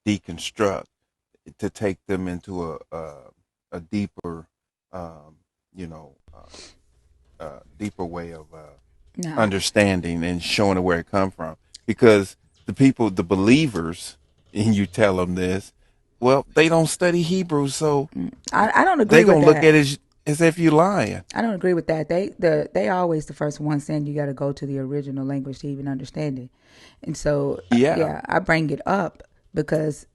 deconstruct to take them into a deeper, um, you know, deeper way of No, understanding and showing where it come from. Because the people, the believers, and you tell them this, well, they don't study Hebrew, so I don't they agree with gonna look that. at it as if you lying. I don't agree with that. They always the first one saying you got to go to the original language to even understand it. And so Yeah, yeah, I bring it up because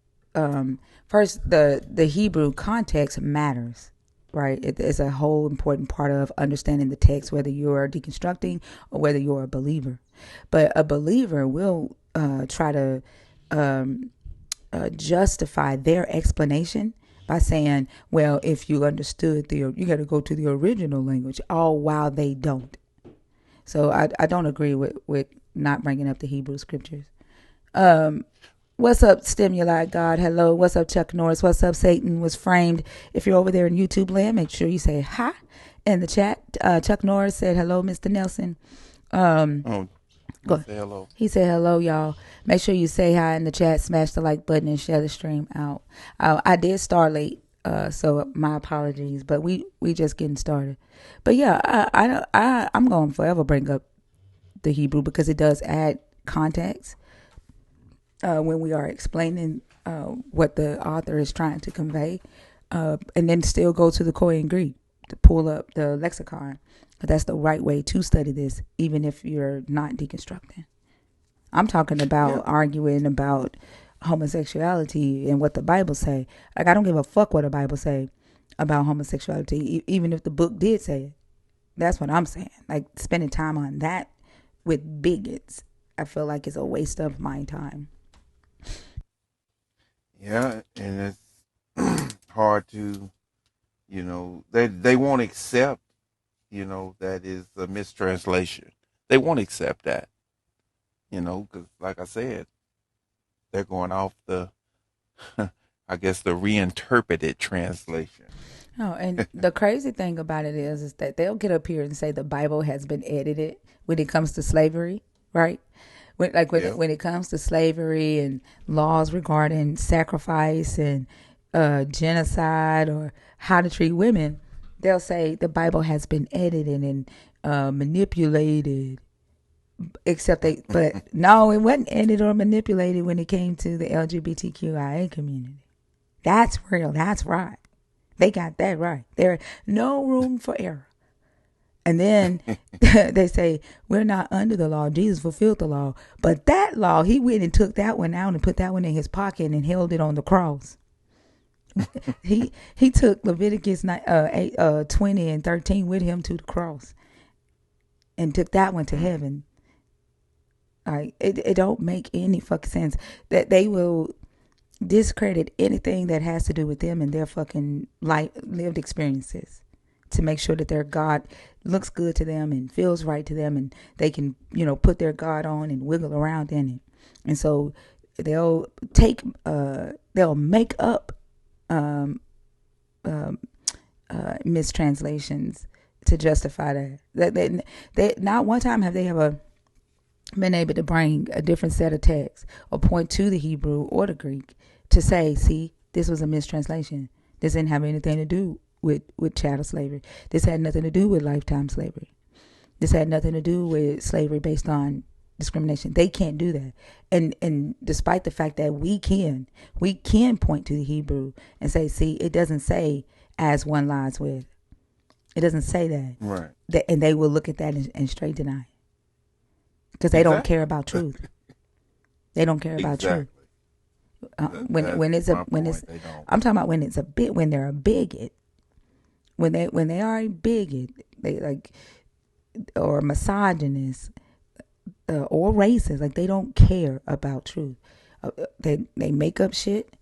first the Hebrew context matters, right? It's a whole important part of understanding the text, whether you're deconstructing or whether you're a believer. But a believer will try to justify their explanation by saying, well, if you understood you got to go to the original language, all while they don't. So I don't agree with not bringing up the Hebrew scriptures. What's up, Stimuli God? Hello. What's up, Chuck Norris? What's up, Satan was framed? If you're over there in YouTube land, make sure you say hi in the chat. Chuck Norris said hello, Mr. Nelson. Um, oh, he go. say hello. He said hello, y'all. Make sure you say hi in the chat, smash the like button, and share the stream out. I did start late, so my apologies, but we just getting started. But yeah, I'm going to forever bring up the Hebrew because it does add context when we are explaining what the author is trying to convey, and then still go to the Koine Greek to pull up the lexicon. But that's the right way to study this, even if you're not deconstructing. I'm talking Yeah, about arguing about homosexuality and what the Bible say. Like I don't give a fuck what the Bible say about homosexuality, even if the book did say it. That's what I'm saying. Like spending time on that with bigots, I feel like it's a waste of my time. yeah, and it's hard to, they won't accept, that is a mistranslation. They won't accept that, because like I said, they're going off the, I guess, the reinterpreted translation. Oh, and the crazy thing about it is that they'll get up here and say the Bible has been edited when it comes to slavery, right? Yeah. When it comes to slavery and laws regarding sacrifice and genocide or how to treat women, they'll say the Bible has been edited and manipulated. Except but no, it wasn't edited or manipulated when it came to the LGBTQIA community. That's real. That's right. They got that right. There no room for error. And then they say, we're not under the law. Jesus fulfilled the law. But that law, he went and took that one out and put that one in his pocket and held it on the cross. He took Leviticus 20 and 13 with him to the cross and took that one to Mm. heaven. It don't make any fucking sense that they will discredit anything that has to do with them and their fucking life lived experiences to make sure that their God looks good to them and feels right to them and they can, put their God on and wiggle around in it. And so they'll they'll make up um, um, mistranslations to justify that. They not one time have they ever been able to bring a different set of texts or point to the Hebrew or the Greek to say, see, this was a mistranslation. This didn't have anything to do with chattel slavery. This had nothing to do with lifetime slavery. This had nothing to do with slavery based on discrimination. They can't do that. And despite the fact that we can point to the Hebrew and say, see, it doesn't say as one lies with. It doesn't say that. Right. And they will look at that and straight deny because they don't care Exactly. about truth. They don't care about truth. Exactly. That's When it's a my when it's point. They don't. I'm talking about when it's a bit when they're a bigot. When they are a bigot, they like or misogynist or racist. Like they don't care about truth. They make up shit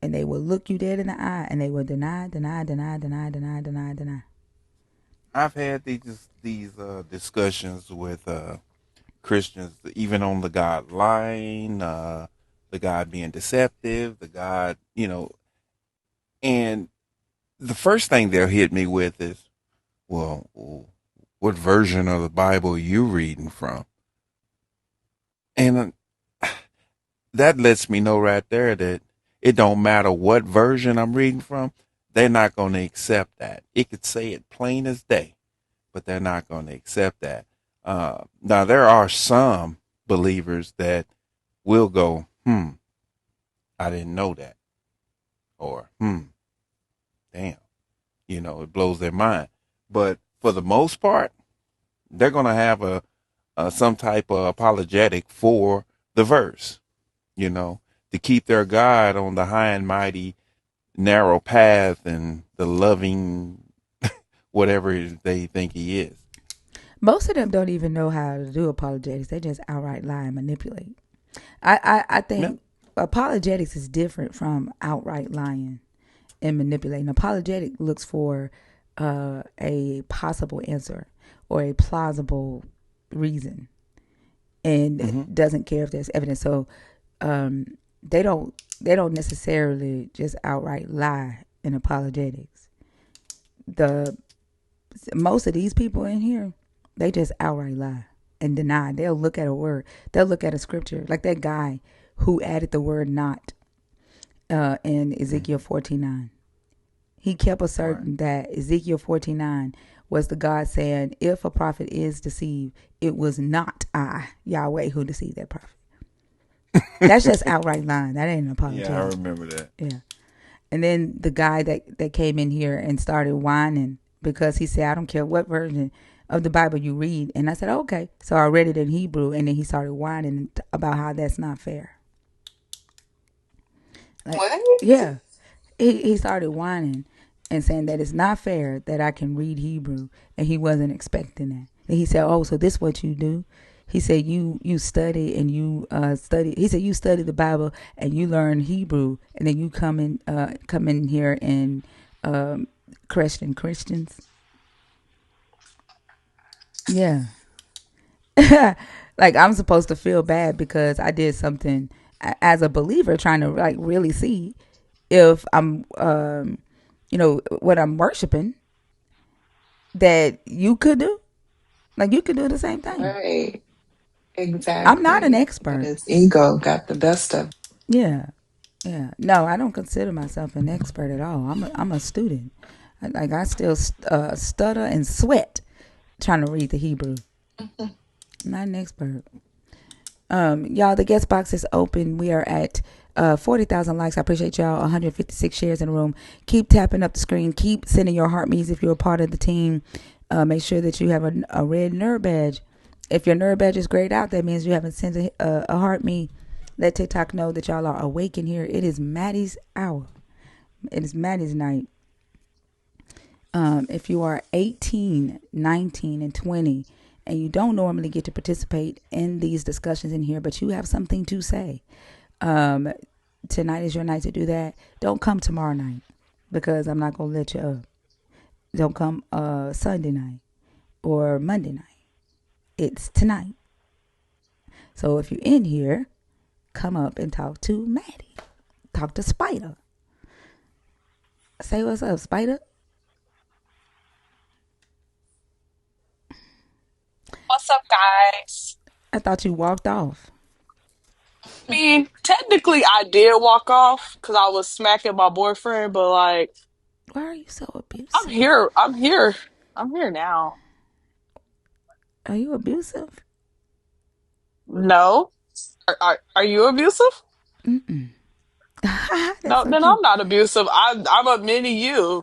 and they will look you dead in the eye and they will deny, deny, deny, deny, deny, deny, deny. I've had these discussions with Christians, even on the God lying, the God being deceptive, the God, and the first thing they'll hit me with is, well, what version of the Bible are you reading from? And that lets me know right there that it don't matter what version I'm reading from, they're not going to accept that. It could say it plain as day, but they're not going to accept that. Now there are some believers that will go, I didn't know that, or damn, it blows their mind. But for the most part, they're going to have some type of apologetic for the verse, you know, to keep their God on the high and mighty narrow path and the loving whatever they think he is. Most of them don't even know how to do apologetics. They just outright lie and manipulate. I Yeah. think apologetics is different from outright lying and manipulating. Apologetic looks for a possible answer or a plausible reason and Mm-hmm. doesn't care if there's evidence. So um, they don't necessarily just outright lie in apologetics. The Most of these people in here, they just outright lie and deny. They'll look at a word. They'll look at a scripture, like that guy who added the word "not" in Ezekiel 49. He kept Right. asserting that Ezekiel 49 was the God saying, if a prophet is deceived, it was not I, Yahweh, who deceived that prophet. That's just outright lying. That ain't an Yeah, I apologetic. remember that. Yeah. And then the guy that came in here and started whining because he said, I don't care what version of the Bible you read. And I said, okay. So I read it in Hebrew, and then he started whining about how that's not fair. Like, What? yeah. He started whining and saying that it's not fair that I can read Hebrew, and he wasn't expecting that. And he said, "Oh, so this what you do?" He said, "You study and you study." He said, "You study the Bible and you learn Hebrew, and then you come in here and question Christians." Yeah, like I'm supposed to feel bad because I did something as a believer, trying to like really see if I'm what I'm worshiping that you could do. Like you could do the same thing. Right. I'm not an Exactly. But expert. his ego got the best of. Yeah, yeah. No, I don't consider myself an expert at all. I'm a student. Like I still stutter and sweat trying to read the Hebrew. Mhm. I'm not an expert. Y'all, the guest box is open. We are at 40,000 likes. I appreciate y'all. 156 shares in the room. Keep tapping up the screen. Keep sending your heart me's if you're a part of the team. Make sure that you have a red nerd badge. If your nerd badge is grayed out, that means you haven't sent a heart me. Let TikTok know that y'all are awake in here. It is Maddie's hour. It is Maddie's night. If you are 18, 19, and 20, and you don't normally get to participate in these discussions in here, but you have something to say, um, tonight is your night to do that. Don't come tomorrow night because I'm not going to let you up. Don't come Sunday night or Monday night. It's tonight. So if you're in here, come up and talk to Maddie. Talk to Spider. Say what's up, Spider. What's up, guys? I thought you walked off. I mean, technically, I did walk off because I was smacking my boyfriend, but like, Why are you so I'm abusive? here. I'm here. I'm here now. Are you abusive? No, are you abusive? Mm-mm. That's No, so then cute. I'm not abusive. I'm admitting you.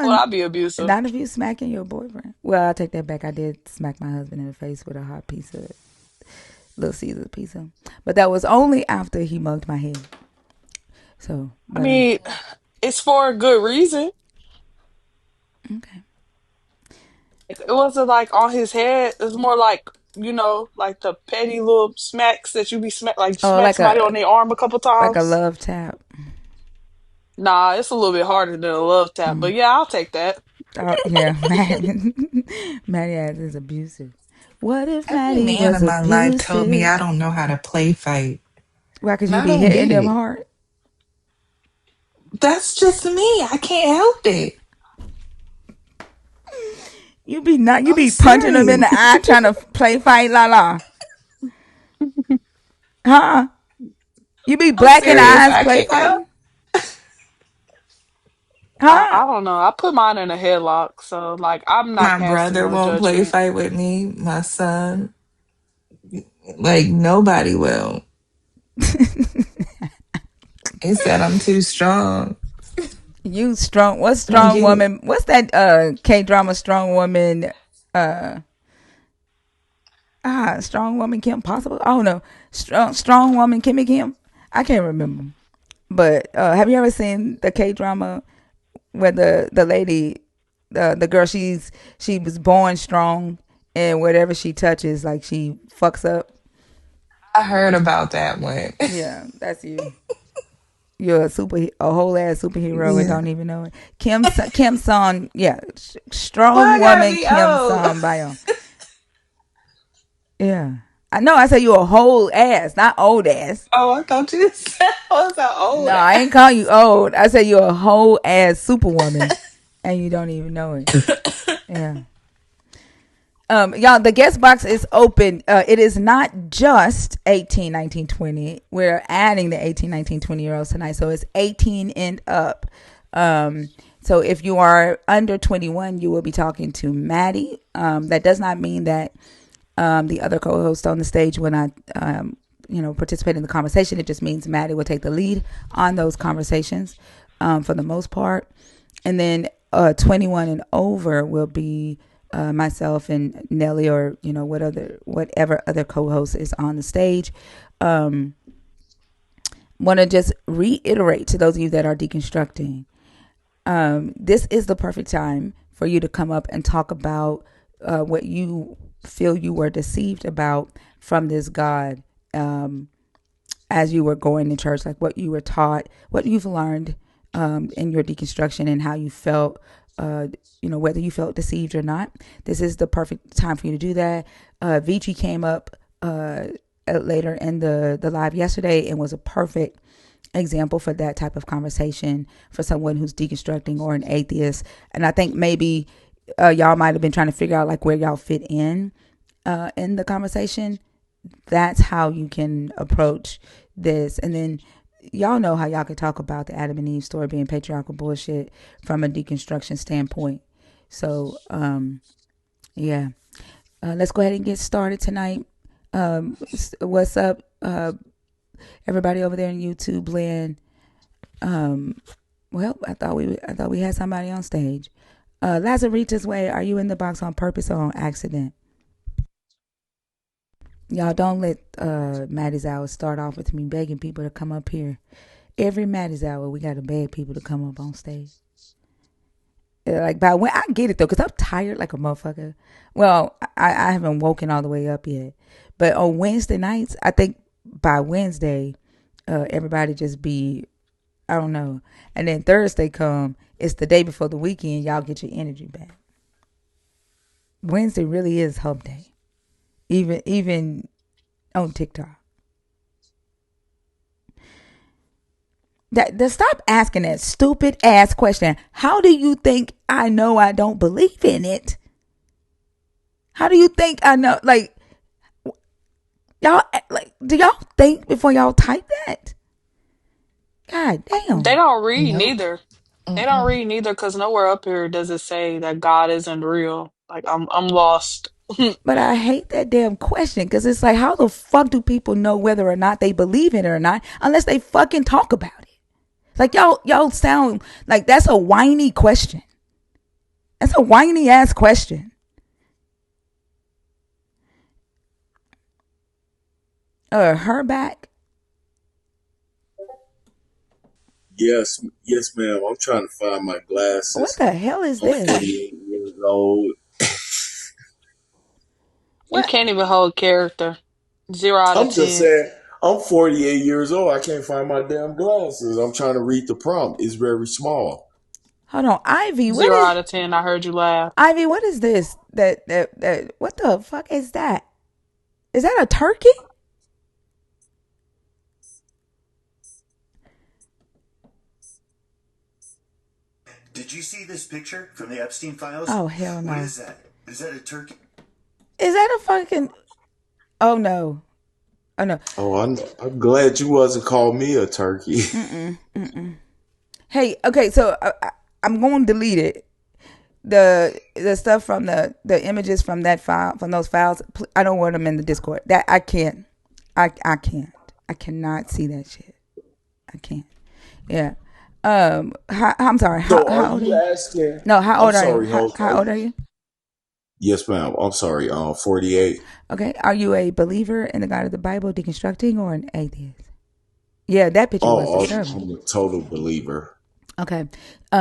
Would Uh, I be abusive? Not if you smacking your boyfriend. Well, I take that back. I did smack my husband in the face with a hot piece of Little Caesar pizza, but that was only after he mugged my head. So, I but mean, it's for a good reason. okay. It wasn't like on his head. It was more like like the petty little smacks that you be smack, like Oh, smack somebody on their arm a couple like a times. love tap. Nah, it's a little bit harder than a love tap, but yeah, I'll take that. Oh yeah, Maddie. Maddie ass is abusive. What if Every Maddie man was in my life told me abusive? I don't know how to play fight. Why? Cause And you I be don't hitting get them it. hard. That's just me. I can't help it. You be not. You I'm be punching them in serious. the eye, trying to play fight. La la. Huh? You be I'm blacking serious. eyes I play can't help. fighting? Huh? I don't know. I put mine in a headlock, so like I'm not My passing brother no won't play judgment. fight with me. My son, like nobody will. He said I'm too strong. You strong. What Don't strong get it. woman? What's that K drama strong woman? Uh strong woman Kim Possible? Oh no. Strong woman Kimmy Kim? I can't remember. But have you ever seen the K drama where the lady the girl she was born strong and whatever she touches like she fucks up? I heard about that one. Yeah, that's you. You're a whole ass superhero and Yeah. don't even know it. Kim Son, yeah, Why strong I gotta woman be Kim old? Son Bio. Yeah, I know. I said you a whole ass, not old ass. Oh, I thought you said I was that No, old. I ain't call you old. I said you're a whole ass superwoman, and you don't even know it. Yeah. Y'all, the guest box is open. It is not just 18, 19, 20. We're adding the 18, 19, 20 year olds tonight. So it's 18 and up. So if you are under 21, you will be talking to Maddie. That does not mean that the other co-host on the stage will not, participate in the conversation. It just means Maddie will take the lead on those conversations for the most part. And then 21 and over will be myself and Nelly, or whatever other co-host is on the stage. Want to just reiterate to those of you that are deconstructing, this is the perfect time for you to come up and talk about what you feel you were deceived about from this God, as you were going to church, like what you were taught, what you've learned in your deconstruction, and how you felt, whether you felt deceived or not. This is the perfect time for you to do that. Vici came up later in the live yesterday and was a perfect example for that type of conversation for someone who's deconstructing or an atheist. And I think maybe y'all might have been trying to figure out like where y'all fit in the conversation. That's how you can approach this. And then y'all know how y'all can talk about the Adam and Eve story being patriarchal bullshit from a deconstruction standpoint. So yeah, let's go ahead and get started tonight. What's up, everybody over there in YouTube land? Well, I thought we had somebody on stage. Lazarita's Way, are you in the box on purpose or on accident? Y'all don't let Maddie's Hour start off with me begging people to come up here. Every Maddie's Hour, we got to beg people to come up on stage. Like by when I get it though, cause I'm tired like a motherfucker. Well, I haven't woken all the way up yet, but on Wednesday nights, I think by Wednesday, everybody just be, I don't know, and then Thursday come, it's the day before the weekend. Y'all get your energy back. Wednesday really is hump day, even on TikTok. That stop asking that stupid ass question. How do you think I know I don't believe in it? How do you think I know? Like y'all, like do y'all think before y'all type that? God They damn. don't read Nope. neither. They don't Mm-mm. read neither because nowhere up here does it say that God isn't real. Like I'm lost. But I hate that damn question because it's like, how the fuck do people know whether or not they believe in it or not unless they fucking talk about it? Like y'all sound like that's a whiny question. That's a whiny ass question. Her back. Yes, ma'am. I'm trying to find my What glasses. the hell is I'm this? 48 years old. You What? can't even hold character. 0 out of I'm just 10. saying, I'm 48 years old. I can't find my damn glasses. I'm trying to read the prompt. It's very small. Hold on, Ivy. What 0 is out of 10. I heard you laugh. Ivy? What is this? That. What the fuck is that? Is that a turkey? Did you see this picture from the Epstein files? Oh hell What no. is that? Is that a turkey? Is that a fucking? Oh no. Oh no. Oh, I'm glad you wasn't call me a turkey. Hey, okay, so I'm going to delete it. The stuff from the images from that file from those files. I don't want them in the Discord. That I can't. I can't. I cannot see that shit. I can't. Yeah. I'm sorry. So are How old are you you? asking? No. How I'm old are you? sorry, host. How old are you? Yes, ma'am. I'm sorry. 48. Okay. Are you a believer in the God of the Bible, deconstructing, or an atheist? Yeah, that picture was Oh, disturbing. I'm a total believer. Okay.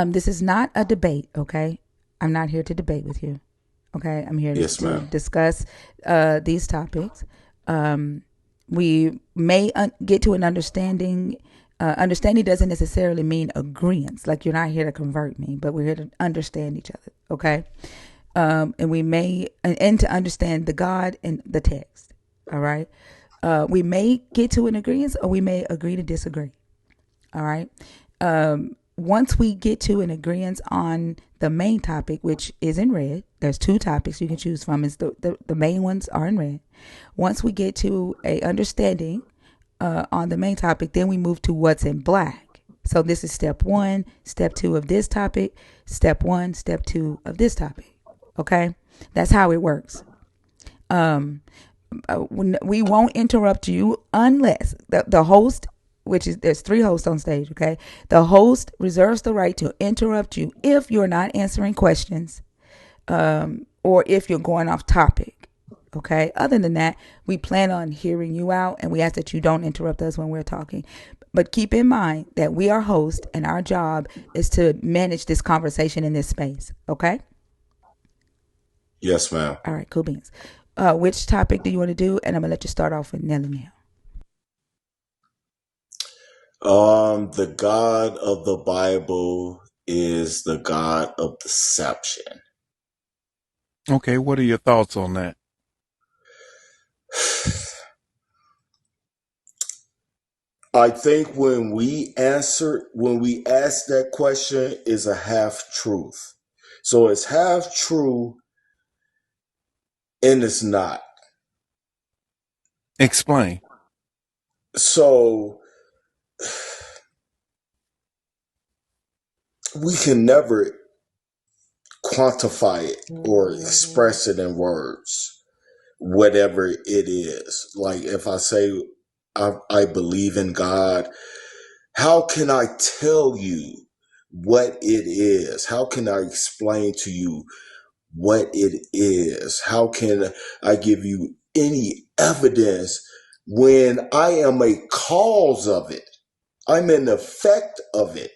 This is not a debate, okay? I'm not here to debate with you. Okay. I'm here Yes, to ma'am. discuss these topics. We may get to an understanding. Understanding doesn't necessarily mean agreement. Like you're not here to convert me, but we're here to understand each other. Okay. And we may, and to understand the God and the text. All right. We may get to an agreement or we may agree to disagree. All right. Once we get to an agreement on the main topic, which is in red, there's two topics you can choose from. Is the main ones are in red. Once we get to a understanding on the main topic, then we move to what's in black. So this is step 1, step 2 of this topic, step 1, step 2 of this topic. Okay, that's how it works. We won't interrupt you unless the host, which is there's 3 hosts on stage. Okay, the host reserves the right to interrupt you if you're not answering questions, or if you're going off topic. Okay, other than that, we plan on hearing you out, and we ask that you don't interrupt us when we're talking. But keep in mind that we are hosts, and our job is to manage this conversation in this space. Okay. Yes, ma'am. All right, cool beans. Which topic do you want to do? And I'm gonna let you start off with Nelly now. The God of the Bible is the God of deception. Okay, what are your thoughts on that? I think when we ask that question is a half truth. So it's half true and it's not. Explain. So we can never quantify it or express it in words, whatever it is. Like if I say I believe in God, how can I tell you what it is? How can I explain to you what it is? How can I give you any evidence when I am a cause of it? I'm an effect of it.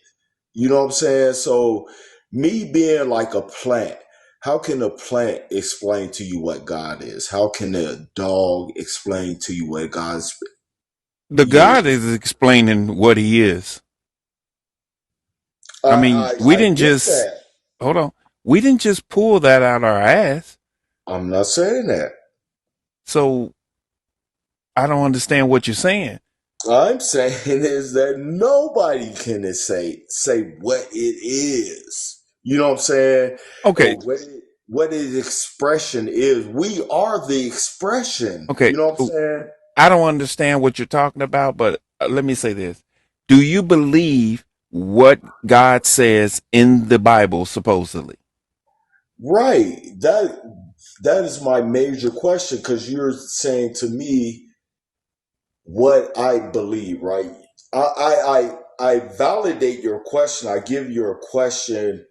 You know what I'm saying? So, me being like a plant, how can a plant explain to you what God is? How can a dog explain to you what God The God is? is explaining what he is. I mean, we I didn't get just, that. hold on. We didn't just pull that out our ass. I'm not saying that. So I don't understand what you're saying. I'm saying is that nobody can say what it is. You know what I'm saying? Okay. Or what its expression is. We are the expression. Okay. You know what I'm saying? I don't understand what you're talking about, but let me say this. Do you believe what God says in the Bible, supposedly? Right. That is my major question because you're saying to me what I believe, right? I validate your question. I give your question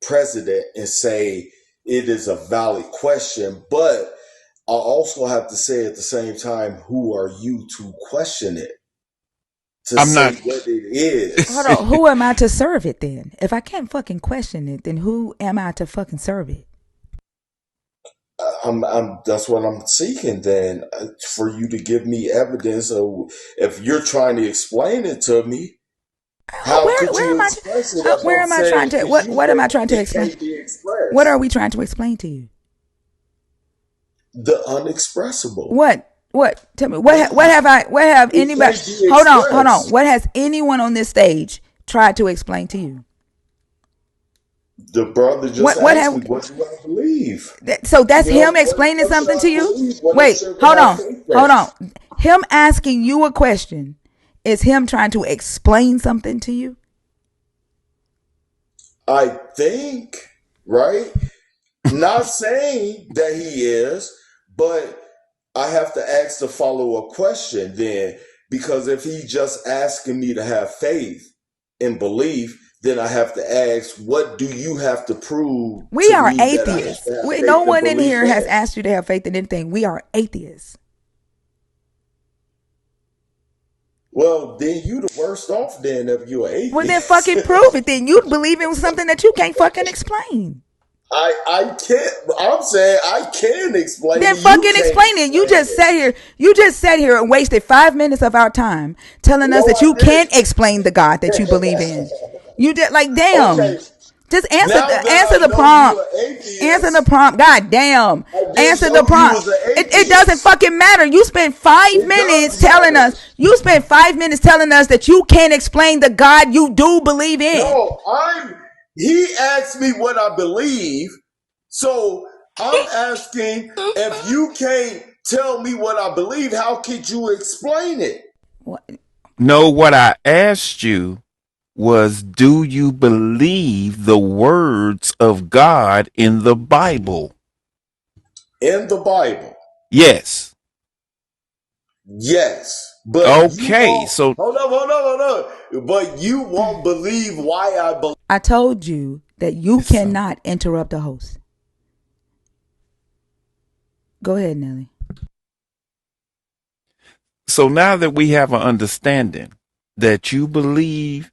precedent and say it is a valid question, but I also have to say at the same time, who are you to question it? To I'm say not. what it is. Hold on. Who am I to serve it then? If I can't fucking question it, then who am I to fucking serve it? That's what I'm seeking then, for you to give me evidence of if you're trying to explain it to me, how could Where you am I? express it? That's what Where I'm am I saying trying to? because you What am I think trying to it explain? can't be What are expressed. we trying to explain to you? The unexpressible. What? Tell me. What God. have I? What have It anybody? can't be Hold on. Hold on. expressed. What has anyone on this stage tried to explain to you? The brother just What asked have me, what do I believe? so that's You know, him explaining what should something I to you? believe? What Wait, should I hold have on. faith in? Hold on. Him asking you a question is him trying to explain something to you? I think, right? Not saying that he is, but I have to ask the follow up question then, because if he's just asking me to have faith and belief, then I have to ask, what do you have to prove We to are me that I have atheists. to have No faith and one in belief here has in? asked you to have faith in anything. We are atheists. Well, then you the worst off then if you're an Well, then atheist. fucking prove it. Then you believe in something that you can't fucking explain. I can't. I'm saying I can explain Then it. You fucking can't explain it. You explain just it. sat here. You just sat here and wasted 5 minutes of our time telling us No, that I you can't explain the God that you didn't. believe in. You did like damn. Okay, Just now answer that I the know you prompt. an Answer the atheist, prompt. God damn. I didn't Answer the know you prompt. was an It doesn't atheist. fucking matter. You spent five It minutes does telling matter. us. You spent 5 minutes telling us that you can't explain the God you do believe in. No, he asked me what I believe, so I'm asking if you can't tell me what I believe, how could you explain it? What? No, what I asked you was, do you believe the words of God in the Bible? In the Bible. Yes. Yes, but you Okay. won't. So, Hold on. But you won't believe why I believe. I told you that you so, cannot interrupt the host. Go ahead, Nelly. so now that we have an understanding that you believe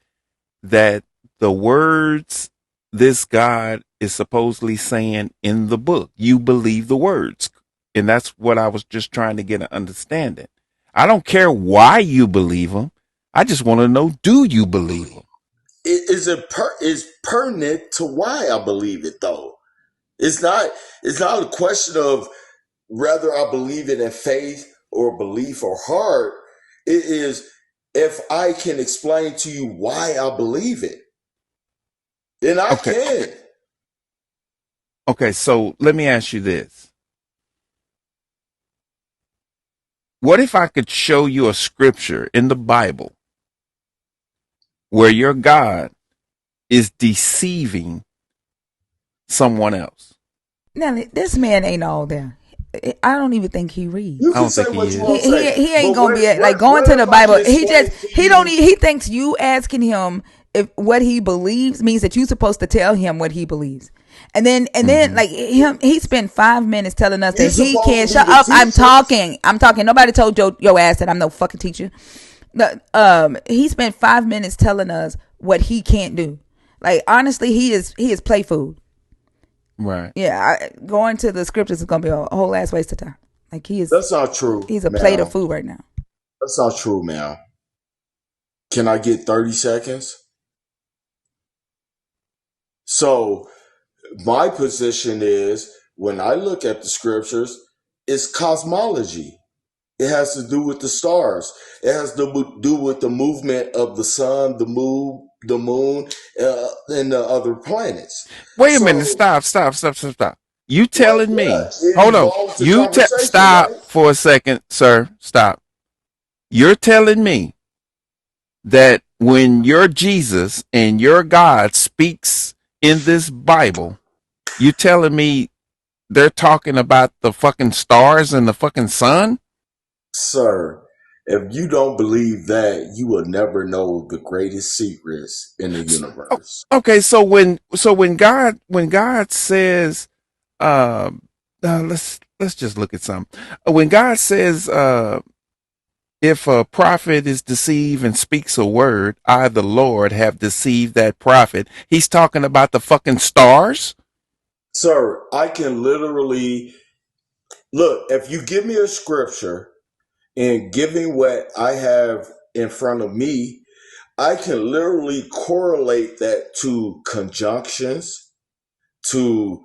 that the words this God is supposedly saying in the book, you believe the words. And that's what I was just trying to get an understanding. I don't care why you believe them. I just want to know, do you believe them? Is pertinent to why I believe it though. It's not. It's not a question of whether I believe it in faith or belief or heart. It is if I can explain to you why I believe it, then I Okay. can. Okay. So let me ask you this. What if I could show you a scripture in the Bible where your God is deceiving someone else? Nelly, this man ain't all there. I don't even think he You I reads. can don't say think he what you is. want to say, He ain't but gonna be like going what to the if I can Bible. explain to He don't you? he thinks you asking him if what he believes means that you supposed to tell him what he believes. And then Mm-hmm. like him he spent 5 minutes telling us You that he supposed can't to be shut the up. I'm teacher. talking. I'm talking. Nobody told your ass that I'm no fucking teacher. He spent 5 minutes telling us what he can't do. Like honestly, he is play food. Right. Yeah, going to the scriptures is gonna be a whole ass waste of time. Like That's not true, he's a plate of ma'am. food right now. That's not true, ma'am. Can I get 30 seconds? So my position is when I look at the scriptures, it's cosmology. It has to do with the stars. It has to do with the movement of the sun, the moon, and the other planets. Wait a minute. So, Stop. You well, telling me, yeah, it hold on. involves the conversation, Stop right? for a second, sir. Stop. You're telling me that when your Jesus and your God speaks in this Bible, you telling me they're talking about the fucking stars and the fucking sun? Sir, if you don't believe that, you will never know the greatest secrets in the Oh, universe. okay, so when God says, let's just look at something. When God says, if a prophet is deceived and speaks a word, I, the Lord, have deceived that prophet. He's talking about the fucking stars. Sir, I can literally look, if you give me a scripture and giving what I have in front of me, I can literally correlate that to conjunctions, to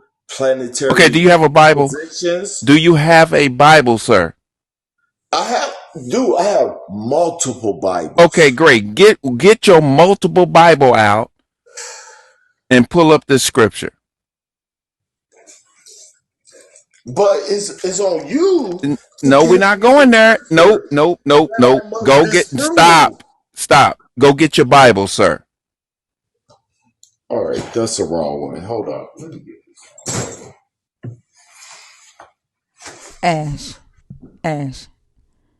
Okay, do planetary you have a Bible? positions. Do you have a Bible, sir? I have multiple Okay, Bibles. great. Get your multiple Bible out and pull up this scripture. But it's on you to No, we're give not me the going there. Nope, scripture nope, nope, that nope. I must Go get, disprove. stop. Go get your Bible, sir. All right, that's the wrong one. Hold on. Let me get Ash, Ash.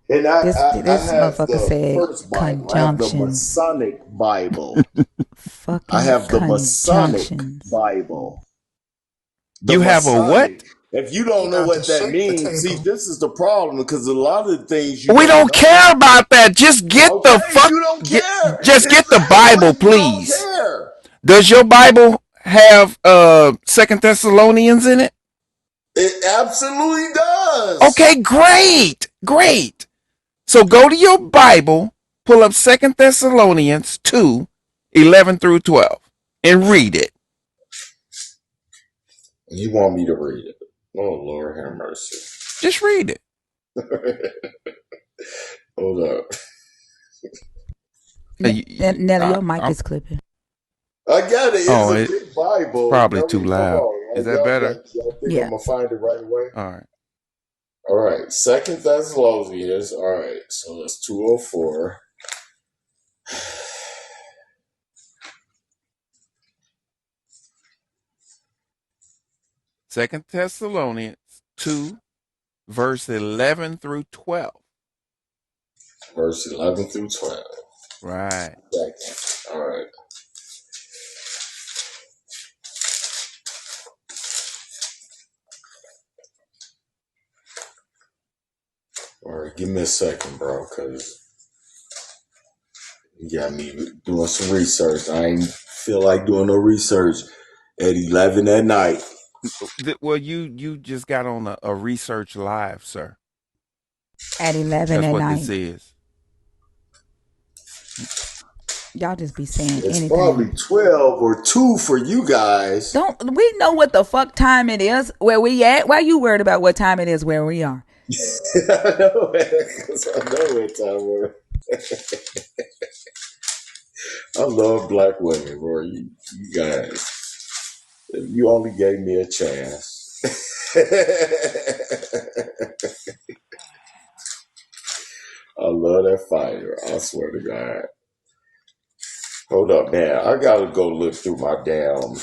And I This have motherfucker the said first Bible. I have the conjunctions. Masonic Bible. I Fucking have the Masonic conjunctions. Bible. The You have a Masonic. what? If you He don't know got the what that shake the means, see, table. this is the problem because a lot of the things you We don't don't know. care about that. Just get the Okay, fuck you don't get care. just get the Bible, Exactly, you don't please. care. Does your Bible have Second Thessalonians in it? It absolutely does. Okay, great. So go to your Bible, pull up Second Thessalonians 2:11 through 12, and read it. You want me to read it? Oh Lord, have mercy. Just read it. Hold up. Nelly, I, your mic I'm, is clipping. I got it. It's oh, a it's big Bible. probably I too mean, come loud. on. Is that better? Y'all think I'm Yeah. gonna find it right away? All right. All right. Second Thessalonians. All right. So that's 204. Second Thessalonians 2, verse 11 through 12. Verse 11 through 12. Right. Second. All right. All right. Give me a second, bro, because you got me doing some research. I ain't feel like doing no research at 11 at night. Well, you just got on a research live, sir. At 11 That's at what this night. is. Y'all just be saying It's probably anything. 12 or 2 for you guys. Don't we know what the fuck time it is where we at? Why you worried about what time it is where we are? I know, because I know what time we're. I love black women, bro. You guys, if you only gave me a chance. I love that fire. I swear to God. Hold up, man. I gotta go look through my damn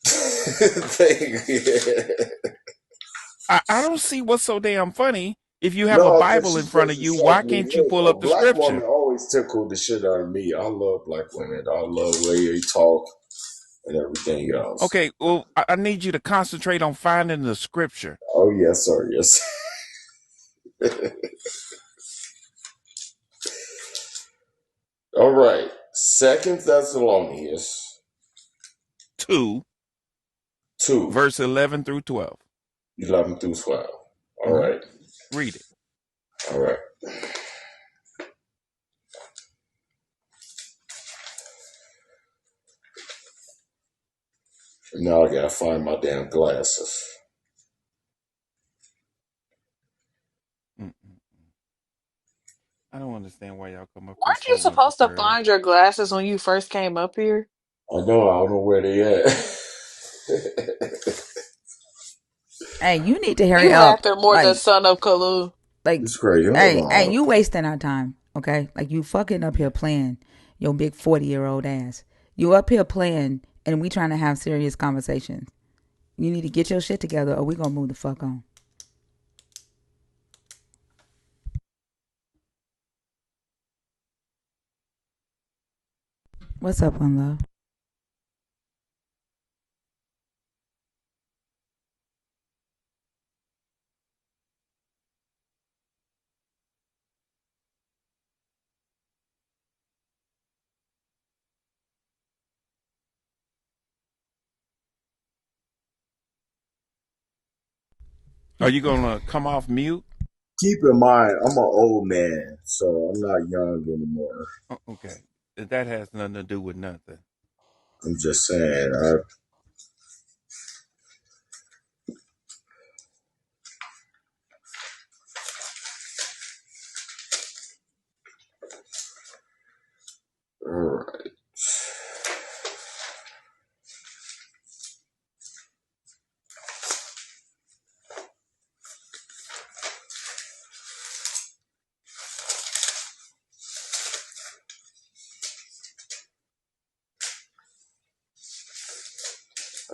thing. I don't see what's so damn funny. If you have a No, because Bible she in front supposed of to you, show why me. can't you Look, pull a up the black woman scripture? always tickled the shit out of me. I love black women. I love the way they talk and everything else. Okay, well, I need you to concentrate on finding the scripture. Oh, yes, sir. Yes. All right. Second Thessalonians 2, 2, verse 11 through 12. 11 through 12. All Mm-hmm. right. Read it. All right. Now I gotta find my damn glasses. Mm-mm. I don't understand why y'all come up here Weren't you so supposed to unprepared. find your glasses when you first came up here? I know. I don't know where they at. Hey, you need to hurry You up. laughing more than Like, son of Kalu. like, It's crazy. Hold hey, on. you wasting our time, okay? Like, you fucking up here playing your big 40-year-old ass. You up here playing, and we trying to have serious conversations. You need to get your shit together, or we gonna move the fuck on. What's up, one love? Are you going to come off mute? Keep in mind, I'm an old man, so I'm not young anymore. Oh, okay. That has nothing to do with nothing. I'm just saying. All right.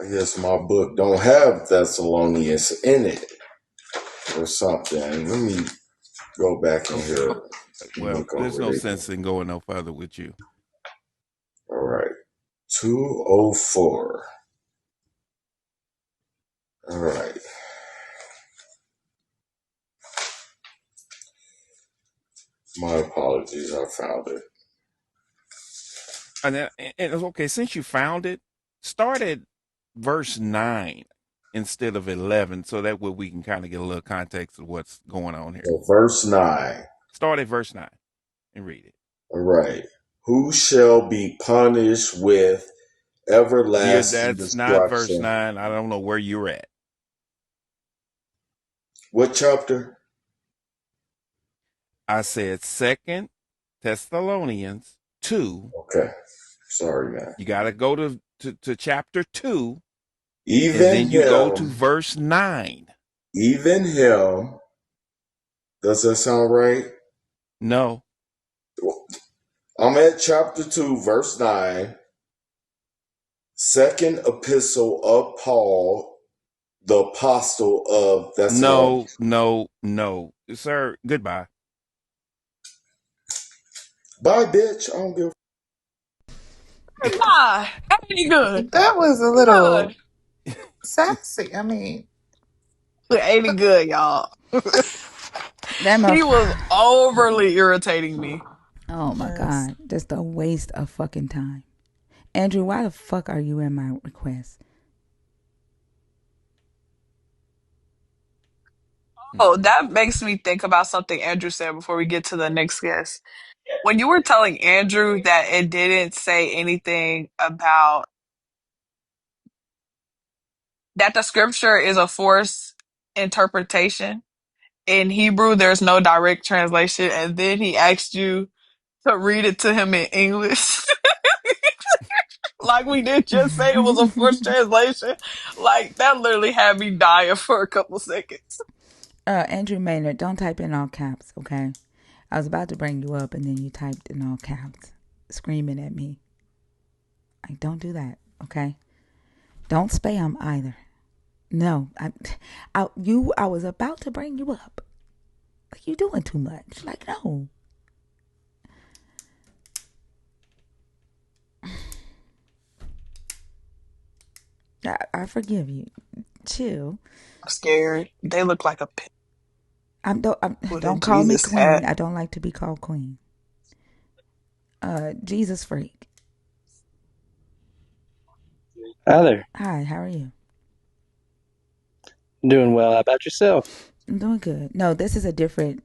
I guess my book don't have Thessalonians in it or something. Let me go back in Okay. here and Well, look there's over no it sense again. in going no further with you. All right. 204. All right. My apologies. I found it. And it's okay, since you found it, start at verse 9 instead of 11, so that way we can kind of get a little context of what's going on here. So verse 9. Start at verse 9 and read it. All right. Who shall be punished with everlasting That's not verse destruction? 9. I don't know where you're at. What chapter? I said Second Thessalonians 2. Okay. Sorry, man. You got to go to chapter 2, and Even then you go to him, verse 9. even him, does that sound right? No, I'm at chapter 2, verse 9, second epistle of Paul, the apostle of Thessalonians. no, no, no. Sir, goodbye. Bye, bitch. I don't give Nah, ain't good. That was a Good. little sassy. I mean, Ain't it good, y'all? That He motherfucker. was overly irritating me. Oh my yes. god, just a waste of fucking time. Andrew, why the fuck are you in my request? Oh, that makes me think about something Andrew said before we get to the next guest. When you were telling Andrew that it didn't say anything about that the scripture is a forced interpretation, in Hebrew, there's no direct translation, and then he asked you to read it to him in English. Like we did just say it was a forced translation. Like that literally had me dying for a couple seconds. Andrew Maynard, don't type in all caps, okay? I was about to bring you up and then you typed in all caps, screaming at me. Like, don't do that, okay? Don't spam either. No, I was about to bring you up. Like, you doing too much. Like, no. I forgive you. Chill. I'm scared. They look like a pit with a Don't call me Jesus queen. hat. I don't like to be called queen. Jesus freak. Hi there. Hi, how are you? Doing well. How about yourself? I'm doing good. No, this is a different.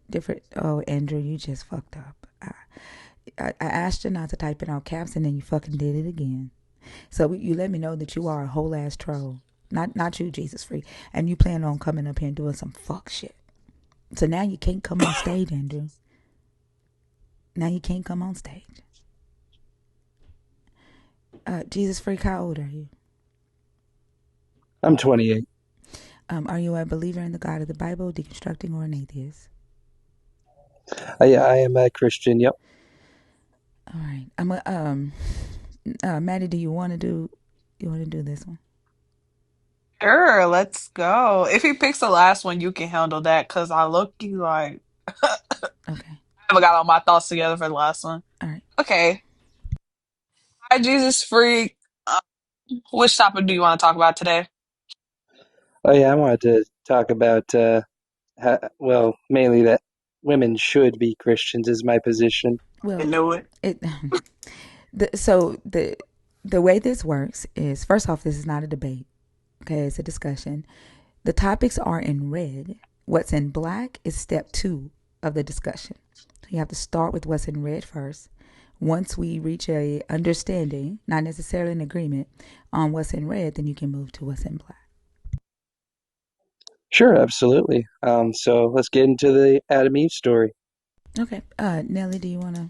Oh, Andrew, you just fucked up. I asked you not to type in all caps, and then you fucking did it again. So you let me know that you are a whole ass troll. Not you, Jesus freak. And you plan on coming up here and doing some fuck shit. So now you can't come on stage, Andrew. Now you can't come on stage. Jesus freak, how old are you? I'm 28. Are you a believer in the God of the Bible, deconstructing, or an atheist? I am a Christian. Yep. All right. Maddie, do you want to do? You want to do this one? Sure, let's go. If he picks the last one, you can handle that because I look you like I Okay. haven't got all my thoughts together for the last one. All right. Okay. Hi, Jesus freak. Which topic do you want to talk about today? Oh yeah, I wanted to talk about well, mainly that women should be Christians is my position. I Well, knew it. it. The way this works is, first off, this is not a debate. Okay, it's a discussion. The topics are in red. What's in black is step 2 of the discussion. So you have to start with what's in red first. Once we reach a understanding, not necessarily an agreement, on what's in red, then you can move to what's in black. Sure, absolutely. So let's get into the Adam Eve story. Okay. Nelly, do you want to?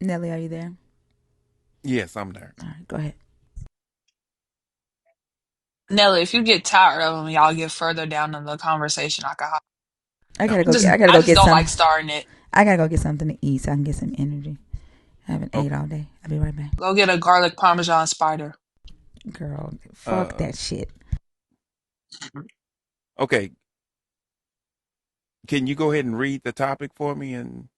Nelly, are you there? Yes, I'm there. All right, go ahead. Nelly, if you get tired of them, y'all get further down in the conversation. I can hop. I gotta Okay. go get. I gotta I go just get don't some. like starting it. I gotta go get something to eat so I can get some energy. I haven't ate Okay. all day. I'll be right back. Go get a garlic parmesan spider. Girl, fuck Uh, that shit. okay, can you go ahead and read the topic for me? And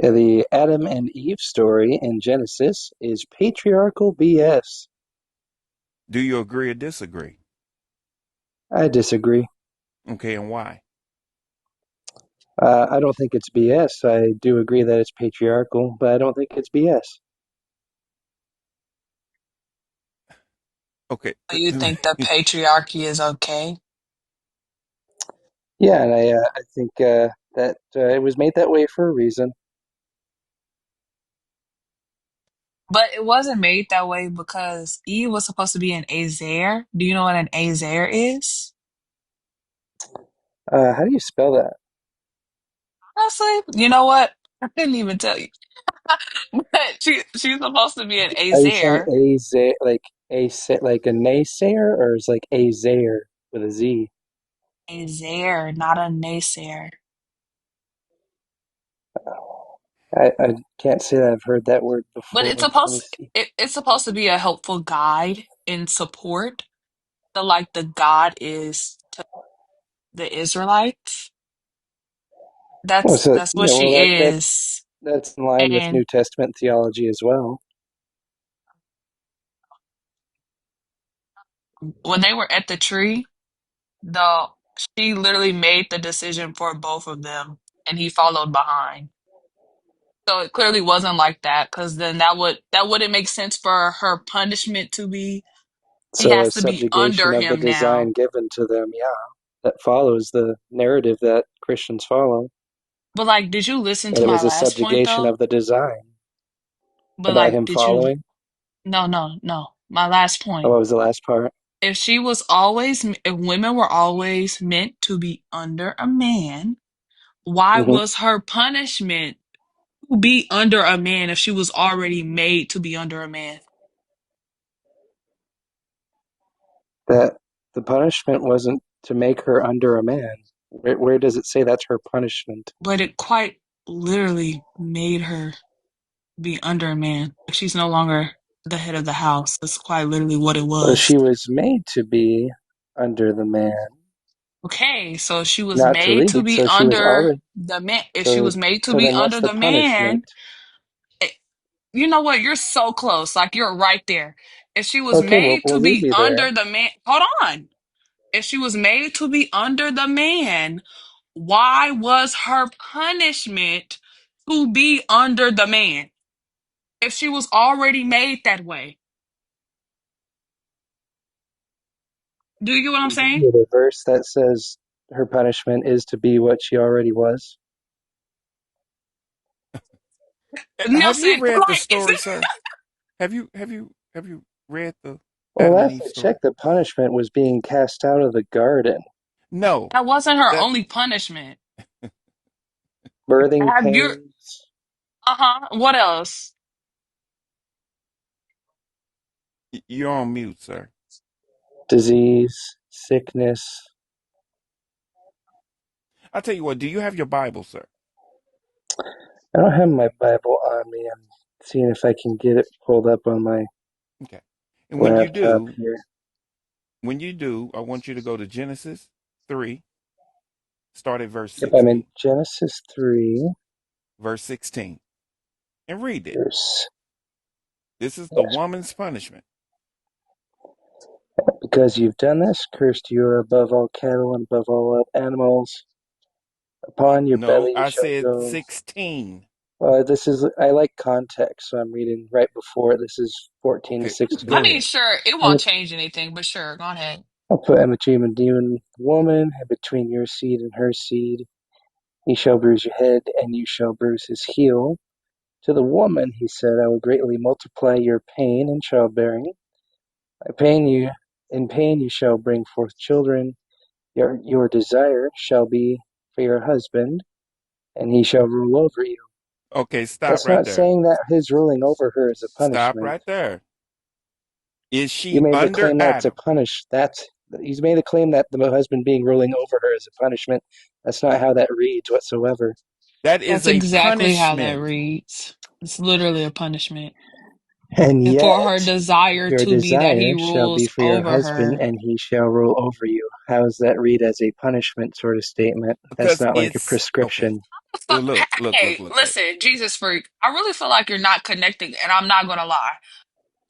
Yeah, the Adam and Eve story in Genesis is patriarchal BS. do you agree or disagree? I disagree. Okay, and why? I don't think it's BS. I do agree that it's patriarchal, but I don't think it's BS. Okay, Do you think that patriarchy is okay? Yeah, and I think that it was made that way for a reason. But it wasn't made that way because Eve was supposed to be an Azer. Do you know what an Azer is? How do you spell that? Honestly, you know what? I couldn't even tell you. But she's supposed to be an Are you saying Azer. like a naysayer, or is like a zayer with a Z? Azer, not a naysayer. I can't say that I've heard that word But before. Let me see. it's supposed to be a helpful guide in support. The God is to the Israelites. Well, so That's what yeah, well she that is. that's in line with And New Testament theology as well. when they were at the tree, the she literally made the decision for both of them, and he followed behind. So it clearly wasn't like that, because then that wouldn't make sense for her punishment to be she So a has to be subjugation under of the him now. design given to them, yeah, that follows the narrative that Christians follow. But like, did you listen That to it my was a last point subjugation though? of the design But about like, him did you? following. No, no, no. My last Oh, point. what was the last part? If women were always meant to be under a man, why Hmm. was her punishment to be under a man if she was already made to be under a man? That the punishment wasn't to make her under a man. Where does it say that's her punishment? But it quite literally made her be under a man. Like she's no longer the head of the house. That's quite literally what it Well, was. she was made to be under the man, Okay, so she was not to made to lead. be So she was under already. the man. If she So was made to so be then, what's under the the man, punishment? it, you know what? You're so close. Like you're right there. If she was Okay, well, made to lead be me there. under the man, hold on. If she was made to be under the man, why was her punishment to be under the man? If she was already made that way. Do you get what I'm Is saying? it a verse that says her punishment is to be what she already was? have you Nelson, read the like, story, sir? Have you read the Well, Adam and last Eve I story? checked, the punishment was being cast out of the garden, No, that wasn't her that only punishment. birthing Have your pains, uh-huh. What else? you're on mute, sir. disease, sickness. I'll tell you what. Do you have your Bible, sir? I don't have my Bible on me. I'm seeing if I can get it pulled up on my Okay. And laptop here. when you do, I want you to go to Genesis 3, start at verse Yep, I'm in 16. Genesis 3, Verse 16. And read it. verse. This is the Yes. woman's punishment. Because you've done this, cursed you are above all cattle and above all animals. Upon your No, belly you I shall said go. 16. This is, I like context, so I'm reading right before. This is 14 to Okay, I go 16. mean, ahead. sure, it And won't change anything, but sure, go ahead. I'll put in between the demon woman, and between your seed and her seed. He shall bruise your head, and you shall bruise his heel. To the woman he said, I will greatly multiply your pain in childbearing. I pain you, in pain you shall bring forth children. Your desire shall be for your husband, and he shall rule over you. Okay, stop That's right not there. saying that his ruling over her is a Stop punishment. right there. Is You she made the under claim that it's a Adam? punish. That's He's made the claim that the husband being ruling over her is a punishment. That's not how that reads whatsoever. That is That's a exactly how that punishment. reads. It's literally a punishment. And And for yet her desire your to be that he desire shall be rules for your over husband, her. and he shall rule over you. How does that read as a punishment sort of statement? That's Because not like a it's okay. prescription. Well, look, Hey, look, look. listen, Jesus freak. I really feel like you're not connecting, and I'm not gonna lie.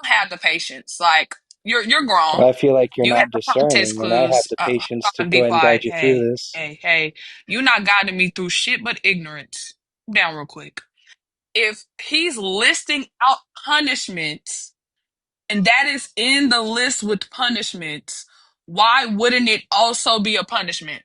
I don't have the patience. Like you're grown. Well, I feel like you're You have not context discerning, and I have clues. the patience to Fine, be go ahead and guide quiet. you through Hey, this. hey. You're not guiding me through shit but ignorance. Down real quick. If he's listing out punishments, and that is in the list with punishments, why wouldn't it also be a punishment?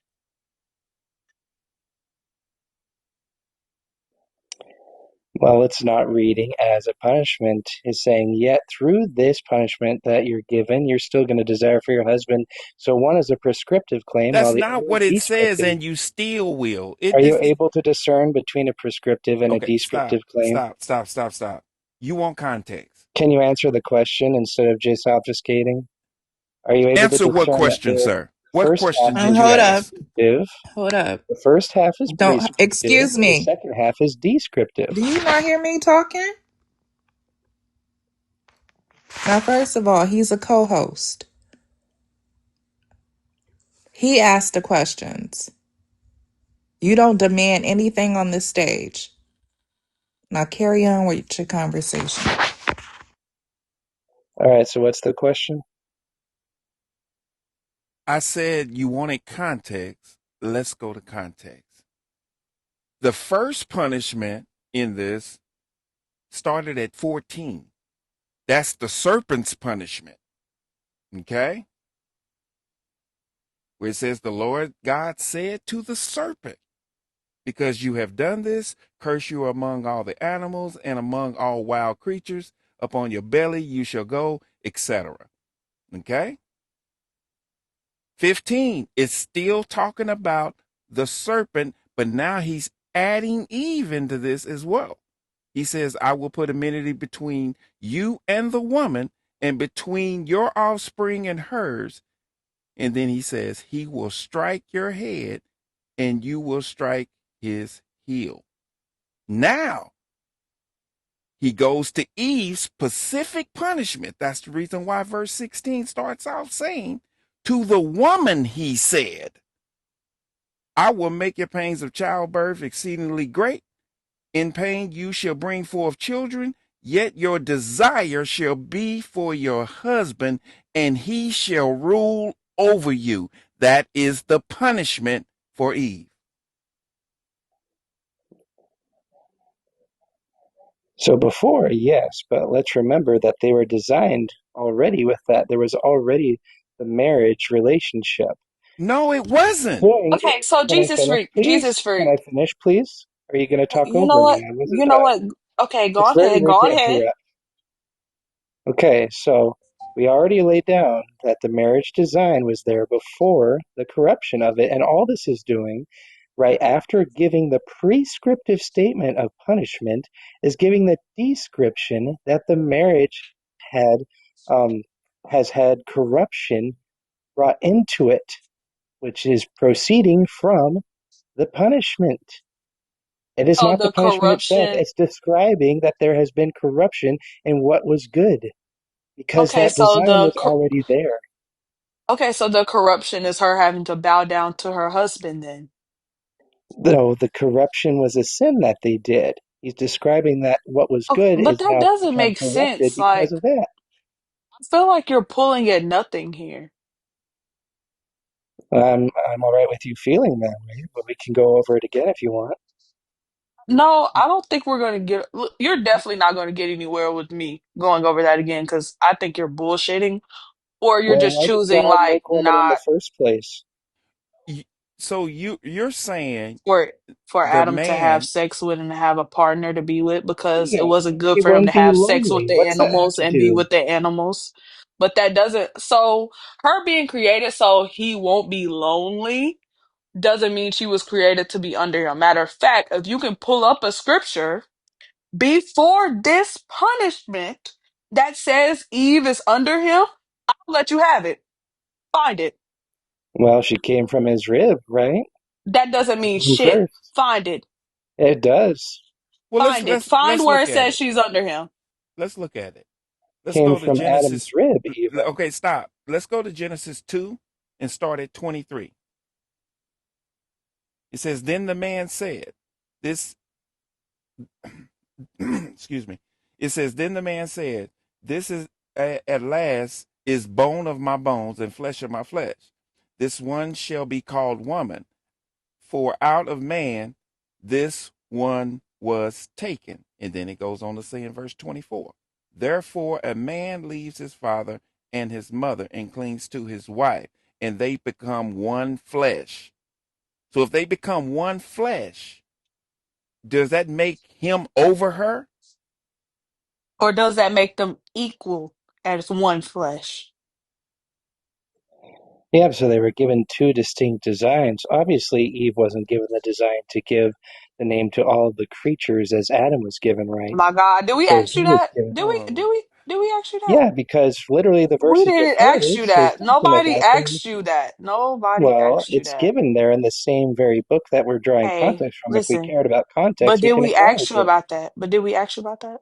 Well, it's not reading as a punishment. It's saying, yet through this punishment that you're given, you're still going to desire for your husband. So one is a prescriptive claim, while That's the other not is what it says, descriptive. and you still will. It Are you this is able to discern between a prescriptive and a okay. Stop, descriptive claim? stop, stop, stop, stop. You want context. Can you answer the question instead of just obfuscating? Are you able to Answer what discern that question, sir? the What first half question did And is you hold up, ask? prescriptive, hold up. the first half is Don't prescriptive, excuse and the me. second half is descriptive? Do you not hear me talking? Now, first of all, he's a co-host. He asked the questions. You don't demand anything on this stage. Now carry on with your conversation. All right, so what's the question? I said you wanted context. Let's go to context. The first punishment in this started at 14. That's the serpent's punishment. Okay? Where it says, the Lord God said to the serpent, because you have done this, curse you among all the animals and among all wild creatures. Upon your belly you shall go, etc. Okay? 15 is still talking about the serpent, but now he's adding Eve into this as well. He says, I will put enmity between you and the woman, and between your offspring and hers. And then he says, he will strike your head, and you will strike his heel. Now, he goes to Eve's specific punishment. That's the reason why verse 16 starts out saying, to the woman he said, I will make your pains of childbirth exceedingly great. In pain you shall bring forth children, yet your desire shall be for your husband, and he shall rule over you. That is the punishment for Eve. So before, yes, but let's remember that they were designed already with that. There was already the marriage relationship. No, it wasn't. Point, Okay, so can I finish, Jesus please? Can I freak. finish, please? Or are you going to talk You know over what? me? I wasn't You know done. what? Okay, It's very rude go to on ahead. interrupt. Okay, so we already laid down that the marriage design was there before the corruption of it, and all this is doing, right after giving the prescriptive statement of punishment, is giving the description that the marriage had um, has had corruption brought into it, which is proceeding from the punishment. It is Oh, not the the punishment itself. corruption. It's describing that there has been corruption in what was good because Okay, that so design was already there. the corruption is her having to bow down to her husband then. Though the corruption was a sin that they did. He's describing that what was Okay, good but is that now doesn't become make corrupted sense. because Like, of that. I feel like you're pulling at nothing here. I'm all right with you feeling that way, but we can go over it again if you want. No, I don't think we're gonna get. Look, you're definitely not gonna get anywhere with me going over that again because I think you're bullshitting, or you're Well, just why did choosing God like make woman in the not first place? So you're saying for the Adam to have man. sex with and to have a partner to be with because it Yeah, wasn't good he for him to wouldn't be have sex with lonely. the What's that have animals to and be do? with the animals. But that doesn't. So her being created so he won't be lonely doesn't mean she was created to be under him. Matter of fact, if you can pull up a scripture before this punishment that says Eve is under him, I'll let you have it. Find it. Well, she came from his rib, right? That doesn't She mean came shit. first. Find it. It does. Well, Find it. Find let's where look it at says it. she's under him. Let's look at it. Let's Came go to from Adam's Genesis. rib, even. Okay, stop. Let's go to Genesis 2 and start at 23. It says, Then the man said, This, excuse me. It says, Then the man said, This is at last is bone of my bones and flesh of my flesh. This one shall be called woman, for out of man this one was taken. And then it goes on to say in verse 24, Therefore a man leaves his father and his mother and clings to his wife, and they become one flesh. So if they become one flesh, does that make him over her? Or does that make them equal as one flesh? Yeah, so they were given two distinct designs. Obviously, Eve wasn't given the design to give the name to all of the creatures as Adam was given, right? My God, did we So ask he you was that? given. Oh, Did we ask you that? Yeah, because literally the We verses didn't before ask you this are that. talking Nobody about them. asked you that. Nobody Well, asked you it's that. given there in the same very book that we're drawing Hey, context from. If we listen. cared about But context, we did can we ask acknowledge you it. about that? But did we ask you about that?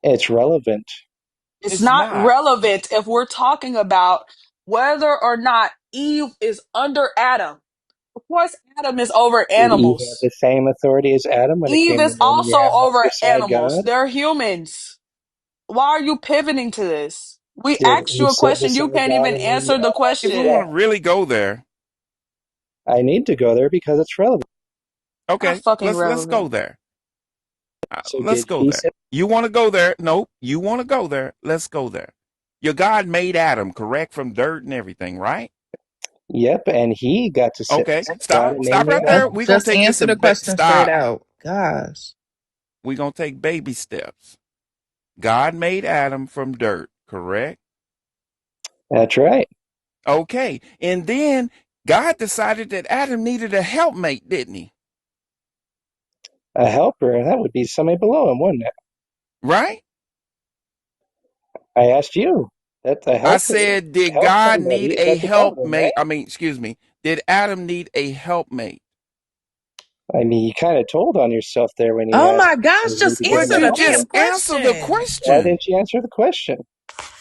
It's relevant. It's it's not not. relevant if we're talking about whether or not Eve is under Adam. Of course, Adam is over Did Eve have animals. the same authority as Adam when it Eve came to is naming the also animals over beside animals. God? They're humans. Why are you pivoting to this? We Did asked you Eve a sit question. You beside can't God even and name answer the If we question. want to yeah, really go there, I need to go there because it's relevant. Not okay, fucking let's go relevant. there. So Let's did go he there. sit? You want to go there? Nope. You want to go there? Let's go there. Your God made Adam, correct, from dirt and everything, right? Yep, and he got to sit Okay, beside God stop. and name Stop the right there. Just, We're animals. going to just take this answer the question straight stop. out. Gosh. We're going to take baby steps. God made Adam from dirt, correct? That's right. Okay. And then God decided that Adam needed a helpmate, didn't he? A helper, that would be somebody below him, wouldn't it? Right? I asked you. That a I helper said, did help God need somebody a that's above him, helpmate? right? I mean, excuse me. Did Adam need a helpmate? I mean, you kind of told on yourself there when you Oh asked my gosh, did he need just to give him Would answer a you the just damn helpmate. answer the question. Why question? didn't you answer the question?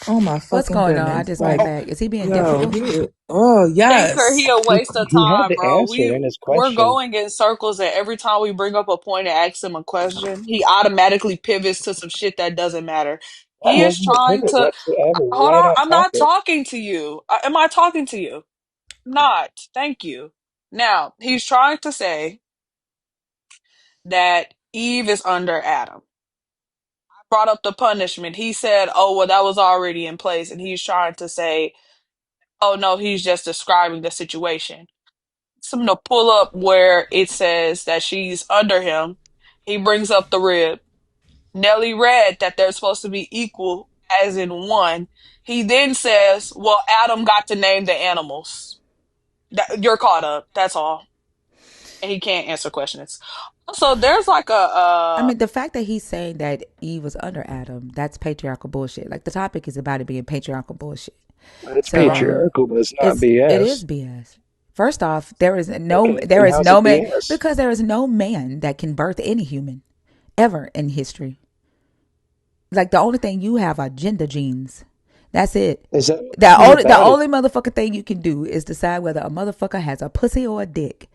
Oh my What's fucking going on? I goodness. just got Like, Oh, back. Is he being yo, difficult? he, oh Anchor, yes. he a waste of He had time, to bro. answer in his We're question. going in circles, and every time we bring up a point and ask him a question, he automatically pivots to some shit that doesn't matter. That He is wasn't a trying pivot to whatsoever. hold Right on. on I'm not topic. talking to you. Am I talking to you? Not. Thank you. Now he's trying to say that Eve is under Adam. Brought up the punishment. He said, "Oh, well, that was already in place," and he's trying to say, "Oh no, he's just describing the situation." Some to pull up where it says that she's under him. He brings up the rib. Nelly read that they're supposed to be equal, as in one. He then says, "Well, Adam got to name the animals." You're caught up. That's all, and he can't answer questions. So there's like a I mean, the fact that he's saying that Eve was under Adam, that's patriarchal bullshit. Like the topic is about it being patriarchal bullshit. But it's So patriarchal, but it's not it BS. is BS. First off, Okay, there then is how's it no man BS? because there is no man that can birth any human ever in history. Like the only thing you have are gender genes. That's it. Is that the thing The about it? only motherfucking thing you can do is decide whether a motherfucker has a pussy or a dick.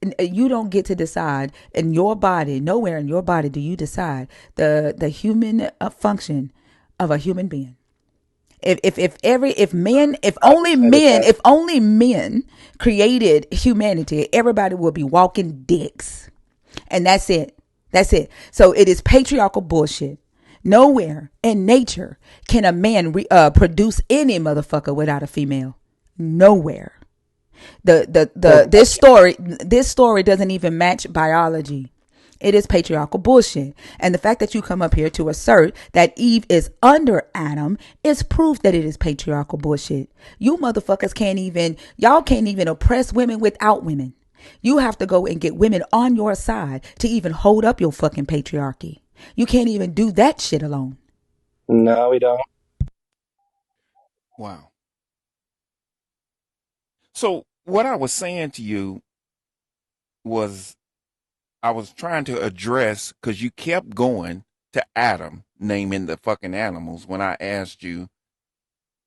And you don't get to decide in your body. Nowhere in your body do you decide the human function of a human being. I decided that. If only men created humanity, everybody would be walking dicks. And that's it. That's it. So it is patriarchal bullshit. Nowhere in nature can a man produce any motherfucker without a female. Nowhere. Well, This story doesn't even match biology. It is patriarchal bullshit. And the fact that you come up here to assert that Eve is under Adam is proof that it is patriarchal bullshit. You motherfuckers y'all can't even oppress women without women. You have to go and get women on your side to even hold up your fucking patriarchy. You can't even do that shit alone. no, we don't. wow. So what I was saying to you was I was trying to address because you kept going to Adam. naming the fucking animals when I asked you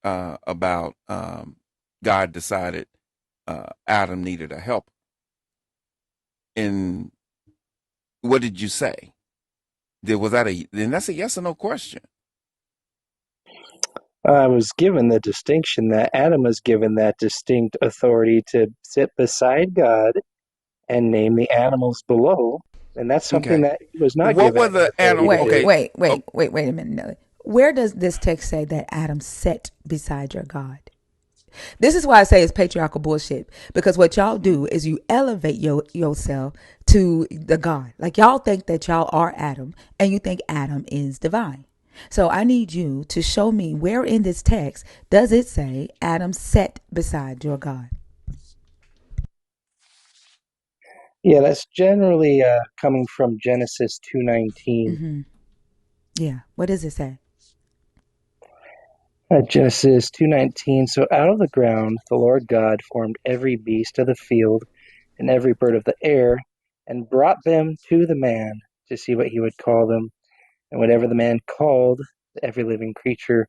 about God decided Adam needed a help. And what did you say? Was that then that's a yes or no question. I was given the distinction that Adam was given that distinct authority to sit beside God and name the animals below. And that's something Okay. that he was not What given were any the authority animal? to Wait, do. Okay. wait, Oh, wait, wait, wait a minute, Nelly. Where does this text say that Adam sat beside your God? This is why I say it's patriarchal bullshit. Because what y'all do is you elevate yourself to the God. Like y'all think that y'all are Adam and you think Adam is divine. So I need you to show me where in this text does it say Adam sat beside your God? Yeah, that's generally coming from Genesis 2:19. Yeah. What does it say? Genesis 2:19. So out of the ground the Lord God formed every beast of the field and every bird of the air, and brought them to the man to see what he would call them. And whatever the man called every living creature,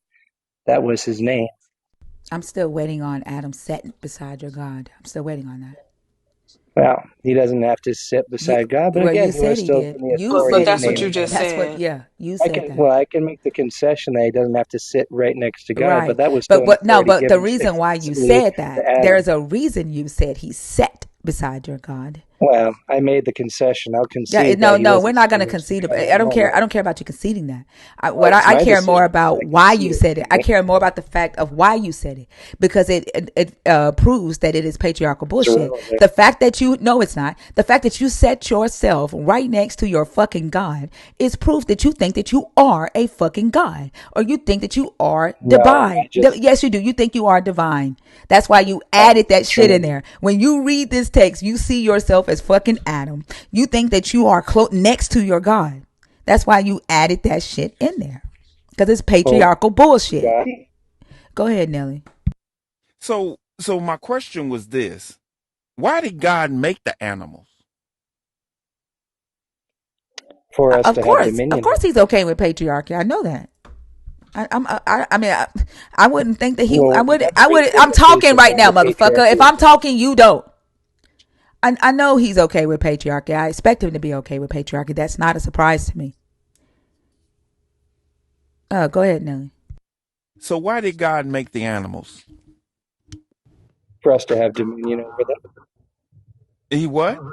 that was his name. I'm still waiting on Adam sat beside your God. I'm still waiting on that. Well, he doesn't have to sit You, beside God, but well, again, you he said was he still did. given the You authority But said to he that's what name you did. the just animals. That's what. said. Yeah, you I said can, that. well, I can make the concession that he doesn't have to sit right next to God, but Right. that was still But an what no, authority but the given reason why you explicitly said to that, Adam. there's a reason you said he sat beside your God. Well, I made the concession. I'll Yeah, concede that no, he no, we're wasn't not going sitting to next to concede. God at I that don't care. moment. I don't care about you conceding that. Well, it's I my care more decision. about I why concede you it. said it. I care more about the fact of why you said it because it proves that it is patriarchal It's bullshit. irrelevant. The fact that you no, it's not. The fact that you set yourself right next to your fucking God is proof that you think that you are a fucking God or you think that you are No, I divine. just Yes, you do. You think you are divine. That's why you I'm added that shit in Trinity. there. When you read this text, you see yourself as fucking Adam. You think that you are next to your God. That's why you added that shit in there. Because it's Well, patriarchal bullshit. God, Go ahead, Nelly. so my question was this: why did God make the animals? for us to have Of dominion course, over he's them. okay with patriarchy. I know that. I mean, I wouldn't think that he. Well, we I never read would. I'm talking implications right on now, the motherfucker. If patriarchy of I'm God. talking, you don't. I know he's okay with patriarchy. I expect him to be okay with patriarchy. That's not a surprise to me. Go ahead, Nelly. So why did God make the animals? For us to have dominion over them. He what?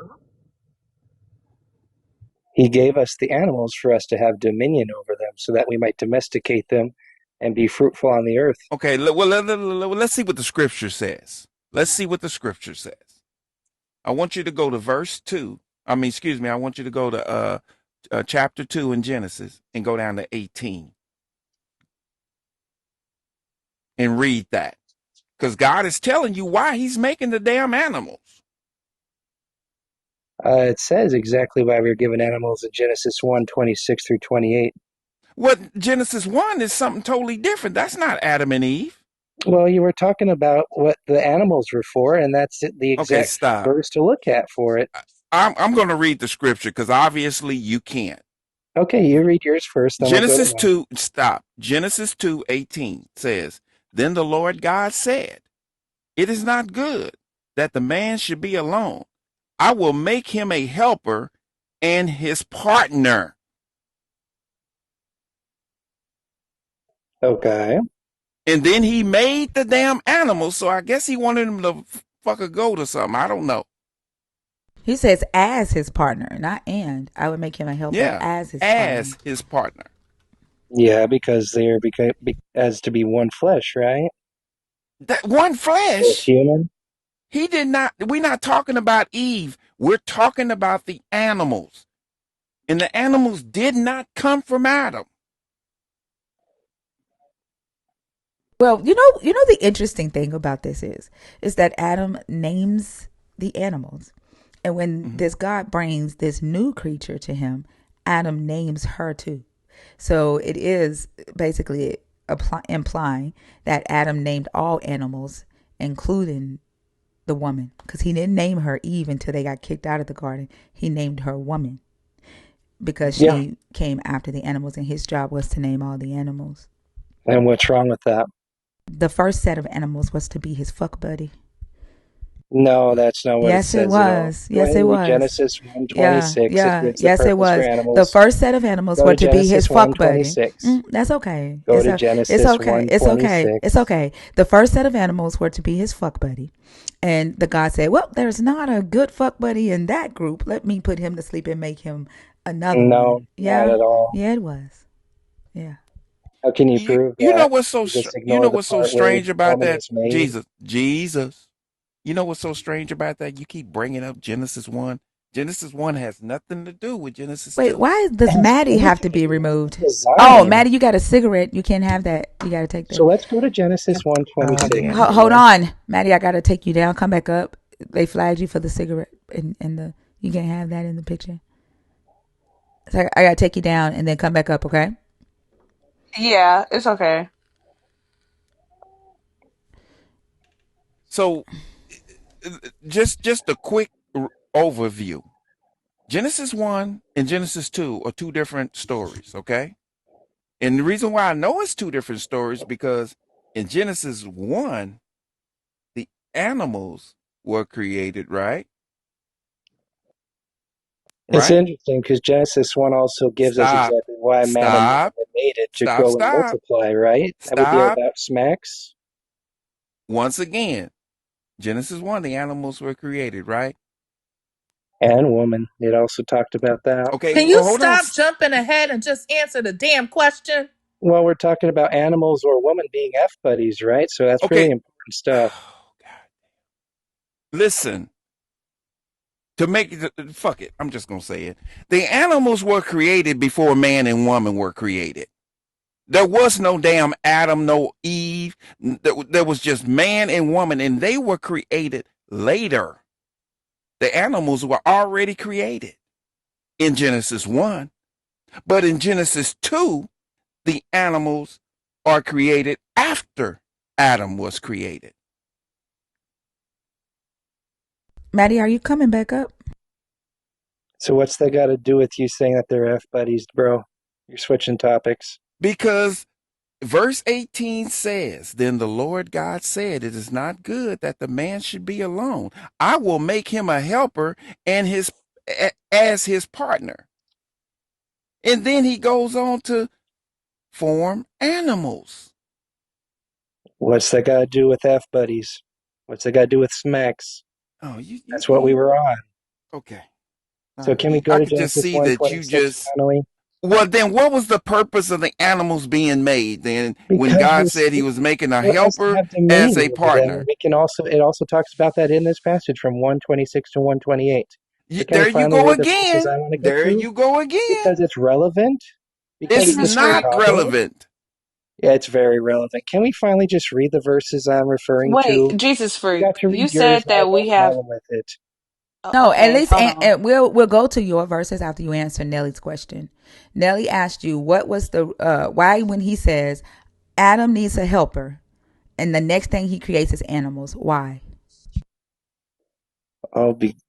He gave us the animals for us to have dominion over them so that we might domesticate them and be fruitful on the earth. Okay, well let's see what the scripture says. Let's see what the scripture says. I want you to go to verse 2. I mean, excuse me, I want you to go to chapter 2 in Genesis and go down to 18 and read that. Because God is telling you why he's making the damn animals. It says exactly why we were given animals in Genesis 1:26 through 28. What Genesis 1 is something totally different. That's not Adam and Eve. Well, you were talking about what the animals were for, and that's the Okay, exact stop. verse to look at for it. I'm going to read the scripture because obviously you can't. Okay, you read yours first, then we'll go to Genesis mine. 2, stop. Genesis 2:18 says, Then the Lord God said, It is not good that the man should be alone. I will make him a helper and his partner. Okay. And then he made the damn animals. So I guess he wanted him to fuck a goat or something. I don't know. He says as his partner, not and. I would make him a helper Yeah, as his partner. as his partner. Yeah, because they're as to be one flesh, right? That one Both flesh. human. He did not. We're not talking about Eve. We're talking about the animals. And the animals did not come from Adam. Well, you know the interesting thing about this is that Adam names the animals. And when Mm-hmm. this God brings this new creature to him, Adam names her too. So it is basically implying that Adam named all animals, including the woman, because he didn't name her Eve until they got kicked out of the garden. He named her woman. because Yeah. she came after the animals, and his job was to name all the animals. And what's wrong with that? The first set of animals was to be his fuck buddy. No, that's not what it Yes, it says at all. was. Go Yes, ahead it and read was. Genesis Yeah, 1:26. It yeah, gives the yes, it purpose for was. The animals. first set of animals Go were to to be his Genesis fuck buddy. 1:26. That's okay. Go to Genesis It's okay. 1:26. It's okay. The first set of animals were to be his fuck buddy. And the God said, well, there's not a good fuck buddy in that group. Let me put him to sleep and make him another No, one. not Yeah. at all. Yeah, it was. Yeah. How can you prove You know that? what's so You just you ignore know the what's so part where strange about woman that? was made. Jesus. You know what's so strange about that? You keep bringing up Genesis 1. Genesis 1 has nothing to do with Genesis Wait, 2. why It does has Maddie have everything to to be do with removed? the Oh, design. Maddie, you got a cigarette. You can't have that. You got to take So that. let's go to Genesis Oh 1:26. dear. Hold on, Maddie. I got to take you down. Come back up. They flagged you for the cigarette, and the you can't have that in the picture. So I got to take you down and then come back up. Okay. Yeah, it's okay. So just a quick overview. Genesis 1 and Genesis 2 are two different stories, okay? And the reason why I know it's two different stories because in Genesis 1, the animals were created, right? It's Right? interesting because Genesis 1 also gives us Stop. exactly why man and woman Stop. were made it to Stop. go and Stop. multiply, right? That would be Stop. about smacks Once again, Genesis 1, the animals were created, right? and woman. It also talked about that. Okay, Can you well, hold on. stop jumping ahead and just answer the damn question? Well, we're talking about animals or woman being F buddies, right? So that's Okay. really important stuff. Oh, God. Listen, to make it, fuck it, I'm just going to say it. The animals were created before man and woman were created. There was no damn Adam, no Eve. There was just man and woman, and they were created later. The animals were already created in Genesis 1. But in Genesis 2, the animals are created after Adam was created. Maddie, are you coming back up? So what's that got to do with you saying that they're F buddies, bro? You're switching topics. Because verse 18 says, then the Lord God said, it is not good that the man should be alone. I will make him a helper and as his partner. And then he goes on to form animals. What's that got to do with F buddies? What's that got to do with smacks? Oh, That's what we were on. okay. So can we go I to could just Genesis see that you 1:26 just, finally? well, then what was the purpose of the animals being made then when Because God this, said he was making a so as to helper have as dominion a over them, partner? we can also it also talks about that in this passage from 1:26 to 1:28. So can we There you finally go read the verses again. I want to get There to? you go again. Because it's relevant. Because It's it Jesus describes not freak. God. relevant. Yeah, it's very relevant. Can we finally just read the verses I'm referring Wait, to? Jesus You freak. got to You read yours, said and I that we won't have. follow with it. No, at Okay, least hold on. we'll go to your verses after you answer Nelly's question. Nelly asked you what was the why when he says Adam needs a helper, and the next thing he creates is animals. Why?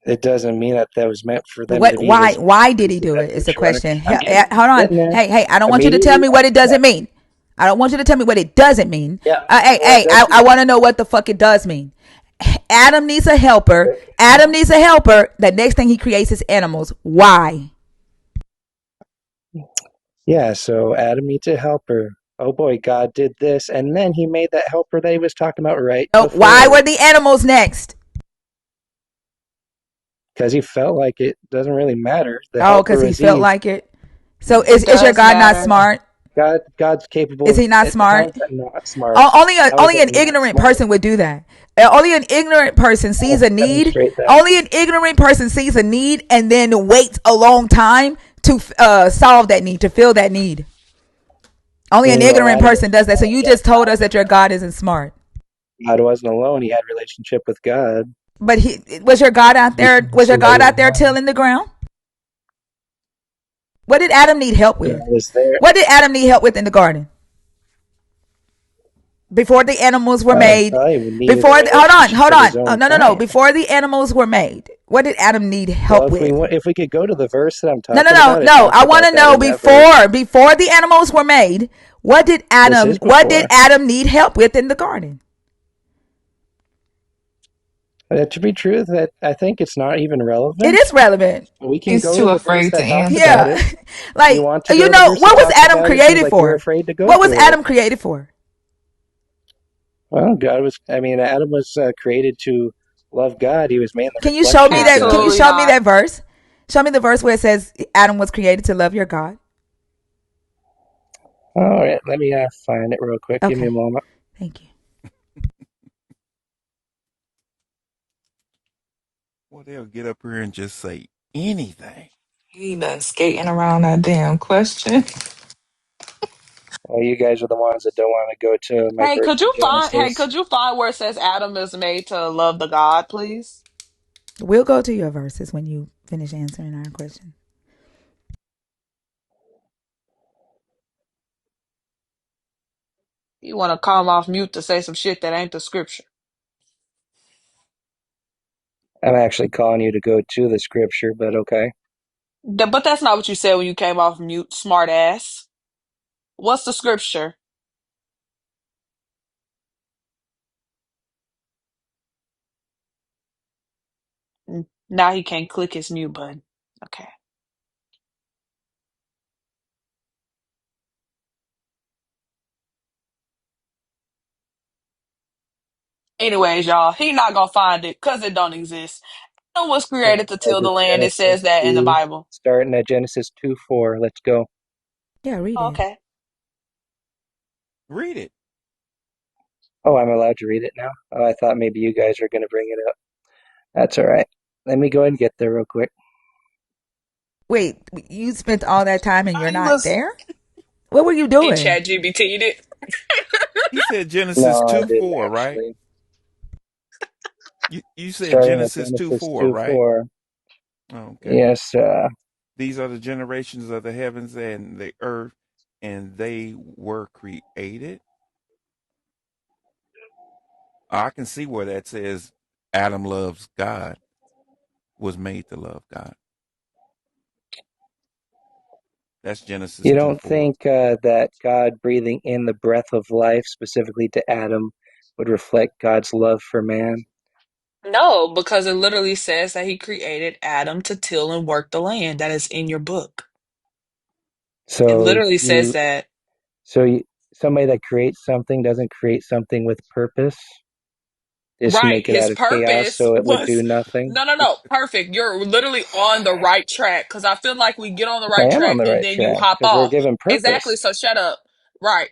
It doesn't mean that that was meant for them What? to be his Why did he pieces do at it? the Is the church. question. I'm getting, Hold on. getting there. Hey, I don't want you to tell Immediately me what it after that. doesn't mean. I don't want you to tell me what it doesn't mean. Yeah. Well, it Hey, does I mean want to know what the fuck it does mean. Adam needs a helper. Adam needs a helper. The next thing he creates is animals. Why? yeah, so Adam needs a helper. Oh boy, God did this, and then he made that helper that he was talking about right Oh, why before. were the animals next? Because he felt like it doesn't really matter. The Oh, because helper he is felt Eve. like it. So It is your does God not matter. smart? God's capable Is of he not how smart? is that not smart? How is Only that an not ignorant smart? person would do that. Only an ignorant person sees Oh, a need. demonstrate that. Only an ignorant person sees a need and then waits a long time to solve that need, to fill that need. Only an No, ignorant Adam person wasn't does that. So alone. you He had just told us that your God isn't smart. God wasn't alone. He had a relationship with God. But he was your God out there. Was your So that God was out there tilling the ground? What did Adam need help God with? was there. What did Adam need help with in the garden? Before the animals were Adam made. probably needed a Before hold on, relationship hold of on. his Oh, own no, no, no. kind. Before the animals were made, what did Adam need Well, help with? if we could go to the verse that I'm No, no, talking no, about, it no. talks I want about to that know in that verse. before the animals were made, This is What did before. Adam need help with in the garden? To be true, that I think it's not even It relevant. is relevant. We can He's go to too the verse afried to that talks about answer. Yeah. it. You Like, want to go to the verse that what was talks Adam about it? It seems created like you're for? afraid to go What was to it. Adam created for? Well, Adam was created to love God. He was made in the Can you show reflection me of that? Can God. you Absolutely show me not. that verse? Show me the verse where it says Adam was created to love your God. All right, let me find it real quick. Give me a Okay. moment. Thank you. Well, they'll get up here and just say anything. He done skating around that damn question. Well, you guys are the ones that don't want to go to my Hey, verse could in you find Genesis. where it says Adam is made to love the God, please? We'll go to your verses when you finish answering our question. You want to come off mute to say some shit that ain't the scripture. I'm actually calling you to go to the scripture, but okay. But that's not what you said when you came off mute, smart ass. What's the scripture? Now he can't click his mute button. Okay. Anyways, y'all, he not gonna find it because it don't exist. Adam was Yeah, created to guys, till the it's land. It says Genesis that in the 2, Bible. starting at Genesis 2:4. Let's go. Yeah, read Oh, it. okay. Read it. Oh, I'm allowed to read it now? Oh, I thought maybe you guys were going to bring it up. That's all right. Let me go ahead and get there real quick. Wait, you spent all that time and you're He not was there? What were you he doing? chat GBT'd it. He said Genesis No, I 2 didn't 4, right? actually. You said Starting at Genesis 2 Genesis 4, 2 right? 4. Okay. Yes, These are the generations of the heavens and the earth, and they were created. I can see where that says Adam loves God, was made to love God. That's Genesis you 2 don't 4. think that God breathing in the breath of life, specifically to Adam, would reflect God's love for man? No, because it literally says that he created Adam to till and work the land. That is in your book. It So literally says you, that. so you, somebody that creates something doesn't create something with purpose. Just Right. make it His out of chaos, purpose so it would do was nothing. no, no, no. Perfect. You're literally on the right track because I feel like we get on the I right am on track the and right then you track hop because we're off. given Exactly. purpose. So shut up. Right.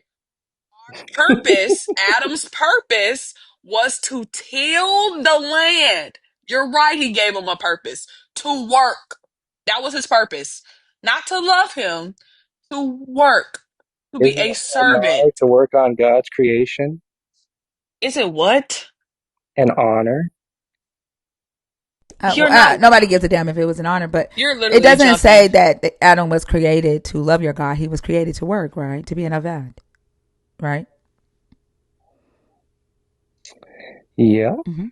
Purpose, Adam's purpose was to till the land. You're right. He gave him a purpose to work. That was his purpose. Not to love him, to work, to be Isn't a it an honor servant. to work on God's creation? Is it what? An honor. You're not, Nobody gives a damn if it was an honor, but you're it literally doesn't jumping. say that Adam was created to love your God. He was created to work, right? To be an avad, right? Yeah, Mm-hmm.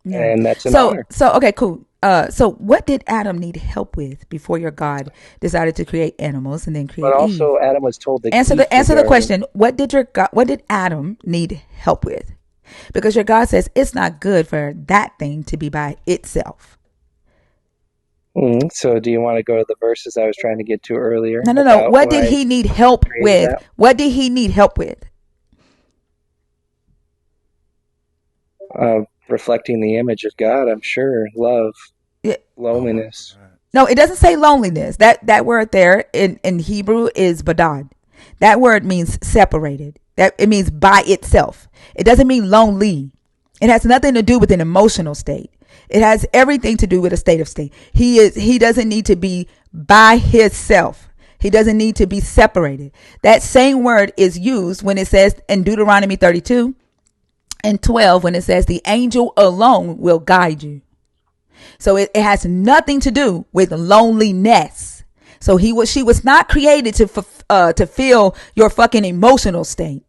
Yeah. and that's an honor. So okay, cool. So what did Adam need help with before your God decided to create animals and then But create Eve? also, Adam was told to keep the Answer the garden. question. What did Adam need help with? Because your God says it's not good for that thing to be by itself. So, do you want to go to the verses I was trying to get to earlier No, no, no. about What did why he need he help created with? that? What did he need help with? Reflecting the image of God, I'm sure. Love, Yeah. Oh my loneliness. God. No, it doesn't say loneliness. That word there in Hebrew is badad. That word means separated. That it means by itself. It doesn't mean lonely. It has nothing to do with an emotional state. It has everything to do with a state of state. He doesn't need to be by himself. He doesn't need to be separated. That same word is used when it says in Deuteronomy 32 and 12 when it says the angel alone will guide you. So it has nothing to do with loneliness. So she was not created to feel your fucking emotional state.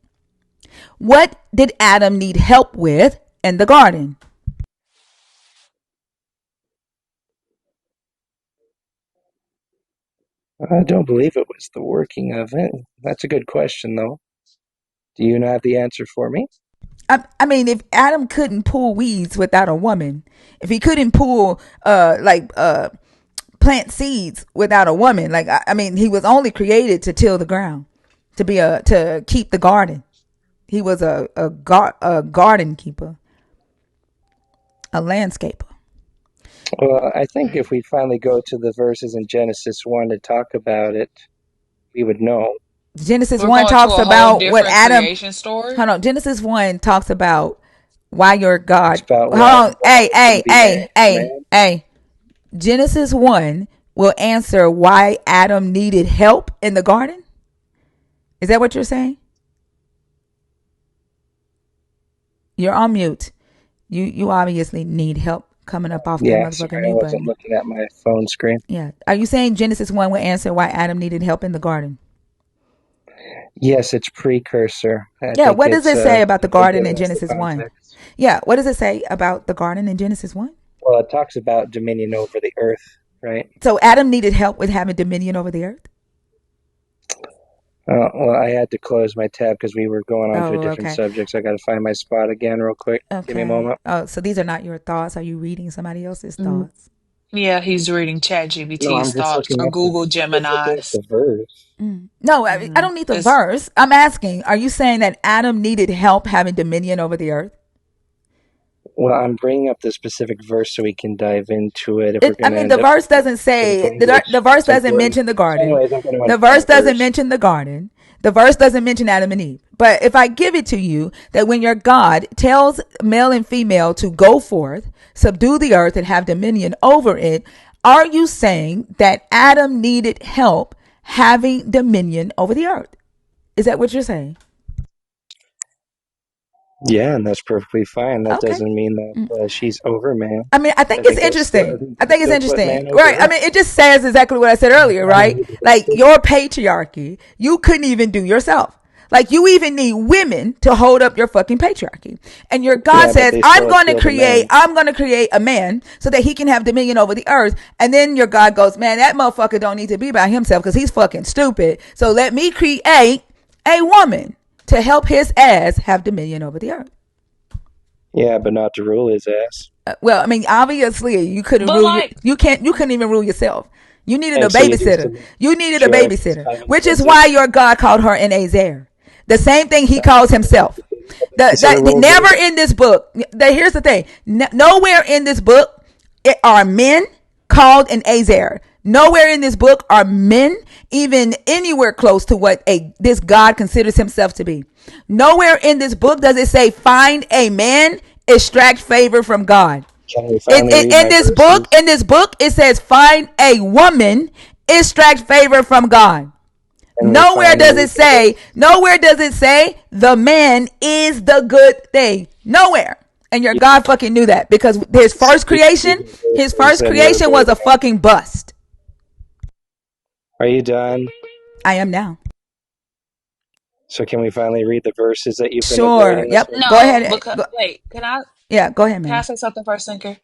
What did Adam need help with in the garden? I don't believe it was the working of it. That's a good question, though. Do you have the answer for me? I mean, if Adam couldn't pull weeds without a woman, if he couldn't pull plant seeds without a woman, like I mean, he was only created to till the ground, to keep the garden. He was a garden keeper, a landscaper. Well, I think if we finally go to the verses in Genesis 1 to talk about it, we would know. Genesis We're 1 going to talks a whole about what different Adam. creation story. Hold on. Genesis 1 talks about why your It's God. about Hold why a on. woman Hey, was going to hey, be married hey, to a hey, man. hey. Genesis 1 will answer why Adam needed help in the garden. Is that what you're saying? You're on mute. You obviously need help coming up off that Yeah, motherfucking sorry, I mute wasn't button. looking at my phone screen. Yeah. Are you saying Genesis 1 will answer why Adam needed help in the garden? Yes, it's precursor. I Yeah. think What does it's it say about the definitely garden in giving us the Genesis 1? context. Yeah. What does it say about the garden in Genesis 1? Well, it talks about dominion over the earth, right? So Adam needed help with having dominion over the earth? Well, I had to close my tab because we were going on to a Oh, different okay. subject. So I got to find my spot again real quick. Give me a Okay. moment. Oh, so these are not your thoughts. Are you reading somebody else's Mm, thoughts? Yeah, he's reading No, ChatGPT's I'm just thoughts looking or up the Google I'm just looking up Gemini's. the verse. No, I Hmm. don't need the verse. I'm asking, are you saying that Adam needed help having dominion over the earth? Well, I'm bringing up the specific verse so we can dive into it if we're I going to mean, end the up verse doesn't say specifically, the which verse is doesn't important. mention the So, garden. anyways, I'm going to The unpack verse that doesn't verse. mention the garden. The verse doesn't mention Adam and Eve. But if I give it to you that when your God tells male and female to go forth, subdue the earth and have dominion over it, are you saying that Adam needed help having dominion over the earth? Is that what you're saying? Yeah, and that's perfectly fine. That Okay. doesn't mean that she's over man. I mean, I I think it's think that's still, I interesting. think I God think it's still put interesting. man over Right. I her. mean, it just says exactly what I said Can you earlier, finally right? read the Like verses? your patriarchy, you couldn't even do yourself. Like you even need women to hold up your fucking patriarchy. And your God Yeah, but says, they still appeal to man. I'm going to create a man so that he can have dominion over the earth. And then your God goes, man, that motherfucker don't need to be by himself because he's fucking stupid. So let me create a woman to help his ass have dominion over the earth. Yeah, but not to rule his ass. Well, I mean, obviously you couldn't But rule your, like, you couldn't even rule yourself. You needed a And so you just babysitter. You needed a sure, I just babysitter, dive which into is it. why your God called her an Azer. The same thing he That's calls not a himself. babysitter. The babysitter rules Never over. in this book. Here's the thing. Nowhere in this book are men called an Azer. Nowhere in this book are men even anywhere close to what this God considers himself to be. Nowhere in this book does it say find a man, extract favor from God. Can we finally read In my this book, verses? it says find a woman, extract favor from God. Can we finally read the verse? Nowhere does it say the man is the good thing. Nowhere. And your You God fucking knew that because speak reading his verses first and you're creation was avoiding a it. fucking bust. Are you done? I am now. So can we finally read the verses that you've been Sure. avoiding this Yep. whole Go time? no, ahead. because wait, Yeah, go ahead, can I man. say something first, Thinker?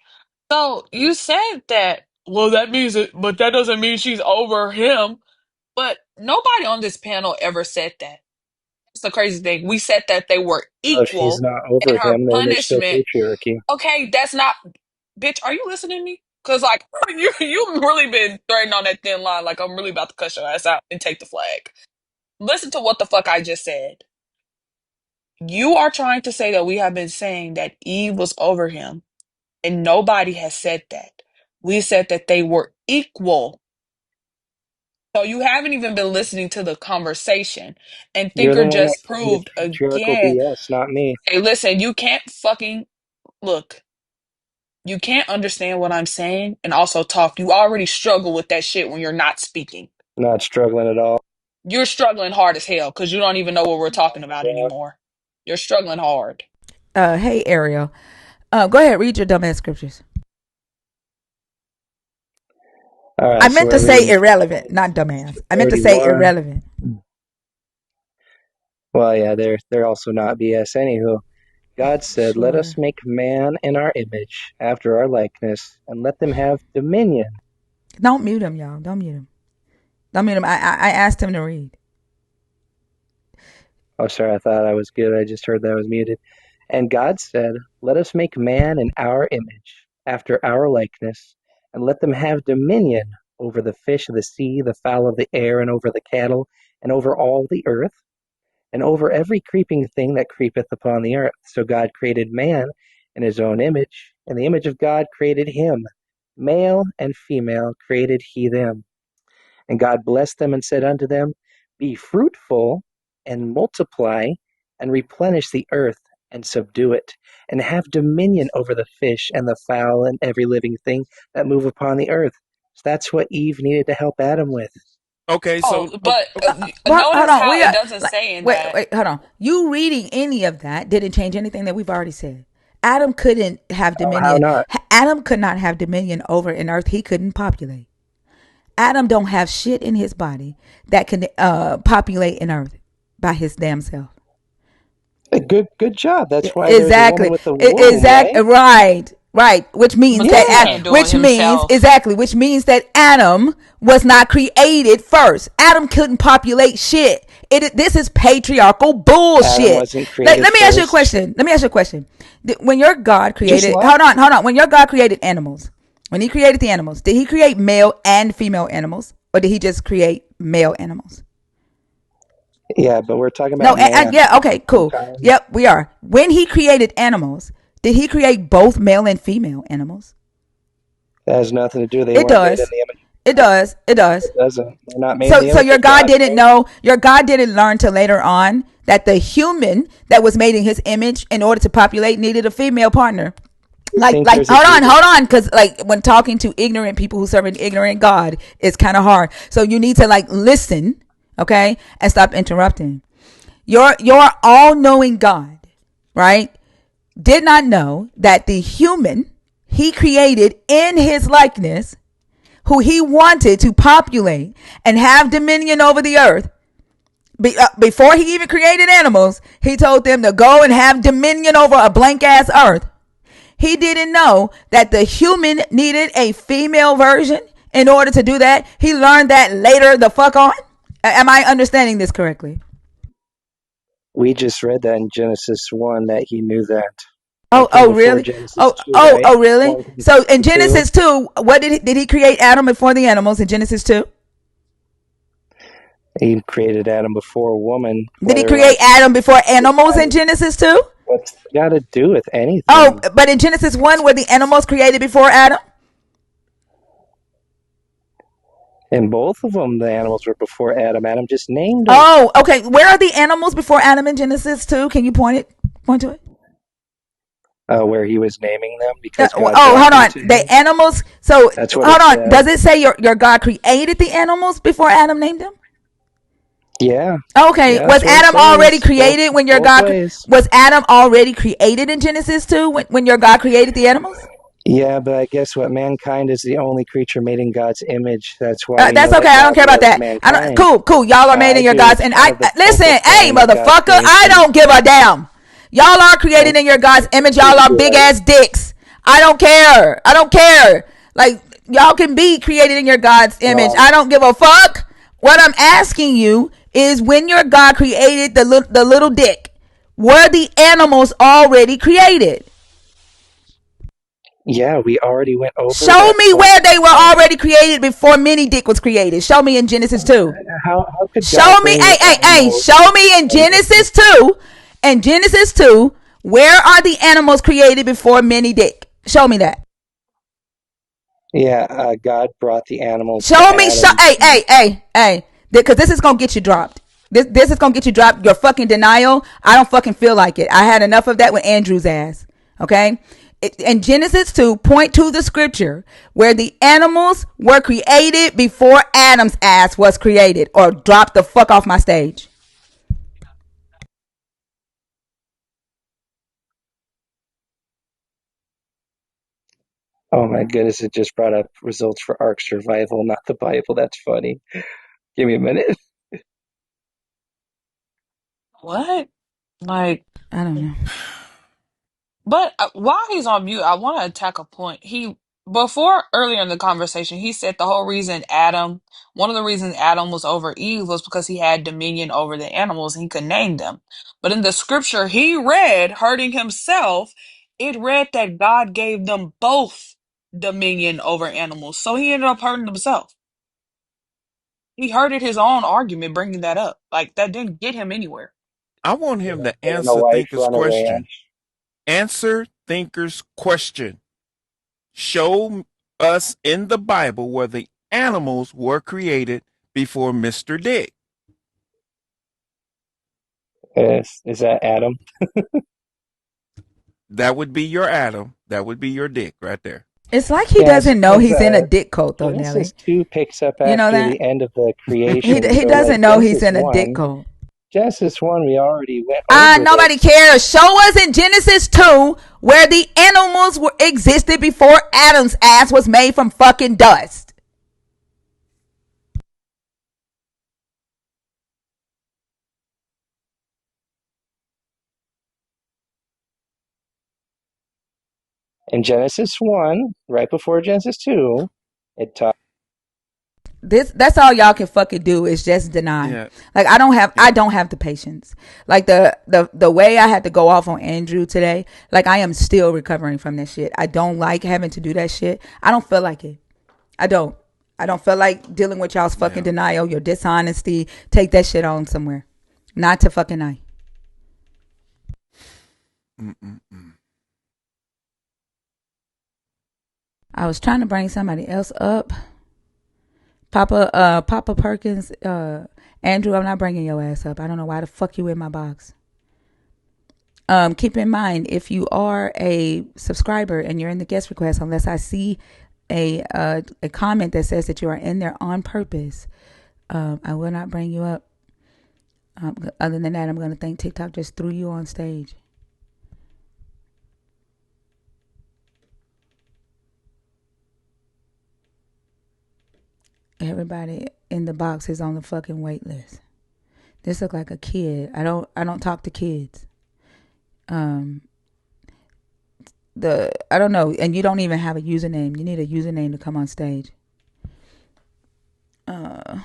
So you said that, well, that means it, but that doesn't mean she's over him. But nobody on this panel ever said that. It's the crazy thing. We said that they were So if she's equal, not and over her him, then there's still punishment. patriarchy. Okay, that's not. Bitch, are you listening to me? Cause like you've really been threading on that thin line. Like I'm really about to cuss your ass out and take the flag. Listen to what the fuck I just said. You are trying to say that we have been saying that Eve was over him, and nobody has said that. We said that they were equal. So you haven't even been listening to the conversation. And You're the Thinker one that just called me proved patriarchal again. BS, not me. Hey, listen, you can't fucking look. You can't understand what I'm saying and also talk. You already struggle with that shit when you're not speaking. Not struggling at all. You're struggling hard as hell because you don't even know what we're talking about Yeah. anymore. You're struggling hard. Hey Ariel. Go ahead, read your dumbass scriptures. All I right, so meant to we're say reading irrelevant, Genesis not dumbass. I meant to say 31. irrelevant. Well, yeah, they're also not BS. Anywho, God said, "Let us Sure. make man in our image, after our likeness, and let them have dominion." Don't mute him, y'all. Don't mute him. Don't mute him. I asked him to read. Oh, sorry, I thought I was good. I just heard that I was muted. And God said, "Let us make man in our image, after our likeness, and let them have dominion over the fish of the sea, the fowl of the air, and over the cattle, and over all the earth, and over every creeping thing that creepeth upon the earth." So God created man in his own image. In the image of God created him. Male and female created he them. And God blessed them and said unto them, "Be fruitful and multiply and replenish the earth and subdue it, and have dominion over the fish and the fowl and every living thing that move upon the earth." So that's what Eve needed to help Adam with. Okay, so Oh, but Well, hold notice on. how We it are doesn't like, say in wait, that. wait, hold on. You reading any of that didn't change anything that we've already said. Adam couldn't have Oh, how dominion. not? Adam could not have dominion over an earth he couldn't populate. Adam don't have shit in his body that can populate an earth by his damn self. Good job. That's why there's a woman Exactly. with a womb, Exactly. right? Right. Right. Which means Because that he Yeah. can't do it which means himself. exactly which means that Adam was not created first. Adam couldn't populate shit. This is patriarchal Adam bullshit. wasn't Like, created let me ask you a first. question. Let me ask you a question. When your God Just created, what? hold on. When your God created animals, when He created the animals, did He create male and female animals, or did He just create male animals? Yeah, but we're talking No, about man, yeah, okay, cool. mankind. Yep, we are. When He created animals, did He create both male and female animals? That has nothing to do. They It weren't made in does. the image It of God. does. It does. It doesn't. They're not made in So the so image your of God God, didn't right? know, your God didn't learn till later on that the human that was made in his image in order to populate needed a female partner. You think Like there's a deeper? hold on, because like when talking to ignorant people who serve an ignorant God, it's kind of hard. So you need to like listen, okay, and stop interrupting. Your all knowing God, right, did not know that the human he created in his likeness, who he wanted to populate and have dominion over the earth, before he even created animals, he told them to go and have dominion over a blank ass earth. He didn't know that the human needed a female version in order to do that. He learned that later the fuck on. Am I understanding this correctly? We just read that in Genesis 1 that he knew that. Oh, That came before really? Genesis 2, right? Oh, really? 1 comes So in before 2. Genesis 2, what did he create Adam before the animals in Genesis 2? He created Adam before a woman, Did he whether create like Adam before this animals in time. Genesis 2? What's that got to do with Oh, anything? but in Genesis 1, were the animals created before Adam? In both of them, the animals were before Adam. Adam just named them. Oh, okay. Where are the animals before Adam in Genesis 2? Can you point to it? Where he was naming them because God Oh, brought hold them on. to The him. animals. So, That's what hold it on. said. Does it say your God created the animals before Adam named them? Yeah, Okay. yeah, Was that's what it Adam already says. Both created when your both God ways. was Adam already created in Genesis 2 when your God created the animals? Yeah, but I guess what mankind is the only creature made in God's image. That's why we That's know okay. that I don't God care about loves that. I don't, mankind. cool, cool. Y'all are made I in your do. God's It's and kind of the listen. focal Hey, point of God's motherfucker, I creation. don't give a damn. Y'all are created Well, in your God's image. Y'all thank are you, big right? ass dicks. I don't care. I don't care. Like y'all can be created in your God's image. Well, I don't give a fuck. What I'm asking you is when your God created the little dick, were the animals already created? yeah, we already went over Show that me point. where they were already created before mini dick was created. Show me in Genesis 2. How could God Show me, bring hey, the hey, hey, animals show me in and make them? Genesis 2, in Genesis 2, where are the animals created before mini dick? Show me that. Yeah, God brought the animals to Show me, Adam. hey, because this is going to get you dropped. This is going to get you dropped. Your fucking denial, I don't fucking feel like it. I had enough of that with Andrew's ass. Okay? In Genesis 2, point to the scripture where the animals were created before Adam's ass was created, or drop the fuck off my stage. Oh my goodness, it just brought up results for Ark Survival, not the Bible. That's funny. Give me a minute. What? Like, I don't know. but while he's on mute, I want to attack a point. Before earlier in the conversation, he said one of the reasons Adam was over Eve was because he had dominion over the animals and he could name them. But in the scripture he read, hurting himself, it read that God gave them both dominion over animals. So he ended up hurting himself. He hurted his own argument bringing that up. Like, that didn't get him anywhere. I want him to Letting the answer wife Thinker's run a question. ranch. Answer Thinker's question. Show us in the Bible where the animals were created before Mr. Dick. Is that Adam? That would be your Adam. That would be your Dick right there. It's like he Yes, doesn't know because he's in a dick cult, though, Genesis Nelly. 2 picks up You know after that? the end of the He creation. he So, doesn't like, know he's in a dick cult. Genesis 1, we already went over Nobody this. cares. Show us in Genesis 2 where the animals existed before Adam's ass was made from fucking dust. In Genesis 1, right before Genesis 2, it talks. That's all y'all can fucking do is just deny. Yeah. Like, I don't have the patience. Like, the way I had to go off on Andrew today, like, I am still recovering from that shit. I don't like having to do that shit. I don't feel like it. I don't feel like dealing with y'all's fucking denial, your dishonesty. Take that shit on somewhere. Not to fucking I. I was trying to bring somebody else up. Papa Perkins, Andrew, I'm not bringing your ass up. I don't know why the fuck you in my box. Keep in mind, if you are a subscriber and you're in the guest request, unless I see a comment that says that you are in there on purpose, I will not bring you up. Other than that, I'm going to think TikTok just threw you on stage. Everybody in the box is on the fucking wait list. This look like a kid. I don't talk to kids. I don't know, and you don't even have a username. You need a username to come on stage. I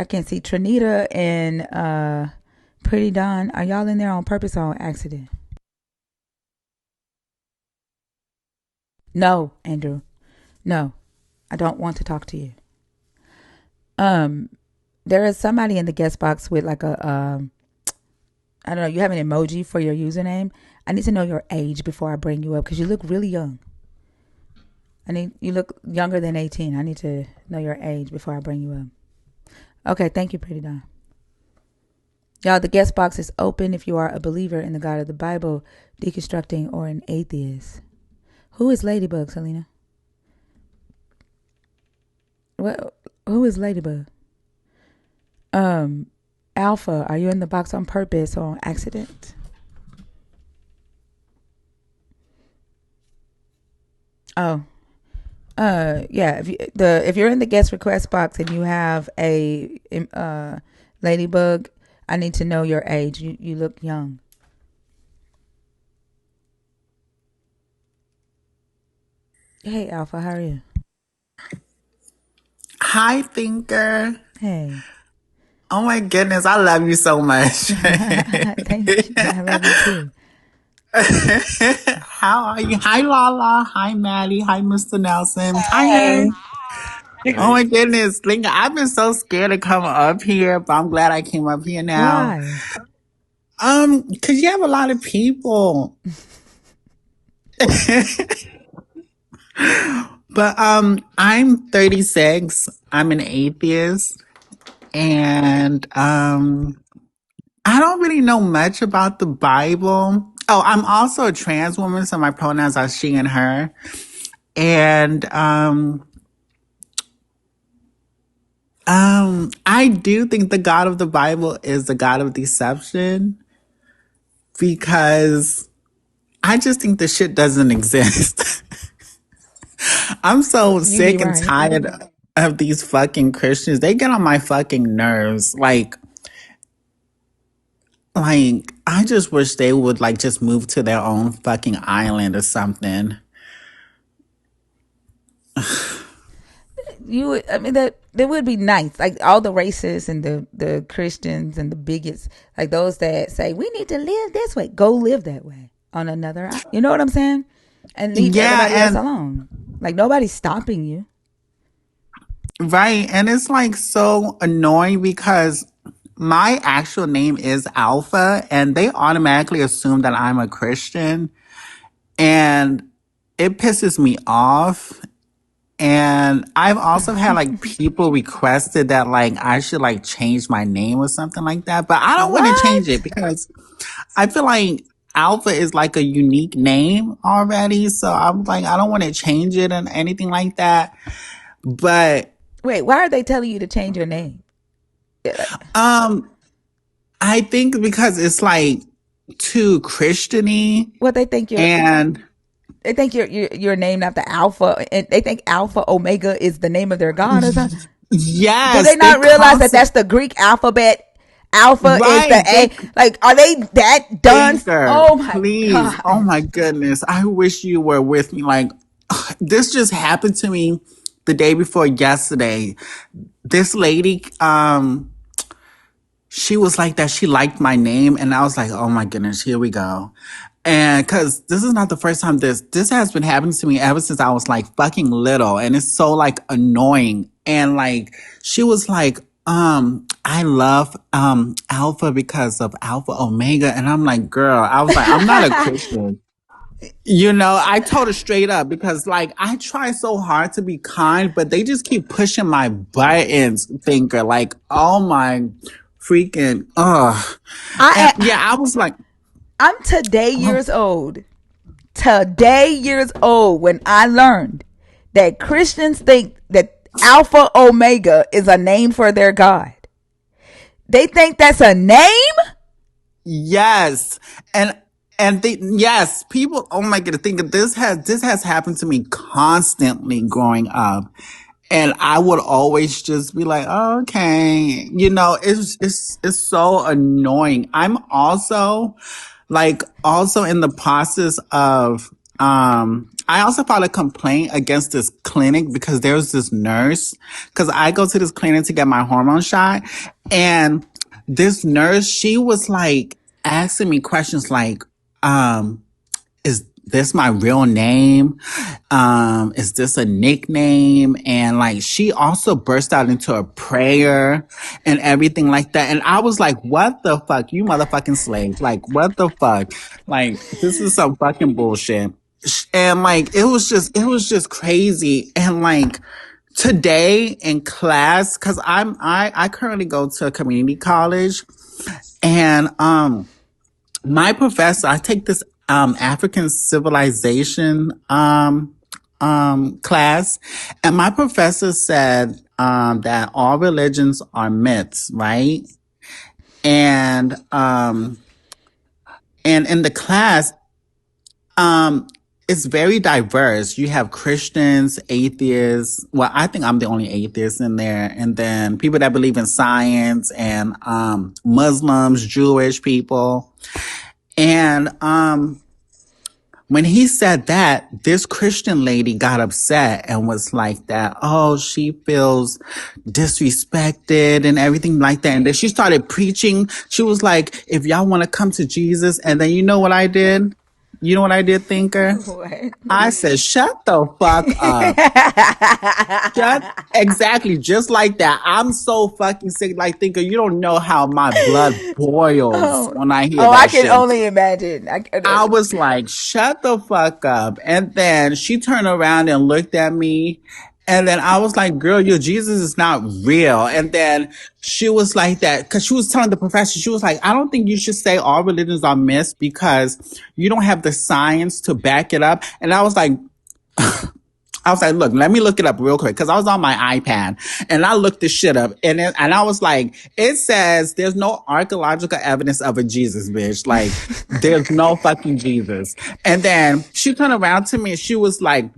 can see Trinita and Pretty Don. Are y'all in there on purpose or on accident? No, Andrew. No, I don't want to talk to you. There is somebody in the guest box with like a I don't know. You have an emoji for your username. I need to know your age before I bring you up because you look really young. You look younger than 18. I need to know your age before I bring you up. Okay, thank you, Pretty Don. Y'all, the guest box is open if you are a believer in the God of the Bible, deconstructing, or an atheist. Who is Ladybug, Selena? What? Who is Ladybug? Alpha, are you in the box on purpose or on accident? Oh, yeah. If you're in the guest request box and you have a Ladybug, I need to know your age. You look young. Hey, Alpha, how are you? Hi, Thinker. Hey. Oh my goodness, I love you so much. Thank you. I love you too. How are you? Hi, Lala. Hi, Maddie. Hi, Mr. Nelson. Hi, Hey. Nerd. Oh Hey. my goodness, Thinker, I've been so scared to come up here, but I'm glad I came up here now. Why? Cause you have a lot of people. But I'm 36. I'm an atheist, and I don't really know much about the Bible. Oh, I'm also a trans woman, so my pronouns are she and her. And I do think the God of the Bible is the God of deception because I just think the shit doesn't exist. I'm so You be sick and right. tired. of these fucking Christians. They get on my fucking nerves. Like, I just wish they would like just move to their own fucking island or something. You would, I mean, that would be nice. Like all the racists and the Christians and the bigots, like those that say we need to live this way, go live that way on another. You know what I'm saying? And leave Yeah, everybody else and alone. Like nobody's stopping you. right, and it's like so annoying because my actual name is Alpha, and they automatically assume that I'm a Christian, and it pisses me off. And I've also had like people requested that like I should like change my name or something like that, but I don't want to change it What? because I feel like Alpha is like a unique name already. So I'm like, I don't want to change it and anything like that. But Wait, why are they telling you to change your name? um I think because it's like too Christiany What they think you're? and They think you're named after Alpha, and they think Alpha Omega is the name of their god or something. Do they yes, they not realize that constantly that's the Greek alphabet? Alpha is the right. A. Like, are they that done? Thinker, Oh my please. Oh god! my goodness. I wish you were with me. Like, this just happened to me the day before yesterday. This lady, she was like that. She liked my name. And I was like, oh my goodness, here we go. And cause this is not the first time this has been happening to me ever since I was like fucking little. And it's so like annoying. And like, she was like, I love, Alpha because of Alpha Omega. And I'm like, girl, I was like, I'm not a Christian. You know, I told her straight up because like I try so hard to be kind, but they just keep pushing my buttons, thinker. Like, oh my freaking and I yeah, I was like, I'm today oh, years old. Today years old when I learned that Christians think that Alpha Omega is a name for their god. They think that's a name. yes. Yes, people, oh my god, think this has happened to me constantly growing up. And I would always just be like, oh, okay. You know, it's so annoying. I'm also in the process of I also filed a complaint against this clinic because there was this nurse because I go to this clinic to get my hormone shot, and this nurse, she was like asking me questions like, is this my real name? Is this a nickname? And like, she also burst out into a prayer and everything like that. And I was like, what the fuck? You motherfucking slave. Like, what the fuck? Like, this is some fucking bullshit. And like, it was just crazy. And like, today in class, cause I currently go to a community college and, my professor, I take this African civilization class, and my professor said that all religions are myths, right? And and in the class, um it's very diverse. You have Christians, atheists. Well, I think I'm the only atheist in there, and then people that believe in science, and Muslims, Jewish people. And when he said that, this Christian lady got upset and was like that, oh, she feels disrespected and everything like that. And then she started preaching. She was like, if y'all want to come to Jesus. And then you know what I did? You know what I did, thinker? What? I said, shut the fuck up. Shut exactly just like that. I'm so fucking sick. Like, thinker, you don't know how my blood boils Oh, when I hear oh, I that can shit. only imagine. I was like, shut the fuck up. And then she turned around and looked at me. And then I was like, girl, your Jesus is not real. And then she was like that because she was telling the professor, she was like, I don't think you should say all religions are myths because you don't have the science to back it up. And I was like, I was like, look, let me look it up real quick because I was on my iPad and I looked this shit up and I was like, it says there's no archaeological evidence of a Jesus, bitch. Like, there's no fucking Jesus. And then she turned around to me and she was like,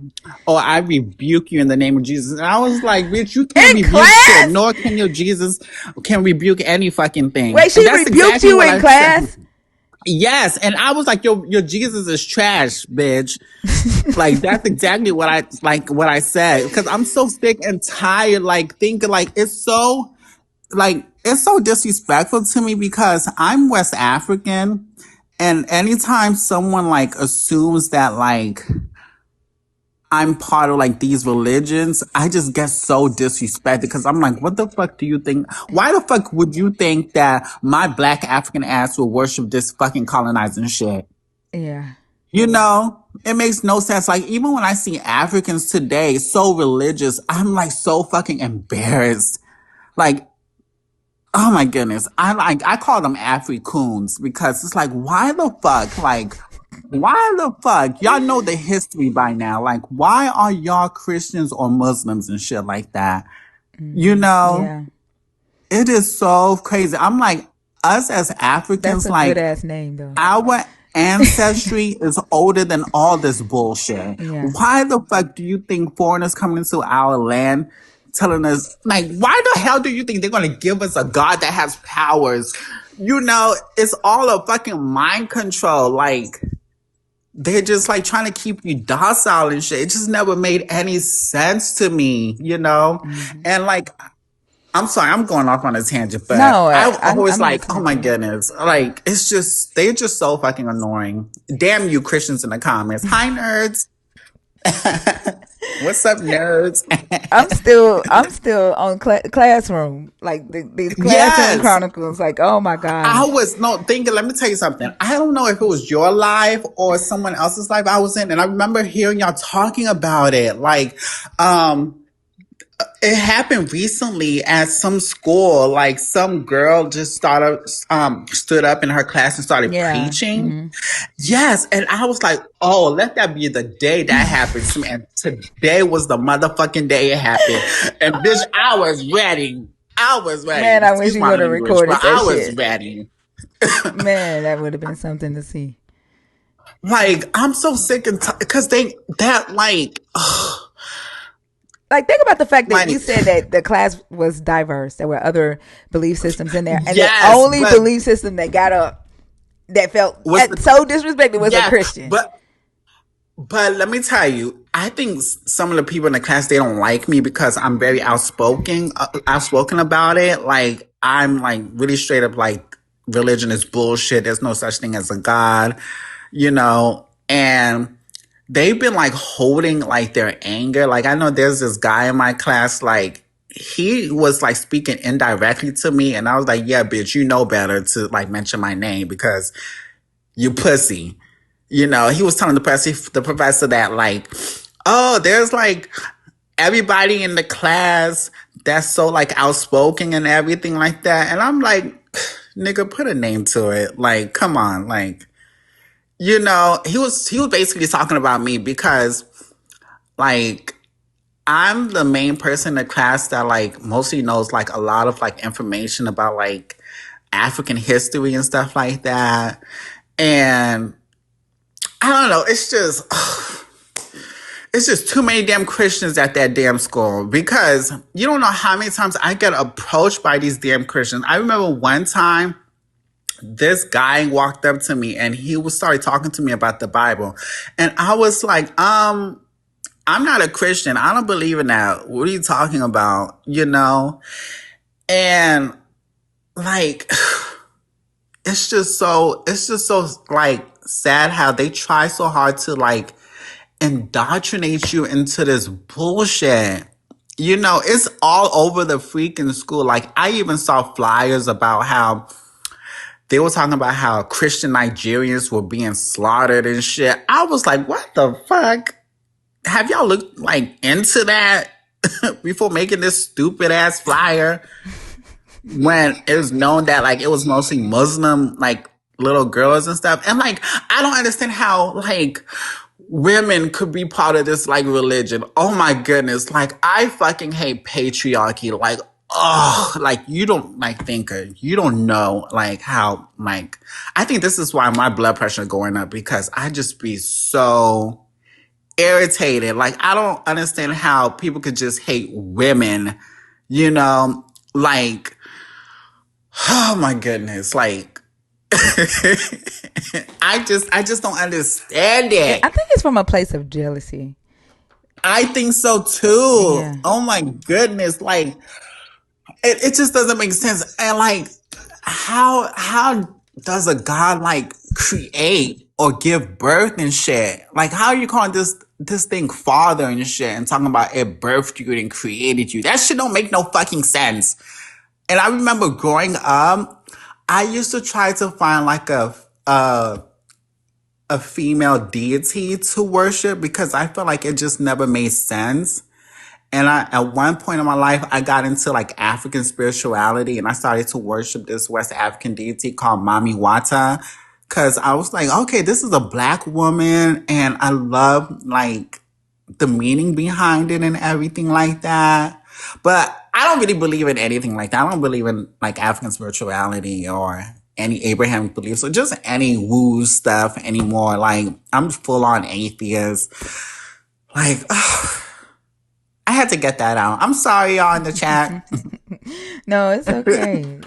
oh, I rebuke you in the name of Jesus. And I was like, bitch, you can't In rebuke shit, class? nor can your Jesus can rebuke any fucking thing. Wait, And she that's rebuked exactly you what in I said. class? Yes. And I was like, your Jesus is trash, bitch. Like that's exactly what I said. Cause I'm so sick and tired, like thinking like it's so disrespectful to me because I'm West African and anytime someone like assumes that like I'm part of like these religions, I just get so disrespected because I'm like, what the fuck do you think? Why the fuck would you think that my black African ass will worship this fucking colonizing shit? Yeah. You know, it makes no sense. Like, even when I see Africans today so religious, I'm like so fucking embarrassed. Like, oh my goodness. I call them Africoons because it's like, why the fuck? Like, why the fuck? Y'all know the history by now. Like, why are y'all Christians or Muslims and shit like that? You know, Yeah. it is so crazy. I'm like, us as That's Africans, a good like, ass name though. our ancestry is older than all this bullshit. Yeah. Why the fuck do you think foreigners coming into our land telling us, like, why the hell do you think they're going to give us a God that has powers? You know, it's all a fucking mind control. Like, they're just like trying to keep you docile and shit. It just never made any sense to me, you know? And like, I'm sorry, I'm going off on a tangent, but No, I always I'm like, oh listening my to you. goodness. Like, it's just, they're just so fucking annoying. Damn you Christians in the comments. Hi, nerds. What's up, nerds? I'm still on classroom, like these classroom Yes. chronicles. Like, oh my I god, was no thinking, let me tell you something. I don't know if it was your life or someone else's life I was in, and I remember hearing y'all talking about it. Like, it happened recently at some school. Like some girl just stood up in her class and started yeah, preaching. Yes, and I was like, oh, let that be the day that happens to me. And today was the motherfucking day it happened. And bitch, I was ready. I was ready. man, I wish Excuse you my would have language, but recorded that I was shit. ready. Man, that would have been something to see. Like, I'm so sick and tired because Like, think about the fact that you like, said that the class was diverse. There were other belief systems in there, and the yes, only but belief system that got up that felt what's the, so disrespected was a yes, Christian. but let me tell you, I think some of the people in the class, they don't like me because I'm very outspoken about it. Like, I'm like really straight up like, religion is bullshit. There's no such thing as a God, you know, and they've been like holding like their anger. Like, I know there's this guy in my class, like, he was like speaking indirectly to me, and I was like, yeah, bitch, you know better to like mention my name because you pussy. You know, he was telling the professor that like, oh, there's like everybody in the class that's so like outspoken and everything like that. And I'm like, nigga, put a name to it. Like, come on, like, you know, he was basically talking about me because like I'm the main person in the class that like mostly knows like a lot of like information about like African history and stuff like that. And I don't know, it's just too many damn Christians at that damn school because you don't know how many times I get approached by these damn Christians. I remember one time this guy walked up to me and he was started talking to me about the Bible. And I was like, I'm not a Christian. I don't believe in that. What are you talking about? You know? And like it's just so like sad how they try so hard to like indoctrinate you into this bullshit. You know, it's all over the freaking school. Like, I even saw flyers about how they were talking about how Christian Nigerians were being slaughtered and shit. I was like, what the fuck? Have y'all looked like into that before making this stupid ass flyer when it was known that like it was mostly Muslim like little girls and stuff? And like, I don't understand how like women could be part of this like religion. Oh my goodness. Like I fucking hate patriarchy. Like, oh, like you don't like thinker. You don't know like how like I think this is why my blood pressure going up because I just be so irritated. Like I don't understand how people could just hate women, you know? Like, oh my goodness. Like I just don't understand I it. think it's from a place of jealousy. I think so too. Yeah. Oh my goodness. Like it just doesn't make sense. And like how does a God like create or give birth and shit? Like how are you calling this thing father and shit and talking about it birthed you and created you? That shit don't make no fucking sense. And I remember growing up, I used to try to find like a female deity to worship because I felt like it just never made sense. And at one point in my life, I got into like African spirituality and I started to worship this West African deity called Mami Wata. Cause I was like, okay, this is a black woman and I love like the meaning behind it and everything like that. But I don't really believe in anything like that. I don't believe in like African spirituality or any Abrahamic beliefs or just any woo stuff anymore. Like I'm full on atheist. Like, I had to get that out. I'm sorry, y'all in the chat. No, it's okay.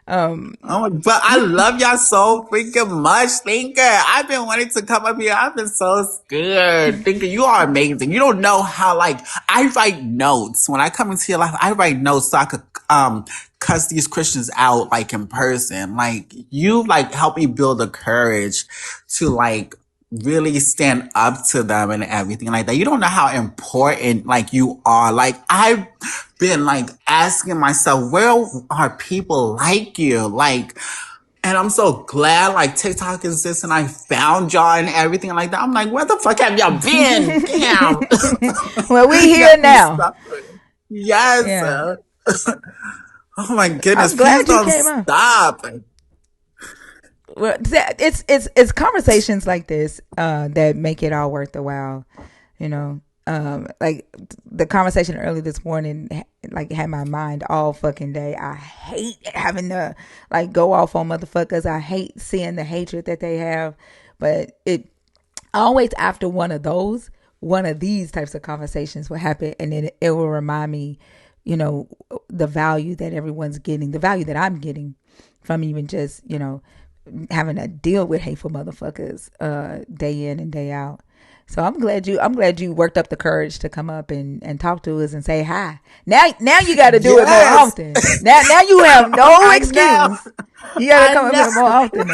Um, Oh, but I love y'all so freaking much, Thinker. I've been wanting to come up here. I've been so scared. Thinker, you are amazing. You don't know how, like, I write notes. When I come into your life, I write notes so I could cuss these Christians out, like, in person. Like, you, like, help me build the courage to, like, really stand up to them and everything like that. You don't know how important like you are. Like I've been like asking myself, where are people like you? Like, and I'm so glad like TikTok exists and I found y'all and everything like that. I'm like, where the fuck have y'all been? Damn. well, we Got here me now. suffering. Yes. Yeah. Oh my goodness. I'm Please glad you don't came up. stop. Well, it's conversations like this that make it all worth the while. You know, like the conversation early this morning, like had my mind all fucking day. I hate having to like go off on motherfuckers. I hate seeing the hatred that they have, but it always after one of these types of conversations will happen, and then it will remind me, you know, the value that everyone's getting, the value that I'm getting from even just having to deal with hateful motherfuckers day in and day out. So I'm glad you worked up the courage to come up and talk to us and say hi. Now you got to do it more Yes. often. Now you have no I know. excuse. You got to I come up know. here more often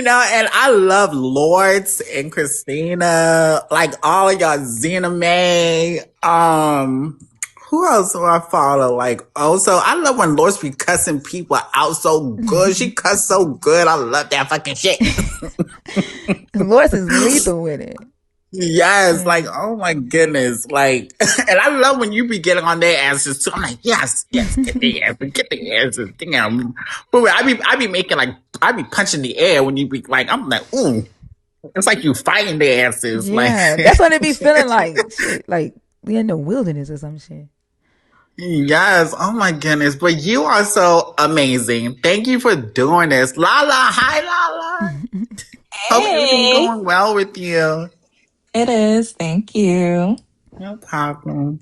now. And I love Lords and Christina, like all of y'all, Zena May. Who else do I follow? Like, also, I love when Lords be cussing people out so good. She cuss so good. I love that fucking shit. Loris is lethal with it. Yes, Yeah. like, oh my goodness. Like, and I love when you be getting on their asses too. I'm like, yes, get the asses, damn. But I be making like, I be punching the air when you be like, I'm like, ooh. It's like you fighting their asses. Like, Yeah. That's what it be feeling like. Shit, like we in the wilderness or some shit. yes. Oh my goodness. But you are so amazing. Thank you for doing this. Lala. Hi, Lala. Hope everything's Hey, going well with you. it is. Thank you. No problem.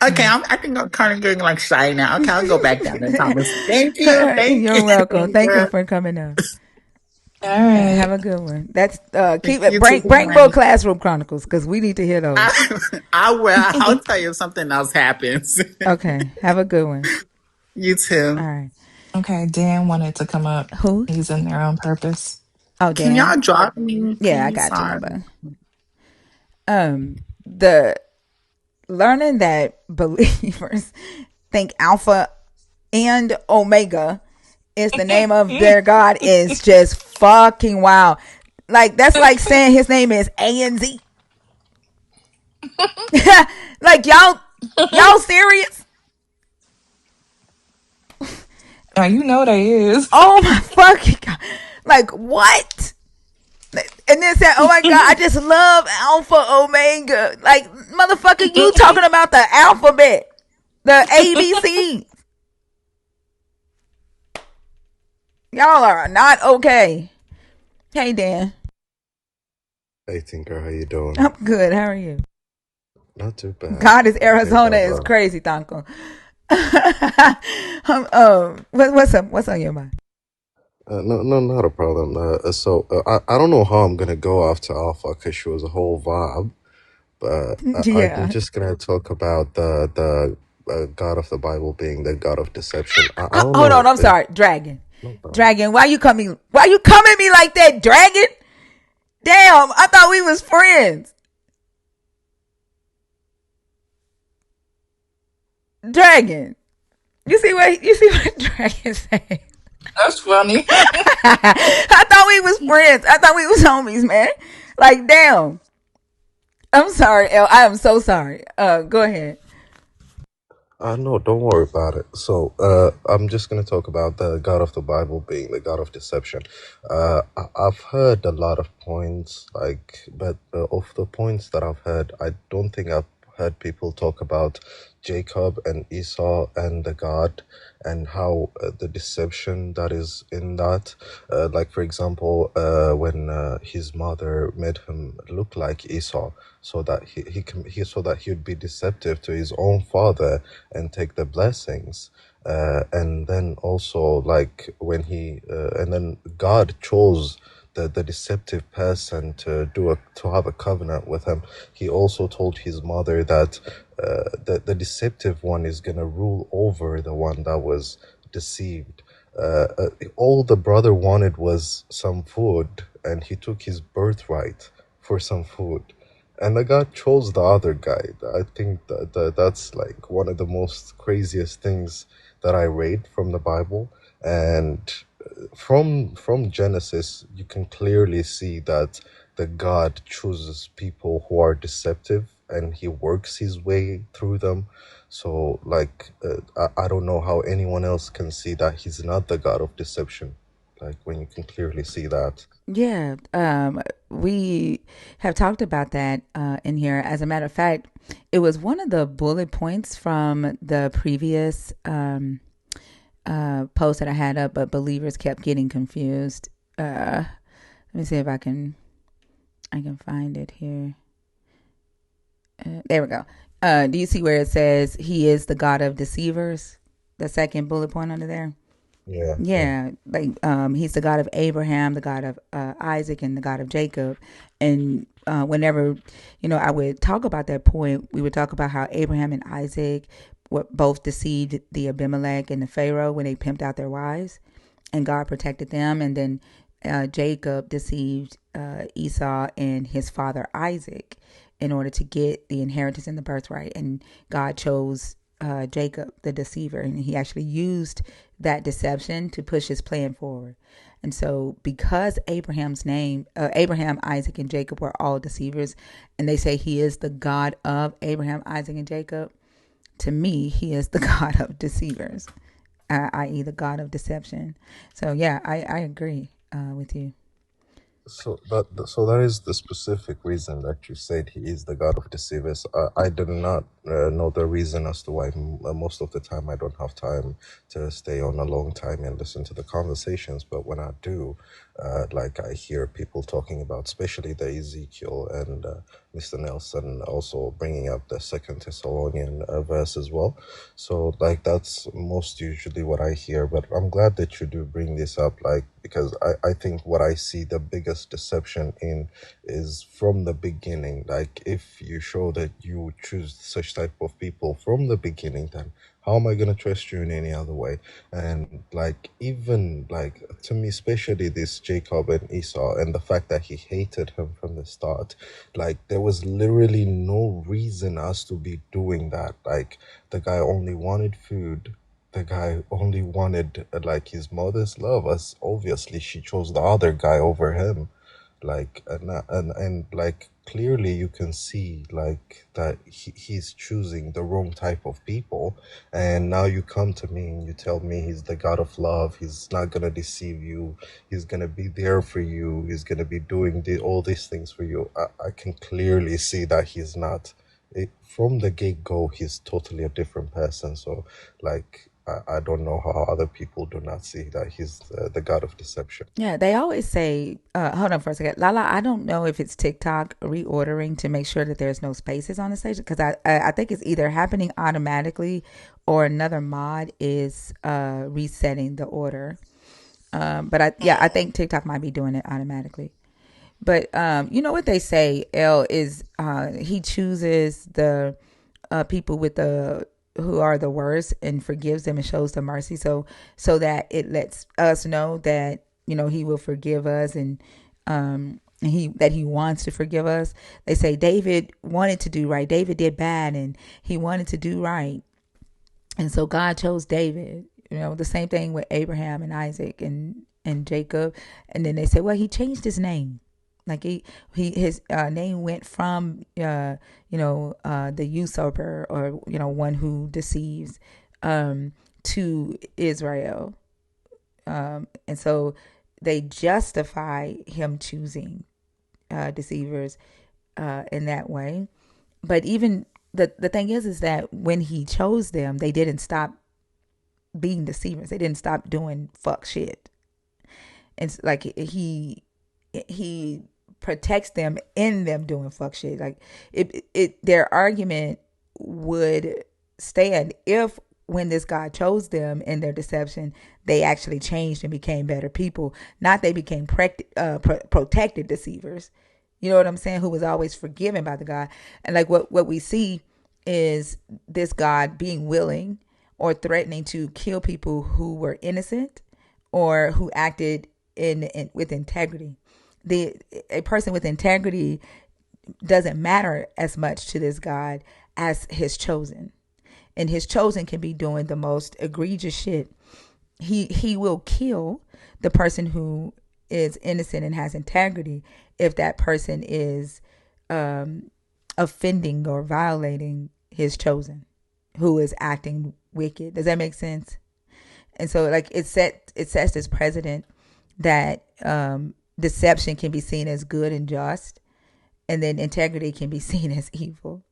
Okay. I think I'm kind of getting like shy now. Okay. I'll go back down to Thomas. Thank you. Thank you. You're welcome. Thank Thank you you. for coming up. All right. Have a good one. That's keep Thank it. you too. Bring more classroom chronicles because we need to hear those. I will. I'll tell you if something else happens. Okay. Have a good one. You All too. right. Okay, Dan wanted to come up. Who? He's in there on purpose. Oh, Can Dan. y'all drop me, Yeah, I please? got you, my Sorry. bud. The learning that believers think Alpha and Omega is the name of their God is just fucking wild. Like that's like saying his name is A and Z. Like y'all serious? Now you know they is. Oh my fucking god! Like what? And then said, "Oh my God, I just love Alpha Omega." Like, motherfucker, you talking about the alphabet, the ABC. Y'all are not okay. Hey, Dan. Hey Tinker, how you doing? I'm good. How are you? Not too bad. God is I think Arizona I've is crazy, Tonko. What's up? What's on your mind? no, not a problem. I don't know how I'm gonna go after Alpha because she was a whole vibe, but I'm Yeah. just gonna talk about the God of the Bible being the God of deception. I don't Hold on. know. I'm sorry. Dragon. No problem. Dragon. Why you coming at me like that, Dragon? Damn. I thought we was friends. Dragon. You see what Dragon saying? That's funny. I thought we was friends. I thought we was homies, man. Like, damn. I'm sorry, El. I am so sorry. Go ahead. No, don't worry about it. I'm just going to talk about the God of the Bible being the God of deception. I've heard a lot of points, but of the points that I've heard, I don't think I've heard people talk about Jacob and Esau and the God and how the deception that is in that. Like, for example, when his mother made him look like Esau so that so that he would be deceptive to his own father and take the blessings. And then also like when and then God chose the deceptive person to have a covenant with him. He also told his mother that the deceptive one is gonna rule over the one that was deceived. All the brother wanted was some food, and he took his birthright for some food, and the God chose the other guy. I think that's like one of the most craziest things that I read from the Bible. And from Genesis, you can clearly see that the God chooses people who are deceptive, and he works his way through them. So, like, I don't know how anyone else can see that he's not the God of deception. Like, when you can clearly see that. Yeah, we have talked about that in here. As a matter of fact, it was one of the bullet points from the previous post that I had up, but believers kept getting confused. Let me see if I can find it here. There we go. Do you see where it says he is the God of deceivers? The second bullet point under there. Yeah, yeah. Yeah, like he's the God of Abraham, the God of Isaac, and the God of Jacob. And whenever I would talk about that point, we would talk about how Abraham and Isaac were both deceived the Abimelech and the Pharaoh when they pimped out their wives, and God protected them. And then Jacob deceived Esau and his father Isaac in order to get the inheritance and the birthright. And God chose Jacob, the deceiver, and he actually used that deception to push his plan forward. And so, because Abraham, Isaac, and Jacob were all deceivers, and they say he is the God of Abraham, Isaac, and Jacob, to me, he is the God of deceivers, i.e., the God of deception. So, yeah, I agree with you. So that is the specific reason that you said he is the God of deceivers. I did not know the reason as to why most of the time I don't have time to stay on a long time and listen to the conversations. But when I do, like I hear people talking about, especially the Ezekiel and Mr. Nelson also bringing up the Second Thessalonian verse as well. So like that's most usually what I hear. But I'm glad that you do bring this up, like because I think what I see the biggest deception in is from the beginning. Like if you show that you choose such type of people from the beginning, then how am I gonna trust you in any other way? And like even like to me, especially this Jacob and Esau, and the fact that he hated him from the start, like there was literally no reason us to be doing that. Like the guy only wanted food. The guy only wanted like his mother's love, as obviously she chose the other guy over him. Like and like clearly you can see like that he's choosing the wrong type of people. And now you come to me and you tell me he's the God of love, he's not gonna deceive you, he's gonna be there for you, he's gonna be doing all these things for you. I can clearly see that he's not. From the get-go he's totally a different person. So like I don't know how other people do not see that he's the God of deception. Yeah, they always say, hold on for a second. Lala, I don't know if it's TikTok reordering to make sure that there's no spaces on the stage because I think it's either happening automatically or another mod is resetting the order. But I think TikTok might be doing it automatically. But you know what they say, L is he chooses the people with the who are the worst and forgives them and shows them mercy. So that it lets us know that he will forgive us and he wants to forgive us. They say David wanted to do right. David did bad and he wanted to do right. And so God chose David. The same thing with Abraham and Isaac and Jacob. And then they say, well, he changed his name. Like his name went from the usurper or one who deceives to Israel, and so they justify him choosing deceivers in that way. But even the thing is that when he chose them, they didn't stop being deceivers. They didn't stop doing fuck shit. It's like he protects them in them doing fuck shit. Like their argument would stand if when this God chose them in their deception, they actually changed and became better people. Not they became protected deceivers. You know what I'm saying? Who was always forgiven by the God. And like what we see is this God being willing or threatening to kill people who were innocent or who acted in with integrity. A person with integrity doesn't matter as much to this God as his chosen. And his chosen can be doing the most egregious shit. He will kill the person who is innocent and has integrity if that person is offending or violating his chosen, who is acting wicked. Does that make sense? And so like it sets this precedent that deception can be seen as good and just, and then integrity can be seen as evil.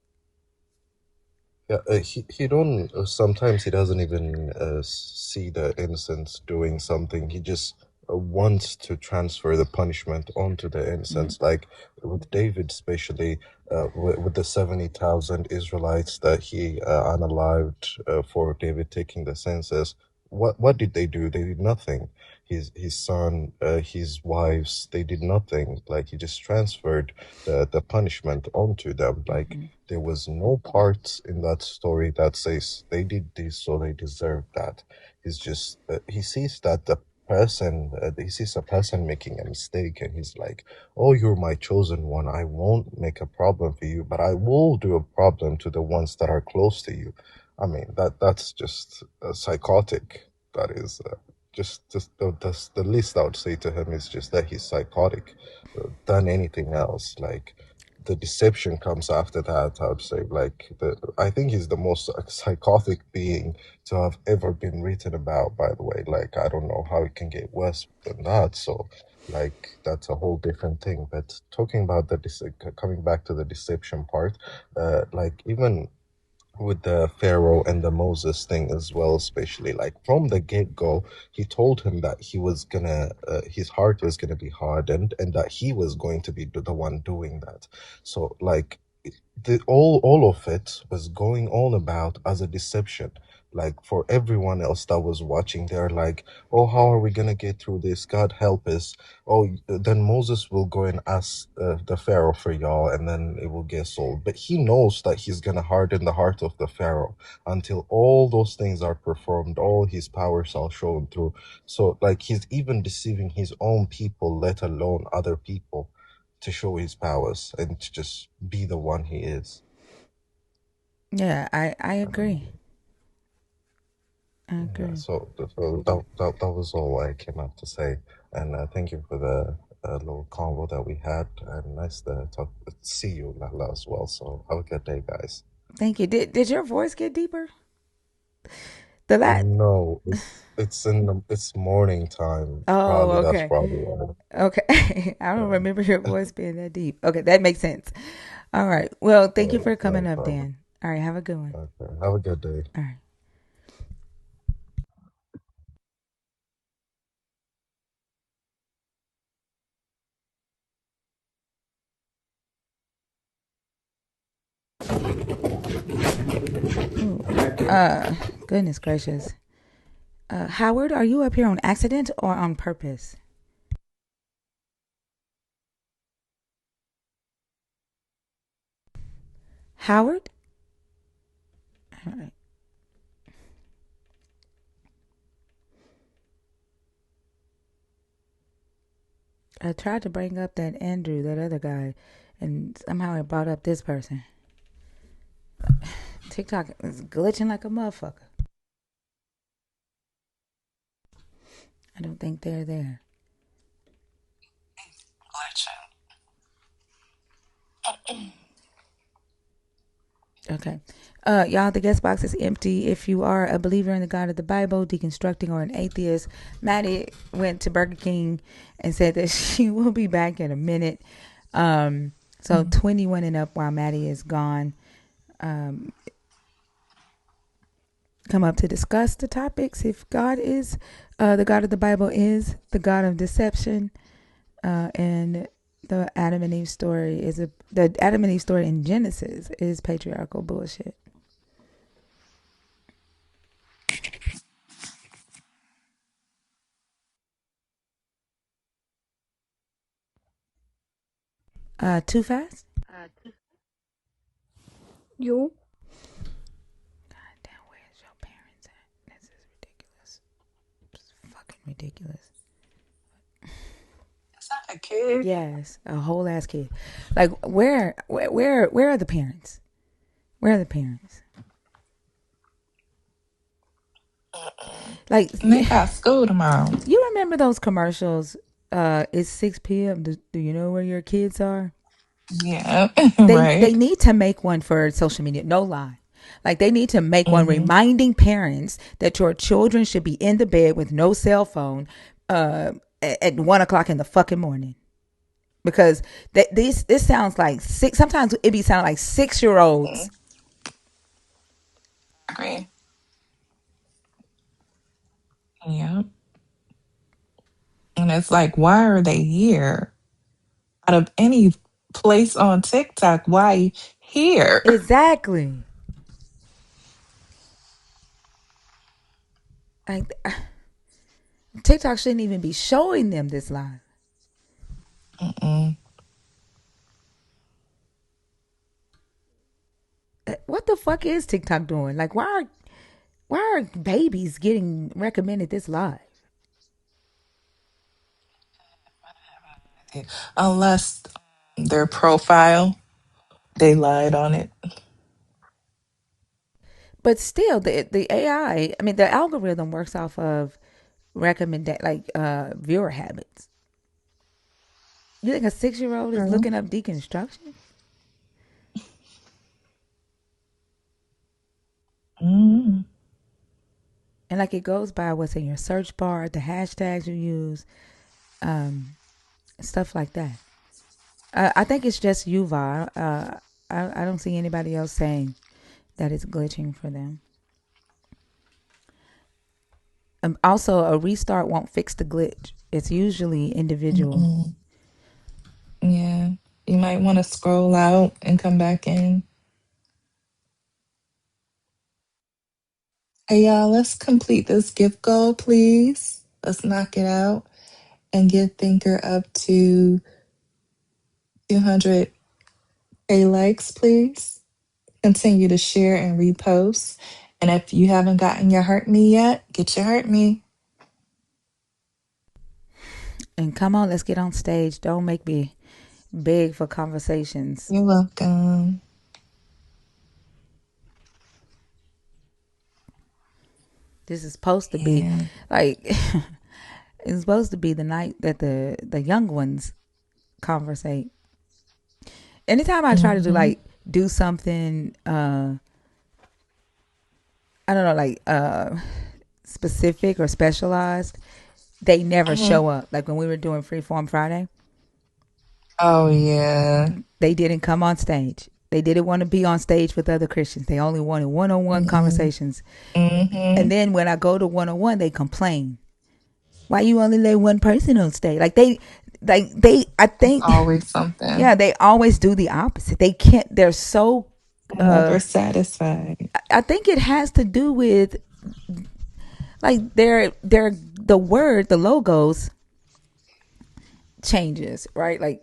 Yeah, he don't. Sometimes he doesn't even see the innocents doing something. He just wants to transfer the punishment onto the Mm-hmm. innocents. Like with David, especially with the 70,000 Israelites that he unalived for David taking the census. What did they do? They did nothing. His son, his wives, they did nothing. Like he just transferred the punishment onto them. Like Mm-hmm. there was no part in that story that says they did this, so they deserve that. He's just he sees that the person he sees a person making a mistake, and he's like, "Oh, you're my chosen one. I won't make a problem for you, but I will do a problem to the ones that are close to you." I mean, that's just psychotic. That is just the least I would say to him is just that he's psychotic than anything else. Like the deception comes after that. I would say, like I think he's the most psychotic being to have ever been written about. By the way, like I don't know how it can get worse than that. So, like that's a whole different thing. But talking about coming back to the deception part, like even with the Pharaoh and the Moses thing as well, especially like from the get go, he told him that he was gonna, his heart was gonna be hardened, and that he was going to be the one doing that. So like, all of it was going on about as a deception. Like for everyone else that was watching, they're like, "Oh, how are we gonna get through this? God help us." Oh, then Moses will go and ask the Pharaoh for y'all, and then it will get solved. But he knows that he's gonna harden the heart of the Pharaoh until all those things are performed, all his powers are shown through. So, like, he's even deceiving his own people, let alone other people, to show his powers and to just be the one he is. Yeah, I Um, agree. I yeah, agree. so that was all I came up to say, and thank you for the little convo that we had, and nice to talk, see you, Lala, as well. So have a good day, guys. Thank you. Did your voice get deeper? The last. No, it's morning time. Oh, Probably that's okay. probably why. Okay. I don't Yeah, remember your voice being that deep. Okay, that makes sense. All right. Well, thank you no, for no coming up, problem. Dan. All right. Have a good one. Okay, have a good day. All right. Ooh, goodness gracious. Howard, are you up here on accident or on purpose? Howard? All right. I tried to bring up that Andrew, that other guy, and somehow it brought up this person. TikTok is glitching like a motherfucker. I don't think they're there. Okay. Y'all, the guest box is empty. If you are a believer in the God of the Bible, deconstructing, or an atheist, Maddie went to Burger King and said that she will be back in a minute. So 21 and up while Maddie is gone. Um, come up to discuss the topics. If God is, the God of the Bible is the God of deception, and the Adam and Eve story is the Adam and Eve story in Genesis is patriarchal bullshit. Too fast? You? God damn, where's your parents at? This is ridiculous. It's fucking ridiculous. Is that a kid? Yes, a whole ass kid. Like where are the parents? Where are the parents? Like And they got school tomorrow. you remember those commercials? It's 6 p.m. Do you know where your kids are? Yeah, They right. need to make one for social media. No lie. Like they need to make one Hmm. reminding parents that your children should be in the bed with no cell phone at 1 o'clock in the fucking morning. Because this sounds like six. Sometimes it be sound like 6-year-olds. Agree. Yeah. And it's like, why are they here? Out of any place on TikTok, why here? Exactly. Like TikTok shouldn't even be showing them this live. Mm-mm. What the fuck is TikTok doing? Like why are babies getting recommended this live? Unless their profile, they lied on it. But still, the AI. I mean, the algorithm works off of viewer habits. You think a 6-year-old is True. looking up deconstruction? Mm. And like it goes by what's in your search bar, the hashtags you use, um, stuff like that. I think it's just Yuva. I don't see anybody else saying that it's glitching for them. Also, a restart won't fix the glitch. It's usually individual. Mm-mm. Yeah. You might want to scroll out and come back in. Hey, y'all, let's complete this gift goal, please. Let's knock it out and get Thinker up to 200K likes, please. Continue to share and repost. And if you haven't gotten your Hurt Me yet, get your Hurt Me. And come on, let's get on stage. Don't make me beg for conversations. You're welcome. This is supposed to be Yeah. like It's supposed to be the night that the young ones conversate. Anytime I try to Mm-hmm. do something, I don't know, specific or specialized, they never Hmm. show up. Like when we were doing Freeform Friday, Oh yeah. they didn't come on stage. They didn't want to be on stage with other Christians. They only wanted one-on-one Mm-mm. conversations. And Mm-hmm. then when I go to one-on-one, they complain. Why you only let one person on stage? Like they I think Always something. yeah, they always do the opposite. They can't they're so Never satisfied. I think it has to do with like their the word, the logos changes, right? Like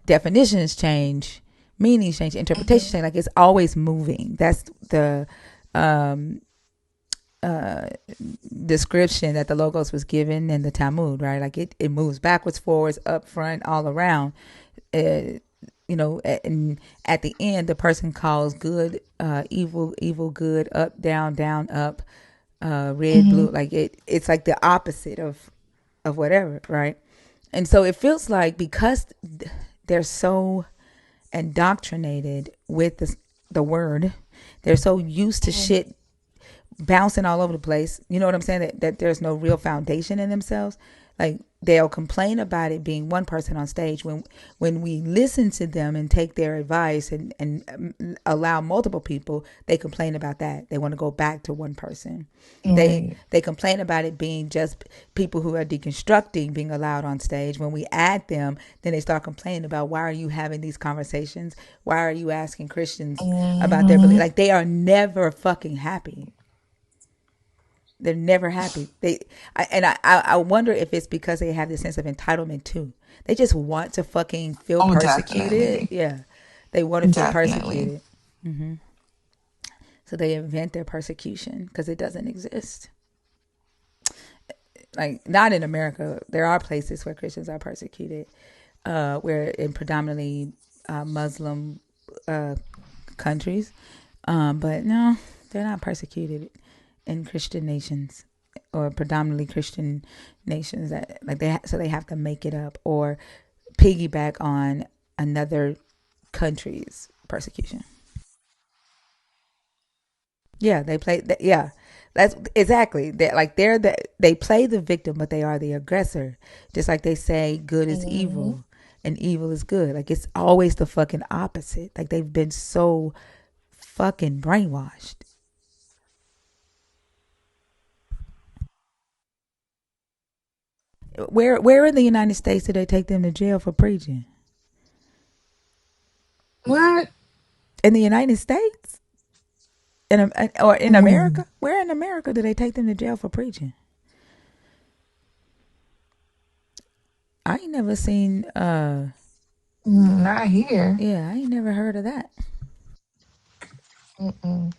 definitions change, meanings change, interpretations Mm-hmm. change. Like it's always moving. That's the um description that the logos was given in the Talmud, right? Like it moves backwards, forwards, up, front, all around. Uh, and at the end, the person calls good, evil, evil, good, up, down, down, up, red, Mm-hmm. blue. Like it's like the opposite of whatever, right? And so it feels like because they're so indoctrinated with the word, they're so used to Mm-hmm. shit bouncing all over the place. You know what I'm saying? That there's no real foundation in themselves. Like they'll complain about it being one person on stage when we listen to them and take their advice and allow multiple people, they complain about that. They want to go back to one person. Right. They complain about it being just people who are deconstructing being allowed on stage. When we add them, then they start complaining about why are you having these conversations? Why are you asking Christians about their belief? Mm-hmm. Like they are never fucking happy. They're never happy. I wonder if it's because they have this sense of entitlement too. They just want to fucking feel Oh, persecuted. definitely. Yeah, they want to feel Definitely. persecuted. So they invent their persecution because it doesn't exist. Like not in America. There are places where Christians are persecuted, where in predominantly Muslim uh, countries, but no, they're not persecuted in Christian nations or predominantly Christian nations that like so they have to make it up or piggyback on another country's persecution. Yeah, they play. Yeah, that's exactly that. Like they play the victim, but they are the aggressor. Just like they say, good is Mm-hmm. evil and evil is good. Like it's always the fucking opposite. Like they've been so fucking brainwashed. Where in the United States did they take them to jail for preaching? What? In the United States, or in Mm. America? Where in America did they take them to jail for preaching? I ain't never seen. Not here. Yeah, I ain't never heard of that. Mm-mm.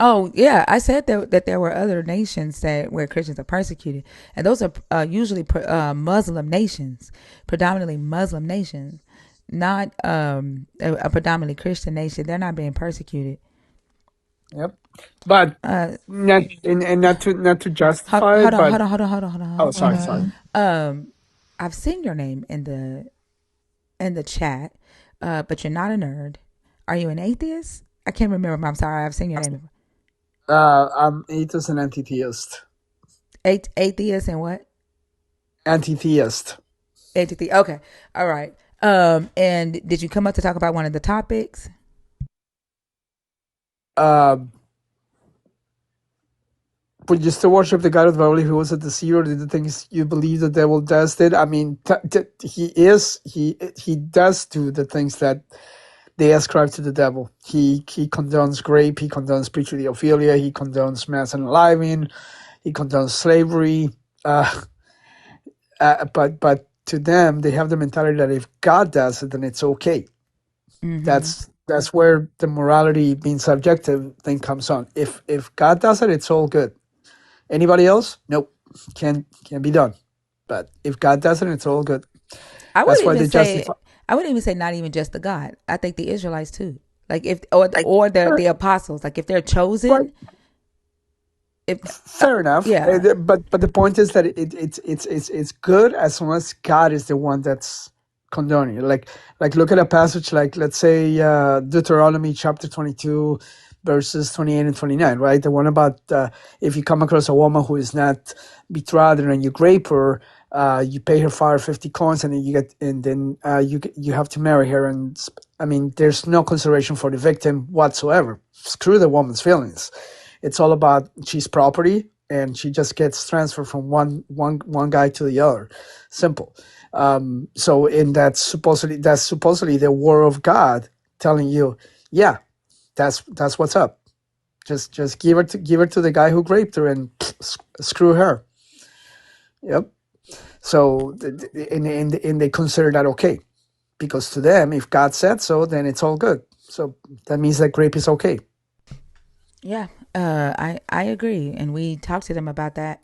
Oh yeah, I said that there were other nations that where Christians are persecuted, and those are usually Muslim nations, predominantly Muslim nations, not a predominantly Christian nation. They're not being persecuted. Yep. But Uh, not and not to hold, justify hold it, on, but hold on, hold on, hold on, hold on, oh, hold sorry, on. sorry. Mm-hmm. I've seen your name in the chat, but you're not a nerd. Are you an atheist? I can't remember. I'm sorry. I've seen your name before. I'm atheist and anti-theist. Atheist and what? Anti-theist. Atheist. Okay. All right. And did you come up to talk about one of the topics? Uh, but you still worship the God of the Bible who was a deceiver, did the things you believe the devil does did. I mean, he does do the things that they ascribe to the devil. He condones rape, he condones pedophilia, he condones mass unaliving, he condones slavery. Uh, but to them, they have the mentality that if God does it, then it's okay. Mm-hmm. That's where the morality being subjective thing comes on. If God does it, it's all good. Anybody else? Nope, can't be done. But if God does it, it's all good. I would That's why even they say, justify. I would even say not even just the God. I think the Israelites too. Like if or the apostles. Like if they're Right. chosen, if Fair enough. yeah, But the point is that it's good as long as God is the one that's condoning it. Like look at a passage like, let's say, Deuteronomy chapter 22 verses 28 and 29, right? The one about, if you come across a woman who is not betrothed and you grape her, you pay her 50 coins, and then you have to marry her. And I mean, there's no consideration for the victim whatsoever. Screw the woman's feelings. It's all about, she's property, and she just gets transferred from one guy to the other. Simple. So in that's supposedly the word of God telling you, yeah, that's what's up. Just give her to the guy who raped her, and screw her. Yep. So and they consider that okay, because to them, if God said so, then it's all good. So that means that grape is okay. yeah. I agree, and we talk to them about that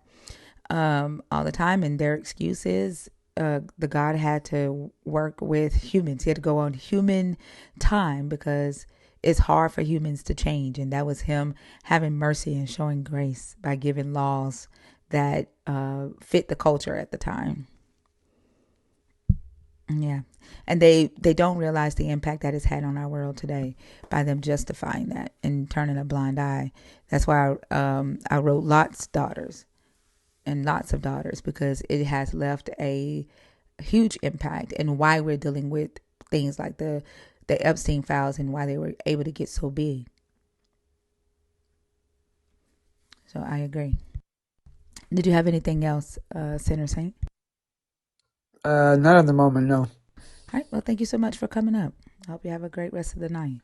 all the time. And their excuse is, the God had to work with humans. He had to go on human time because it's hard for humans to change, and that was him having mercy and showing grace by giving laws that fit the culture at the time. Yeah. And they don't realize the impact that it's had on our world today by them justifying that and turning a blind eye. That's why I wrote Lot's daughters and lots of daughters, because it has left a huge impact, and why we're dealing with things like the Epstein files and why they were able to get so big. So I agree. Did you have anything else, Sinner Saint? Not at the moment, no. All right. Well, thank you so much for coming up. I hope you have a great rest of the night.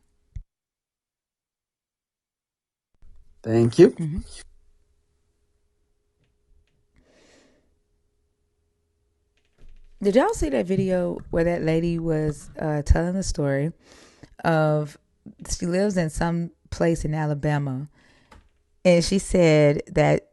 Thank you. Mm-hmm. Did y'all see that video where that lady was telling the story of, she lives in some place in Alabama, and she said that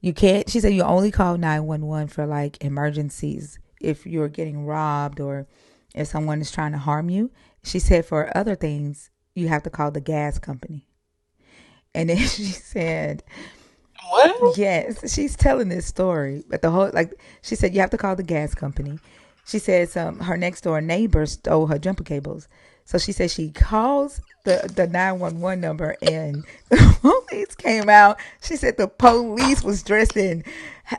you can't, she said you only call 911 for like emergencies if you're getting robbed or if someone is trying to harm you. She said for other things you have to call the gas company. And then she said, What? yes, she's telling this story, but the whole, like, she said you have to call the gas company. She says her next door neighbor stole her jumper cables, so she said she calls the 911 number, and the police came out. She said the police was dressed in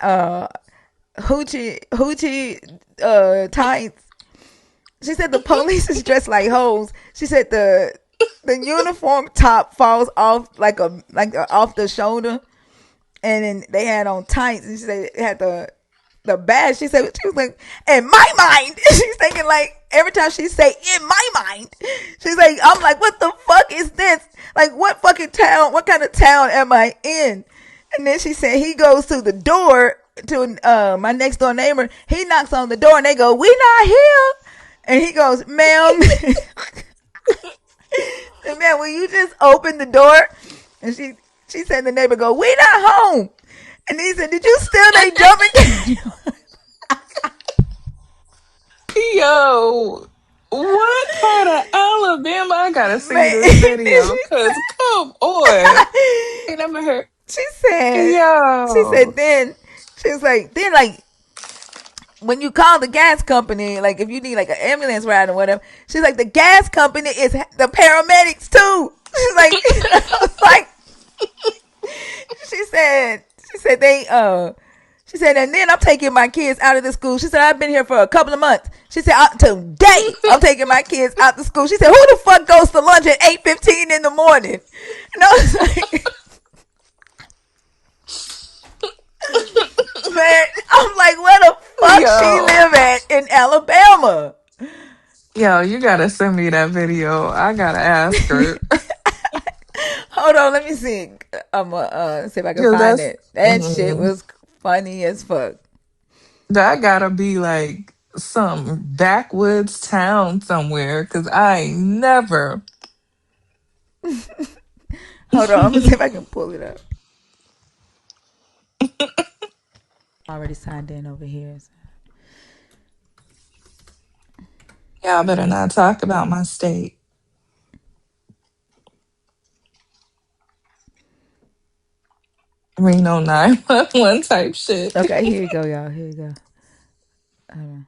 uh, hoochie tights. She said the police is dressed like hoes. She said the uniform top falls off off the shoulder, and then they had on tights, and she said it had the badge. She said, she was like, in my mind, she's thinking like every time she say in my mind, she's like, I'm like, what the fuck is this? Like, what fucking town? What kind of town am I in? And then she said he goes to the door to my next door neighbor. He knocks on the door, and they go, we not here. And he goes, ma'am, man, will you just open the door? And she said the neighbor go, we not home. And he said, did you steal they jumping? Yo, what part of Alabama? I gotta see Man, this video. Cause come on, ain't never heard. she said, she Yo, said, then she was like, then like when you call the gas company, like if you need like an ambulance ride or whatever, she's like, the gas company is the paramedics too. She's like, I was like, she said, she said, and then I'm taking my kids out of the school. She said, I've been here for a couple of months. She said, today I'm taking my kids out to school. She said, who the fuck goes to lunch at 8:15 in the morning? And I was like, man, I'm like, where the fuck she yo, live at in Alabama? yo, you gotta send me that video. I gotta ask her. Hold on, let me see. I'm gonna see if I can Cause find that's it. That shit was funny as fuck. that gotta be like some backwoods town somewhere. Cause I ain't never. Hold on, I'm gonna see if I can pull it up. Already signed in over here. Y'all better not talk about my state. Reno 911 type shit. Okay, here you go, y'all. Here you go. Hold on.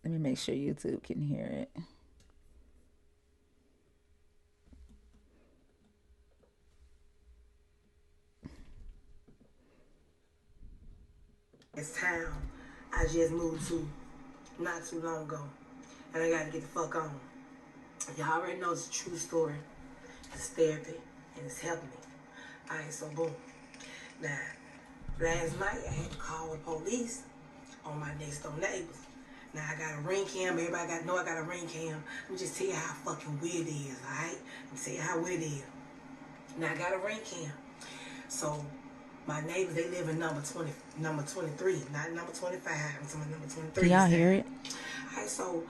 Let me make sure YouTube can hear it. This town I just moved to not too long ago, and I gotta get the fuck on. Y'all already know it's a true story. It's therapy, and it's helping me. Alright, so boom. Now, last night I had to call the police on my next door neighbors. Now I got a ring cam. Everybody got know I got a ring cam. Let me just tell you how fucking weird it is, alright? Let me tell you how weird it is. Now I got a ring cam. So my neighbors, they live in number 23, not number 25. I'm talking about number 23. Can y'all hear it? Alright, so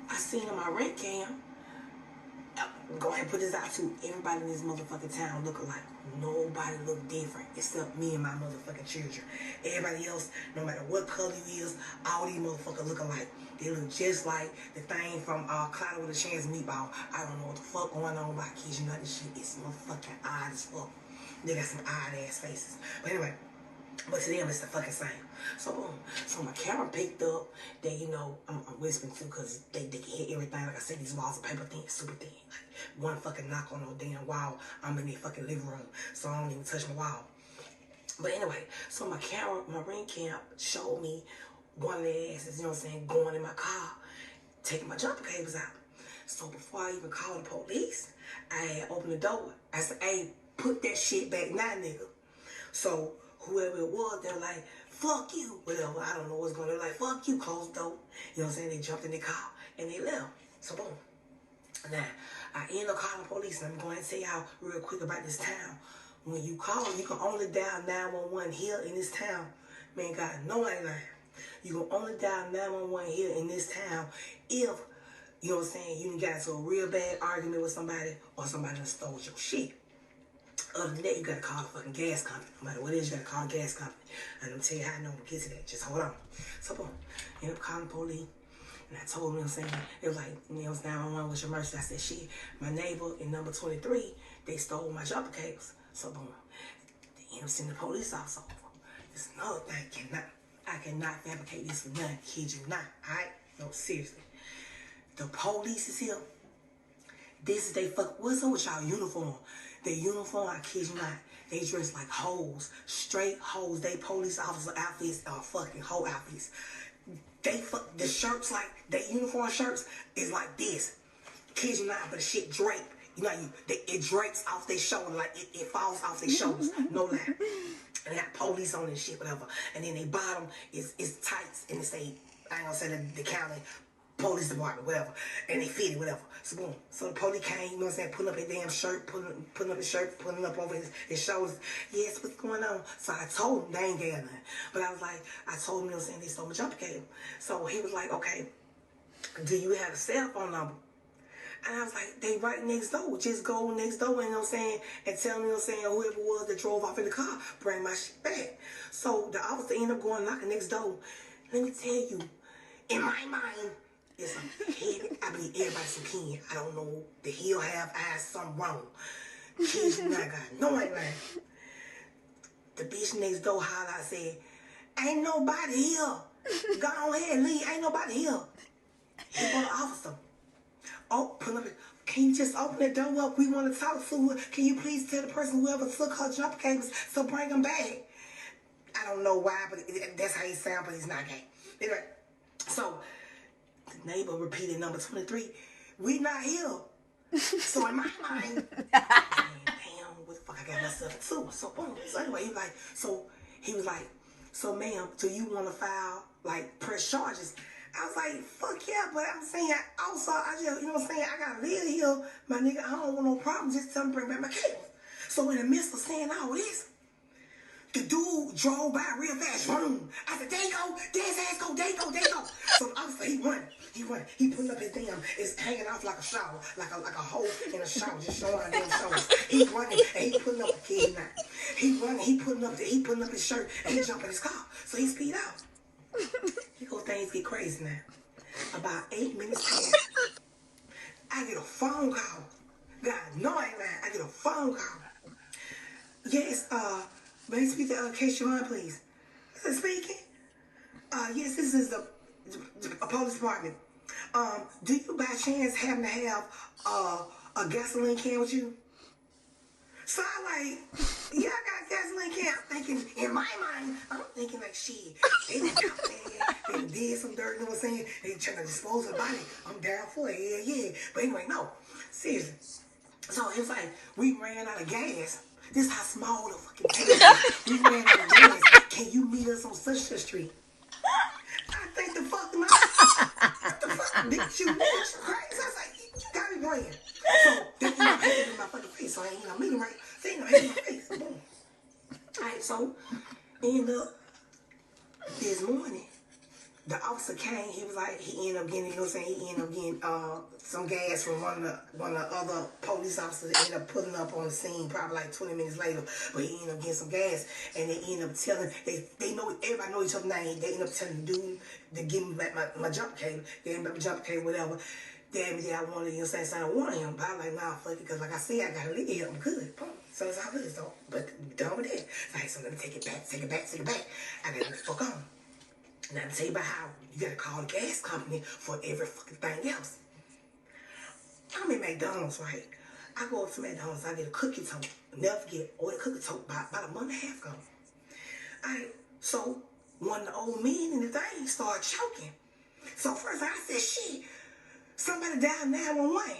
I seen on my ring cam. Go ahead and put this out too. Everybody in this motherfucking town look alike. Nobody look different except me and my motherfucking children. Everybody else, no matter what color you is, all these motherfuckers look alike. They look just like the thing from Cloudy with a Chance Meatball. I don't know what the fuck going on about kids. You know this shit is motherfucking odd as fuck. They got some odd ass faces. But anyway. But to them, it's the fucking same. So boom. So my camera picked up that, you know, I'm whispering too because they can hear everything. Like I said, these walls are paper thin, super thin. Like one fucking knock on no damn wall, I'm in their fucking living room. So I don't even touch my wall. But anyway, so my camera, my ring cam showed me one of their asses, you know what I'm saying, going in my car, taking my jumper cables out. So before I even called the police, I had opened the door. I said, hey, put that shit back now, nigga. So whoever it was, they were like, fuck you, whatever. I don't know what's going on. They're like, fuck you, close the door. You know what I'm saying? They jumped in the car and they left. So boom. Now, I ended up calling the police, and I'm going to tell y'all real quick about this town. When you call, you can only dial 911 here in this town. Man, God, no line. You can only dial 911 here in this town if, you know what I'm saying, you got into a real bad argument with somebody or somebody that stole your shit. Other than that, you gotta call the fucking gas company. No matter what it is, you gotta call the gas company. And I'm gonna tell you how I know to get to that. Just hold on. So boom, ended up calling the police. And I told them, you know what I'm saying, it was like, you know, 911 was your mercy. I said, shit, my neighbor in number 23, they stole my jumper cables. So boom, they ended up sending the police officer over. This is another thing, I cannot fabricate this for nothing. Kid you not, alright? No, seriously. The police is here. This is they what's up with y'all uniform? Their uniform, I kid you not, they dress like hoes, straight hoes. They police officer outfits are fucking hoe outfits. They the shirts, like they uniform shirts is like this. Kid you not, but the shit drape. You know, it drapes off their shoulder, like it falls off their shoulders. No lie. And they got police on and shit, whatever. And then they bottom is tights, and it say, I ain't gonna say the county police department, whatever. And they fit it, whatever. So boom. So the police came, you know what I'm saying, putting up his damn shirt, putting up his shirt, putting up over his shoulders. Yes, what's going on? So I told him, they ain't got nothing. But I was like, I told him, you know what I'm saying, they stole my jumper cable. So he was like, okay, do you have a cell phone number? And I was like, they right next door. Just go next door, you know what I'm saying, and tell me, you know what I'm saying, whoever it was that drove off in the car, bring my shit back. So the officer ended up going knocking next door. Let me tell you, in my mind, it's a head. I believe everybody's some kid. I don't know. The heel have eyes, something wrong. Kids, you not got no idea. The bitch next door hollered, I said, ain't nobody here. Go ahead, leave. Ain't nobody here. He was the officer. Oh, pull up. Can you just open the door up? We want to talk to her. Can you please tell the person whoever took her jumper cables to bring them back? I don't know why, but that's how he sound, but he's not gay. Anyway, so the neighbor repeated number 23. We not here. So in my mind, damn, what the fuck I got myself into? So boom. So anyway, he was like, so ma'am, do you want to file, like, press charges? I was like, fuck yeah, but I'm saying, also, I just, you know what I'm saying, I gotta live here, my nigga, I don't want no problem, just tell me bring back my cables. So in the midst of saying all this, the dude drove by real fast. Boom. I said, there you go. There his ass go. There you go. There you go. So the officer, he run. He putting up his damn, it's hanging off like a shower, like a hole in a shower, just showing our damn shoulders. He running and he putting up the kid now. He running, he putting up his shirt and he jumping his car. So he speed out. You know things get crazy now. About 8 minutes past, I get a phone call. God, no, I ain't lying. I get a phone call. Yes, may I speak to Case Sharon, please? Is it speaking? Yes, this is the police department. Do you by chance happen to have a gasoline can with you? So I like, yeah, I got a gasoline can. I'm thinking, in my mind, I'm thinking like, shit, they done caught that, they did some dirt, you know what I'm saying? They trying to dispose of the body. I'm down for it, yeah. But anyway, no, seriously. So it was like, we ran out of gas. This is how small the fucking town is. We ran out of gas. Can you meet us on such a street? I think the fuck am I? What the fuck? Bitch, you crazy? I was like, you got me playing. So they end up hitting in my fucking face. So I ain't gonna meet him right. They end up hitting my face. Boom. Alright, so end up this morning. The officer came, he was like, he ended up getting, you know what I'm saying, he ended up getting some gas from one of the other police officers that ended up pulling up on the scene probably like 20 minutes later, but he ended up getting some gas, and they ended up telling, they know, everybody know each other's name, they ended up telling the dude to give me back my jump cable, they ended up my jump cable, whatever. Damn it, I wanted, you know what I'm saying, so I wanted him, but I was like, nah, fuck it, because like I said, I gotta leave here, I'm good, boom. So it's all good, so, but done with that. Like, so let me take it back, I gotta fuck on. Now, to tell you about how you gotta call the gas company for every fucking thing else. I'm in McDonald's, right? I go up to McDonald's, I get a cookie tote. Never forget, order a cookie tote about a month and a half ago. Alright, so one of the old men in the thing started choking. So first I said, shit, somebody dialed 911.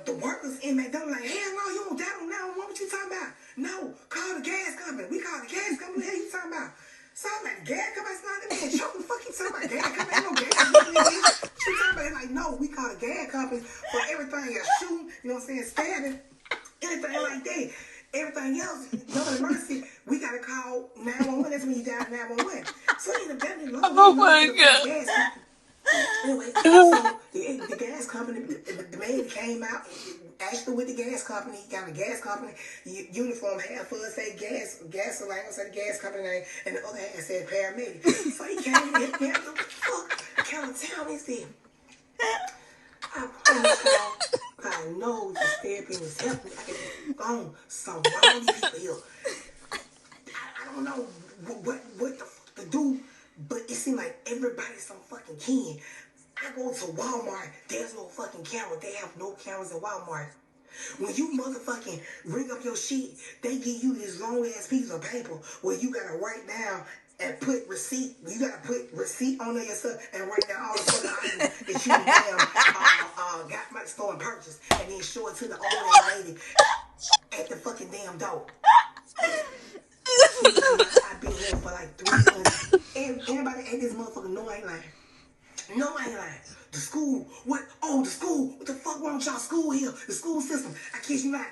The workers in McDonald's like, hell no, you don't dial 911, what you talking about? No, call the gas company. We call the gas company, what the hell you talking about? So I'm like, gas company's not the man choking. Fuck you talking about gas company? Ain't no gas company. What you talking about? They're like, no, we call the gas company for everything. You're shooting, you know what I'm saying, stabbing, anything like that. Everything else, no emergency, we gotta call 911. That's when you dial 911. So in the building, Oh long to my the fucking god. gas company. Anyway, so the gas company, the man came out, actually with the gas company, he got a gas company uniform, half of it say gasoline, say the gas company name, and the other half said paramedic. So he came and hit me, what the fuck kind of town is this? I promise y'all, I know this therapy was helping me. I can be gone surrounding people here. I don't know what the fuck to do, but it seems like everybody's some fucking kin. I go to Walmart, there's no fucking camera. They have no cameras in Walmart. When you motherfucking ring up your sheet, they give you this long ass piece of paper where you gotta write down and put receipt. You gotta put receipt on there yourself and write down all the fucking items that you got from the store and purchased, and then show it to the old lady at the fucking damn door. I've been here for like 3 months. Everybody at this motherfucker know I ain't lying. No, I ain't lying. The school, what? Oh, the school. What the fuck wrong with y'all school here? The school system. I kid you not.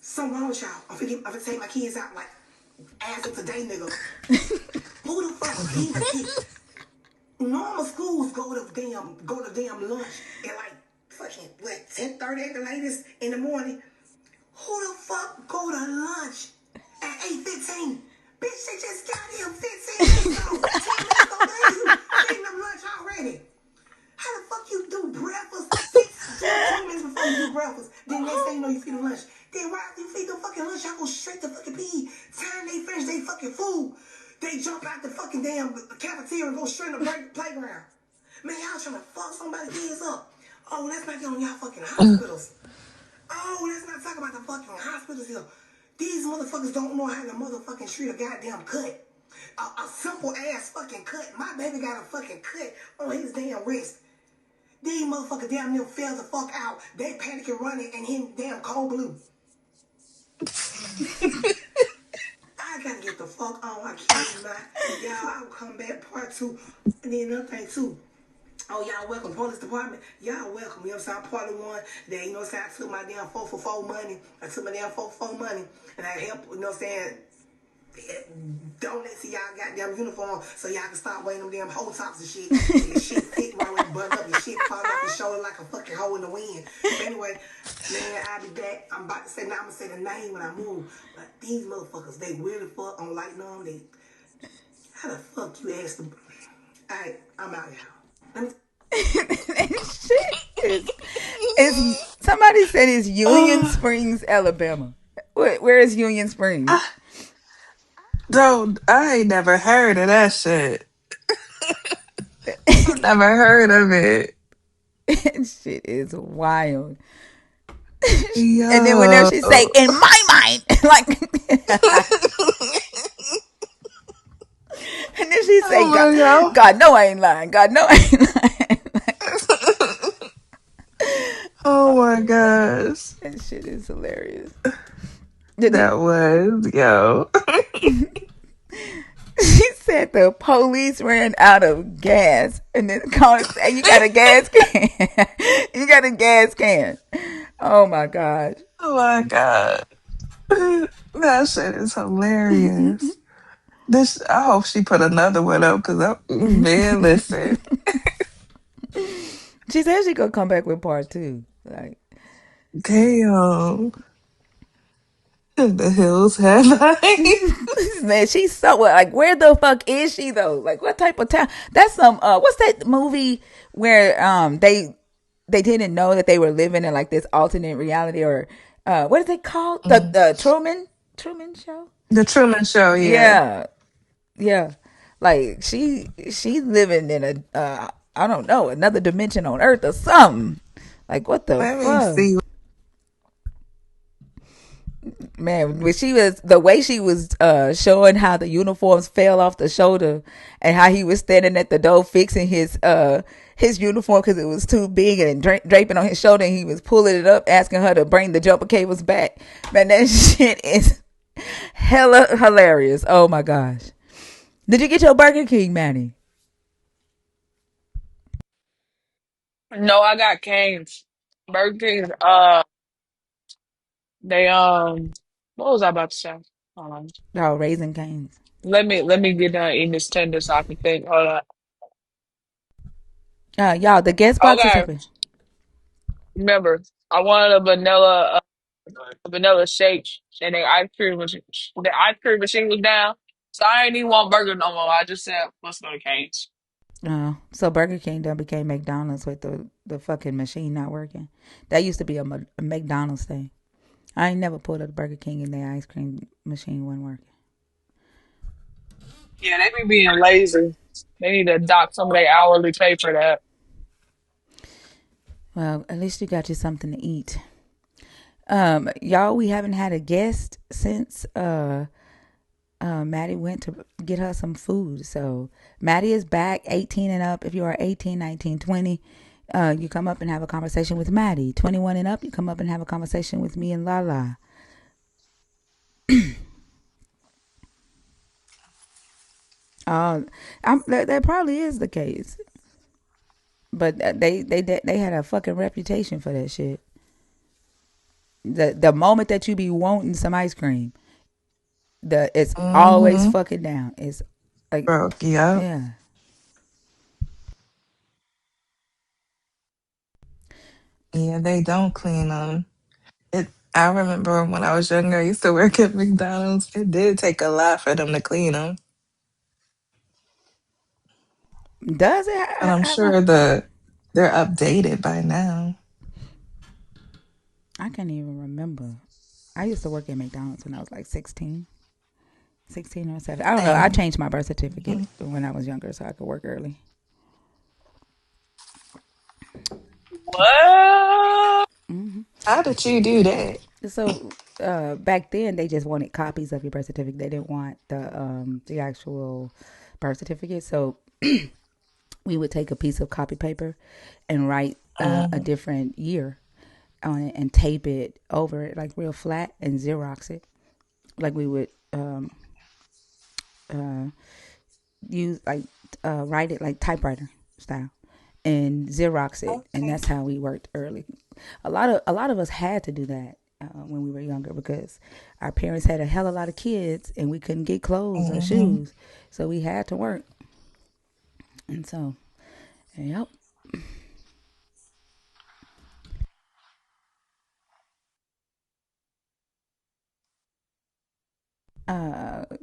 Something wrong with y'all. I'm gonna take my kids out like as of today, nigga. Who the fuck even kids? Normal schools go to damn lunch at like fucking what 10:30 at the latest in the morning. Who the fuck go to lunch at 8:15? Bitch, they just got here 15 minutes ago. 10 minutes ago, you eating them lunch already. How the fuck you do breakfast? 2 minutes before you do breakfast. Then next thing you know, you feed them lunch. Then right after you feed them fucking lunch, y'all go straight to fucking pee. Time they finish they fucking food, they jump out the fucking damn cafeteria and go straight to the playground. Man, y'all trying to fuck somebody's kids up. Oh, let's not get on y'all fucking hospitals. Oh, let's not talk about the fucking hospitals here. These motherfuckers don't know how to motherfucking treat a goddamn cut. A simple ass fucking cut. My baby got a fucking cut on his damn wrist. These motherfuckers damn near fell the fuck out. They panicking running and him damn cold blue. I gotta get the fuck on. I kid you not. Y'all, I'll come back part 2. And then another thing too. Oh, y'all welcome, police department. Y'all welcome. You know what I'm saying? I'm part of one that, you know what I'm saying, I took my damn 4 money. And I helped, you know what I'm saying, donate to y'all goddamn uniform so y'all can start wearing them damn hoe tops and shit. And your shit fit right when you button up, your shit fall off your shoulder like a fucking hoe in the wind. But anyway, man, I'll be back. I'm about to say, now I'm gonna say the name when I move. But these motherfuckers, they weird as fuck on light numb. How the fuck you ask them? Alright, I'm out, y'all. Let me Shit is somebody said it's Union Springs, Alabama. Where is Union Springs? I don't. I ain't never heard of that shit. I've never heard of it. Shit is wild. And then whenever Yo. she say, "In my mind," like, and then she say, Oh "God, my god. God, no, I ain't lying. God, no, I ain't lying." Oh my gosh. That shit is hilarious. Did That it? was yo. She said the police ran out of gas, and then called and said, "You got a gas can? You got a gas can?" Oh my gosh. Oh my god. That shit is hilarious. This I hope she put another one up because I'm man, listen. She said she gonna come back with part two. Like, Damn. The hills have eyes. man, she's so like, where the fuck is she though? Like, what type of town? That's some what's that movie where they didn't know that they were living in like this alternate reality, or what is it called? Mm. The Truman Show. The Truman Show, yeah. Yeah, yeah. Like she's living in a I don't know, another dimension on Earth or something. Like, what the Let me fuck? see. Man, when she was the way she was showing how the uniforms fell off the shoulder, and how he was standing at the door fixing his uniform because it was too big and draping on his shoulder, and he was pulling it up asking her to bring the jumper cables back. Man, that shit is hella hilarious. Oh my gosh. Did you get your Burger King, Manny? No, I got Canes. Burger King. They what was I about to say? Hold on. Oh, Raising Canes. Let me get done eating this tender so I can think. Hold on. Y'all, the guest box is Okay, open. remember, I wanted a vanilla shake, and the ice cream machine was down, so I ain't even want burger no more. I just said, let's go to Canes. So Burger King done became McDonald's with the fucking machine not working. That used to be a McDonald's thing. I ain't never pulled up a Burger King and their ice cream machine wasn't working. Yeah, they be being lazy. They need to dock some of their hourly pay for that. Well, at least you got you something to eat. Y'all, we haven't had a guest since Maddie went to get her some food. So Maddie is back, 18 and up. If you are 18, 19, 20, you come up and have a conversation with Maddie. 21 and up, you come up and have a conversation with me and Lala. That probably is the case, but they had a fucking reputation for that shit. The moment that you be wanting some ice cream, it's always Mm-hmm. fucking down. It's like, Broke, yep. yeah. Yeah, they don't clean them. It. I remember when I was younger, I used to work at McDonald's. It did take a lot for them to clean them, Does it but I'm have a? sure they're updated by now. I can't even remember. I used to work at McDonald's when I was like 16, 16 or 7. I don't know. I Same. changed my birth certificate Mhm. when I was younger so I could work early. What? How did you do that? So back then they just wanted copies of your birth certificate. They didn't want the actual birth certificate. So we would take a piece of copy paper and write a Mm-hmm. different year on it and tape it over it like real flat and Xerox it. Like we would uh, use like write it like typewriter style and Xerox it, and Okay. that's how we worked early. A lot of us had to do that when we were younger because our parents had a hell of a lot of kids and we couldn't get clothes or Mm-hmm. shoes, so we had to work. And so, yep.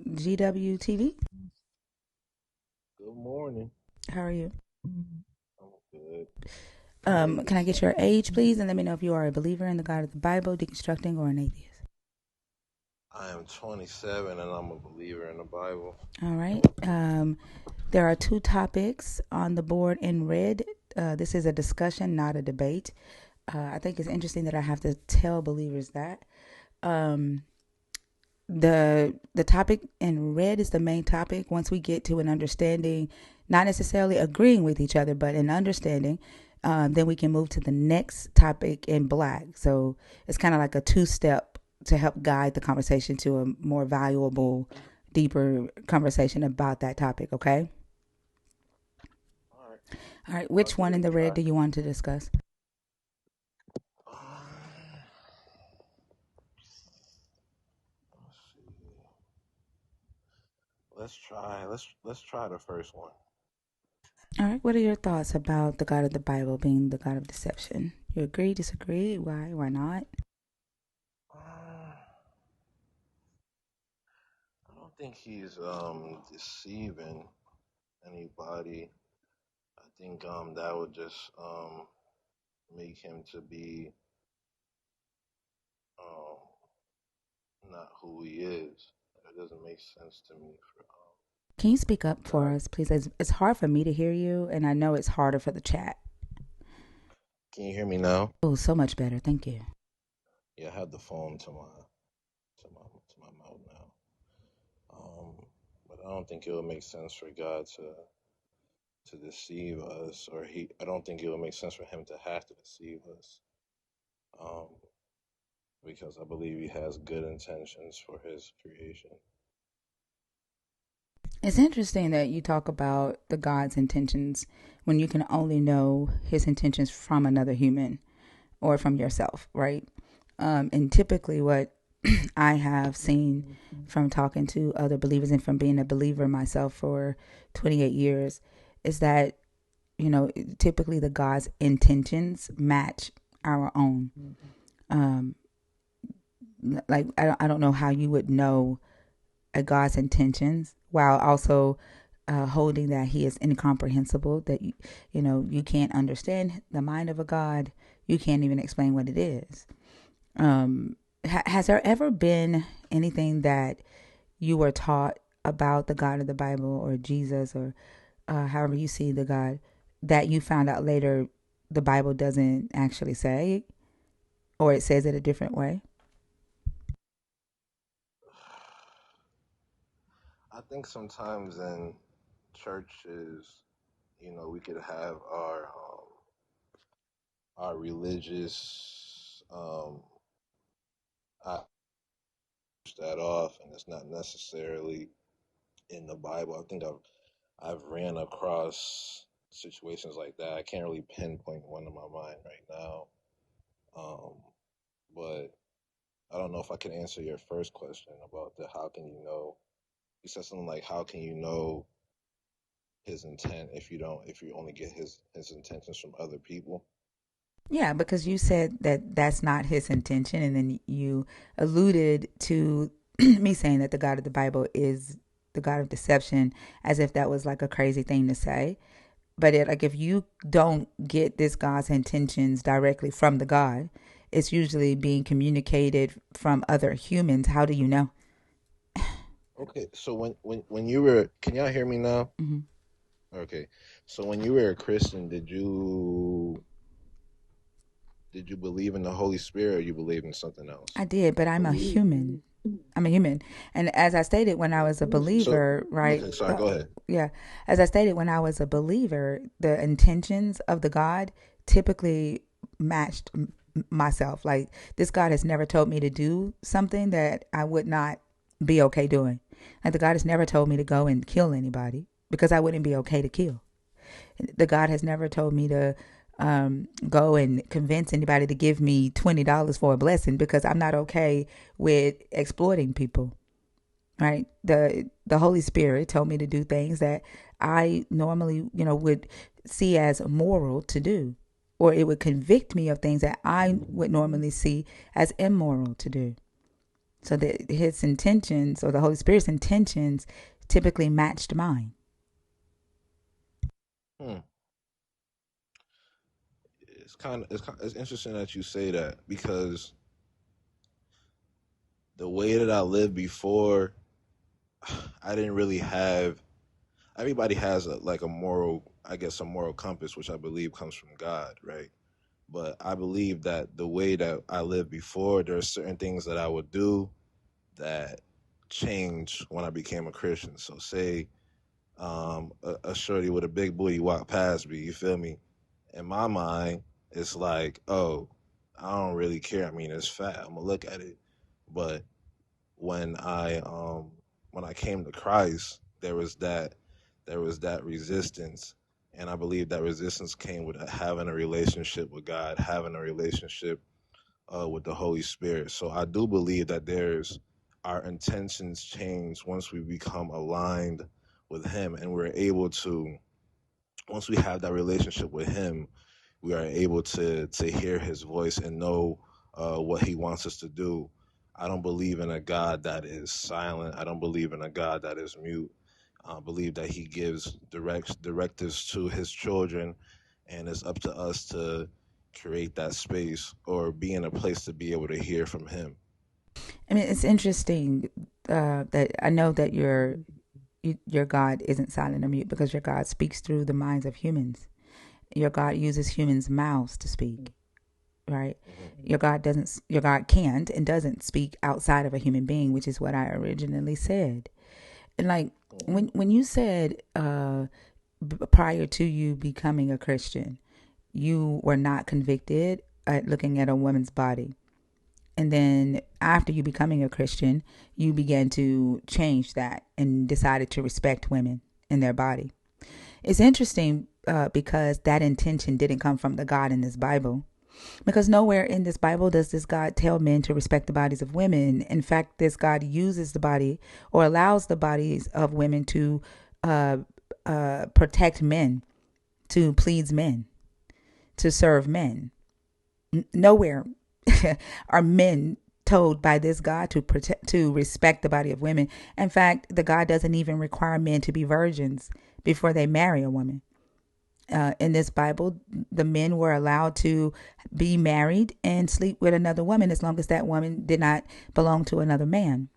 GWTV. Good morning. How are you? I'm good. How are you Can I this get your morning? age, please, and let me know if you are a believer in the God of the Bible, deconstructing, or an atheist? I am 27 and I'm a believer in the Bible. All right. There are two topics on the board in red. This is a discussion, not a debate. I think it's interesting that I have to tell believers that. Um, the topic in red is the main topic. Once we get to an understanding, not necessarily agreeing with each other, but an understanding, then we can move to the next topic in black. So it's kind of like a two-step to help guide the conversation to a more valuable, deeper conversation about that topic. Okay. All right, All right. I'll Which give one it in a the red try. do you want to discuss? Let's see. Let's try the first one. All right. What are your thoughts about the God of the Bible being the God of deception? You agree? Disagree? Why? Why not? I don't think he's deceiving anybody. I think that would just make him to be not who he is. It doesn't make sense to me for Can you speak up for God. us, please? It's hard for me to hear you, and I know it's harder for the chat. Can you hear me now? Oh, so much better. Thank you. Yeah, I have the phone to my mouth now. But I don't think it would make sense for God to deceive us, or I don't think it would make sense for him to have to deceive us. Um, because I believe he has good intentions for his creation. It's interesting that you talk about the God's intentions when you can only know his intentions from another human or from yourself, right? And typically, what I have seen from talking to other believers and from being a believer myself for 28 years is that, typically the God's intentions match our own. Um, like, I don't know how you would know a God's intentions while also holding that he is incomprehensible, that you can't understand the mind of a God. You can't even explain what it is. Has there ever been anything that you were taught about the God of the Bible or Jesus or however you see the God that you found out later the Bible doesn't actually say, or it says it a different way? I think sometimes in churches, we could have our religious I push that off, and it's not necessarily in the Bible. I think I've ran across situations like that. I can't really pinpoint one in my mind right now, um, but I don't know if I can answer your first question about the how can you know. You said something like, "How can you know his intent if you only get his intentions from other people?" Yeah, because you said that that's not his intention, and then you alluded to me saying that the God of the Bible is the God of deception, as if that was like a crazy thing to say. But like if you don't get this God's intentions directly from the God, it's usually being communicated from other humans. How do you know? Okay, so when you were, can y'all hear me now? Hmm. Okay, so when you were a Christian, did you believe in the Holy Spirit, or you believe in something else? I did, but I'm a human. I'm a human. And as I stated when I was a So, believer, right? okay, sorry, go ahead. Yeah. As I stated when I was a believer, the intentions of the God typically matched myself. Like this God has never told me to do something that I would not be okay doing. Like the God has never told me to go and kill anybody because I wouldn't be okay to kill. The God has never told me to go and convince anybody to give me $20 for a blessing because I'm not okay with exploiting people. Right? The Holy Spirit told me to do things that I normally, would see as moral to do, or it would convict me of things that I would normally see as immoral to do. So that his intentions or the Holy Spirit's intentions typically matched mine. Hmm. It's interesting that you say that because the way that I lived before, I didn't really have. Everybody has like a moral, I guess, a moral compass, which I believe comes from God, right? But I believe that the way that I lived before, there are certain things that I would do that changed when I became a Christian. So, say a shorty with a big booty walk past me, you feel me? In my mind, it's like, oh, I don't really care. I mean, it's fat. I'm gonna look at it. But when I came to Christ, there was that resistance, and I believe that resistance came with having a relationship with God, having a relationship with the Holy Spirit. So I do believe that there's our intentions change once we become aligned with Him, and we're able to, once we have that relationship with Him, we are able to hear His voice and know what He wants us to do. I don't believe in a God that is silent. I don't believe in a God that is mute. I believe that He gives directives to His children, and it's up to us to create that space or be in a place to be able to hear from Him. I mean, it's interesting that I know that your God isn't silent or mute because your God speaks through the minds of humans. Your God uses humans' mouths to speak, right? Mm-hmm. Your God can't and doesn't speak outside of a human being, which is what I originally said. And like when you said prior to you becoming a Christian, you were not convicted at looking at a woman's body. And then after you becoming a Christian, you began to change that and decided to respect women in their body. It's interesting because that intention didn't come from the God in this Bible. Because nowhere in this Bible does this God tell men to respect the bodies of women. In fact, this God uses the body or allows the bodies of women to protect men, to please men, to serve men. Nowhere are men told by this God to protect, to respect the body of women. In fact, the God doesn't even require men to be virgins before they marry a woman. In this Bible, the men were allowed to be married and sleep with another woman as long as that woman did not belong to another man.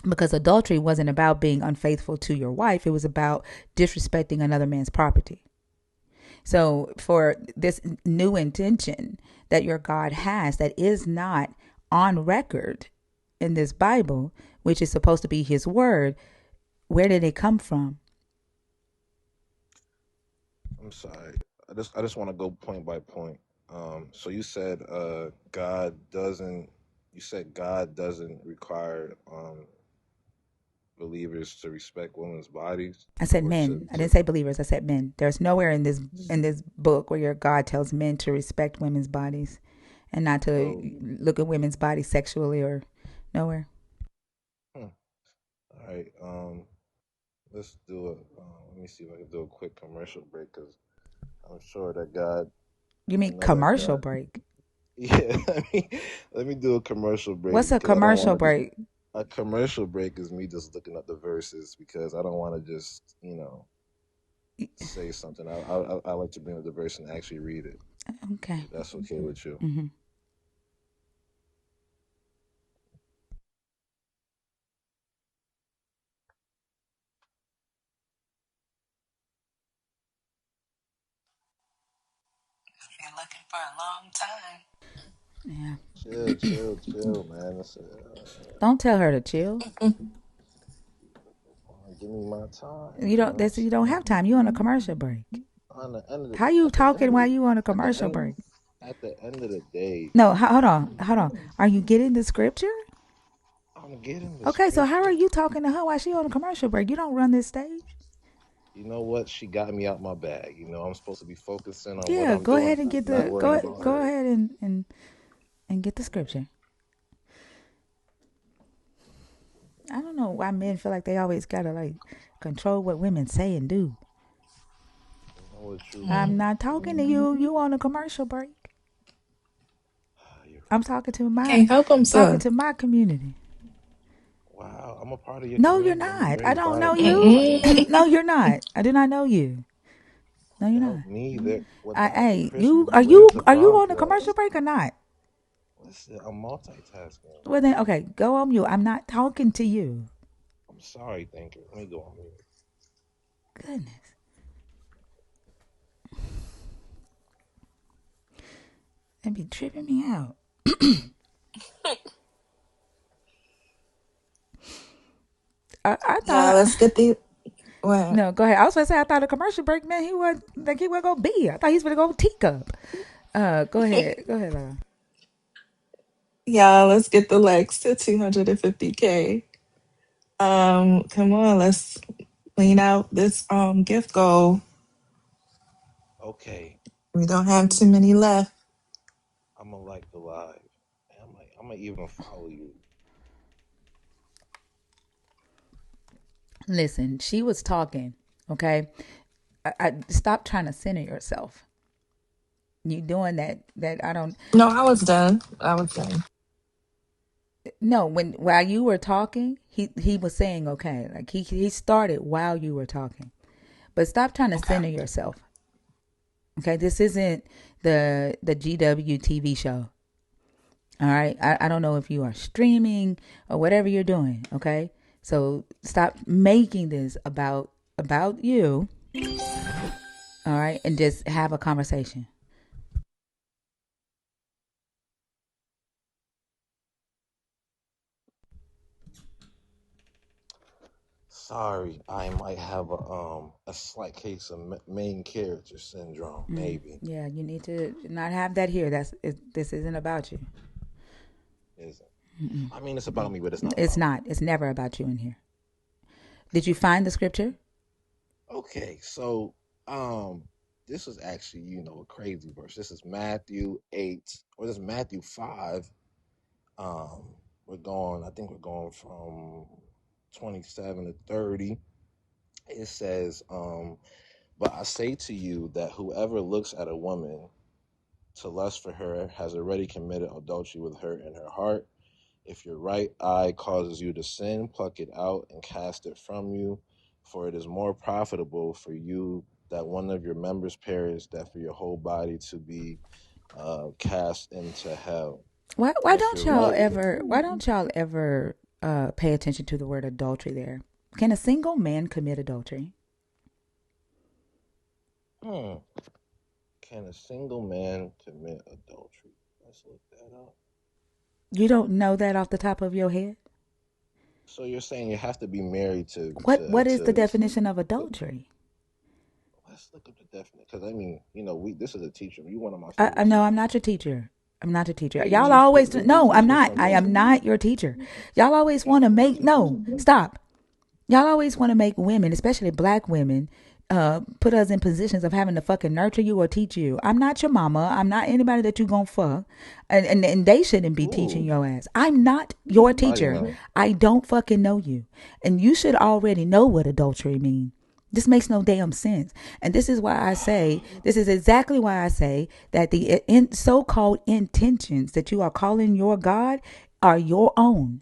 Because adultery wasn't about being unfaithful to your wife, it was about disrespecting another man's property. So, for this new intention that your God has that is not on record in this Bible, which is supposed to be His word, where did it come from? I'm sorry. I just want to go point by point. So you said God doesn't. You said God doesn't require believers to respect women's bodies I said or men. I to. didn't say believers. I said men. There's nowhere in this book where your God tells men to respect women's bodies and not to So look at women's bodies sexually or nowhere. all right. Let's do a. Let me see if I can do a quick commercial break because I'm sure that God. You I mean know that commercial God. break? Yeah. Let me do a commercial break What's a because I don't commercial want to just. break? A commercial break is me just looking up the verses because I don't want to just say something. I like to bring up the verse and actually read it. Okay. If that's okay with you. Mm-hmm. Been looking for a long time. Yeah. Chill, chill, chill, man. Don't tell her to chill. Give me my time. You You don't. know what I'm This you don't have saying? time. You on a commercial break. On the end of the How you at the talking end while of you on a at the commercial end break? at the end of the day, No. Hold on. Hold on. Are you getting the scripture? I'm getting the Okay. So how are scripture. you talking to her while she on a commercial break? You don't run this stage. You know what? She got me out my bag. I'm supposed to be focusing on what Yeah. I'm Go doing, ahead and get not the worrying about go her. ahead and get the scripture. I don't know why men feel like they always gotta like control what women say and do. You know what you I'm mean? not talking to you. You on a commercial break. You're I'm right. talking to my Can't help talking himself. to my community. Wow, I'm a part of your No, you're community. I'm gonna not. bring I the don't know Bible. I'm gonna you. try to Mm-mm. help No, you're not. I do not know you. No, you're not. help me. There, without Hey, Christians, are where's you the are you on a progress? commercial break or not? I'm multitasking. Well then, okay, go on mute. I'm not talking to you. I'm sorry, thinker. Let me go on mute. Goodness, that be tripping me out. I Yeah, thought. let's get the what? No, go ahead. I was gonna say I thought a commercial break, man. He was like he was gonna be. I thought he was gonna go teacup. Go ahead. Go ahead, Laura. Yeah, let's get the Lex to 250K. Come on, let's clean out this gift goal. Okay, We don't have too many left. I'm gonna like the live. I'm gonna even follow you. Listen, she was talking. Okay, I stop trying to center yourself. You doing that? That I don't. No, I was done. I was done. No, when while you were talking, he was saying okay. Like he started while you were talking. But stop trying to Okay. center yourself. Okay, this isn't the GW TV show. All right. I don't know if you are streaming or whatever you're doing. Okay. So stop making this about you. All right. And just have a conversation. Sorry, I might have a slight case of main character syndrome. Maybe Yeah, you need to not have that here. This isn't about you. isn't. I mean, it's about me, but it's not It's about me. not. It's never about you in here. Did you find the scripture? Okay, so um, this is actually a crazy verse. This is Matthew 8, or this is Matthew 5. Um, I think we're going from 27 to 30. It says, but I say to you that whoever looks at a woman to lust for her has already committed adultery with her in her heart. If your right eye causes you to sin, pluck it out and cast it from you, for it is more profitable for you that one of your members perish than for your whole body to be cast into hell. And if your right, Why don't y'all ever pay attention to the word adultery there? Can a single man commit adultery? hmm, can a single man commit adultery? Let's look that up. You don't know that off the top of your head? So you're saying you have to be married to What is the to definition of adultery? let's look up the definition because I mean, we this is a teacher. You one of my I favorite no, I'm teachers. not your teacher. I'm not your teacher. Yeah, Y'all always you no, I'm teach me not. I something. am not your teacher. Y'all always want to make no. Stop. Y'all always want to make women, especially black women, put us in positions of having to fucking nurture you or teach you. I'm not your mama. I'm not anybody that you gonna fuck, and they shouldn't be teaching Ooh, your ass. I'm not your not teacher. even. I don't fucking know you, and you should already know what adultery means. This makes no damn sense. And this is why I say, this is exactly why I say that the so called intentions that you are calling your God are your own,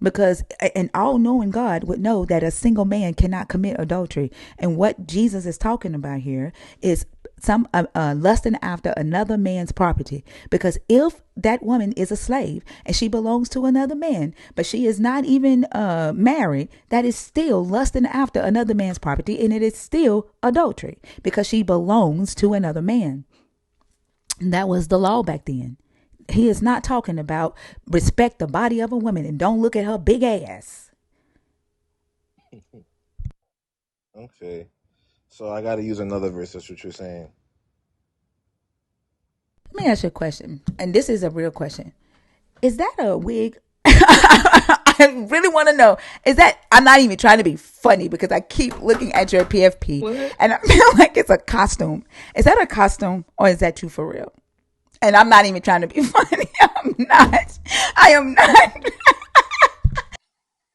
because an all-knowing God would know that a single man cannot commit adultery. And what Jesus is talking about here is some lusting after another man's property. Because if that woman is a slave and she belongs to another man, but she is not even married, that is still lusting after another man's property, and it is still adultery because she belongs to another man. And that was the law back then. He is not talking about respect the body of a woman and don't look at her big ass. Okay, so I got to use another verse. That's what you're saying. Let me ask you a question, and this is a real question. Is that a wig? I really want to know. Is that? I'm not even trying to be funny because I keep looking at your PFP What? and I feel like it's a costume. Is that a costume or is that you for real? And I'm not even trying to be funny. I'm not. I am not.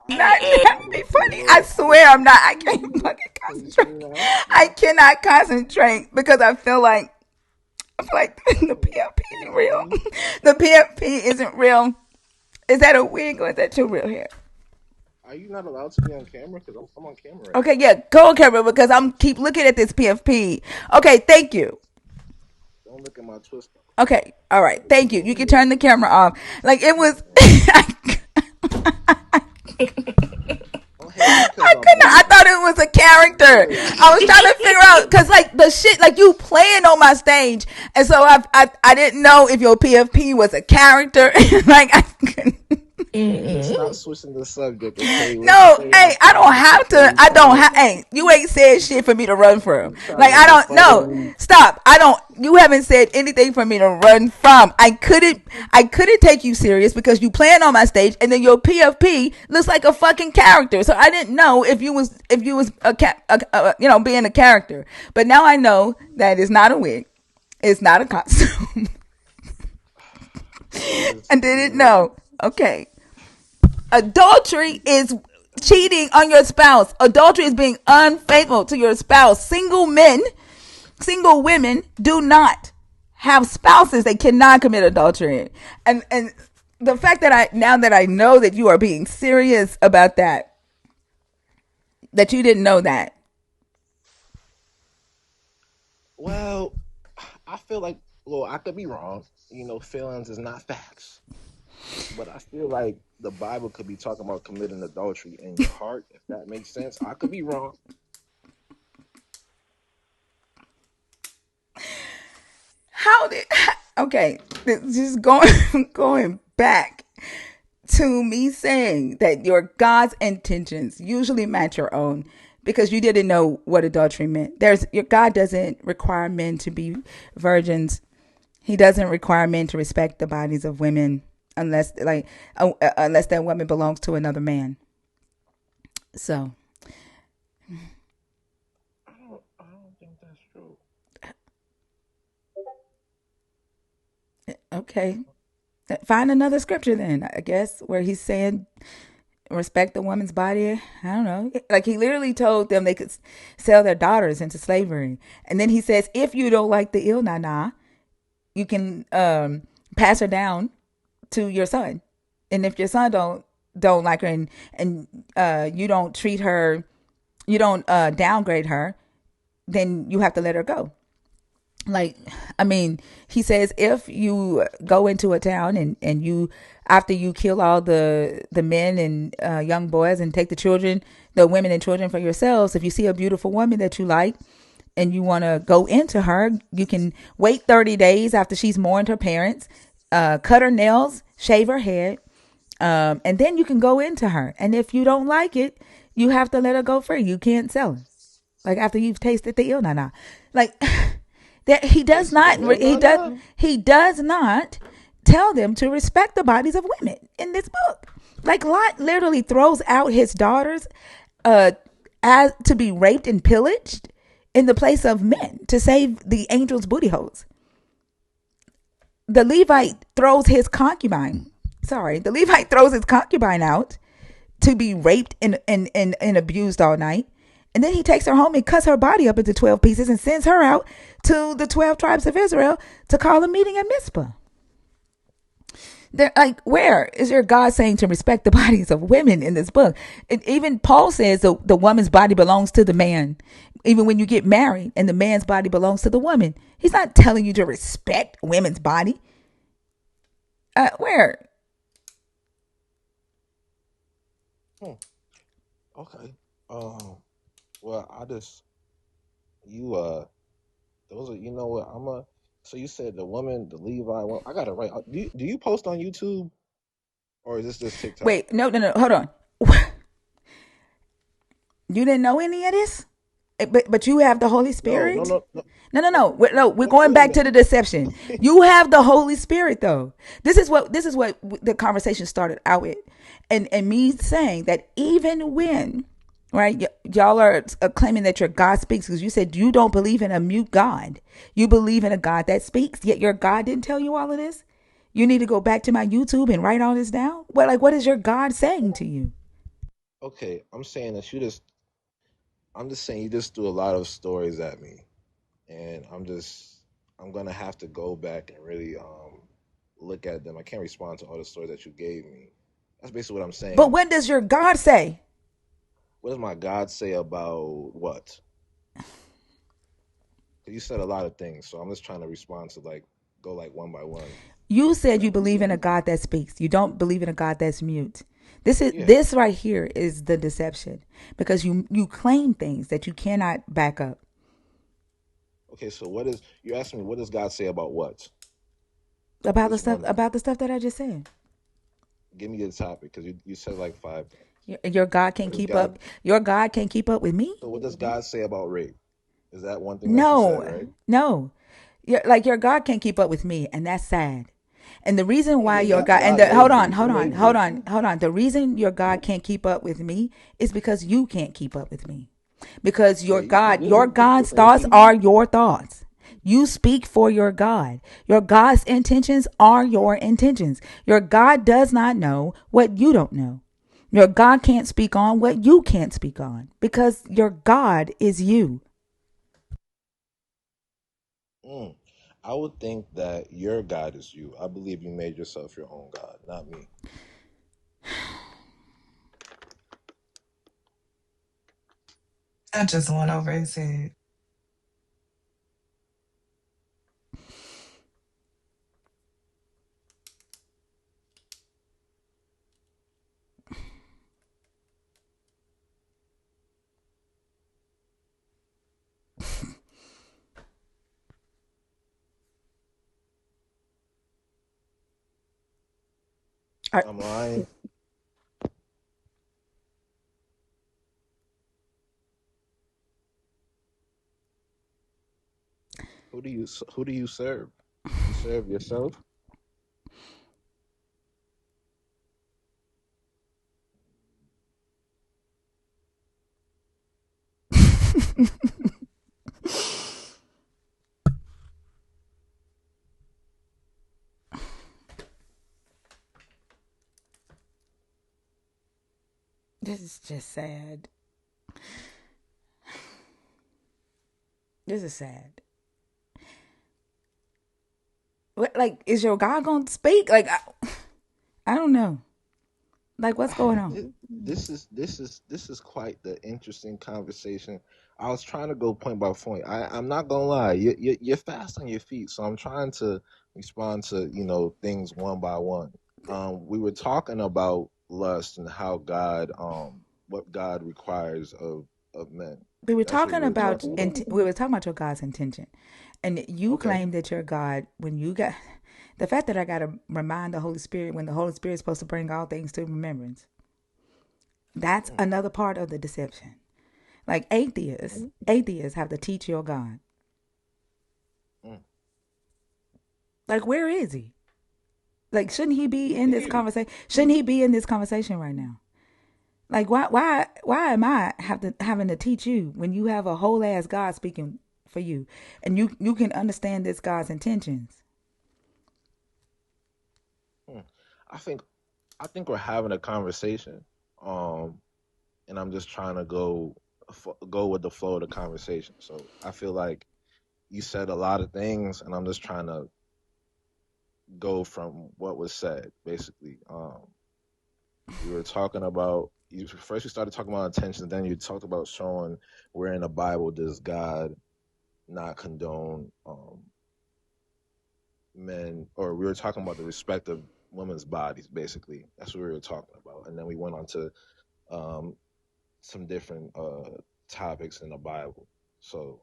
Not trying to be funny. I swear I'm not. I can't fucking Can you see me concentrate. now? I cannot concentrate because I feel like the PFP Can you isn't see real. me? The PFP isn't real. Is that a wig or is that your real hair? Are you not allowed to be on camera? Because I'm on camera right Okay, now. yeah, go on camera because I'm keep looking at this PFP. Okay, thank you. Don't look at my twist. Okay, all right. Thank you. You can turn the camera off. Like it was. Don't hate me because I I'm couldn't. I black. thought it was a character. Don't hate me. I was trying to figure out because like the shit, like you playing on my stage, and so I didn't know if your PFP was a character. Like I couldn't. Okay, stop switching the subject. Okay, let's No, stay hey, on I don't topic. have Okay, to. I don't have. Hey, you ain't said shit for me to run from. you trying Like to I don't. No, befuddle me. stop. I don't. You haven't said anything for me to run from. I couldn't. I couldn't take you serious because you playing on my stage, and then your PFP looks like a fucking character. So I didn't know if you was being a character. But now I know that it's not a wig. It's not a costume. This is I too didn't late. know. Okay. Adultery is cheating on your spouse. Adultery is being unfaithful to your spouse. Single men, single women do not have spouses they cannot commit adultery. And the fact that I know that you are being serious about that you didn't know that. Well, I feel like, well, I could be wrong. Feelings is not facts. But I feel like the Bible could be talking about committing adultery in your heart, if that makes sense. I could be wrong. How did okay, just going going back to me saying that your God's intentions usually match your own because you didn't know what adultery meant. There's your God doesn't require men to be virgins. He doesn't require men to respect the bodies of women unless that woman belongs to another man. So, I don't think that's true. okay. Find another scripture then, I guess, where he's saying respect the woman's body. I don't know. Like he literally told them they could sell their daughters into slavery. And then he says, if you don't like the ill nana, you can pass her down to your son. And if your son don't like her and you don't treat her, you don't downgrade her, then you have to let her go. Like, I mean, he says if you go into a town and you after you kill all the men and young boys and take the children, the women and children for yourselves, if you see a beautiful woman that you like and you want to go into her, you can wait 30 days after she's mourned her parents, cut her nails, shave her head, and then you can go into her. And if you don't like it, you have to let her go free. You can't sell her. Like after you've tasted the ill, nah. Like that he does Tasted the not. ill, nah, nah. He does not tell them to respect the bodies of women in this book. Like Lot literally throws out his daughters, uh, as to be raped and pillaged in the place of men to save the angels' booty holes. The Levite throws his concubine. Sorry, the Levite throws his concubine out to be raped and abused all night. And then he takes her home and cuts her body up into 12 pieces and sends her out to the 12 tribes of Israel to call a meeting at Mizpah. They're like, where is your God saying to respect the bodies of women in this book? Even Paul says the woman's body belongs to the man. Even when you get married and the man's body belongs to the woman, he's not telling you to respect women's body. Where? Hmm. Okay. Well, I just you those are what I'm a. So you said the woman, the Levi. Well, I got it right. Do you post on YouTube or is this just TikTok? Wait, no, hold on. You didn't know any of this? But you have the Holy No, no, Spirit? no, no. No. We're going Wait a back to the minute. deception. You have the Holy Spirit though. This is what the conversation started out with. And me saying that even when right y'all are claiming that your God speaks because you said you don't believe in a mute God. You believe in a God that speaks, yet your God didn't tell you all of this? You need to go back to my YouTube and write all this down? What is your God saying to you? Okay, I'm just saying you just threw a lot of stories at me, and I'm gonna have to go back and really look at them. I can't respond to all the stories that you gave me. That's basically what I'm But saying. what does your God say? What does my God say about what? 'Cause you said a lot of things, so I'm just trying to respond to like. go like one by one. You said you Like, believe in a God that speaks. You don't believe in a God that's mute. yeah. This right here is the deception because you claim things that you cannot back up Okay, so what is you asking me? What does God say about what? Which one? about the stuff that I just said. Give me the topic because you said like five things. Your God What can't does keep God? up. Your God can't keep up with me. So what does God say about rape? Is that one thing that you said, No, right? no. Your God can't keep up with me, and that's sad. And the reason why Okay, your God, God and God the made you. He made you. hold on. The reason your God can't keep up with me is because you can't keep up with me. Because Yeah, you Your do. God's Like, thoughts are your thoughts. You speak for your God. Your God's intentions are your intentions. Your God does not know what you don't know. Your God can't speak on what you can't speak on because your God is you. mm, I would think that your God is you. I believe you made yourself your own God, not me. I just went over his head. Are- I'm lying. Who do you serve? You serve yourself. This is just sad. This is sad. Like, is your God gonna speak? I don't know. Like, what's going on? This is quite the interesting conversation. I was trying to go point by point. I'm not gonna lie, you're fast on your feet, so I'm trying to respond to things one by one. We were talking about lust and how God what God requires of men. That's what we were talking about. We were talking about your God's intention, and you Okay. claim that your God, when you got the fact that I got to remind the Holy Spirit when the Holy Spirit is supposed to bring all things to remembrance. That's Mm, another part of the deception. Like atheists have to teach your God. mm. Like, where is he? Like, shouldn't he be He's in this here. conversation? Shouldn't he be in this conversation right now? Like, why am I having to teach you when you have a whole ass God speaking for you, and you can understand this God's intentions? Mm. I think I think we're having a conversation. Um, and I'm just trying to go with the flow of the conversation. So I feel like you said a lot of things, and I'm just trying to go from what was said. Basically, we were talking about you first. You started talking about intentions, then you talked about showing where in the Bible does God not condone men, or we were talking about the respect of women's bodies. Basically, that's what we were talking about, and then we went on to um, some different topics in the Bible. So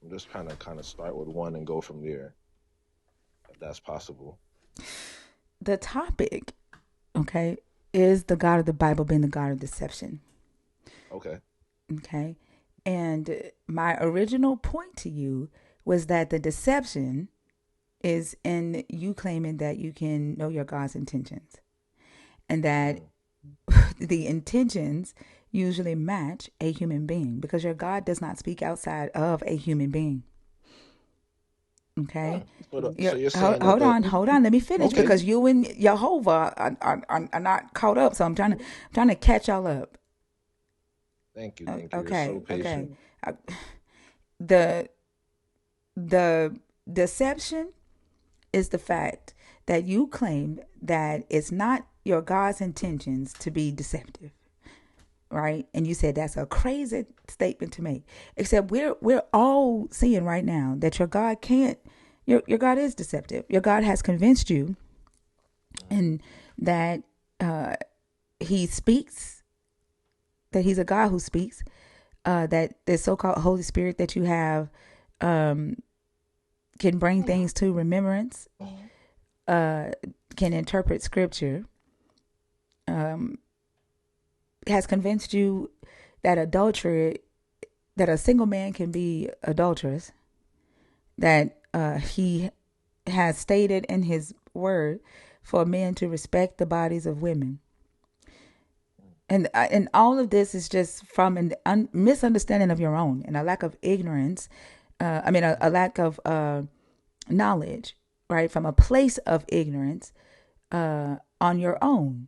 I'm just trying to kind of start with one and go from there, if that's possible. The topic, okay, is the God of the Bible being the God of deception. Okay. Okay, and my original point to you was that the deception is in you claiming that you can know your God's intentions, and that Mm, the intentions usually match a human being because your God does not speak outside of a human being. Okay. mm. So you're saying that Hold on. Let me finish okay, because you and Jehovah are not caught up. So I'm trying to catch y'all up. thank you. You're so Okay, patient. Uh, The the deception is the fact that you claim that it's not your God's intentions to be deceptive, right? And you said that's a crazy statement to make. Except we're all seeing right now that your God can't, Your God is deceptive. Your God has convinced you, and that He speaks. That He's a God who speaks. That the so-called Holy Spirit that you have can bring things to remembrance. Can interpret Scripture. Has convinced you that adultery, that a single man can be adulterous. That He has stated in His word for men to respect the bodies of women. And all of this is just from a misunderstanding of your own and a lack of ignorance. A lack of knowledge, right? From a place of ignorance on your own.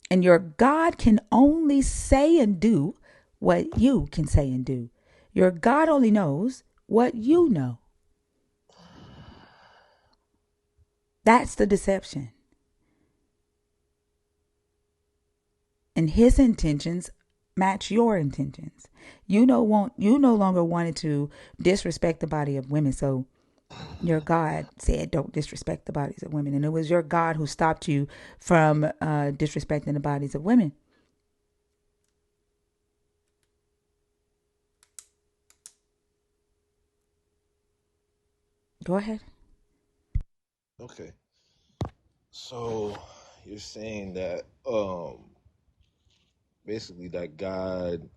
And your God can only say and do what you can say and do. Your God only knows what you know. That's the deception. And His intentions match your intentions. You no longer wanted to disrespect the body of women, so your God said, "Don't disrespect the bodies of women," and it was your God who stopped you from disrespecting the bodies of women. Go ahead. Okay. So you're saying that basically that God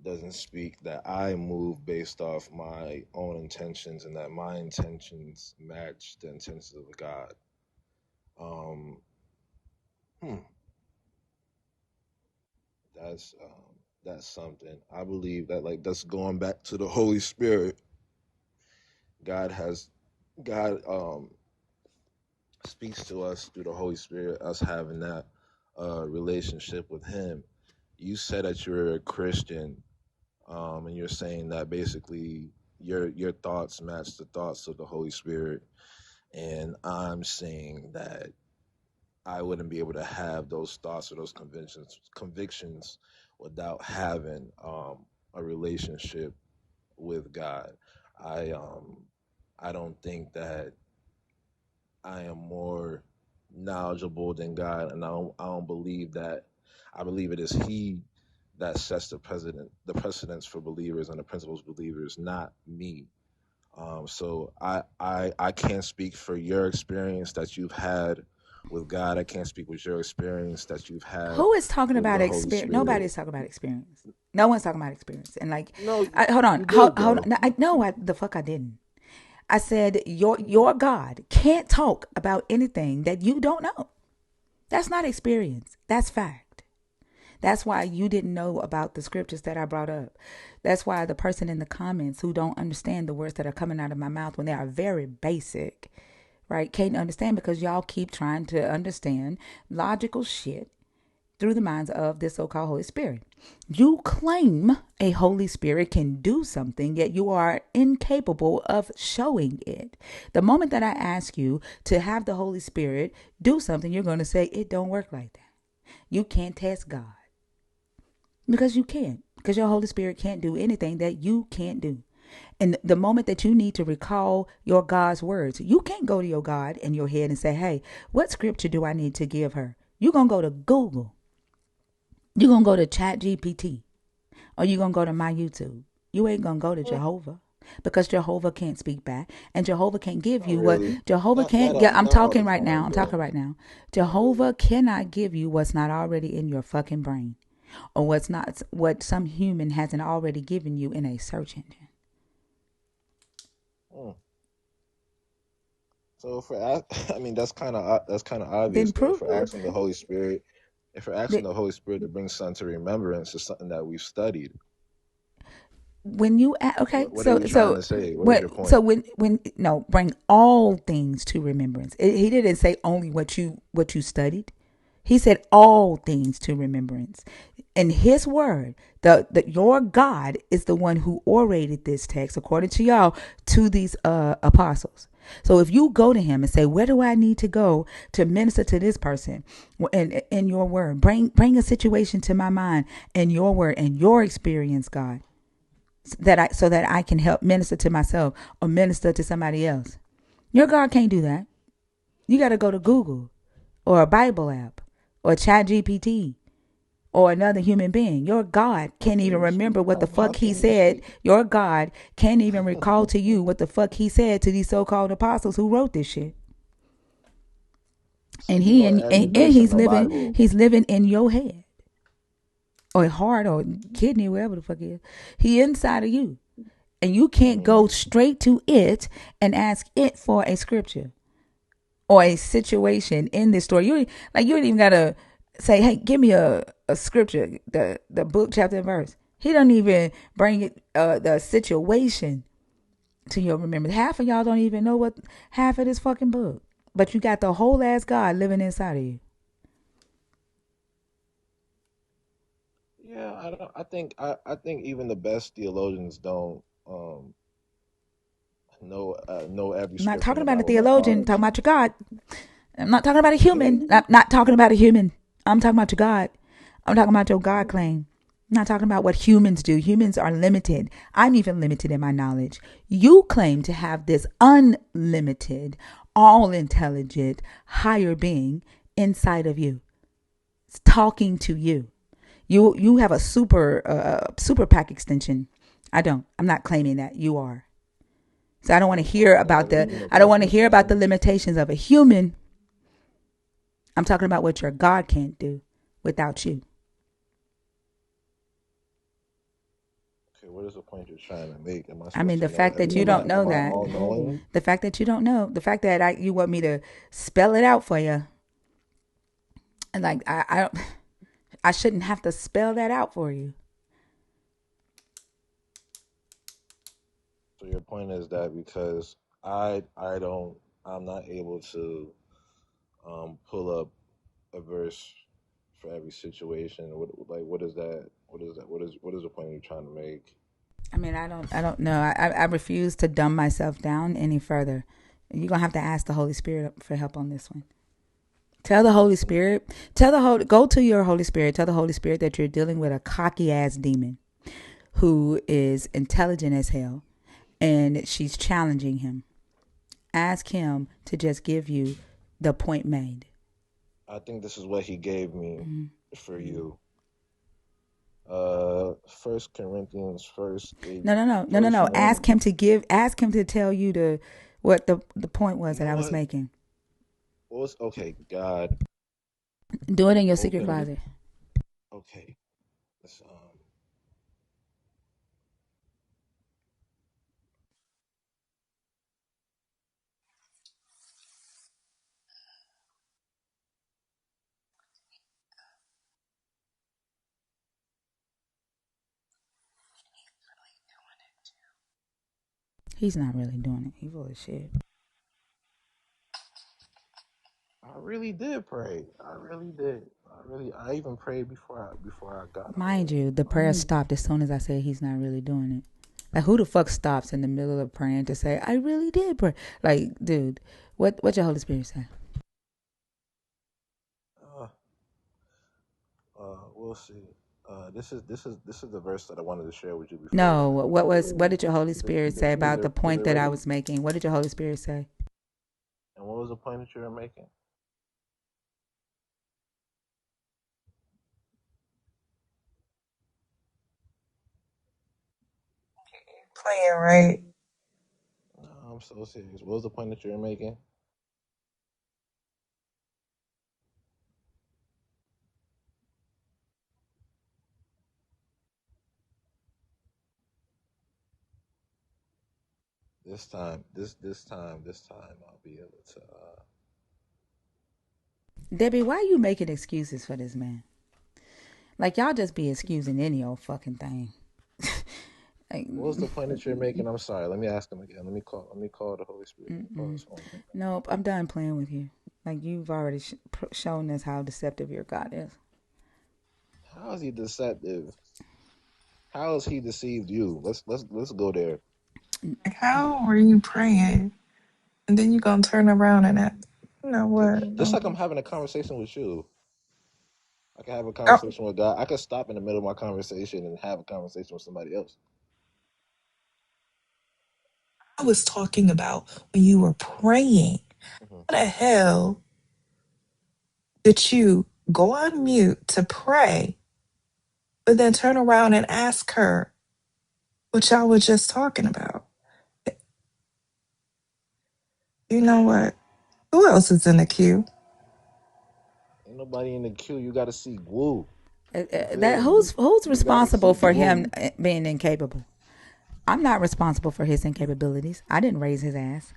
doesn't speak, that I move based off my own intentions, and that my intentions match the intentions of God. Um, hmm, that's something. I believe that, like, that's going back to the Holy Spirit. God has God speaks to us through the Holy Spirit, us having that relationship with Him. You said that you're a Christian, and you're saying that basically your thoughts match the thoughts of the Holy Spirit, and I'm saying that I wouldn't be able to have those thoughts or those convictions without having a relationship with God. I um I don't think that I am more knowledgeable than God, and I don't believe that. I believe it is He that sets the precedence for believers and the principles of believers, not me. So I can't speak for your experience that you've had with God. I can't speak with your experience that you've had Who is talking with about the Holy experience? Spirit. Nobody's talking about experience. No one's talking about experience. And like, No, hold on, you did hold on. though. No, the fuck I didn't. I said your God can't talk about anything that you don't know. That's not experience. That's fact. That's why you didn't know about the scriptures that I brought up. That's why the person in the comments who don't understand the words that are coming out of my mouth when they are very basic, right, can't understand because y'all keep trying to understand logical shit through the minds of this so-called Holy Spirit. You claim a Holy Spirit can do something, yet you are incapable of showing it. The moment that I ask you to have the Holy Spirit do something, you're going to say it don't work like that. You can't test God because you can't. Because your Holy Spirit can't do anything that you can't do. And the moment that you need to recall your God's words, you can't go to your God in your head and say, hey, what scripture do I need to give her? You're going to go to Google. You're going to go to Chat GPT, or you're going to go to my YouTube. You ain't going to go to Jehovah because Jehovah can't speak back, and Jehovah can't give Not you what really. Jehovah can't get. I'm Not all talking the right now. time, I'm but talking right now. not really. Jehovah cannot give you what's not already in your fucking brain, or what some human hasn't already given you in a search engine. Hmm. So I mean, that's kind of Then obvious though. prove For asking the Holy Spirit, if we're asking that the Holy Spirit to bring something to remembrance, is something that we've studied. when you okay, What are you trying so to say? What is when your point? when no, bring all things to remembrance. He didn't say only what you studied. He said all things to remembrance. In His word, the your God is the one who orated this text, according to y'all, to these apostles. So if you go to Him and say, where do I need to go to minister to this person? In your word, bring a situation to my mind in your word and your experience, God, so that I can help minister to myself or minister to somebody else. Your God can't do that. You got to go to Google or a Bible app or Chat GPT or another human being. Your God can't even Okay, so remember what the how fuck he can you said. say? Your God can't even recall to you what the fuck he said to these so-called apostles who wrote this shit. So And you know every and verse in the Bible. he's living in your head or heart or kidney, wherever the fuck it is. He inside of you. And you can't Mm, go straight to it and ask it for a scripture or a situation in this story. You ain't even gotta say, hey, give me a scripture, the book, chapter, and verse. He don't even bring it the situation to your remembrance. Half of y'all don't even know what half of this fucking book. But you got the whole ass God living inside of you. yeah, I don't. I think even the best theologians don't know every I'm not scripture in talking the about a Bible by theologian, I'm heart. talking about your God. I'm not talking about a Okay, human. I'm not talking about a human. I'm talking about your God. I'm talking about your God claim. I'm not talking about what humans do. Humans are limited. I'm even limited in my knowledge. You claim to have this unlimited, all intelligent, higher being inside of you. It's talking to you. You have a super pack extension. I don't. I'm not claiming that. You are. So I don't want to hear I about never the seen no I don't want to package hear about the extension. limitations of a human. I'm talking about what your God can't do without you. Okay, what is the point you're trying to make? Am I I mean, supposed to the know fact that you everything? don't know Am I that, all knowing? the fact that you don't know, the fact that you want me to spell it out for you, and like I shouldn't have to spell that out for you. So your point is that because I don't I'm not able to pull up a verse for every situation. What is that? What is that? What is the point you're trying to make? I mean, I don't know. I refuse to dumb myself down any further. You're gonna have to ask the Holy Spirit for help on this one. Tell the Holy Spirit. Go to your Holy Spirit. Tell the Holy Spirit that you're dealing with a cocky ass demon who is intelligent as hell, and she's challenging him. Ask him to just give you the point made. I think this is what he gave me Mm-hmm. for you. First Corinthians first eight No, no, no, no, no, verse no. one. Ask him to tell you what the point was You that know I was what? making. What was okay, God Do it in your secret opened closet. okay. This He's not really doing it. He full of shit. I really did pray. I really did. I even prayed before I got on Mind here. you, the prayer stopped as soon as I said he's not really doing it. Like, who the fuck stops in the middle of praying to say I really did pray? Like, dude, what your Holy Spirit say? Uh, we'll see. This is the verse that I wanted to share with you before No, what did your Holy is it Spirit say is about it the is point it that I ready? was making? What did your Holy Spirit say? And what was the point that you were making? Playing right. No, I'm so serious. What was the point that you were making? This time I'll be able to. Debbie, why are you making excuses for this man? Like, y'all just be excusing any old fucking thing. Like, What was the point that you're making? I'm sorry. Let me ask him again. Let me call the Holy Spirit. Let me call his phone. nope, I'm done playing with you. Like, you've already shown us how deceptive your God is. How is he deceptive? How has he deceived you? Let's go there. Like, how are you praying? And then you gonna turn around and that, you know Just, what? just like I'm having a conversation with you. I can have a Oh, conversation with God. I could stop in the middle of my conversation and have a conversation with somebody else. I was talking about when you were praying. Mhm. How the hell did you go on mute to pray, but then turn around and ask her what y'all were just talking about? You know what? Who else is in the queue? Ain't nobody in the queue. You got to see Woo. You That feel me? who's You got to responsible see for Woo. him being incapable? I'm not responsible for his incapabilities. I didn't raise his ass.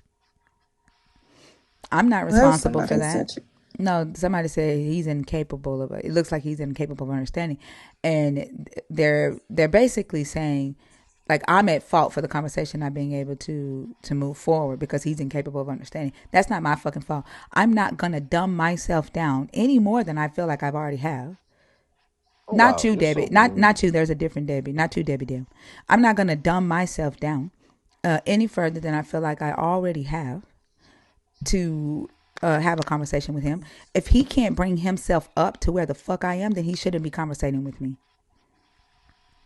I'm not Well, responsible for somebody that. said you. No, somebody said he's incapable of. It looks like he's incapable of understanding, and they're basically saying, like, I'm at fault for the conversation not being able to move forward because he's incapable of understanding. That's not my fucking fault. I'm not gonna dumb myself down any more than I feel like I've already have. Oh Not wow, you, you're so Debbie. Not mean. not you. There's a different Debbie. Not you, Debbie. Dim. I'm not gonna dumb myself down any further than I feel like I already have to have a conversation with him. If he can't bring himself up to where the fuck I am, then he shouldn't be conversating with me.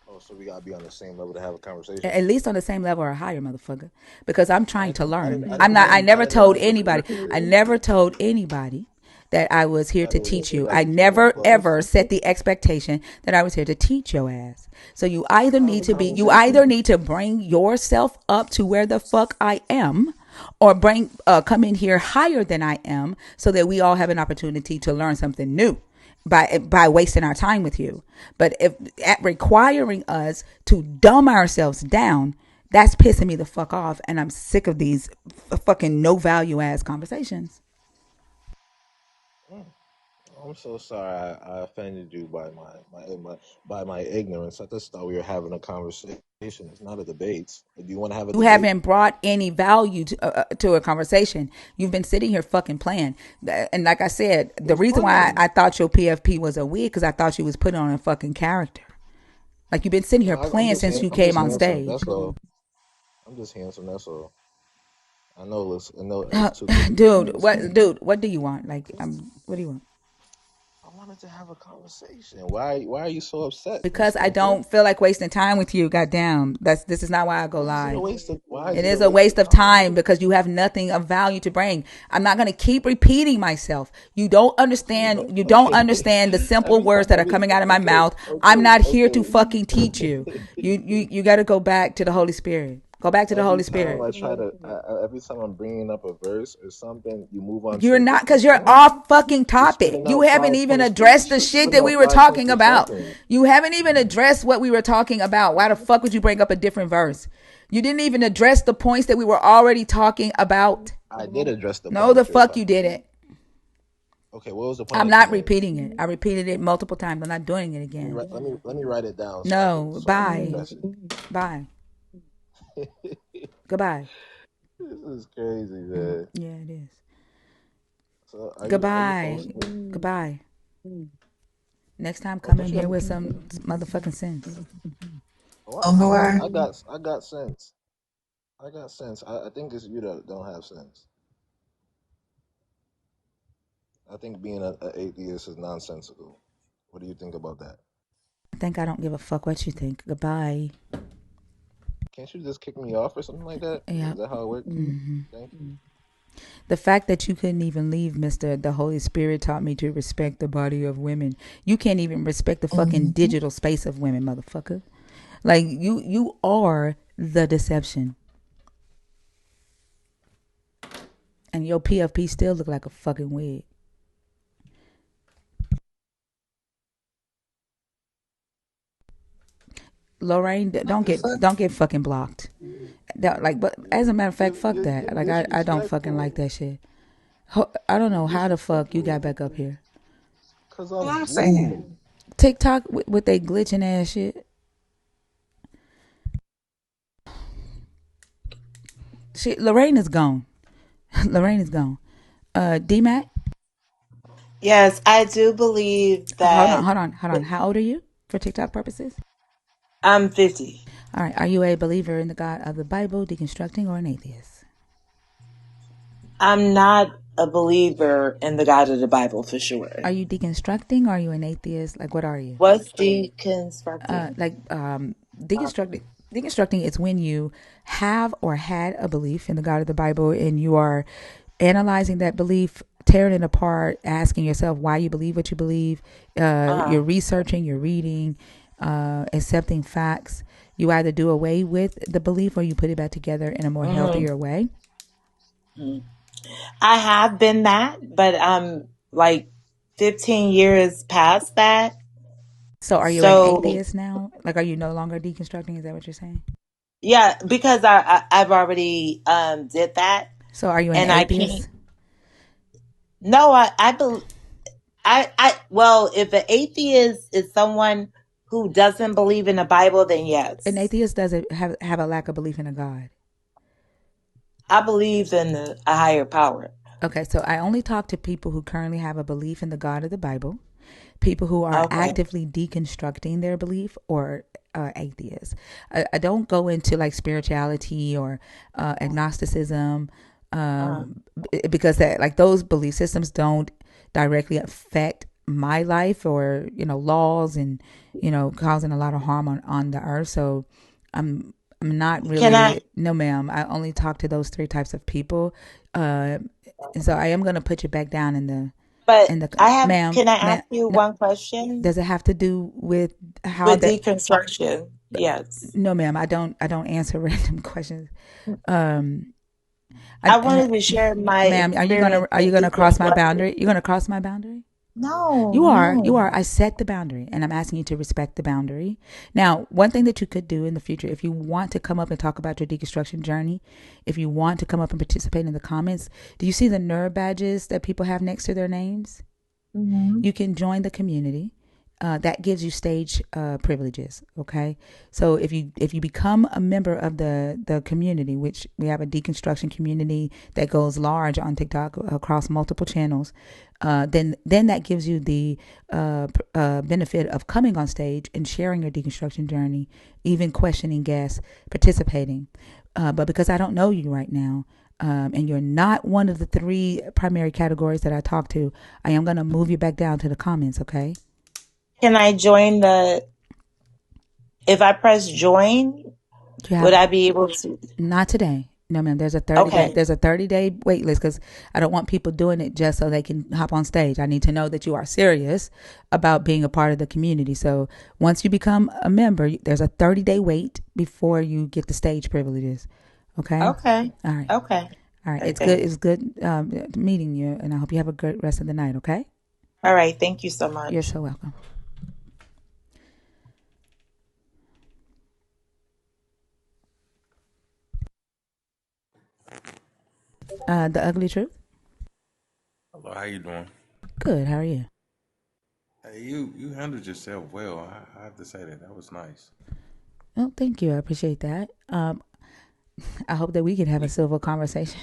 Oh, so we gotta be on the same level to have a conversation. At least on the same level or higher, motherfucker. Because I'm trying to learn. I didn't know. I I never didn't know told this was anybody. I reciprocal. never told anybody that I was I here thought to it was teach just you. like I between our never brothers. ever set the expectation that I was here to teach your ass. So Let's have a you conversation. either need to bring yourself up to where the fuck I am, or bring come in here higher than I am, so that we all have an opportunity to learn something new by wasting our time with you. But if at requiring us to dumb ourselves down, that's pissing me the fuck off, and I'm sick of these fucking no value ass conversations. Mm. I'm so sorry I offended you by by my ignorance. I just thought we were having a conversation. It's not a debate. Do you want to have a You debate? haven't brought any value to a conversation. You've been sitting here fucking playing. And like I said, the Who's reason why playing? I thought your PFP was a wig because I thought you was putting on a fucking character. Like you've been sitting No, here playing since you I'm came just on handsome. stage. That's all. I'm just handsome. That's all. I know it's too good to be true. It's fake. Dude, what do you want? Like, what do you want? I wanted to have a conversation. Why are you so upset, Miss Because I Empress? don't feel like wasting time with you. Goddamn, this is not why I go live. Why It is it is a a waste waste of of time? time because you have nothing of value to bring. I'm not going to keep repeating myself. You don't understand. You don't Okay. understand the simple words that are coming out of my mouth. I'm not here to fucking teach you. You got to go back to the Holy Spirit. Go back to the Every Holy time Spirit. I try to, every time I'm bringing up a verse or something, you move on to You're a not, different because you're point. off fucking You're topic. spitting You out haven't five even points for addressed the you're shit spitting that we out were 5 points talking for about. something. You haven't even addressed what we were talking about. Why the fuck would you bring up a different verse? You didn't even address the points that we were already talking about. I did address the No, point the that you were fuck you talking about. didn't. Okay, what was the point I'm that you not made? repeating it. I repeated it multiple times. I'm not doing it again. Let me write it down No, so I can bye. address Bye. it. Goodbye. This is crazy, man. Yeah, it is. So are you Goodbye. hosting? Goodbye. Next time, Oh, come don't in you here have? with some motherfucking sense. Oh, Oh, Lord. I got sense. I got sense. I think it's you that don't have sense. I think being a atheist is nonsensical. What do you think about that? I think I don't give a fuck what you think. Goodbye. Can't you just kick me off or something like that? Is Yeah. that how it works? Thank you. The fact that you couldn't even leave, Mister, the Holy Spirit taught me to respect the body of women. You can't even respect the fucking Mhm. digital space of women, motherfucker. Like you are the deception, and your PFP still look like a fucking wig. Lorraine, What the fuck? don't get fucking blocked. Like, but as a matter of fact, fuck You're that. Like, I don't fucking like disrespectful. that shit. I don't You're know how the fuck you got disrespectful. back up here. Cause What I'm I'm woo. saying. TikTok with they glitching ass shit. Shit, Lorraine is gone. Lorraine is gone. D-Mac, Yes, I do believe that hold on. How old are you for TikTok purposes? I'm 50. All right. Are you a believer in the God of the Bible, deconstructing, or an atheist? I'm not a believer in the God of the Bible for sure. Are you deconstructing, or are you an atheist? Like, what are you? What's deconstructing? Deconstructing. Deconstructing is when you have or had a belief in the God of the Bible and you are analyzing that belief, tearing it apart, asking yourself why you believe what you believe. Uh-huh. You're researching, you're reading, accepting facts. You either do away with the belief or you put it back together in a more hmm healthier way. I have been that, but like 15 years past that. So, are you an So atheist now? Like, are you no longer deconstructing? Is that what you're saying? yeah, because I've already did that, So, are you an and I can't. atheist? No, I well, if an atheist is someone who doesn't believe in the Bible, then An yes, atheist doesn't have a lack of belief in a God. I believe in a higher power. Okay, so I only talk to people who currently have a belief in the God of the Bible, people who are Okay. actively deconstructing their belief, or atheists. I don't go into like spirituality or agnosticism, Uh, because that, like, those belief systems don't directly affect my life, or laws, and causing a lot of harm on the earth. So I'm not can I? really, no ma'am. I only talk to those three types of people. uh and so I am going to put you back down in the But in the I have. ma'am, Can I ma'am. ask you No, one question does it have to do with how with that? deconstruction? Yes. No ma'am, I don't answer random questions. um I I, wanted to share my ma'am, experience are you with gonna cross my deconstruction. boundary? You're gonna cross my boundary? No, You are. no. I set the boundary, and I'm asking you to respect the boundary. Now, one thing that you could do in the future, if you want to come up and talk about your deconstruction journey, if you want to come up and participate in the comments, do you see the nerd badges that people have next to their names? hmm You can join the community. That gives you stage privileges. Okay, so if you become a member of the community, which we have a deconstruction community that goes large on TikTok across multiple channels, then that gives you the benefit of coming on stage and sharing your deconstruction journey, even questioning guests, participating. But because I don't know you right now, and you're not one of the three primary categories that I talk to, I am going to move you back down to the comments, okay? Can I join the? If I press join, You would have I be able to? not today. No, ma'am. There's a 30 day. Okay. There's a 30-day wait list because I don't want people doing it just so they can hop on stage. I need to know that you are serious about being a part of the community. So once you become a member, there's a 30-day wait before you get the stage privileges. Okay. Okay. All right. Okay. All right. It's good. Okay. It's good meeting you, and I hope you have a great rest of the night. Okay. All right. Thank you so You're much. so welcome. The ugly truth. Hello, how you doing? Good. How are you? Hey, you handled yourself well. I have to say that that was nice. Well, thank you. I appreciate that. I hope that we can have a We civil conversation.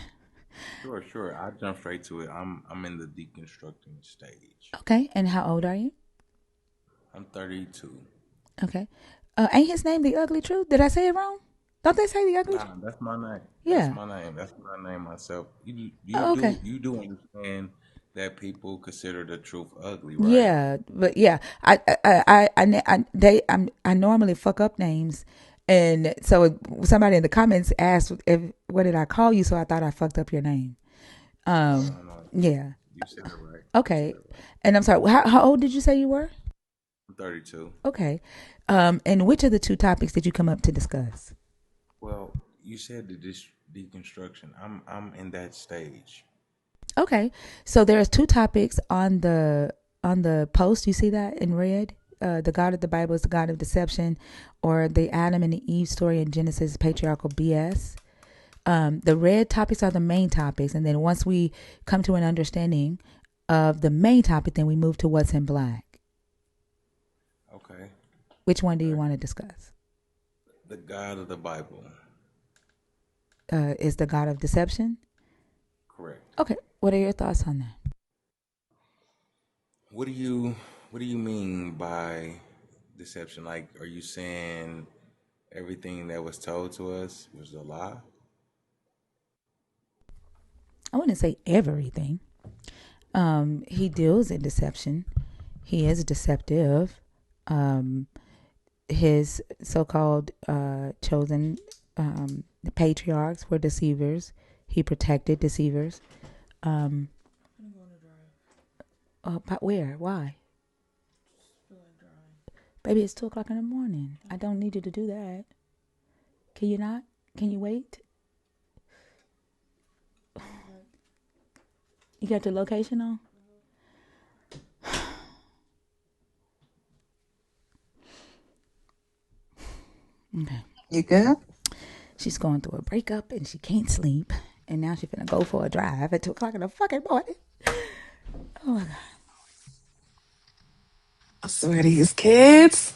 sure. I jump straight to it. I'm in the deconstructing stage. Okay. And how old are you? I'm 32. Okay. Ain't his name the ugly truth? Did I say it wrong? Don't they say the ugly truth? Nah, that's my name. That's Yeah. my name. That's what I name myself. You you Oh, okay. do you do understand that people consider the truth ugly, right? Yeah, but yeah, I normally fuck up names, and so somebody in the comments asked if what did I call you, so I thought I fucked up your name. Um, No, yeah. you said it right. You said Okay. it right. And I'm sorry. How old did you say you were? I'm 32. Okay. And which of the two topics did you come up to discuss? Well, you said the deconstruction. I'm in that stage. Okay. So there's two topics on the post. You see that in red? The God of the Bible is the God of deception, or the Adam and the Eve story in Genesis is patriarchal BS. The red topics are the main topics, and then once we come to an understanding of the main topic, then we move to what's in black. Okay. Which one do you Okay. want to discuss? The God of the Bible. Is the God of deception? Correct. Okay. What are your thoughts on that? What do you mean by deception? Like, are you saying everything that was told to us was a lie? I wouldn't say everything. He deals in deception. He is deceptive. Um, his so-called chosen patriarchs were deceivers. He protected deceivers. Um, but where? Why? Baby, it's 2 o'clock in the morning. I don't need you to do that. Can you not? Can you wait? You got the location on? Okay. You good? She's going through a breakup and she can't sleep. And now she's gonna go for a drive at 2 o'clock in the fucking morning. Oh my god. I swear these kids.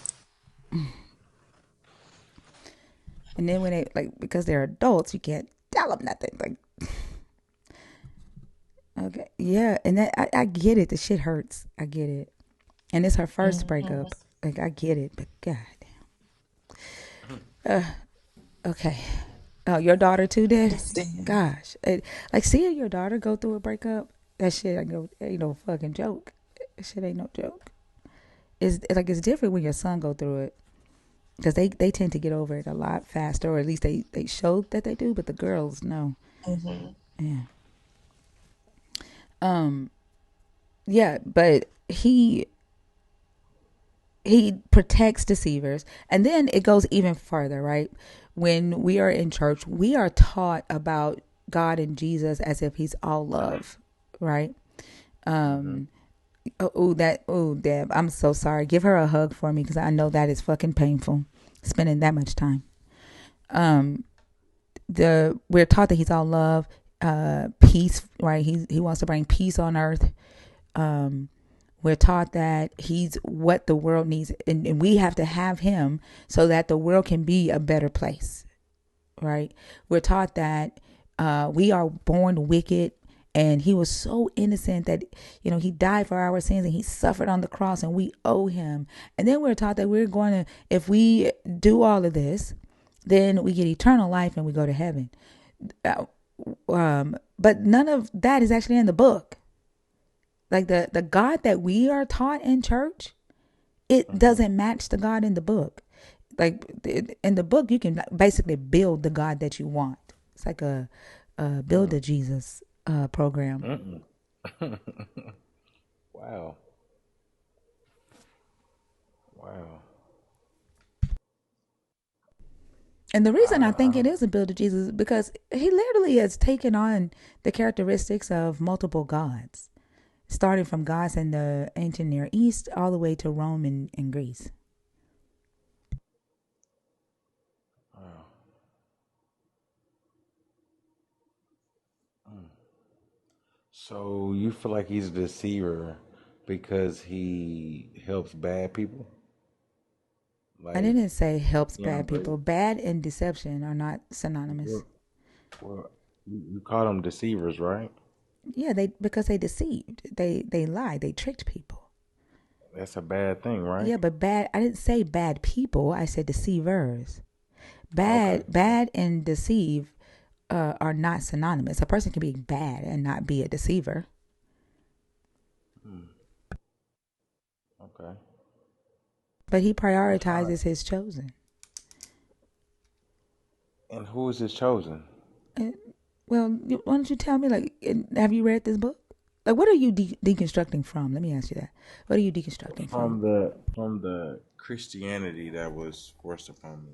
And then when they like, because they're adults, you can't tell them nothing. Like, okay, yeah, and that I get it. The shit hurts. I get it. And it's her first Mhm. breakup. Like I get it, but god okay. Oh, your daughter too, Dad? Understand. Gosh, like seeing your daughter go through a breakup, that shit ain't no fucking joke. That shit ain't no joke. It's like it's different when your son go through it because they tend to get over it a lot faster, or at least they show that they do. But the girls, no, Hmm. yeah, um, yeah. But he protects deceivers, and then it goes even further, right? When we are in church, we are taught about God and Jesus as if he's all love, right? Mm-hmm. Deb, I'm so sorry. Give her a hug for me because I know that is fucking painful spending that much time. um we're taught that he's all love, peace, right? He wants to bring peace on earth. um we're taught that he's what the world needs, and we have to have him so that the world can be a better place, right? We're taught that we are born wicked, and he was so innocent that he died for our sins and he suffered on the cross and we owe him. And then we're taught that we're going to, if we do all of this, then we get eternal life and we go to heaven. uh, but none of that is actually in the book. Like the God that we are taught in church, it Mm-hmm. doesn't match the God in the book. Like in the book, you can basically build the God that you want. It's like a build a Jesus program. Mm-mm. Wow. Wow. And the reason I I think it don't. is a build a Jesus is because he literally has taken on the characteristics of multiple gods, starting from gods in the ancient Near East all the way to Rome and Greece. Wow. Mm. So you feel like he's a deceiver because he helps bad people? I Like, didn't say helps you know, bad people. Bad and deception are not synonymous. well, well, you call them deceivers, right? Yeah, they because they deceived. They lied. They tricked people. That's a bad thing, right? Yeah, but bad. I didn't say bad people. I said deceivers. Okay. Bad, and deceive are not synonymous. A person can be bad and not be a deceiver. Hmm. Okay. But he That's right. prioritizes his chosen. And who is his chosen? And, well, why don't you tell me? Like, have you read this book? Like, what are you deconstructing from? Let me ask you that. What are you deconstructing from? From the Christianity that was forced upon me.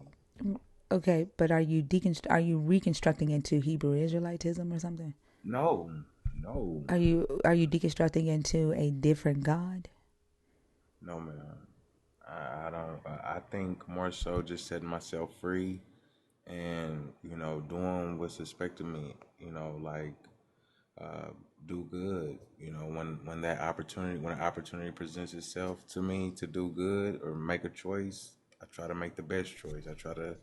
Okay, but are you reconstructing into Hebrew Israelitism or something? No, no, Are you deconstructing into a different God? no, man. I don't. I think more so just setting myself free and doing what's expected of me. Like uh, do good. When an opportunity presents itself to me to do good or make a choice, I try to make the best choice. I try to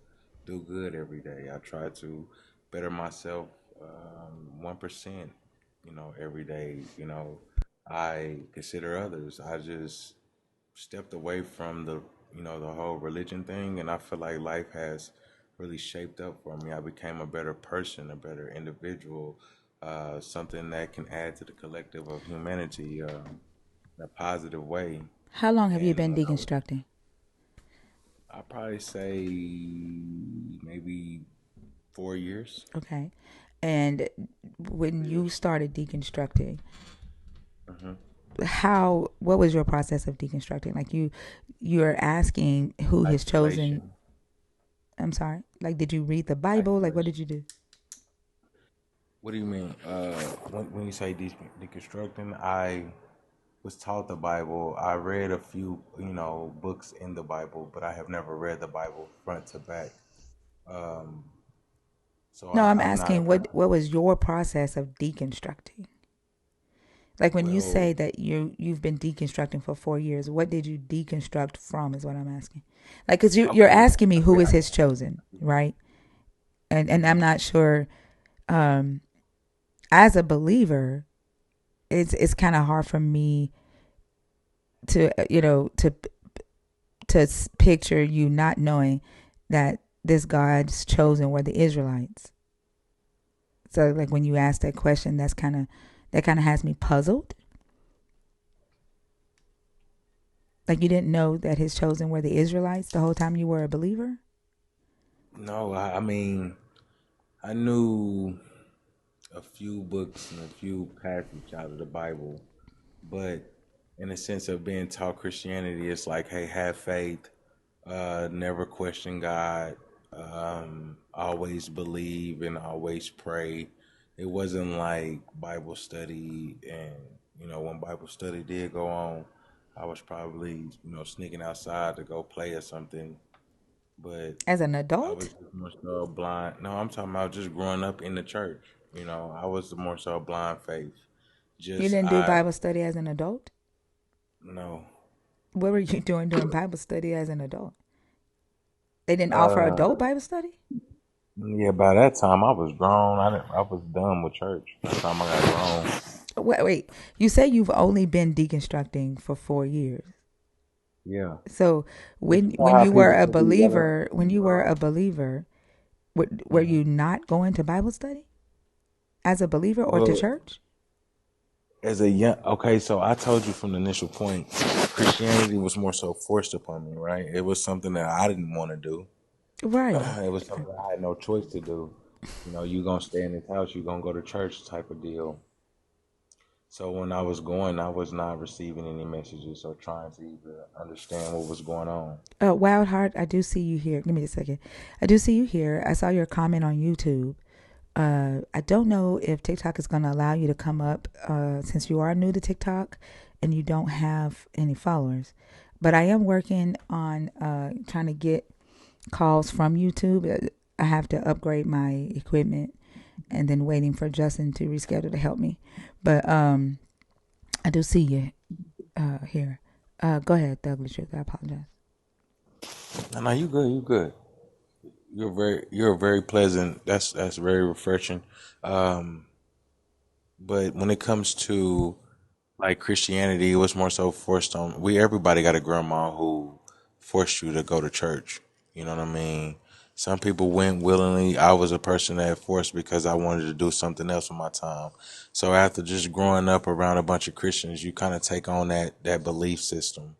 do good every day. I try to better myself 1%. Every day. I consider others. I just stepped away from the whole religion thing, and I feel like life has really shaped up for me. I became a better person, a better individual, something that can add to the collective of humanity in a positive way. How long have you And been deconstructing? I'd probably say maybe 4 years. Okay. And when you 4 years. started deconstructing, Hmm. what was your process of deconstructing? Like you're asking who has chosen. Isolation. I'm sorry. Like, did you read the Bible? Like, what did Isolation. you do? What do you mean? When you say deconstructing, I was taught the Bible. I read a few, books in the Bible, but I have never read the Bible front to back. Um, so No, I'm I'm not a asking person. what was your process of deconstructing? Like when you Well, say that you've been deconstructing for 4 years, what did you deconstruct from? Is what I'm asking. Like, cause you're okay, asking me who okay. is His chosen, right? And I'm Mhm. not sure. Um, as a believer, it's kind of hard for me to picture you not knowing that this God's chosen were the Israelites. So like when you ask that question, that kind of has me puzzled. Like you didn't know that His chosen were the Israelites the whole time you were a believer. No, I mean, I knew a few books and a few passages out of the Bible, but in the sense of being taught Christianity, it's like, hey, have faith, never question God, always believe and always pray. It wasn't like Bible study, and when Bible study did go on, I was probably sneaking outside to go play or something, but As an I was adult, just more so blind. No, I'm talking about just growing up in the church. I was more so blind faith. you Just didn't do I Bible study as an adult. no. What were you doing during Bible study as an adult? They didn't offer adult Uh, Bible study. yeah. By that time, I was grown. I was done with church. By the time I got grown. Wait. You say you've only been deconstructing for 4 years. Yeah. So But when how you were people a can be young. believer, were Mhm. you not going to Bible study as a believer or to Well, church? as a young, okay, so I told you from the initial point, Christianity was more so forced upon me, right? It was something that I didn't want to do. Right. It was something I had no choice to do. You gonna stay in this house, you gonna go to church type of deal. So when I was going, I was not receiving any messages or trying to even understand what was going on. Wild Heart, I do see you here. Give me a second. I do see you here. I saw your comment on YouTube. I don't know if TikTok is going to allow you to come up since you are new to TikTok and you don't have any followers. But I am working on trying to get calls from YouTube. I have to upgrade my equipment and then waiting for Justin to reschedule to help me. But I do see you here. Go ahead, Douglas. I apologize. No, you good. You good. You're very pleasant. That's very refreshing. Um, but when it comes to like Christianity, it was more so forced on. Everybody got a grandma who forced you to go to church. You know what I mean? Some people went willingly. I was a person that forced because I wanted to do something else with my time. So after just growing up around a bunch of Christians, you kind of take on that belief system.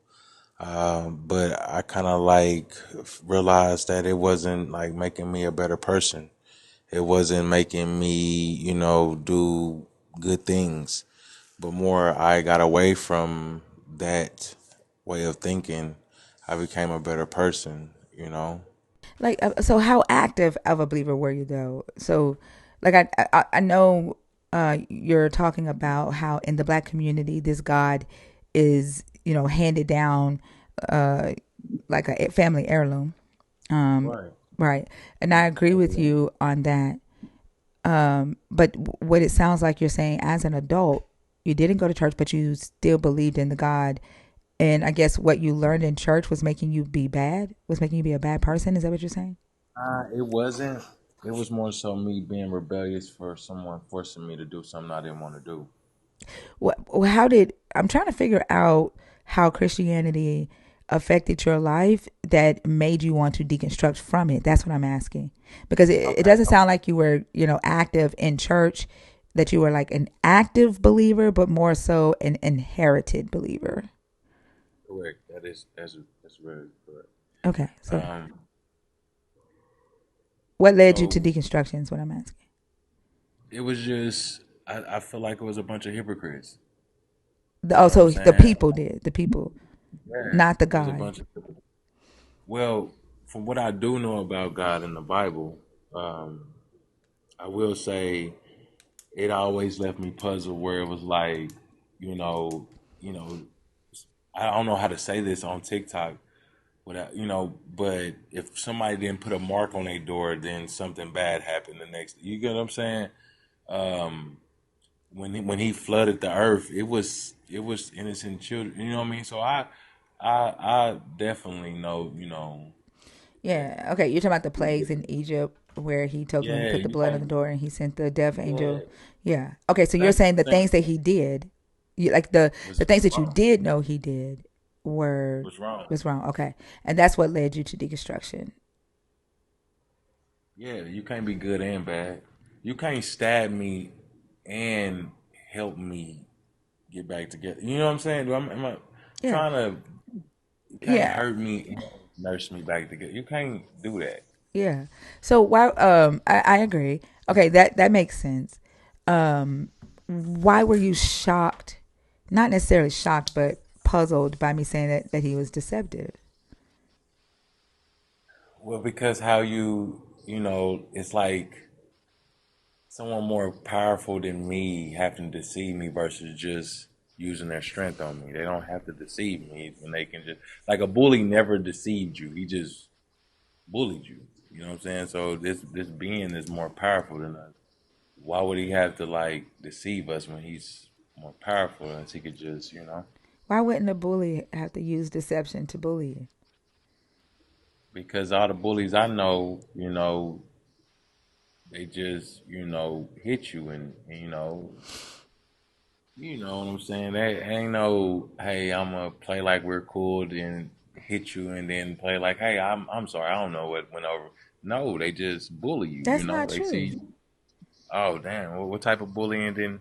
But I kind of like realized that it wasn't like making me a better person. It wasn't making me, do good things. But more I got away from that way of thinking, I became a better person. Like, so how active of a believer were you though? So, like, I know you're talking about how in the Black community, this God is handed down uh, like a family heirloom, um, Right. right? And I agree with you on that. But what it sounds like you're saying as an adult, you didn't go to church, but you still believed in the God. And I guess what you learned in church was making you be bad, was making you be a bad person. Is that what you're saying? It wasn't. It was more so me being rebellious for someone forcing me to do something I didn't want to do. How did I'm trying to figure out how Christianity affected your life that made you want to deconstruct from it? That's what I'm asking. Because it Okay. doesn't sound like you were, active in church, that you were like an active believer, but more so an inherited believer. Correct. That's very correct. Okay, so Um, what led you to so deconstruction is what I'm asking. it was just I feel like it was a bunch of hypocrites. You Oh, know what I'm so the saying? people did, the people, Yeah, not the it was a God. bunch of. Well, from what I do know about God in the Bible, um, I will say it always left me puzzled where it was like, you know, you know, I don't know how to say this on TikTok, without, but if somebody didn't put a mark on their door, then something bad happened the next. You get what I'm saying? Um, when he flooded the earth, it was innocent children. You know what I mean? So I definitely know. That, Yeah. Okay. You're talking about the plagues in Egypt where he told them to yeah, put the you blood on the can't. door and he sent the death Yeah, angel. Yeah. Okay. So you're thank you saying for the saying things that he did, like the was things that you wrong. did know he did were Was wrong. was wrong. Okay. And that's what led you to deconstruction. Yeah, you can't be good and bad. You can't stab me and help me get back together. You know what I'm saying? Am I Yeah. trying to? You can't Yeah. hurt me and nurse me back together. You can't do that. Yeah. So why I agree. Okay, that makes sense. Um why were you shocked? Not necessarily shocked, but puzzled by me saying that he was deceptive. Well, because how it's like someone more powerful than me having to deceive me versus just using their strength on me. They don't have to deceive me when they can just like a bully never deceived you. He just bullied you. You know what I'm saying? So this being is more powerful than us. Why would he have to like deceive us when he's more powerful and he could just. Why wouldn't a bully have to use deception to bully you? Because all the bullies I know, they just hit you and what I'm saying? They ain't no, hey, I'm gonna play like we're cool, then hit you, and then play like, hey, I'm sorry, I don't know what went over. No, they just bully you. That's not They true. see, oh damn, what type of bullying? Then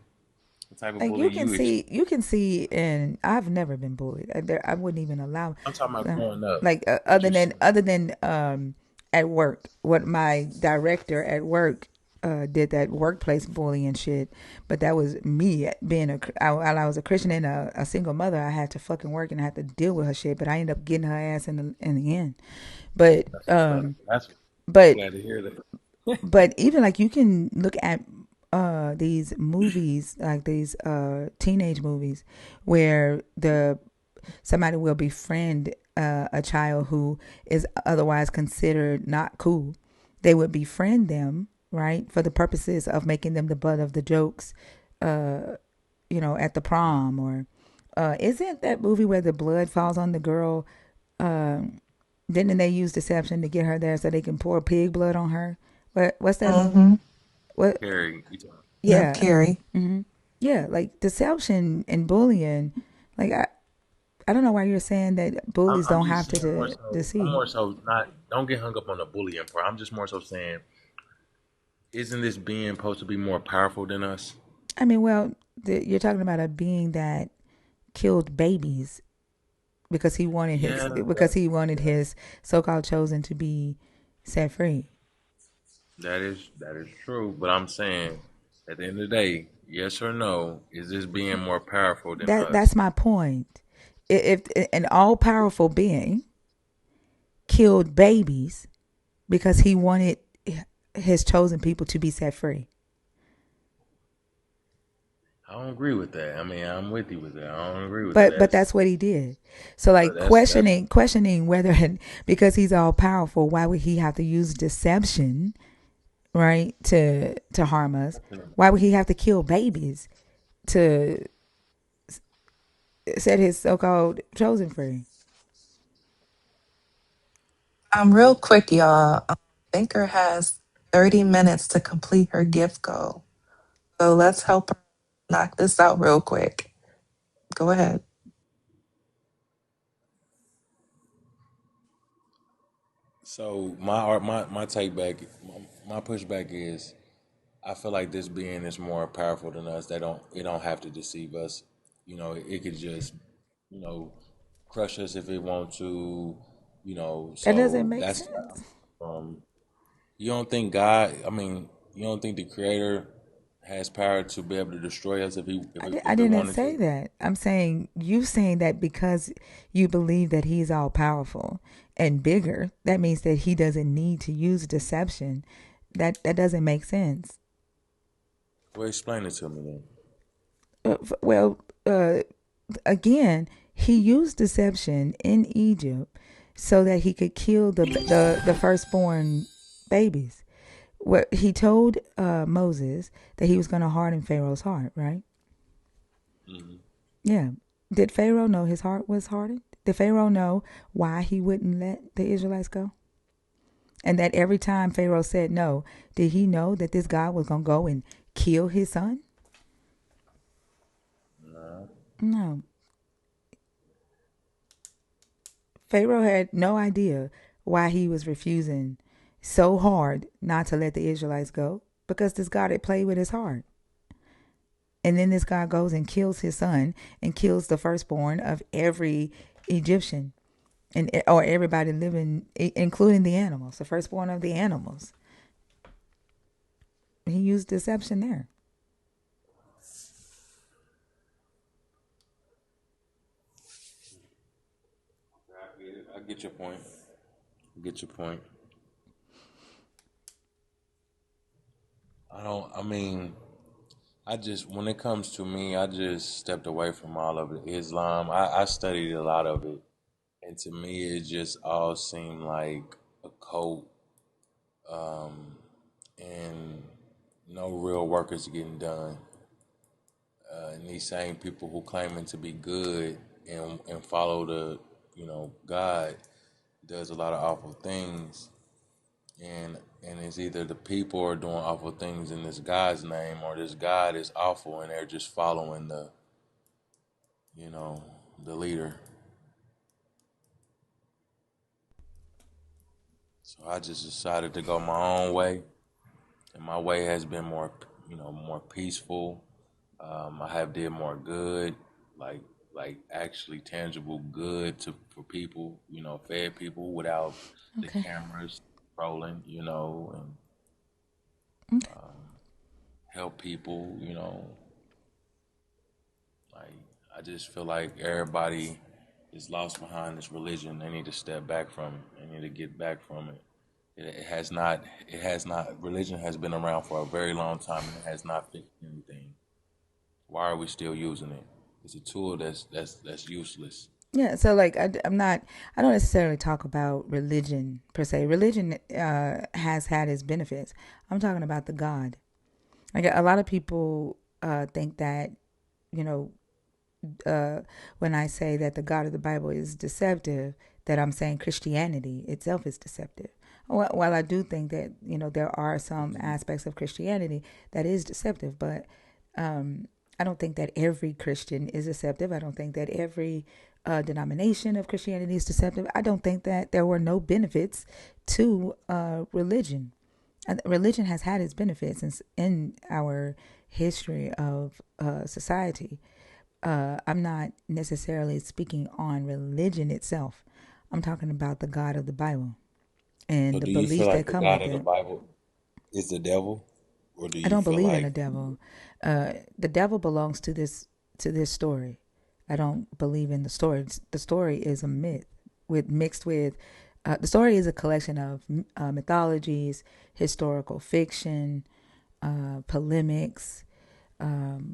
what type of Like bully you? you can see, and I've never been bullied. I wouldn't even allow, I'm talking about uh, growing up. like What you see? other than at work, what my director at work did that workplace bullying shit. But that was me being while I was a Christian and a single mother. I had to fucking work and I had to deal with her shit. But I ended up getting her ass in the end. But That's what's up. I'm but glad to hear that. but even like you can look at these movies, like these teenage movies where the somebody will befriend a child who is otherwise considered not cool. They would befriend them, right, for the purposes of making them the butt of the jokes, uh at the prom. Or isn't that movie where the blood falls on the girl, didn't they use deception to get her there so they can pour pig blood on her? What's that movie? Mm-hmm. What? Carrie, Yep, Yeah. Carrie. Yeah, like deception and bullying. Like I don't know why you're saying that bullies I'm don't just have saying more so. I'm deceive. more so not. Don't get hung up on the bullying part. I'm just more so saying, isn't this being supposed to be more powerful than us? I mean, well, you're talking about a being that killed babies Yeah, because he wanted his so-called chosen to be set free. that is true. But I'm saying, at the end of the day, yes or no, is this being more powerful than That's us? my point. If an all-powerful being killed babies because he wanted his chosen people to be set free. I don't agree with that. I mean, I'm with you with that. I don't agree with that. But that's what he did. So like That's questioning whether because he's all powerful, why would he have to use deception, right, to harm us? Why would he have to kill babies to set his so-called chosen free? Real quick, y'all. Thinker has 30 minutes to complete her gift goal. So let's help her knock this out real quick. Go ahead. so my take back, my pushback is I feel like this being is more powerful than us. It don't have to deceive us. It could just, you know, crush us if it want to. That doesn't So make that's where sense. I'm from. You don't think God? I mean, you don't think the Creator has power to be able to destroy us I if it didn't wanted say to? that. I'm saying you saying that because you believe that he's all powerful and bigger, that means that he doesn't need to use deception. That doesn't make sense. Well, explain it to me then. Well, again, he used deception in Egypt so that he could kill the firstborn babies. What he told Moses that he was going to harden Pharaoh's heart, right? Hmm. Yeah. Did Pharaoh know his heart was hardened? Did Pharaoh know why he wouldn't let the Israelites go? And that every time Pharaoh said no, did he know that this God was going to go and kill his son? No. No. Pharaoh had no idea why he was refusing so hard not to let the Israelites go because this God had played with his heart. And then this God goes and kills his son and kills the firstborn of every Egyptian and or everybody living, including the animals, the firstborn of the animals. He used deception there. I get your point. I get your point. I don't. I mean, I just when it comes to me, I just stepped away from all of it. Islam. I studied a lot of it, and to me, it just all seemed like a cult, um, and no real work is getting done. And these same people who claiming to be good and follow the God does a lot of awful things, and it's either the people are doing awful things in this God's name, or this God is awful and they're just following you know the leader. So I just decided to go my own way, and my way has been more peaceful. I have did more good, like actually tangible good for people, fed people without the Okay. cameras rolling, and Okay. help people, like I just feel like everybody is lost behind this religion. They need to step back from it. They need to get back from it. It has not. It has not. Religion has been around for a very long time, and it has not fixed anything. Why are we still using it? It's a tool that's useless. Yeah, so like I'm not. I don't necessarily talk about religion per se. Religion has had its benefits. I'm talking about the God. Like a lot of people think that you know when I say that the God of the Bible is deceptive, that I'm saying Christianity itself is deceptive. While I do think that there are some aspects of Christianity that is deceptive, but I don't think that every Christian is deceptive. I don't think that every denomination of Christianity is deceptive. I don't think that there were no benefits to religion. Religion has had its benefits in our history of society. I'm not necessarily speaking on religion itself. I'm talking about the God of the Bible So, and the do you feel beliefs like that the come God with of the it. Bible is the devil, or do I you don't feel believe in like the devil. The devil belongs to this story. I don't believe in the story. The story is a myth with mixed with. The story is a collection of mythologies, historical fiction, polemics, um,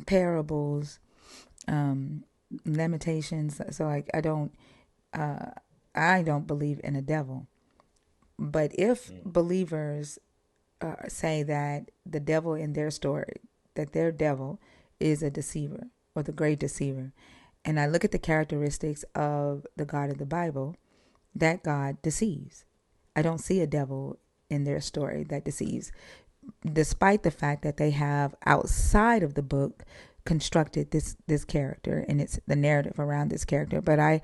parables, um, limitations. So like uh, I don't believe in a devil. But if mm, believers say that the devil in their story, that their devil is a deceiver or the great deceiver, and I look at the characteristics of the God of the Bible, that God deceives. I don't see a devil in their story that deceives, despite the fact that they have outside of the book constructed this character and it's the narrative around this character, but I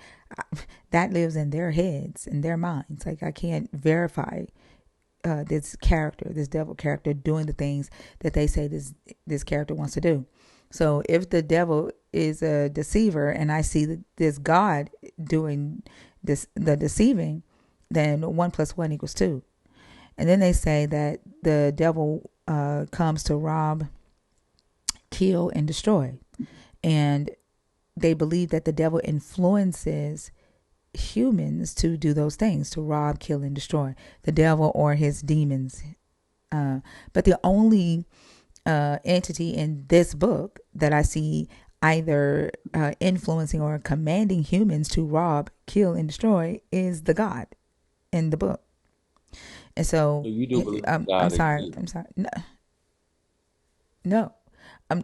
that lives in their heads and their minds. Like I can't verify this character, this devil character, doing the things that they say this character wants to do. So if the devil is a deceiver and I see this God doing the deceiving, then 1 plus 1 equals 2. And then they say that the devil comes to rob, kill, and destroy. And they believe that the devil influences humans to do those things, to rob, kill, and destroy. The devil or his demons. But the only entity in this book that I see either influencing or commanding humans to rob, kill, and destroy is the God in the book. And So so, you do believe I'm God sorry. exists? I'm sorry. No, no.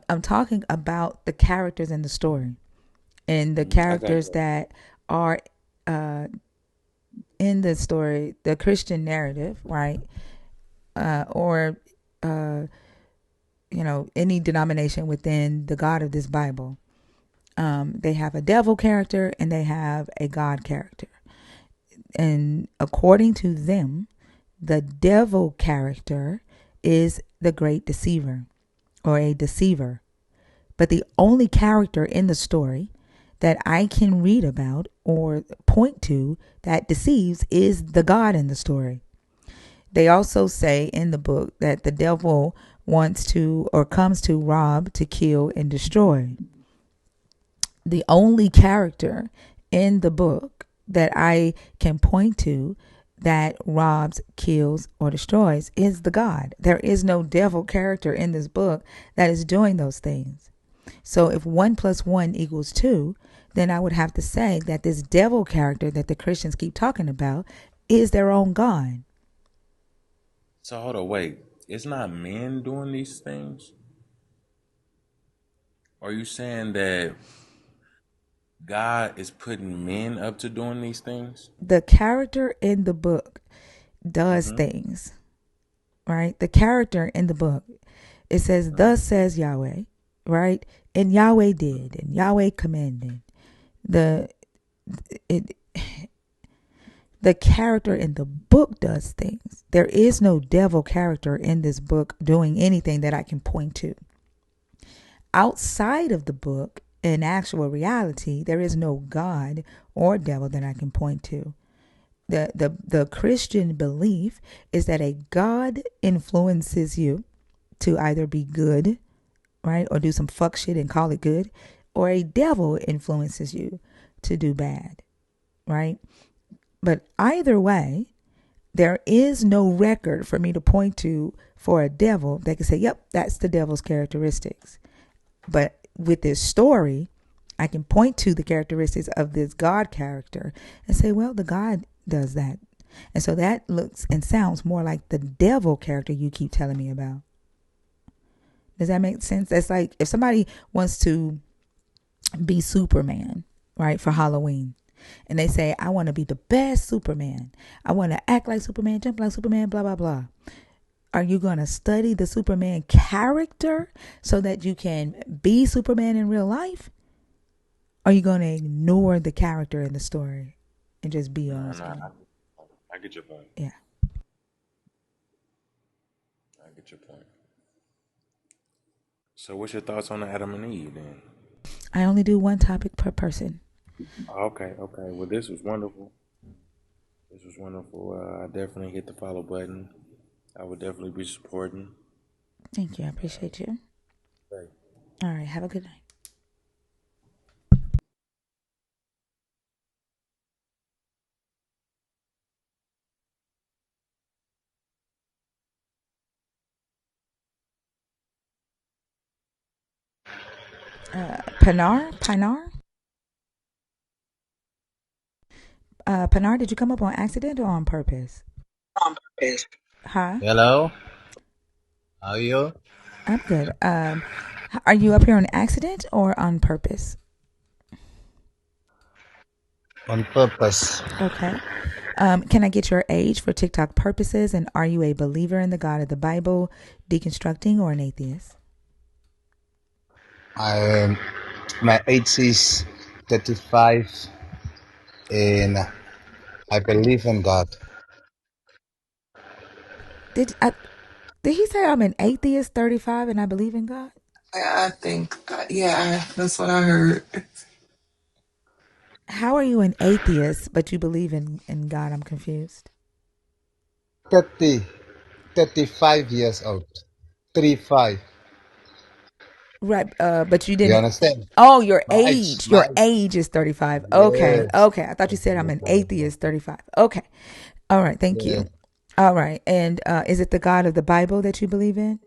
I'm talking about the characters in the story, and the I got characters you. that are uh, in the story, the Christian narrative, right? Or uh, any denomination within the God of this Bible. They have a devil character and they have a God character. And according to them, the devil character is the great deceiver or a deceiver. But the only character in the story that I can read about or point to that deceives is the God in the story. They also say in the book that the devil wants to or comes to rob, to kill, and destroy. The only character in the book that I can point to that robs, kills, or destroys is the God. There is no devil character in this book that is doing those things. So if 1 plus 1 equals 2, then I would have to say that this devil character that the Christians keep talking about is their own God. So hold on, wait. It's not men doing these things? Are you saying that God is putting men up to doing these things? The character in the book does Mm-hmm. things, right? The character in the book, it says, "Thus says Yahweh," right? And Yahweh did, and Yahweh commanded. The it the character in the book does things. There is no devil character in this book doing anything that I can point to. Outside of the book, in actual reality, there is no God or devil that I can point to. The Christian belief is that a God influences you to either be good, right, or do some fuck shit and call it good, or a devil influences you to do bad, right? But either way, there is no record for me to point to for a devil that can say, yep, that's the devil's characteristics. But with this story, I can point to the characteristics of this God character and say, well, the God does that. And so that looks and sounds more like the devil character you keep telling me about. Does that make sense? That's like if somebody wants to be Superman, right, for Halloween, and they say, I want to be the best Superman. I want to act like Superman, jump like Superman, blah, blah, blah. Are you going to study the Superman character so that you can be Superman in real life? Or are you going to ignore the character in the story and just be No, on no, screen? I get your point. Yeah. I get your point. So what's your thoughts on Adam and Eve then? I only do one topic per person. Okay, okay. Well, this was wonderful. This was wonderful. I definitely hit the follow button. I would definitely be supporting. Thank you. I appreciate you. Right. All right. Have a good night. Pinar? Pinar, did you come up on accident or on purpose? On purpose. Huh? Hello, how are you? I'm good. Are you up here on accident or on purpose? On purpose. Okay. Can I get your age for TikTok purposes? And are you a believer in the God of the Bible, deconstructing, or an atheist? I my age is 35 and I believe in God. Did I, did he say I'm an atheist, 35, and I believe in God? I think, yeah, that's what I heard. How are you an atheist but you believe in God? I'm confused. 30, 35 years old. 35. Right, but you You didn't. understand? Oh, your My age, age. my Your age. age is 35. Okay, Yes. okay. I thought you said I'm an atheist 35. Okay. All right, thank Yeah. you. All right. And is it the God of the Bible that you believe in?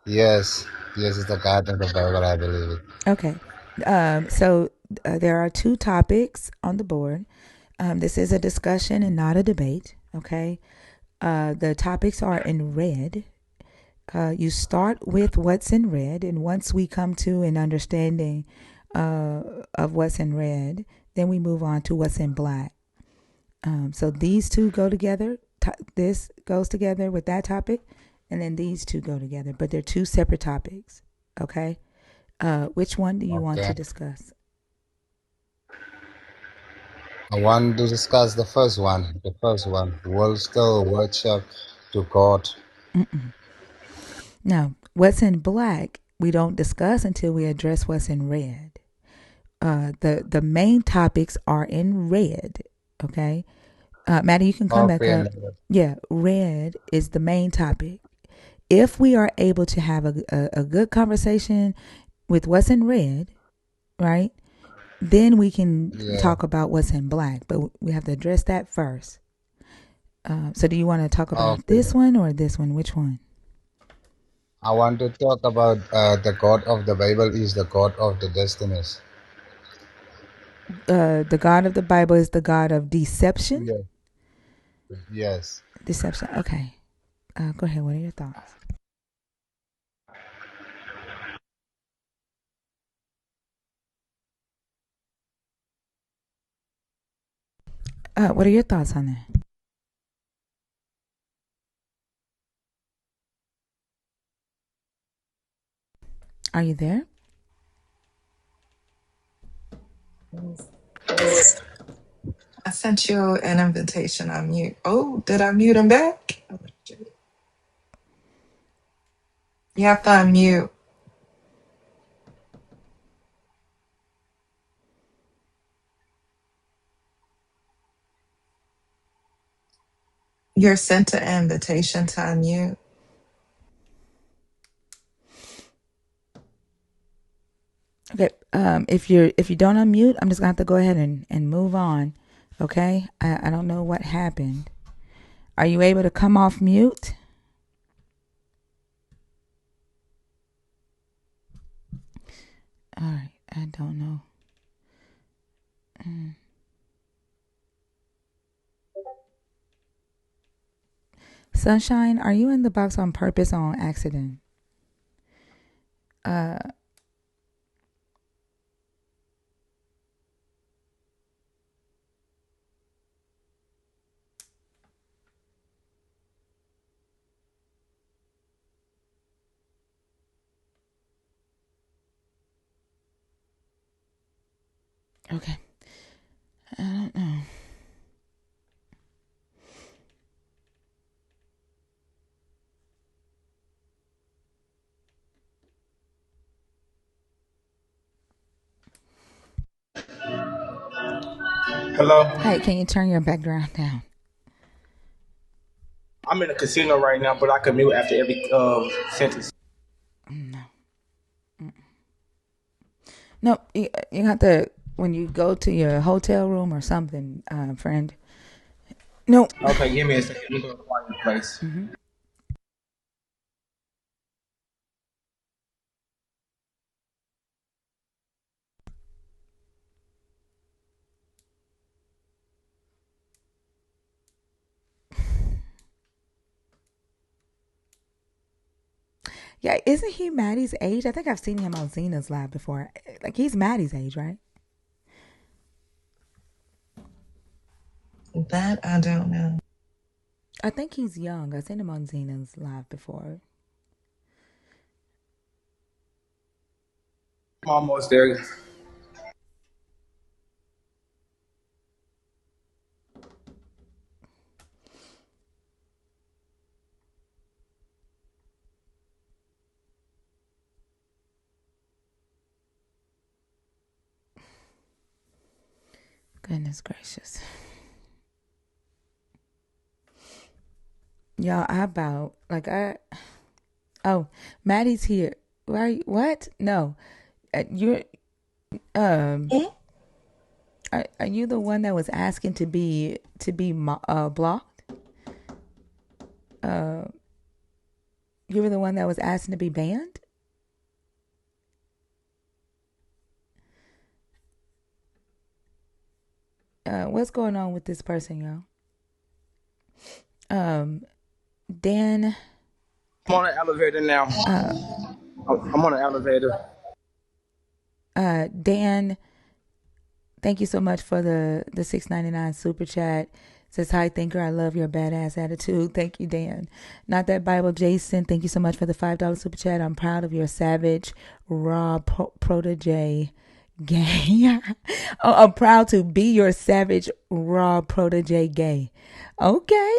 Yes. Yes, it's the God of the Bible, I believe it. Okay. So there are two topics on the board. This is a discussion and not a debate. Okay. The topics are in red. You start with what's in red, and once we come to an understanding of what's in red, then we move on to what's in black. So these two go together. This goes together with that topic, and then these two go together, but they're two separate topics. Okay. Which one do you want to Okay. discuss? I want to discuss the first one. The first one. Will still worship to God. Mm-mm. Now, what's in black, we don't discuss until we address what's in red. The main topics are in red. Okay. Maddie, you can come back Okay. up. Yeah, red is the main topic. If we are able to have a good conversation with what's in red, right, then we can Yeah. talk about what's in black. But we have to address that first. So, do you want to talk about Okay. this one or this one? Which one? I want to talk about the God of the Bible is the God of the destinies. The God of the Bible is the God of deception. Yeah. Yes. Deception. Okay. Go ahead. What are your thoughts? What are your thoughts on that? Are you there? I sent you an invitation on mute. Oh, did I mute him back? You have to unmute. You're sent an invitation to unmute. Okay. If you don't unmute, I'm just gonna have to go ahead and move on. Okay. I don't know what happened. Are you able to come off mute? All right. I don't know. Mm. Sunshine, are you in the box on purpose or on accident? Uh. Okay. I don't know. Hello, Hey, can you turn your background down? I'm in a casino right now, but I can mute after every sentence. No. No. You have to when you go to your hotel room or something, friend. No. Okay, give me a second. Let me go to a quiet place. Mm-hmm. Yeah, isn't he Maddie's age? I think I've seen him on Zena's live before. Like he's Maddie's age, right? That I don't know. I think he's young. I've seen him on Zena's live before. I'm almost there. Goodness gracious. Y'all, I about like I oh, Maddie's here. Why what? No. You're um Mhm. are you the one that was asking to be blocked? Uh you were the one that was asking to be banned? What's going on with this person, y'all? Dan I'm on the elevator now. uh I'm on the elevator. Dan, thank you so much for the 6.99 super chat. Says hi thinker, I love your badass attitude. Thank you, Dan. Not that Bible Jason, thank you so much for the $5 super chat. I'm proud of your savage raw protege gay. Oh, I'm proud to be your savage raw protege gay. Okay.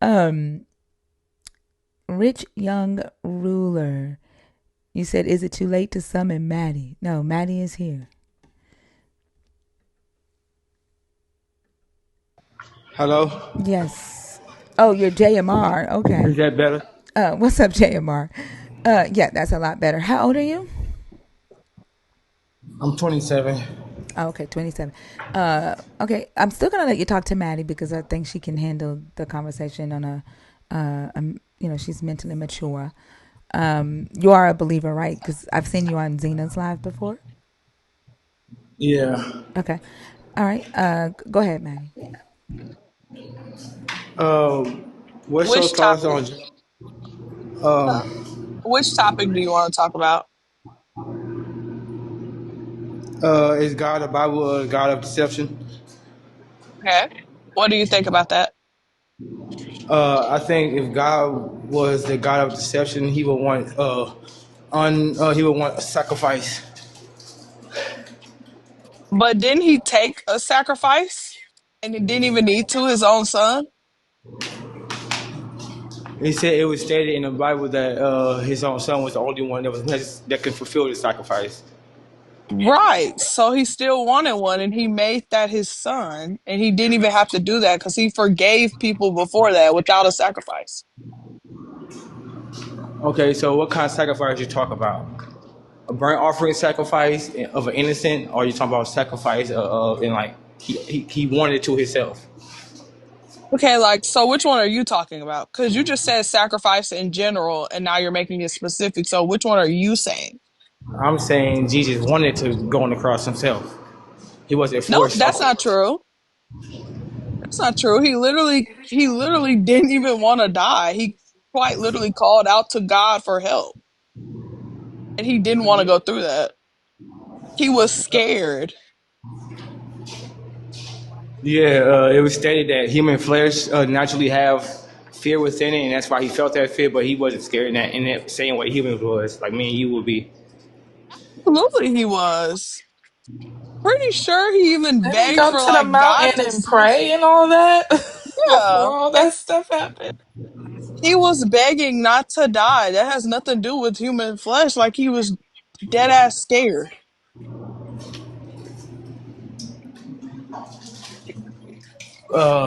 Um Rich young ruler. You said, is it too late to summon Maddie? No, Maddie is here. Hello? Yes. Oh, you're JMR. Okay. Is that better? What's up, JMR? Yeah, that's a lot better. How old are you? I'm 27. Oh, okay, 27. Okay, I'm still gonna let you talk to Maddie because I think she can handle the conversation on she's mentally mature. You are a believer, right? Because I've seen you on Zena's live before. Yeah. Okay. All right. Go ahead, Maddie. What's your Which thoughts topic? on Which topic do you want to talk about? is God the Bible a God of deception? Okay. What do you think about that? I think if God was the God of deception, he would want a sacrifice. But didn't he take a sacrifice? And he didn't even need to his own son? He said it was stated in the Bible that his own son was the only one that could fulfill the sacrifice. Right. So he still wanted one and he made that his son. And he didn't even have to do that because he forgave people before that without a sacrifice. Okay, so what kind of sacrifice you talk about? A burnt offering sacrifice of an innocent, or you talking about sacrifice in like he wanted it to himself? Okay, like, so which one are you talking about? Because you just said sacrifice in general and now you're making it specific. So which one are you saying? I'm saying Jesus wanted to go on the cross himself. He wasn't Nope, forced. that's not true. That's not true. He literally didn't even want to die. He quite literally called out to God for help. And he didn't want to go through that. He was scared. Yeah, it was stated that human flesh naturally have fear within it, and that's why he felt that fear. But he wasn't scared in that same way humans was, like me and you would be. Absolutely, he was. Pretty sure he even Didn't he begged go for to the like God mountain to. and pray and all that Yeah, before all that stuff happened? he was begging not to die. That has nothing to do with human flesh. Like he was dead ass scared.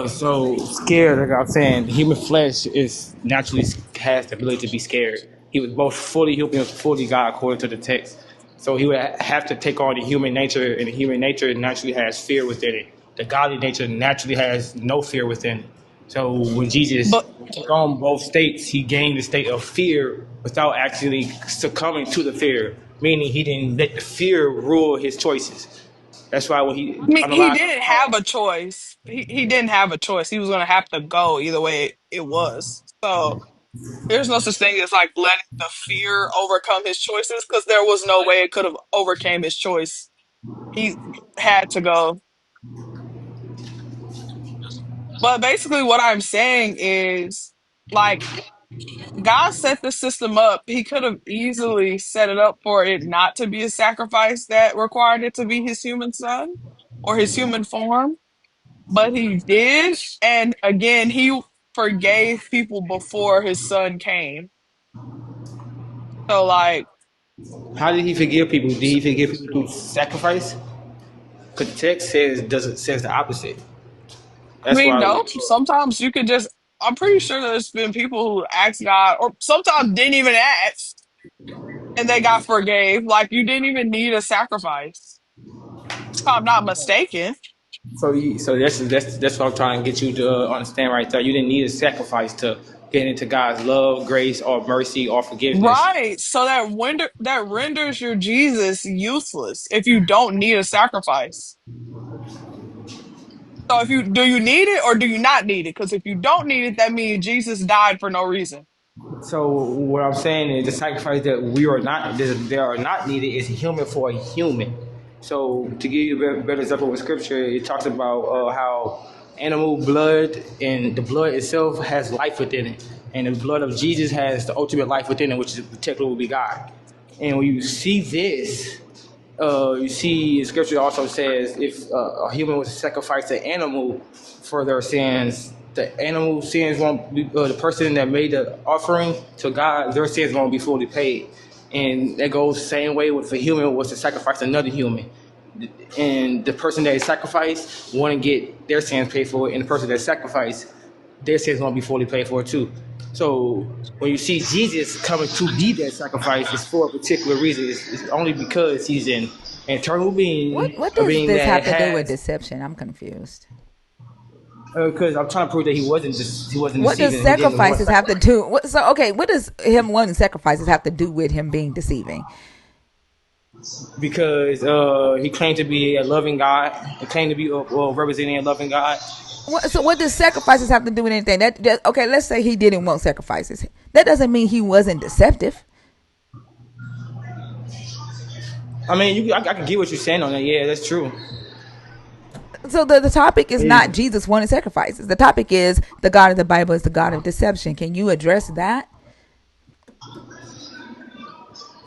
So scared, like I'm saying, human flesh is naturally has the ability to be scared. He was both fully human and fully God, according to the text. So he would have to take on the human nature, and the human nature naturally has fear within it. The godly nature naturally has no fear within it. So when Jesus But took on both states, he gained the state of fear without actually succumbing to the fear, meaning he didn't let the fear rule his choices. That's why when he I mean, on the he line, didn't have a choice. He didn't have a choice. He was gonna have to go either way it was. So there's no such thing as like letting the fear overcome his choices because there was no way it could have overcame his choice. He had to go. But basically, what I'm saying is like God set the system up. He could have easily set it up for it not to be a sacrifice that required it to be his human son or his human form. But he did. And again, he forgave people before his son came. So, like, how did he forgive people? Did he forgive people through sacrifice? Because the text says the opposite. I That's mean, why. no, sometimes you could just, I'm pretty sure there's been people who asked God, or sometimes didn't even ask, and they got forgave. Like, you didn't even need a sacrifice. If I'm not mistaken. So that's what I'm trying to get you to understand right there. You didn't need a sacrifice to get into God's love, grace, or mercy, or forgiveness. Right. So that renders your Jesus useless if you don't need a sacrifice. So if you do you need it or do you not need it? Because if you don't need it, that means Jesus died for no reason. So what I'm saying is the sacrifice that we are not that are not needed is human for a human. So to give you a better example with scripture, it talks about how animal blood and the blood itself has life within it, and the blood of Jesus has the ultimate life within it, which is technically will be God. And when you see this, you see, scripture also says if a human was to sacrifice an animal for their sins, the animal sins won't be, the person that made the offering to God, their sins won't be fully paid. And that goes the same way with if a human was to sacrifice another human. And the person that is sacrificed want to get their sins paid for, and the person that sacrificed, their sins won't be fully paid for too. So when you see Jesus coming to be that sacrifice, it's for a particular reason. It's only because he's an eternal being, What a does being this that have to do with has. deception? I'm confused. Because I'm trying to prove that he wasn't What does deceiving. He didn't want sacrifices have to sacrifice. do? What does him wanting sacrifices have to do with him being deceiving? Because he claimed to be a loving God. He claimed to be representing a loving God. What does sacrifices have to do with anything? Okay, let's say he didn't want sacrifices. That doesn't mean he wasn't deceptive. I mean, I can get what you're saying on that. Yeah, that's true. So the topic is not Yeah. Jesus wanting sacrifices. The topic is the God of the Bible is the God of deception. Can you address that?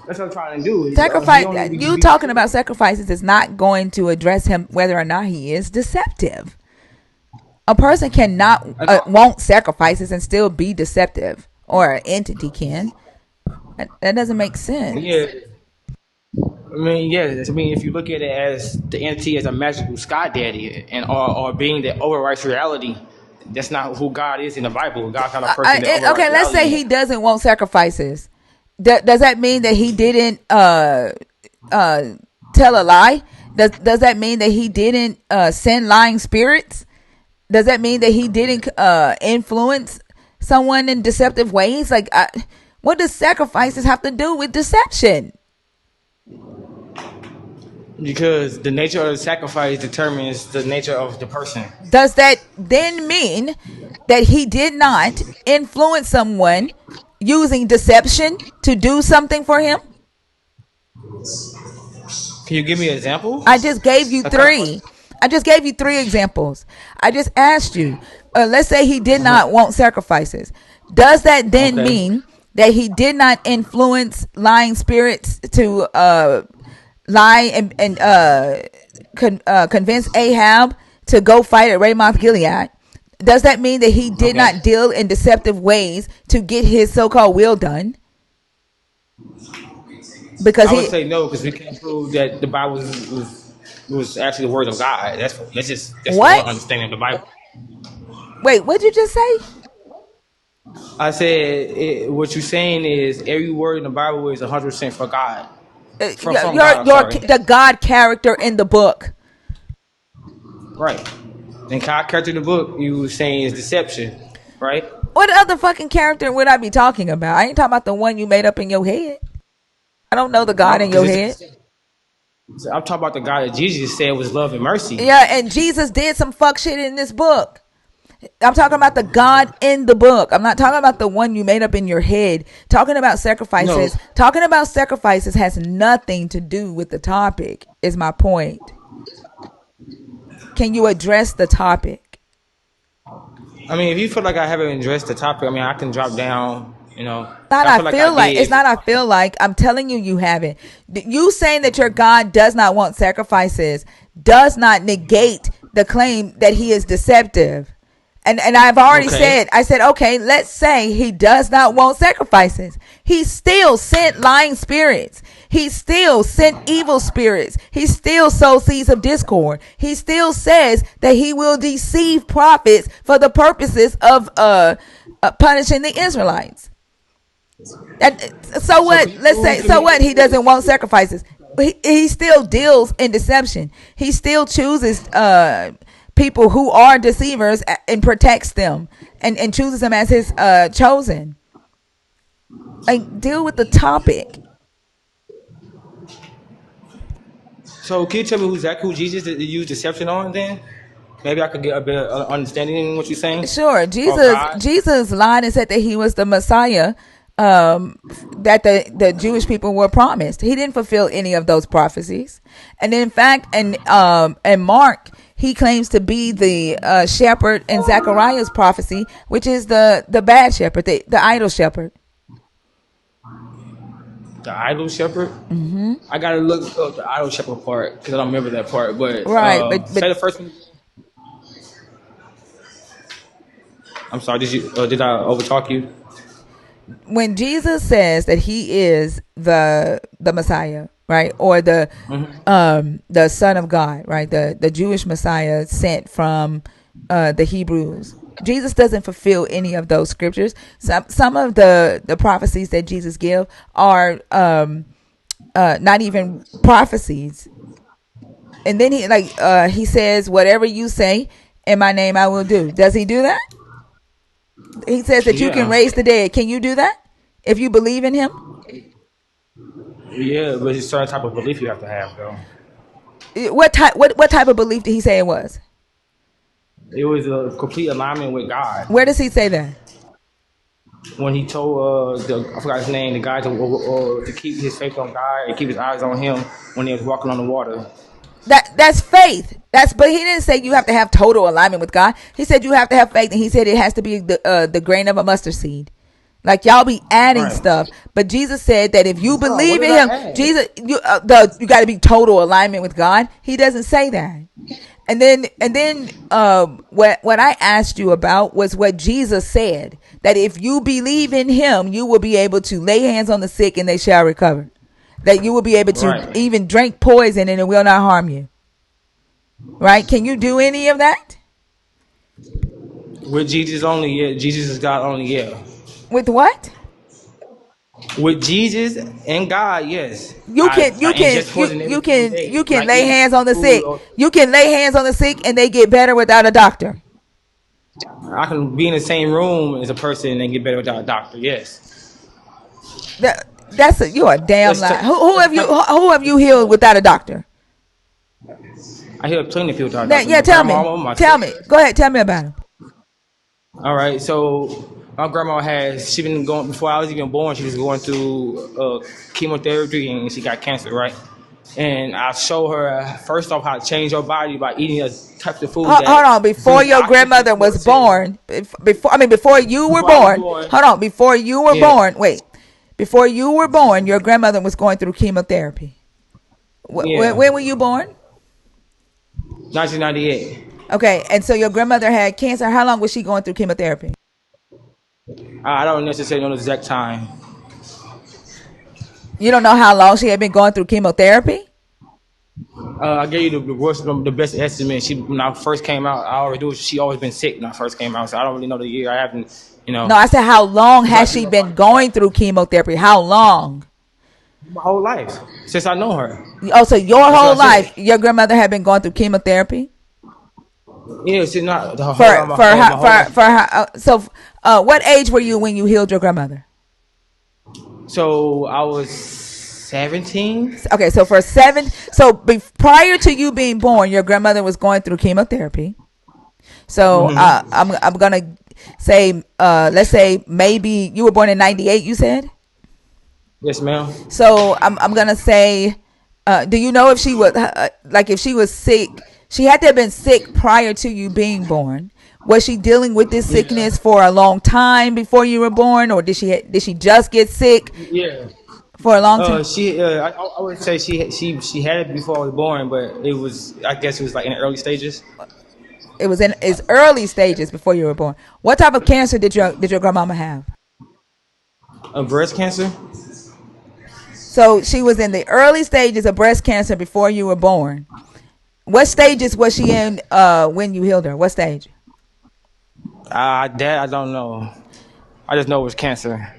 That's what I'm trying to do. He Sacrifice. only You be talking about sacrifices is not going to address him whether or not he is deceptive. A person cannot want sacrifices and still be deceptive, or an entity can. That doesn't make sense. yeah. I mean, yeah. I mean, if you look at it as the entity as a magical sky daddy and or being that overwrites reality, that's not who God is in the Bible. God's not a person that overwrites Okay, let's say reality. he doesn't want sacrifices. Does that mean that he didn't tell a lie? Does that mean that he didn't send lying spirits? Does that mean that he didn't influence someone in deceptive ways? Like, what does sacrifices have to do with deception? Because the nature of the sacrifice determines the nature of the person. Does that then mean that he did not influence someone using deception to do something for him? Can you give me an example? I just gave you That's kind of three. I just gave you three examples. I just asked you, let's say he did not want sacrifices. Does that then okay. mean that he did not influence lying spirits to lie and convince Ahab to go fight at Ramoth Gilead? Does that mean that he did Okay. not deal in deceptive ways to get his so-called will done? Because I would he say no because we can't prove that the Bible was actually the word of God. That's one what? understanding of the Bible. Wait, what did you just say? I said what you're saying is every word in the Bible is 100% for God. From God. I'm sorry. The God character in the book. Right. And God character in the book you were saying is deception. Right. What other fucking character would I be talking about? I ain't talking about the one you made up in your head. I don't know the God No, in your because head. I'm talking about the God that Jesus said was love and mercy. Yeah, and Jesus did some fuck shit in this book. I'm talking about the God in the book. I'm not talking about the one you made up in your head. Talking about No. sacrifices. Talking about sacrifices has nothing to do with the topic, is my point. Can you address the topic? I mean, if you feel like I haven't addressed the topic, I mean, I can drop down. Not I I feel like I feel like it's did. not I feel like I'm telling you you haven't. You saying that your God does not want sacrifices does not negate the claim that he is deceptive. And I've already Okay. said, I said, okay, let's say he does not want sacrifices. He still sent lying spirits. He still sent evil spirits. He still sows seeds of discord. He still says that he will deceive prophets for the purposes of punishing the Israelites. And so So what? can you Let's prove say, to so me? what? He doesn't want sacrifices. He still deals in deception. He still chooses people who are deceivers and protects them and chooses them as his chosen. Like, deal with the topic. So can you tell me who Jesus used deception on then? Maybe I could get a better understanding in what you're saying. Sure, Or Jesus. God. Jesus lied and said that he was the Messiah. That the Jewish people were promised. He didn't fulfill any of those prophecies, and in fact, and Mark, he claims to be the shepherd in Zechariah's prophecy, which is the bad shepherd, the idol shepherd. The idol shepherd. Mm-hmm. I gotta look up the idol shepherd part because I don't remember that part. But Right, but say the first one. I'm sorry. Did I overtalk you? when Jesus says that he is the Messiah, right, or the Son of God, right, the Jewish Messiah sent from the Hebrews, Jesus doesn't fulfill any of those scriptures. Some of the prophecies that Jesus give are not even prophecies. And then he says, "Whatever you say in my name, I will do." Does he do that? He says that you can Yeah. raise the dead. Can you do that if you believe in him? Yeah, but it's a certain type of belief you have to have, though. What type of belief did he say it was? It was a complete alignment with God. Where does he say that? When he told I forgot his name, the guy to keep his faith on God and keep his eyes on Him when he was walking on the water. That's faith. But he didn't say you have to have total alignment with God. He said you have to have faith, and he said it has to be the grain of a mustard seed. Like, y'all be adding Right. stuff, but Jesus said that if you No, what believe did in I him, add? you got to be total alignment with God. He doesn't say that. And then what I asked you about was what Jesus said, that if you believe in him, you will be able to lay hands on the sick and they shall recover. That you will be able to Right. even drink poison and it will not harm you. Right? Can you do any of that? With Jesus only, yeah. Jesus is God only, yeah. With what? With Jesus and God, yes. You I, can I you can ingest you poison every you single can day you when can I lay eat hands on the food. sick. Or You can lay hands on the sick and they get better without a doctor. I can be in the same room as a person and get better without a doctor. Yes. You're a damn Let's lie. t- Who let's have you t- who have you healed without a doctor? I hear plenty of people without a Now, doctor. yeah, My tell me. grandma, my Tell me. sister. Go ahead. Tell me about him. All right, so my grandma has she been going before I was even born. She was going through chemotherapy and she got cancer, right? And I show her first off how to change your body by eating a type of food Hold on. that Before brings your oxygen grandmother to your was cells. born, before you were Before I was born. born, Hold on. Before you were yeah, born. Wait. Before you were born, your grandmother was going through chemotherapy. yeah, When were you born? 1998. Okay. And so your grandmother had cancer. How long was she going through chemotherapy? I don't necessarily know the exact time. You don't know how long she had been going through chemotherapy? I gave you the best estimate. She when I first came out, I already knew she always been sick when I first came out, so I don't really know the year. I haven't, No, I said how long because I has do she know been going through chemotherapy? How long? my whole life since I know her. Oh, so your That's what whole I said. life, your grandmother had been going through chemotherapy Yeah, see, not the whole for for my how whole life. what age were you when you healed your grandmother? So I was 17. Okay, prior to you being born, your grandmother was going through chemotherapy. So I'm gonna say let's say maybe you were born in '98. You said. Yes, ma'am. So I'm gonna say, do you know if she was if she was sick? She had to have been sick prior to you being born. Was she dealing with this Yeah, sickness for a long time before you were born, or did she just get sick yeah. for a long time? I would say she had it before I was born, but it was I guess it was like in the early stages. it was in its early stages before you were born. What type of cancer did your grandmama have? Breast cancer. So she was in the early stages of breast cancer before you were born. What stages was she in when you healed her? What stage? That I don't know. I just know it was cancer.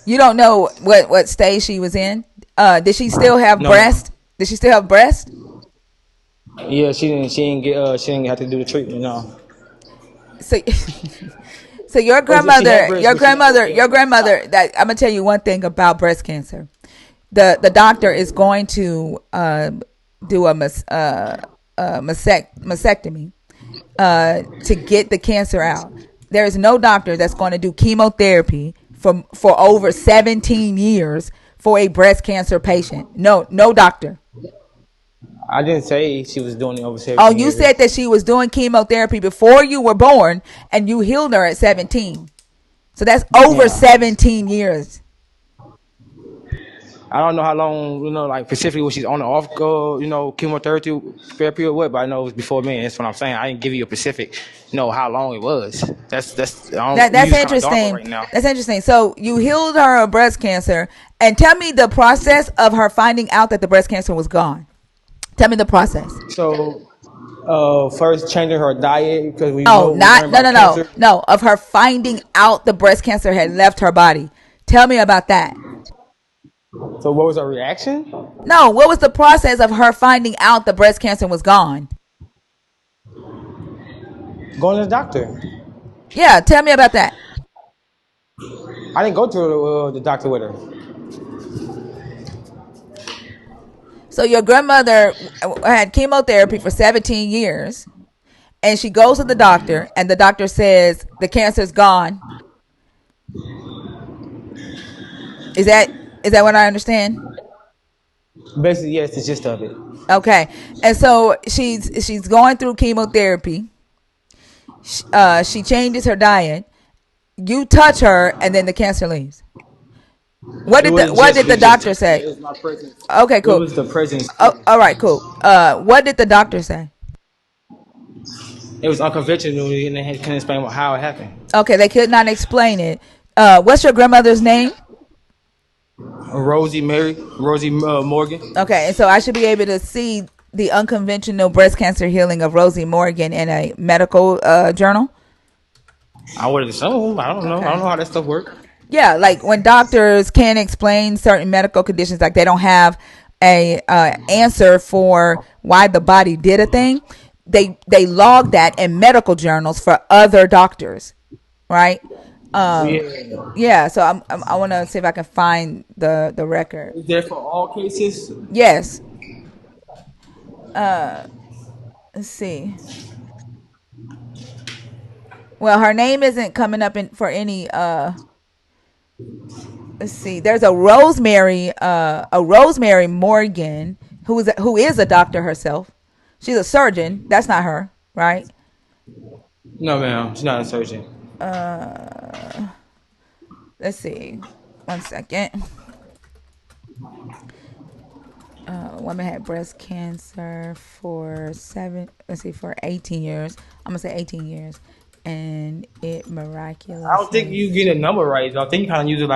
You don't know what stage she was in. Did she still have No, ma'am. breast? Did she still have breast? Yeah, she didn't. She didn't get. She didn't have to do the treatment. No. So, so your Well, she had grandmother, breast, your but she never. grandmother, your grandmother. That I'm gonna tell you one thing about breast cancer. The doctor is going to do a mastectomy to get the cancer out. There is no doctor that's going to do chemotherapy for over 17 years for a breast cancer patient. No doctor. I didn't say she was doing it over Oh, 17 you said years. that she was doing chemotherapy before you were born and you healed her at 17. So that's over Yeah. 17 years. I don't know how long, like specifically when she's on or off, chemotherapy therapy or what, but I know it was before me. That's what I'm saying. I didn't give you a specific, how long it was. That's. I don't. We That's just kind of dogma interesting. right now. That's interesting. So you healed her of breast cancer, and tell me the process of her finding out that the breast cancer was gone. Tell me the process. So, first changing her diet because No, we learned not no no about no cancer. no of her finding out the breast cancer had left her body. Tell me about that. So, what was her reaction? No, what was the process of her finding out the breast cancer was gone? Going to the doctor. Yeah, tell me about that. I didn't go to the doctor with her. So your grandmother had chemotherapy for 17 years, and she goes to the doctor, and the doctor says the cancer's gone. Is that what I understand? Basically, yes, the gist of it. Okay, and so she's going through chemotherapy. She changes her diet. You touch her, and then the cancer leaves. What It did wasn't what just did the me just doctor touching it. say? It was my presence. Okay, It cool. was the presence Oh, too. all right, cool. What did the doctor say? It was unconventional, and they couldn't explain how it happened. Okay, they could not explain it. What's your grandmother's name? Rosie Morgan. Okay, and so I should be able to see the unconventional breast cancer healing of Rosie Morgan in a medical journal. I would assume. I don't know. I don't Okay. know how that stuff works. Yeah, like when doctors can't explain certain medical conditions, like they don't have a answer for why the body did a thing, they log that in medical journals for other doctors, right? Um, Yeah. yeah. So I want to see if I can find the record. Is there for all cases? Yes. Let's see. Well, her name isn't coming up in for any. Let's see. There's a Rosemary Morgan who is a doctor herself. She's a surgeon. That's not her, right? No, ma'am. She's not a surgeon. Let's see. One second. Woman had breast cancer for Let's see, for 18 years. I'm gonna say 18 years, and it I don't think miraculously. you get a number right. I think you kind of use it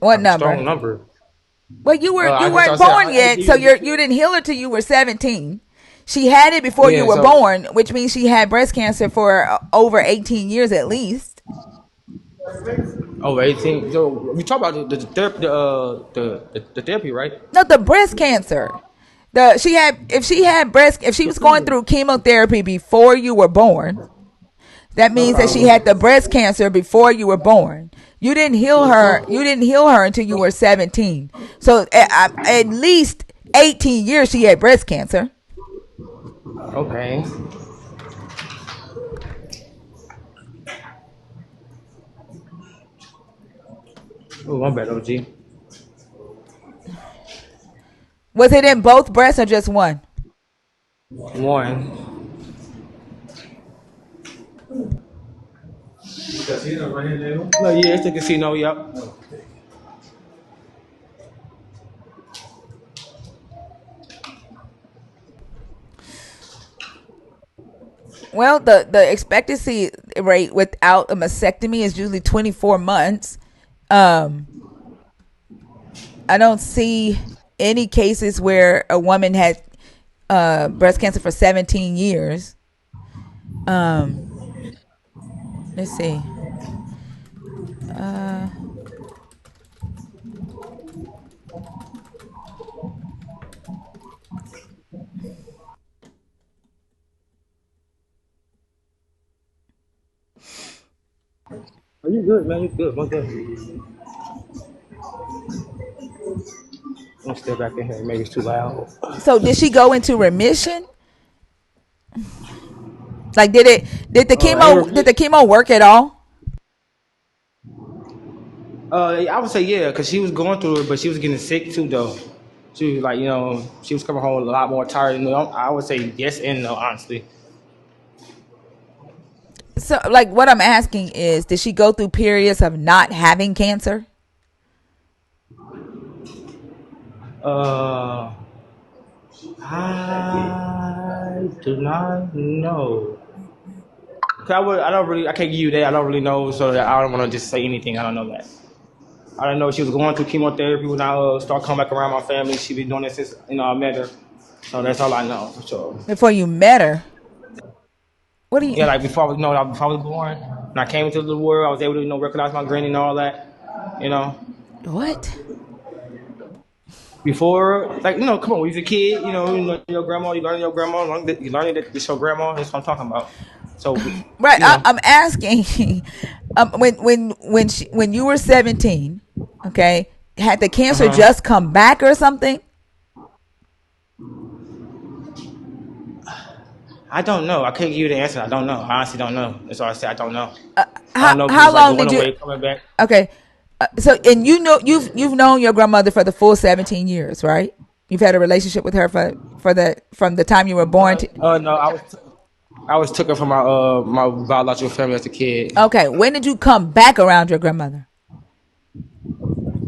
What like a strong number? number. Well, you were I you guess I weren't said born I yet, give so you a you good. didn't heal her till you were 17. She had it before you Yeah. were So born, which means she had breast cancer for over 18 years at least. over 18. So we talk about the therapy, the therapy, right? No, the breast cancer. The she had if she had breast if she The was going treatment. through chemotherapy before you were born, that No means that she problem. had the breast cancer before you were born. You didn't heal her. You didn't heal her until you were 17. So at least 18 years she had breast cancer. Okay. Oh, my bad, OG. Was it in both breasts or just one? One. No, yeah, it's the casino. Yep. Well, the expectancy rate without a mastectomy is usually 24 months. Um, I don't see any cases where a woman had breast cancer for 17 years. Um, let's see. Uh, Oh, you good, man. You good. One good. I'm gonna step back in here. Maybe it's too loud. so did she go into remission? Like, did the Ain't chemo work at all? I would say yeah, cause she was going through it, but she was getting sick too, though. She was like, she was coming home a lot more tired. I would say yes and no, honestly. So, like, what I'm asking is, did she go through periods of not having cancer? Uh, I do not know. I don't really, I can't give you that. I don't really know, so I don't want to just say anything. I don't know that. I don't know she was going through chemotherapy when I start coming back around my family. She been doing this since I met her. So that's all I know for sure. Before you met her? What do you? Yeah, like before I was born, and I came into the world, I was able to recognize my granny and all that. You know, What? before come on, when you was a kid, you know your grandma, you learn your grandma, you learn that it's your grandma. That's what I'm talking about. So Right. you know, I'm asking. When you were 17, okay, had the uh cancer huh. just come back or something? I don't know. I can't give you the answer. I don't know. I honestly don't know. That's all I say. I don't know. I How don't know if it how was like long going did you? away, coming back. Okay. So, and you've known your grandmother for the full 17 years, right? You've had a relationship with her for the from the time you were born to. No, I was took her from my biological family as a kid. Okay. When did you come back around your grandmother?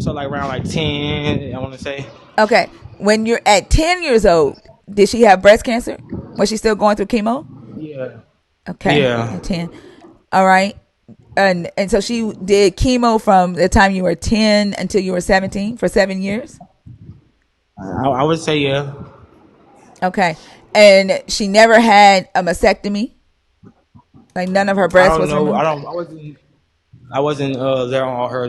So like around like 10, I want to say. Okay. When you're at 10 years old, did she have breast cancer? Was she still going through chemo? Yeah. Okay, Yeah. at 10. All right. And so she did chemo from the time you were 10 until you were 17 for 7 years? I would say yeah. Okay. And she never had a mastectomy? Like none of her I breast don't was know. removed? I wasn't there on all her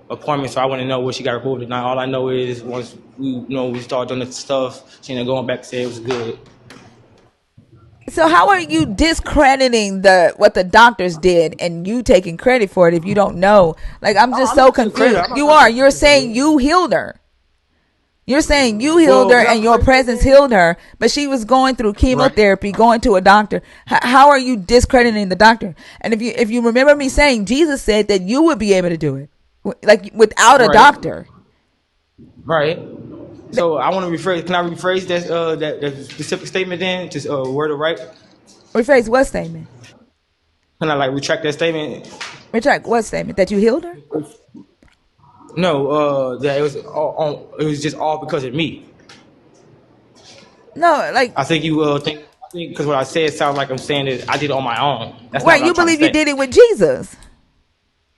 appointments, so I wouldn't know what she got removed or not. All I know is once we started doing the stuff, she ended up going back to say it was good. So how are you discrediting the what the doctors did and you taking credit for it if you don't know? Like, I'm Oh, just I'm so not taking credit. confused. I'm not You trying to are. take You're credit for saying it. you healed her. You're saying you healed Well, her can I and your rephrase that presence again? healed her, but she was going through Right. chemotherapy, going to a doctor. How are you discrediting the doctor? And if you remember me saying, Jesus said that you would be able to do it, like without a Right. doctor. Right. So I want to rephrase. Can I rephrase that specific statement then? Just word it right. Rephrase what statement? Can I like retract that statement? Retract what statement? That you healed her? No, that it was just all because of me. No, like, I think you I think because what I said sounds like I'm saying that I did it on my own. That's not right? what I'm You trying to believe you say. did it with Jesus?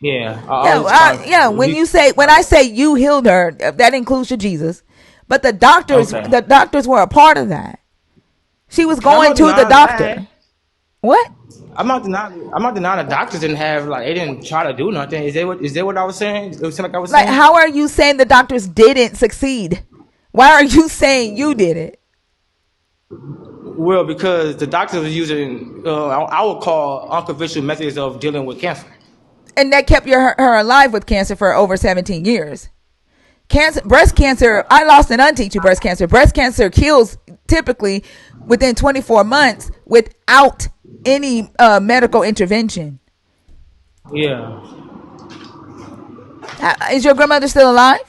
Yeah, I Yeah, was trying yeah. to When be you say when I say you healed her, that includes your Jesus, but okay. the doctors were a part of that. She was Now, I'm going not to the denying that. doctor. What? I'm not denying the doctors didn't have like they didn't try to do nothing. Is that what I was saying? It was like I was Like, saying. how are you saying the doctors didn't succeed? Why are you saying you did it? Well, because the doctors were using I would call unconventional methods of dealing with cancer. And that kept her alive with cancer for over 17 years. Breast cancer, I lost an auntie to breast cancer. Breast cancer kills typically within 24 months without any medical intervention. Yeah, Is your grandmother still alive?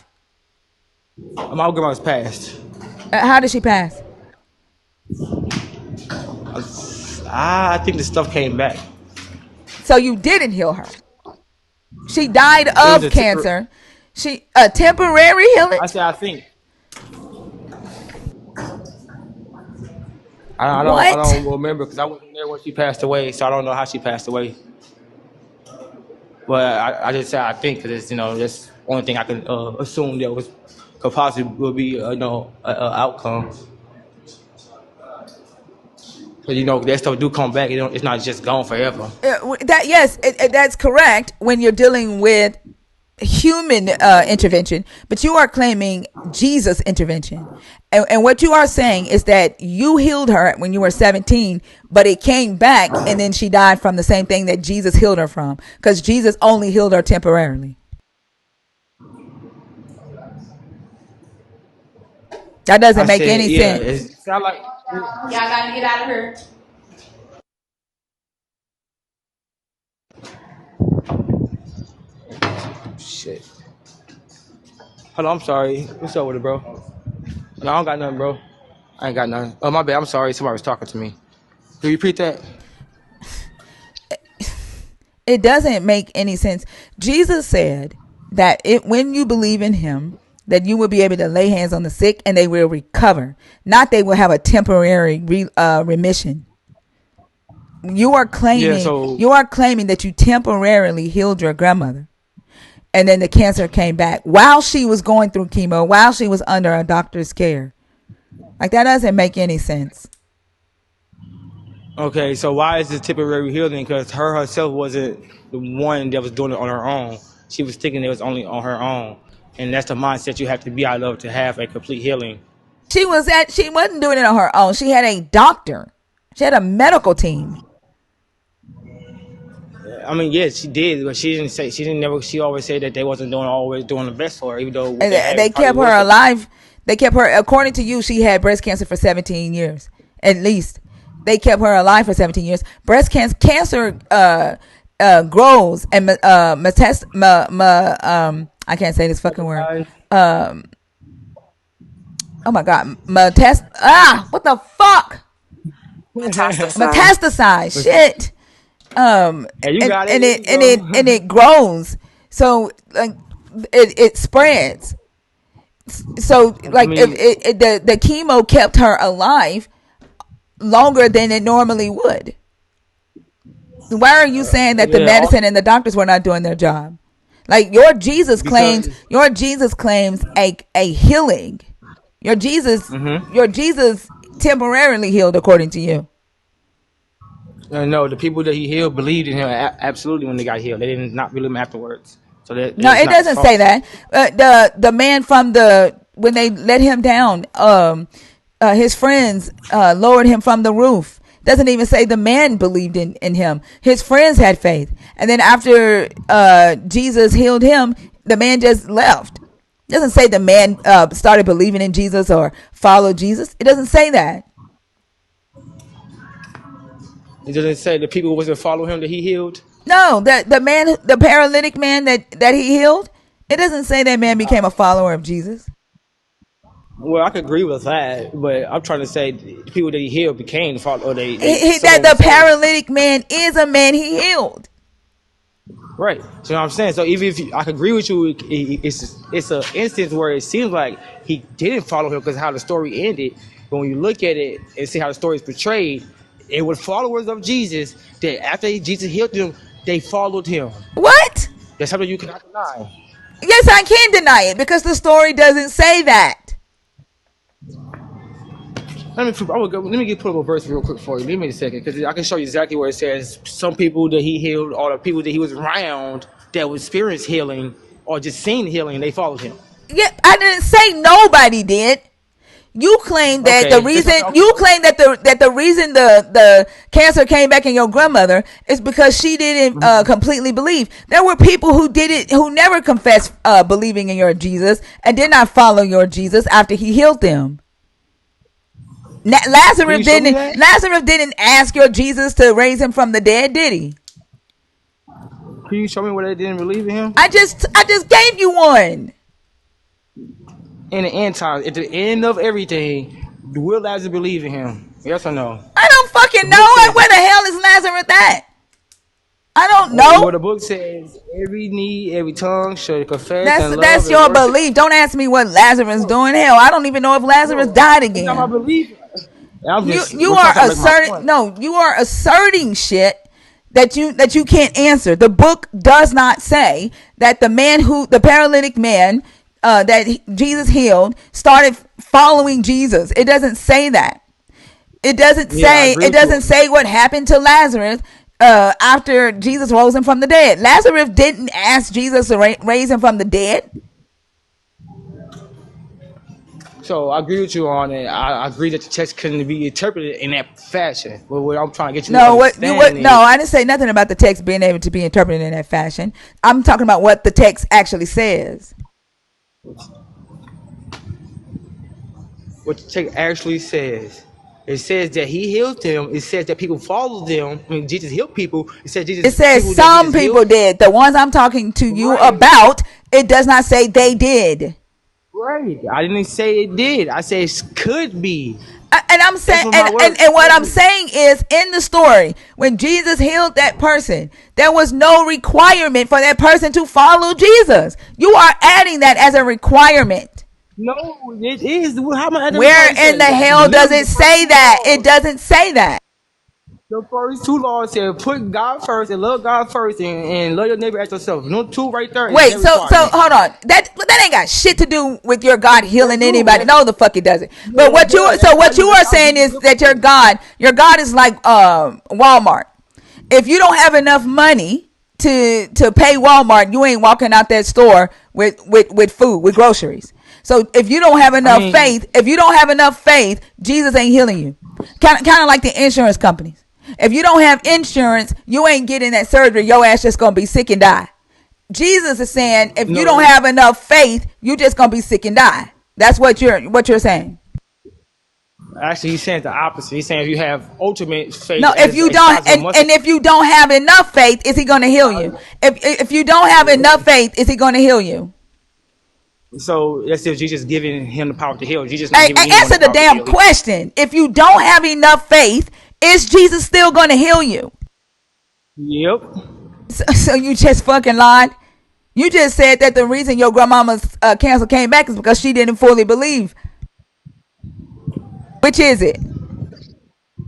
my grandma's passed. How did she pass? I think the stuff came back. So you didn't heal her. She died It was of a temper. cancer. She a temporary healing. I said I think. I What? don't remember because I wasn't there when she passed away, so I don't know how she passed away. But I just say I think because it's that's the only thing I can assume that was could possibly will be a outcome. But that stuff do come back. It's not just gone forever. That yes, that's correct when you're dealing with human intervention, but you are claiming Jesus intervention. And what you are saying is that you healed her when you were 17, but it came back and then she died from the same thing that Jesus healed her from, because Jesus only healed her temporarily. That I doesn't make said, any yeah, sense. it's not like Y'all gotta get out of here. shit. Hold on, I'm sorry. What's up with it, bro? No, I don't got nothing, bro. I ain't got nothing. Oh, my bad. I'm sorry. Somebody was talking to me. Can you repeat that? It doesn't make any sense. Jesus said that when you believe in him, that you will be able to lay hands on the sick and they will recover, not they will have a temporary remission. You are Yeah. claiming So that you temporarily healed your grandmother, and then the cancer came back while she was going through chemo, while she was under a doctor's care. Like, that doesn't make any sense. okay. So why is this temporary healing? Because her herself wasn't the one that was doing it on her own. She was thinking it was only on her own, and that's the mindset you have to be out of to have a complete healing. She wasn't doing it on her own. She had a doctor. She had a medical team. I mean, yes, she did, but she didn't say she didn't never. She always said that they wasn't always doing the best for her, even though what And they had they probably kept her was the best. alive. They kept her, according to you, she had breast cancer for 17 years at least. They kept her alive for 17 years. Breast cancer grows and I can't say this fucking word. Um, oh my god, what the fuck? Metastasize. Metastasize. Shit. Hey, you and got it. and There you it and go. it and it grows. So like it spreads. So I like if mean, the chemo kept her alive longer than it normally would. Why are you saying that the yeah, medicine and the doctors were not doing their job? Like, because your Jesus claims a healing. Your Jesus temporarily healed according to you. no, the people that he healed believed in him absolutely when they got healed. They didn't not believe him afterwards. So that No, it's it not doesn't say false. that. The man from when they let him down, his friends lowered him from the roof. Doesn't even say the man believed in him. His friends had faith, and then after Jesus healed him, the man just left. It doesn't say the man started believing in Jesus or followed Jesus. It doesn't say that. It doesn't say the people who wasn't following him that he healed. No, the paralytic man that he healed. It doesn't say that man became a follower of Jesus. Well, I could agree with that, but I'm trying to say the people that he healed became follow. Or they some That of them the followed. paralytic man is a man he healed. Right. So what I'm saying. So even if I could agree with you, it's an instance where it seems like he didn't follow him because how the story ended. But when you look at it and see how the story is portrayed, it was followers of Jesus that after Jesus healed them, they followed him. What? That's something you cannot deny. Yes, I can deny it because the story doesn't say that. Let me get put up a verse real quick for you. Give me a second, because I can show you exactly where it says some people that he healed, or the people that he was around that would experience healing, or just seen healing, they followed him. Yeah, I didn't say nobody did. You claim that the Okay, that's reason what I'm, okay. you claim that the reason the cancer came back in your grandmother is because she didn't completely believe. There were people who did it who never confessed believing in your Jesus and did not follow your Jesus after he healed them. Can you show me that? Lazarus didn't ask your Jesus to raise him from the dead, did he? Can you show me where they didn't believe in him? I just gave you one. In the end time, at the end of everything, will Lazarus believe in him? Yes or no? I don't The fucking know book it. says Where it. the hell is Lazarus at? I don't Well, know. the book says every knee, every tongue should confess That's and love that's and your worship. belief. Don't ask me what Lazarus No, doing. Hell, I don't even know if Lazarus no, died it's not my again. belief. You we're are trying to make my asserting, point. no, you are asserting shit that you can't answer. The book does not say that the paralytic man that Jesus healed started following Jesus. It doesn't say that. It doesn't Yeah, I say agree it with you doesn't on that. say what happened to Lazarus after Jesus rose him from the dead. Lazarus didn't ask Jesus to raise him from the dead. So I agree with you on it. I agree that the text couldn't be interpreted in that fashion. But what I'm trying to get you to No, what you understand what? No, is I didn't say nothing about the text being able to be interpreted in that fashion. I'm talking about what the text actually says. what the text actually says. It says that he healed them. It says that people followed them. I mean, Jesus healed people. It says It Jesus says people that some Jesus people healed. did. The ones I'm talking to you Right, about, it does not say they did. right. I didn't say it did. I said it could be. And I'm saying, That's what my word and what could I'm be. saying is, in the story, when Jesus healed that person, there was no requirement for that person to follow Jesus. You are adding that as a requirement. No, it is. How am I at the Where requirement? in Said the hell does literally it the first say two that? It laws. doesn't say that. The first two laws said put God first and love God first and love your neighbor as yourself. No two right there is Wait, that so requirement. hold on. That ain't got shit to do with your God Yes, healing do. anybody. Yes, No, the fuck it doesn't. yeah, But it does. That's how what you you. That's are how saying Jesus is healed that people. your God is like Walmart. If you don't have enough money to pay Walmart, you ain't walking out that store with food, with groceries. So if you don't have I enough mean, faith, Jesus ain't healing you. Kind of like the insurance companies. If you don't have insurance, you ain't getting that surgery. Your ass just gonna be sick and die. Jesus is saying if you no. don't have enough faith, you just gonna be sick and die. That's what you're saying. Actually, he's saying the opposite. He's saying if you have ultimate faith No, if as you a don't, size of a mustard and if you don't have enough faith, is he gonna heal you? If you don't have enough faith, is he gonna heal you? seed. So that's if Jesus giving him the power to heal. Jesus not Hey, giving anyone the answer the power to damn heal. question. If you don't have enough faith, is Jesus still gonna heal you? Yep. So you just fucking lied. You just said that the reason your grandmama's cancer came back is because she didn't fully believe. Which is it?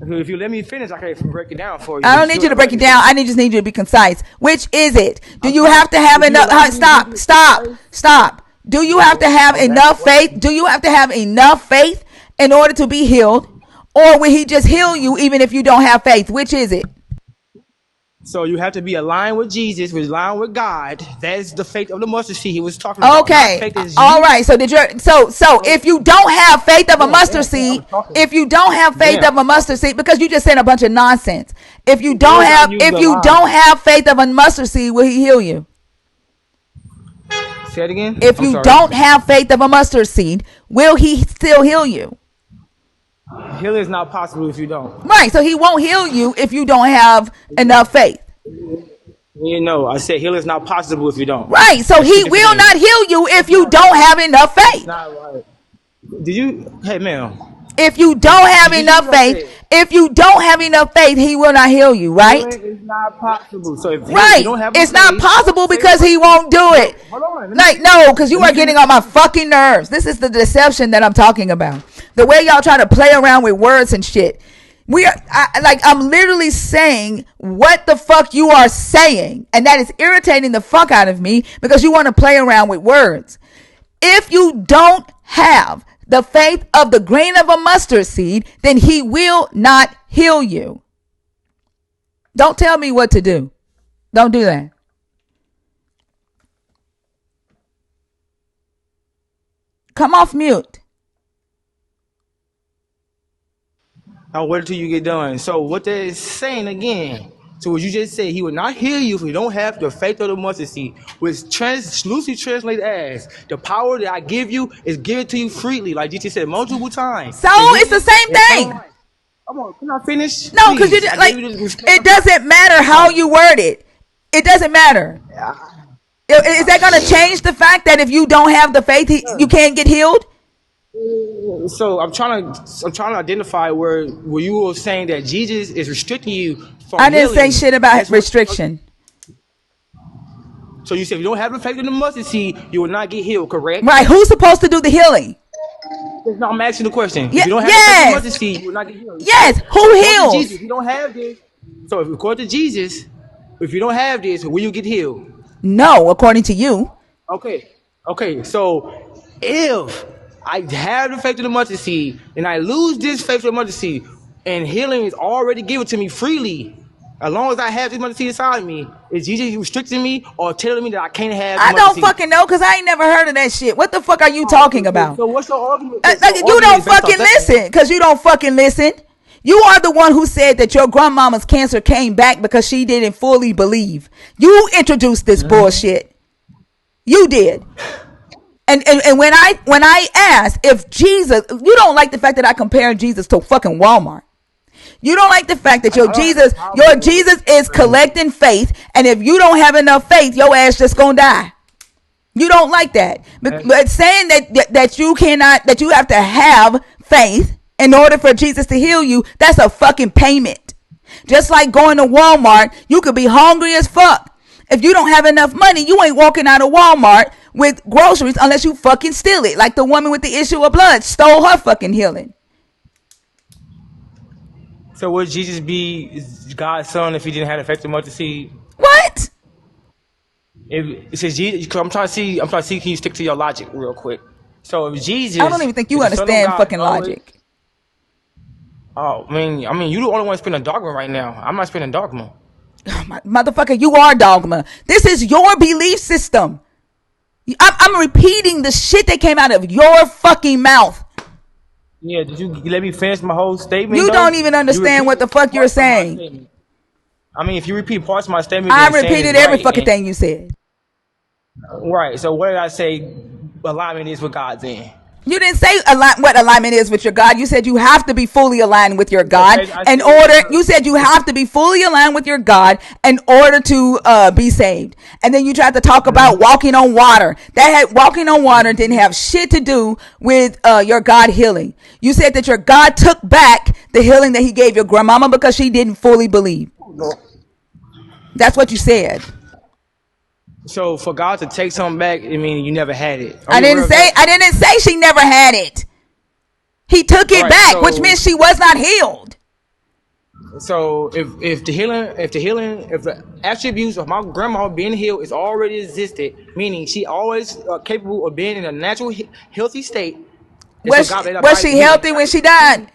If you let me finish, I can break it down for you. I But you don't need still you to never break let it me down. finish. I just need you to be concise. Which is it? Do I'm you trying. have to have If you enough? allow me to be Stop. concise, Stop. Do you have to have I'm asking enough faith? questions. Do you have to have enough faith in order to be healed? Or will he just heal you even if you don't have faith? Which is it? So you have to be aligned with Jesus, which is aligned with God. That is the faith of the mustard seed he was talking about, not Okay. faith as All you. right. So did you so if you don't have faith of a Damn, mustard damn, damn. I seed, was talking. if you don't have faith Damn, I of a was mustard talking. seed, because you just said a bunch of nonsense. Words I use If the you line. don't have faith of a mustard seed, will he heal you? Say it again. If I'm you sorry. don't have faith of a mustard seed, will he still heal you? Healing is not possible if you don't. Right. So he won't heal you if you don't have enough faith. You know, I said healing is not possible if you don't. Right. So That's two he different will not things. heal you if That's you not don't right. have enough That's faith. not right. Did you? Hey, man. If you don't have Did you hear enough what I faith, said? he will not heal you, right? Healing is not possible. So if you Right. don't have a It's not faith, possible say it because right. he won't do No, it. hold on. Let me Like, finish. no, because you Let me are getting finish. on my fucking nerves. This is the deception that I'm talking about. The way y'all try to play around with words and shit. I'm literally saying what the fuck you are saying. And that is irritating the fuck out of me because you want to play around with words. If you don't have the faith of the grain of a mustard seed, then he will not heal you. Don't tell me what to do. Don't do that. Come off mute. I'll wait until you get done. So what that is saying again. So what you just said, he will not heal you if you don't have the faith of the mustard seed, which loosely translated as the power that I give you is given to you freely, like Jesus said multiple times. So To heal it's the you same and eternal thing. life. Come on, can I finish? No, because you Please. I gave like you the respect it of time. doesn't matter Come how on. you word it. It doesn't matter. Is that going to change the fact that if you don't have the faith, you can't get healed? So I'm trying to identify where you were saying that Jesus is restricting you from I didn't say healing. shit about That's what. restriction. So you said if you don't have the faith in the mustard seed, you will not get healed. Correct? Right? Who's supposed to do the healing? No, I'm asking the question. If Yeah, you don't have the faith of the mustard yes, seed, you will not get healed. yes. So Who according to Jesus, heals? if you don't have this, so if according to Jesus, if you don't have this, will you get healed? No, according to you. Okay. Okay. So if I have the faith of the mustard seed and I lose this faith of the mustard seed and healing is already given to me freely, as long as I have this mustard seed inside me, is Jesus restricting me or telling me that I can't have the I mustard don't seed? fucking know because I ain't never heard of that shit. What the fuck are you Oh, talking about? so what's your argument? Like, Your you argument don't is based off fucking that. listen because you don't fucking listen. You are the one who said that your grandmama's cancer came back because she didn't fully believe. You introduced this bullshit. You did. And when I asked if Jesus, you don't like the fact that I compare Jesus to fucking Walmart. You don't like the fact that I don't have a problem your with Jesus is it. collecting faith, and if you don't have enough faith, your ass just gonna die. You don't like that, but saying that you cannot, that you have to have faith in order for Jesus to heal you, that's a fucking payment. Just like going to Walmart, you could be hungry as fuck. If you don't have enough money, you ain't walking out of Walmart with groceries unless you fucking steal it. Like the woman with the issue of blood stole her fucking healing. So would Jesus be God's son if he didn't have the faith of mustard seed? What? If it says Jesus, I'm trying to see, can you stick to your logic real quick? So if I don't Jesus even think is you the son of understand God, fucking always. logic. Oh, I mean, you the only one spinning dogma right now. I'm not spinning dogma. Motherfucker, you are dogma. This is your belief system. I'm repeating the shit that came out of your fucking mouth. Yeah, did you let me finish my whole statement You though? don't even You understand what repeated the fuck you're parts of my saying. statement. I mean, if you repeat parts of my statement, I then saying is repeated every right. fucking thing you said. Right. So what did I say? Alignment is with God. Then. You didn't say what alignment is with your God. You said you have to be fully aligned with your God Okay, I in said order. You said you have to be fully aligned with your God in order to be saved. And then you tried to talk about walking on water. Walking on water didn't have shit to do with your God healing. You said that your God took back the healing that He gave your grandmama because she didn't fully believe. That's what you said. So for God to take something back, I mean, you never had it. Are I you didn't aware of say. that? I didn't say she never had it. He took All it right. back, which means So she was not healed. if the attributes of my grandma being healed is already existed, meaning she always capable of being in a natural healthy state, and so God made her Was body she to be in a healthy when natural she healthy died? state.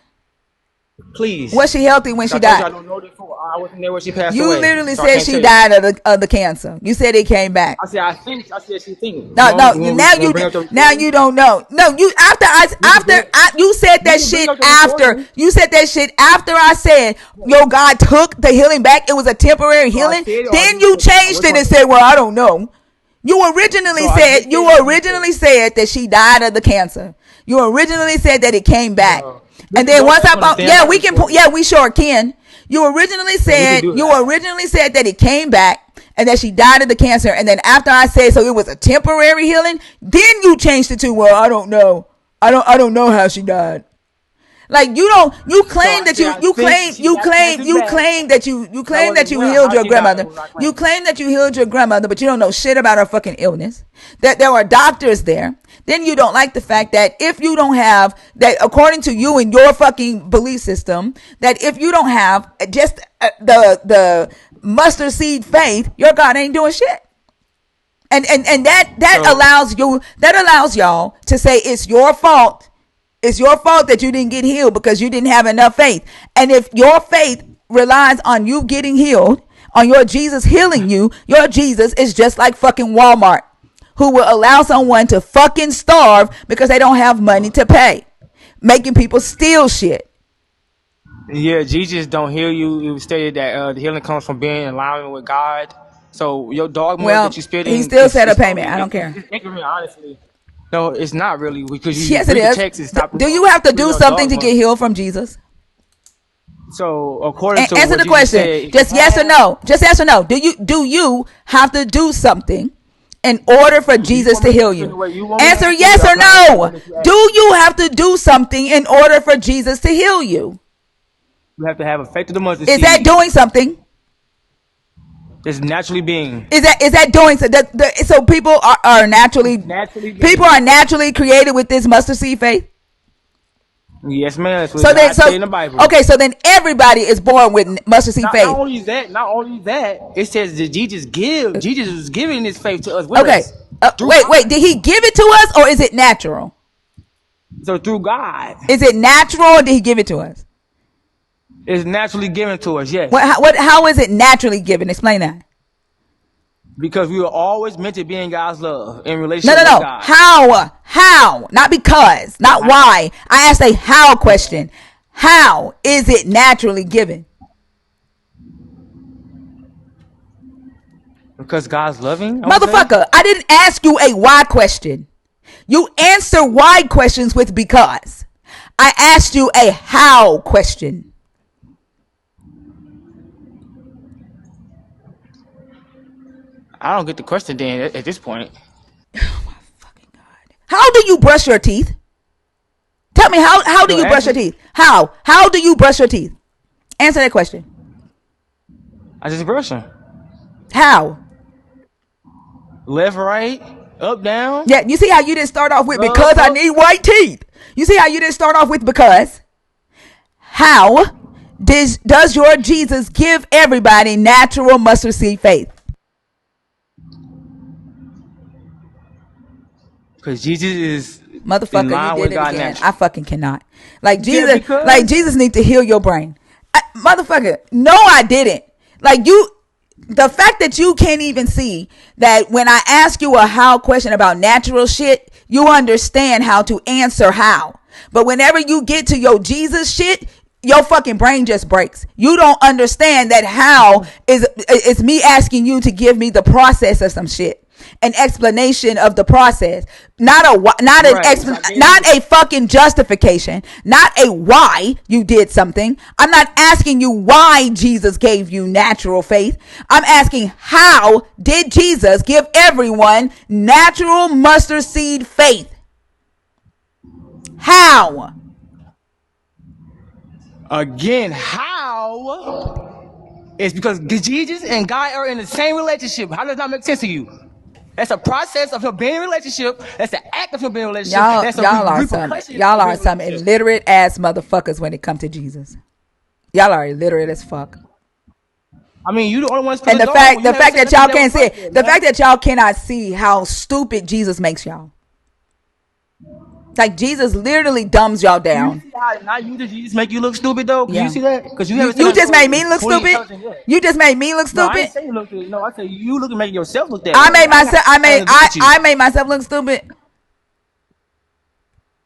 Please, Was she healthy when so she I told you died? I don't know this for I wasn't there when she passed You away, literally so I said can't she tell you. died of the cancer. You said it came back. I said I think. I said she think. No, no. You want to bring up the Now recording? you don't know. No, you We can bring. you said We that can bring shit up the after. recording. You said that shit after I said your God took the healing back. It was a temporary So I healing. said, or Then you you said I changed was it and going. said, "Well, I don't know." So I just said You what I just said. originally said that she died of the cancer. You originally said that it came back. We And can then go once back I on the found, yeah, standby we can, recording. yeah, we sure can. So we can do You that. originally said that it came back and that she died of the cancer. And then after I said, so it was a temporary healing, then you changed it to, well, I don't know. I don't know how she died. Like you So claim I that said I think she got cancer back. you I claim that wasn't you aware healed how your she died. That grandmother. was my You claim. claim that you healed your grandmother, but you don't know shit about her fucking illness. That there were doctors there. Then you don't like the fact that if you don't have that, according to you and your fucking belief system, that if you don't have just the mustard seed faith, your God ain't doing shit. And that So allows y'all to say it's your fault. It's your fault that you didn't get healed because you didn't have enough faith. And if your faith relies on you getting healed, on your Jesus healing you, your Jesus is just like fucking Walmart, who will allow someone to fucking starve because they don't have money to pay, making people steal shit. yeah, Jesus don't heal you. It was stated that the healing comes from being in alignment with God. So your dogma that Well, you he spitting still is said a it's payment. totally I don't care. it's ignorant, honestly. No, it's not really because you Yes, it read the is. text and stop Do you have to putting do your something to dogma. get healed from Jesus? So according to Answer what the Jesus question. said, if you Just yes or have, no. Just yes or no. Do you have to do something in order for do you Jesus want to me to heal answer in you? the way you want me to Answer answer it, yes or or can I answer the way no. that you Do asked? you have to do something in order for Jesus to heal you? You have to have a faith of the mustard Is that seed doing something? that's naturally being. Is that doing so? So It's naturally people being. are naturally created with this mustard seed faith. Yes, man. That's what So then, God so said in the Bible. okay, so then everybody is born with mustard seed Not faith. only that, not only that, it says that Jesus was giving His faith to us with Okay, us through wait. God. Did he give it to us, or is it natural? So through God, Is it natural, or did he give it to us? it's naturally given to us. What? Yes, How is it naturally given? Explain that. because we were always meant to be in God's love, in No, relationship no, with no. God. How? Not because, not How? why. I asked a how question. How is it naturally given? Because God's loving, I would say. Motherfucker, I didn't ask you a why question. You answer why questions with because. I asked you a how question. I don't get the question then at this point. Oh my fucking God. How do you brush your teeth? Tell me, how do So you brush your actually, teeth? How? How do you brush your teeth? Answer that question. I just brush them. How? Left, right, up, down, Yeah, you see how you didn't start off with up, because I up. need white teeth. You see how you didn't start off with because. How does your Jesus give everybody natural mustard seed faith? Because Jesus is in Motherfucker, you line did with it God again. I naturally. fucking cannot. Like You said Jesus, like because. Jesus needs to heal your brain. Motherfucker, no, I didn't. Like you, the fact that you can't even see that when I ask you a how question about natural shit, you understand how to answer how. But whenever you get to your Jesus shit, your fucking brain just breaks. You don't understand that how is me asking you to give me the process of some shit, an explanation of the process, Right. So I gave not you. a fucking justification, not a why you did something. I'm not asking you why Jesus gave you natural faith. I'm asking how did Jesus give everyone natural mustard seed faith? How? Again, how? It's because Jesus and God are in the same relationship. How does that make sense to you? That's a process of him being in a relationship. That's an act of him being in a relationship. Y'all, That's a y'all are some, repercussion y'all of are being in a some relationship. illiterate ass motherfuckers when it comes to Jesus. Y'all are illiterate as fuck. I mean, you the only one to And the Dogma. You the never fact said that nothing y'all that was can't see right it, there, the man. fact that y'all cannot see how stupid Jesus makes y'all. Like Jesus literally dumbs y'all Do you down. see how not you did Jesus make you look stupid though? Can you Yeah. see that? Because you You haven't said you nothing just made me look fully stupid. intelligent yet. You just made me look No, I stupid. ain't saying you look stupid. No, I say you looking making yourself look that I way. made myself. I ain't agree with you. I made myself look stupid.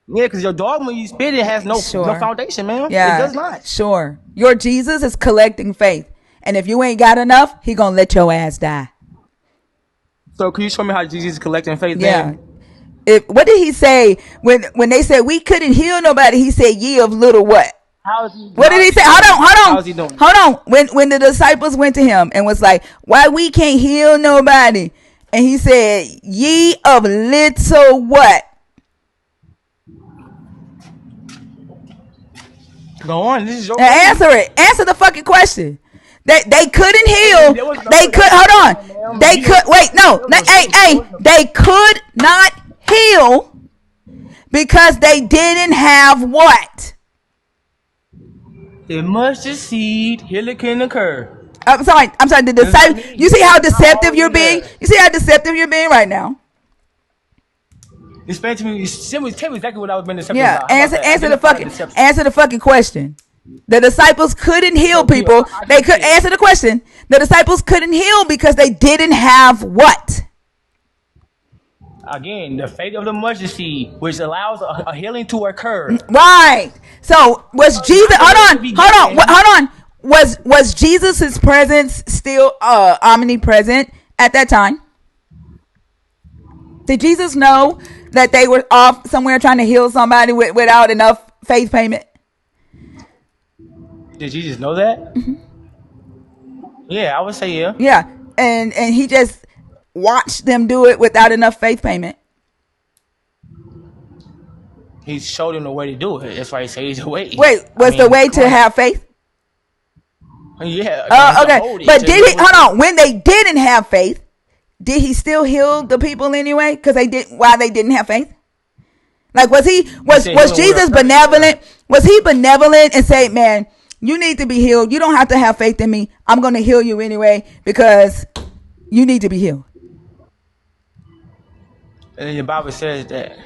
Yeah, because your dogma you spit it has no Sure. foundation, man. It Yeah. does not. Sure. Your Jesus is collecting faith, and if you ain't got enough, he gonna let your ass die. So can you show me how Jesus is collecting faith Yeah. then? What did he say when they said we couldn't heal nobody? He said, "Ye of little what?" What did How he is say? he doing it? How is he doing it? Hold on. When the disciples went to him and was like, "Why we can't heal nobody?" and he said, "Ye of little what?" Go on, this is your Now room. answer it. Answer the fucking question. They couldn't heal. There was no They could question hold on. there, ma'am. They could wait. No. There was No, no hey, space. There hey. was no They could not heal because they didn't have what? the mustard seed, here can occur. I'm sorry. I'm sorry. The Does not disciple. mean You see how it's not deceptive you're already being. there. You see how deceptive you're being right now. Explain to me, tell me exactly what I was being deceptive Yeah. about. How about that? Identify the deception. Answer the fucking question. The disciples couldn't heal So, Kia, people. I They just could did. answer the question. The disciples couldn't heal because they didn't have what? Again, the faith of the mustard seed, which allows a healing to occur. Right. So was Jesus? Not the word to be Hold on, given. hold on. Was Jesus's presence still omnipresent at that time? Did Jesus know that they were off somewhere trying to heal somebody without enough faith payment? Did Jesus know that? Yeah, I would say yeah. Yeah, and he just watched them do it without enough faith payment. He showed him the way to do it. That's why he says he's the way. Wait, I was the mean, way come to on now. have faith? Yeah, to Okay, hold it, but to did know he? what to Hold do. on. When they didn't have faith, did he still heal the people anyway? Because they did. Why they didn't have faith? Like, was he You was said was healing with a Jesus purpose, yeah. benevolent? Was he benevolent and say, man, you need to be healed. You don't have to have faith in me. I'm going to heal you anyway because you need to be healed. And the Bible says that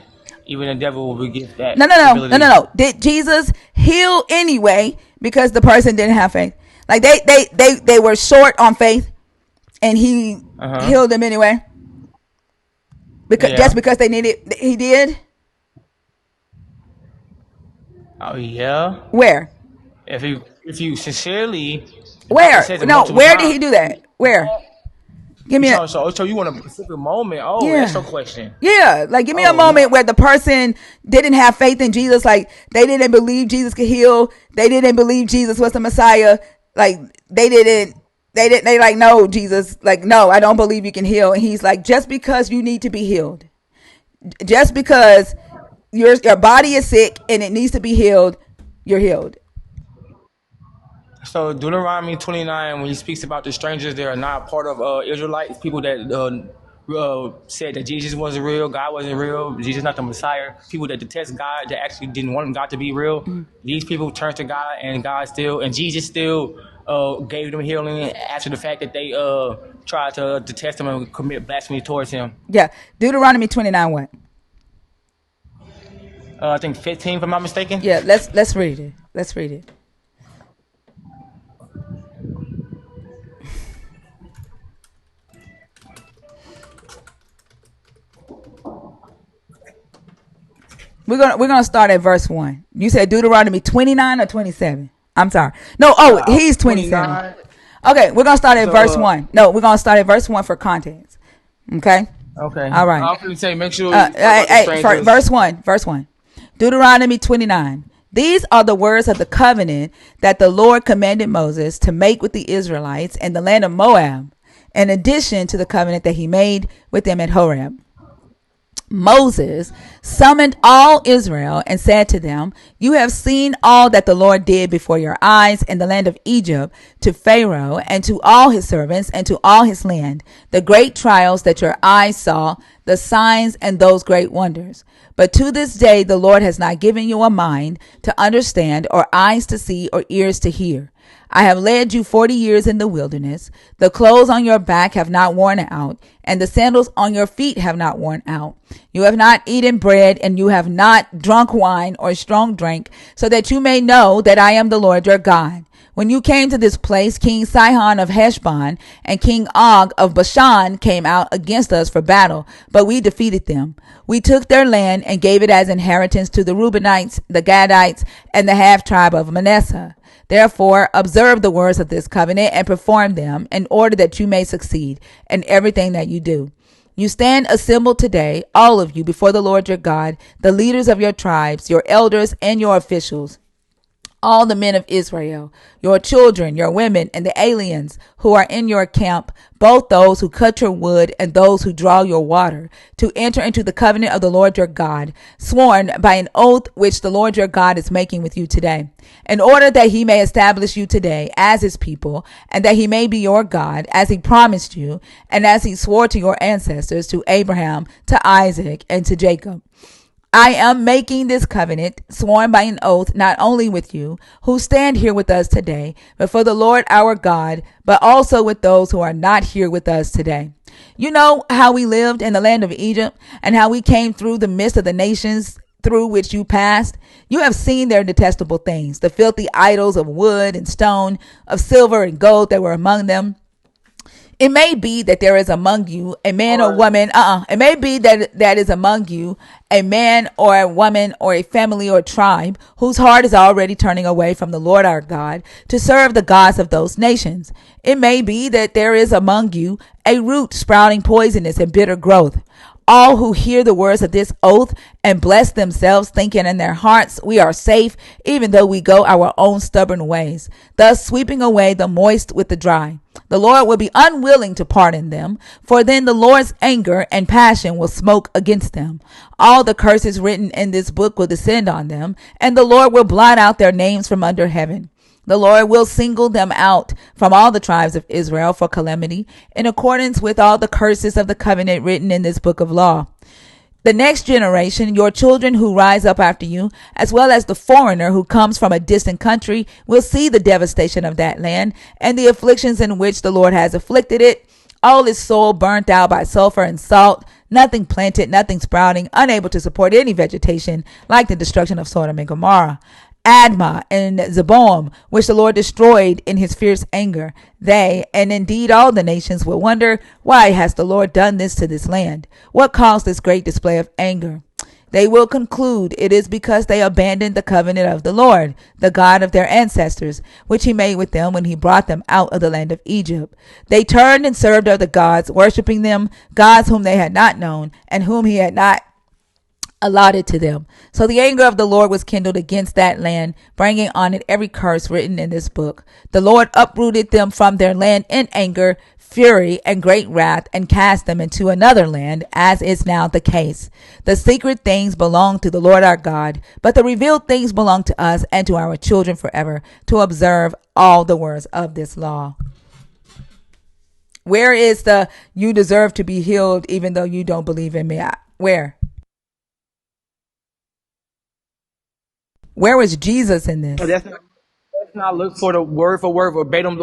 even the devil will give No, that no, no, no, no, ability. no. Did Jesus heal anyway because the person didn't have faith? Like they were short on faith, and he Uh huh. healed them anyway because just Yeah. because they needed. He did. Oh yeah. Where? If you sincerely, the Bible Where? says it No, multiple where did he times. do that? Where? Give You me a trying so you want a specific moment? Oh, that's yeah. your question. Yeah, like give me a Oh no. moment where the person didn't have faith in Jesus, like they didn't believe Jesus could heal, they didn't believe Jesus was the Messiah, like they like, no, Jesus, like, no, I don't believe you can heal. And he's like, just because you need to be healed, just because your body is sick and it needs to be healed, you're healed. So Deuteronomy 29, when he speaks about the strangers, they are not part of Israelites, people that said that Jesus wasn't real, God wasn't real, Jesus not the Messiah, people that detest God, that actually didn't want God to be real. These people turned to God, and Jesus still gave them healing after the fact that they tried to detest him and commit blasphemy towards him. Yeah, Deuteronomy 29 what? I think 15, if I'm not mistaken. Yeah, let's read it. Let's read it. We're gonna start at verse 1. You said Deuteronomy 29 or 27? I'm sorry. No, oh, he's 27. 29. Okay, we're gonna start at So, verse 1. No, we're gonna start at verse 1 for context. Okay? okay. All right. I'm going to say, make sure you talk Hey, about the for strangers. verse 1. Verse 1. Deuteronomy 29. These are the words of the covenant that the Lord commanded Moses to make with the Israelites in the land of Moab, in addition to the covenant that he made with them at Horeb. Moses summoned all Israel and said to them, you have seen all that the Lord did before your eyes in the land of Egypt to Pharaoh and to all his servants and to all his land, the great trials that your eyes saw, the signs and those great wonders. But to this day, the Lord has not given you a mind to understand or eyes to see or ears to hear. I have led you 40 years in the wilderness. The clothes on your back have not worn out, and the sandals on your feet have not worn out. You have not eaten bread, and you have not drunk wine or strong drink, so that you may know that I am the Lord your God. When you came to this place, King Sihon of Heshbon and King Og of Bashan came out against us for battle, but we defeated them. We took their land and gave it as inheritance to the Reubenites, the Gadites, and the half tribe of Manasseh. Therefore, observe the words of this covenant and perform them in order that you may succeed in everything that you do. You stand assembled today, all of you, before the Lord your God, the leaders of your tribes, your elders, and your officials, all the men of Israel, your children, your women, and the aliens who are in your camp, both those who cut your wood and those who draw your water, to enter into the covenant of the Lord your God, sworn by an oath which the Lord your God is making with you today, in order that he may establish you today as his people, and that he may be your God, as he promised you, and as he swore to your ancestors, to Abraham, to Isaac, and to Jacob. I am making this covenant, sworn by an oath, not only with you, who stand here with us today, but for the Lord our God, but also with those who are not here with us today. You know how we lived in the land of Egypt, and how we came through the midst of the nations through which you passed. You have seen their detestable things, the filthy idols of wood and stone, of silver and gold that were among them. It may be that there is among you a man or woman. It may be that is among you a man or a woman or a family or tribe whose heart is already turning away from the Lord our God to serve the gods of those nations. It may be that there is among you a root sprouting poisonous and bitter growth. All who hear the words of this oath and bless themselves, thinking in their hearts, we are safe, even though we go our own stubborn ways, thus sweeping away the moist with the dry. The Lord will be unwilling to pardon them, for then the Lord's anger and passion will smoke against them. All the curses written in this book will descend on them, and the Lord will blot out their names from under heaven. The Lord will single them out from all the tribes of Israel for calamity, in accordance with all the curses of the covenant written in this book of law. The next generation, your children who rise up after you, as well as the foreigner who comes from a distant country, will see the devastation of that land and the afflictions in which the Lord has afflicted it. All its soil burnt out by sulfur and salt, nothing planted, nothing sprouting, unable to support any vegetation, like the destruction of Sodom and Gomorrah. Admah and Zeboam, which the Lord destroyed in his fierce anger. They, and indeed all the nations, will wonder, why has the Lord done this to this land? What caused this great display of anger? They will conclude it is because they abandoned the covenant of the Lord, the God of their ancestors, which he made with them when he brought them out of the land of Egypt. They turned and served other gods, worshiping them, gods whom they had not known, and whom he had not allotted to them. So the anger of the Lord was kindled against that land, bringing on it every curse written in this book. The Lord uprooted them from their land in anger, fury, and great wrath, and cast them into another land, as is now the case. The secret things belong to the Lord our God, but the revealed things belong to us and to our children forever, to observe all the words of this law. Where is the you deserve to be healed even though you don't believe in me? Where? Where was Jesus in this? Let's not look for the word for word verbatim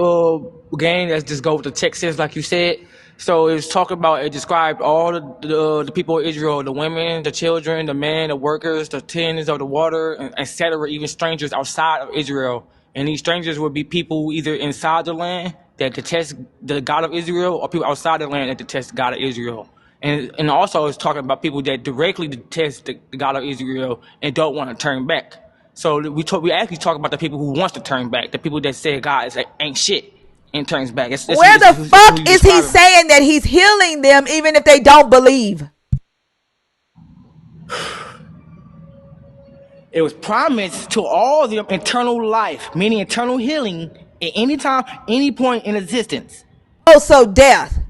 game. Let's just go with the text says, like you said. So it's talking about, it described all the people of Israel, the women, the children, the men, the workers, the tenders of the water, and etc., even strangers outside of Israel. And these strangers would be people either inside the land that detest the God of Israel, or people outside the land that detest the God of Israel. And also it's talking about people that directly detest the God of Israel and don't want to turn back. So we actually talk about the people who wants to turn back, the people that say God ain't shit and turns back. Where the That's who fuck you is he describing. saying that he's healing them even if they don't believe? It was promised to all of them eternal life, meaning eternal healing at any time, any point in existence. Oh, so death.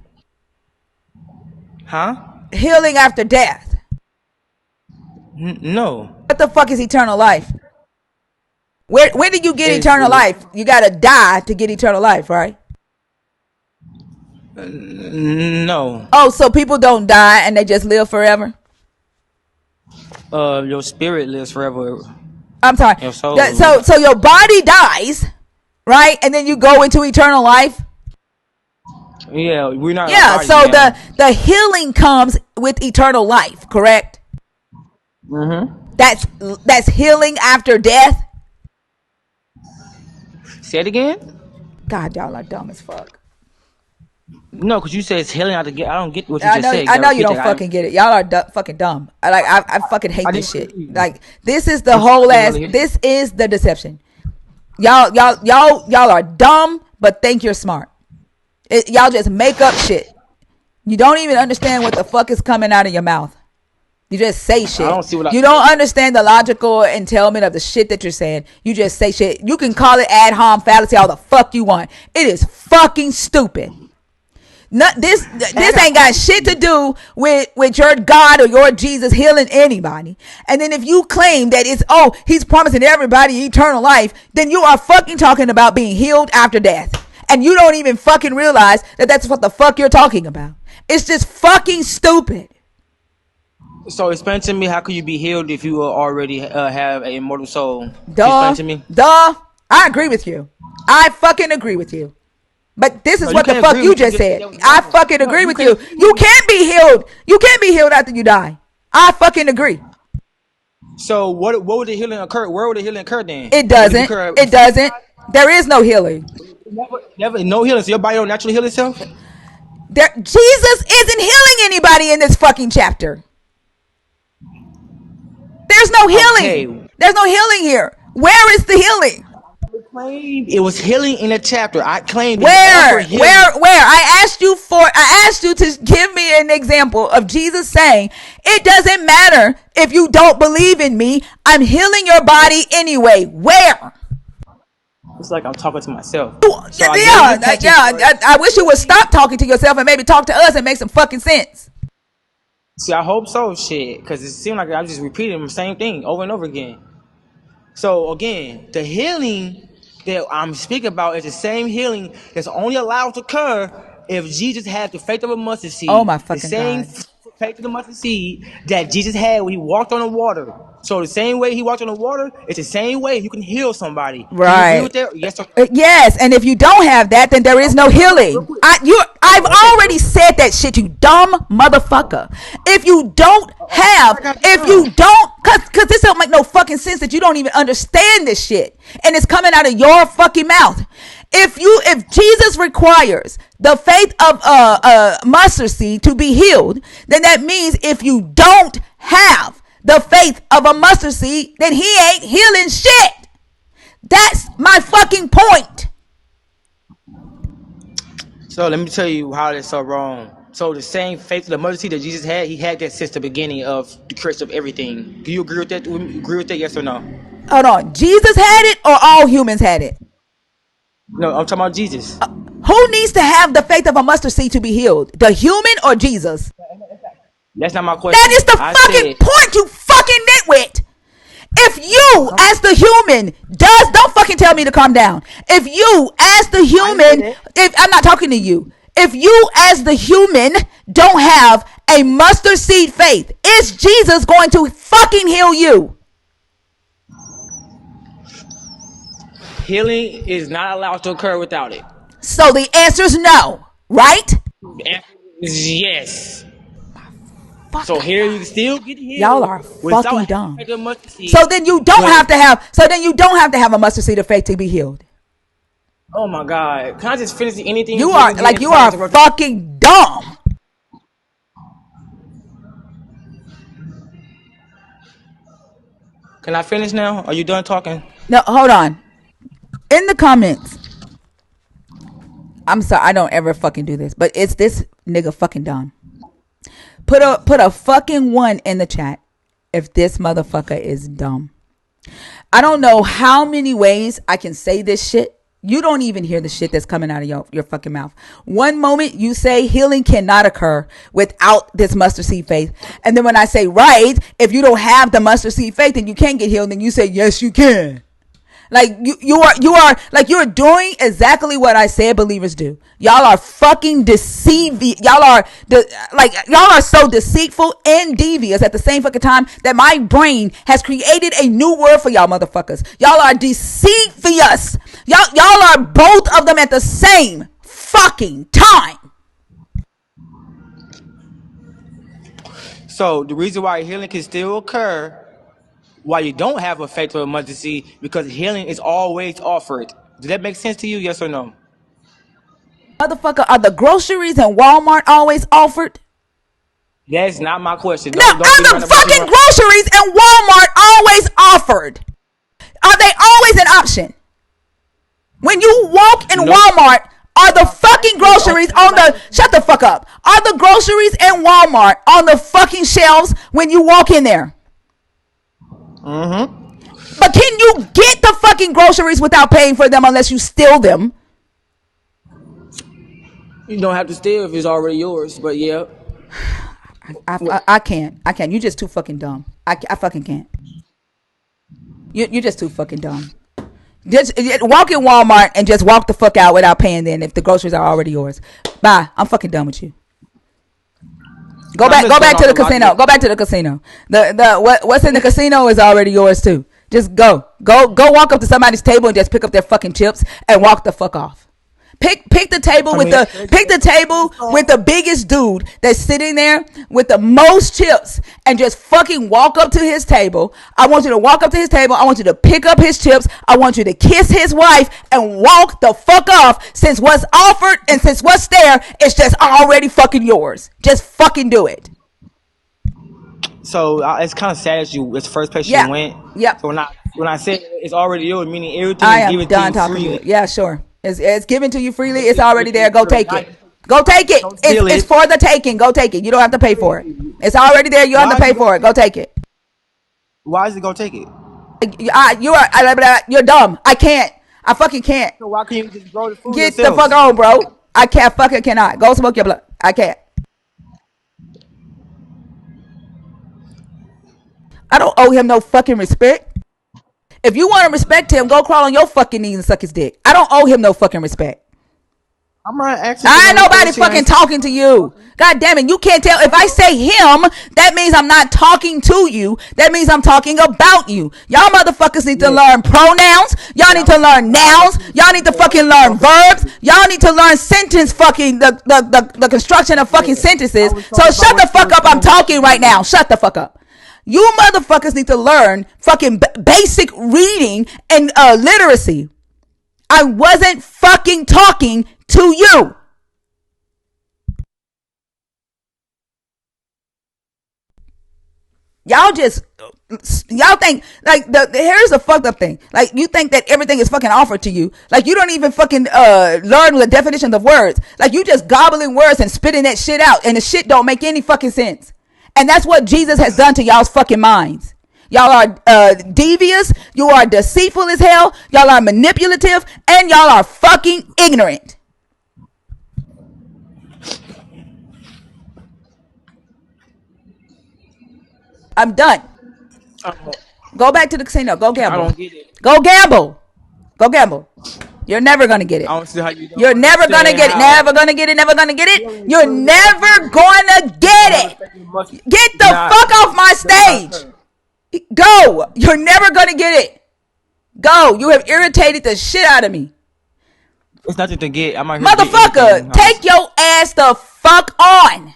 Huh? Healing after death. No. What the fuck is eternal life? When did you get It's eternal life? You gotta die to get eternal life, right? no. Oh, so people don't die and they just live forever? Your spirit lives forever. I'm sorry. Your soul. So your body dies, right? And then you go into eternal life? Yeah, we're not in our Yeah, bodies so now. the healing comes with eternal life, correct? That's healing after death. Say it again. God, y'all are dumb as fuck. No, because you said it's healing out to get. I don't get what you just said. You I gotta know you repeat don't that. fucking get it. Y'all are fucking dumb. I fucking hate I this didn't shit. really hear you. Like this is the I'm sorry, I whole didn't ass. really hear you. This is the deception. Y'all are dumb, but think you're smart. Y'all just make up shit. You don't even understand what the fuck is coming out of your mouth. You just say I don't shit. see what I. You don't understand the logical entailment of the shit that you're saying. You just say shit. You can call it ad hom fallacy all the fuck you want. It is fucking stupid. Not this ain't got shit to do with your God or your Jesus healing anybody. And then if you claim that it's he's promising everybody eternal life, then you are fucking talking about being healed after death. And you don't even fucking realize that that's what the fuck you're talking about. It's just fucking stupid. So explain to me, how could you be healed if you already have an immortal soul? Can you explain Duh. to me? Duh. I agree with you. I fucking agree with you. But this No, is you what the can't fuck agree you with me. You just just said said. that was I wrong. fucking No, agree you with can't you. agree with You me. can't be healed. You can't be healed after you die. I fucking agree. So what would the healing occur? Where would the healing occur then? It Would it doesn't. occur It before you doesn't. die? There is no healing. Never, no healing. So your body don't naturally heal itself? Jesus isn't healing anybody in this fucking chapter. There's no Okay. healing. There's no healing here. Where is the healing? Claimed it was healing in the chapter. I claimed that he offered Where? healing. Where? I asked you to give me an example of Jesus saying, it doesn't matter if you don't believe in me. I'm healing your body anyway. Where? It's like I'm talking to myself. So I gave you Yeah, passage yeah. where I wish you would stop talking to yourself and maybe talk to us and make some fucking sense. see, I hope so, shit, because it seemed like I just repeated the same thing over and over again. So again, the healing that I'm speaking about is the same healing that's only allowed to occur if Jesus had the faith of a mustard Oh seed. my The fucking same God. faith of the mustard seed that Jesus had when he walked on the water. So the same way he walked on the water, it's the same way you can heal somebody. Do you agree Right. with that? Yes or Yes, and if you don't have that, then there is no? no Okay, hold on, real healing. quick. I've Okay, already said that shit, you dumb motherfucker. If you don't I have, got you if you done. don't, cause this don't make no fucking sense that you don't even understand this shit, and it's coming out of your fucking mouth. If Jesus requires the faith of mustard seed to be healed, then that means if you don't have the faith of a mustard seed, then he ain't healing shit. That's my fucking point. So let me tell you how that's so wrong. So the same faith of the mustard seed that Jesus had, he had that since the beginning of the creation of everything. Do you agree with that? Agree with that? Yes or no? Hold on. Jesus had it or all humans had it? No, I'm talking about Jesus. Who needs to have the faith of a mustard seed to be healed? The human or Jesus? That's not my That question. is the I fucking said, point, you fucking nitwit. If you, as the human, don't fucking tell me to calm down. If you, as the I didn't say human, that. if I'm not talking to you, if you, as the human, don't have a mustard seed faith, is Jesus going to fucking heal you? Healing is not allowed to occur without it. So the answer is no, right? The answer is yes. So Fucking here you can God. still get Y'all healed are without fucking having dumb. the mustard So seed. then you don't But have to have. So then you don't have to have a mustard seed of faith to be healed. oh my God, can I just finish anything You until are you get like into you my are interruption? fucking dumb. Can I finish now? Are you done talking? No, hold on. In the comments, I'm sorry, I don't ever fucking do this, but it's this nigga fucking dumb. Put a fucking one in the chat if this motherfucker is dumb. I don't know how many ways I can say this shit. You don't even hear the shit that's coming out of your fucking mouth. One moment you say healing cannot occur without this mustard seed faith. And then when I say, right, if you don't have the mustard seed faith and you can't get healed, then you say, yes, you can. Like you are like you're doing exactly what I said believers do. Y'all are fucking deceiving. Y'all are so deceitful and devious at the same fucking time that my brain has created a new word for y'all motherfuckers. Y'all are deceitful. Y'all are both of them at the same fucking time. So the reason why healing can still occur while you don't have a faith or emergency because healing is always offered. Does that make sense to you? Yes or no? Motherfucker, are the groceries in Walmart always offered? That's not my question. No, Don't are be the running about your fucking mouth. groceries in Walmart always offered? Are they always an option? When you walk in No. Walmart, are the fucking Prices on groceries on certain the items. shut the fuck up? Are the groceries in Walmart on the fucking shelves when you walk in there? Mm-hmm. But can you get the fucking groceries without paying for them unless you steal them? You don't have to steal if it's already yours. But yeah. I can't. I can't. You just too fucking dumb. I fucking can't. You're just too fucking dumb. Just walk in Walmart and just walk the fuck out without paying then if the groceries are already yours. Bye. I'm fucking done with you. Go I'm back. just Go going back to off the the logic. casino. Go back to the casino. What's in the casino is already yours too. Just go walk up to somebody's table and just pick up their fucking chips and walk the fuck off. Pick the table I with mean, the biggest dude that's sitting there with the most chips and just fucking walk up to his table. I want you to walk up to his table. I want you to pick up his chips. I want you to kiss his wife and walk the fuck off since what's offered and since what's there is just already fucking yours. Just fucking do it. so it's kind of sad as it's the first place you Yeah. went. Yep. So when I say it's already yours, meaning everything I is am given to done you talking to you. freely. Yeah, sure. It's given to you freely. It's already there. Go Now take you it. Go take it. don't It's steal it's it. for the taking. Go take it. You don't have to pay for it. It's already there. You don't have Why to is pay it gonna for it. take Go it? take it. Why is it gonna take it? You're dumb. I can't. I fucking can't. So why can't you just grow the food Get the fuck yourself? on, bro. I can't. Fucking cannot. Go smoke your blood. I can't. I don't owe him no fucking respect. If you want to respect him, go crawl on your fucking knees and suck his dick. I don't owe him no fucking respect. I'm not asking for I ain't no nobody question. fucking talking to you. God damn it. You can't tell. If I say him, that means I'm not talking to you. That means I'm talking about you. Y'all motherfuckers need to Yeah, learn pronouns. Y'all yeah. need I was to talking learn about nouns. you. Y'all need to Yeah, I fucking wasn't learn talking about verbs. you. Y'all need to learn sentence fucking the construction of fucking Yeah, I sentences. was So talking about shut what the you fuck were up. I'm saying about talking right you. now. Shut the fuck up. You motherfuckers need to learn fucking basic reading and literacy. I wasn't fucking talking to you. Y'all just y'all think like here's the fucked up thing. Like you think that everything is fucking offered to you. Like you don't even fucking learn the definitions of words. Like you just gobbling words and spitting that shit out, and the shit don't make any fucking sense. And that's what Jesus has done to y'all's fucking minds. Y'all are devious. You are deceitful as hell. Y'all are manipulative, and y'all are fucking ignorant. I'm done. Go back to the casino. Go I gamble. don't get it. Go gamble. Go gamble. You're never gonna get I it. don't see how you don't You're never gonna understand get it. how Never gonna get it. Never gonna get it. you don't You're include never argument. gonna You get don't have a it. statement must Get does the not fuck off my does not stage. occur. Go. You're never gonna get it. Go. You have irritated the shit out of me. It's nothing to get. I'm out here to get anything, Motherfucker, take honestly. your ass the fuck on.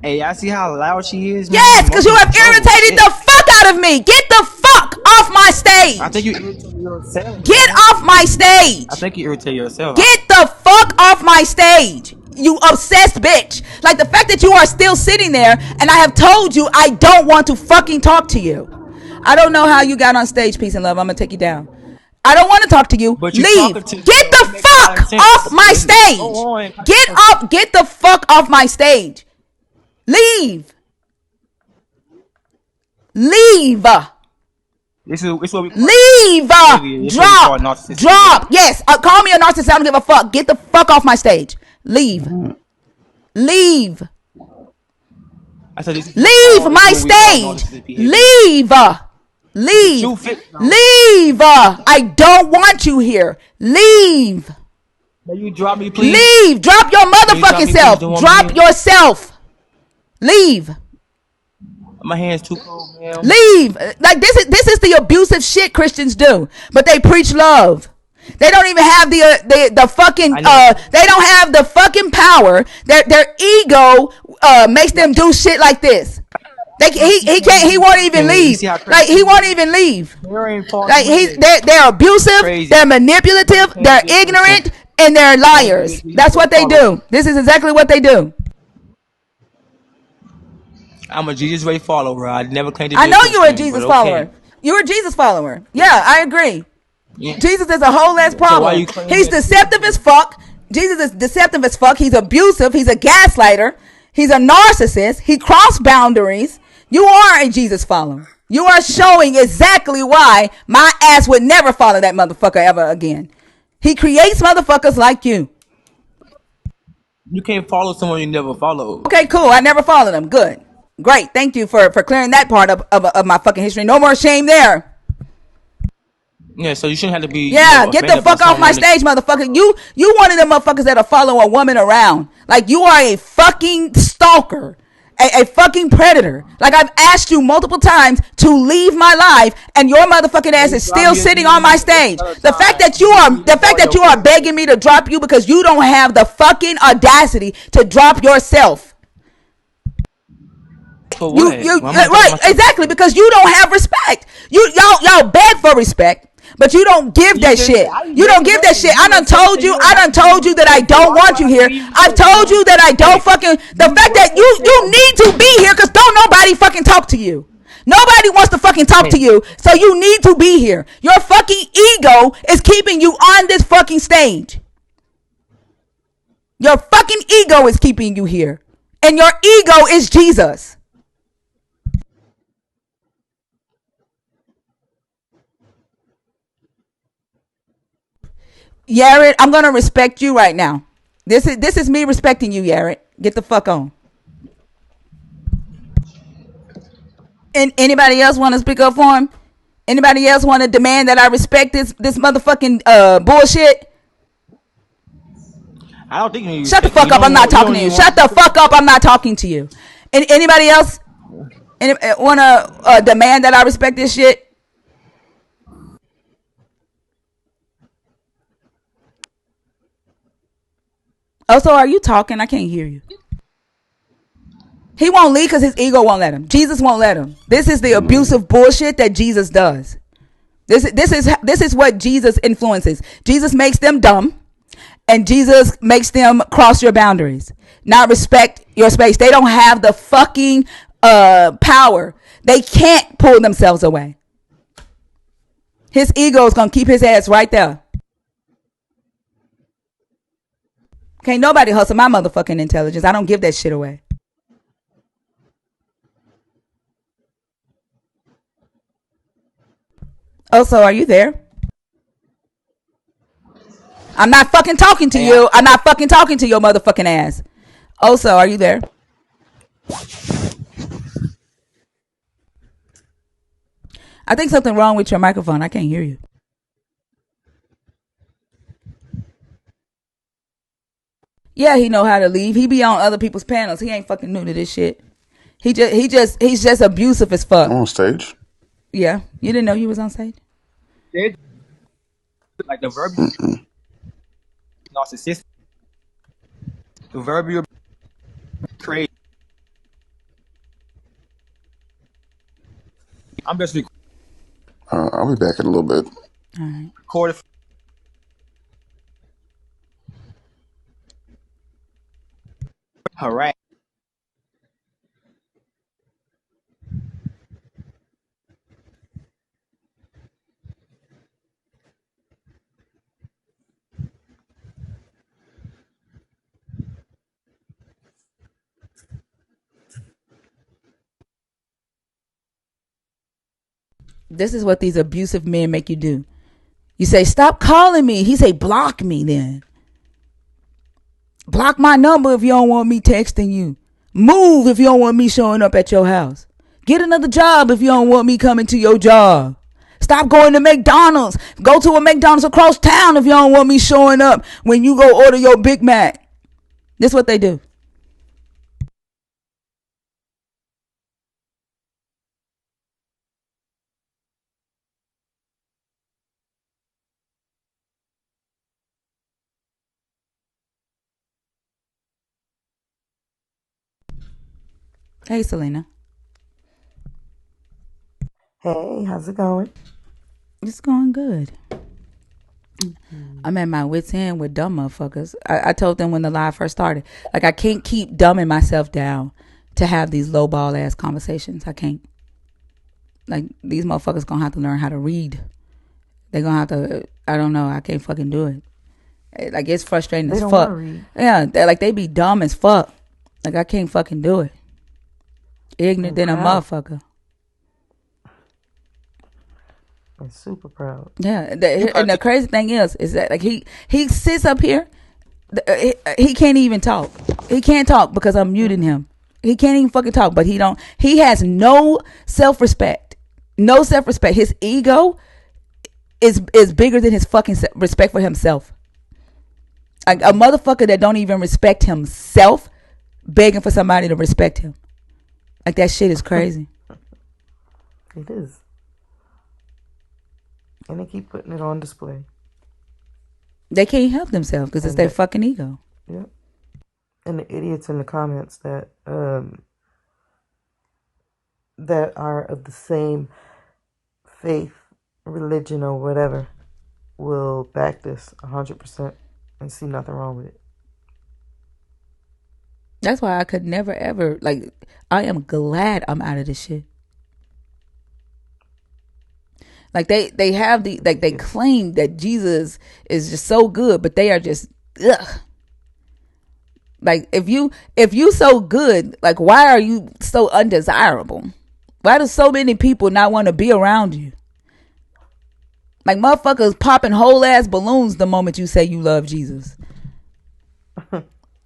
Hey, I see how loud she is, man. Yes, because you Emotional have control. irritated Shit. the fuck out of me. Get the fuck off my I think stage. you irritate yourself, Get man. off my I stage. think you irritate yourself. Get the fuck off my stage. You obsessed bitch. Like the fact that you are still sitting there and I have told you I don't want to fucking talk to you. I don't know how you got on stage, peace and love. I'm gonna take you down. I don't want to talk to you. But you Leave. talking to me, Get so the it makes a lot of fuck off sense. my Go stage. on. Get the fuck off my stage. Leave. Leave. This is what we call Leave. behavior. This is what we call Drop. narcissistic Drop. behavior. Yes. Call me a narcissist. I don't give a fuck. Get the fuck off my stage. Leave. Leave. I said Leave this is my what we call stage. narcissistic behavior. Leave. It's a Leave. true fit though. Leave. I don't want you here. Leave. May you drop me, please? Leave. Drop your May you drop motherfucking me, please? self. Don't want me Drop here. yourself. Leave. My hands too cold, ma'am. Leave. Like this is the abusive shit Christians do. But they preach love. They don't even have the fucking I never. they don't have the fucking power. Their ego makes them do shit like this. They he can't he won't even You leave. see how Like crazy he he won't is? even leave. There ain't false Like witness. they're abusive, Crazy. they're You manipulative, can't they're be a Christian. ignorant, and they're You can't be a liars. Jesus That's Christ what they follower. do. This is exactly what they do. I'm a Jesus Ray follower. I never claimed to I be a know you're a Christian, but Jesus okay. follower. You're a Jesus follower. Yeah, I agree. Yeah. Jesus is a whole ass So why problem. you claiming He's that spirit deceptive as then? fuck. Jesus is deceptive as fuck. He's abusive. He's a gaslighter. He's a narcissist. He crossed boundaries. You are a Jesus follower. You are showing exactly why my ass would never follow that motherfucker ever again. He creates motherfuckers like you. You can't follow someone you never followed. Okay, cool. I never followed him. Good. Great. Thank you for clearing that part of my fucking history. No more shame there. Yeah, so you shouldn't have to be, Yeah, get the offended by fuck off my someone. stage, motherfucker. You one of them motherfuckers that'll follow a woman around. Like you are a fucking stalker. A fucking predator. Like I've asked you multiple times to leave my life, and your motherfucking May ass you is drop still me sitting on my again stage. another The fact time. that you May are you the fact restart that your you are question. begging me to drop you because you don't have the fucking audacity to drop yourself. For You what? you Why am I dropping right myself exactly for? because you don't have respect. Y'all beg for respect, but you don't give You that just, shit. I didn't You beg don't for give that nothing. shit. You done said that you don't I have done to give me told you that I respect, so don't why do want you I have to here. give you I've respect, told ma'am? you that I don't Hey, fucking the you fact that just said you that. need to be here because don't nobody fucking talk to you. Nobody wants to fucking talk to Hey, you, so you need to be here. Your fucking ego is keeping you on this fucking stage. Your fucking ego is keeping you here, and your ego is Jesus. Yared, I'm gonna respect you right now. This is me respecting you, Yared. Get the fuck on. And anybody else want to speak up for him? Anybody else want to demand that I respect this motherfucking bullshit? I don't think you Shut the respect it. fuck up. I'm not You talking don't to you. even want Shut to. the fuck up. I'm not talking to you. Anybody else want to demand that I respect this shit? Also, are you talking? I can't hear you. He won't leave because his ego won't let him. Jesus won't let him. This is the abusive bullshit that Jesus does. This is what Jesus influences. Jesus makes them dumb, and Jesus makes them cross your boundaries, not respect your space. They don't have the fucking power. They can't pull themselves away. His ego is gonna keep his ass right there. Can't nobody hustle my motherfucking intelligence. I don't give that shit away. Also, are you there? I'm not fucking talking to Hey, I, you. I'm not fucking talking to your motherfucking ass. Also, are you there? I think something wrong with your microphone. I can't hear you. Yeah, he know how to leave. He be on other people's panels. He ain't fucking new to this shit. He's just abusive as I'm fuck. on stage. Yeah, you didn't know he was on stage. like the verb Mm-mm. narcissistic. The verb crazy. I'm just I'll be back in a little bit. All right. recording harass. This is what these abusive men make you do. You say, "Stop calling me." He say, "Block me then. Block my number if you don't want me texting you. Move if you don't want me showing up at your house. Get another job if you don't want me coming to your job. Stop going to McDonald's. Go to a McDonald's across town if you don't want me showing up when you go order your Big Mac." This is what they do. Hey, Selena. Hey, how's it going? It's going good. I'm at my wit's end with dumb motherfuckers. I told them when the live first started, like, I can't keep dumbing myself down to have these low ball ass conversations. I can't. Like, these motherfuckers gonna have to learn how to read. They gonna have to. I don't know. I can't fucking do it. Like, it's frustrating They as don't want to fuck. read. Yeah, they be dumb as fuck. Like, I can't fucking do it. Ignorant I'm than a proud. motherfucker. I'm super proud. Yeah, You and probably the crazy thing is that, like, he sits up here, he can't even talk. He can't talk because I'm muting him. He can't even fucking talk. But he has no self respect. No self respect. His ego is bigger than his fucking respect for himself. Like, a motherfucker that don't even respect himself, begging for somebody to respect him. Like, that shit is crazy. It is. And they keep putting it on display. They can't help themselves because it's And their the, fucking ego. yep. And the idiots in the comments that are of the same faith, religion, or whatever will back this 100% and see nothing wrong with it. That's why I could never ever, like, I am glad I'm out of this shit. Like, they have like, they claim that Jesus is just so good, but they are just ugh. Like, if you so good, like, why are you so undesirable? Why do so many people not want to be around you? Like, motherfuckers popping whole ass balloons the moment you say you love Jesus.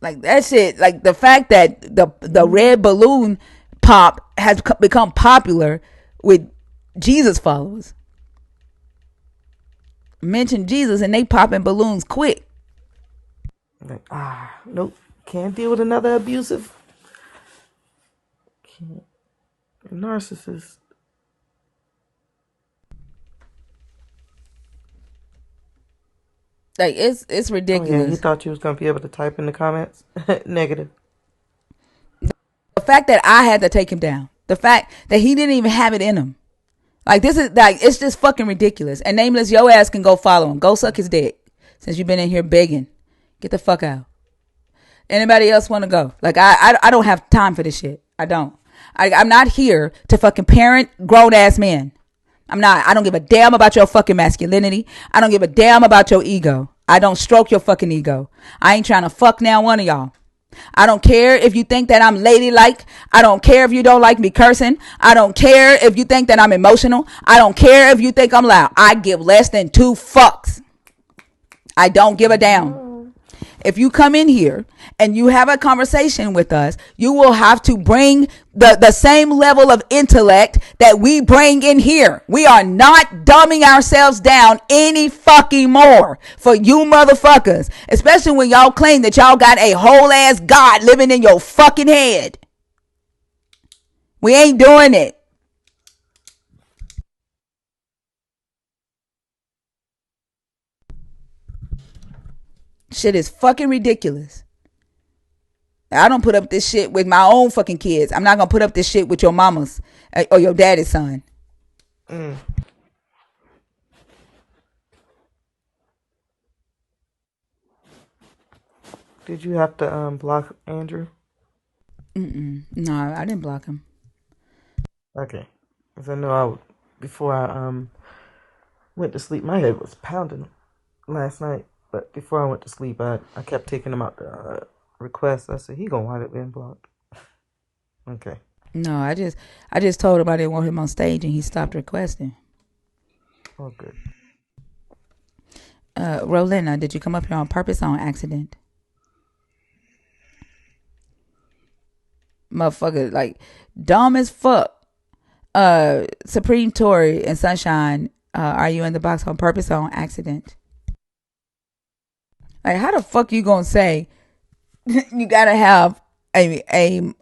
Like, that shit, like, the fact that the red balloon pop has become popular with Jesus followers. mention Jesus and they popping balloons quick. Like, nope. Can't deal with another abusive narcissist. Like it's Oh yeah, he ridiculous. thought you was gonna be able to type in the comments. Negative. The fact that I had to take him down. The fact that he didn't even have it in him. Like this is like it's just fucking ridiculous. And Nameless, your ass can go follow him. Go suck his dick. Since you've been in here begging. Get the fuck out. Anybody else want to go? Like I don't have time for this shit. I don't. I'm not here to fucking parent grown ass men. I'm not. I don't give a damn about your fucking masculinity. I don't give a damn about your ego. I don't stroke your fucking ego. I ain't trying to fuck now one of y'all. I don't care if you think that I'm ladylike. I don't care if you don't like me cursing. I don't care if you think that I'm emotional. I don't care if you think I'm loud. I give less than 2 fucks. I don't give a damn. If you come in here and you have a conversation with us, you will have to bring the same level of intellect that we bring in here. We are not dumbing ourselves down any fucking more for you motherfuckers, especially when y'all claim that y'all got a whole ass God living in your fucking head. We ain't doing it. Shit is fucking ridiculous. I don't put up this shit with my own fucking kids. I'm not gonna put up this shit with your mama's or your daddy's son. Did you have to block Andrew? No, I didn't block him. Okay, because I know before I went to sleep, my head was pounding last night. But before I went to sleep, I kept taking him out the request. I said he gonna wind up being blocked. Okay. No, I just told him I didn't want him on stage, and he stopped requesting. Oh, good. Rolena, did you come up here on purpose or on accident? Motherfucker, like dumb as fuck. Supreme Tory and Sunshine, are you in the box on purpose or on accident? Like, how the fuck you gonna say you gotta have a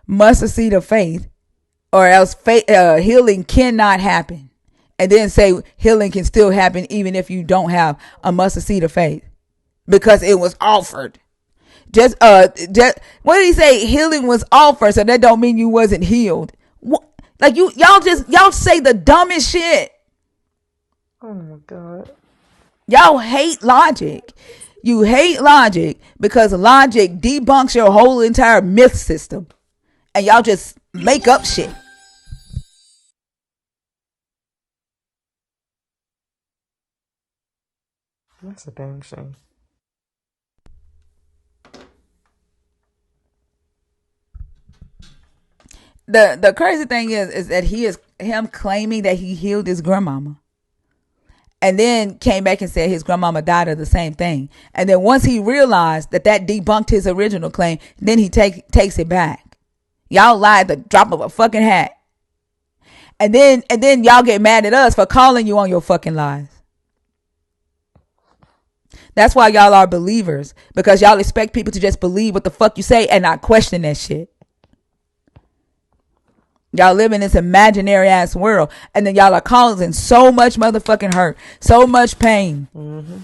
mustard seed of faith, or else healing cannot happen, and then say healing can still happen even if you don't have a mustard seed of faith because it was offered. Just what did he say? Healing was offered, so that don't mean you wasn't healed. Like y'all say the dumbest shit. Oh my god. Y'all hate logic. You hate logic because logic debunks your whole entire myth system, and y'all just make up shit. That's a damn shame. The crazy thing is that him claiming that he healed his grandmama, and then came back and said his grandmama died of the same thing. And then once he realized that debunked his original claim, then he takes it back. Y'all lied at the drop of a fucking hat. And then y'all get mad at us for calling you on your fucking lies. That's why y'all are believers, because y'all expect people to just believe what the fuck you say and not question that shit. Y'all live in this imaginary ass world, and then y'all are causing so much motherfucking hurt, so much pain. Mm-hmm.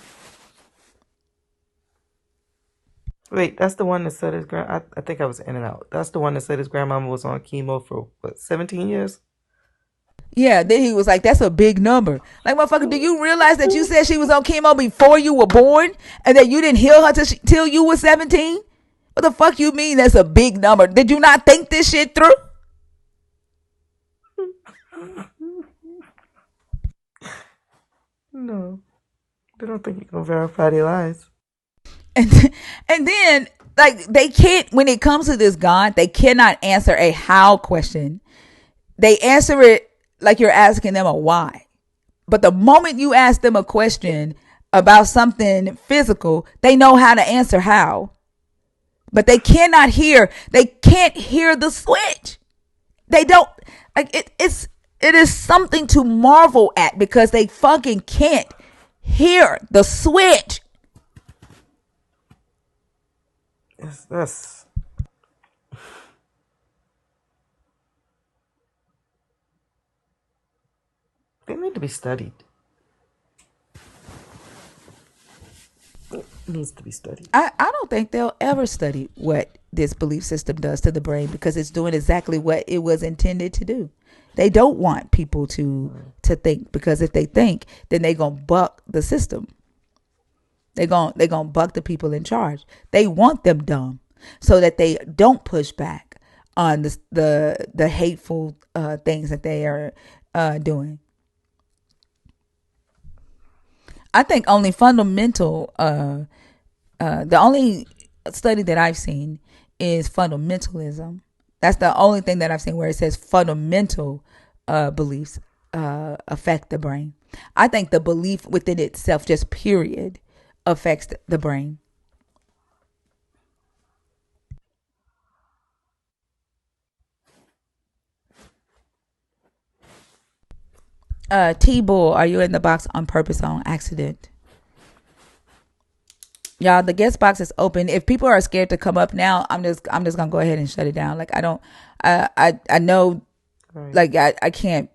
Wait, that's the one that said his I think I was in and out. That's the one that said his grandmama was on chemo for what, 17 years? Yeah, then he was like, that's a big number. Like, motherfucker, do you realize that you said she was on chemo before you were born, and that you didn't heal her till you were 17? What the fuck you mean that's a big number? Did you not think this shit through? No, they don't think you can verify their lies. And then, like, they can't, when it comes to this God, they cannot answer a how question. They answer it like you're asking them a why. But the moment you ask them a question about something physical, they know how to answer how. But they can't hear the switch. They don't, like, it is something to marvel at, because they fucking can't Here, the switch. That's they need to be studied. It needs to be studied. I don't think they'll ever study what this belief system does to the brain because it's doing exactly what it was intended to do. They don't want people to think, because if they think, then they gonna buck the system. They gonna buck the people in charge. They want them dumb so that they don't push back on the hateful things that they are doing. I think only fundamental. The only study that I've seen is fundamentalism. That's the only thing that I've seen where it says fundamental beliefs affect the brain. I think the belief within itself, just period, affects the brain. T-Bull, are you in the box on purpose, on accident? Y'all, the guest box is open. If people are scared to come up now, I'm just gonna go ahead and shut it down. Like, I don't, I know, Right. like, I can't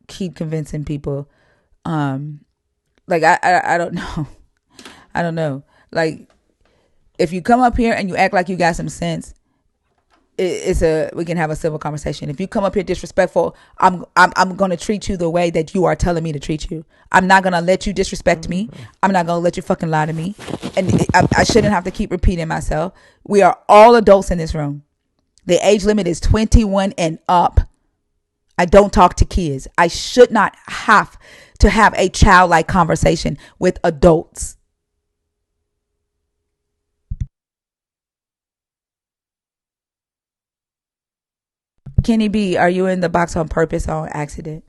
keep convincing people. Like, I don't know. I don't know. Like, if you come up here and you act like you got some sense, we can have a civil conversation. If you come up here disrespectful, I'm gonna treat you the way that you are telling me to treat you. I'm not gonna let you disrespect me. I'm not gonna let you fucking lie to me. And I shouldn't have to keep repeating myself. We are all adults in this room. The age limit is 21 and up. I don't talk to kids. I should not have to have a childlike conversation with adults. Kenny B, are you in the box on purpose or on accident?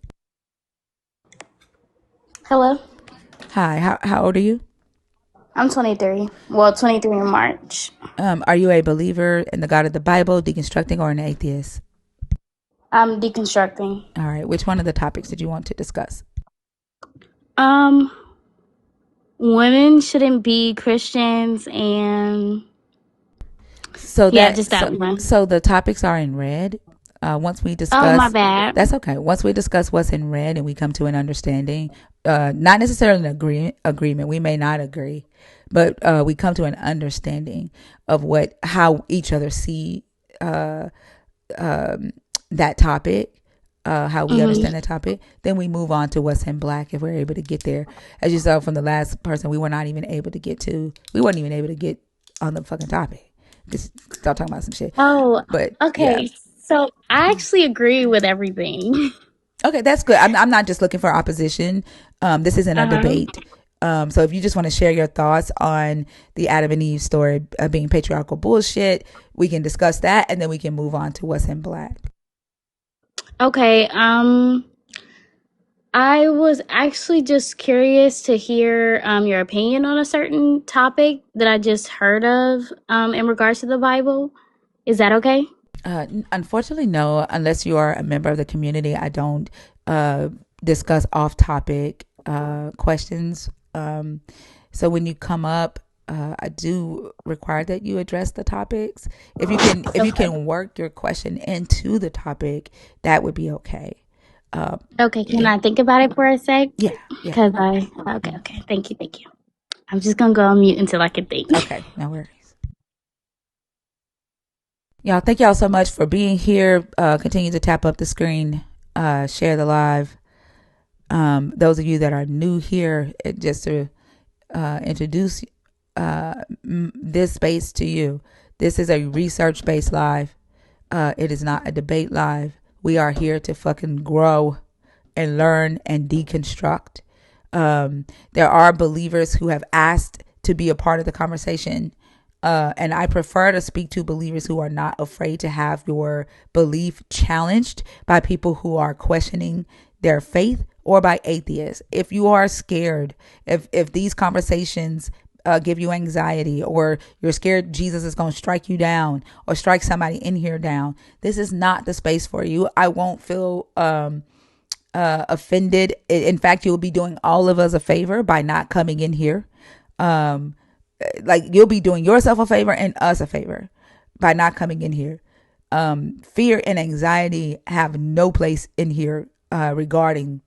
Hello, Hi, how old are you? I'm 23. Well, 23 in March. Are you a believer in the God of the Bible, deconstructing, or an atheist? I'm deconstructing. All right, which one of the topics did you want to discuss? Um, Women shouldn't be Christians, and So yeah, that just that so one. so the topics are in red. Once we Oh, my discuss, bad. that's okay. Once we discuss what's in red and we come to an understanding, not necessarily an agreement. We may not agree, but we come to an understanding of how each other see uh, um, that topic, how we Hmm. understand that topic. Then we move on to what's in black if we're able to get there. As you saw from the last person, we weren't even able to get on the fucking topic. Just start talking about some shit. Oh, But yeah. okay. So I actually agree with everything. Okay, that's good. I'm not just looking for opposition. This isn't a Uh-huh. debate. So if you just want to share your thoughts on the Adam and Eve story being patriarchal bullshit, we can discuss that and then we can move on to what's in black. Okay. I was actually just curious to hear your opinion on a certain topic that I just heard of in regards to the Bible. Is that okay? Unfortunately, no. Unless you are a member of the community, I don't discuss off-topic questions. So when you come up, I do require that you address the topics. If you Okay. can work your question into the topic, that would be okay. Okay, can Yeah, I think about it for a sec? yeah, yeah. Because okay. Thank you. I'm just gonna go on mute until I can think. Okay, no worries. Y'all, thank y'all so much for being here. Continue to tap up the screen, share the live. Those of you that are new here, just to introduce this space to you. This is a research based live. It is not a debate live. We are here to fucking grow and learn and deconstruct. There are believers who have asked to be a part of the conversation. And I prefer to speak to believers who are not afraid to have your belief challenged by people who are questioning their faith, or by atheists. If you are scared, if these conversations give you anxiety, or you're scared Jesus is going to strike you down or strike somebody in here down, this is not the space for you. I won't feel offended. In fact, you'll be doing all of us a favor by not coming in here. Um, like you'll be doing yourself a favor and us a favor by not coming in here. Fear and anxiety have no place in here regarding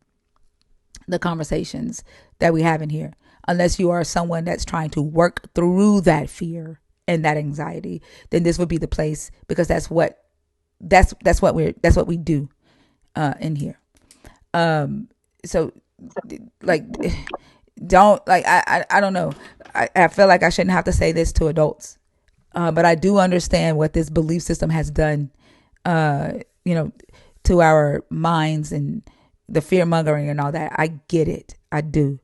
the conversations that we have in here, unless you are someone that's trying to work through that fear and that anxiety. Then this would be the place, because that's what we do in here. So like don't like I don't know. I feel like I shouldn't have to say this to adults, but I do understand what this belief system has done, you know, to our minds and the fear mongering and all that. I get it, I do,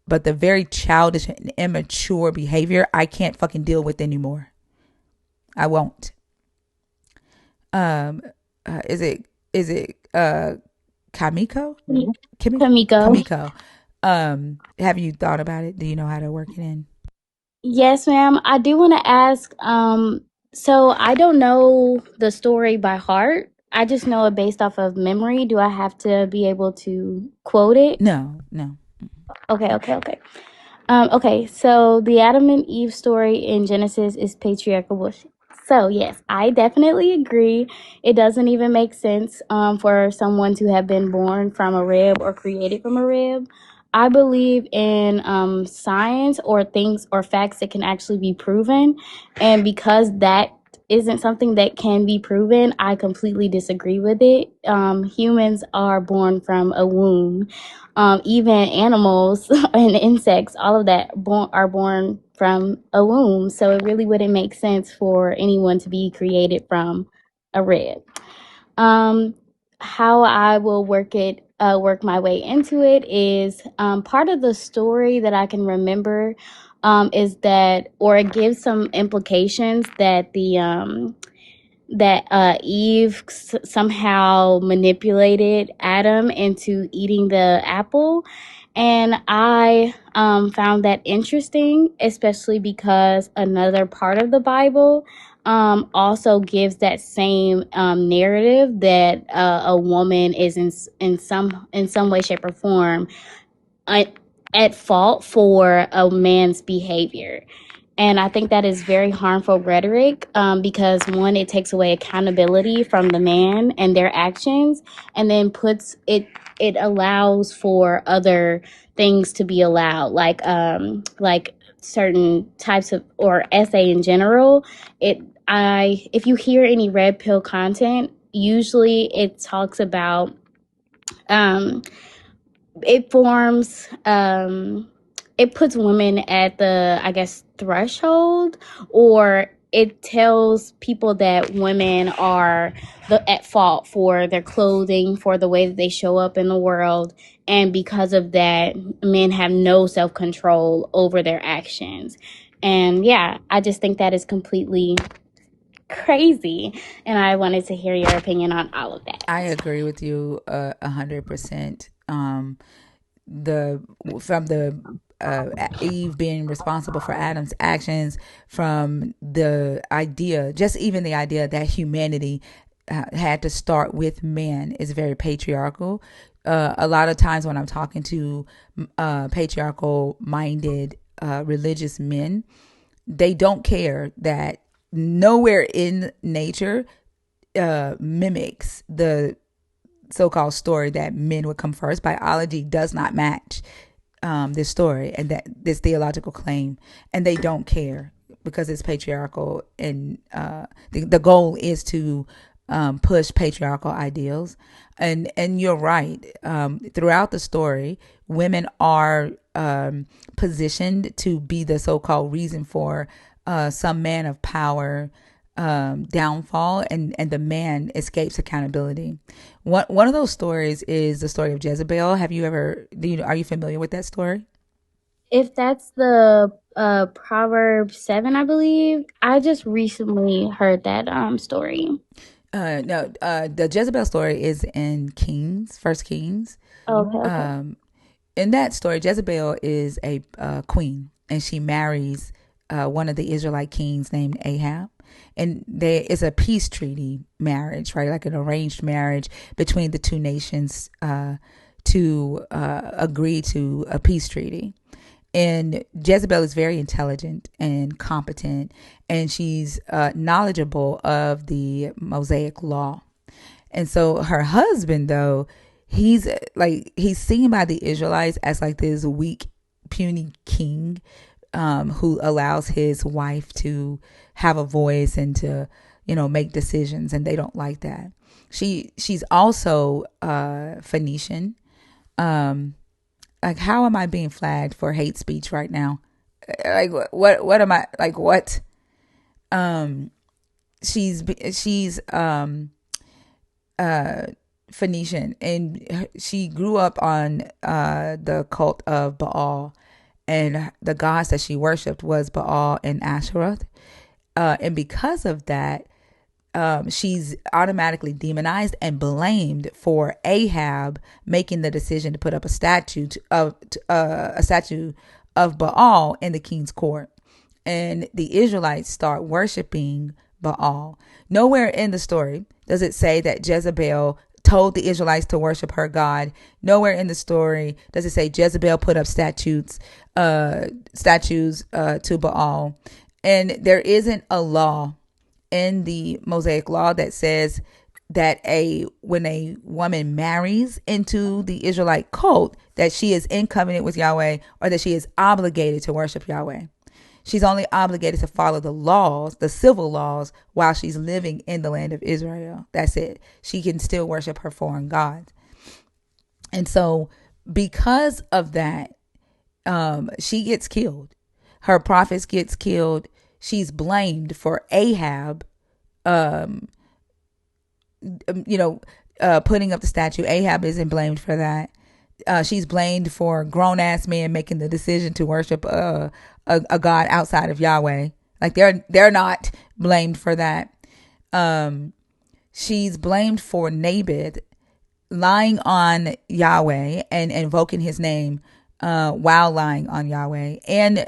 but the very childish and immature behavior I can't fucking deal with anymore. I won't. Um, is it Kamiko? Kamiko. Kamiko. Have you thought about it? Do you know how to work it in? Yes, ma'am. I do want to ask. So I don't know the story by heart. I just know it based off of memory. Do I have to be able to quote it? No, no. Okay, okay, okay. Okay, so the Adam and Eve story in Genesis is patriarchal bullshit. So yes, I definitely agree. It doesn't even make sense for someone to have been born from a rib or created from a rib. I believe in science or things or facts that can actually be proven, and because that isn't something that can be proven, I completely disagree with it. Humans are born from a womb, even animals and insects, all of that are born from a womb. So it really wouldn't make sense for anyone to be created from a rib. Um, how I will work my way into it is part of the story that I can remember is that, or it gives some implications that Eve somehow manipulated Adam into eating the apple. And I found that interesting, especially because another part of the Bible also gives that same narrative that a woman is in some way, shape, or form uh, at fault for a man's behavior. And I think that is very harmful rhetoric because, one, it takes away accountability from the man and their actions, and then it allows for other things to be allowed, like certain types of, or essay in general. If you hear any red pill content, usually it talks about um, it forms it puts women at the, I guess, threshold, or it tells people that women are at fault for their clothing, for the way that they show up in the world, and because of that men have no self-control over their actions. And yeah, I just think that is completely crazy, and I wanted to hear your opinion on all of that. I agree with you 100%. The from the Eve being responsible for Adam's actions, from the idea, just even the idea that humanity had to start with man, is very patriarchal. A lot of times when I'm talking to patriarchal minded religious men, they don't care that nowhere in nature mimics the so-called story that men would come first. Biology does not match this story and that this theological claim, and they don't care because it's patriarchal, and the goal is to push patriarchal ideals. And you're right. Throughout the story, women are positioned to be the so-called reason for some man of power downfall, and the man escapes accountability. One of those stories is the story of Jezebel. Are you familiar with that story? If that's the Proverbs 7, I believe. I just recently heard that story. No, the Jezebel story is in Kings, First Kings. Okay, okay. In that story, Jezebel is a queen, and she marries one of the Israelite kings named Ahab. And it's a peace treaty marriage, right? Like an arranged marriage between the two nations to agree to a peace treaty. And Jezebel is very intelligent and competent, and she's knowledgeable of the Mosaic law. And so her husband, though, he's seen by the Israelites as like this weak, puny king, who allows his wife to have a voice and to, make decisions, and they don't like that. She's also Phoenician. Like, how am I being flagged for hate speech right now? Like, what am I, like, what? Um, she's Phoenician, and she grew up on the cult of Baal, and the gods that she worshipped was Baal and Asheroth. And because of that, she's automatically demonized and blamed for Ahab making the decision to put up a statue of Baal in the king's court. And the Israelites start worshiping Baal. Nowhere in the story does it say that Jezebel told the Israelites to worship her God. Nowhere in the story does it say Jezebel put up statues to Baal. And there isn't a law in the Mosaic law that says that when a woman marries into the Israelite cult, that she is in covenant with Yahweh, or that she is obligated to worship Yahweh. She's only obligated to follow the laws, the civil laws, while she's living in the land of Israel. That's it. She can still worship her foreign gods. And so because of that, she gets killed. Her prophets gets killed. She's blamed for Ahab, putting up the statue. Ahab isn't blamed for that. She's blamed for grown ass men making the decision to worship a god outside of Yahweh. Like, they're not blamed for that. She's blamed for Naboth lying on Yahweh and invoking his name while lying on Yahweh, and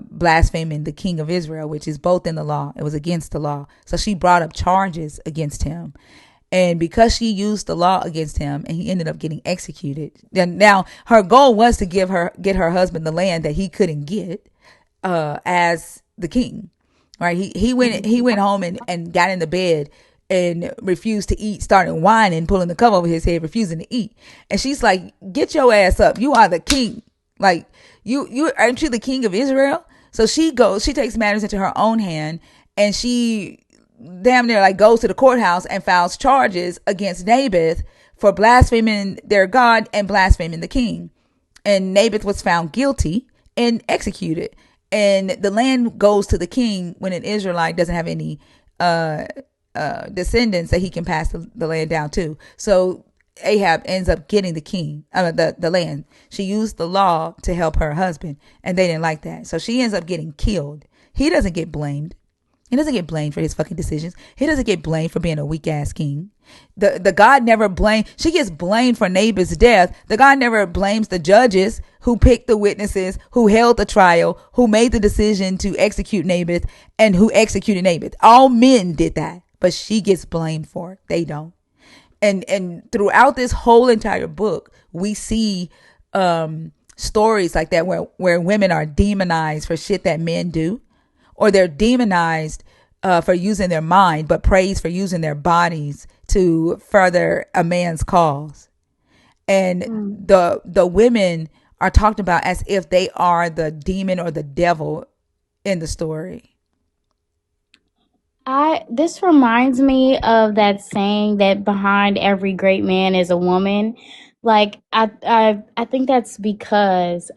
blaspheming the king of Israel, which is both in the law. It was against the law. So she brought up charges against him. And because she used the law against him, and he ended up getting executed. Now her goal was to get her husband the land that he couldn't get as the king. Right? He went home and got in the bed and refused to eat, started whining, pulling the cover over his head, refusing to eat. And she's like, "Get your ass up. You are the king. Like, you aren't you the king of Israel?" So she takes matters into her own hand, and she damn near like goes to the courthouse and files charges against Naboth for blaspheming their God and blaspheming the king. And Naboth was found guilty and executed. And the land goes to the king when an Israelite doesn't have any descendants that he can pass the land down to. So Ahab ends up getting the land. She used the law to help her husband, and they didn't like that. So she ends up getting killed. He doesn't get blamed. He doesn't get blamed for his fucking decisions. He doesn't get blamed for being a weak ass king. The God never blamed. She gets blamed for Naboth's death. The God never blames the judges who picked the witnesses, who held the trial, who made the decision to execute Naboth, and who executed Naboth. All men did that, but she gets blamed for it. They don't. And throughout this whole entire book, we see stories like that where women are demonized for shit that men do, or they're demonized for using their mind, but praised for using their bodies to further a man's cause. And the women are talked about as if they are the demon or the devil in the story. This reminds me of that saying that behind every great man is a woman. Like, I think that's because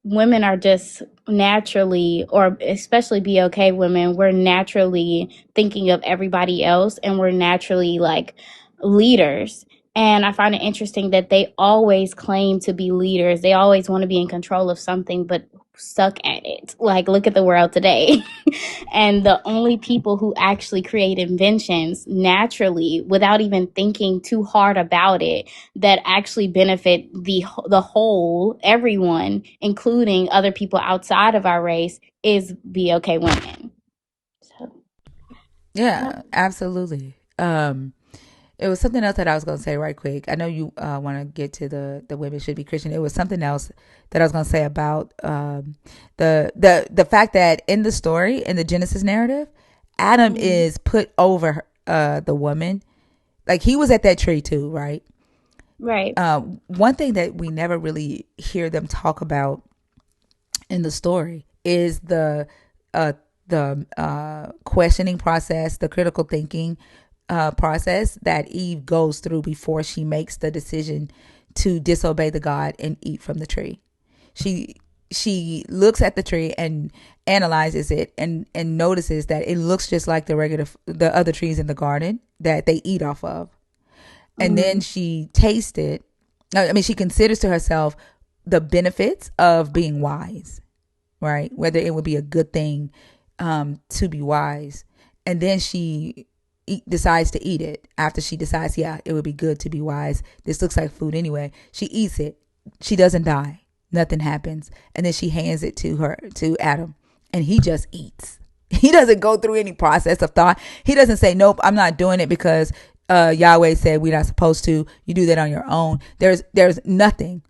women are just naturally, or especially BOK women, we're naturally thinking of everybody else, and we're naturally like leaders. And I find it interesting that they always claim to be leaders. They always want to be in control of something, but suck at it. Like, look at the world today. And the only people who actually create inventions naturally, without even thinking too hard about it, that actually benefit the whole, everyone, including other people outside of our race, is BOK women. So Yeah, absolutely. It was something else that I was going to say right quick. I know you want to get to the women should be Christian. It was something else that I was going to say about the fact that in the story, in the Genesis narrative, Adam Mm-hmm. is put over the woman. Like, he was at that tree too, right? Right. One thing that we never really hear them talk about in the story is uh, the questioning process, the critical thinking process that Eve goes through before she makes the decision to disobey the God and eat from the tree. She she looks at the tree and analyzes it and notices that it looks just like the other trees in the garden that they eat off of. And then Mm-hmm. she tastes it. I mean, she considers to herself the benefits of being wise, right? Whether it would be a good thing to be wise. And then she decides to eat it after she decides, yeah, it would be good to be wise. This looks like food anyway. She eats it. She doesn't die. Nothing happens. And then she hands it to Adam, and he just eats. He doesn't go through any process of thought. He doesn't say, nope, I'm not doing it because Yahweh said we're not supposed to. You do that on your own. There's nothing.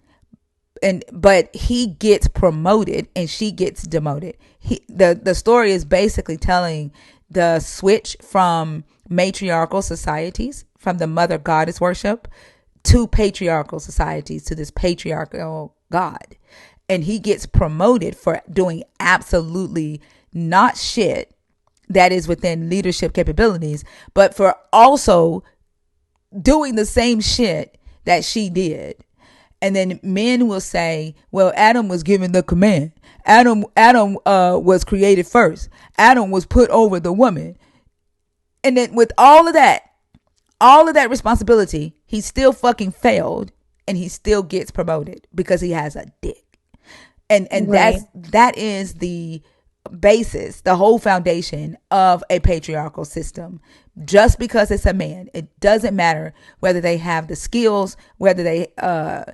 But he gets promoted and she gets demoted. The story is basically telling the switch from matriarchal societies, from the mother goddess worship, to patriarchal societies, to this patriarchal God. And he gets promoted for doing absolutely not shit that is within leadership capabilities, but for also doing the same shit that she did. And then men will say, well, Adam was given the command. Adam was created first. Adam was put over the woman. And then with all of that responsibility, he still fucking failed, and he still gets promoted because he has a dick. And Right. that is the basis, the whole foundation of a patriarchal system. Just because it's a man, it doesn't matter whether they have the skills, whether they are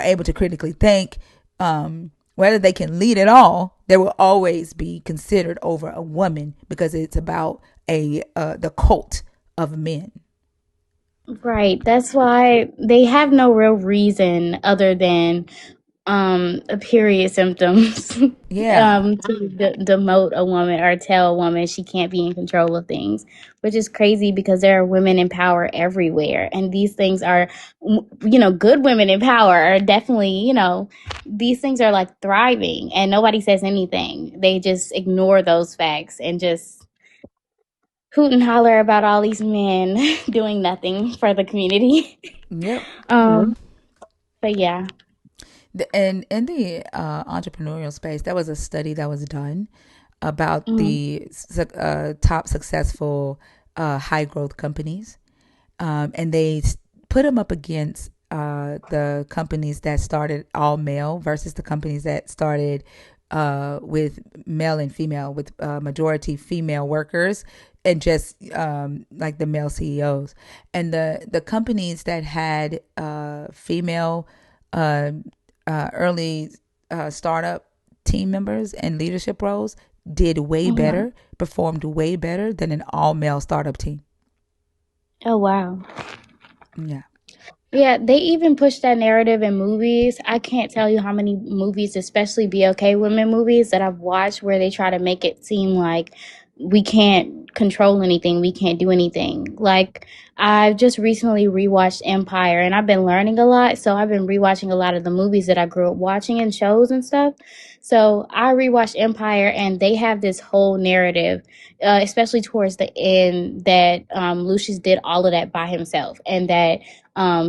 able to critically think, whether they can lead at all. There will always be considered over a woman because it's about the cult of men. Right. That's why they have no real reason other than period symptoms Yeah. to demote a woman or tell a woman she can't be in control of things, which is crazy because there are women in power everywhere, and these things are, good women in power are definitely, these things are like thriving, and nobody says anything. They just ignore those facts and just hoot and holler about all these men doing nothing for the community. Yep. But yeah. And in the entrepreneurial space, there was a study that was done about Mm-hmm. the top successful high growth companies, and they put them up against the companies that started all male versus the companies that started with male and female, with majority female workers and just like the male CEOs. And the companies that had female uh, early startup team members and leadership roles did way Mm-hmm. better, performed way better than an all male startup team. Oh wow. Yeah. Yeah, they even push that narrative in movies. I can't tell you how many movies, especially BLK women movies, that I've watched where they try to make it seem like we can't control anything, we can't do anything. Like, I've just recently rewatched Empire and I've been learning a lot. So I've been rewatching a lot of the movies that I grew up watching and shows and stuff. So I rewatched Empire and they have this whole narrative, especially towards the end, that Lucius did all of that by himself and that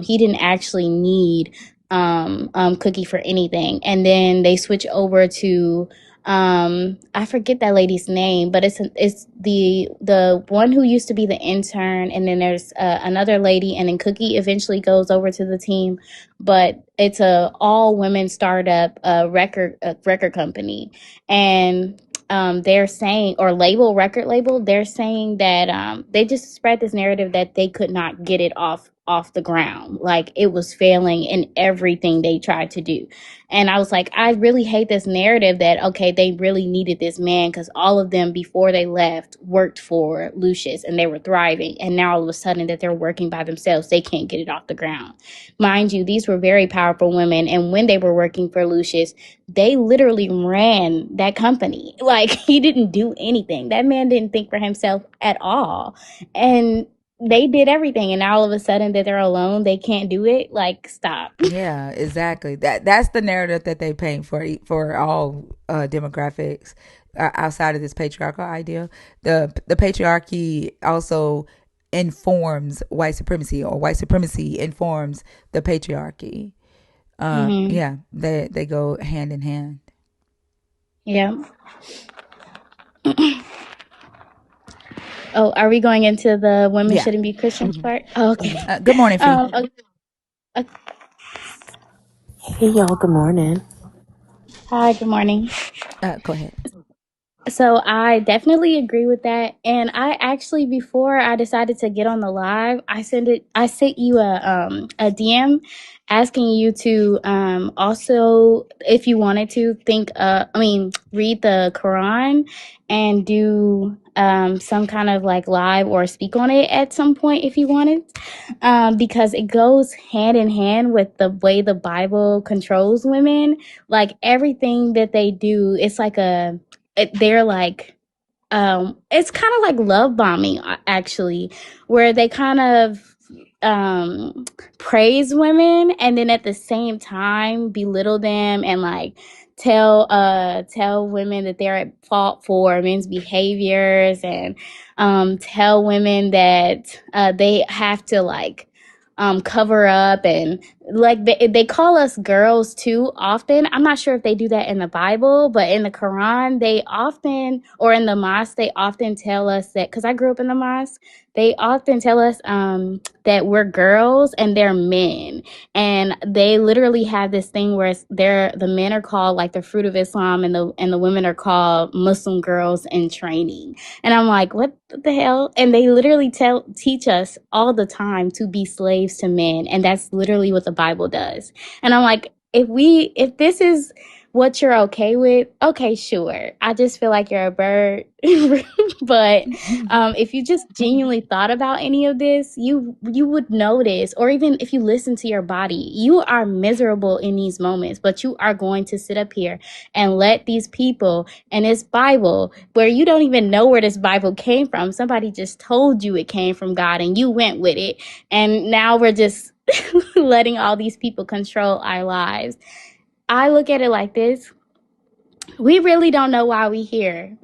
he didn't actually need Cookie for anything. And then they switch over to I forget that lady's name, but it's the one who used to be the intern, and then there's another lady, and then Cookie eventually goes over to the team, but it's a all women startup record company, and they're saying, or record label, they're saying that they just spread this narrative that they could not get it off off the ground. Like it was failing in everything they tried to do. And I was like, I really hate this narrative that, okay, they really needed this man because all of them before they left worked for Lucius and they were thriving. And now all of a sudden that they're working by themselves, they can't get it off the ground. Mind you, these were very powerful women. And when they were working for Lucius, they literally ran that company. Like he didn't do anything. That man didn't think for himself at all. And they did everything, and now all of a sudden that they're alone, they can't do it. Like, stop. Yeah, exactly. That's the narrative that they paint for all demographics outside of this patriarchal idea. The patriarchy also informs white supremacy, or white supremacy informs the patriarchy. Hmm. Yeah, they go hand in hand. Yeah. Oh, are we going into the women Yeah. shouldn't be Christians part? Oh, okay. Good morning, Fee. Okay. Okay. Hey y'all, good morning. Hi, good morning. Go ahead. So I definitely agree with that. And I actually, before I decided to get on the live, I sent you a DM asking you to also, if you wanted to read the Quran and do some kind of like live or speak on it at some point if you wanted. Because it goes hand in hand with the way the Bible controls women. Like everything that they do, it's like they're like it's kind of like love bombing actually, where they kind of praise women and then at the same time belittle them and like tell women that they're at fault for men's behaviors, and tell women that they have to like cover up, and like they call us girls too often. I'm not sure if they do that in the Bible, but in the Quran they often, or in the mosque they often tell us that, because I grew up in the mosque, they often tell us that we're girls and they're men, and they literally have this thing where the men are called like the fruit of Islam, and the women are called Muslim girls in training. And I'm like, what the hell? And they literally teach us all the time to be slaves to men. And that's literally what the Bible does. And I'm like, if this is what you're okay with, okay, sure. I just feel like you're a bird. But if you just genuinely thought about any of this, you would notice, or even if you listen to your body, you are miserable in these moments, but you are going to sit up here and let these people and this Bible, where you don't even know where this Bible came from. Somebody just told you it came from God and you went with it. And now we're just letting all these people control our lives. I look at it like this. We really don't know why we here.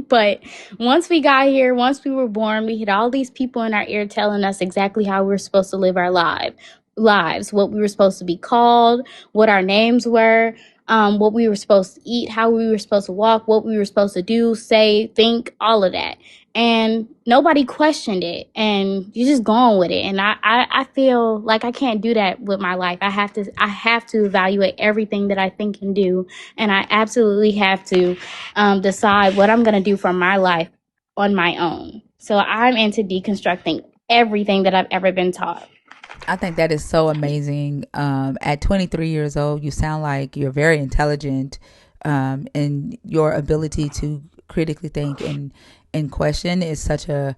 But once we got here, once we were born, we had all these people in our ear telling us exactly how we were supposed to live our lives, what we were supposed to be called, what our names were, what we were supposed to eat, how we were supposed to walk, what we were supposed to do, say, think, all of that. And nobody questioned it, and you're just going with it. And I feel like I can't do that with my life. I have to evaluate everything that I think and do, and I absolutely have to decide what I'm going to do for my life on my own. So I'm into deconstructing everything that I've ever been taught. I think that is so amazing. At 23 years old, you sound like you're very intelligent, and your ability to critically think and question is such a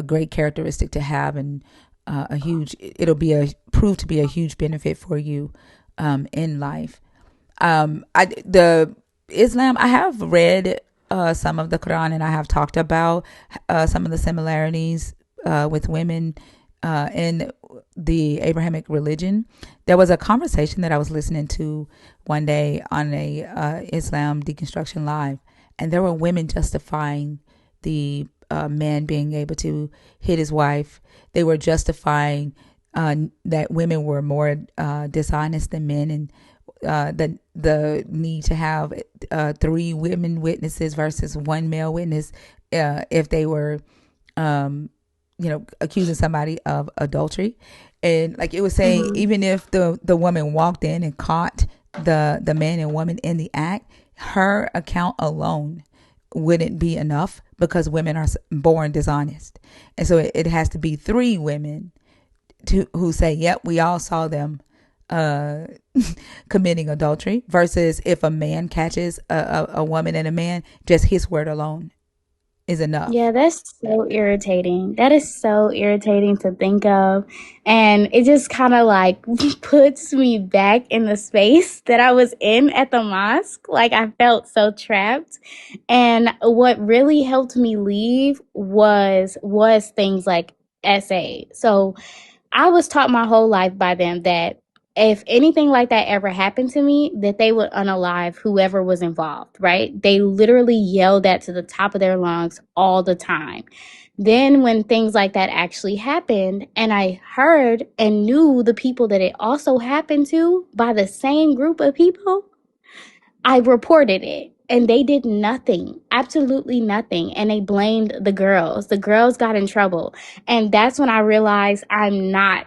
great characteristic to have, and it'll prove to be a huge benefit for you in life. The Islam, I have read some of the Quran, and I have talked about some of the similarities with women in the Abrahamic religion. There was a conversation that I was listening to one day on a Islam deconstruction live, and there were women justifying the man being able to hit his wife. They were justifying that women were more dishonest than men, and the need to have 3 women witnesses versus 1 male witness if they were accusing somebody of adultery. And like it was saying, even if the woman walked in and caught the man and woman in the act, her account alone wouldn't be enough because women are born dishonest. And so it has to be 3 women who say, yep, we all saw them uh, committing adultery, versus if a man catches a woman and a man, just his word alone is Yeah, enough. that's so irritating. That is so irritating to think of. And it just kind of like puts me back in the space that I was in at the mosque. Like I felt so trapped. And what really helped me leave was things like SA. So I was taught my whole life by them that if anything like that ever happened to me, that they would unalive whoever was involved, right? They literally yelled that to the top of their lungs all the time. Then, when things like that actually happened, and I heard and knew the people that it also happened to by the same group of people, I reported it and they did nothing, absolutely nothing. And they blamed the girls. The girls got in trouble. And that's when I realized I'm not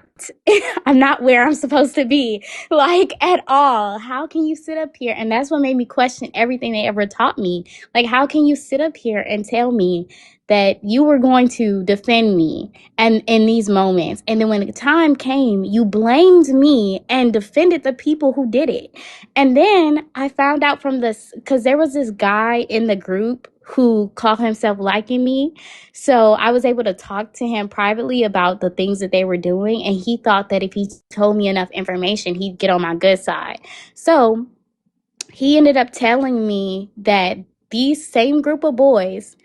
I'm not where I'm supposed to be, like at all. How can you sit up here? And that's what made me question everything they ever taught me. Like, how can you sit up here and tell me that you were going to defend me and in these moments? And then when the time came, you blamed me and defended the people who did it. And then I found out from this, because there was this guy in the group who called himself liking me. So I was able to talk to him privately about the things that they were doing. And he thought that if he told me enough information, he'd get on my good side. So he ended up telling me that these same group of boys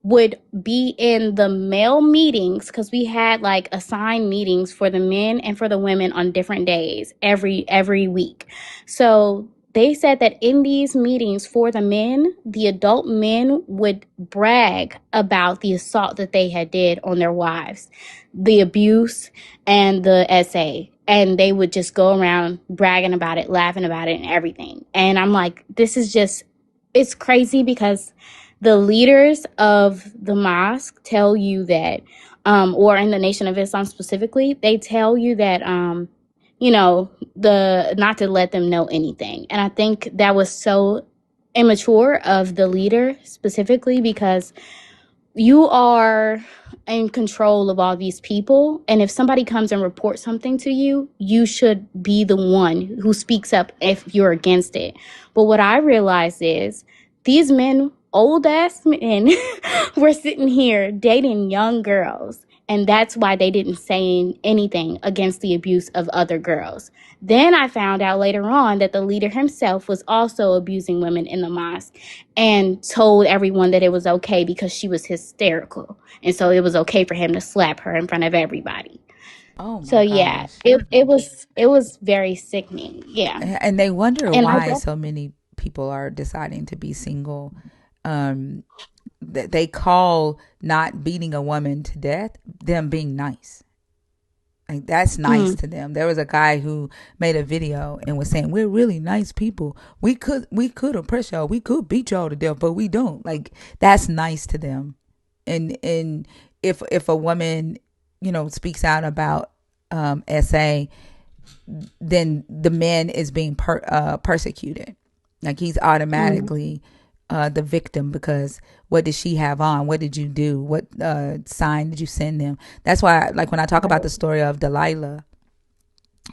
would be in the male meetings, because we had like assigned meetings for the men and for the women on different days every week. So they said that in these meetings for the men, the adult men would brag about the assault that they had did on their wives, the abuse and the SA, and they would just go around bragging about it, laughing about it and everything. And I'm like, this is just, it's crazy, because the leaders of the mosque tell you that, or in the Nation of Islam specifically, they tell you that, the not to let them know anything. And I think that was so immature of the leader specifically, because you are in control of all these people. And if somebody comes and reports something to you, you should be the one who speaks up if you're against it. But what I realized is these men, old ass men, were sitting here dating young girls. And that's why they didn't say anything against the abuse of other girls. Then I found out later on that the leader himself was also abusing women in the mosque, and told everyone that it was okay because she was hysterical. And so it was okay for him to slap her in front of everybody. Oh So my yeah, gosh. it was very sickening. Yeah. And they wonder And I why guess so many people are deciding to be single. Um, they call not beating a woman to death them being nice. Like that's nice mm, to them. There was a guy who made a video and was saying, "We're really nice people. We could oppress y'all. We could beat y'all to death, but we don't." Like that's nice to them. And if a woman, speaks out about SA, then the man is being persecuted. Like he's mm, automatically the victim, because what did she have on? What did you do? What sign did you send them? That's why, like when I talk about the story of Delilah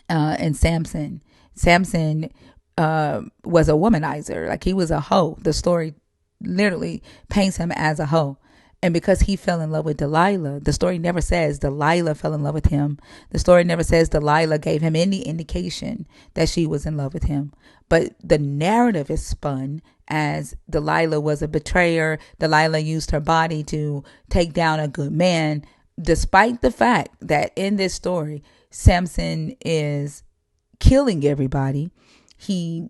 and Samson, Samson was a womanizer. Like he was a hoe. The story literally paints him as a hoe. And because he fell in love with Delilah, the story never says Delilah fell in love with him. The story never says Delilah gave him any indication that she was in love with him. But the narrative is spun as Delilah was a betrayer. Delilah used her body to take down a good man, despite the fact that in this story, Samson is killing everybody. He,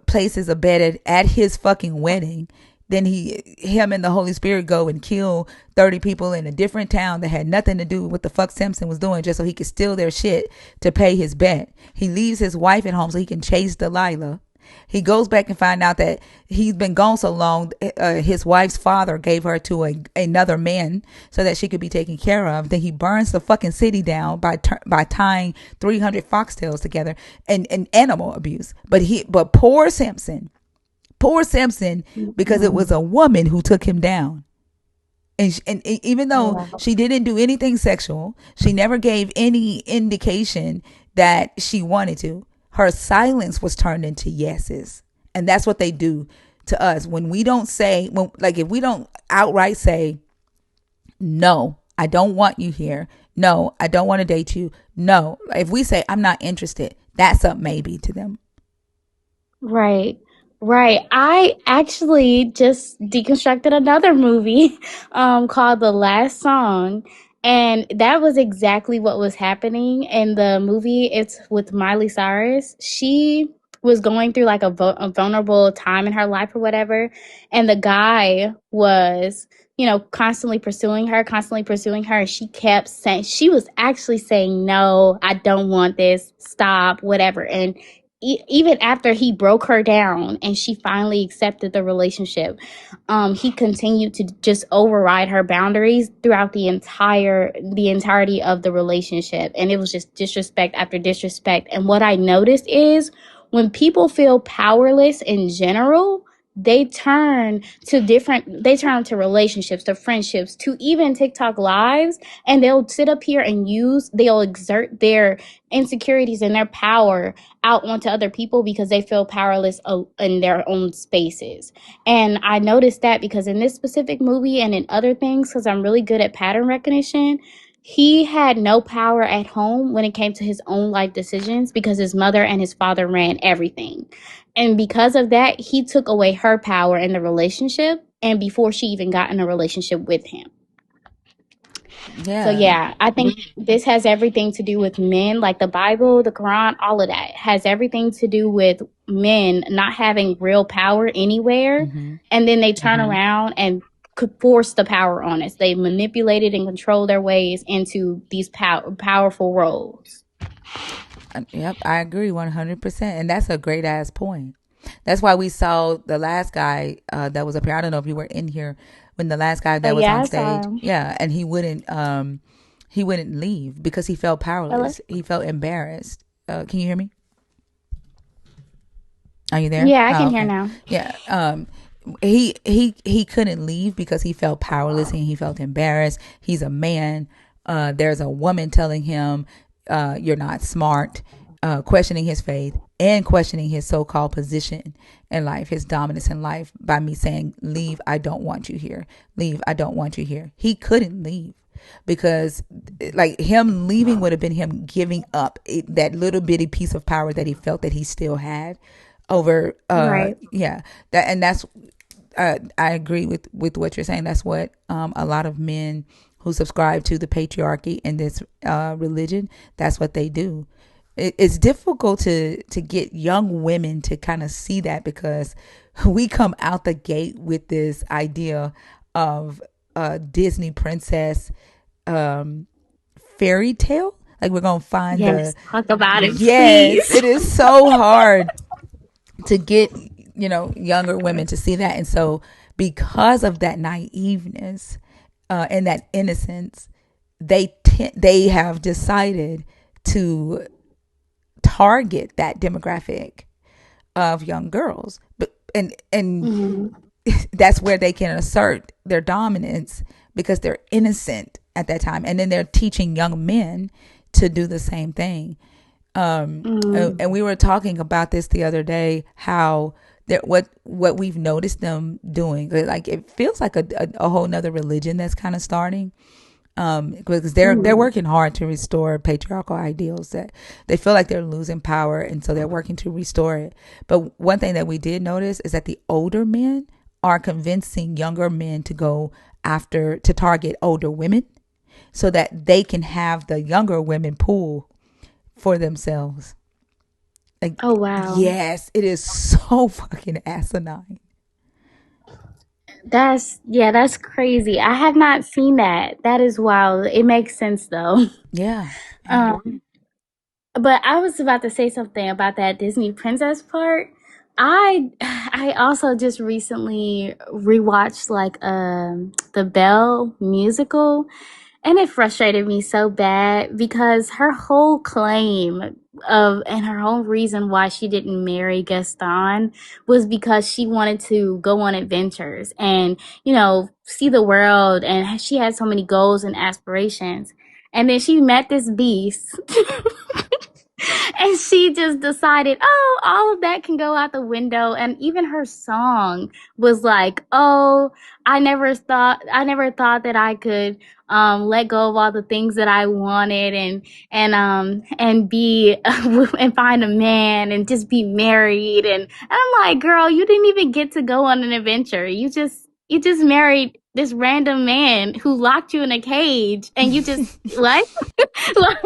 places a bed at his fucking wedding. Then him and the Holy Spirit go and kill 30 people in a different town that had nothing to do with what the fuck Samson was doing, just so he could steal their shit to pay his bet. He leaves his wife at home so he can chase Delilah. He goes back and find out that he's been gone so long. His wife's father gave her to another man so that she could be taken care of. Then he burns the fucking city down by tying 300 foxtails together, and animal abuse. But poor Samson Poor Simpson, because it was a woman who took him down. And even Oh, though wow. she didn't do anything sexual, she never gave any indication that she wanted to. Her silence was turned into yeses. And that's what they do to us. When we don't say, like if we don't outright say, no, I don't want you here. No, I don't want to date you. No. If we say, I'm not interested, that's a maybe to them. Right. Right. I actually just deconstructed another movie called The Last Song. And that was exactly what was happening in the movie. It's with Miley Cyrus. She was going through like a vulnerable time in her life or whatever. And the guy was, constantly pursuing her. And she kept saying, she was actually saying, no, I don't want this. Stop, whatever. And even after he broke her down and she finally accepted the relationship, he continued to just override her boundaries throughout the entirety of the relationship, and it was just disrespect after disrespect. And what I noticed is when people feel powerless in general, they turn to relationships, to friendships, to even TikTok lives, and they'll sit up here and they'll exert their insecurities and their power out onto other people because they feel powerless in their own spaces. And I noticed that because in this specific movie and in other things, because I'm really good at pattern recognition, he had no power at home when it came to his own life decisions because his mother and his father ran everything. And because of that, he took away her power in the relationship and before she even got in a relationship with him. So Yeah. yeah, I think this has everything to do with men, like the Bible, the Quran, all of that has everything to do with men not having real power anywhere, Mm-hmm. and then they turn around and could force the power on us. They manipulated and control their ways into these powerful roles. Yep, I agree 100%. And that's a great ass point. That's why we saw the last guy that was up here. I don't know if you were in here when the last guy Oh that was yeah, on I saw stage. him. Yeah, and he wouldn't leave because he felt Hello? powerless. He felt embarrassed. Can you hear me? Are you there? Yeah, I Oh, can hear okay. now. Yeah. He couldn't leave because he felt powerless and he felt embarrassed. He's a man. There's a woman telling him, "You're not smart," questioning his faith and questioning his so-called position in life, his dominance in life, by me saying, "Leave. I don't want you here. Leave. I don't want you here." He couldn't leave because like him leaving would have been him giving up that little bitty piece of power that he felt that he still had over Right. yeah, that, and that's I agree with what you're saying. That's what a lot of men who subscribe to the patriarchy in this religion, that's what they do. It's difficult to get young women to kind of see that because we come out the gate with this idea of Disney princess um, fairy tale. Like we're gonna find Yes, the talk about it, yes. please. It is so hard to get younger women to see that, and so because of that naiveness and that innocence, they have decided to target that demographic of young girls, but and Mhm. that's where they can assert their dominance because they're innocent at that time, and then they're teaching young men to do the same thing. And we were talking about this the other day, how that what we've noticed them doing, like it feels like a whole nother religion that's kind of starting, because they're working hard to restore patriarchal ideals that they feel like they're losing power, and so they're working to restore it. But one thing that we did notice is that the older men are convincing younger men to go after to target older women so that they can have the younger women pool for themselves. Like, Oh wow. yes, it is so fucking asinine. That's crazy. I have not seen that. That is wild. It makes sense though. Yeah, yeah. Um, but I was about to say something about that Disney princess part. I also just recently rewatched like the Belle musical, And it frustrated me so bad because her whole claim of and her whole reason why she didn't marry Gaston was because she wanted to go on adventures and, see the world, and she had so many goals and aspirations. And then she met this beast. And she just decided, oh, all of that can go out the window. And even her song was like, oh, I never thought that I could let go of all the things that I wanted, and be and find a man and just be married. And I'm like, girl, you didn't even get to go on an adventure. You just married this random man who locked you in a cage, and you just like And like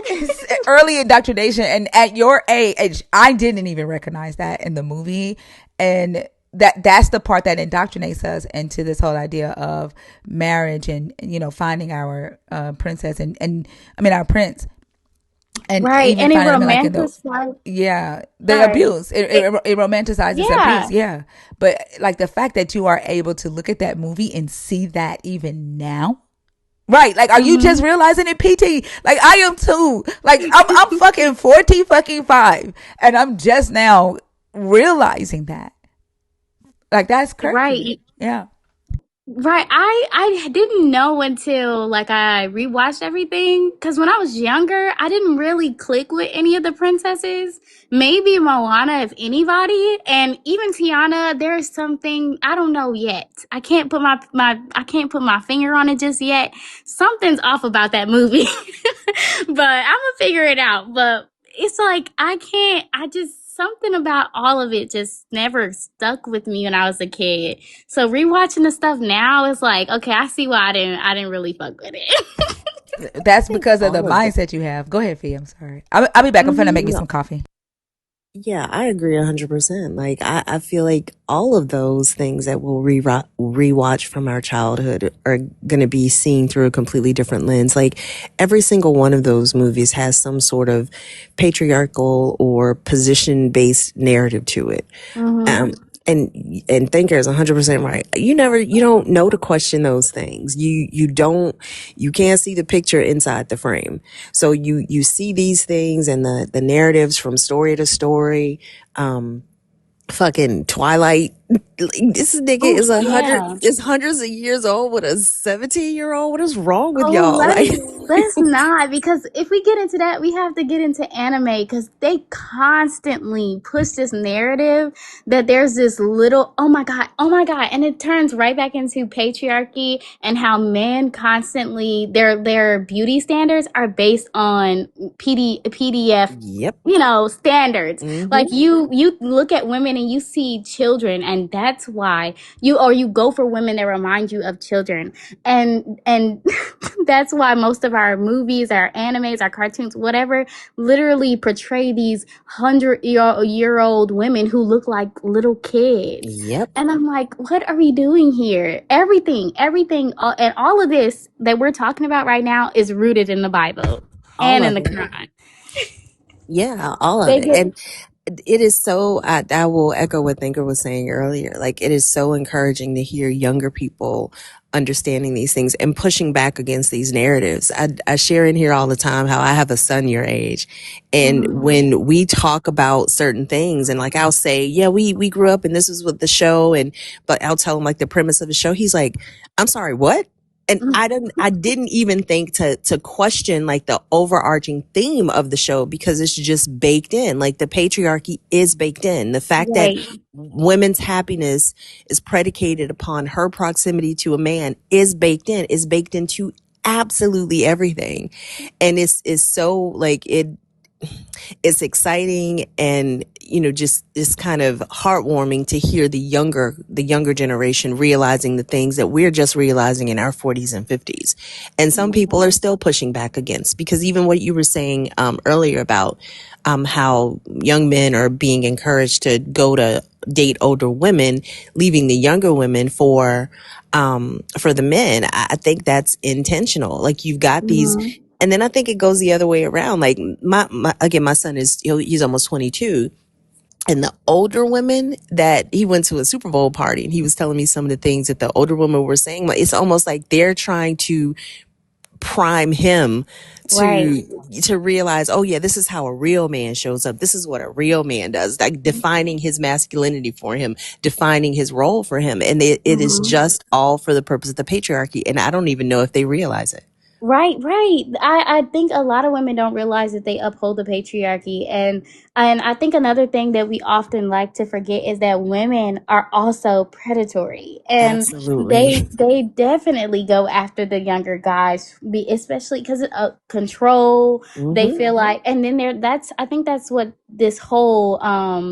it's early indoctrination. And at your age, I didn't even recognize that in the movie. And that's the part that indoctrinates us into this whole idea of marriage and finding our princess and I mean our prince, and right, even and it finding them like in the romanticized. the Sorry. abuse. It, It romanticizes abuse. yeah. Yeah, but like the fact that you are able to look at that movie and see that even now. Right, like, are you just Mhm. realizing it, PT? Like, I am too. Like, I'm fucking 40 fucking 5, and I'm just now realizing that. Like, that's crazy. Right. Yeah. Right. I didn't know until like I rewatched everything, because when I was younger, I didn't really click with any of the princesses. Maybe Moana, if anybody, and even Tiana. There's something I don't know yet. I can't put my finger on it just yet. Something's off about that movie, but I'm gonna figure it out. But it's like I can't. I just something about all of it just never stuck with me when I was a kid. So rewatching the stuff now is like, okay, I see why I didn't really fuck with it. I That's think because of the all of the mindset you have. Go ahead, Fee. I'm sorry. I'll be back. I'm finna Mhm. make me no, some coffee. yeah, I agree 100%. Like, I feel like all of those things that we'll rewatch from our childhood are going to be seen through a completely different lens. Like, every single one of those movies has some sort of patriarchal or position based narrative to it. Mhm. Um, and Thinker is 100% right. You don't know to question those things. You can't see the picture inside the frame. So you see these things and the narratives from story to story. Fucking Twilight. This nigga Oh yeah. is hundreds of years old with a 17-year-old. What is wrong with Oh, y'all? Like, let's not, because if we get into that, we have to get into anime, because they constantly push this narrative that there's this little oh my god, and it turns right back into patriarchy and how men constantly their beauty standards are based on PDF, yep. standards. Hmm. Like you look at women and you see children, and that's why you go for women that remind you of children, and that's why most of our movies, our animes, our cartoons, whatever, literally portray these 100-year-old women who look like little kids. Yep. And I'm like, what are we doing here? Everything, and all of this that we're talking about right now is rooted in the Bible All and in of the it. Quran. Yeah, all of They it. get And it is so, I will echo what Thinker was saying earlier. Like, it is so encouraging to hear younger people understanding these things and pushing back against these narratives. I share in here all the time how I have a son your age. And Mhm. when we talk about certain things, and like I'll say, yeah, we grew up and this was what the show, but I'll tell him like the premise of the show. He's like, I'm sorry, what? And I didn't even think to question like the overarching theme of the show, because it's just baked in. Like, the patriarchy is baked in. The fact that Right. women's happiness is predicated upon her proximity to a man is baked into absolutely everything. And it's so like it's exciting, and just it's kind of heartwarming to hear the younger generation realizing the things that we're just realizing in our 40s and 50s. And some people are still pushing back against, because even what you were saying earlier about how young men are being encouraged to go to date older women, leaving the younger women for the men. I think that's intentional. Like, you've got these, Mhm. and then I think it goes the other way around. Like, my son is, he's almost 22. And the older women that he went to a Super Bowl party, and he was telling me some of the things that the older women were saying. Like, it's almost like they're trying to prime him Right. to realize, oh yeah, this is how a real man shows up. This is what a real man does. Like defining his masculinity for him, defining his role for him. And it is Mhm. just all for the purpose of the patriarchy. And I don't even know if they realize it. Right, right. I think a lot of women don't realize that they uphold the patriarchy, and I think another thing that we often like to forget is that women are also predatory, and Absolutely. they definitely go after the younger guys, especially because of control. They Hmm. feel like, and then that's I think that's what this whole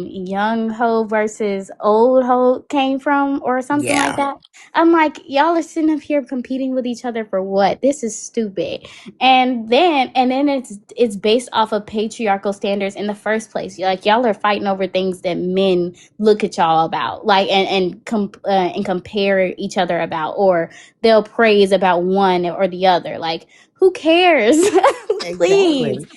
young hoe versus old hoe came from, or something like Yeah. that. I'm like, y'all are sitting up here competing with each other for what? This is stupid. And then it's based off of patriarchal standards in the first place. Like y'all are fighting over things that men look at y'all about, like and compare each other about, or they'll praise about one or the other. Like who cares? Please. Exactly.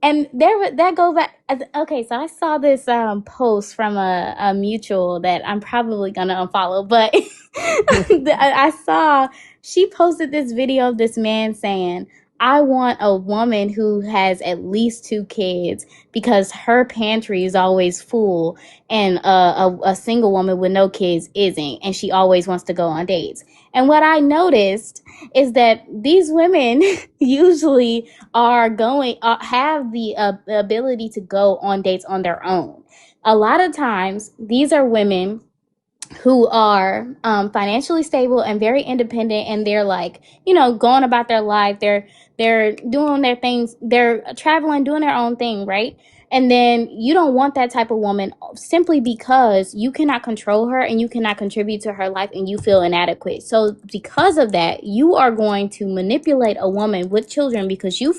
And that go back. Okay, so I saw this post from a mutual that I'm probably gonna unfollow, but I saw she posted this video of this man saying, "I want a woman who has at least 2 kids because her pantry is always full, and a single woman with no kids isn't, and she always wants to go on dates." And what I noticed is that these women usually are going have the ability to go on dates on their own. A lot of times these are women who are financially stable and very independent, and they're like, going about their life. They're doing their things, they're traveling, doing their own thing, right? And then you don't want that type of woman simply because you cannot control her and you cannot contribute to her life and you feel inadequate. So because of that, you are going to manipulate a woman with children because you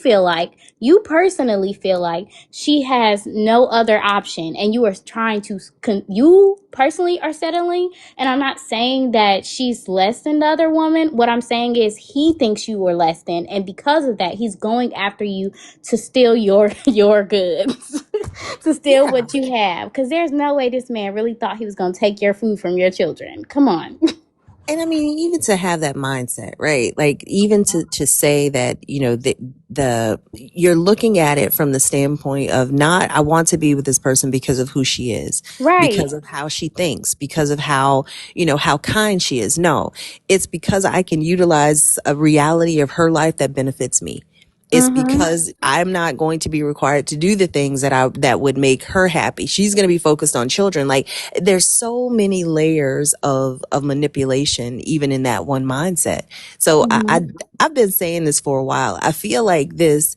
personally feel like she has no other option, and you are trying to you personally are settling. And I'm not saying that she's less than the other woman. What I'm saying is he thinks you are less than, and because of that he's going after you to steal your goods, to steal Yeah. what you have, because there's no way this man really thought he was going to take your food from your children. Come on. And I mean, even to have that mindset, right? Like even to say that, you're looking at it from the standpoint of not, I want to be with this person because of who she is, Right. because of how she thinks, because of how, how kind she is. No, it's because I can utilize a reality of her life that benefits me. It's Mm-hmm. because I'm not going to be required to do the things that would make her happy. She's going to be focused on children. Like there's so many layers of manipulation, even in that one mindset. So Mm-hmm. I've been saying this for a while. I feel like this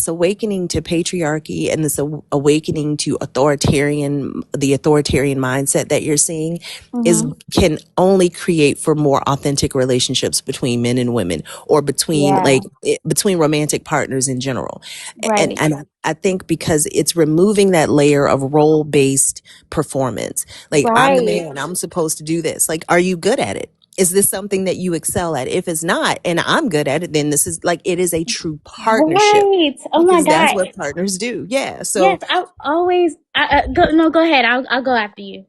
awakening to patriarchy and this awakening to the authoritarian mindset that you're seeing is Mm-hmm. can only create for more authentic relationships between men and women, or between Yeah. between romantic partners in general. and Right. and I think because it's removing that layer of role based performance. Like I'm the Right. man, I'm supposed to do this. Like, are you good at it? Is this something that you excel at? If it's not, and I'm good at it, then this is like, it is a true partnership, Right. Oh my because that's God. what partners do. Yeah. So Yes, I always. Go, no, go ahead. I'll go after you.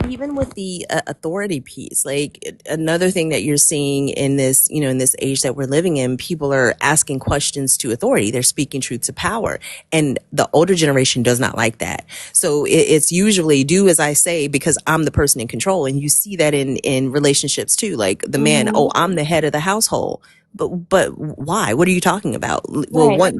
even with the authority piece, like another thing that you're seeing in this, in this age that we're living in, people are asking questions to authority. They're speaking truth to power. And the older generation does not like that. So it's usually do as I say because I'm the person in control. And you see that in relationships too. Like the man, Mm-hmm. oh, I'm the head of the household. But why? What are you talking about? Well, Right.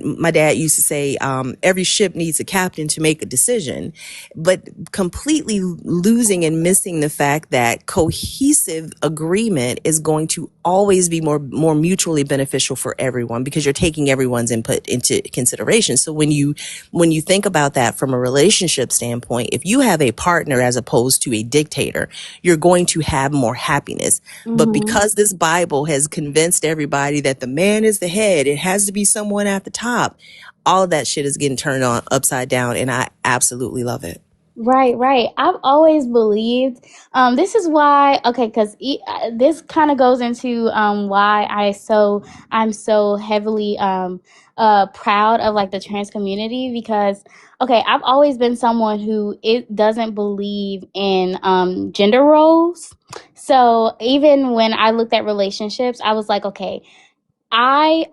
my dad used to say, every ship needs a captain to make a decision, but completely losing and missing the fact that cohesive agreement is going to always be more mutually beneficial for everyone, because you're taking everyone's input into consideration. So when you think about that from a relationship standpoint, if you have a partner as opposed to a dictator, you're going to have more happiness. But Mm-hmm. because this Bible has convinced everybody that the man is the head, it has to be someone at the top. All of that shit is getting turned on upside down, and I absolutely love it. Right, right. I've always believed. This is why. Okay, because this kind of goes into why I'm so heavily proud of like the trans community, because okay, I've always been someone who it doesn't believe in gender roles. So even when I looked at relationships, I was like, okay, I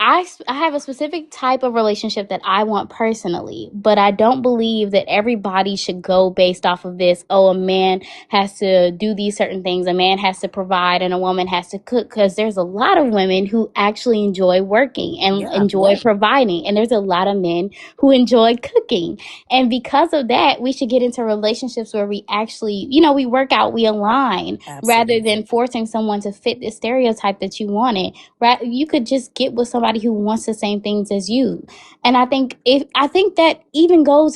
have a specific type of relationship that I want personally, but I don't believe that everybody should go based off of this. Oh, a man has to do these certain things, a man has to provide, and a woman has to cook. Because there's a lot of women who actually enjoy working and Yeah. enjoy providing, and there's a lot of men who enjoy cooking. And because of that, we should get into relationships where we actually, we work out, we align, rather Absolutely. than forcing someone to fit the stereotype that you wanted. Right? You could just get with somebody who wants the same things as you. And I think that even goes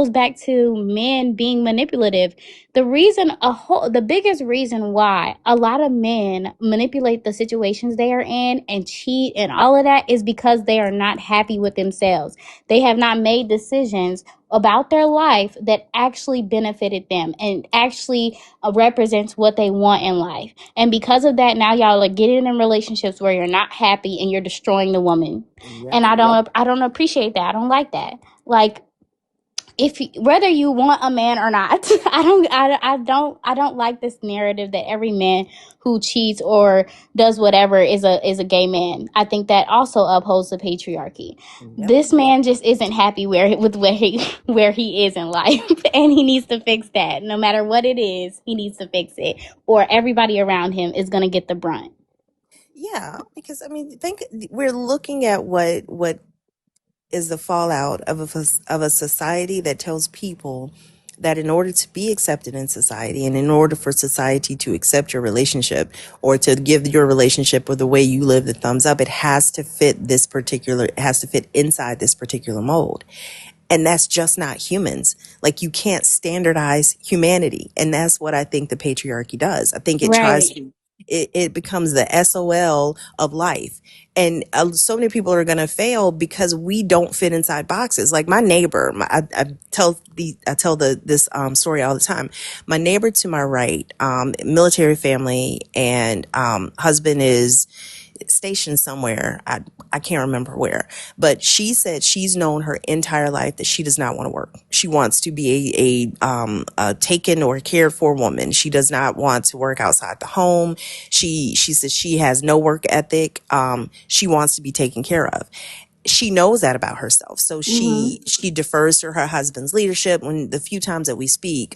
back to men being manipulative. The biggest reason why a lot of men manipulate the situations they are in and cheat and all of that is because they are not happy with themselves. They have not made decisions about their life that actually benefited them and actually represents what they want in life. And because of that, now y'all are getting in relationships where you're not happy and you're destroying the woman. And Yep. I don't appreciate that. I don't like that. Like, if whether you want a man or not, I don't like this narrative that every man who cheats or does whatever is a gay man. I think that also upholds the patriarchy. Yep. This man just isn't happy where he is in life, and he needs to fix that. No matter what it is, he needs to fix it, or everybody around him is gonna get the brunt. Yeah, because I mean, think we're looking at what is the fallout of a society that tells people that in order to be accepted in society and in order for society to accept your relationship or to give your relationship or the way you live the thumbs up, it has to fit it has to fit inside this particular mold. And that's just not humans. Like, you can't standardize humanity. And that's what I think the patriarchy does. I think it tries Right. to, it becomes the SOL of life. And so many people are going to fail because we don't fit inside boxes. Like my neighbor, I tell this story all the time. My neighbor to my right, military family, and husband is stationed somewhere. I can't remember where, but she said she's known her entire life that she does not want to work. She wants to be a taken or cared for woman. She does not want to work outside the home. She says she has no work ethic. She wants to be taken care of. She knows that about herself, so Mm-hmm. she defers to her husband's leadership. When the few times that we speak,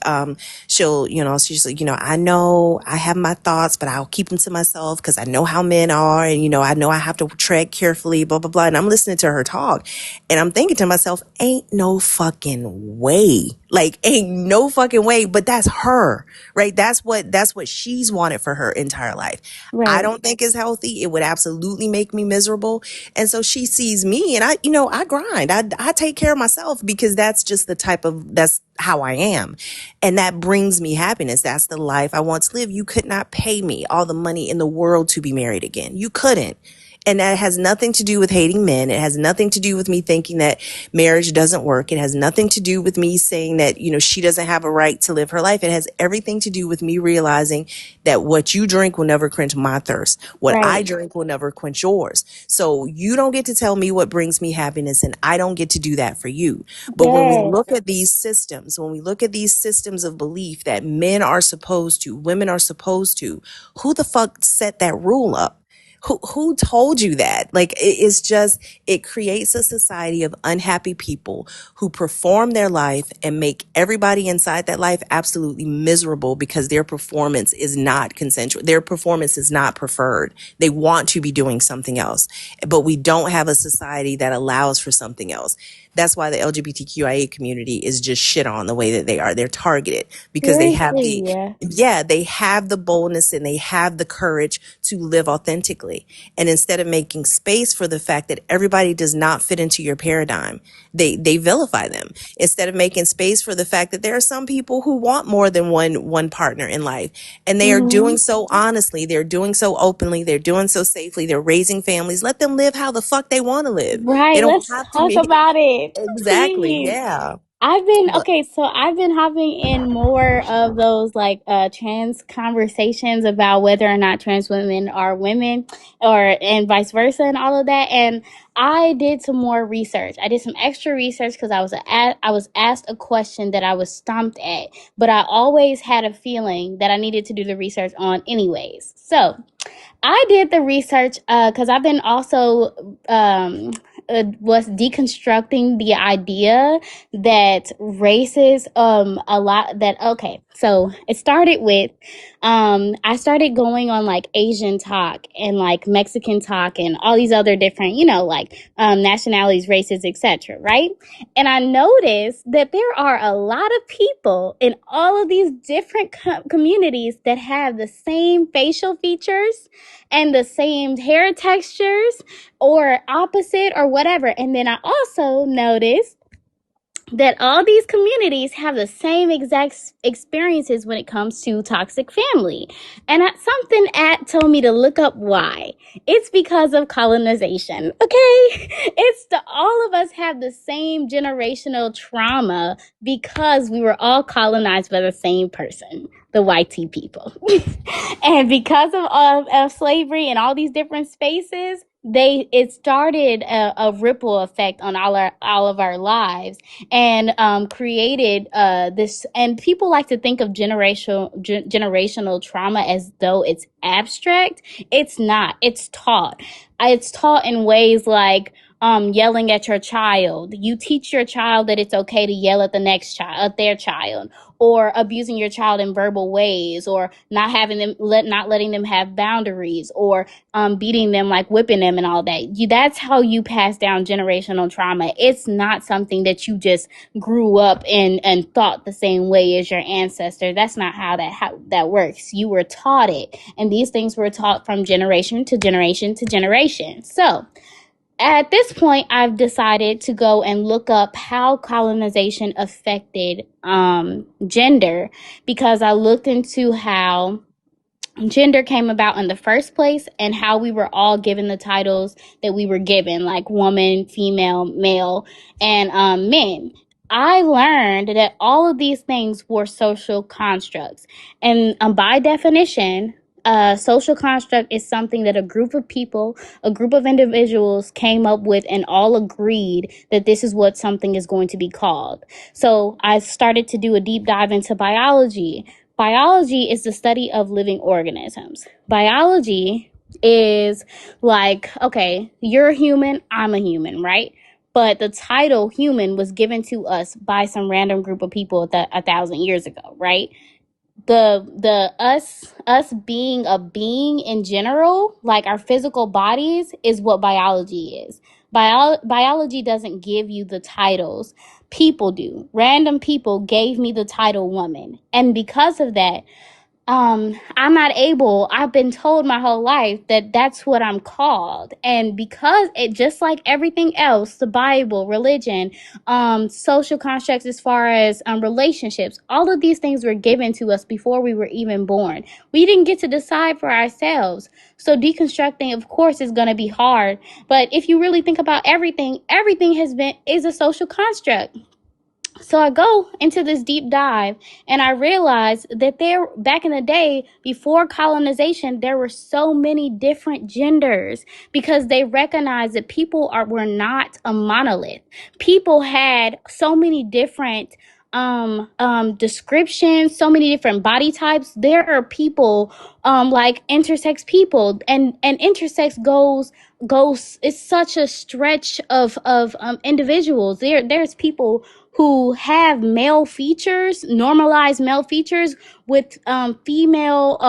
she's like, I know I have my thoughts, but I'll keep them to myself because I know how men are, and I know I have to tread carefully, blah blah blah. And I'm listening to her talk, and I'm thinking to myself, ain't no fucking way, like ain't no fucking way. But that's her, right? That's what she's wanted for her entire life. I Right. don't think is healthy. It would absolutely make me miserable. And so she sees me, and I grind. I take care of myself because that's how I am. And that brings me happiness. That's the life I want to live. You could not pay me all the money in the world to be married again. You couldn't. And that has nothing to do with hating men. It has nothing to do with me thinking that marriage doesn't work. It has nothing to do with me saying that, she doesn't have a right to live her life. It has everything to do with me realizing that what you drink will never quench my thirst. What I Right. drink will never quench yours. So you don't get to tell me what brings me happiness, and I don't get to do that for you. But Yes. when we look at these systems of belief that women are supposed to, who the fuck set that rule up? Who told you that? Like, it creates a society of unhappy people who perform their life and make everybody inside that life absolutely miserable because their performance is not consensual. Their performance is not preferred. They want to be doing something else, but we don't have a society that allows for something else. That's why the LGBTQIA community is just shit on the way that they are. They're targeted because Seriously. Yeah. they have the boldness and they have the courage to live authentically. And instead of making space for the fact that everybody does not fit into your paradigm, they vilify them. Instead of making space for the fact that there are some people who want more than one partner in life, and they are Mm-hmm. doing so honestly, they're doing so openly, they're doing so safely, they're raising families. Let them live how the fuck they want to live. They Right. don't Let's have to talk be about it. exactly, Please. yeah. But I've been hopping in more of those like trans conversations about whether or not trans women are women or and vice versa and all of that. And I did some more research. I did some extra research because I was asked a question that I was stumped at, but I always had a feeling that I needed to do the research on anyways. So I did the research because I've been also was deconstructing the idea that races a lot that okay. So it started with I started going on like Asian talk and like Mexican talk and all these other different, like nationalities, races, etc. Right? And I noticed that there are a lot of people in all of these different communities that have the same facial features and the same hair textures or opposite or whatever. And then I also noticed that all these communities have the same exact experiences when it comes to toxic family. And something told me to look up why. It's because of colonization, okay? All of us have the same generational trauma because we were all colonized by the same person, the white people. And because of slavery and all these different spaces, it started a ripple effect on all of our lives and created this. And people like to think of generational trauma as though it's abstract. It's not. It's taught. It's taught in ways like yelling at your child. You teach your child that it's okay to yell at the next child, at their child, or abusing your child in verbal ways, or not letting them have boundaries, or beating them, like whipping them and all that. That's how you pass down generational trauma. It's not something that you just grew up and thought the same way as your ancestor. That's not how that works. You were taught it, and these things were taught from generation to generation to generation. So at this point, I've decided to go and look up how colonization affected gender, because I looked into how gender came about in the first place and how we were all given the titles that we were given, like woman, female, male, and men. I learned that all of these things were social constructs. And by definition, social construct is something that a group of people, a group of individuals came up with and all agreed that this is what something is going to be called. So I started to do a deep dive into biology. Biology is the study of living organisms. Biology is like, okay, you're a human, I'm a human, right? But the title human was given to us by some random group of people 1,000 years ago, right? The us being a being in general, like our physical bodies, is what biology is. Biology doesn't give you the titles. People do. Random people gave me the title woman. And because of that, I'm not able, I've been told my whole life that that's what I'm called. And because it, just like everything else, the Bible, religion, social constructs as far as relationships, all of these things were given to us before we were even born. We didn't get to decide for ourselves. So deconstructing, of course, is going to be hard. But if you really think about everything is a social construct. So I go into this deep dive and I realized that back in the day, before colonization, there were so many different genders because they recognized that were not a monolith. People had so many different descriptions, so many different body types. There are people like intersex people, and intersex goes it's such a stretch of individuals. There's people who have male features, normalized male features, with female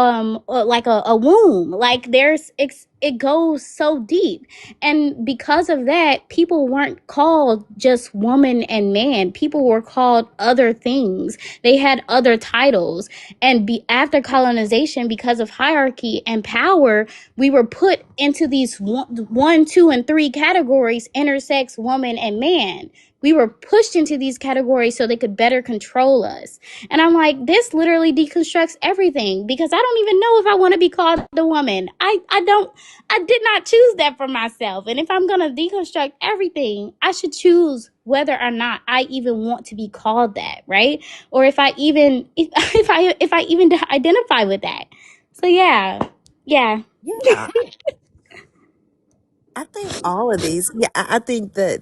like a womb. Like it goes so deep. And because of that, people weren't called just woman and man. People were called other things. They had other titles. And after colonization, because of hierarchy and power, we were put into these one, two, and three categories: intersex, woman, and man. We were pushed into these categories so they could better control us. And I'm like, this literally deconstructs everything, because I don't even know if I want to be called a woman. I did not choose that for myself. And if I'm going to deconstruct everything, I should choose whether or not I even want to be called that, right? Or if I even if I even identify with that. So yeah. Yeah. I think all of these, yeah, I think that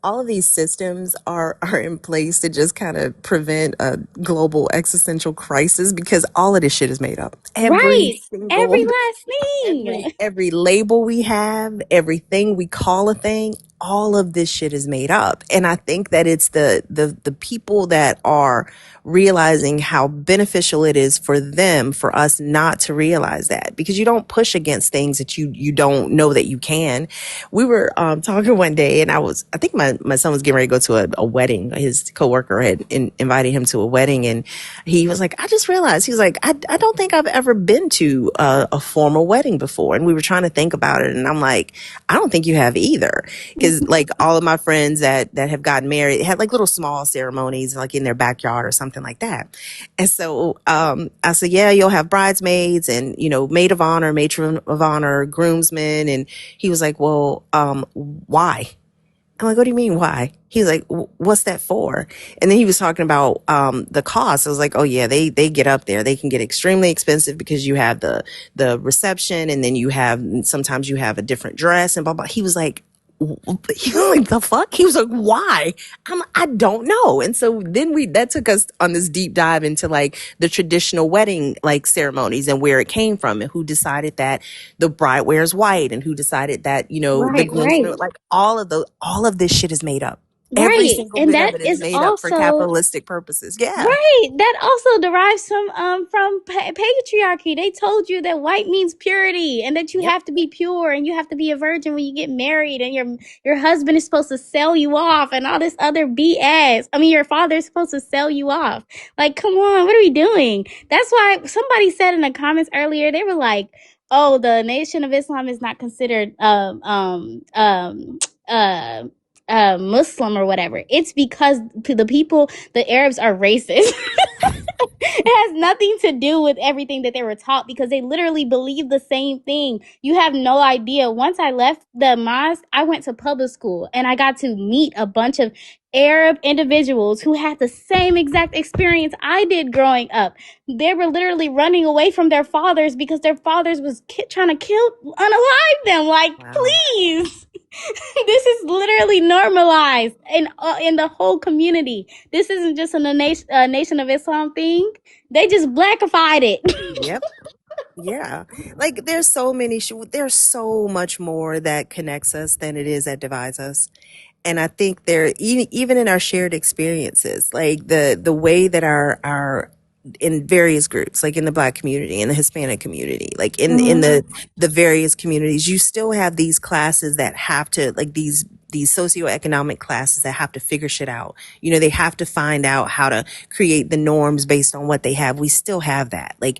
all of these systems are in place to just kind of prevent a global existential crisis because all of this shit is made up. Every Right. Every single last thing. every label we have, everything we call a thing, all of this shit is made up. And I think that it's the people that are realizing how beneficial it is for them for us not to realize that, because you don't push against things that you don't know that you can. We were talking one day, and I think my son was getting ready to go to a wedding. His coworker had invited him to a wedding, and he was like, I just realized, he was like, I don't think I've ever been to a formal wedding before. And we were trying to think about it, and I'm like, I don't think you have either, because like all of my friends that have gotten married had like little small ceremonies like in their backyard or something like that. And so I said, yeah, you'll have bridesmaids and, you know, maid of honor, matron of honor, groomsmen. And he was like, well, why? I'm like, what do you mean, why? He's like, what's that for? And then he was talking about the cost. I was like, oh yeah, they get up there. They can get extremely expensive because you have the reception, and then you have sometimes you have a different dress and blah blah. He was like, the fuck? He was like, why? I don't know. And so then that took us on this deep dive into like the traditional wedding like ceremonies and where it came from and who decided that the bride wears white and who decided that, you know, the Right, groomsmen, right, like all of this shit is made up. Every right. single And bit that of it is is made up for also capitalistic purposes. Yeah. right. That also derives from patriarchy. They told you that white means purity and that you Yep. have to be pure and you have to be a virgin when you get married and your husband is supposed to sell you off and all this other BS. I mean, your father is supposed to sell you off. Like, come on, what are we doing? That's why somebody said in the comments earlier, they were like, "Oh, the Nation of Islam is not considered uh Muslim or whatever." It's because to the people, the Arabs are racist. It has nothing to do with everything that they were taught because they literally believe the same thing. You have no idea. Once I left the mosque, I went to public school and I got to meet a bunch of Arab individuals who had the same exact experience I did growing up. They were literally running away from their fathers because their fathers was trying to kill, unalive them. Like, Wow. please. This is literally normalized in the whole community. This isn't just a Nation of Islam thing. They just blackified it. Yep. Yeah. Like there's so much more that connects us than it is that divides us. And I think there, even in our shared experiences, like the way that our in various groups, like in the Black community, in the Hispanic community, like in Mhm. the various communities, you still have these classes that have to, like these socioeconomic classes that have to figure shit out. You know, they have to find out how to create the norms based on what they have. We still have that. Like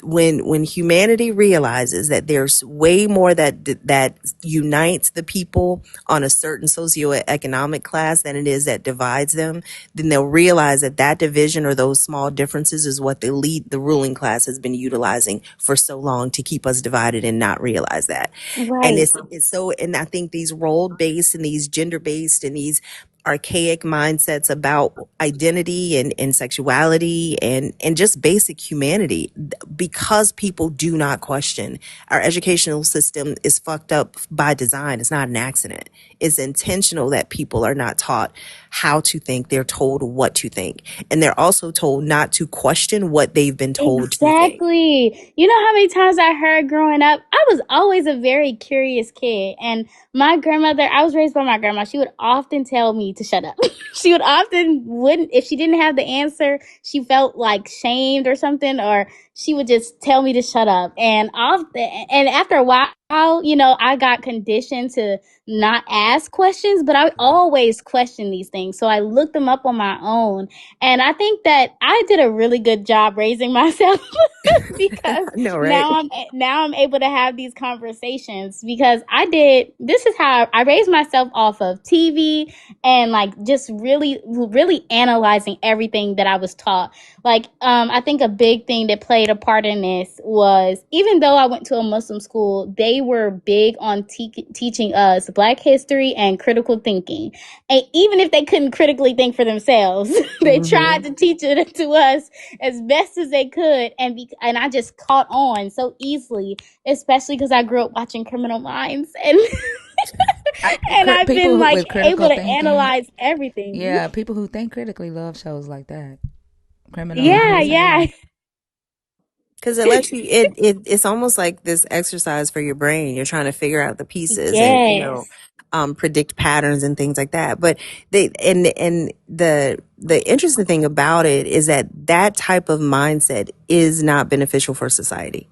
when humanity realizes that there's way more that unites the people on a certain socioeconomic class than it is that divides them, then they'll realize that that division or those small differences is what the ruling class has been utilizing for so long to keep us divided and not realize that. And Right. it's so, and I think these role based and these gender based and these archaic mindsets about identity and sexuality and just basic humanity, because people do not question. Our educational system is fucked up by design. It's not an accident. It's intentional that people are not taught how to think. They're told what to think, and they're also told not to question what they've been told to think. Exactly. You know how many times I heard growing up? I was always a very curious kid. And my grandmother, I was raised by my grandma. She would often tell me to shut up. She would often wouldn't, if she didn't have the answer, she felt like shamed or something, or she would just tell me to shut up. And after a while, I got conditioned to not ask questions, but I always question these things. So I looked them up on my own, and I think that I did a really good job raising myself because No, right? now I'm able to have these conversations because this is how I raised myself off of TV and like just really really analyzing everything that I was taught. Like I think a big thing that played a part in this was, even though I went to a Muslim school, they were big on teaching us Black history and critical thinking. And even if they couldn't critically think for themselves, they Hmm. tried to teach it to us as best as they could. And I just caught on so easily, especially because I grew up watching Criminal Minds and And I've been like with able critical to thinking, analyze everything. yeah, people who think critically love shows like that. Criminal Yeah, Minds and yeah. yeah. Because it lets you, it's almost like this exercise for your brain. You're trying to figure out the pieces and, Yes. predict patterns and things like that. But the interesting thing about it is that that type of mindset is not beneficial for society.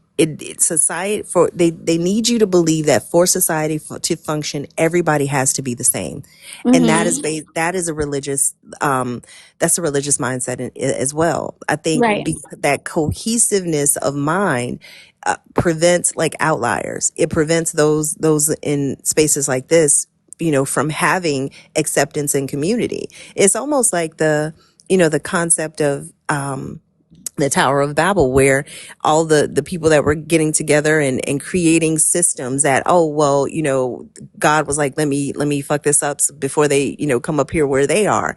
Society, they need you to believe that for society to function, everybody has to be the same. And that is Mhm. that is a religious, that's a religious mindset as well. I think Right. that cohesiveness of mind prevents like outliers. It prevents those in spaces like this, from having acceptance and community. It's almost like the concept of the Tower of Babel, where all the people that were getting together and creating systems that, oh well, God was like, let me fuck this up before they come up here where they are.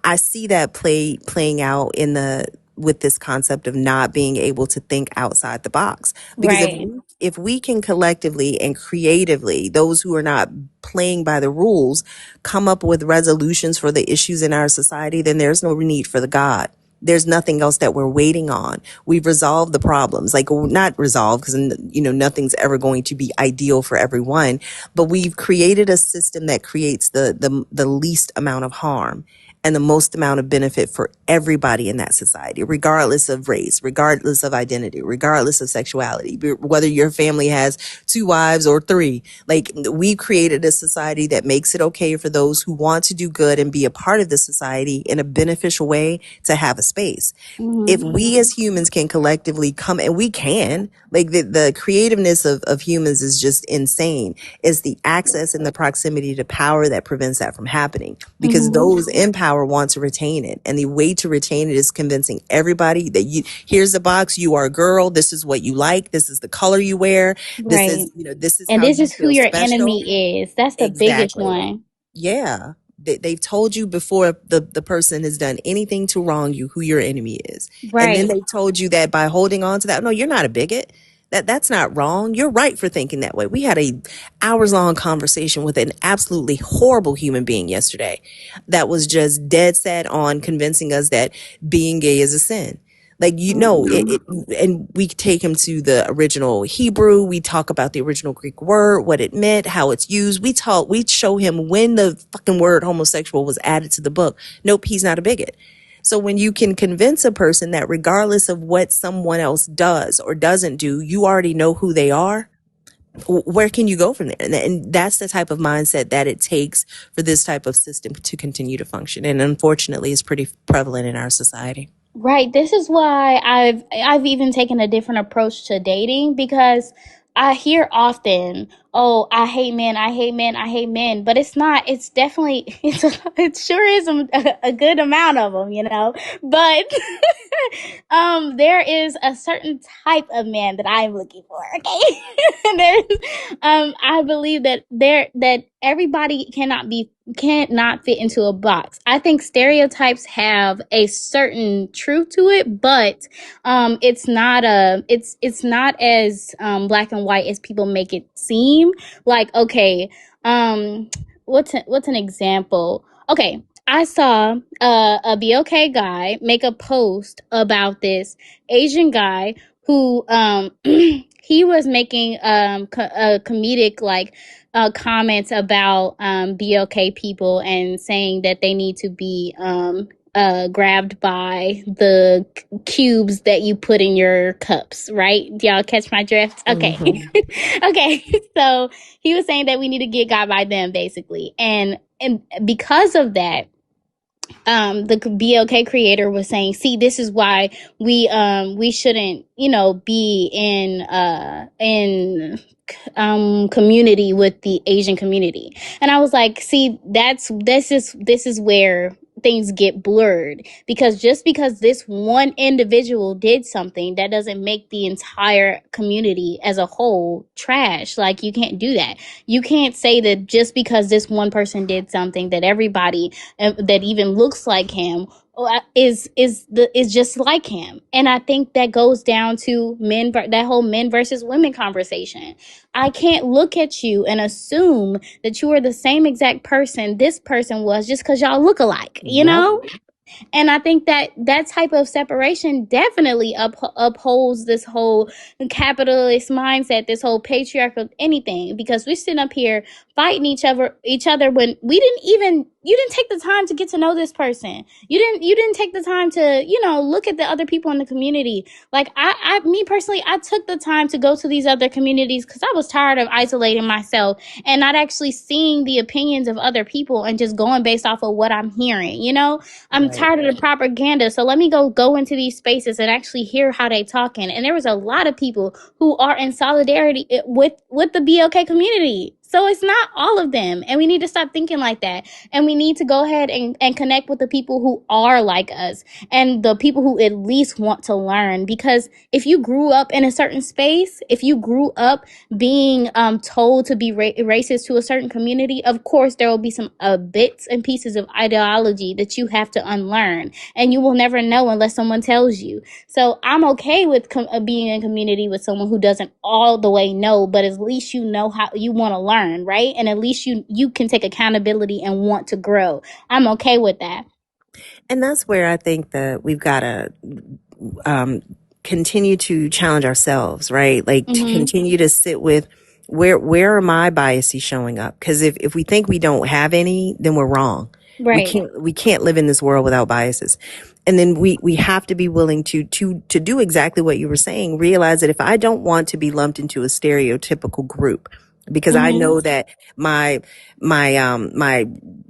I see that playing out in the with this concept of not being able to think outside the box. Because Right. if we can collectively and creatively, those who are not playing by the rules, come up with resolutions for the issues in our society, then there's no need for the God. There's nothing else that we're waiting on. We've resolved the problems, like not resolved because, nothing's ever going to be ideal for everyone, but we've created a system that creates the least amount of harm and the most amount of benefit for everybody in that society, regardless of race, regardless of identity, regardless of sexuality, whether your family has 2 wives or 3. Like, we created a society that makes it okay for those who want to do good and be a part of the society in a beneficial way to have a space. If Mhm. we as humans can collectively come, and we can, like, the creativeness of humans is just insane. It's the access and the proximity to power that prevents that from happening, because Mhm. those in power want to retain it. And the way to retain it is convincing everybody that here's the box, you are a girl, this is what you like, this is the color you wear, this Right. is, this is And how this you is who feel your special. enemy is. That's the biggest Exactly. one. Yeah. They've told you before the person has done anything to wrong you who your enemy is. And then Right. they told you that by holding on to that, no, you're not a bigot. That's not wrong. You're right for thinking that way. We had a hours long conversation with an absolutely horrible human being yesterday that was just dead set on convincing us that being gay is a sin. Like, and we take him to the original Hebrew. We talk about the original Greek word, what it meant, how it's used. We show him when the fucking word homosexual was added to the book. Nope, he's not a bigot. So when you can convince a person that regardless of what someone else does or doesn't do, you already know who they are, where can you go from there? And that's the type of mindset that it takes for this type of system to continue to function. And unfortunately, it's pretty prevalent in our society. Right. This is why I've even taken a different approach to dating, because I hear often, "Oh, I hate men. I hate men. I hate men." But it's not. It's definitely it sure is a good amount of them, But there is a certain type of man that I'm looking for. Okay. And there's I believe that everybody can't not fit into a box. I think stereotypes have a certain truth to it, but it's not as black and white as people make it seem. Like, okay, what's an example? Okay, I saw a BLK guy make a post about this Asian guy who he was making comedic comments about BLK people and saying that they need to be grabbed by the cubes that you put in your cups, right? Do y'all catch my drift? Okay. Mm-hmm. Okay. So he was saying that we need to get got by them, basically. And because of that, the BLK creator was saying, see, this is why we shouldn't, be in community with the Asian community. And I was like, see, this is where things get blurred, because just because this one individual did something, that doesn't make the entire community as a whole trash. Like, you can't do that. You can't say that just because this one person did something, that everybody that even looks like him is just like him. And I think that goes down to that whole men versus women conversation. I can't look at you and assume that you are the same exact person this person was just because y'all look alike, you Yep. know? And I think that that type of separation definitely upholds this whole capitalist mindset, this whole patriarchal anything, because we're sitting up here fighting each other when you didn't take the time to get to know this person. You didn't take the time to, look at the other people in the community. Like me personally, I took the time to go to these other communities because I was tired of isolating myself and not actually seeing the opinions of other people and just going based off of what I'm hearing, I'm Right. tired of the propaganda. So let me go into these spaces and actually hear how they talking. And there was a lot of people who are in solidarity with the BLK community. So it's not all of them. And we need to stop thinking like that. And we need to go ahead and connect with the people who are like us and the people who at least want to learn. Because if you grew up in a certain space, if you grew up being told to be racist to a certain community, of course there will be some bits and pieces of ideology that you have to unlearn, and you will never know unless someone tells you. So I'm okay with being in community with someone who doesn't all the way know, but at least you know how you want to learn, right? And at least you can take accountability and want to grow. I'm okay with that. And that's where I think that we've got to um, continue to challenge ourselves, right? Like to Mm-hmm. continue to sit with where are my biases showing up? Because if we think we don't have any, then we're wrong. Right. We can't live in this world without biases. And then we have to be willing to do exactly what you were saying. Realize that if I don't want to be lumped into a stereotypical group, because I Mm-hmm. know that my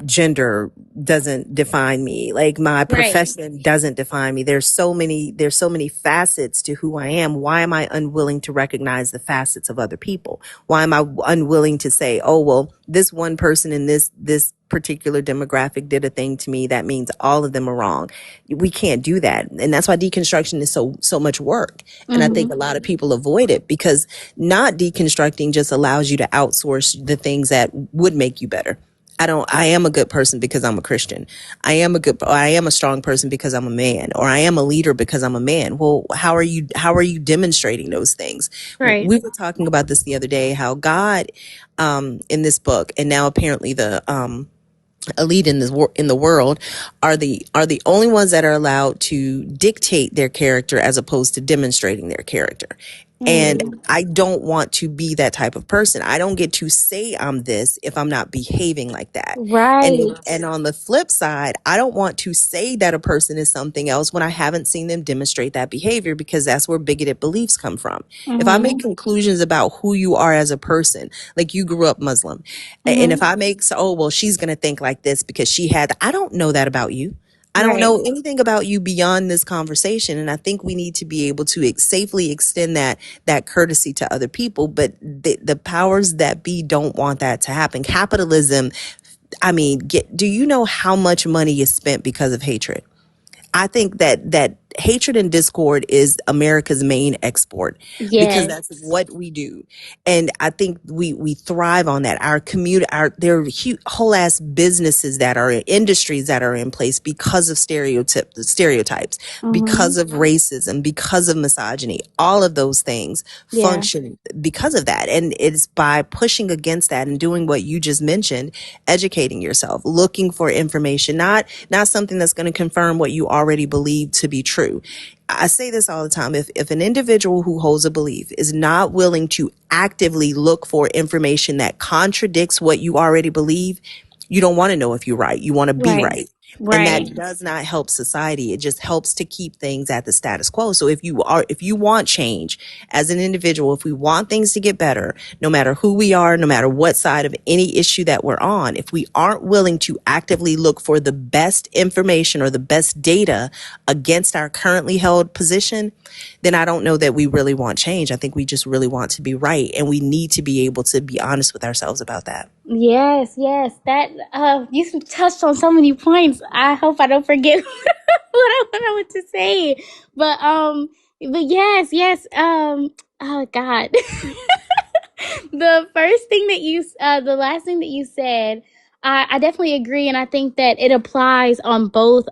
gender doesn't define me, like my Right. profession doesn't define me. There's so many facets to who I am. Why am I unwilling to recognize the facets of other people? Why am I unwilling to say, oh well, this one person in this particular demographic did a thing to me, that means all of them are wrong? We can't do that. And that's why deconstruction is so much work. And I think Mm-hmm. a lot of people avoid it because not deconstructing just allows you to outsource the things that would make you better. I am a good person because I'm a Christian. I am a strong person because I'm a man, or I am a leader because I'm a man. Well, how are you demonstrating those things? Right. We were talking about this the other day, how God, in this book, and now apparently the, elite in the world are the only ones that are allowed to dictate their character as opposed to demonstrating their character. And Mm-hmm. I don't want to be that type of person. I don't get to say I'm this if I'm not behaving like that. Right. And on the flip side, I don't want to say that a person is something else when I haven't seen them demonstrate that behavior, because that's where bigoted beliefs come from. If I make Mm-hmm. conclusions about who you are as a person, like you grew up Muslim, and if Mm-hmm. I make, so, oh, well, she's going to think like this because she had, I don't know that about you. I don't Right. know anything about you beyond this conversation. And I think we need to be able to safely extend that courtesy to other people. But the powers that be don't want that to happen. Capitalism, I mean, do you know how much money is spent because of hatred? I think that hatred and discord is America's main export, because Yes. that's what we do. And I think we thrive on that. Our community, there are whole ass businesses that are industries that are in place because of stereotypes, Mm-hmm. because of racism, because of misogyny. All of those things Yeah. function because of that. And it's by pushing against that and doing what you just mentioned, educating yourself, looking for information, not something that's going to confirm what you already believe to be true. I say this all the time. If an individual who holds a belief is not willing to actively look for information that contradicts what you already believe, you don't want to know if you're right. You want to be Right. right. And that Right. does not help society. It just helps to keep things at the status quo. So if you want change as an individual, if we want things to get better, no matter who we are, no matter what side of any issue that we're on, if we aren't willing to actively look for the best information or the best data against our currently held position, then I don't know that we really want change. I think we just really want to be right. And we need to be able to be honest with ourselves about that. Yes, yes. That you touched on so many points. I hope I don't forget what I want to say. But yes, yes. Oh God. The last thing that you said I definitely agree, and I think that it applies on both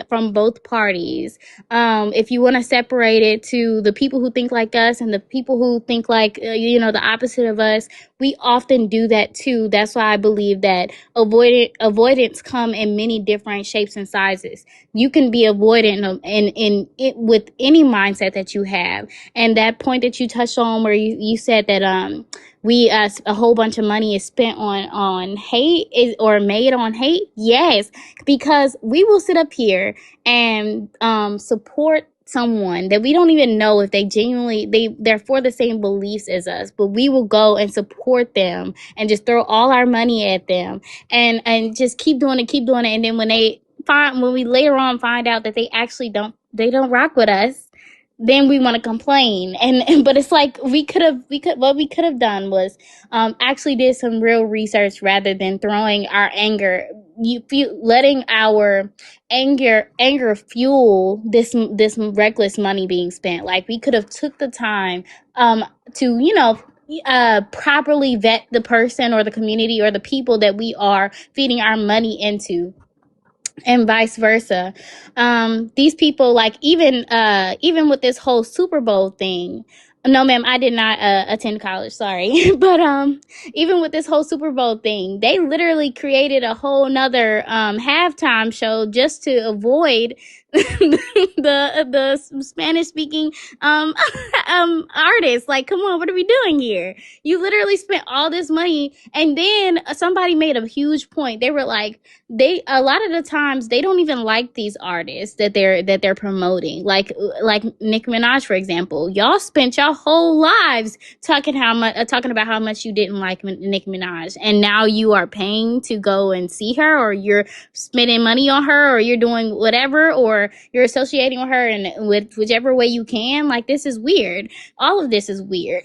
from both parties. If you want to separate it to the people who think like us and the people who think like the opposite of us, we often do that too. That's why I believe that avoidance come in many different shapes and sizes. You can be avoidant in it with any mindset that you have, and that point that you touched on where you said that we a whole bunch of money is spent on hate or made on hate. Yes, because we will sit up here and support someone that we don't even know if they genuinely they're for the same beliefs as us, but we will go and support them and just throw all our money at them and just keep doing it, and then when we later on find out that they don't rock with us, then we want to complain. And but it's like what we could have done was actually did some real research rather than throwing our anger, letting our anger fuel this reckless money being spent. Like, we could have took the time to properly vet the person or the community or the people that we are feeding our money into, and vice versa. These people, like, even with this whole Super Bowl thing. No, ma'am, I did not attend college. Sorry, but even with this whole Super Bowl thing, they literally created a whole nother halftime show just to avoid the Spanish speaking artists. Like, come on, what are we doing here? You literally spent all this money, and then somebody made a huge point. They were like, a lot of the times they don't even like these artists that they're promoting, like Nicki Minaj, for example. Y'all spent your whole lives talking about how much you didn't like Nicki Minaj, and now you are paying to go and see her, or you're spending money on her, or you're doing whatever, or you're associating with her in with whichever way you can. Like, this is weird. All of this is weird.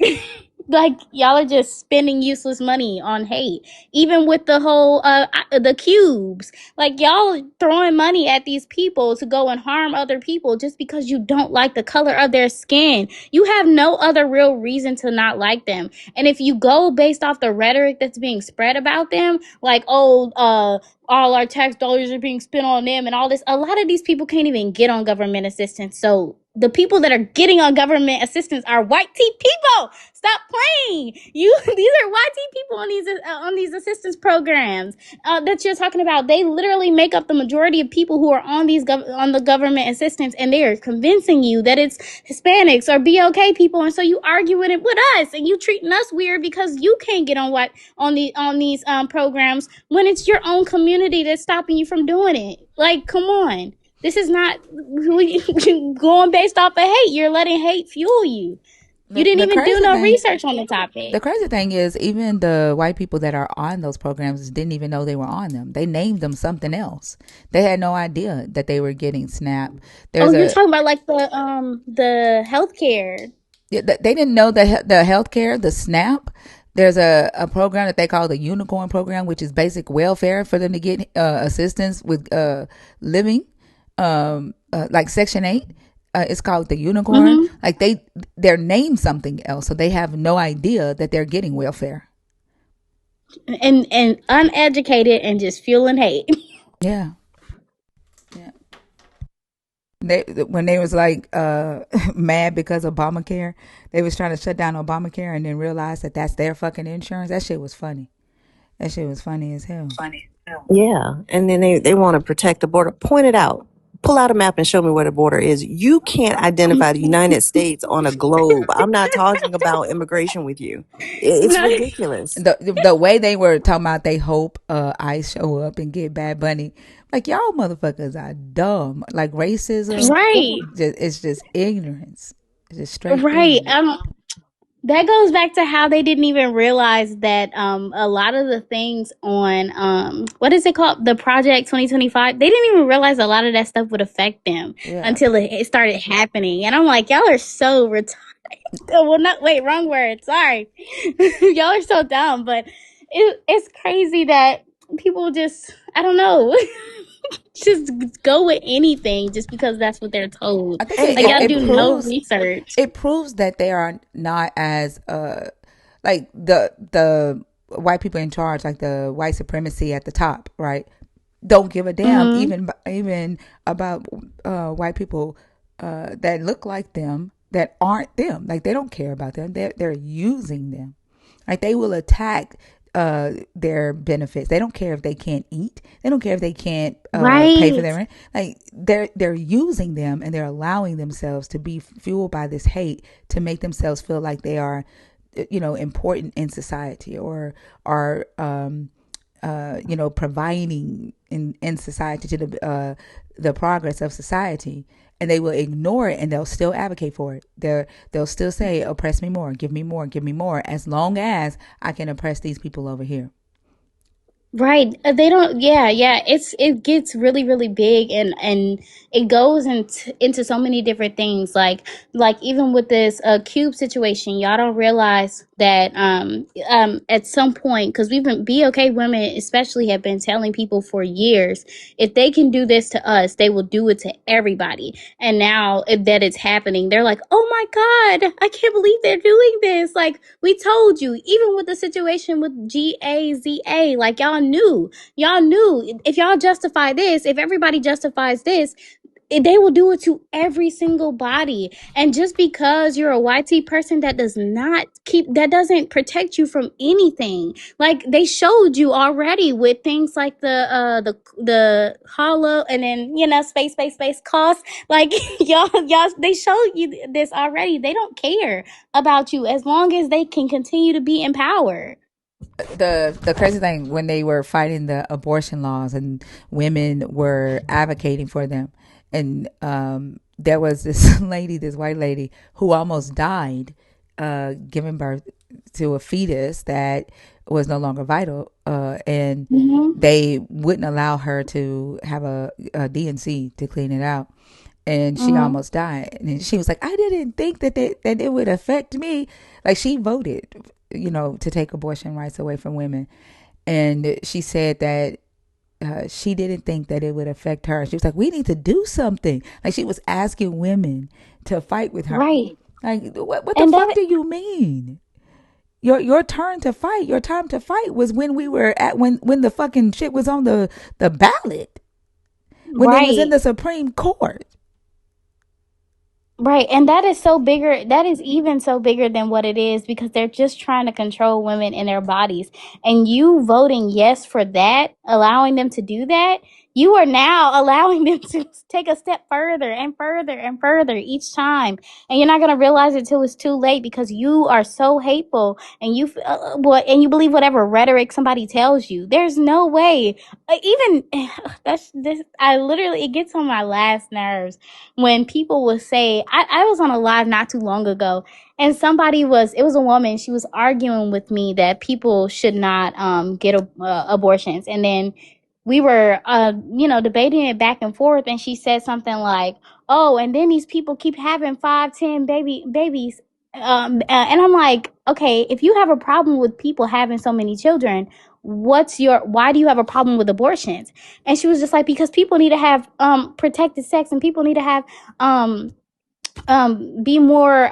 Like, y'all are just spending useless money on hate. Even with the whole the cubes, like, y'all throwing money at these people to go and harm other people just because you don't like the color of their skin. You have no other real reason to not like them. And if you go based off the rhetoric that's being spread about them, like, all our tax dollars are being spent on them and all this, a lot of these people can't even get on government assistance. So the people that are getting on government assistance are white people. Stop playing. These are white people on these assistance programs that you're talking about. They literally make up the majority of people who are on on the government assistance, and they are convincing you that it's Hispanics or BOK people, and so you arguing it with us, and you treating us weird because you can't get on these programs when it's your own community that's stopping you from doing it. Like, come on. This is not going based off of hate. You're letting hate fuel you. You didn't The even do crazy no thing, research on the topic. the crazy thing is, even the white people that are on those programs didn't even know they were on them. They named them something else. They had no idea that they were getting SNAP. Oh, There's you're a talking about like the healthcare. Yeah, they didn't know the healthcare, the SNAP. There's a program that they call the Unicorn Program, which is basic welfare for them to get assistance with living, like Section 8. It's called the Unicorn. Hmm. Like, they're named something else, so they have no idea that they're getting welfare. And uneducated and just fueling hate. Yeah, yeah. When they was like mad because of Obamacare, they was trying to shut down Obamacare and then realized that that's their fucking insurance. That shit was funny. That shit was funny as hell. Yeah, and then they want to protect the border. Point it out. Pull out a map and show me where the border is. You can't identify the United States on a globe. I'm not talking about immigration with you. It's No. ridiculous. The way they were talking about, they hope ICE show up and get Bad Bunny. Like, y'all motherfuckers are dumb. Like, racism, Right. it's just ignorance. It's just straight Right. ignorance. That goes back to how they didn't even realize that a lot of the things on what is it called, the Project 2025, they didn't even realize a lot of that stuff would affect them Yeah. until it started happening. And I'm like, y'all are so retarded. Well, not wait, wrong word. Sorry. Y'all are so dumb, but it's crazy that people just, I don't know, just go with anything just because that's what they're told. I think Hey, Like, y'all it do no proves research. it proves that they are not as like the white people in charge, like the white supremacy at the top, right? Don't give a damn Mm-hmm. even about white people that look like them that aren't them. Like they don't care about them. They're using them. Like they will attack their benefits. They don't care if they can't eat. They don't care if they can't pay for Right. their rent. Like they're using them and they're allowing themselves to be fueled by this hate to make themselves feel like they are, important in society or are providing in society to the progress of society, and they will ignore it and they'll still advocate for it. They'll still say, oppress me more, give me more, as long as I can oppress these people over here. Right. They don't. Yeah, yeah. It gets really, really big, and it goes into so many different things. Like even with this cube situation, y'all don't realize that at some point, because we've been BOK women especially have been telling people for years, if they can do this to us, they will do it to everybody. And now that it's happening, they're like, oh my god, I can't believe they're doing this. Like we told you, even with the situation with GAZA, like y'all knew if y'all justify this, if everybody justifies this, they will do it to every single body. And just because you're a YT person, that doesn't protect you from anything. Like they showed you already with things like the hollow, and then space cost. Like y'all they showed you this already. They don't care about you as long as they can continue to be in power. The crazy thing, when they were fighting the abortion laws and women were advocating for them, and there was this lady, this white lady, who almost died giving birth to a fetus that was no longer vital, and Mm-hmm. they wouldn't allow her to have a DNC to clean it out, and she Mm-hmm. almost died. And she was like, I didn't think that it would affect me. Like she voted, to take abortion rights away from women. And she said that she didn't think that it would affect her. She was like, we need to do something. Like she was asking women to fight with her. Right. Like, what the And fuck that do you mean? Your turn to fight, your time to fight was when we were at when the fucking shit was on the ballot, when it was in right. the Supreme Court. Right, and that is so bigger. That is even so bigger than what it is, because they're just trying to control women in their bodies. And you voting yes for that, allowing them to do that, you are now allowing them to take a step further and further and further each time. And you're not going to realize it till it's too late, because you are so hateful, and and you believe whatever rhetoric somebody tells you. There's no way. Even that's this. I literally, it gets on my last nerves when people will say, I was on a live not too long ago, and it was a woman, she was arguing with me that people should not get abortions. And then we were debating it back and forth, and she said something like, oh, and then these people keep having 5, 10 babies. And I'm like, okay, if you have a problem with people having so many children, why do you have a problem with abortions? And she was just like, because people need to have protected sex, and people need to have um be more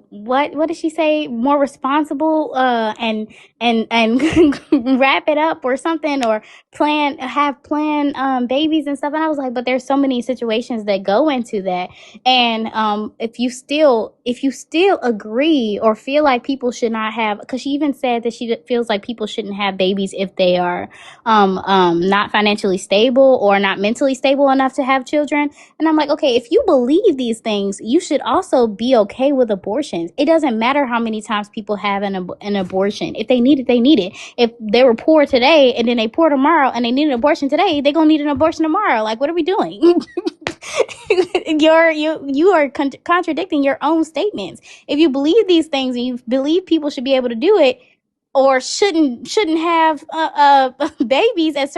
what did she say, more responsible, and wrap it up or something, or plan babies and stuff. And I was like, but there's so many situations that go into that. And if you still agree or feel like people should not have, because she even said that she feels like people shouldn't have babies if they are not financially stable or not mentally stable enough to have children. And I'm like, okay, if you believe these things, you should also be okay with abortions. It doesn't matter how many times people have an abortion. If they need it, they need it. If they were poor today and then they poor tomorrow and they need an abortion today, they're going to need an abortion tomorrow. Like, what are we doing? You are contradicting your own statements. If you believe these things and you believe people should be able to do it, or shouldn't have babies at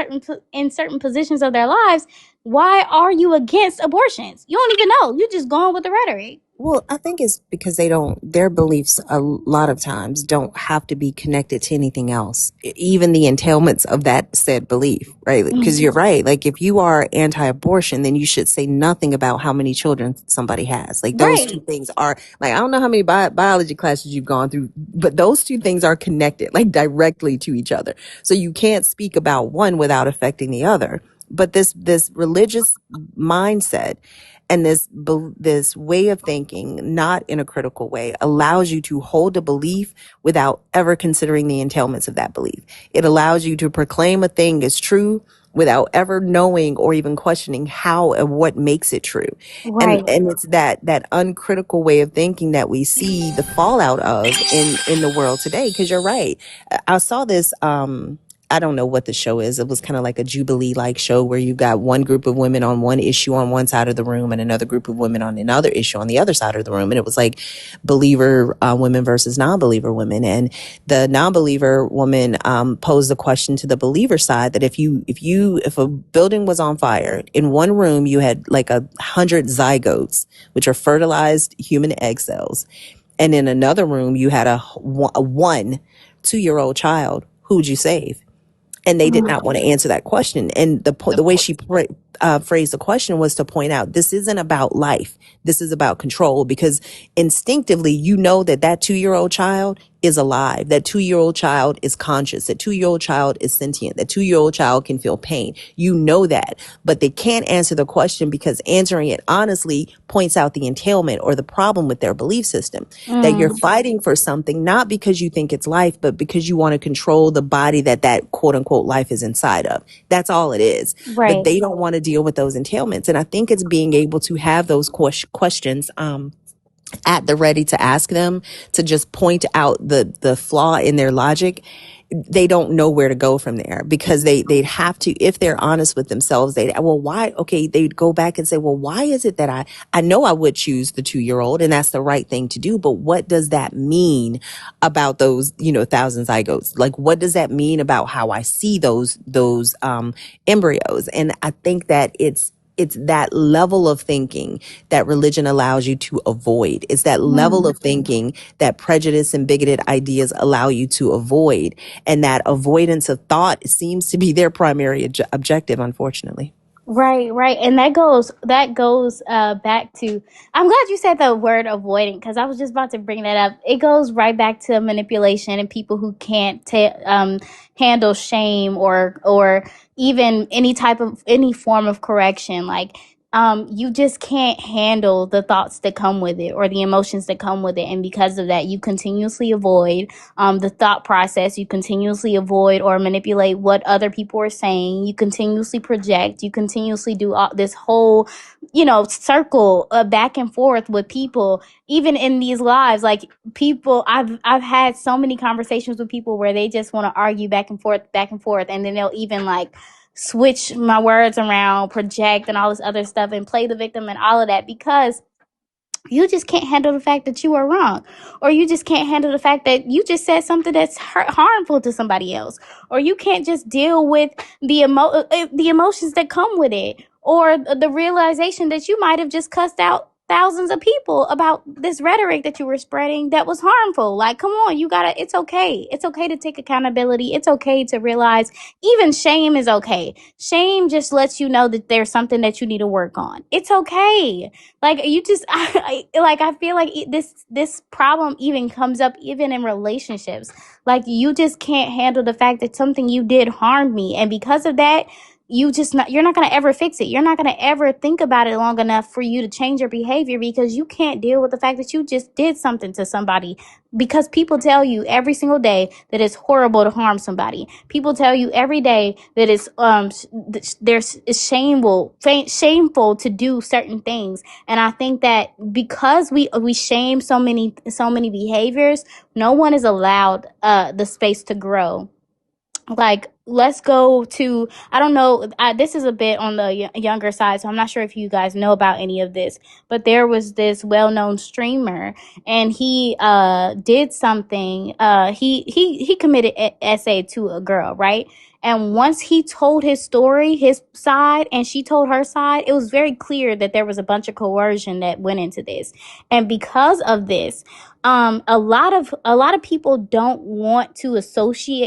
in certain positions of their lives, why are you against abortions? You don't even know. You're just going with the rhetoric. Well, I think it's because their beliefs a lot of times don't have to be connected to anything else, even the entailments of that said belief, right? Because you're right. Like, if you are anti abortion, then you should say nothing about how many children somebody has. Like, those two Right. things are, like, I don't know how many biology classes you've gone through, but those two things are connected, like, directly to each other. So you can't speak about one without affecting the other. But this religious mindset and this way of thinking, not in a critical way, allows you to hold a belief without ever considering the entailments of that belief. It allows you to proclaim a thing as true without ever knowing or even questioning how and what makes it true. And Right. it's that uncritical way of thinking that we see the fallout of in the world today. Because you're right. I saw this I don't know what the show is. It was kind of like a Jubilee like show where you got one group of women on one issue on one side of the room and another group of women on another issue on the other side of the room. And it was like believer women versus non-believer women. And the non-believer woman posed the question to the believer side that if a building was on fire, in one room you had like 100 zygotes, which are fertilized human egg cells. And in another room you had a 1-2-year-old child. Who'd you save? And they did not want to answer that question. And the way she phrased the question was to point out this isn't about life. This is about control, because instinctively you know that 2-year-old child is alive. That 2-year-old child is conscious. That 2-year-old child is sentient. That 2-year-old child can feel pain. You know that, but they can't answer the question because answering it honestly points out the entailment or the problem with their belief system. That you're fighting for something, not because you think it's life, but because you want to control the body that quote unquote life is inside of. That's all it is. But Right. they don't want to deal with those entailments. And I think it's being able to have those questions, at the ready to ask them, to just point out the flaw in their logic. They don't know where to go from there, because they'd have to, if they're honest with themselves, they'd go back and say, well, why is it that I know I would choose the 2-year-old and that's the right thing to do, but what does that mean about those, 1,000 zygotes? Like, what does that mean about how I see those embryos? And I think that it's that level of thinking that religion allows you to avoid. It's that level of thinking that prejudice and bigoted ideas allow you to avoid. And that avoidance of thought seems to be their primary objective, unfortunately. Right, right. And that goes back to, I'm glad you said the word avoiding, because I was just about to bring that up. It goes right back to manipulation and people who can't handle shame or even any form of correction. Like, you just can't handle the thoughts that come with it or the emotions that come with it, and because of that you continuously avoid the thought process. You continuously avoid or manipulate what other people are saying. You continuously project. You continuously do this whole, circle back and forth with people, even in these lives. Like, people, I've had so many conversations with people where they just want to argue back and forth, and then they'll even like switch my words around, project, and all this other stuff, and play the victim and all of that, because you just can't handle the fact that you are wrong, or you just can't handle the fact that you just said something that's harmful to somebody else, or you can't just deal with the emotions that come with it, or the realization that you might have just cussed out thousands of people about this rhetoric that you were spreading that was harmful. Like, come on, it's okay. It's okay to take accountability. It's okay to realize even shame is okay. Shame just lets you know that there's something that you need to work on. It's okay. Like, you just I feel like this problem even comes up even in relationships. Like, you just can't handle the fact that something you did harmed me, and because of that you're not going to ever fix it. You're not going to ever think about it long enough for you to change your behavior, because you can't deal with the fact that you just did something to somebody. Because people tell you every single day that it's horrible to harm somebody. People tell you every day that it's shameful to do certain things. And I think that because we shame so many behaviors, no one is allowed the space to grow. like, let's go to, I don't know, this is a bit on the younger side, so I'm not sure if you guys know about any of this, but there was this well-known streamer, and he did something, he committed SA to a girl, right? And once he told his story, his side, and she told her side, it was very clear that there was a bunch of coercion that went into this. And because of this, a lot of people don't want to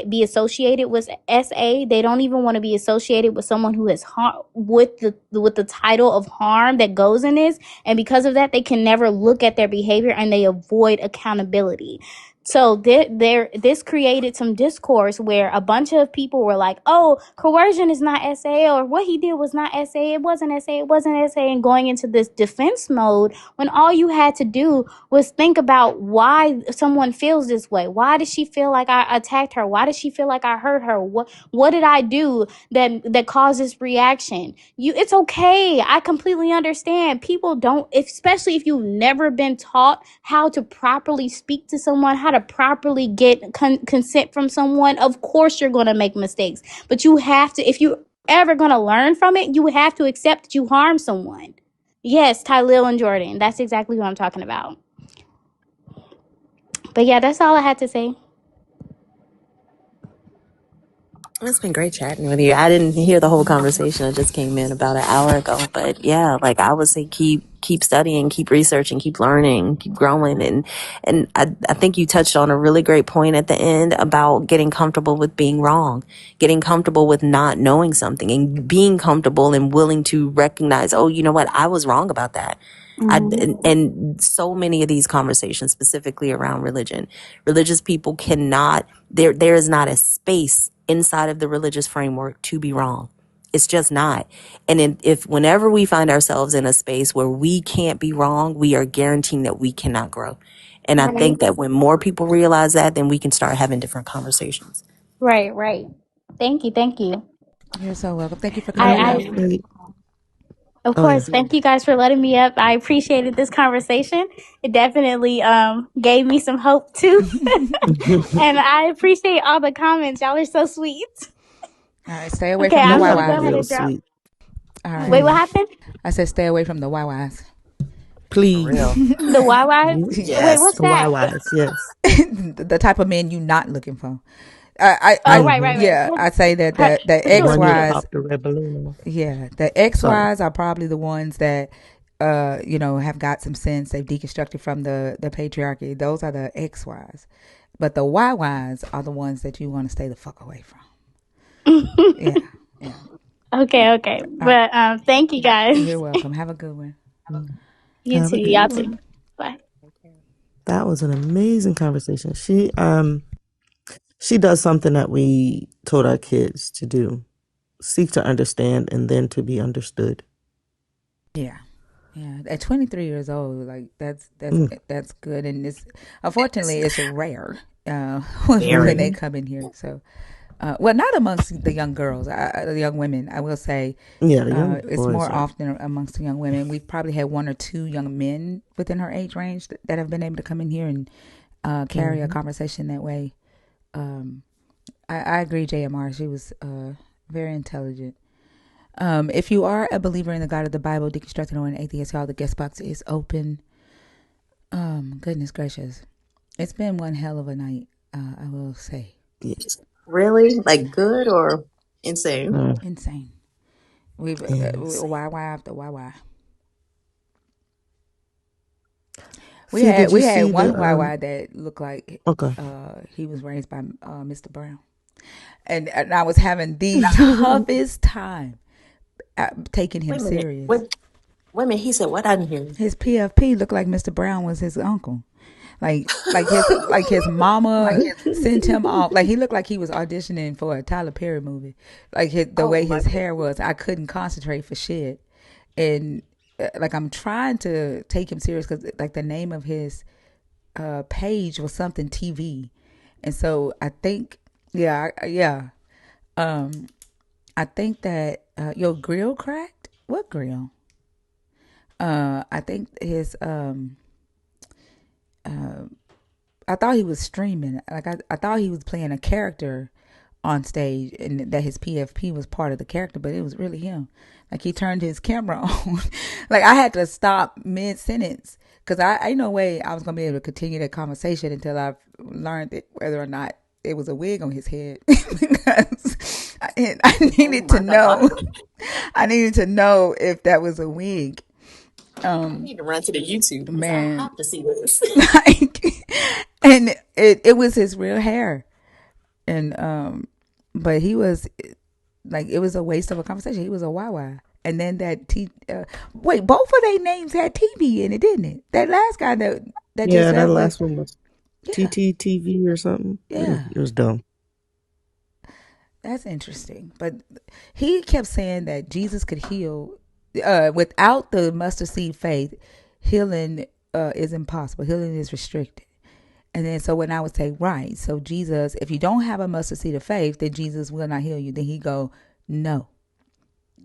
be associated with SA. They don't even want to be associated with someone who has with the title of harm that goes in this. And because of that, they can never look at their behavior, and they avoid accountability. So this created some discourse where a bunch of people were like, "Oh, coercion is not SA, or what he did was not SA. It wasn't SA. It wasn't SA," and going into this defense mode when all you had to do was think about why someone feels this way. Why does she feel like I attacked her? Why does she feel like I hurt her? What did I do that caused this reaction? It's okay. I completely understand. People don't, especially if you've never been taught how to properly speak to someone, how to properly get consent from someone. Of course you're going to make mistakes, but you have to, if you ever going to learn from it, you have to accept that you harm someone. Yes, Tylil and Jordan. That's exactly what I'm talking about. But yeah, that's all I had to say. It's been great chatting with you. I didn't hear the whole conversation. I just came in about an hour ago. But yeah, like I would say, keep studying, keep researching, keep learning, keep growing. And I think you touched on a really great point at the end about getting comfortable with being wrong, getting comfortable with not knowing something, and being comfortable and willing to recognize, oh, you know what, I was wrong about that. And so many of these conversations, specifically around religion, religious people cannot, there is not a space inside of the religious framework to be wrong. It's just not. And if whenever we find ourselves in a space where we can't be wrong, we are guaranteeing that we cannot grow. And I Right, think that when more people realize that, then we can start having different conversations. right, right. Thank you, thank you. You're so welcome. Thank you for And I coming want I, up. to say, of oh yeah. course, thank you guys for letting me up. I appreciated this conversation. It definitely gave me some hope too. And I appreciate all the comments. Y'all are so sweet. All right, stay away Okay, from the You I'm are gonna go YYs ahead real then. and drop. sweet. All Wait, right. what Please, happened? I said stay away from the YYs. for real. please. The YY? Wait, Yes. what's The that? YYs, yes. The type of men you not looking for. Oh, right, right, right. Yeah, I say that Huh, the The who X is one that this? Ys, popped the red balloon off. yeah, the X Sorry. Ys are probably the ones that, have got some sense. They've deconstructed from the patriarchy. Those are the X Ys, but the Y Ys are the ones that you want to stay the fuck away from. Yeah, yeah. Okay, okay. Uh, But thank you you're guys. welcome. Have a good one. You Have too. a good Y'all one. too. Bye. That was an amazing conversation. She does something that we told our kids to do. Seek to understand and then to be understood. Yeah. Yeah, at 23 years old, like Mm. that's good, and it's unfortunately it's rare when Very. they Hmm. come in here. So, well, not amongst the young girls, the young women. I will say, Yeah, the young it's boys more are. often amongst the young women. We've probably had one or two young men within her age range that have been able to come in here and carry a Hmm. conversation that way. Um, I agree, JMR. She was very intelligent. If you are a believer in the God of the Bible, deconstructed or an atheist, y'all, the guest box is open. Goodness gracious. It's been one hell of a night, I will say. Yes. Really? Like good or insane? Mm. Insane. We've Yes. YY after YY. Fee, did you We had see one the YY that looked like okay. he was raised by Mr. Brown. And I was having the toughest time taking him Wait a minute. serious. Wait a minute. He said what? I didn't hear. His PFP looked like Mr. Brown was his uncle. Like his mama sent him off. Like he looked like he was auditioning for a Tyler Perry movie. Like the Oh way my his goodness. hair was, I couldn't concentrate for shit. And like I'm trying to take him serious because like the name of his page was something TV, and so I think yeah. Um, I think that your grill cracked. What grill? I think his I thought he was streaming. Like I thought he was playing a character on stage, and that his PFP was part of the character, but it was really him. Like he turned his camera on. Like I had to stop mid sentence because I ain't no way I was gonna be able to continue that conversation until I learned that whether or not it was a wig on his head because I Oh needed to my God. know. I needed to know if that was a wig. I need to run to the YouTube because I Man, have to see this. like, and it was his real hair, and but he was like, it was a waste of a conversation. He was a YY. And then wait, both of their names had TV in it, didn't it? That last guy that just Yeah, that left was, last one was yeah, TTTV or something. yeah. It was dumb. That's interesting. But he kept saying that Jesus could heal without the mustard seed faith. Healing is impossible. Healing is restricted. And then so when I would say, right, so Jesus, if you don't have a mustard seed of faith, then Jesus will not heal you. Then he go, no,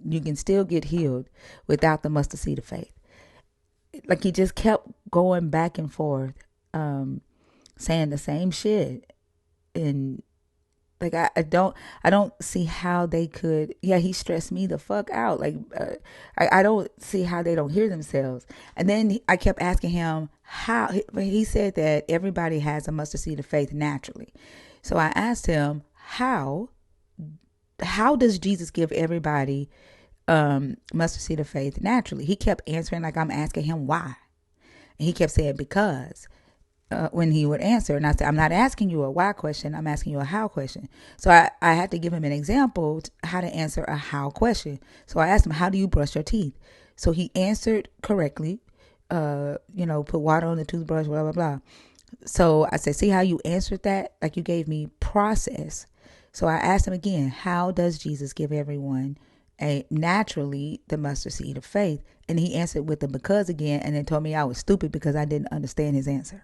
you can still get healed without the mustard seed of faith. Like he just kept going back and forth, saying the same shit. And like I don't see how they could. Yeah, he stressed me the fuck out. Like I don't see how they don't hear themselves. And then I kept asking him how. He said that everybody has a mustard seed of faith naturally. So I asked him how does Jesus give everybody mustard seed of faith naturally? He kept answering like I'm asking him why. And he kept saying because. When he would answer, and I said, I'm not asking you a why question, I'm asking you a how question. So I had to give him an example how to answer a how question. So I asked him, how do you brush your teeth? So he answered correctly, put water on the toothbrush, blah blah blah. So I said, see how you answered that, like you gave me process. So I asked him again, how does Jesus give everyone naturally the mustard seed of faith? And he answered with the because again, and then told me I was stupid because I didn't understand his answer.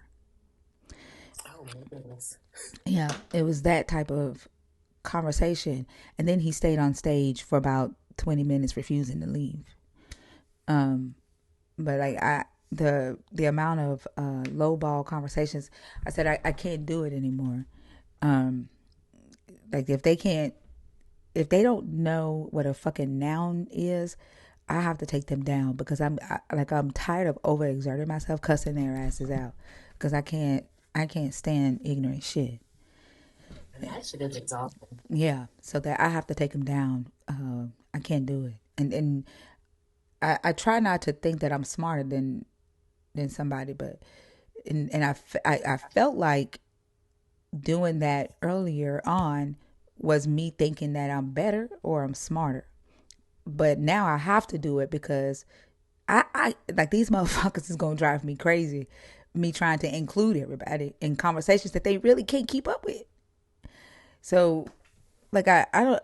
Oh my goodness. Yeah, it was that type of conversation. And then he stayed on stage for about 20 minutes refusing to leave. But like the amount of low ball conversations, I said I can't do it anymore. Like if they don't know what a fucking noun is, I have to take them down because I'm tired of overexerting myself, cussing their asses out because I can't stand ignorant shit. That shit is exhausting. Yeah, so that I have to take them down. I can't do it, and I try not to think that I'm smarter than somebody, but and I felt like doing that earlier on was me thinking that I'm better or I'm smarter, but now I have to do it because I like these motherfuckers is gonna drive me crazy. Me trying to include everybody in conversations that they really can't keep up with. So like I don't.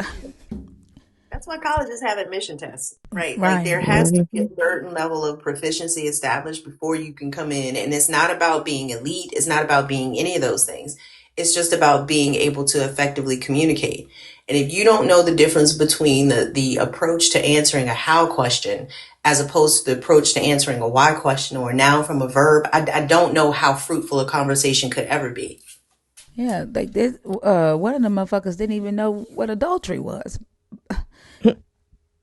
That's why colleges have admission tests, right? Like there Right. has to be Hmm. a certain level of proficiency established before you can come in. And it's not about being elite. It's not about being any of those things. It's just about being able to effectively communicate. And if you don't know the difference between the approach to answering a how question as opposed to the approach to answering a why question or a noun from a verb, I don't know how fruitful a conversation could ever be. Yeah, like this. One of the motherfuckers didn't even know what adultery was,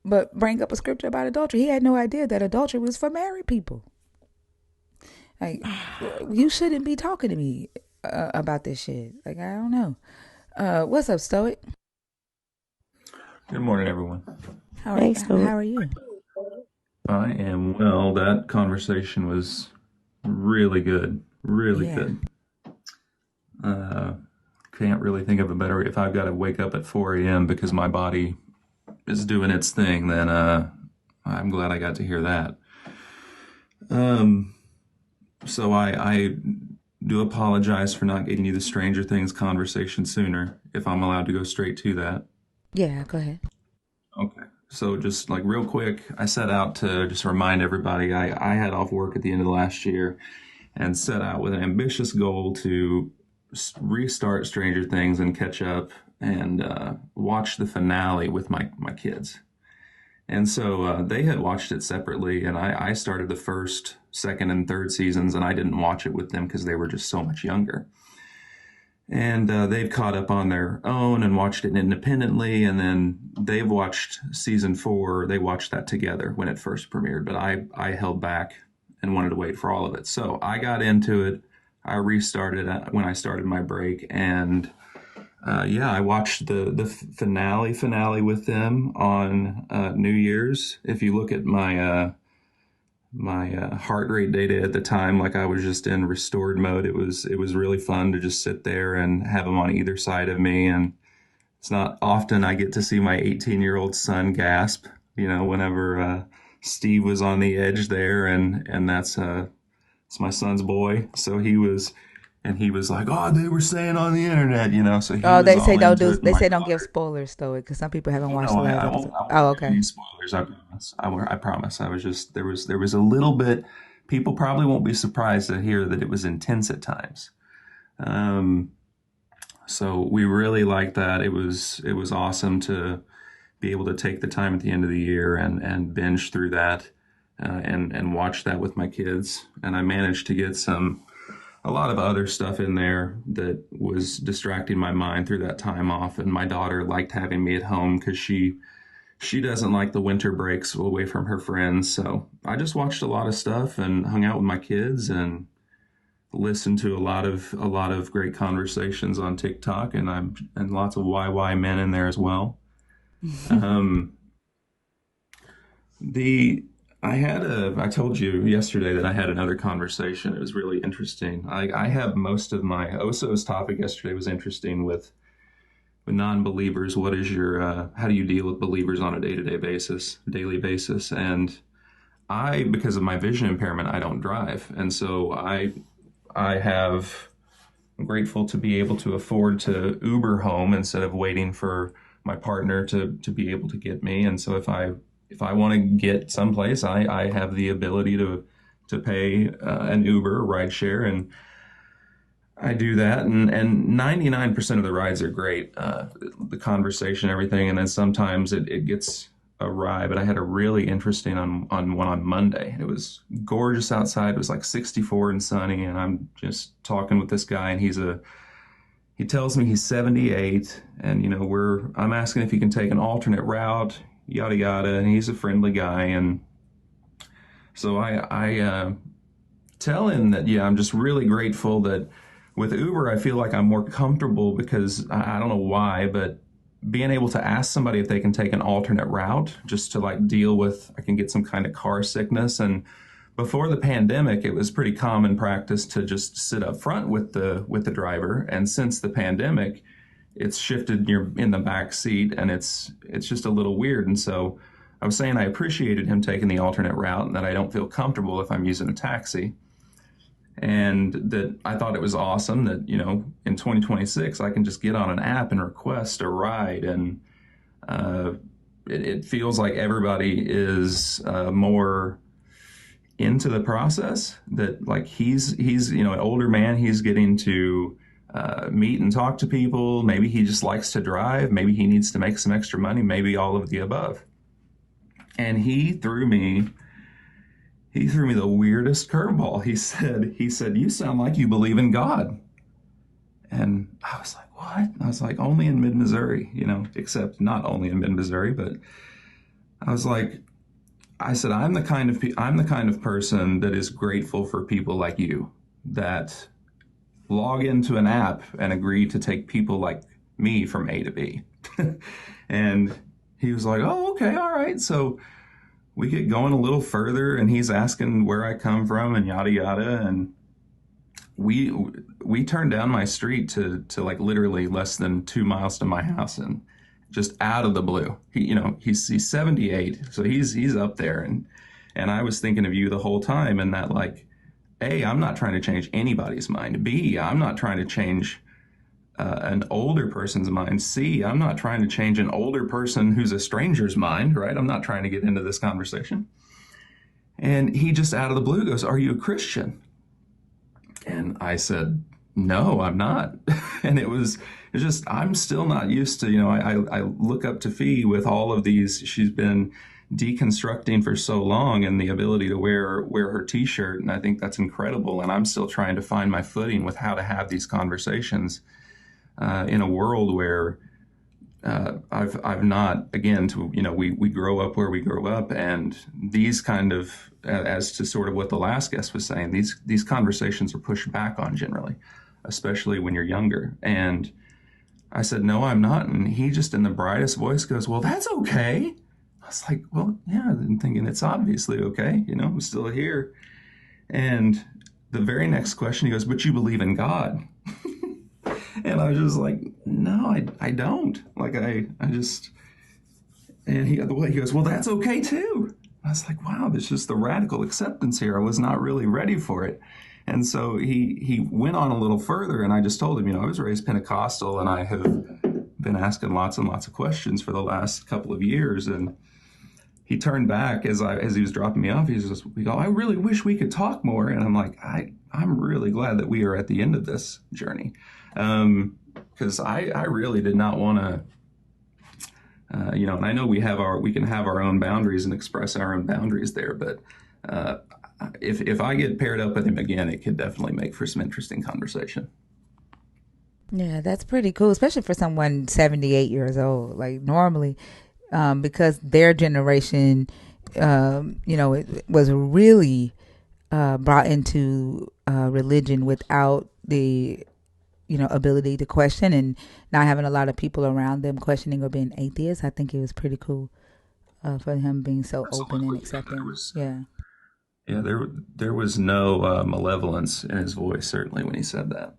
but bring up a scripture about adultery. He had no idea that adultery was for married people. Like, you shouldn't be talking to me about this shit. Like, I don't know. What's up, Stoic? Good morning, everyone. Hey, Stoic. How are you? I am well. That conversation was really good. Really Yeah, good. Uh, can't really think of a better. If I've got to wake up at 4 a.m. because my body is doing its thing, then I'm glad I got to hear that. So I do apologize for not getting you the Stranger Things conversation sooner, if I'm allowed to go straight to that. yeah. Go ahead. Okay. So just like real quick, I set out to just remind everybody I had off work at the end of the last year and set out with an ambitious goal to restart Stranger Things and catch up and watch the finale with my kids. And so they had watched it separately, and I started the first, second, and third seasons, and I didn't watch it with them because they were just so much younger. and they've caught up on their own and watched it independently, and then they've watched season 4. They watched that together when it first premiered, but I held back and wanted to wait for all of it. So I got into it. I restarted when I started my break, and I watched the finale with them on New Year's. If you look at my heart rate data at the time, like I was just in restored mode. It was really fun to just sit there and have them on either side of me. And it's not often I get to see my 18-year-old son gasp, whenever Steve was on the edge there, and that's it's my son's boy. So he was like, oh, they were saying on the internet, so he Oh, was they say all don't into do. it. And They my say don't give daughter, spoilers though, because some people haven't oh watched no, the last I episode. won't. I won't Oh, give okay. any spoilers. I promise. I promise. I was just there was a little bit. People probably won't be surprised to hear that it was intense at times. Um, so we really liked that. It was awesome to be able to take the time at the end of the year and binge through that, and watch that with my kids. And I managed to get a lot of other stuff in there that was distracting my mind through that time off. And my daughter liked having me at home because she doesn't like the winter breaks away from her friends. So I just watched a lot of stuff and hung out with my kids and listened to a lot of great conversations on TikTok, and lots of YY men in there as well. Um, the I told you yesterday that I had another conversation. It was really interesting. I have most of my Oso's topic yesterday was interesting with non-believers. What is your how do you deal with believers on a daily basis? And because of my vision impairment, I don't drive, and so I'm grateful to be able to afford to Uber home instead of waiting for my partner to be able to get me. And so if I want to get someplace, I have the ability to pay an Uber rideshare, and I do that. And 99% of the rides are great. The conversation, everything. And then sometimes it gets awry, but I had a really interesting on one on Monday. It was gorgeous outside. It was like 64 and sunny, and I'm just talking with this guy, and he tells me he's 78, and I'm asking if he can take an alternate route, yada yada, and he's a friendly guy. And so I tell him that, yeah, I'm just really grateful that with Uber I feel like I'm more comfortable because I don't know why, but being able to ask somebody if they can take an alternate route just to like deal with, I can get some kind of car sickness. And before the pandemic, it was pretty common practice to just sit up front with the driver. And since the pandemic, it's shifted. You're in the back seat, and it's just a little weird. And so I was saying I appreciated him taking the alternate route, and that I don't feel comfortable if I'm using a taxi. And that I thought it was awesome that, in 2026, I can just get on an app and request a ride. And it feels like everybody is more into the process, that like he's an older man, he's getting to meet and talk to people. Maybe he just likes to drive, maybe he needs to make some extra money, maybe all of the above. And he threw me the weirdest curveball. He said, you sound like you believe in God. And I was like, what? I was like, only in mid-Missouri, except not only in mid-Missouri, but I said, I'm the kind of person that is grateful for people like you that log into an app and agree to take people like me from A to B. And he was like, oh, okay, all right. So we get going a little further, and he's asking where I come from and yada yada. And we turned down my street to like literally less than 2 miles to my house, and just out of the blue, he's 78, so he's up there, and I was thinking of you the whole time, and that like, A, I'm not trying to change anybody's mind. B, I'm not trying to change an older person's mind. C, I'm not trying to change an older person who's a stranger's mind, right? I'm not trying to get into this conversation. And he just out of the blue goes, are you a Christian? And I said, no, I'm not. And it's just, I'm still not used to, I look up to Fee with all of these. She's been deconstructing for so long, and the ability to wear her t-shirt. And I think that's incredible. And I'm still trying to find my footing with how to have these conversations. in a world where I've not, again, we grow up where we grow up, and these kind of, as to sort of what the last guest was saying, these conversations are pushed back on generally, especially when you're younger. And I said, no, I'm not. And he just in the brightest voice goes, well, that's okay. I was like, well, yeah, I'm thinking it's obviously okay. I'm still here. And the very next question, he goes, but you believe in God. And I was just like, no, I don't. Like, I just, and he goes, well, that's okay too. I was like, wow, there's just the radical acceptance here. I was not really ready for it. And so he went on a little further, and I just told him, I was raised Pentecostal, and I have been asking lots and lots of questions for the last couple of years. And he turned back as he was dropping me off. We go, I really wish we could talk more. And I'm like, I'm really glad that we are at the end of this journey. Because I really did not want to, and I know we can have our own boundaries and express our own boundaries there, but if I get paired up with him again, it could definitely make for some interesting conversation. Yeah, that's pretty cool, especially for someone 78 years old. Like normally, because their generation, it was really brought into religion without the ability to question, and not having a lot of people around them questioning or being atheists. I think it was pretty cool for him being so open and accepting. Yeah, there was no malevolence in his voice, certainly, when he said that.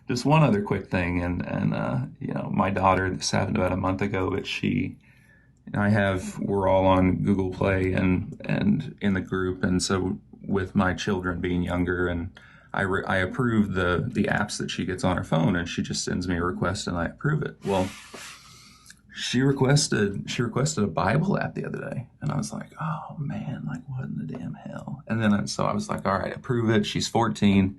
Just one other quick thing, and my daughter, this happened about a month ago, but we're all on Google Play and in the group, and so with my children being younger, and I approve the apps that she gets on her phone, and she just sends me a request and I approve it. Well, she requested a Bible app the other day, and I was like, oh man, like what in the damn hell? And then so I was like, all right, approve it. She's 14.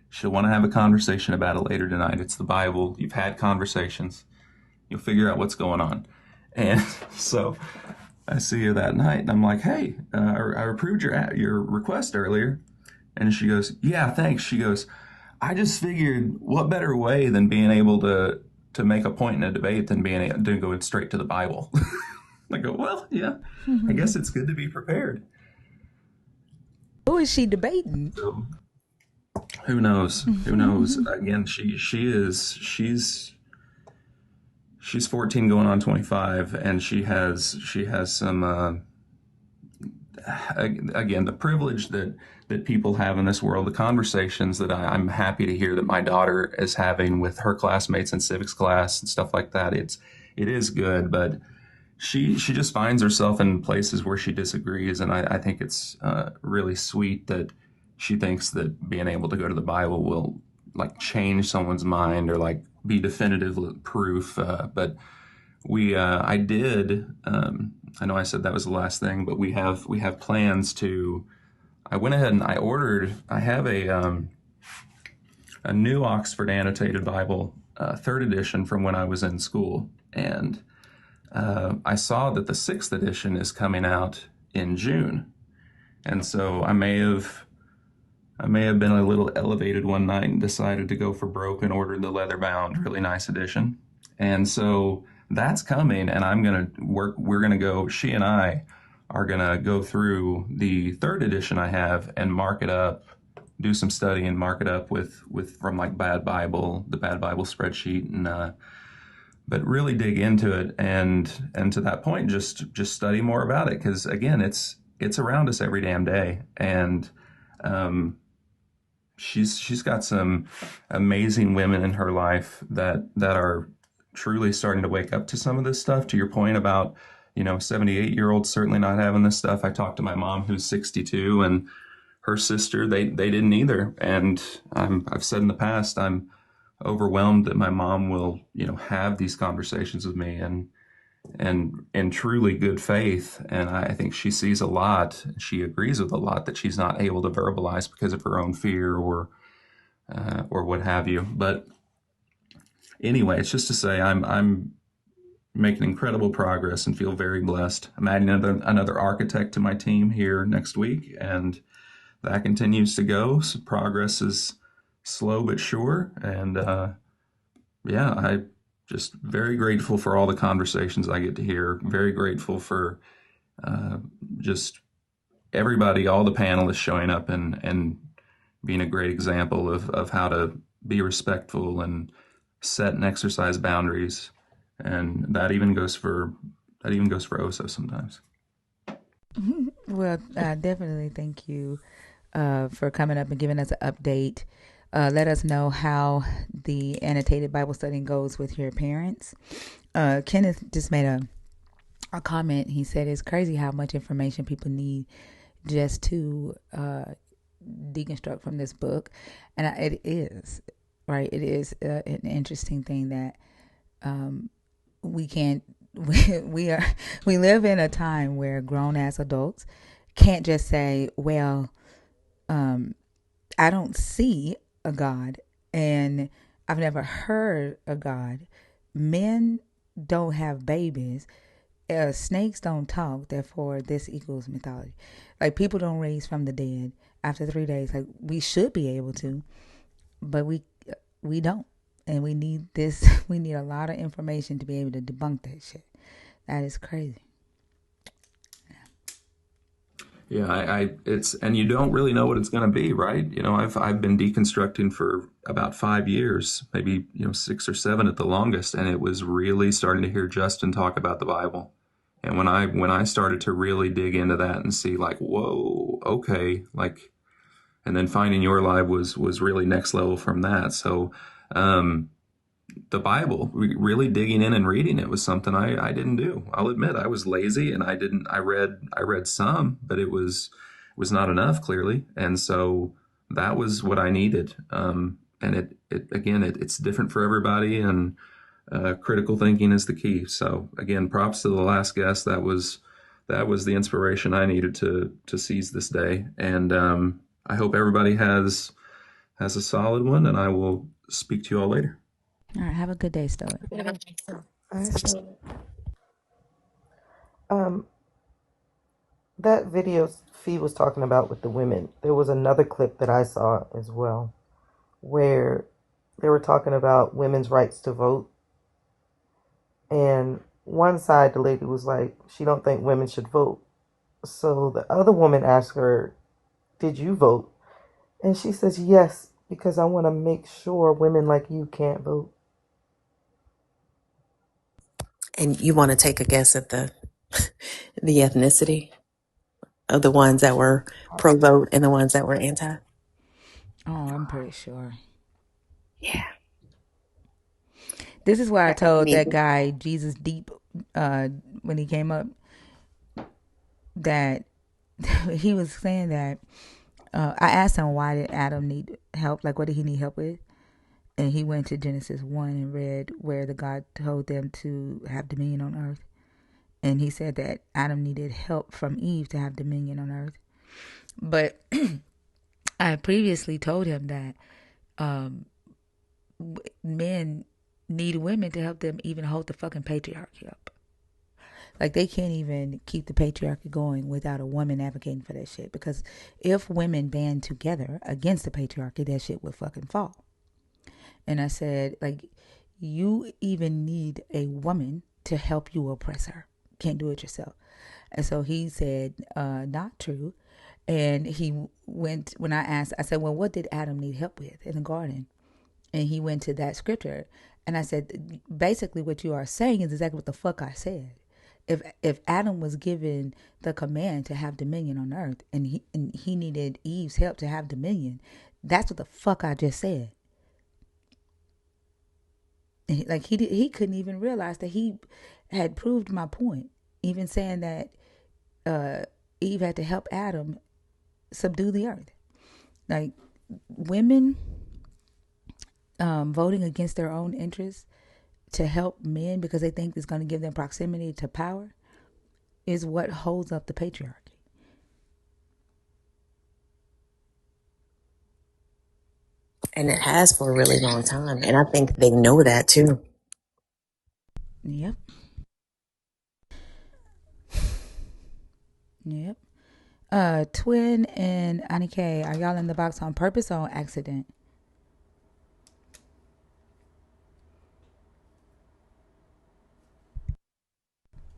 She'll want to have a conversation about it later tonight. It's the Bible. You've had conversations. You'll figure out what's going on. And so I see her that night, and I'm like, hey, I approved your request earlier. And she goes, yeah, thanks. She goes, I just figured what better way than being able to make a point in a debate than being able to go straight to the Bible. I go, well, yeah, I guess it's good to be prepared. Who is she debating? So, who knows? Who knows? Again, she's 14 going on 25, and she has some again, the privilege that people have in this world, the conversations that I'm happy to hear that my daughter is having with her classmates in civics class and stuff like that. It is good, but she just finds herself in places where she disagrees, and I think it's really sweet that she thinks that being able to go to the Bible will like change someone's mind or like be definitive proof. But I did. I know I said that was the last thing, but we have plans to. I went ahead and I have a new Oxford Annotated Bible, third edition from when I was in school, and I saw that the sixth edition is coming out in June, and so I may have been a little elevated one night and decided to go for broke and ordered the leather bound, really nice edition, and so that's coming, and we're gonna go. She and I are gonna go through the third edition I have and mark it up, do some study and mark it up with from like the Bad Bible spreadsheet, and but really dig into it, and to that point just study more about it, because again it's around us every damn day, and she's got some amazing women in her life that are truly starting to wake up to some of this stuff. To your point about 78-year-olds certainly not having this stuff. I talked to my mom who's 62, and her sister, they didn't either. And I've said in the past, I'm overwhelmed that my mom will have these conversations with me and in truly good faith. And I think she sees a lot. She agrees with a lot that she's not able to verbalize because of her own fear or what have you. But anyway, it's just to say I'm making incredible progress and feel very blessed. I'm adding another architect to my team here next week, and that continues to go. So progress is slow but sure, and yeah, I just very grateful for all the conversations I get to hear. Very grateful for uh, just everybody, all the panelists showing up and being a great example of how to be respectful and set and exercise boundaries. And that even goes for Oso sometimes. Well, definitely thank you for coming up and giving us an update. Let us know how the annotated Bible study goes with your parents. Kenneth just made a comment. He said it's crazy how much information people need just to deconstruct from this book. And it is, right? It is an interesting thing that we can't, we live in a time where grown ass adults can't just say, well, I don't see a God and I've never heard a God. Men don't have babies. Snakes don't talk, therefore this equals mythology. Like people don't raise from the dead after 3 days. Like we should be able to, but we don't, and we need this. We need a lot of information to be able to debunk that shit. That is crazy. Yeah, it's, and you don't really know what it's going to be, right? I've been deconstructing for about 5 years, maybe 6 or 7 at the longest, and it was really starting to hear Justin talk about the Bible. And when I started to really dig into that and see like, whoa, okay, like, and then finding your live was really next level from that. So, um, the Bible, really digging in and reading it was something I didn't do. I'll admit I was lazy and I read some, but it was not enough clearly. And so that was what I needed. And it again, it's different for everybody, and critical thinking is the key. So again, props to the last guest. That was the inspiration I needed to seize this day. And I hope everybody has a solid one, and I will speak to you all later. All right, have a good day, Stoic. I still, um, that video Fee was talking about with the women, there was another clip that I saw as well where they were talking about women's rights to vote. And one side, the lady was like, she don't think women should vote. So the other woman asked her, did you vote? And she says, yes, because I want to make sure women like you can't vote. And you want to take a guess at the ethnicity of the ones that were pro vote and the ones that were anti? Oh, I'm pretty sure. Yeah. This is why I I told mean, that guy Jesus Deep when he came up that he was saying that I asked him why did Adam need help? Like what did he need help with? And he went to Genesis 1 and read where the God told them to have dominion on earth. And he said that Adam needed help from Eve to have dominion on earth. But I previously told him that men need women to help them even hold the fucking patriarchy up. Like they can't even keep the patriarchy going without a woman advocating for that shit. Because if women band together against the patriarchy, that shit would fucking fall. And I said, like, you even need a woman to help you oppress her. Can't do it yourself. And so he said, not true. And he went, when I asked, I said, well, what did Adam need help with in the garden? And he went to that scripture. And I said, basically what you are saying is exactly what the fuck I said. If Adam was given the command to have dominion on earth and he needed Eve's help to have dominion, that's what the fuck I just said. And he couldn't even realize that he had proved my point, even saying that Eve had to help Adam subdue the earth. Like women voting against their own interests to help men because they think it's going to give them proximity to power is what holds up the patriarchy. and it has for a really long time. And I think they know that too. Yep. Yep. Twin and Anike, are y'all in the box on purpose or on accident?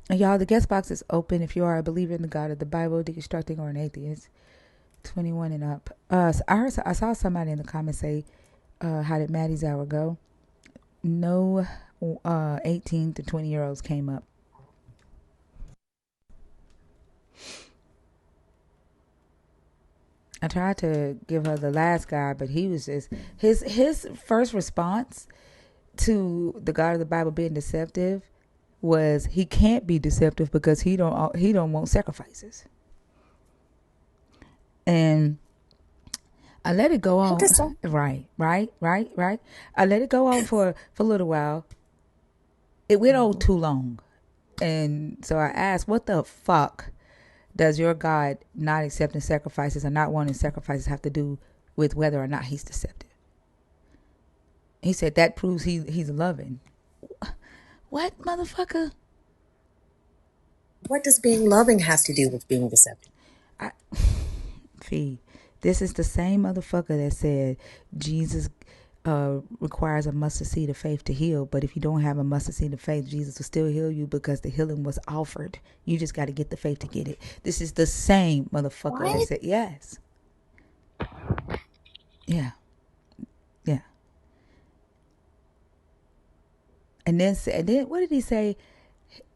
And y'all, the guest box is open if you are a believer in the God of the Bible, deconstructing, or an atheist. 21 and up. I saw somebody in the comments say, how did Maddie's hour go? No 18 to 20-year-olds came up. I tried to give her the last guy, but he was just his first response to the God of the Bible being deceptive was he can't be deceptive because he don't want sacrifices. And I let it go on. Right. I let it go on for a little while. It went on too long. And so I asked, what the fuck does your God not accepting sacrifices or not wanting sacrifices have to do with whether or not he's deceptive? He said that proves he's loving. What, motherfucker? What does being loving have to do with being deceptive? Fee, this is the same motherfucker that said Jesus requires a mustard seed of faith to heal, but if you don't have a mustard seed of faith, Jesus will still heal you because the healing was offered. You just got to get the faith to get it. This is the same motherfucker that said yes. Yeah. And then what did he say?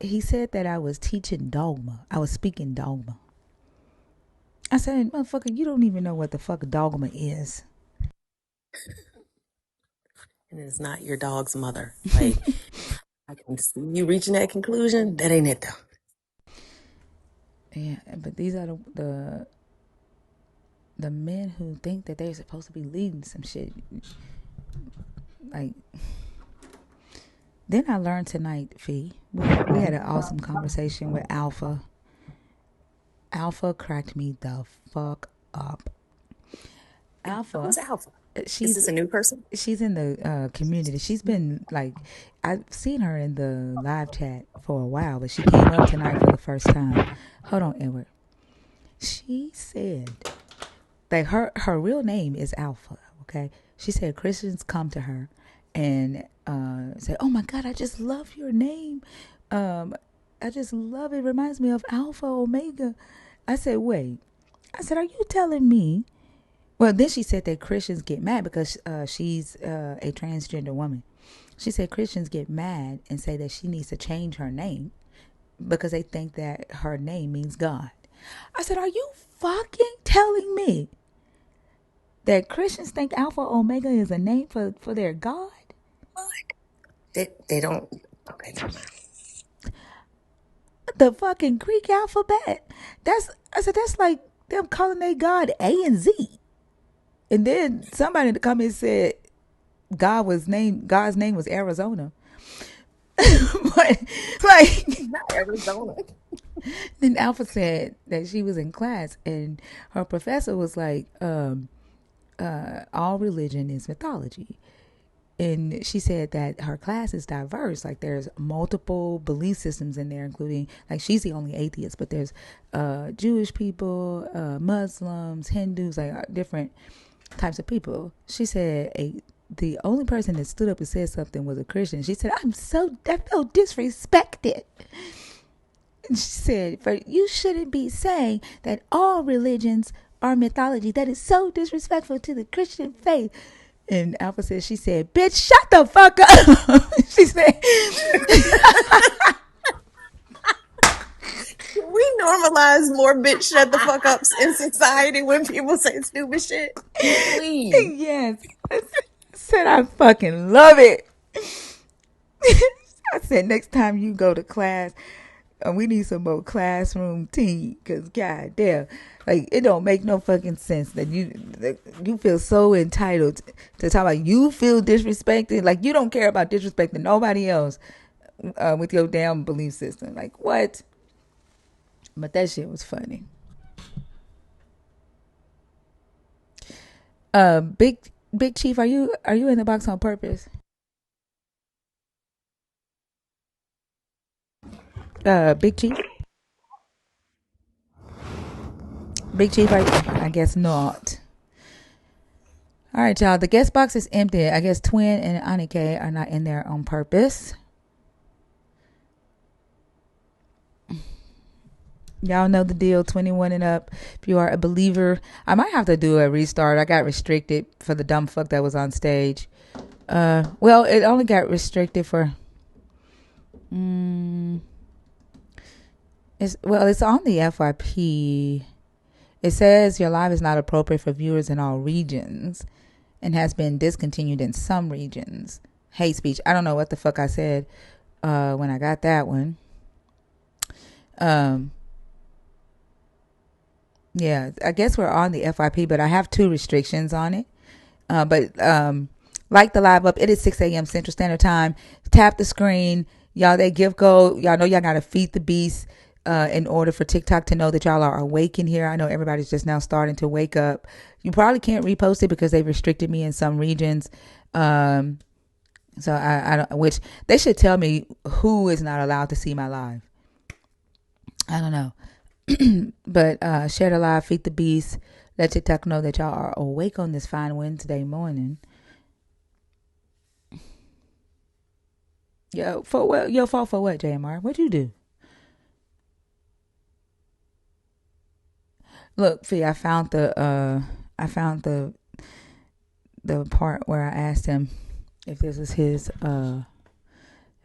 He said that I was teaching dogma. I was speaking dogma. I said, motherfucker, you don't even know what the fuck dogma is. And it's not your dog's mother. Like, I can see you reaching that conclusion. That ain't it, though. Yeah, but these are the men who think that they're supposed to be leading some shit. Like, then I learned tonight, Fee. We had an awesome conversation with Alpha. Alpha cracked me the fuck up. Alpha. Who's Alpha? Is She's this a new person? she's in the community. She's been like, I've seen her in the live chat for a while, but she came up tonight for the first time. Hold on, Edward. She said like her real name is Alpha. Okay, she said Christians come to her and say, "Oh my God, I just love your name. I just love it. Reminds me of Alpha Omega." I said, "Wait." I said, "Are you telling me?" Well, then she said that Christians get mad because she's a transgender woman. She said Christians get mad and say that she needs to change her name because they think that her name means God. I said, are you fucking telling me that Christians think Alpha Omega is a name for their God? They don't. Okay, never mind. The fucking Greek alphabet. That's like them calling their God A and Z. And then somebody in the comments said God's name was Arizona. But like Not Arizona. then Alpha said that she was in class and her professor was like, all religion is mythology. And she said that her class is diverse. Like there's multiple belief systems in there, including like she's the only atheist, but there's Jewish people, Muslims, Hindus, like different types of people. She said the only person that stood up and said something was a Christian. She said, I felt disrespected. And she said, you shouldn't be saying that all religions are mythology. That is so disrespectful to the Christian faith. And Alpha said, she said, bitch, shut the fuck up. She said, We normalize more bitch shut the fuck ups in society when people say stupid shit. Please. yes. I said, I fucking love it. I said, next time you go to class, we need some more classroom tea. Because, god damn, like, it don't make no fucking sense that you feel so entitled to talk about you feel disrespected. Like, you don't care about disrespecting nobody else with your damn belief system. Like, what? But that shit was funny. Big Chief, are you in the box on purpose? Big Chief? Big Chief, I guess not. All right, y'all. The guest box is empty. I guess Twin and Anike are not in there on purpose. Y'all know the deal. 21 and up. If you are a believer, I might have to do a restart. I got restricted for the dumb fuck that was on stage. Well, it only got restricted for. It's on the FYP. It says your live is not appropriate for viewers in all regions and has been discontinued in some regions. Hate speech. I don't know what the fuck I said when I got that one. Yeah, I guess we're on the FYP, but I have 2 restrictions on it. But like the live up, it is 6 a.m. Central Standard Time. Tap the screen. Y'all, that gift go. Y'all know y'all got to feed the beast in order for TikTok to know that y'all are awake in here. I know everybody's just now starting to wake up. You probably can't repost it because they've restricted me in some regions. So I don't, which they should tell me who is not allowed to see my live. I don't know. But share the live, feed the beast. Let TikTok know that y'all are awake on this fine Wednesday morning. Yo, for what? Your fault for what, JMR? What'd you do? Look, Fee, I found the part where I asked him if this was his had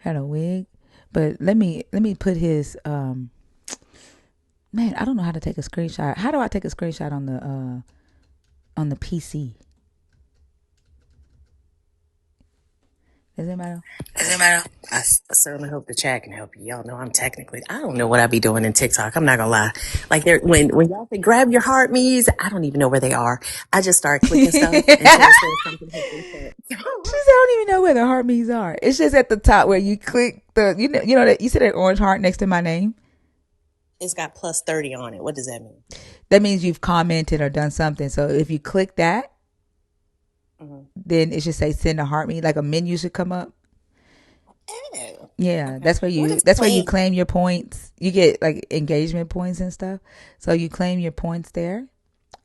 a wig. But let me put his man, I don't know how to take a screenshot. How do I take a screenshot on the PC? Does it matter? Doesn't matter. I certainly hope the chat can help you. Y'all know I'm technically, I don't know what I be doing in TikTok. I'm not gonna lie. Like there, when y'all say grab your heart me's, I don't even know where they are. I just start clicking stuff until it says something has been sent. She said, I don't even know where the heart me's are. It's just at the top where you click you know that you see that orange heart next to my name. It's got plus 30 on it. What does that mean? That means you've commented or done something. So if you click that, then it should say send a heart me. Like a menu should come up. Oh, Yeah, okay. What is that's where you claim? claim your points. You get like engagement points and stuff. So you claim your points there,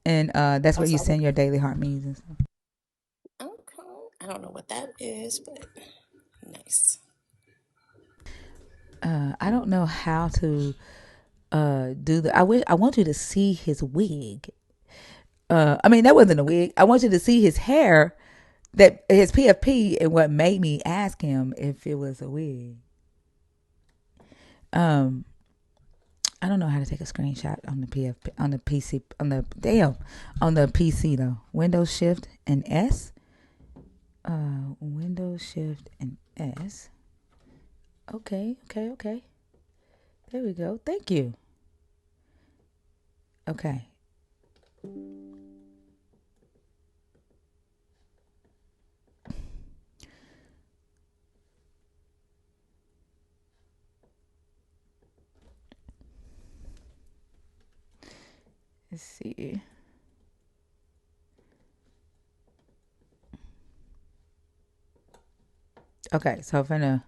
and that's Oh, where you so send your daily heart me's and stuff. okay. I don't know what that is, but nice. I don't know how to do the. I want you to see his wig. I mean that wasn't a wig. I want you to see his hair, that his PFP, and what made me ask him if it was a wig. I don't know how to take a screenshot on the PFP on the PC on the PC though. Windows Shift and S. Windows Shift and S. Okay. There we go. Thank you. Okay. Let's see. Okay, so I'm gonna.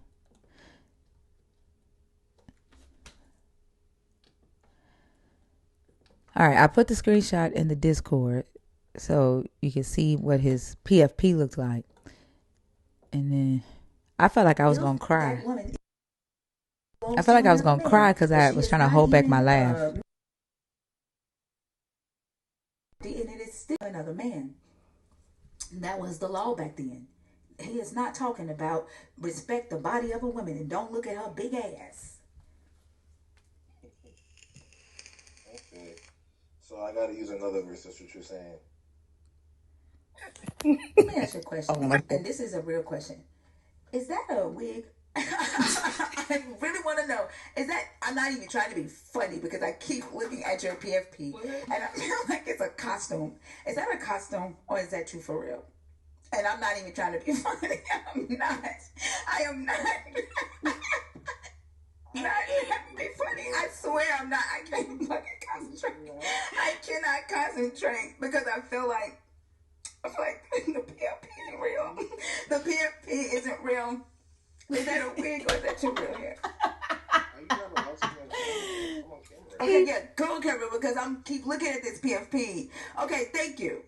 All right, I put the screenshot in the Discord so you can see what his PFP looked like, and then I felt like I was gonna cry. I felt like I was gonna cry because I was trying to hold back my laugh. And it is still another man. That was the law back then. He is not talking about respect the body of a woman and don't look at her big ass. Okay. So I gotta use another verse. That's what you're saying. Let me ask you a Oh question, my God. and this is a real question. Is that a wig? I really want to know. Is that? I'm not even trying to be funny because I keep looking at your PFP and I feel like it's a costume. Is that a costume or is that you for real? And I'm not even trying to be funny. I'm not. I am not. Not trying to be funny. I swear I'm not. I can't fucking concentrate. I cannot concentrate because I feel like the PFP isn't real. The PFP isn't real. Is that a wig or is that your real hair? Okay, yeah, go on camera because I'm keep looking at this PFP. Okay, thank you.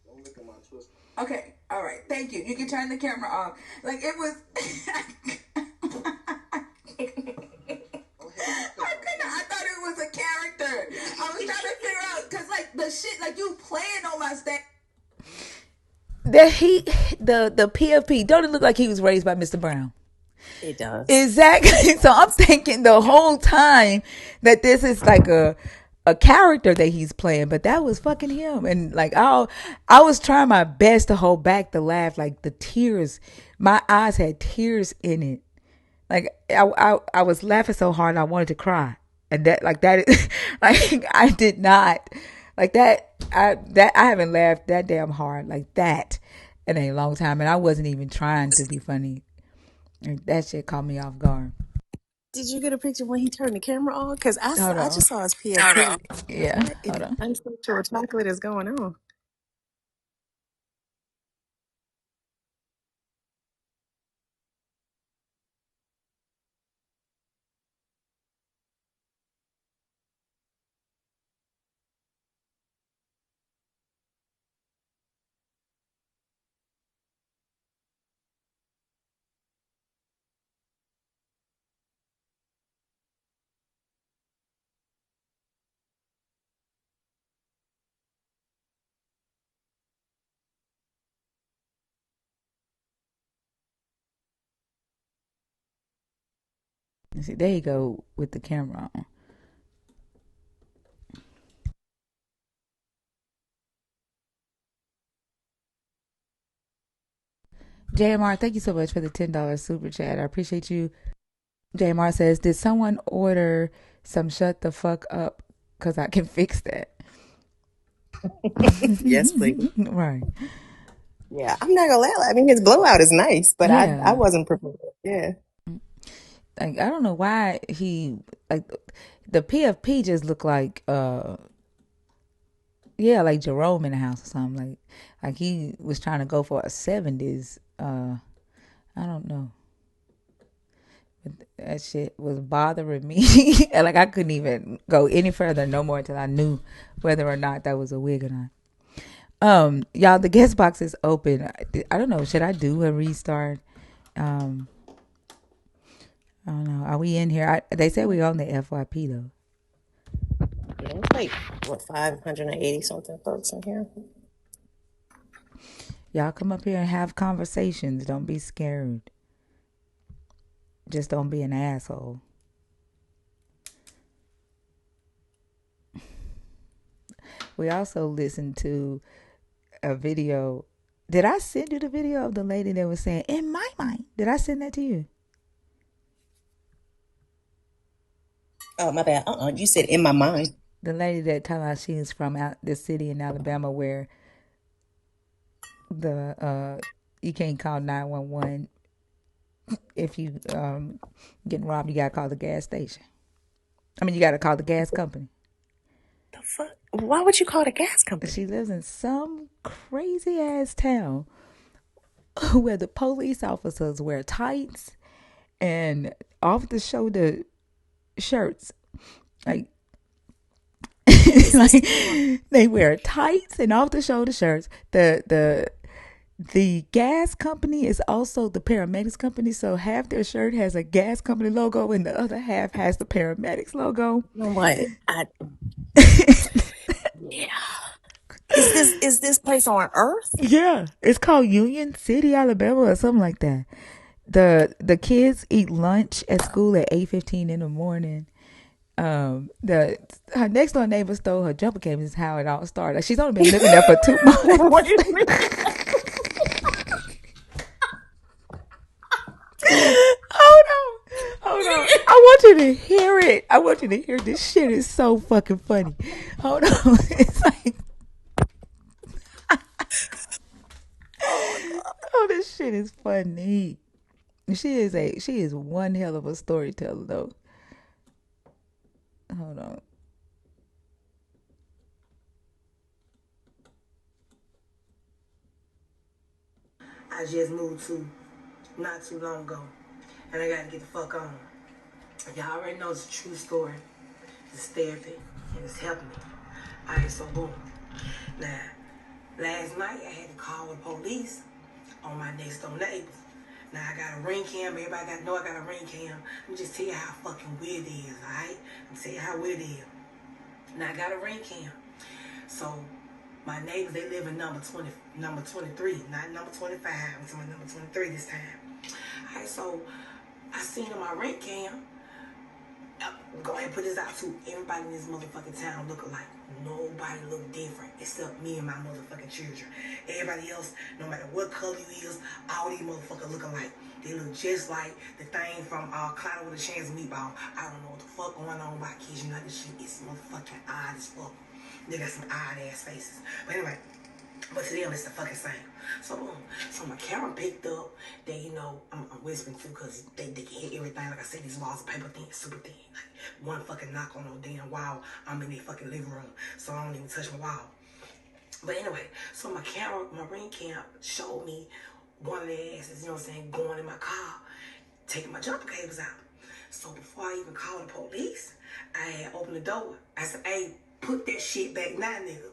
Don't look at my twist. Okay, all right, thank you. You can turn the camera off. Like it was. I thought it was a that the PFP, don't it look like he was raised by Mr. Brown? It does. Exactly. So I'm thinking the whole time that this is like a character that he's playing, but that was fucking him. And like I was trying my best to hold back the laugh, like the tears. My eyes had tears in it. Like I was laughing so hard I wanted to cry. And that is like I did not like that I haven't laughed that damn hard like that in a long time, and I wasn't even trying to be funny. And that shit caught me off guard. Did you get a picture when he turned the camera on? Because Hold I on. just saw his PFP. Yeah, What hold in on. unscriptural chocolate is going on? See, there you go with the camera on. JMR, thank you so much for the $10 super chat. I appreciate you. JMR says, "Did someone order some shut the fuck up? Cause I can fix that." Yes, please. Right. Yeah, I'm not gonna lie. I mean, his blowout is nice, but I Yeah. wasn't prepared. Yeah. Like I don't know why he like the PFP just looked like yeah, like Jerome in the house or something. Like he was trying to go for a 70s. I don't know. But that shit was bothering me. And like I couldn't even go any further no more until I knew whether or not that was a wig or not. Y'all, the guest box is open. I don't know. Should I do a restart? Um, I don't know. Are we in here? They said we on the FYP though. Yeah, it's like what 580 something folks in here. Y'all come up here and have conversations. Don't be scared. Just don't be an asshole. We also listened to a video. Did I send you the video of the lady that was saying, "In my mind"? Did I send that to you? Oh my bad. You said in my mind. The lady that told us she was from out this city in Alabama where the you can't call 911 if you getting robbed. You gotta call the gas station. I mean, you gotta call the gas company. The fuck? Why would you call it a gas company? She lives in some crazy ass town where the police officers wear tights and off the shoulder shirts. Like, like they wear tights and off the shoulder shirts. The gas company is also the paramedics company, so half their shirt has a gas company logo and the other half has the paramedics logo. You know what? Yeah. Is this place on Earth? Yeah, it's called Union City, Alabama, or something like that. The kids eat lunch at school at 8:15 in the morning. The her next door neighbor stole her jumper cables. Is how it all started. Like, she's only been living there for 2 months. What do you mean? Hold on, hold on. I want you to hear it. I want you to hear this shit is so fucking funny. Hold on. It's like, oh, this shit is funny. She is one hell of a storyteller though. Hold on. I just moved to not too long ago, and I gotta get the fuck on. Y'all already know it's a true story. It's therapy, and it's helping me. Alright, so boom. Now, last night I had to call the police on my next door neighbors. Now I got a ring cam. Everybody got to know I got a ring cam. Let me just tell you how fucking weird it is, alright? Let me tell you how weird it is. Now I got a ring cam. So My neighbors, they live in number 23, not number 25. I'm talking about number 23 this time. All right, so I seen on my rent cam. Go ahead and put this out too. Everybody in this motherfucking town look alike. Nobody look different except me and my motherfucking children. Everybody else, no matter what color you is, all these motherfuckers look alike. They look just like the thing from Cloud with a Chance of Meatball. I don't know what the fuck going on by kids. You know, this shit is motherfucking odd as fuck. They got some odd ass faces. But anyway, but to them, it's the fucking same. So boom. So my camera picked up. They, you know, I'm whispering too because they can hear everything. Like I said, these walls are paper thin, super thin. Like one fucking knock on no damn wall, I'm in their fucking living room. So I don't even touch my wall. But anyway, so my camera, my ring cam showed me one of their asses, you know what I'm saying, going in my car, taking my jumper cables out. So before I even called the police, I had opened the door. I said, hey, put that shit back now, nigga.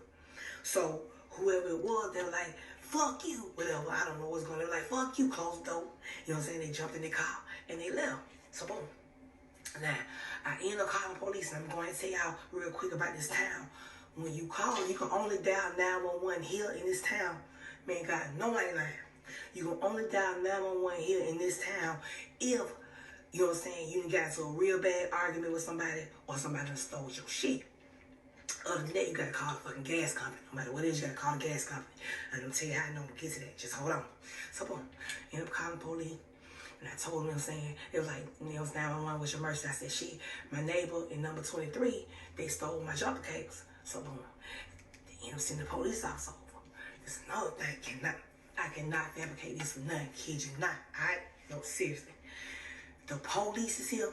So whoever it was, they were like, fuck you, whatever. I don't know what's going on. They were like, fuck you, close the door. You know what I'm saying? They jumped in their car and they left. So boom. Now, I ended up calling police, and I'm going to tell y'all real quick about this town. When you call, you can only dial 911 here in this town. Man, God, no line. You can only dial 911 here in this town if, you know what I'm saying, you got into a real bad argument with somebody or somebody done stole your shit. Other than that, you gotta call the fucking gas company. No matter what it is, you gotta call the gas company. I'm gonna tell you how I know to get to that. Just hold on. So boom, ended up calling the police. And I told them, you know what I'm saying, it was like, you know, it's 911, what's your mercy? I said, shit, my neighbor in number 23, they stole my jumper cables. So boom, they ended up sending the police officer over. It's another thing, I cannot fabricate this for nothing, kid you not, alright? No, seriously. The police is here.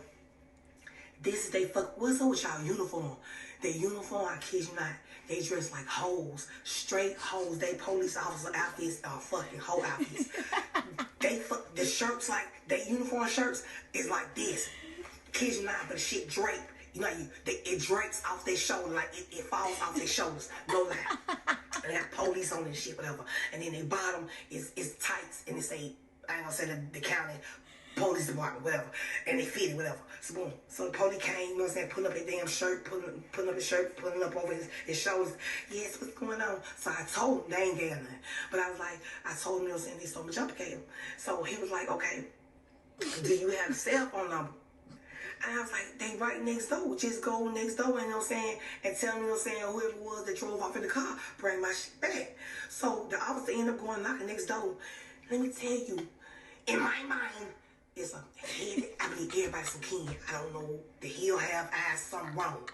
This is they what's up with y'all uniform? Their uniform, I kid you not, they dress like hoes, straight hoes. They police officer outfits are fucking hoe outfits. The shirts, like, they uniform shirts is like this. Kid you not, but the shit drape. You know, it drapes off their shoulder, like it falls off their shoulders. No lie. And they have police on this shit, whatever. And then their bottom is tights, and it say, I ain't gonna say the county police department, whatever. And they fit it, whatever. So boom. So the police came, you know what I'm saying, putting up their damn shirt, putting up his shirt, putting up over his shoulders. Yes, what's going on? So I told him, they ain't getting nothing. But I was like, I told him, you know what I'm saying, they stole my jumper cable. So he was like, okay, do you have a cell phone number? And I was like, they right next door. Just go next door, you know what I'm saying, and tell me, you know what I'm saying, whoever it was that drove off in the car, bring my shit back. So the officer ended up going knocking next door. Let me tell you, in my mind, it's a head. I believe everybody's some kid. I don't know. The heel have eyes, something wrong.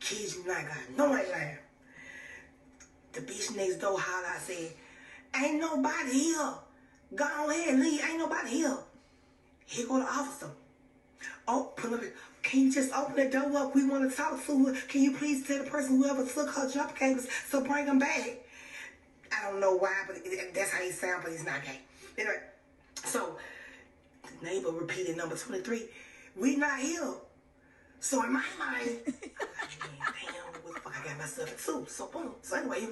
Kids, you not got no idea. The bitch next door hollered. I said, ain't nobody here. Go ahead, leave. Ain't nobody here. Here go the officer. Oh, put up it. Can you just open the door up? We want to talk to her. Can you please tell the person whoever took her jump cables to bring them back? I don't know why, but that's how he sound, but he's not gay. Anyway, so the neighbor repeated number 23. We not here. So in my mind, I'm like, damn, what the fuck I got myself into? So boom. So anyway, he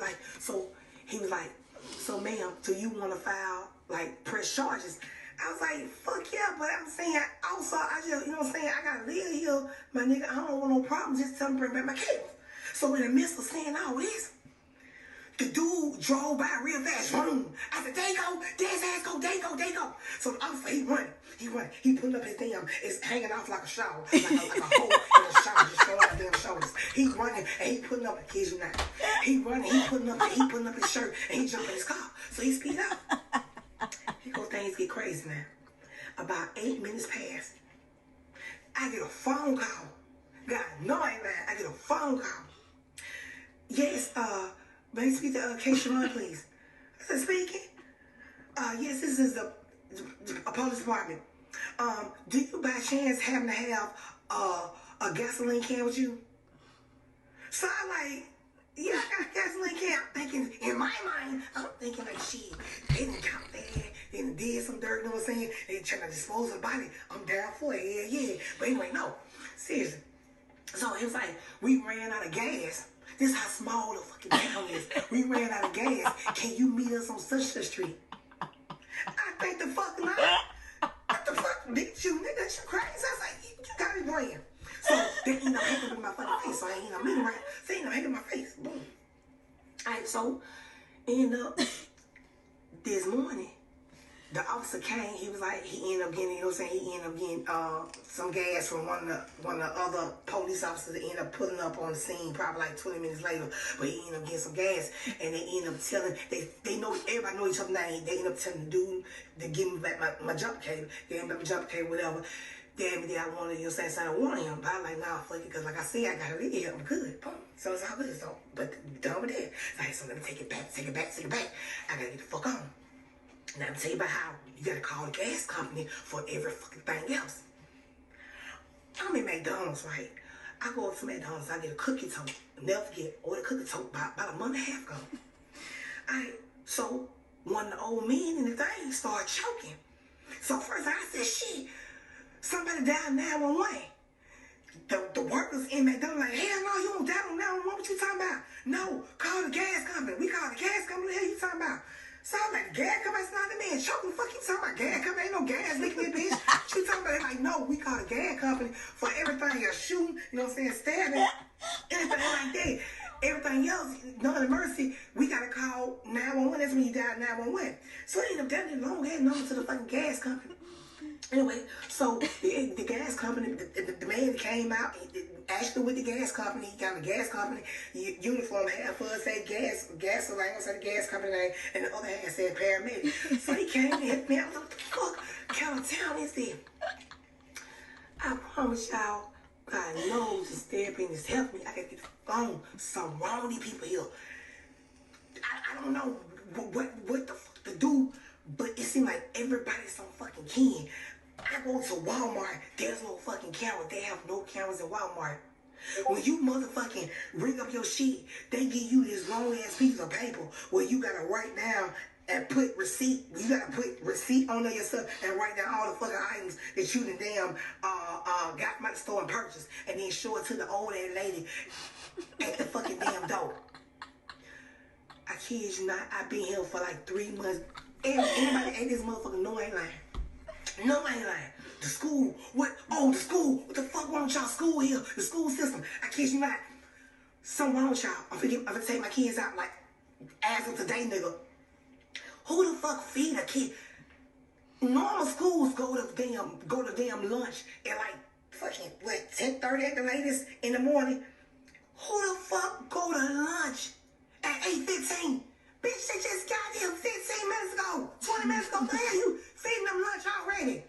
was like, so ma'am, do you want to file, like, press charges? I was like, fuck yeah, but I'm saying, also, I just, you know what I'm saying, I gotta live here, my nigga, I don't want no problems, just tell him to bring back my cables. So in the midst of saying all this, the dude drove by real fast. Boom. I said, there you go. There his ass go. There you go. There you go. So the officer, he running. He putting up his damn, it's hanging off like a shower. Like a hole in a shower. Just showing out damn shoulders. He running and he putting up, kids you not. He running, he putting up his shirt and he jumping his car. So he speed up. Here go things get crazy now. About 8 minutes past, I get a phone call. God, no, I ain't lying. I get a phone call. Yes, may I speak to K. Sharon, please? I said, speaking? Yes, this is the police department. Do you by chance happen to have a gasoline can with you? So I'm like, yeah, I got a gasoline can. I'm thinking, in my mind, I'm thinking like, shit, they didn't come there, they done did some dirt, you know what I'm saying? They trying to dispose of the body. I'm down for it, yeah. But anyway, no, seriously. So it was like, we ran out of gas. This is how small the fucking town is. We ran out of gas. Can you meet us on such a street? I think the fuck not. What the fuck, bitch, you nigga? You crazy? I was like, you gotta be playing. So they end up hanging in my fucking face. So I ain't no meeting right. So they end up hanging in my face. Boom. Alright, so end up this morning, the officer came. He was like, he ended up getting, you know what I'm saying? He ended up getting some gas from one of the other police officers that ended up pulling up on the scene probably like 20 minutes later. But he ended up getting some gas, and they ended up telling, they know, everybody know each other now. They ended up telling the dude to give me back my jump cable, gave me back my jump cable, whatever. Damn it, I wanted, you know what I'm saying? So I don't want him. But I like, nah, fuck it, because like I said, I got it here. I'm good. Boom. So it's all good. So, but done with that. Like, so let me take it back, take it back, take it back. I gotta get the fuck on. Now I'm tell you about how you gotta call the gas company for every fucking thing else. I'm in McDonald's, right? I go up to McDonald's, I get a cookie tote. Never forget, order cookie tote about a month and a half ago. Alright, so one of the old men in the thing started choking. So first I said, shit, somebody dialed 911. The workers in McDonald's like, hell no, you don't dial 911, what you talking about? No, call the gas company. We call the gas company, what the hell you talking about? So I'm like, gas company, it's not the man choking. Fuck you talking about gas company? Ain't no gas leaking in bitch. What you talking about? They're like, no, we call the gas company for everything you're shooting, you know what I'm saying, stabbing, anything like that. Everything else, none of mercy, we gotta call 911. That's when you dial 911. So they end up telling the long ass number to the fucking gas company. Anyway, so the gas company, the man came out, actually with the gas company, he got the gas company uniform, half of us said gas, so I ain't gonna say the gas company name, and the other half said paramedic. So he came and hit me, I was like, what the fuck kind of town is this? I promise y'all, God knows this therapy and this helped me. I gotta get the phone. Some wrong with these people here. I don't know what the fuck to do, but it seems like everybody's on fucking keying. I go to Walmart, there's no fucking camera. They have no cameras in Walmart. When you motherfucking ring up your shit, they give you this long ass piece of paper where you gotta write down and put receipt. You gotta put receipt on there yourself and write down all the fucking items that you done damn got from the store and purchased, and then show it to the old ass lady at the fucking damn door. I kid you not, I've been here for like 3 months. Anybody at this motherfucker know I ain't lying. No, I ain't lying. The school, what? Oh, the school. What the fuck wrong with y'all school here? The school system. I kid you not. Something wrong with y'all. I'm gonna take my kids out like as of today, nigga. Who the fuck feed a kid? Normal schools go to damn lunch at like fucking what 10:30 at the latest in the morning. Who the fuck go to lunch at 8:15? Bitch, they just got here 15 minutes ago, 20 minutes ago. Man, you feeding them lunch already.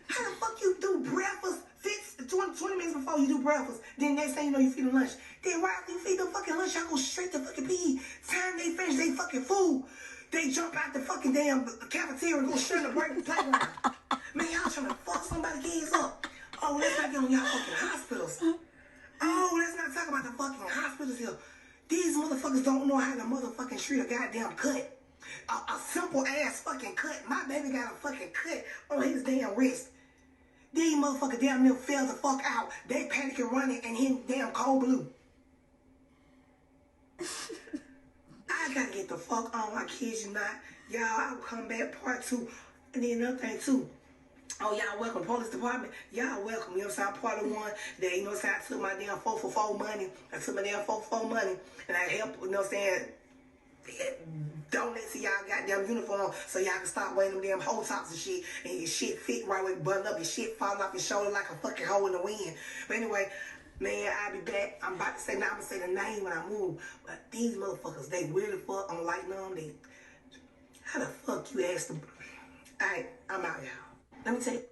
How the fuck you do breakfast 20 minutes before you do breakfast? Then next thing you know, you feed them lunch. Then right after you feed them fucking lunch, y'all go straight to fucking pee. Time they finish they fucking food, they jump out the fucking damn cafeteria and go straight to the break playground. Man, y'all trying to fuck somebody's kids up. Oh, let's not get on y'all fucking hospitals. Oh, let's not talk about the fucking hospitals here. These motherfuckers don't know how to motherfucking treat a goddamn cut. A simple ass fucking cut. My baby got a fucking cut on his damn wrist. These motherfuckers damn near fell the fuck out. They panicking running and him damn cold blue. I gotta get the fuck on. I kid you not. Y'all, I'll come back part two. And then another thing too. Oh, y'all welcome, police department. Y'all welcome. You know what I'm saying? I'm part of one that, you know what I'm saying, I took my damn 444 money. I took my damn 444 money. And I helped, you know what I'm saying, donate to y'all goddamn uniform so y'all can stop wearing them damn whole tops and shit. And your shit fit right with button up. Your shit falling off your shoulder like a fucking hole in the wind. But anyway, man, I'll be back. I'm about to say, now I'm going to say the name when I move. But these motherfuckers, they weird as fuck on light numb. How the fuck you ask them? Alright, I'm out, y'all. Let me tell you.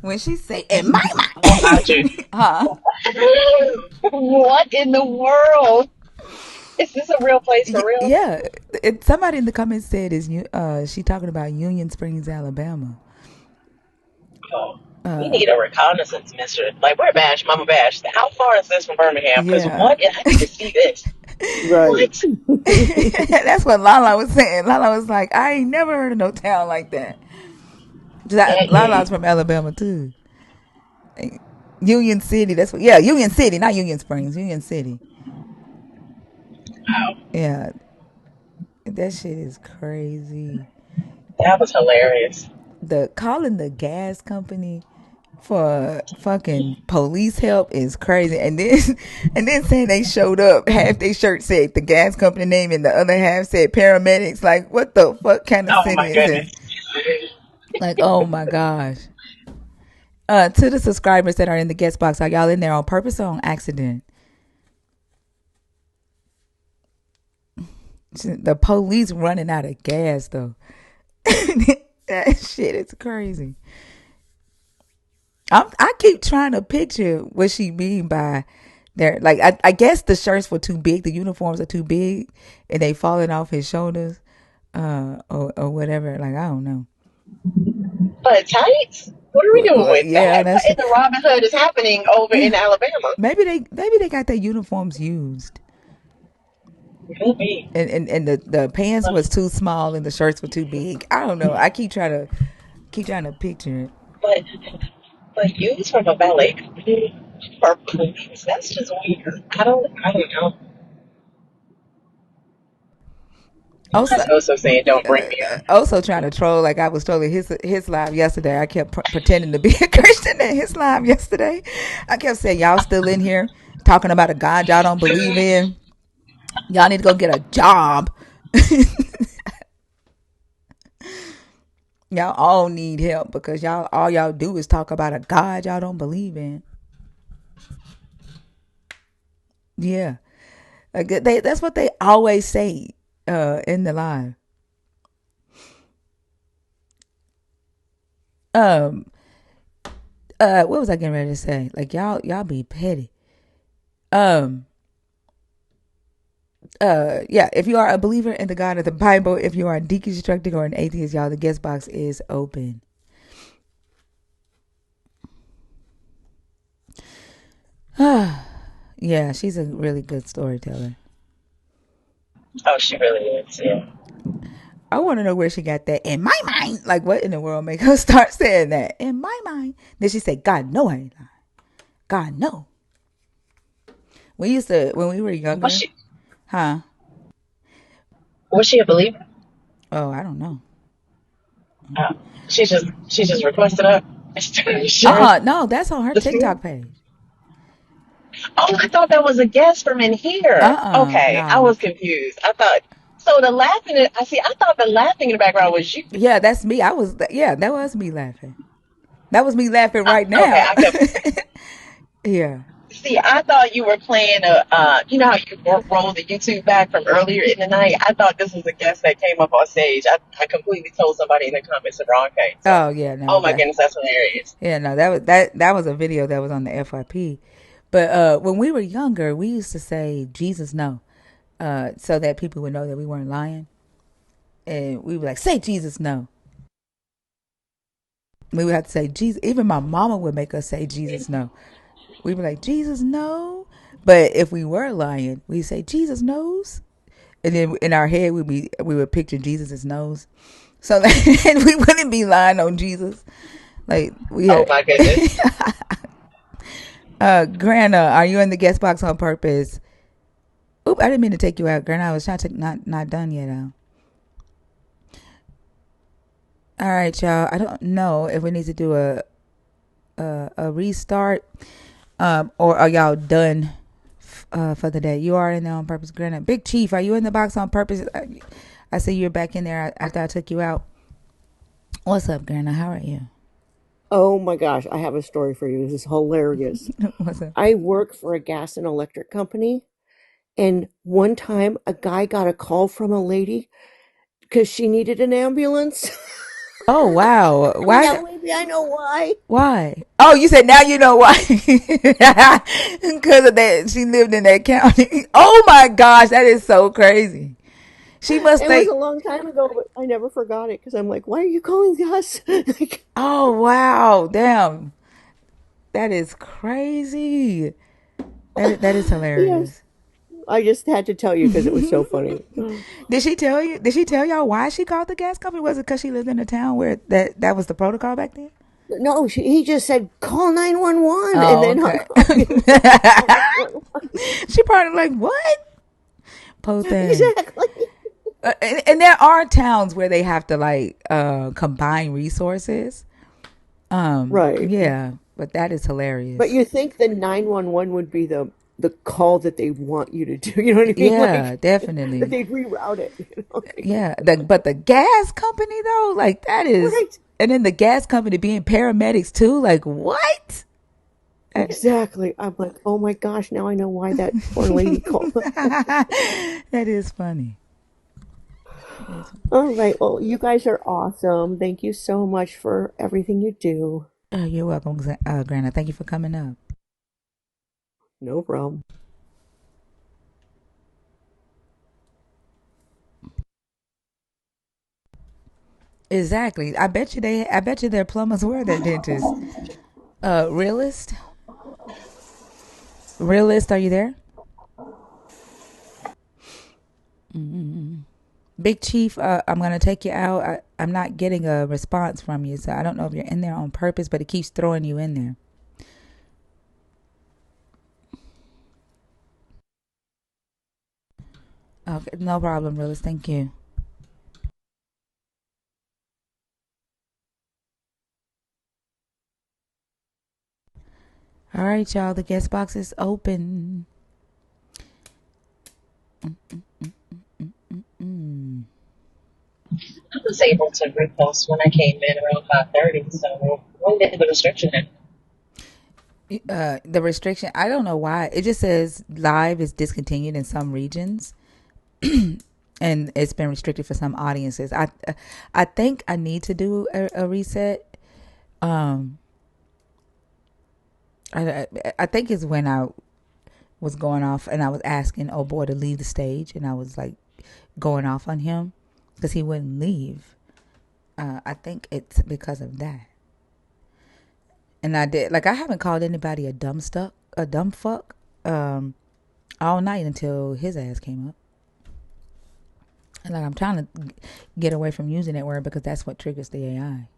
When she say, "In my About you. mind," huh? What in the world? Is this a real place for real? Yeah. Somebody in the comments said, "Is you?" She talking about Union Springs, Alabama. Oh, we need a reconnaissance mission. Like, where Bash, Mama Bash? How far is this from Birmingham? Because Yeah. what? I need to see this. Right. What? That's what Lala was saying. Lala was like, "I ain't never heard of no town like that." Lala's Mm-mm. from Alabama too. Union City. That's what. Yeah, Union City, not Union Springs. Union City. Wow, Yeah, that shit is crazy. that was hilarious. The calling the gas company. for fucking police help is crazy. And then saying they showed up, half their shirt said the gas company name and the other half said paramedics. Like, what the fuck kind of Oh city my is this? goodness. Like, oh my gosh. To the subscribers that are in the guest box, are y'all in there on purpose or on accident? The police running out of gas though. That shit is crazy. I keep trying to picture what she mean by there. Like, I guess the shirts were too big, the uniforms are too big, and they falling off his shoulders, or whatever. Like, I don't know. But tights? What are we doing with Yeah, that? What that's in the Robin Hood is happening over in Alabama? maybe they got their uniforms used, Could be. and the pants was too small and the shirts were too big. I don't know. I keep trying to picture it. But used from a ballet company for police, that's just weird. I don't know. Also, That's also saying don't bring me up. also trying to troll like I was trolling his live yesterday. I kept pretending to be a Christian in his live yesterday. I kept saying, y'all still in here talking about a God y'all don't believe in. Y'all need to go get a job. Y'all all need help because all y'all do is talk about a God y'all don't believe in. Yeah, like that's what they always say in the live. Um, what was I getting ready to say? Like, y'all be petty. Um, yeah, if you are a believer in the God of the Bible, if you are deconstructing or an atheist, y'all, the guest box is open. Yeah, she's a really good storyteller. Oh, she really is. Yeah. I want to know where she got that in my mind. Like, what in the world make her start saying that in my mind? Then she said, God, no, I ain't lying. God, no. We used to, when we were Was younger, she huh? was she a believer? Oh, I don't know. Uh, she just requested up insurance No, that's on her this TikTok morning. page. Oh, I thought that was a guest from in here. Okay, I No. was confused. I thought so. The laughing. I see. I thought the laughing in the background was you. Yeah, that's me. Yeah, that was me laughing. That was me laughing right Okay, now. I kept. Yeah. See, I thought you were playing you know how you roll the YouTube back from earlier in the night? I thought this was a guest that came up on stage. I completely told somebody in the comments the wrong thing. So, Oh yeah, no, oh my that goodness, that's hilarious. yeah, no, that was a video that was on the FYP. But when we were younger, we used to say Jesus no, so that people would know that we weren't lying, and we would like say Jesus no. We would have to say Jesus. Even my mama would make us say Jesus no. We would be like Jesus no, but if we were lying, we say Jesus knows, and then in our head we would picture Jesus's nose, so that we wouldn't be lying on Jesus. Like we Oh had. my goodness. Grana, are you in the guest box on purpose? Oop, I didn't mean to take you out, Grana. I was trying to not done yet. All right, y'all. I don't know if we need to do a restart, or are y'all done for the day? You are in there on purpose, Grana. Big Chief, are you in the box on purpose? I see you're back in there after I took you out. What's up, Grana? How are you? Oh my gosh, I have a story for you. This is hilarious. What's up? I work for a gas and electric company, and one time a guy got a call from a lady because she needed an ambulance. Oh wow, And why? now maybe I know why. Why? Oh, you said now you know why. Because of that, she lived in that county. Oh my gosh, that is so crazy. She must It was think. a long time ago, but I never forgot it because I'm like, why are you calling us? Like, Oh wow, damn, that is crazy. That is yes, hilarious. I just had to tell you because it was so funny. Did she tell you? Did she tell y'all why she called the gas company? Was it because she lived in a town where that was the protocol back then? No, he just said call 911 and Oh, then hung okay. up. He was like, call 911. She probably like what? Poor thing. Exactly. And there are towns where they have to like combine resources. Right. Yeah. But that is But hilarious. you think the 911 would be the call that they want you to do? You know what I mean? Yeah, Like that definitely. they'd reroute it. Yeah, but the gas company though, like that is, Right. and then the gas company being paramedics too. Like what? Exactly. I'm like, oh my gosh, now I know why that poor lady called. That is funny. That is, All right. Well, you guys are awesome. Thank you so much for everything you do. you're welcome, Grana. Thank you for coming up. No problem. Exactly. I bet you their plumbers were their dentists. Realist. Realist, are you there? Big Chief, I'm gonna take you out. I'm not getting a response from you, so I don't know if you're in there on purpose, but it keeps throwing you in there. Okay, no problem, realist. Thank you. All right, y'all. The guest box is open. Mm. I was able to repost when I came in around 5:30. So when did the restriction end? The restriction, I don't know why. It just says live is discontinued in some regions. And it's been restricted for some audiences. I think I need to do a reset. Um, I think it's when I was going off and I was asking oh boy to leave the stage, and I was like going off on him because he wouldn't leave. I think it's because of that. And I did like I haven't called anybody a dumb fuck, all night until his ass came up. And like I'm trying to get away from using that word because that's what triggers the AI.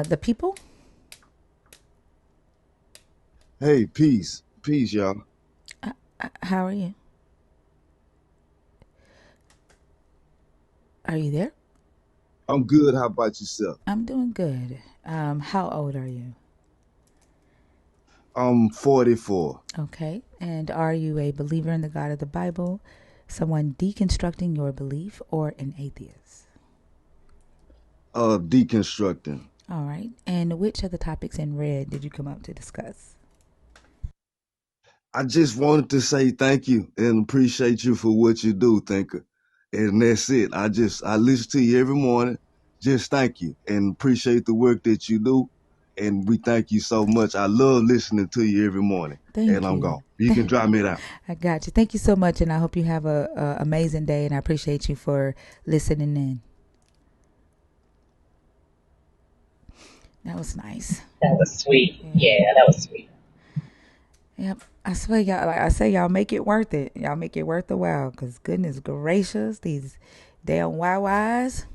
The people. Hey, peace. Peace, y'all. How are you? Are you there? I'm good. How about yourself? I'm doing good. How old are you? I'm 44. Okay. And are you a believer in the God of the Bible, someone deconstructing your belief, or an atheist? Deconstructing. All right. And which of the topics in red did you come up to discuss? I just wanted to say thank you and appreciate you for what you do, Thinker. And that's it. I listen to you every morning. Just thank you and appreciate the work that you do. And we thank you so much. I love listening to you every morning. And Thank I'm you. gone. You can drop me down. I got you. Thank you so much, and I hope you have a amazing day. And I appreciate you for listening in. That was nice. That was sweet. Yeah. Yeah, that was sweet. Yep. I swear, y'all. Like I say, y'all make it worth it. Y'all make it worth the while. Cause goodness gracious, these damn YYs,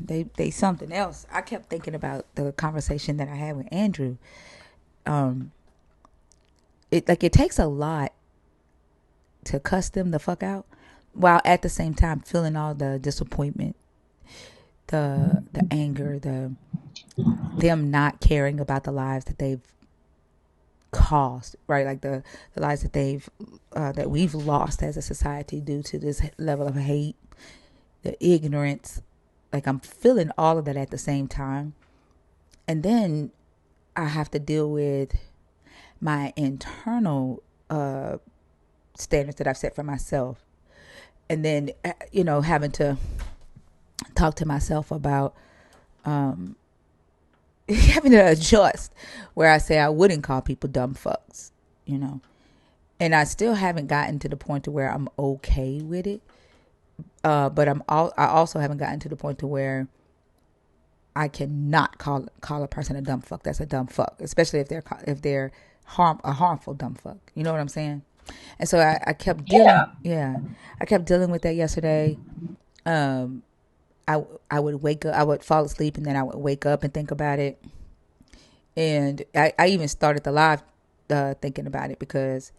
they something else. I kept thinking about the conversation that I had with Andrew. Um, it takes a lot to cuss them the fuck out, while at the same time feeling all the disappointment, the anger, them not caring about the lives that they've caused, right? Like the lives that that we've lost as a society due to this level of hate, the ignorance. Like I'm feeling all of that at the same time, and then I have to deal with my internal standards that I've set for myself, and then having to talk to myself about having to adjust where I say I wouldn't call people dumb fucks, you know. And I still haven't gotten to the point to where I'm okay with it. But I also haven't gotten to the point to where I cannot call a person a dumb fuck. That's a dumb fuck, especially if they're a harmful dumb fuck. You know what I'm saying? And so I kept dealing. Yeah. Yeah, I kept dealing with that yesterday. Um, I would wake up. I would fall asleep, and then I would wake up and think about it. And I even started the live thinking about it because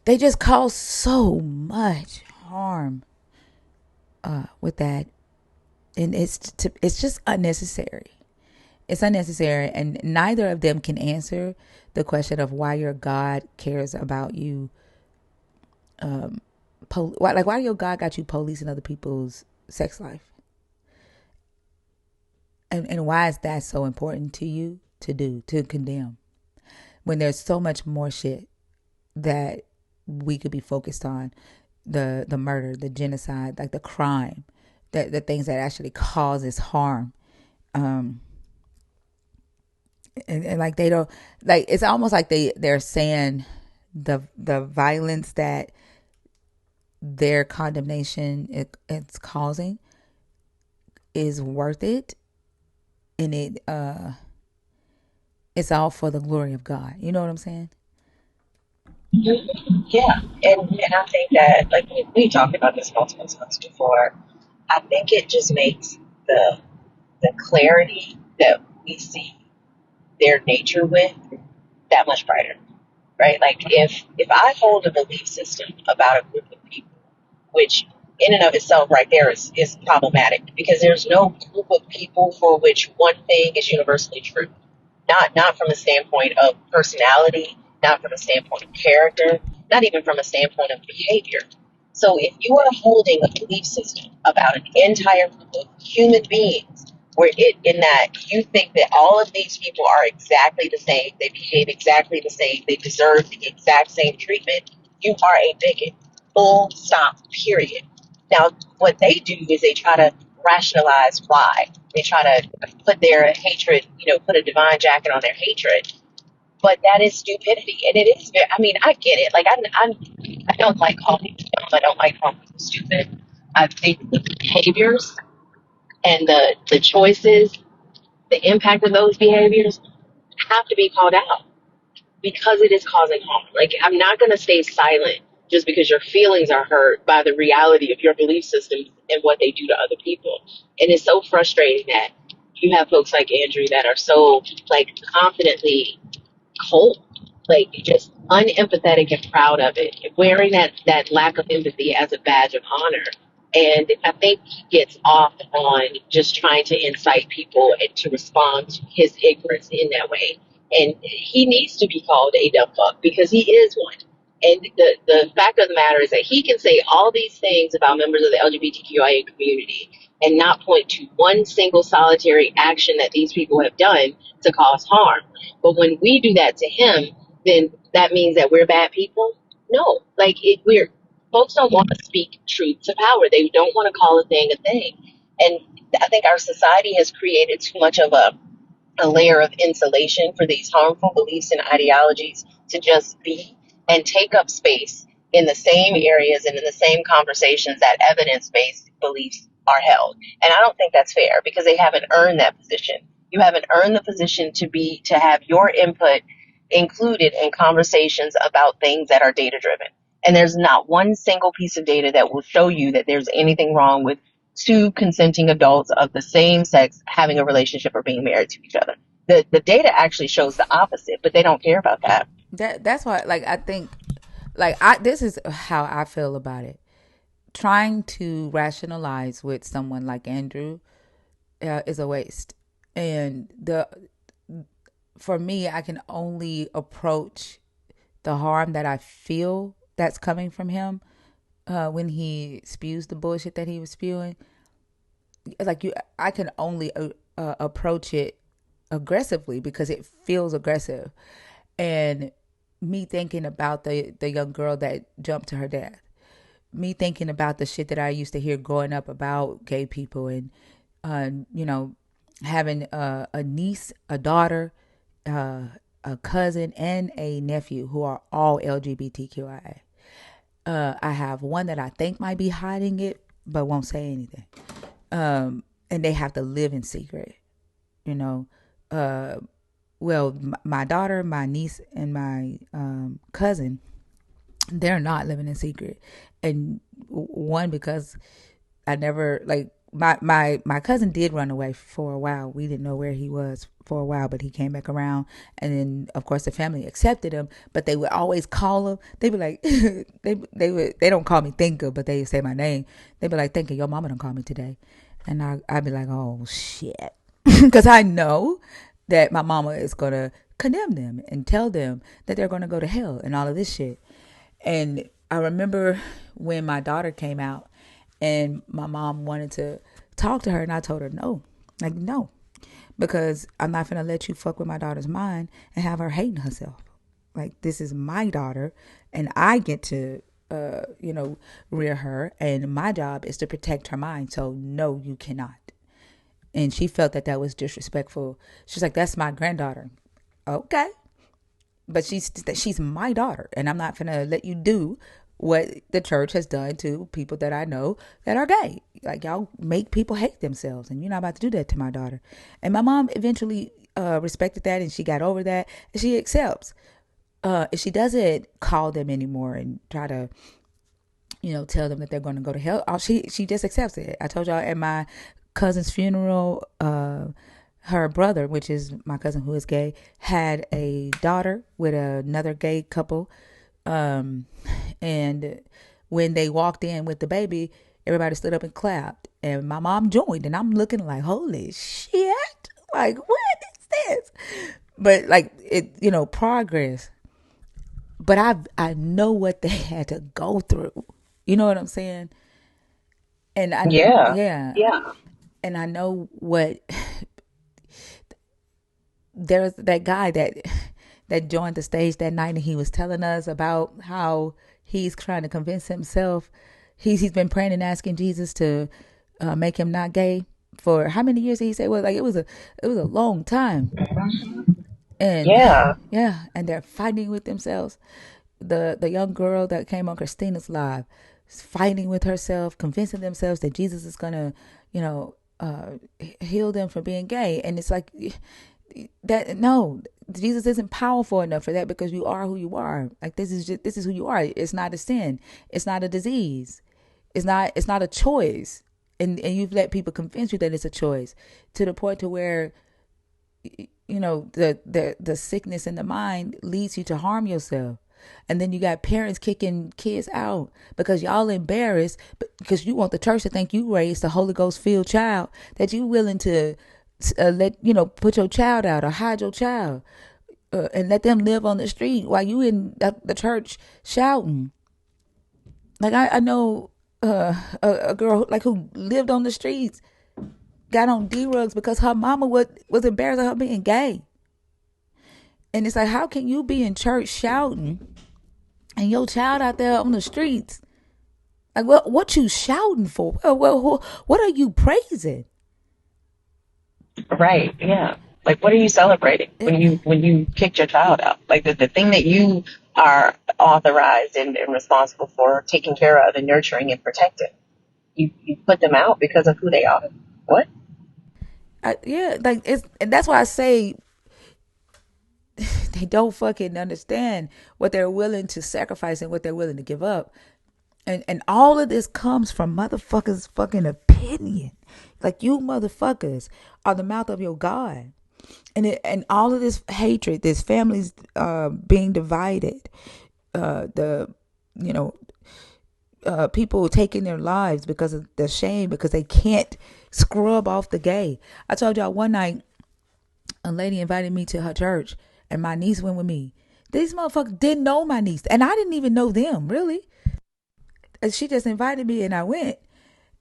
they just cause so much harm. with that, and it's just unnecessary. It's unnecessary, and neither of them can answer the question of why your God cares about you. Why your God got you policing other people's sex life, and why is that so important to you to do, to condemn, when there's so much more shit that we could be focused on, the murder, the genocide, like the crime, that the things that actually causes harm. um and like they don't, like, it's almost like they're saying the violence that their condemnation it's causing is worth it, and it's all for the glory of God. You know what I'm saying? Yeah, and I think that like we talked about this multiple times before. I think it just makes the clarity that we see their nature with that much brighter, right? Like if I hold a belief system about a group of people, which in and of itself right there is problematic because there's no group of people for which one thing is universally true. Not from a standpoint of personality, not from a standpoint of character, not even from a standpoint of behavior. So if you are holding a belief system about an entire group of human beings where it in that you think that all of these people are exactly the same, they behave exactly the same, they deserve the exact same treatment, you are a bigot. Full stop, period. Now what they do is they try to rationalize why. They try to put their hatred, put a divine jacket on their hatred. But that is stupidity, and it is. I mean, I get it. Like I don't like calling people dumb. I don't like calling people stupid. I think the behaviors and the choices, the impact of those behaviors have to be called out because it is causing harm. Like, I'm not going to stay silent just because your feelings are hurt by the reality of your belief system and what they do to other people. And it's so frustrating that you have folks like Andrew that are so like confidently cold, like just unempathetic and proud of it, wearing that lack of empathy as a badge of honor. And I think he gets off on just trying to incite people and to respond to his ignorance in that way. And he needs to be called a dumb fuck because he is one. And the fact of the matter is that he can say all these things about members of the LGBTQIA community and not point to one single solitary action that these people have done to cause harm. But when we do that to him, then that means that we're bad people? No. Like, we're folks don't want to speak truth to power. They don't want to call a thing a thing. And I think our society has created too much of a layer of insulation for these harmful beliefs and ideologies to just be and take up space in the same areas and in the same conversations that evidence-based beliefs are held. And I don't think that's fair because they haven't earned that position. You haven't earned the position to have your input included in conversations about things that are data driven. And there's not one single piece of data that will show you that there's anything wrong with two consenting adults of the same sex having a relationship or being married to each other. The data actually shows the opposite, but they don't care about that. That's why, like, I think, like, I this is how I feel about it. Trying to rationalize with someone like Andrew is a waste. And the for me, I can only approach the harm that I feel that's coming from him when he spews the bullshit that he was spewing. Like, I can only approach it aggressively because it feels aggressive. And me thinking about the young girl that jumped to her death, me thinking about the shit that I used to hear growing up about gay people, and you know, having a niece, a daughter, a cousin, and a nephew who are all LGBTQIA. I have one that I think might be hiding it, but won't say anything. And they have to live in secret. You know, well, my daughter, my niece, and my cousin, they're not living in secret. And one, because I never, like, my cousin did run away for a while. We didn't know where he was for a while, but he came back around, and then of course the family accepted him. But they would always call him. They'd be like, they don't call me Thinker, but they say my name. They'd be like, Thinker, your mama don't call me today, and I'd be like, oh shit, because I know that my mama is gonna condemn them and tell them that they're gonna go to hell and all of this shit. And I remember when my daughter came out and my mom wanted to talk to her, and I told her no. Like, no. Because I'm not gonna let you fuck with my daughter's mind and have her hating herself. Like, this is my daughter and I get to rear her, and my job is to protect her mind. So no, you cannot. And she felt that that was disrespectful. She's like, that's my granddaughter. Okay, but she's my daughter, and I'm not gonna let you do what the church has done to people that I know that are gay. Like, y'all make people hate themselves, and you're not about to do that to my daughter. And my mom eventually respected that, and she got over that, and she accepts. If she doesn't call them anymore and try to, tell them that they're going to go to hell, she just accepts it. I told y'all at my cousin's funeral, her brother, which is my cousin who is gay, had a daughter with another gay couple. And when they walked in with the baby, everybody stood up and clapped. And my mom joined, and I'm looking like, holy shit. Like, what is this? But like, progress. But I know what they had to go through. You know what I'm saying? And Yeah. yeah. Yeah. And I know what there's that guy that joined the stage that night, and he was telling us about how he's trying to convince himself. He's been praying and asking Jesus to make him not gay for how many years did he say? Well, like it was a long time. And Yeah. yeah, and they're fighting with themselves. The young girl that came on Christina's live is fighting with herself, convincing themselves that Jesus is gonna, heal them from being gay. And it's like that. No, Jesus isn't powerful enough for that, because you are who you are. Like, this is who you are. It's not a sin. It's not a disease. It's not a choice. And you've let people convince you that it's a choice, to the point to where the sickness in the mind leads you to harm yourself. And then you got parents kicking kids out because y'all embarrassed, because you want the church to think you raised a Holy Ghost filled child, that you willing to put your child out or hide your child, and let them live on the street while you in the church shouting. Like, I know a girl like who lived on the streets, got on D-rugs because her mama was embarrassed of her being gay. And it's like, how can you be in church shouting and your child out there on the streets? Like, what you shouting for? What are you praising? Right. Yeah. Like, what are you celebrating when you kicked your child out? Like the thing that you are authorized and responsible for taking care of and nurturing and protecting. You put them out because of who they are. What? Yeah, like, and that's why I say they don't fucking understand what they're willing to sacrifice and what they're willing to give up. And all of this comes from motherfuckers' fucking opinion. Like, you motherfuckers are the mouth of your God. And all of this hatred, this families being divided, the you know people taking their lives because of the shame, because they can't scrub off the gay. I told y'all one night, a lady invited me to her church, and my niece went with me. These motherfuckers didn't know my niece, and I didn't even know them, really. And she just invited me, and I went.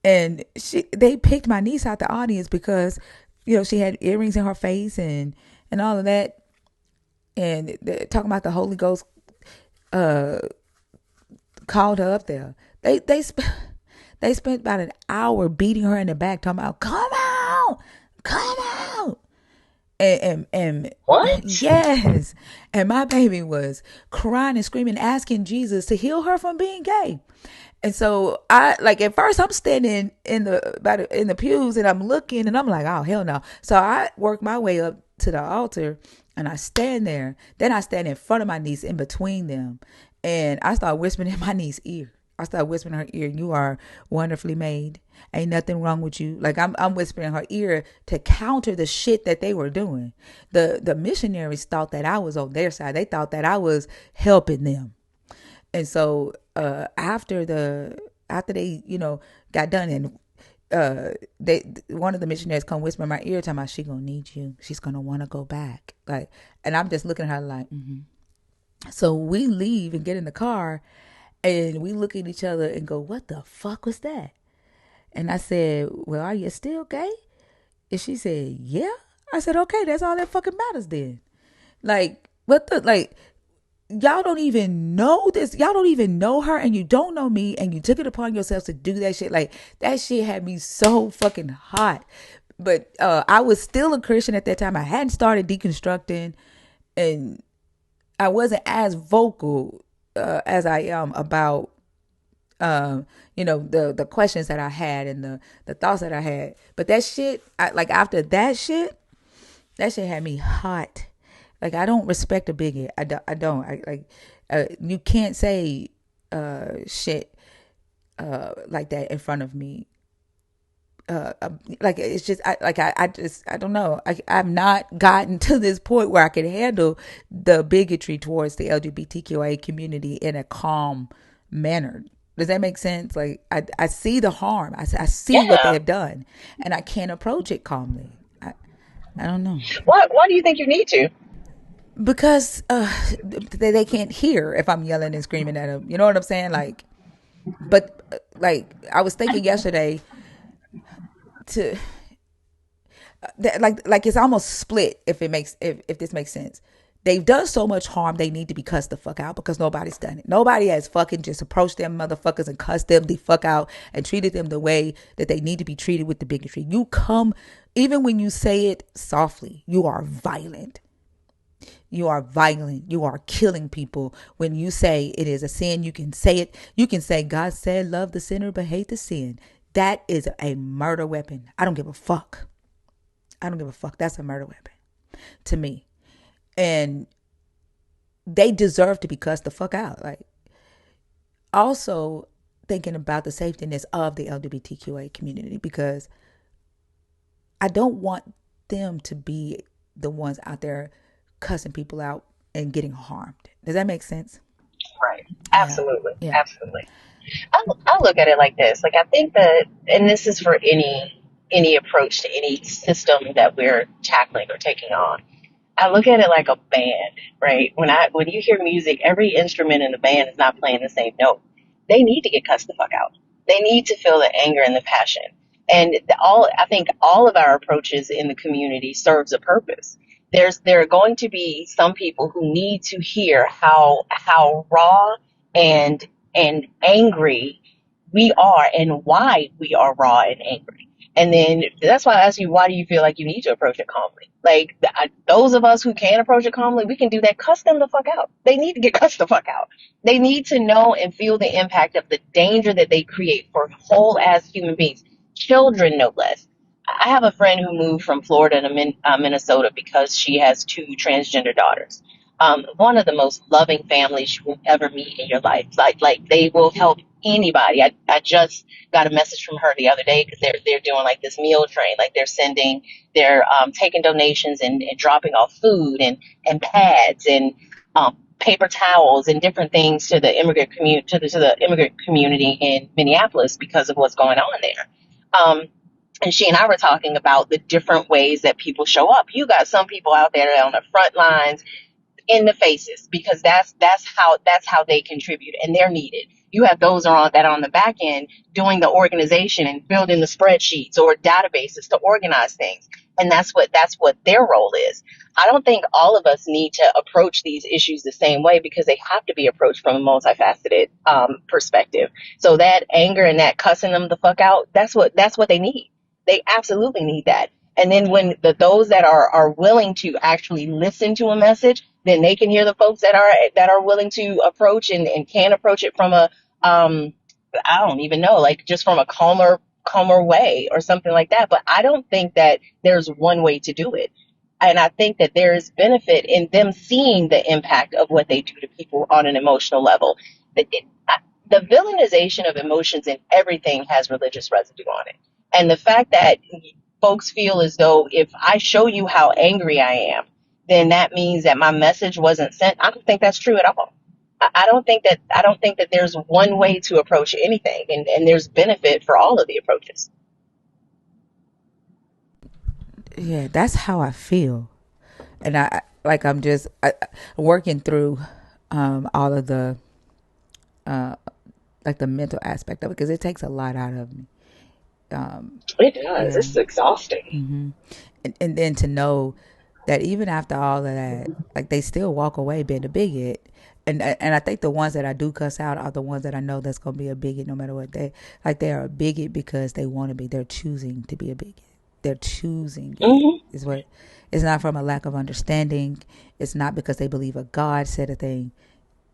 And they picked my niece out the audience because, she had earrings in her face and all of that. And talking about the Holy Ghost uh, called her up there. They spent about an hour beating her in the back, talking about, come out, come out. And What? yes, and my baby was crying and screaming, asking Jesus to heal her from being gay. And so I, like, at first I'm standing in the pews, and I'm looking, and I'm like, oh hell no. So I work my way up to the altar, and I stand there. Then I stand in front of my niece, in between them, and I start whispering in my niece's ear. I start whispering in her ear, "You are wonderfully made. Ain't nothing wrong with you." Like I'm whispering in her ear to counter the shit that they were doing. The missionaries thought that I was on their side. They thought that I was helping them. And so after they, got done, and they one of the missionaries come whisper in my ear, talking about, "She gonna need you. She's gonna want to go back." Like, and I'm just looking at her like, mm-hmm. So we leave and get in the car, and we look at each other and go, "What the fuck was that?" And I said, "Well, are you still gay?" And she said, "Yeah." I said, "Okay, that's all that fucking matters then." Like, what the, like, y'all don't even know this. Y'all don't even know her, and you don't know me, and you took it upon yourselves to do that shit. Like, that shit had me so fucking hot. But I was still a Christian at that time. I hadn't started deconstructing, and I wasn't as vocal as I am about the questions that I had, and the thoughts that I had. But that shit, like, after that shit had me hot. Like, I don't respect a bigot. I don't. You can't say shit like that in front of me. Like, it's just, I don't know. I've not gotten to this point where I can handle the bigotry towards the LGBTQIA community in a calm manner. Does that make sense? Like, I see the harm. I see what they Yeah. have done, and I can't approach it calmly. I don't know. Why do you think you need to? Because they can't hear if I'm yelling and screaming at them. You know what I'm saying? Like, but like, I was thinking yesterday to like it's almost split, if this makes sense. They've done so much harm, they need to be cussed the fuck out, because nobody's done it. Nobody has fucking just approached them motherfuckers and cussed them the fuck out and treated them the way that they need to be treated with the bigotry. You come, even when you say it softly, you are violent. You are violent. You are killing people. When you say it is a sin, you can say it. You can say, "God said, love the sinner, but hate the sin." That is a murder weapon. I don't give a fuck. I don't give a fuck. That's a murder weapon to me. And they deserve to be cussed the fuck out. Like, also thinking about the safetyness of the LGBTQA community, because I don't want them to be the ones out there cussing people out and getting harmed. Does that make sense? Right. Yeah. Absolutely. Yeah. Absolutely. I look at it like this. Like, I think that, and this is for any approach to any system that we're tackling or taking on. I look at it like a band, right? When you hear music, every instrument in the band is not playing the same note. They need to get cussed the fuck out. They need to feel the anger and the passion. And I think all of our approaches in the community serves a purpose. There are going to be some people who need to hear how raw and and angry we are, and why we are raw and angry. And then that's why I ask you, why do you feel like you need to approach it calmly? Like, those of us who can approach it calmly, we can do that. Cuss them the fuck out. They need to get cussed the fuck out. They need to know and feel the impact of the danger that they create for whole ass human beings, children no less. I have a friend who moved from Florida to Minnesota because she has two transgender daughters. One of the most loving families you will ever meet in your life. Like they will help anybody. I just got a message from her the other day because they're doing like this meal train. Like, they're taking donations and dropping off food and pads and paper towels and different things to the immigrant community, to the immigrant community in Minneapolis, because of what's going on there. And she and I were talking about the different ways that people show up. You got some people out there that are on the front lines in the faces, because that's how they contribute, and they're needed. You have those that are on the back end doing the organization and building the spreadsheets or databases to organize things, and that's what their role is. I don't think all of us need to approach these issues the same way, because they have to be approached from a multifaceted perspective. So that anger and that cussing them the fuck out, that's what they need. They absolutely need that. And then when those that are willing to actually listen to a message, then they can hear the folks that are willing to approach and can approach it from a I don't even know, like, just from a calmer way or something like that. But I don't think that there's one way to do it. And I think that there is benefit in them seeing the impact of what they do to people on an emotional level. the villainization of emotions in everything has religious residue on it. And the fact that folks feel as though if I show you how angry I am, then that means that my message wasn't sent. I don't think that's true at all. I don't think that there's one way to approach anything, and there's benefit for all of the approaches. Yeah, that's how I feel. And I'm just working through all of the like the mental aspect of it, because it takes a lot out of me. It does. Yeah. It's exhausting. And then to know that even after all of that, like they still walk away being a bigot. And I think the ones that I do cuss out are the ones that I know that's gonna be a bigot no matter what. They are a bigot because they want to be. They're choosing to be a bigot. They're choosing it. Hmm. Is what. It's not from a lack of understanding. It's not because they believe a God said a thing.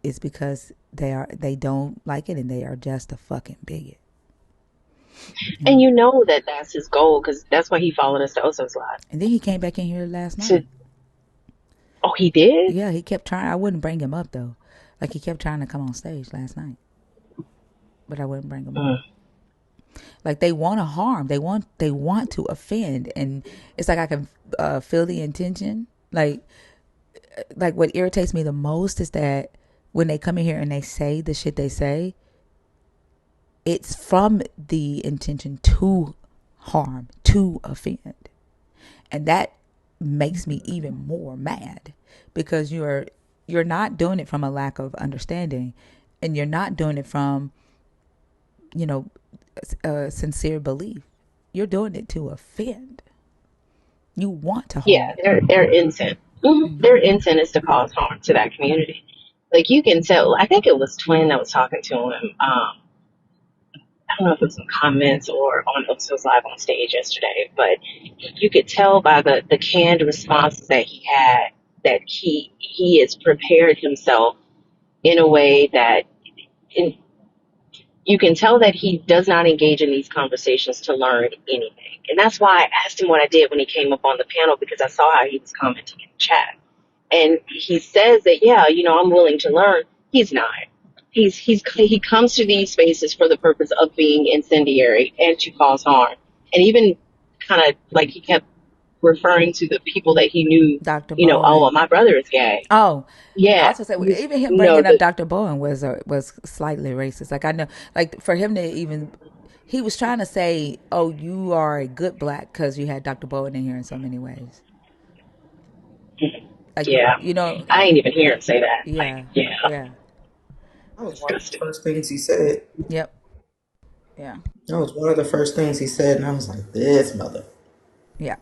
It's because they don't like it and they are just a fucking bigot. Yeah. And you know that that's his goal because that's why he followed us to Oso's live. And then he came back in here last To night. oh, he did. Yeah, he kept trying. I wouldn't bring him up though. Like he kept trying to come on stage last night, but I wouldn't bring him up. Mm. Like they want to harm. They want to offend, and it's like I can feel the intention. Like what irritates me the most is that when they come in here and they say the shit they say, it's from the intention to harm, to offend. And that makes me even more mad because you're not doing it from a lack of understanding, and you're not doing it from, you know, a sincere belief. You're doing it to offend. You want to Yeah, harm. their intent. Their intent is to cause harm to that community. Like you can tell. I think it was Twin that was talking to him. I don't know if it was in comments or on Oso's live on stage yesterday, but you could tell by the canned responses that he had that he has prepared himself in a way that in, you can tell that he does not engage in these conversations to learn anything. And that's why I asked him what I did when he came up on the panel because I saw how he was commenting in the chat. And he says that, yeah, I'm willing to learn. He's not. He comes to these spaces for the purpose of being incendiary and to cause harm. And even kind of like he kept referring to the people that he knew, Dr. oh, well, Bowen. my brother is gay. Oh, I Yeah. was gonna say He's, even him no, bringing up the, Dr. Bowen was slightly racist. Like I know, like for him to even, he was trying to say, "Oh, you are a good black because you had Dr. Bowen in here in so many ways." Like yeah. I ain't even hear him say that. Like, yeah, yeah, yeah, That was one of the disgusting. first things he said. yep, yeah, That was one of the first things he said, and I was like, "This mother." yeah,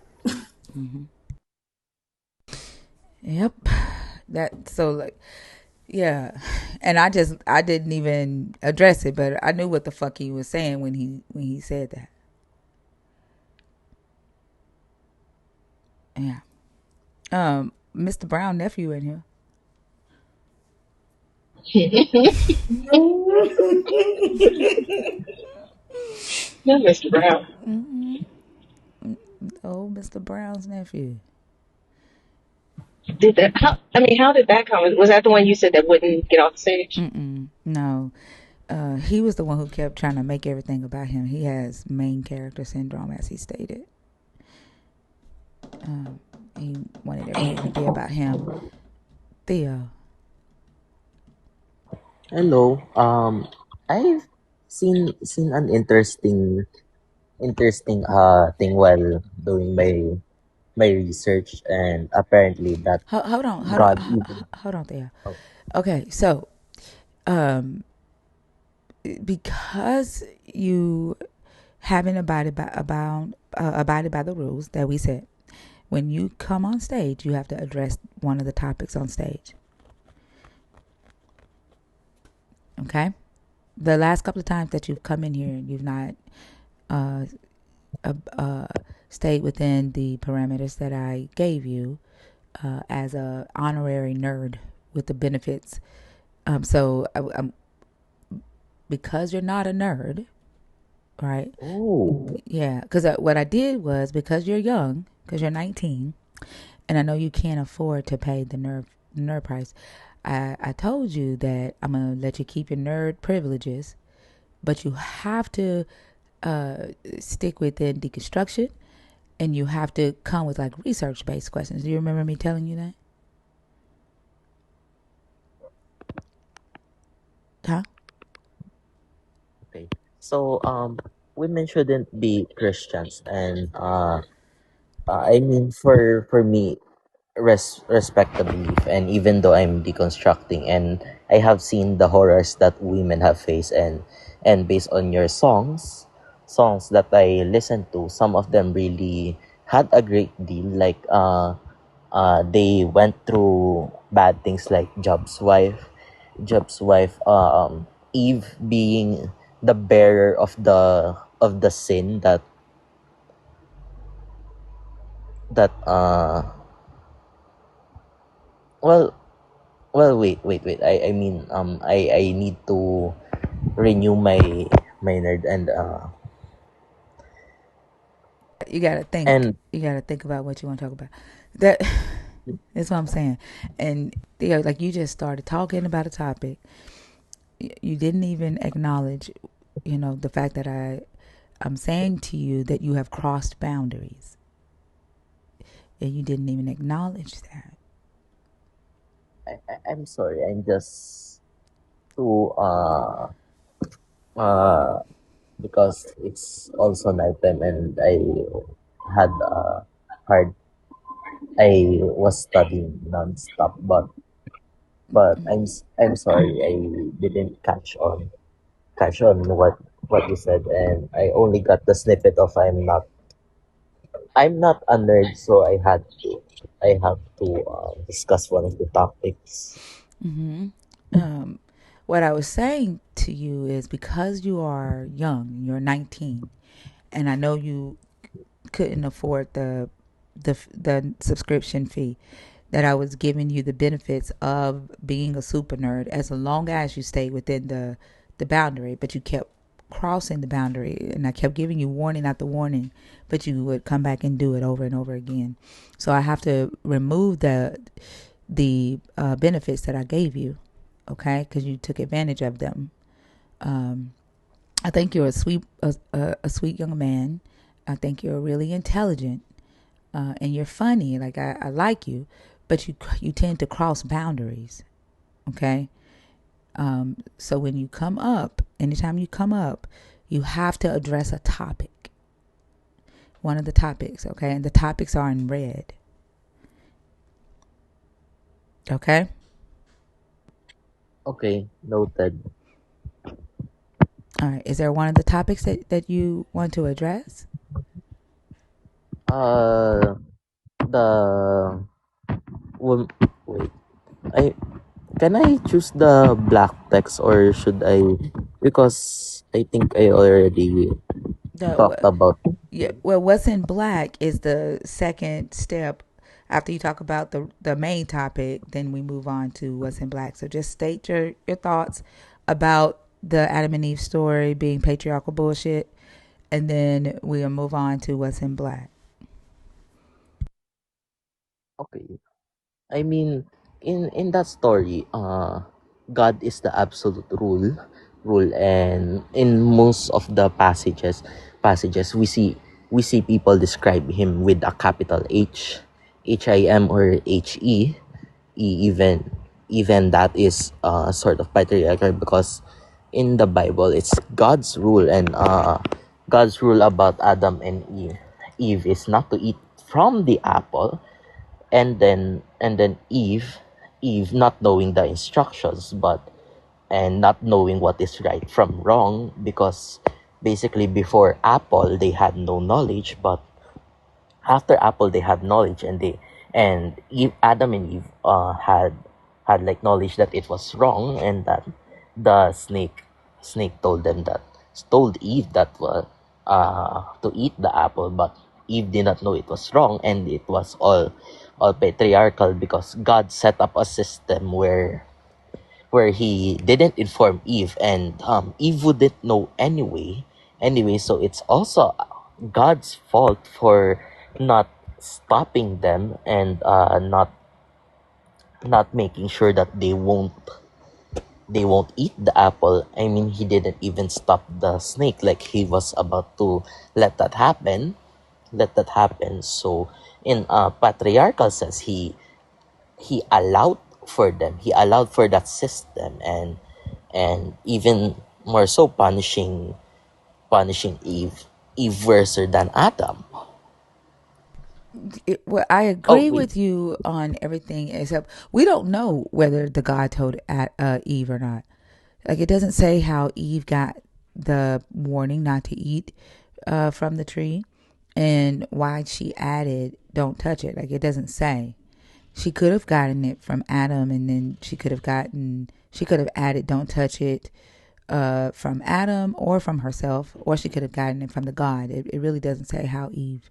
yep. That so like yeah, and I didn't even address it, but I knew what the fuck he was saying when he said that. Yeah. Mr. Brown nephew in here. No, Mr. Brown. Oh, Mr. Brown's nephew. Did that? How did that come? Was that the one you said that wouldn't get off the stage? No, he was the one who kept trying to make everything about him. He has main character syndrome, as he stated. He wanted everything to be about him. Theo. Hello. I've seen an interesting thing while doing my research, and apparently that Hold on, God even. hold on, Theo. Oh, Okay, so because you haven't abided by the rules that we set, when you come on stage, you have to address one of the topics on stage. Okay? The last couple of times that you've come in here and you've not uh, stayed within the parameters that I gave you as a honorary nerd with the benefits. Because you're not a nerd, right? oh, Yeah, because what I did was, because you're young, because you're 19, and I know you can't afford to pay the nerd price, I I told you that I'm gonna let you keep your nerd privileges, but you have to stick within deconstruction, and you have to come with like research based questions. Do you remember me telling you that? Huh? Okay. So women shouldn't be Christians, and I mean, for me, respect the belief, and even though I'm deconstructing and I have seen the horrors that women have faced, and based on your songs that I listened to, some of them really had a great deal, like they went through bad things like Job's wife, Eve being the bearer of the sin that well wait, I mean, I need to renew my nerd, You gotta think. and You gotta think about what you want to talk about. That that's what I'm saying. And like you just started talking about a topic. You didn't even acknowledge, the fact that I'm saying to you that you have crossed boundaries, and you didn't even acknowledge that. I'm sorry, I'm just too uh because it's also nighttime, and had hard I was studying nonstop, but I'm sorry, I didn't catch on what you said, and I only got the snippet of I'm not a nerd, so I have to discuss one of the topics. Mm-hmm. Um, what I was saying to you is because you are young, you're 19, and I know you couldn't afford the subscription fee, that I was giving you the benefits of being a super nerd as long as you stayed within the boundary, but you kept crossing the boundary, and I kept giving you warning after warning, but you would come back and do it over and over again. So I have to remove the benefits that I gave you, okay? Because you took advantage of them. Um, I think you're a sweet young man. I think you're really intelligent, and you're funny. Like I like you, but you tend to cross boundaries. Okay. So when you come up, anytime you come up, you have to address a topic. One of the topics. Okay, and the topics are in red. Okay. Okay, noted. All right. Is there one of the topics that you want to address? Uh, the wait. I Can I choose the black text, or should I? Because I think I already talked The about. Yeah, well, what's in black is the second step. After you talk about the main topic, then we move on to what's in black. So just state your thoughts about the Adam and Eve story being patriarchal bullshit, and then we'll move on to what's in black. Okay. I mean, in that story, God is the absolute rule, and in most of the passages we see people describe him with a capital Him, or even that is sort of patriarchal, because in the Bible it's God's rule, and God's rule about Adam and Eve is not to eat from the apple, and then Eve not knowing the instructions, but and not knowing what is right from wrong, because basically before apple they had no knowledge, but after apple they had knowledge, and Adam and Eve had like knowledge that it was wrong, and that the snake told Eve that to eat the apple, but Eve did not know it was wrong, and it was all patriarchal, because God set up a system where he didn't inform Eve, and Eve wouldn't know anyway, so it's also God's fault for not stopping them, and not not making sure that they won't eat the apple. I mean, he didn't even stop the snake, like he was about to let that happen. Let that happen. So in patriarchal sense, he allowed for them. He allowed for that system, and even more so punishing Eve worse than Adam. Well, I Oh, agree with you on everything except we don't know whether the God told Eve or not. Like it doesn't say how Eve got the warning not to eat from the tree and why she added don't touch it. Like it doesn't say. She could have gotten it from Adam, and then she could have added don't touch it from Adam or from herself, or she could have gotten it from the God. It really doesn't say how Eve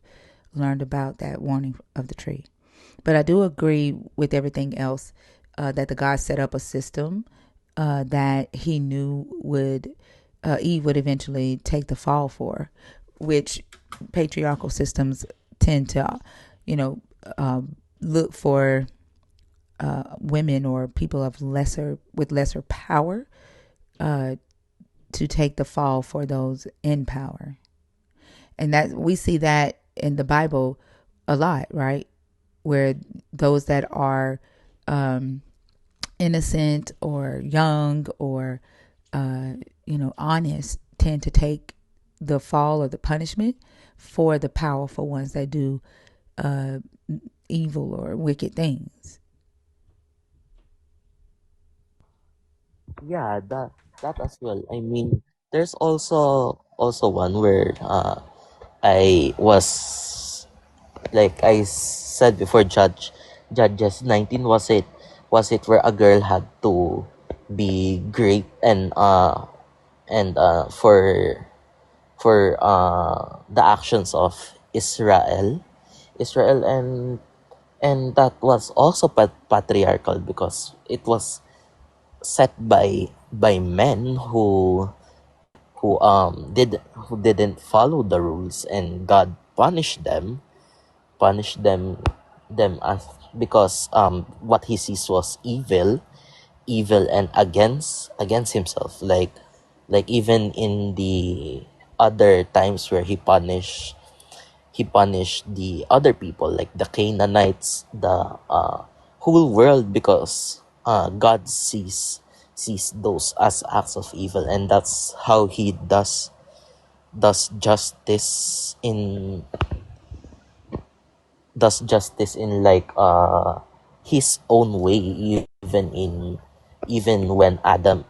learned about that warning of the tree. But I do agree with everything else that the God set up a system that he knew would Eve would eventually take the fall for, which patriarchal systems tend to, you know, look for women or people of lesser power uh, to take the fall for those in power, and that we see that in the Bible a lot, right? Where those that are um, innocent or young or uh, honest tend to take the fall or the punishment for the powerful ones that do uh, evil or wicked things. yeah, that as well. I mean, there's also one where I was, like I said before, Judges 19, was it where a girl had to be great and for the actions of Israel, and that was also patriarchal because it was set by men who didn't follow the rules, and God punished them as because what he sees was evil and against himself, like even in the other times where he punished the other people, like the Canaanites, the whole world, because God sees those as acts of evil, and that's how he does justice in like his own way, even when Adam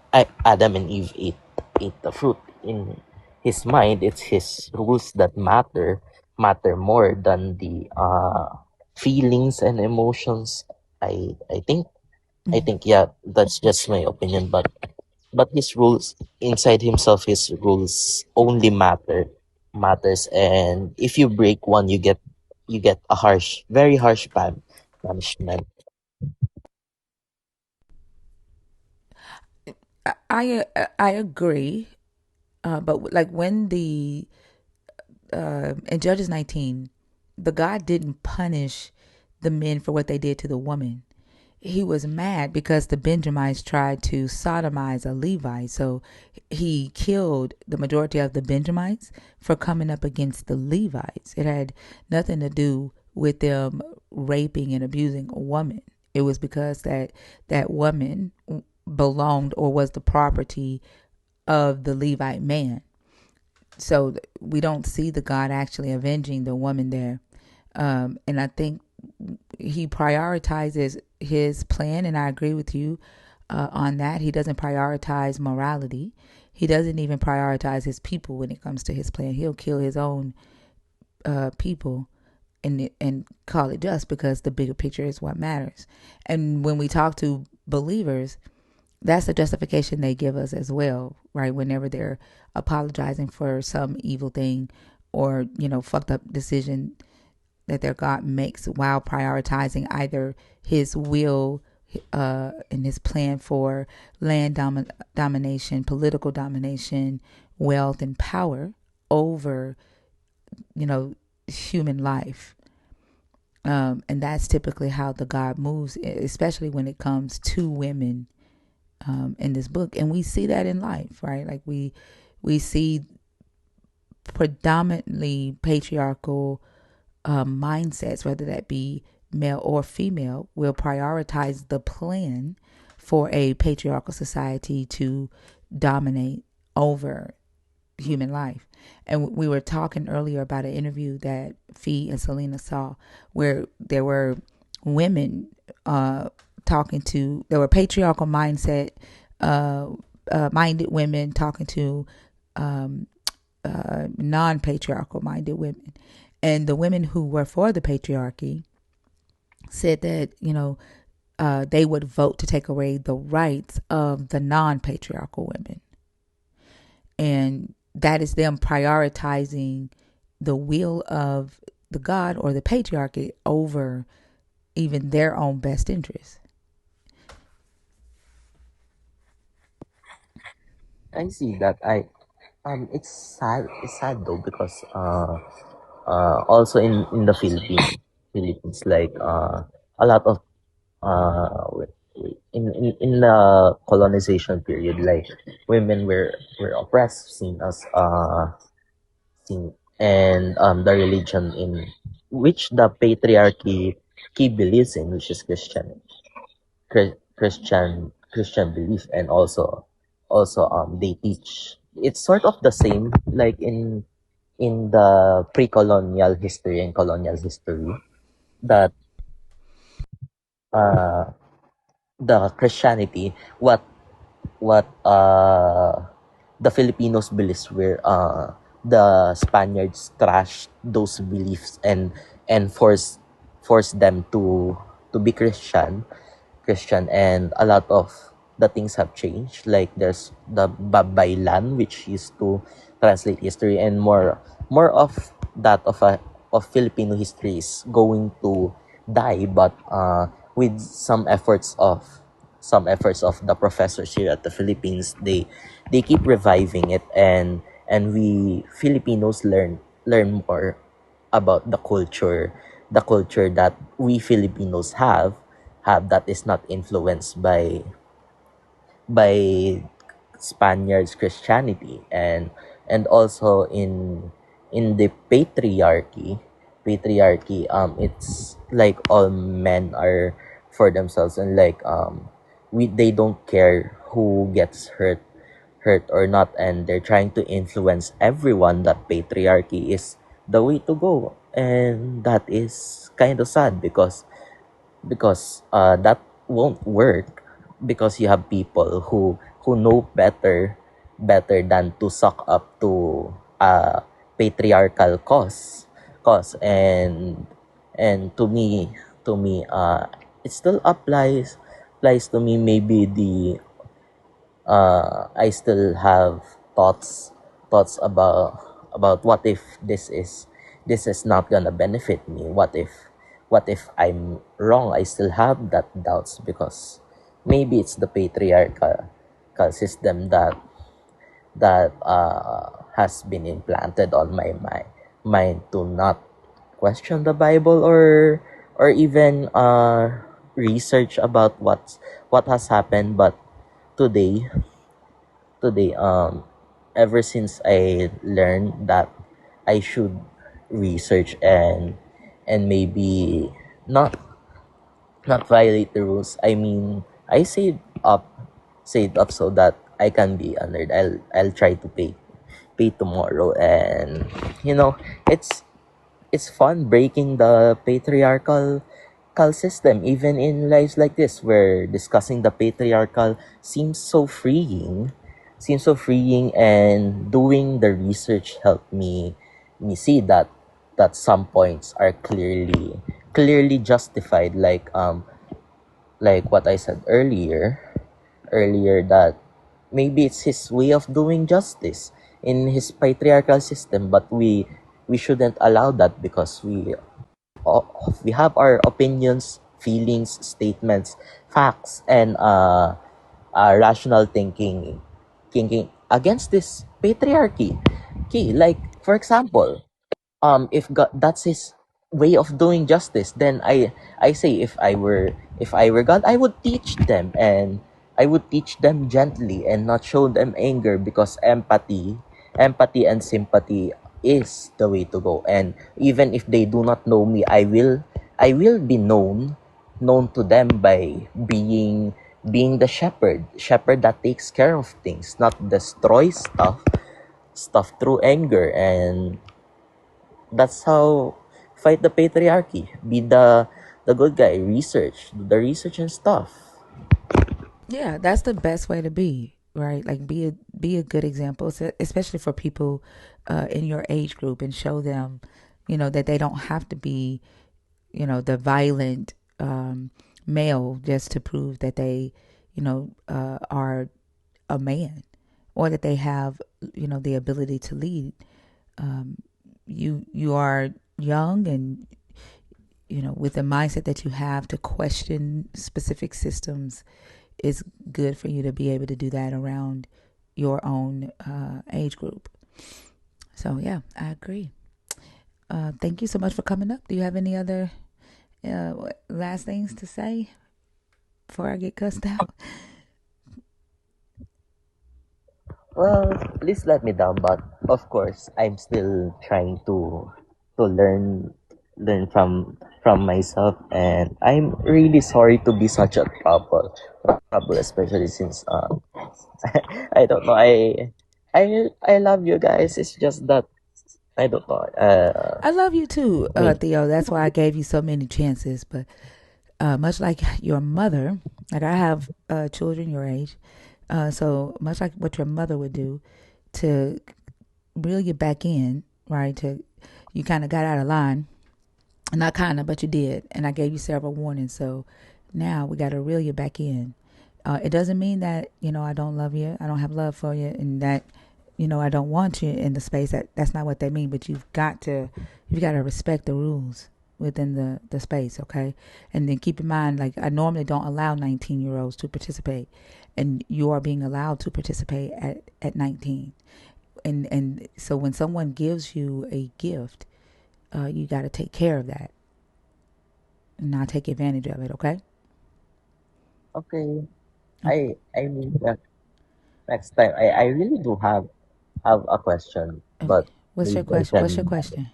and Eve ate the fruit. In his mind, it's his rules that matter more than the feelings and emotions. I think yeah, that's just my opinion, but his rules inside himself, his rules only matters, and if you break one, you get a very harsh punishment. I agree, but like when the in Judges 19, the God didn't punish the men for what they did to the woman. He was mad because the Benjamites tried to sodomize a Levite. So he killed the majority of the Benjamites for coming up against the Levites. It had nothing to do with them raping and abusing a woman. It was because that woman belonged or was the property of the Levite man. So we don't see the God actually avenging the woman there. And I think he prioritizes his plan, and I agree with you on that. He doesn't prioritize morality. He doesn't even prioritize his people when it comes to his plan. He'll kill his own people and call it just because the bigger picture is what matters. And when we talk to believers, that's the justification they give us as well, right? Whenever they're apologizing for some evil thing or, fucked up decision that their God makes while prioritizing either his will and his plan for land domination, political domination, wealth, and power over, human life. And that's typically how the God moves, especially when it comes to women in this book. And we see that in life, right? Like we see predominantly patriarchal mindsets, whether that be male or female, will prioritize the plan for a patriarchal society to dominate over human life. And we were talking earlier about an interview that Fee and Selena saw where there were women talking to, there were patriarchal mindset minded women talking to non-patriarchal minded women. And the women who were for the patriarchy said that, they would vote to take away the rights of the non-patriarchal women. And that is them prioritizing the will of the God or the patriarchy over even their own best interests. I see that. It's sad. It's sad though because also in the Philippines, like a lot of in the colonization period, like women were oppressed, seen, and the religion in which the patriarchy key believes in, which is Christian belief, and also they teach it's sort of the same like in the pre-colonial history and colonial history that uh the Christianity what the Filipinos beliefs were the Spaniards trashed those beliefs and forced them to be Christian, and a lot of the things have changed. Like there's the Babaylan, which used to translate history, and more of that of Filipino history is going to die, but with some efforts of the professors here at the Philippines, they keep reviving it, and we Filipinos learn more about the culture that we Filipinos have that is not influenced by Spaniards Christianity, and also in the patriarchy, it's like all men are for themselves, and like they don't care who gets hurt or not, and they're trying to influence everyone that patriarchy is the way to go, and that is kind of sad because that won't work, because you have people who know better than to suck up to patriarchal cause and to me it still applies to me. Maybe I still have thoughts about what if this is not gonna benefit me. What if I'm wrong? I still have that doubts because maybe it's the patriarchal system that has been implanted on my mind to not question the Bible, or even research about what has happened. But today today, ever since I learned that I should research and maybe not not violate the rules. I mean, I saved up so that I can be a nerd. I'll try to pay tomorrow, and you know it's it's fun breaking the patriarchal system, even in lives like this where discussing the patriarchal seems so freeing, and doing the research helped me see that some points are clearly justified, like what I said earlier, that maybe it's his way of doing justice in his patriarchal system, but we shouldn't allow that, because we have our opinions, feelings, statements, facts, and rational thinking against this patriarchy. Okay, like for example, if God, that's his way of doing justice. Then I say, if I were God, I would teach them, and I would teach them gently and not show them anger, because empathy and sympathy is the way to go. And even if they do not know me, I will be known to them by being the shepherd that takes care of things, not destroy stuff through anger. And that's how fight the patriarchy. Be the good guy. Research, do the research and stuff. Yeah, that's the best way to be, right? Like be a good example, especially for people in your age group, and show them, that they don't have to be, the violent male just to prove that they, are a man, or that they have, the ability to lead. Um, you are young, and with the mindset that you have to question specific systems, it's good for you to be able to do that around your own age group. So yeah, I agree. Thank you so much for coming up. Do you have any other last things to say before I get cussed out? Well, please let me down, but of course, I'm still trying to learn from myself, and I'm really sorry to be such a trouble, especially since I don't know, I love you guys. It's just that I don't know. I love you too, Me. Theo. That's why I gave you so many chances. But much like your mother, like I have children your age, so much like what your mother would do to reel you back in, right? To you kind of got out of line. Not kind of, but you did. And I gave you several warnings. So now we got to reel you back in. It doesn't mean that, I don't love you. I don't have love for you. And that, I don't want you in the space. That's not what they mean. But you've got to respect the rules within the space, okay? And then keep in mind, like, I normally don't allow 19-year-olds to participate. And you are being allowed to participate at 19. And so when someone gives you a gift, you got to take care of that and not take advantage of it. Okay. Okay. Okay. I mean, next time, I really do have a question, Okay. but What's your maybe I question? What's your can. question?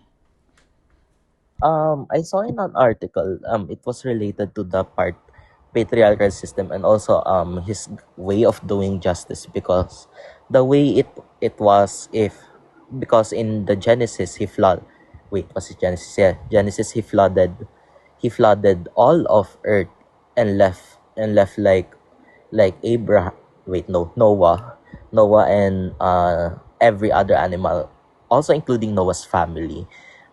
I saw in an article, it was related to the patriarchal system, and also his way of doing justice, because the way it was, if because in the Genesis he flood wait was it Genesis, yeah, Genesis, he flooded all of earth, and left like Abraham, wait, no, Noah, and every other animal, also including Noah's family.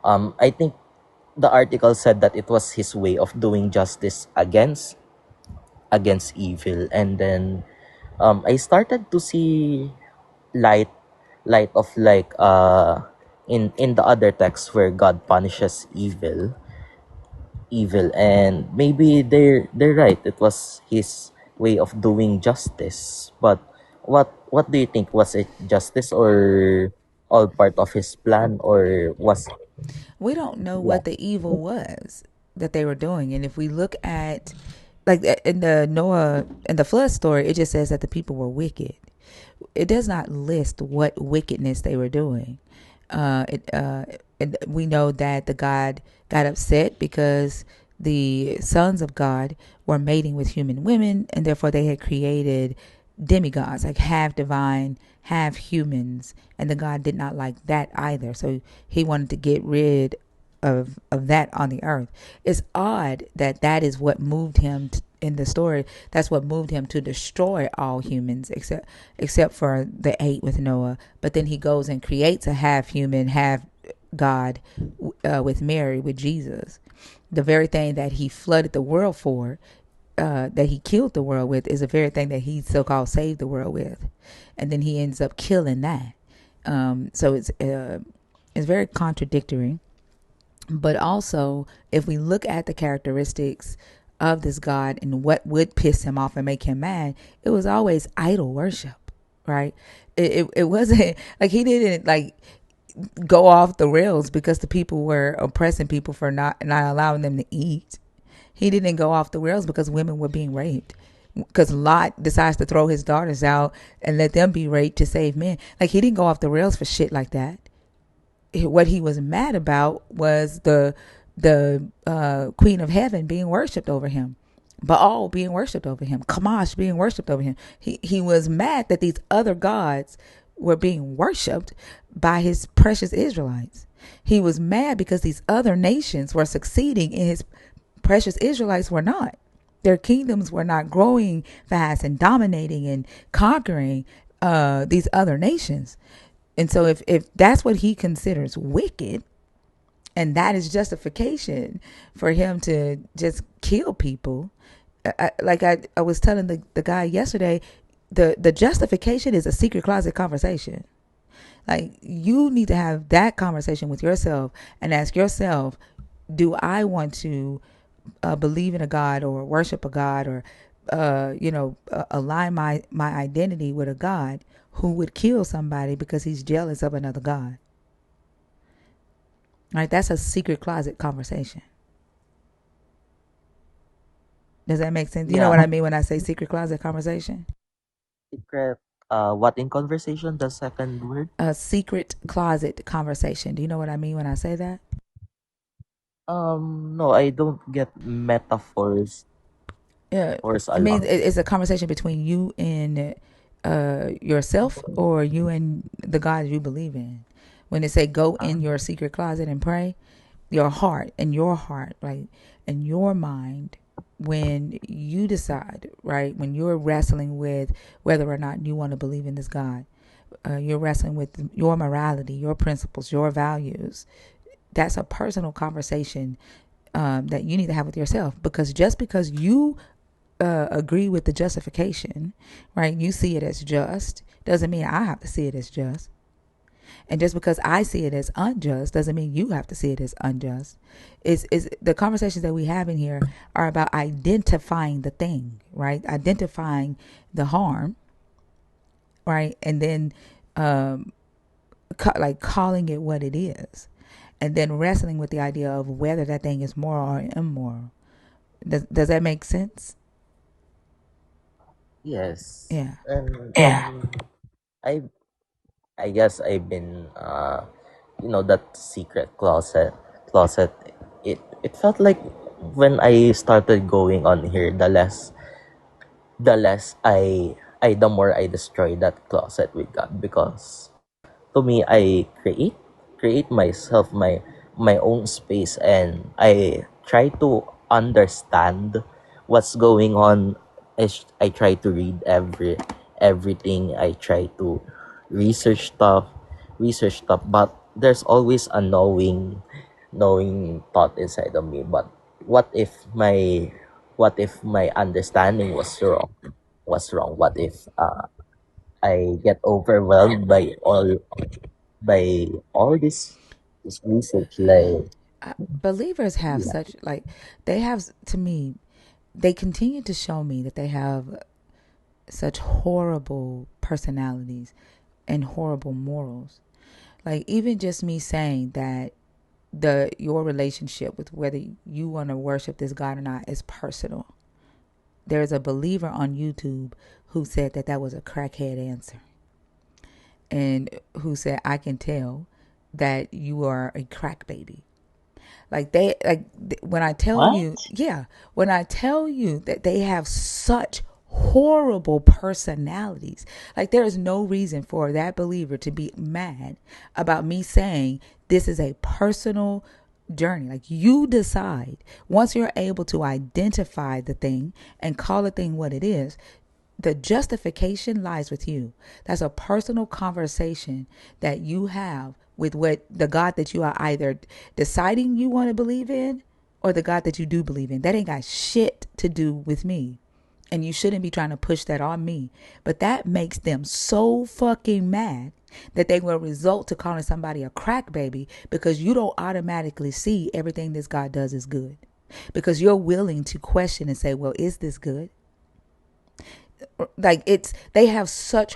I think the article said that it was his way of doing justice against evil. And then I started to see light of, like, in the other text where God punishes evil, and maybe they're right, it was his way of doing justice. But what do you think? Was it justice, or all part of his plan, or was, We don't know yeah. what the evil was that they were doing, and if we look at, like, in the Noah and the flood story, it just says that the people were wicked. It does not list what wickedness they were doing. And we know that the God got upset because the sons of God were mating with human women, and therefore they had created demigods, like half divine, half humans, and the God did not like that either. So he wanted to get rid of that on the earth. It's odd that that is what moved him in the story. That's what moved him to destroy all humans, except for the 8 with Noah. But then he goes and creates a half human, half God, with Mary, with Jesus. The very thing that he flooded the world for, that he killed the world with, is the very thing that he so-called saved the world with, and then he ends up killing that. So it's very contradictory. But also, if we look at the characteristics of this God and what would piss him off and make him mad, it was always idol worship, right? It wasn't like he didn't, like, go off the rails because the people were oppressing people for not allowing them to eat. He didn't go off the rails because women were being raped. Because Lot decides to throw his daughters out and let them be raped to save men. Like, he didn't go off the rails for shit like that. What he was mad about was the Queen of Heaven being worshipped over him. Baal being worshipped over him. Kamash being worshipped over him. He was mad that these other gods were being worshipped by his precious Israelites. He was mad because these other nations were succeeding and his precious Israelites were not. Their kingdoms were not growing fast and dominating and conquering these other nations. And so if that's what he considers wicked, and that is justification for him to just kill people, I was telling the guy yesterday, the justification is a secret closet conversation. Like, you need to have that conversation with yourself and ask yourself, do I want to believe in a God or worship a God or align my identity with a God who would kill somebody because he's jealous of another God? Right? That's a secret closet conversation. Does that make sense? You know Yeah, what I mean when I say secret closet conversation? secret. What in conversation? The second word. A secret closet conversation. Do you know what I mean when I say that? No, I don't get metaphors Yeah, force a it means lot. it's a conversation between you and yourself, or you and the God you believe in. When they say go Ah, in your secret closet and pray, your heart and your heart, right, and your mind, when you decide, right, when you're wrestling with whether or not you want to believe in this God, you're wrestling with your morality, your principles, your values. That's a personal conversation that you need to have with yourself, because just because you agree with the justification, right? You see it as just, doesn't mean I have to see it as just. And just because I see it as unjust doesn't mean you have to see it as unjust. Is the conversations that we have in here are about identifying the thing, right? Identifying the harm, right? And then like calling it what it is. And then wrestling with the idea of whether that thing is moral or immoral. Does that make sense? yes, Yeah. and I I guess I've been that secret closet. It felt like when I started going on here, the more I destroy that closet with God, because to me I create myself my own space, and I try to understand what's going on. I try to read everything. I try to research stuff but there's always a knowing thought inside of me. But what if my what if my understanding was wrong? What if I get overwhelmed by all this research, like, Believers have yeah. such, like, they have, to me, they continue to show me that they have such horrible personalities and horrible morals. Like, even just me saying that your relationship with whether you want to worship this God or not is personal. There's a believer on YouTube who said that was a crackhead answer, and who said, I can tell that you are a crack baby. Like, when I tell What? you, yeah, when I tell you that they have such horrible personalities, like, there is no reason for that believer to be mad about me saying this is a personal journey. Like, you decide, once you're able to identify the thing and call a thing what it is, the justification lies with you. That's a personal conversation that you have with what the God that you are either deciding you want to believe in, or the God that you do believe in. That ain't got shit to do with me. And you shouldn't be trying to push that on me. But that makes them so fucking mad that they will result to calling somebody a crack baby, because you don't automatically see everything this God does is good. Because you're willing to question and say, well, is this good? Like, they have such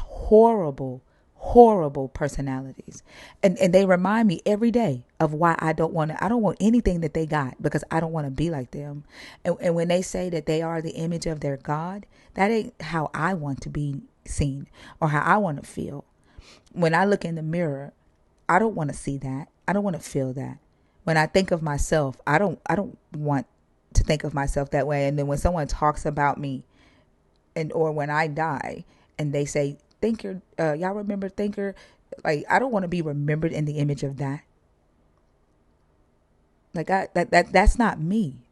horrible personalities. And they remind me every day of why I don't want anything that they got, because I don't want to be like them. And when they say that they are the image of their God, that ain't how I want to be seen or how I want to feel. When I look in the mirror, I don't want to see that. I don't want to feel that. When I think of myself, I don't want to think of myself that way. And then when someone talks about me, and or when I die and they say thinker, y'all remember thinker, like I don't want to be remembered in the image of that. Like that's not me.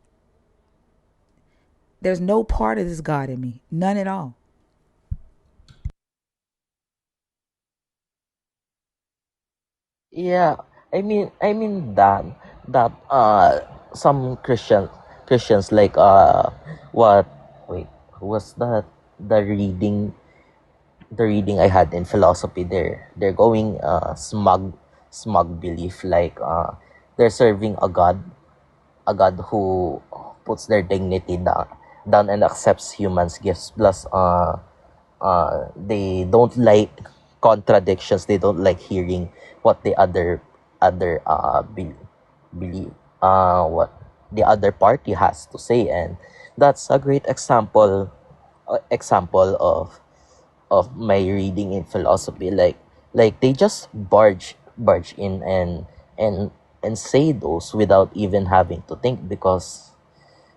There's no part of this God in me, none at all. Yeah, I mean that some Christians like what wait, who was that, the reading I had in philosophy, they're going smug belief, like they're serving a god who puts their dignity down and accepts humans gifts, plus they don't like contradictions, they don't like hearing what the other believe, what the other party has to say. And that's a great example of my reading in philosophy, like they just barge in and say those without even having to think, because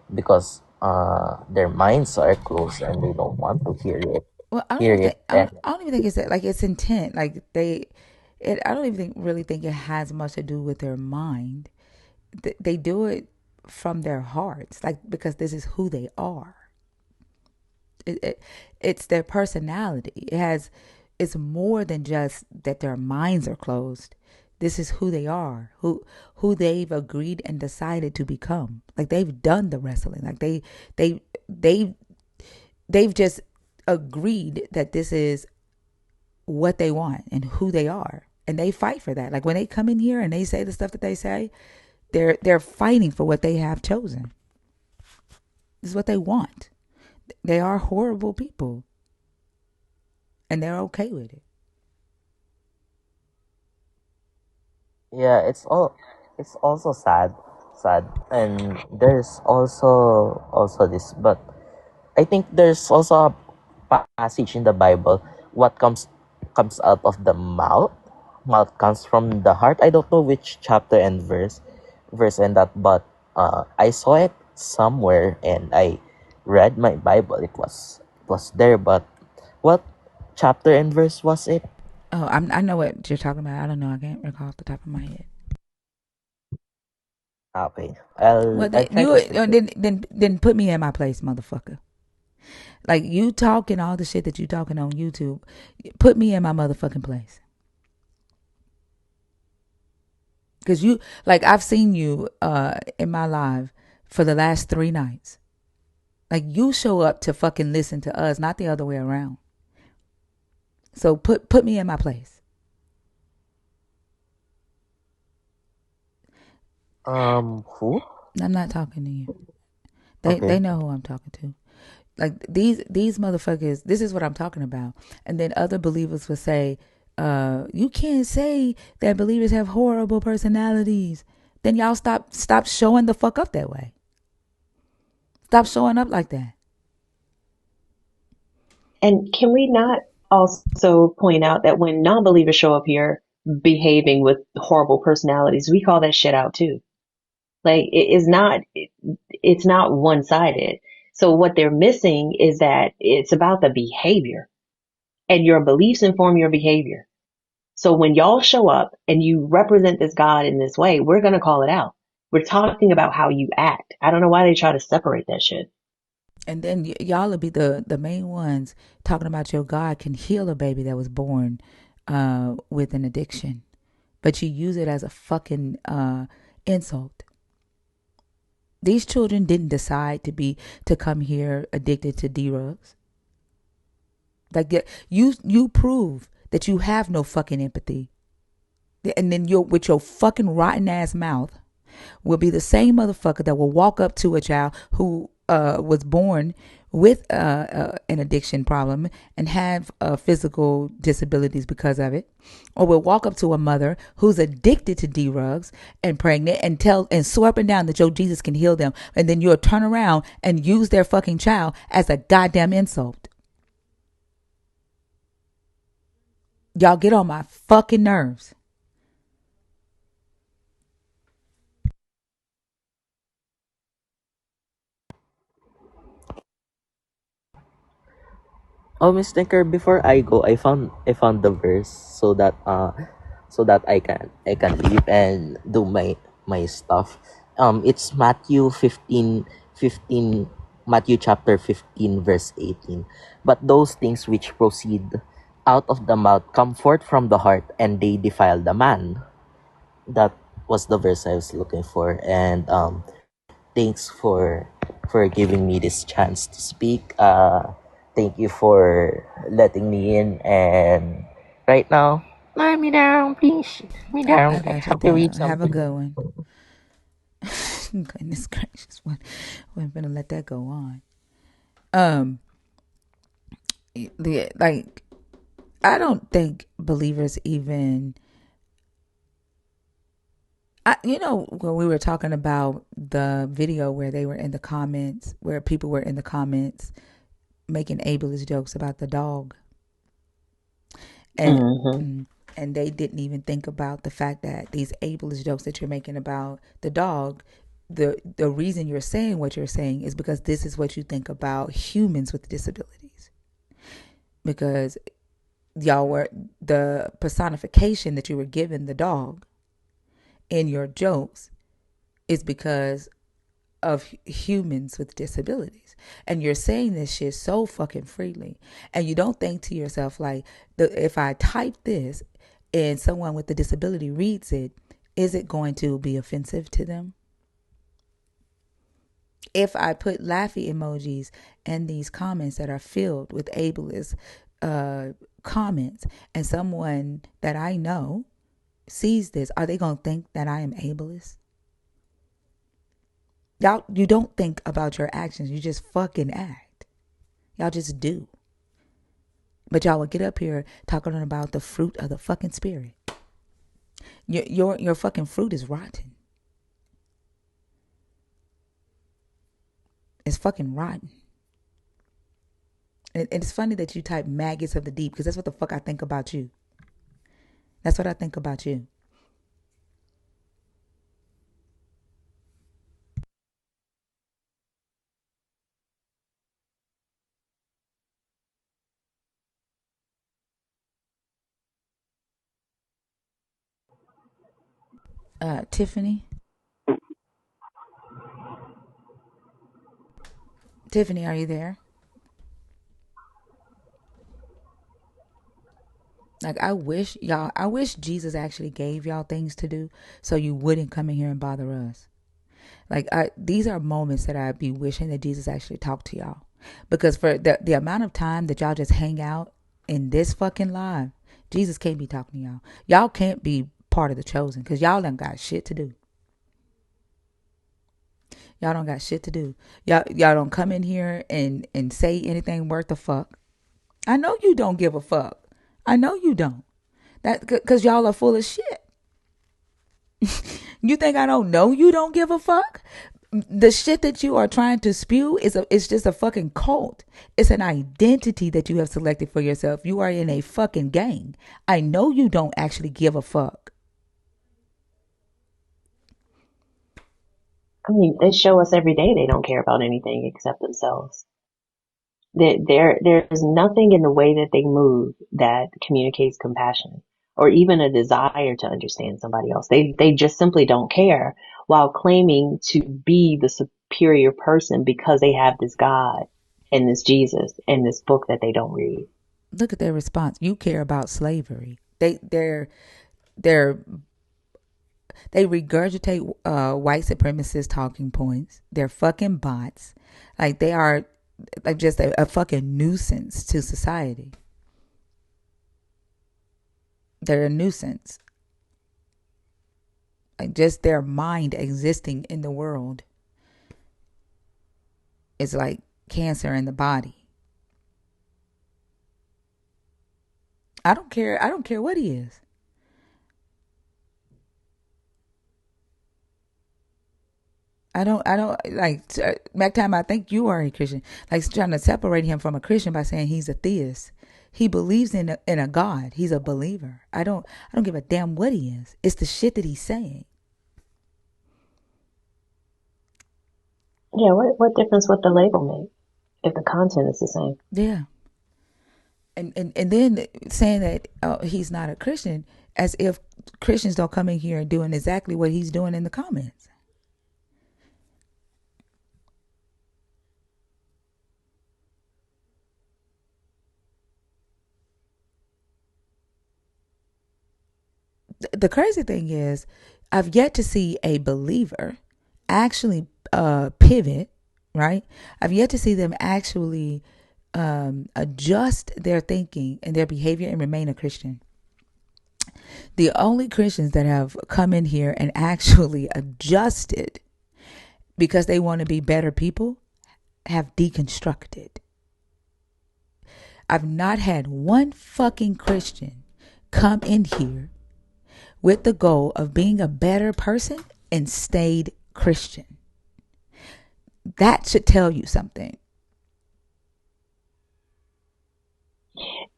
their minds are closed and they don't want to Well, hear it. And I don't even think it's that, like it's intent. Like I don't even really think it has much to do with their mind. They do it from their hearts, like because this is who they are. it, it it's their personality. It's more than just that their minds are closed. This is who they are, who they've agreed and decided to become. Like they've done the wrestling. Like they they they've just agreed that this is what they want and who they are, and they fight for that. Like when they come in here and they say the stuff that they say, they're fighting for what they have chosen. This is what they want. They are horrible people, and they're okay with it. yeah, it's also sad. And there's also this, but I think there's also a passage in the Bible. What comes out of the mouth comes from the heart. I don't know which chapter and verse and that, but I saw it somewhere and I read my Bible. It was there, but what chapter and verse was it? Oh, I know what you're talking about. I don't know. I can't recall off the top of my head. Okay, Well, I'll try to search it. then put me in my place, motherfucker. Like you talking all the shit that you talking on YouTube, put me in my motherfucking place. Cause you, like I've seen you in my live for the last 3 nights. Like you show up to fucking listen to us, not the other way around. So put me in my place. Who? I'm not talking to you. They Okay. know who I'm talking to. Like these motherfuckers, this is what I'm talking about. And then other believers will say, you can't say that believers have horrible personalities. Then y'all stop showing the fuck up that way. Stop showing up like that. And can we not also point out that when non-believers show up here behaving with horrible personalities, we call that shit out too. Like it's not one-sided. So what they're missing is that it's about the behavior, and your beliefs inform your behavior. So when y'all show up and you represent this God in this way, we're going to call it out. We're talking about how you act. I don't know why they try to separate that shit. And then y'all will be the main ones talking about your God can heal a baby that was born with an addiction, but you use it as a fucking insult. These children didn't decide to come here addicted to drugs. Like you prove that you have no fucking empathy, and then you with your fucking rotten ass mouth will be the same motherfucker that will walk up to a child who was born with an addiction problem and have physical disabilities because of it, or will walk up to a mother who's addicted to drugs and pregnant and swear up and down that your Jesus can heal them, and then you'll turn around and use their fucking child as a goddamn insult. Y'all get on my fucking nerves. Oh, Miss Tinker, before I go, I found the verse so that I can leave and do my stuff. It's Matthew chapter 15 verse 18. But those things which proceed out of the mouth come forth from the heart, and they defile the man. That was the verse I was looking for, and thanks for giving me this chance to speak. Thank you for letting me in. And right now, let me down, please. Let me I down. I got you have to read down. Have a something. good one. Goodness gracious, we're gonna let that go on. Um, like I don't think believers even. When we were talking about the video where they were in the comments, where people were in the comments making ableist jokes about the dog, and Mm-hmm. and they didn't even think about the fact that these ableist jokes that you're making about the dog, the reason you're saying what you're saying is because this is what you think about humans with disabilities. Because y'all were the personification that you were giving the dog in your jokes is because of humans with disabilities. And you're saying this shit so fucking freely. And you don't think to yourself, like, if I type this and someone with a disability reads it, is it going to be offensive to them? If I put laughy emojis in these comments that are filled with ableist comments, and someone that I know sees this, are they going to think that I am ableist? Y'all, you don't think about your actions. You just fucking act. Y'all just do. But y'all will get up here talking about the fruit of the fucking spirit. Your fucking fruit is rotten. It's fucking rotten. And it's funny that you type maggots of the deep, because that's what the fuck I think about you. That's what I think about you. Tiffany. Tiffany, are you there? Like, I wish Jesus actually gave y'all things to do so you wouldn't come in here and bother us. Like, these are moments that I'd be wishing that Jesus actually talked to y'all. Because for the amount of time that y'all just hang out in this fucking live, Jesus can't be talking to y'all. Y'all can't be part of the chosen because y'all done got shit to do. Y'all don't got shit to do. Y'all don't come in here and say anything worth a fuck. I know you don't give a fuck. I know you don't. That because y'all are full of shit. You think I don't know you don't give a fuck? The shit that you are trying to spew it's just a fucking cult. It's an identity that you have selected for yourself. You are in a fucking gang. I know you don't actually give a fuck. I mean, they show us every day they don't care about anything except themselves. There's nothing in the way that they move that communicates compassion or even a desire to understand somebody else. They just simply don't care while claiming to be the superior person because they have this God and this Jesus and this book that they don't read. Look at their response. You care about slavery. They're they regurgitate white supremacist talking points. They're fucking bots. Like, they are like just a fucking nuisance to society. They're a nuisance. Like, just their mind existing in the world is like cancer in the body. I don't care. I don't care what he is. I don't like Mac time. I think you are a Christian. Like trying to separate him from a Christian by saying he's a theist. He believes in a God. He's a believer. I don't give a damn what he is. It's the shit that he's saying. Yeah, what difference would the label make if the content is the same? Yeah. And then saying that he's not a Christian, as if Christians don't come in here and doing exactly what he's doing in the comments. The crazy thing is, I've yet to see a believer actually pivot, right? I've yet to see them actually adjust their thinking and their behavior and remain a Christian. The only Christians that have come in here and actually adjusted because they want to be better people have deconstructed. I've not had one fucking Christian come in here with the goal of being a better person and stayed Christian. That should tell you something.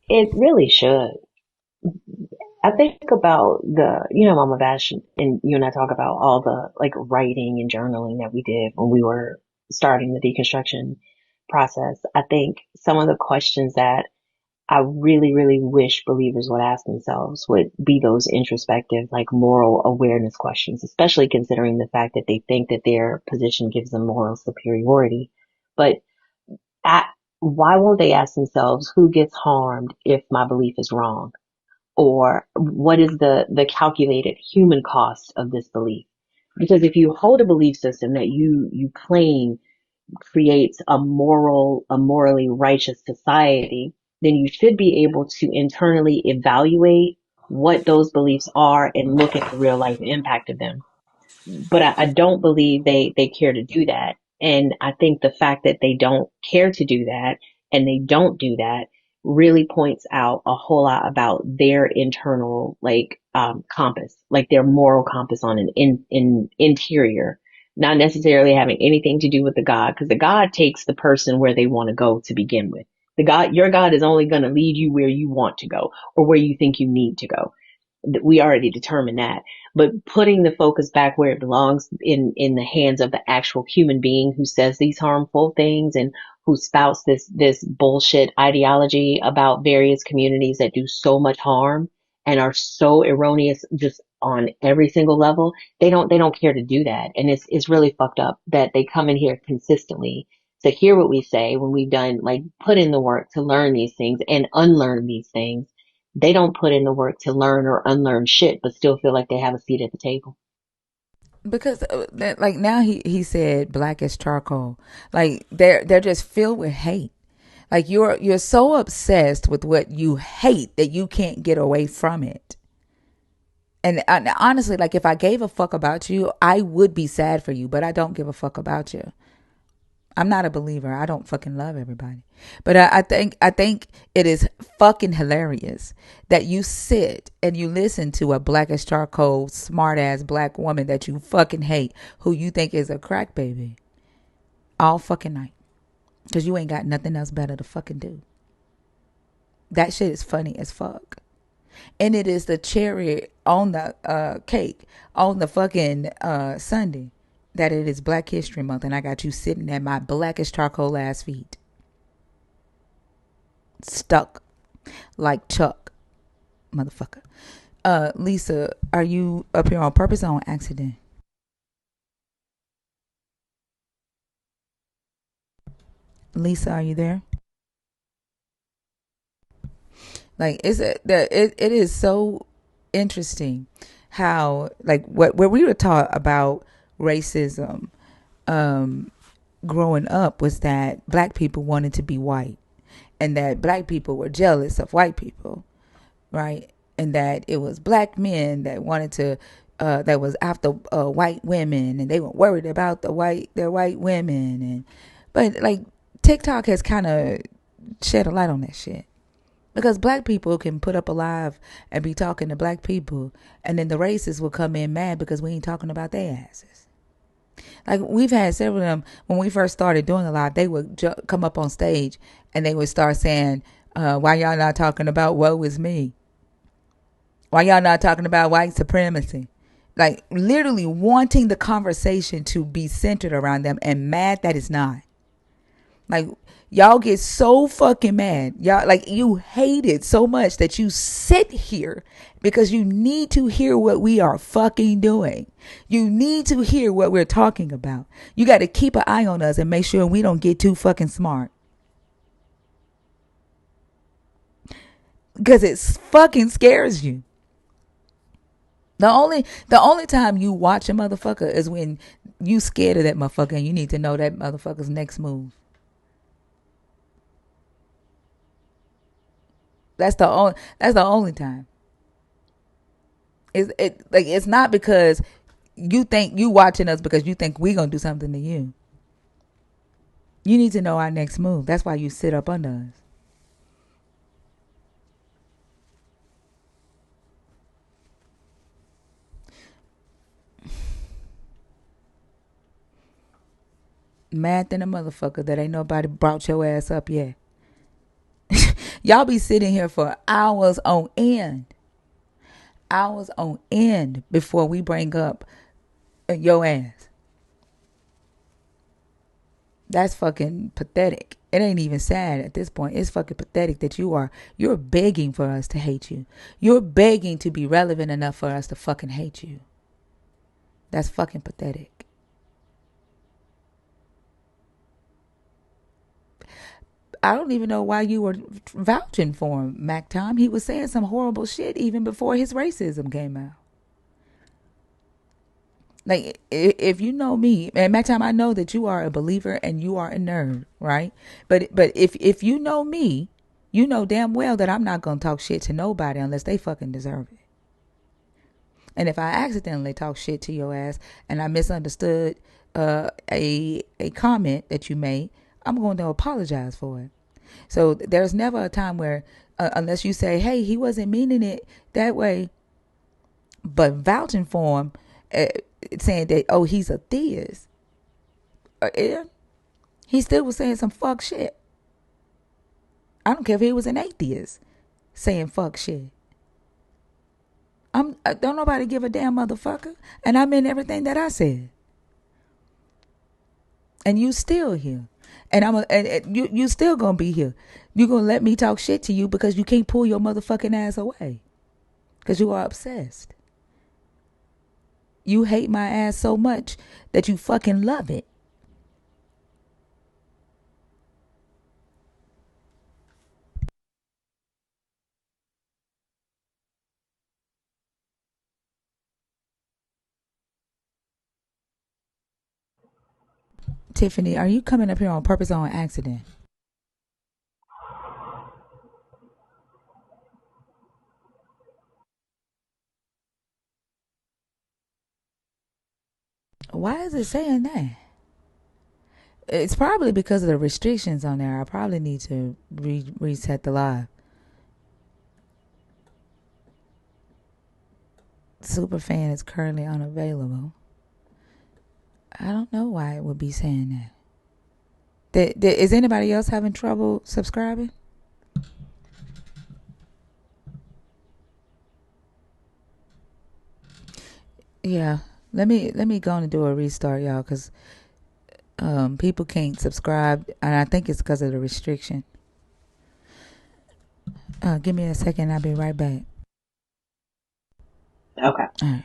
It really should. I think about Mama Vash and you and I talk about all the like writing and journaling that we did when we were starting the deconstruction process. I think some of the questions that I really, really wish believers would ask themselves would be those introspective, like moral awareness questions, especially considering the fact that they think that their position gives them moral superiority. But at, why won't they ask themselves who gets harmed if my belief is wrong? Or what is the calculated human cost of this belief? Because if you hold a belief system that you claim creates a morally righteous society, then you should be able to internally evaluate what those beliefs are and look at the real life impact of them. But I don't believe they care to do that. And I think the fact that they don't care to do that and they don't do that really points out a whole lot about their internal, compass, like their moral compass on an interior, not necessarily having anything to do with the God, because the God takes the person where they want to go to begin with. Your God is only going to lead you where you want to go or where you think you need to go. We already determined that. But putting the focus back where it belongs in the hands of the actual human being who says these harmful things and who spouts this bullshit ideology about various communities that do so much harm and are so erroneous just on every single level, they don't care to do that. And it's really fucked up that they come in here consistently to hear what we say when we've done, like, put in the work to learn these things and unlearn these things. They don't put in the work to learn or unlearn shit, but still feel like they have a seat at the table. Because like now he said black as charcoal. Like they're just filled with hate. Like you're so obsessed with what you hate that you can't get away from it. And honestly, like if I gave a fuck about you, I would be sad for you, but I don't give a fuck about you. I'm not a believer. I don't fucking love everybody. But I think it is fucking hilarious that you sit and you listen to a black as charcoal, smart ass black woman that you fucking hate, who you think is a crack baby, all fucking night. Cause you ain't got nothing else better to fucking do. That shit is funny as fuck. And it is the cherry on the cake on the fucking Sunday that it is Black History Month, and I got you sitting at my blackest charcoal ass feet, stuck like Chuck, motherfucker. Lisa, are you up here on purpose or on accident? Lisa, are you there? Like, it is so interesting how, like, where we were taught about racism growing up was that black people wanted to be white and that black people were jealous of white people, right? And that it was black men that wanted to that was after white women, and they were worried about their white women. And but like TikTok has kind of shed a light on that shit. Because black people can put up a live and be talking to black people, and then the racists will come in mad because we ain't talking about their asses. Like, we've had several of them, when we first started doing a live, they would come up on stage and they would start saying, why y'all not talking about woe is me? Why y'all not talking about white supremacy? Like, literally wanting the conversation to be centered around them and mad that it's not. Like, y'all get so fucking mad. Y'all, like, you hate it so much that you sit here because you need to hear what we are fucking doing. You need to hear what we're talking about. You got to keep an eye on us and make sure we don't get too fucking smart. Because it fucking scares you. The only time you watch a motherfucker is when you scared of that motherfucker and you need to know that motherfucker's next move. That's the only time. It's not because you think you watching us because you think we gonna do something to you. You need to know our next move. That's why you sit up under us. Mad than a motherfucker that ain't nobody brought your ass up yet. Y'all be sitting here for hours on end. Hours on end before we bring up your ass. That's fucking pathetic. It ain't even sad at this point. It's fucking pathetic that you're begging for us to hate you. You're begging to be relevant enough for us to fucking hate you. That's fucking pathetic. I don't even know why you were vouching for him, Mac Tom. He was saying some horrible shit even before his racism came out. Like, if you know me, and Mac Tom, I know that you are a believer and you are a nerd, right? But if you know me, you know damn well that I'm not gonna talk shit to nobody unless they fucking deserve it. And if I accidentally talk shit to your ass and I misunderstood a comment that you made, I'm going to apologize for it. So there's never a time where, unless you say, hey, he wasn't meaning it that way, but vouching for him, saying that, oh, he's a theist. Yeah, he still was saying some fuck shit. I don't care if he was an atheist saying fuck shit. Don't nobody give a damn motherfucker. And I meant everything that I said. And you still here. And you still gonna be here. You gonna let me talk shit to you because you can't pull your motherfucking ass away. Because you are obsessed. You hate my ass so much that you fucking love it. Tiffany, are you coming up here on purpose or on accident? Why is it saying that? It's probably because of the restrictions on there. I probably need to reset the live. Superfan is currently unavailable. I don't know why it would be saying that. Is anybody else having trouble subscribing? Yeah. Let me go and do a restart, y'all, because people can't subscribe, and I think it's because of the restriction. Give me a second. I'll be right back. Okay. All right.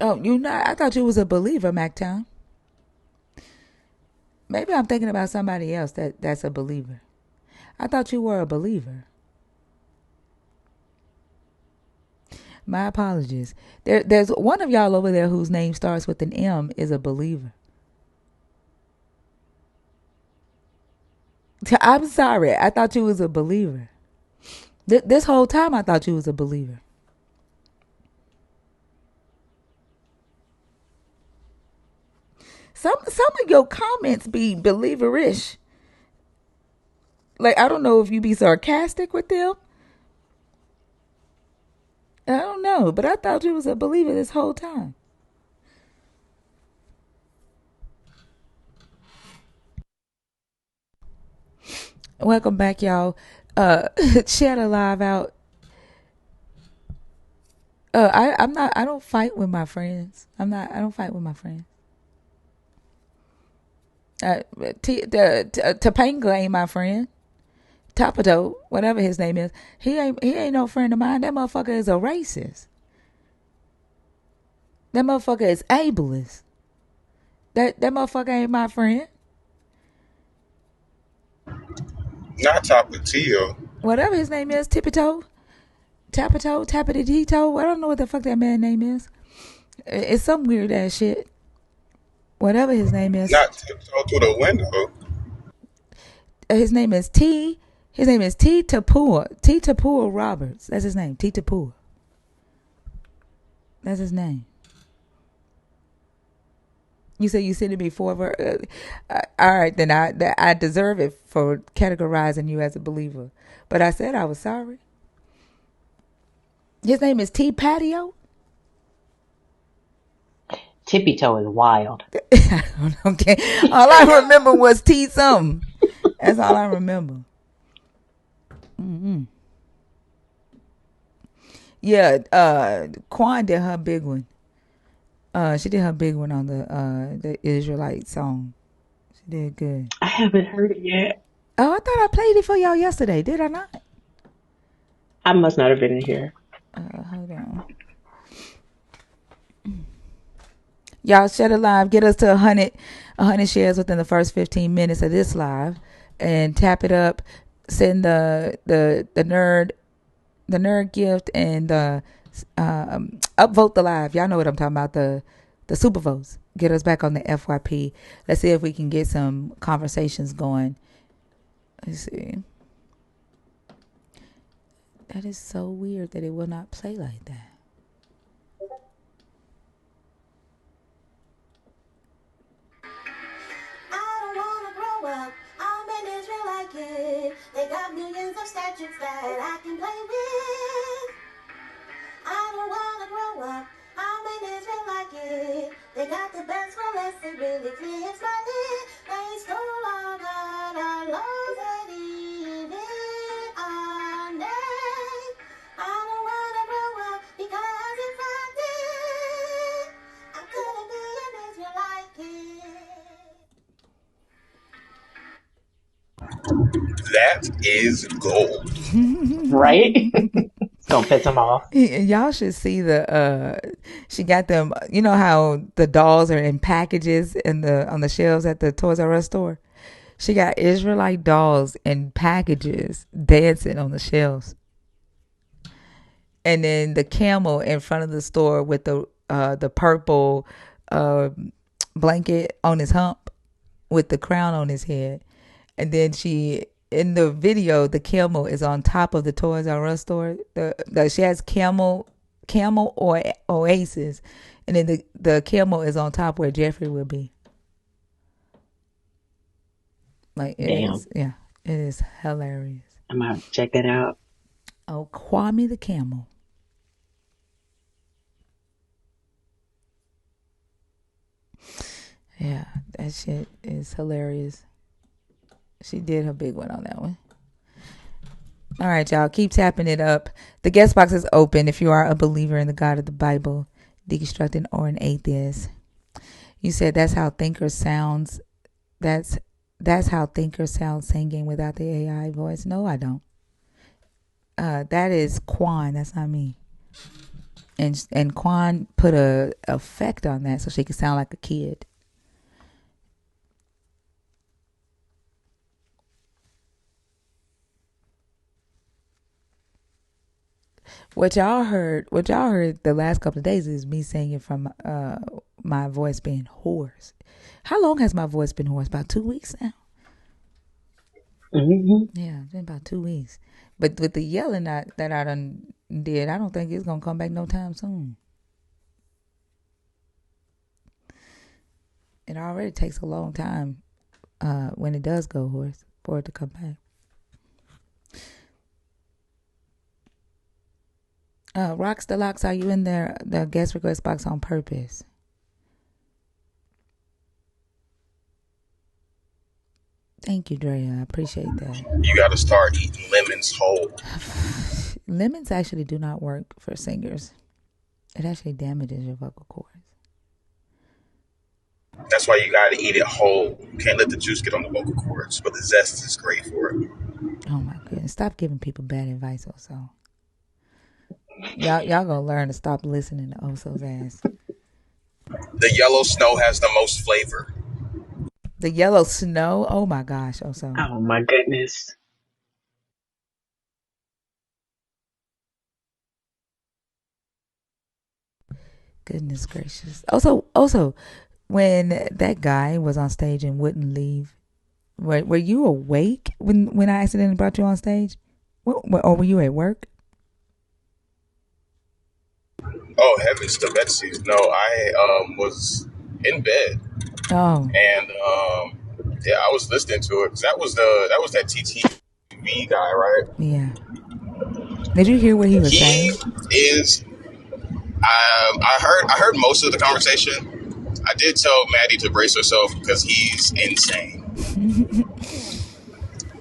Oh, you not? I thought you was a believer, MacTown. Maybe I'm thinking about somebody else that's a believer. I thought you were a believer. My apologies. There's one of y'all over there whose name starts with an M is a believer. I'm sorry. I thought you was a believer. This whole time I thought you was a believer. Some of your comments be believerish. Like I don't know if you be sarcastic with them. I don't know, but I thought you was a believer this whole time. Welcome back, y'all. Share the live out. I'm not. I don't fight with my friends. I'm not. I don't fight with my friends. Topanga ain't my friend. Tapato, whatever his name is, he ain't. He ain't no friend of mine. That motherfucker is a racist. That motherfucker is ableist. That motherfucker ain't my friend. Not Tapatio. Whatever his name is, Tippito, Tapito, Tapatito. I don't know what the fuck that man name is. It's some weird ass shit. Whatever his name is. Not tiptoe through the window. His name is T. His name is T Tapua. T Tapua Roberts. That's his name. T Tapua. That's his name. You say you sent me four. All right, then I deserve it for categorizing you as a believer. But I said I was sorry. His name is T Patio. Tippy toe is wild. Okay, all I remember was T something. That's all I remember. Yeah, Quan did her big one. She did her big one on the Israelite song. She did good. I haven't heard it yet. Oh, I thought I played it for y'all yesterday. Did I not? I must not have been in here. Hold on. Y'all share the live. Get us to 100 shares within the first 15 minutes of this live, and tap it up. Send the nerd gift and upvote the live. Y'all know what I'm talking about. The super votes. Get us back on the FYP. Let's see if we can get some conversations going. Let's see. That is so weird that it will not play like that. I don't wanna grow up. I'm an Israelite kid. They got millions of statutes that I can play with. I don't wanna grow up. I'm an Israelite kid. They got the best for less. It really clears my lid. They stole all God, our laws, and even our name. I don't wanna grow up because if I did, I couldn't be an Israelite kid. That is gold. Right? It's gonna piss him off. Y'all should see she got them, you know how the dolls are in packages on the shelves at the Toys R Us store. She got Israelite dolls in packages dancing on the shelves. And then the camel in front of the store with the purple uh blanket on his hump with the crown on his head. And then she in the video, the camel is on top of the Toys R Us store. She has camel or oasis, and then the camel is on top where Jeffrey will be. Like it Damn. is, yeah, it is hilarious. I'm gonna have to check that out. Oh, Kwame the camel. Yeah, that shit is hilarious. She did her big one on that one. All right, y'all. Keep tapping it up. The guest box is open if you are a believer in the God of the Bible, deconstructing, or an atheist. You said that's how Thinker sounds. That's how Thinker sounds singing without the AI voice. No, I don't. That is Quan. That's not me. And Quan put a effect on that so she could sound like a kid. what y'all heard the last couple of days is me singing from my voice being hoarse. How long has my voice been hoarse? About 2 weeks now. Hmm. Yeah, it's been about 2 weeks. But with the yelling that I done did, I don't think it's gonna come back no time soon. It already takes a long time when it does go hoarse for it to come back. Rocks the Locks, are you in there? The guest request box on purpose. Thank you, Drea. I appreciate that. You got to start eating lemons whole. Lemons actually do not work for singers. It actually damages your vocal cords. That's why you got to eat it whole. You can't let the juice get on the vocal cords, but the zest is great for it. Oh my goodness! Stop giving people bad advice, Oso. Y'all gonna learn to stop listening to Oso's ass. The yellow snow has the most flavor. The yellow snow. Oh my gosh, Oso. Oh my goodness. Goodness gracious. Also, when that guy was on stage and wouldn't leave, were you awake when I accidentally brought you on stage? Or were you at work? Oh, heavens to Betsy. No, I was in bed Oh, and yeah, I was listening to it because that TTV guy, right? yeah. Did you hear what he was He saying? is. I heard most of the conversation. I did tell Maddie to brace herself because he's insane.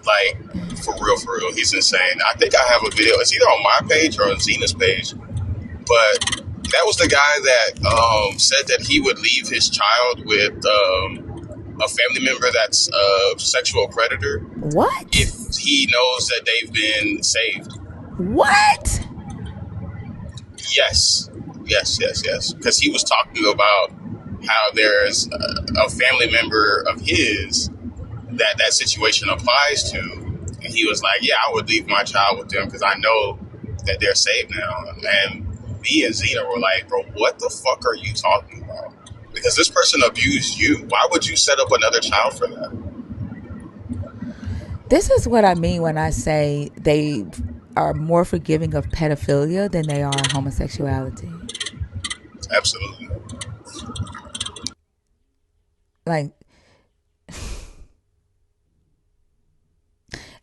Like for real, he's insane. I think I have a video. It's either on my page or on Zena's page. But that was the guy that said that he would leave his child with a family member that's a sexual predator What? if he knows that they've been saved. What? Yes. Because he was talking about how there's a family member of his that situation applies to. And he was like, yeah, I would leave my child with them because I know that they're saved now. And me and Zena were like, bro, what the fuck are you talking about? Because this person abused you. Why would you set up another child for that? This is what I mean when I say they are more forgiving of pedophilia than they are homosexuality. Absolutely. Like,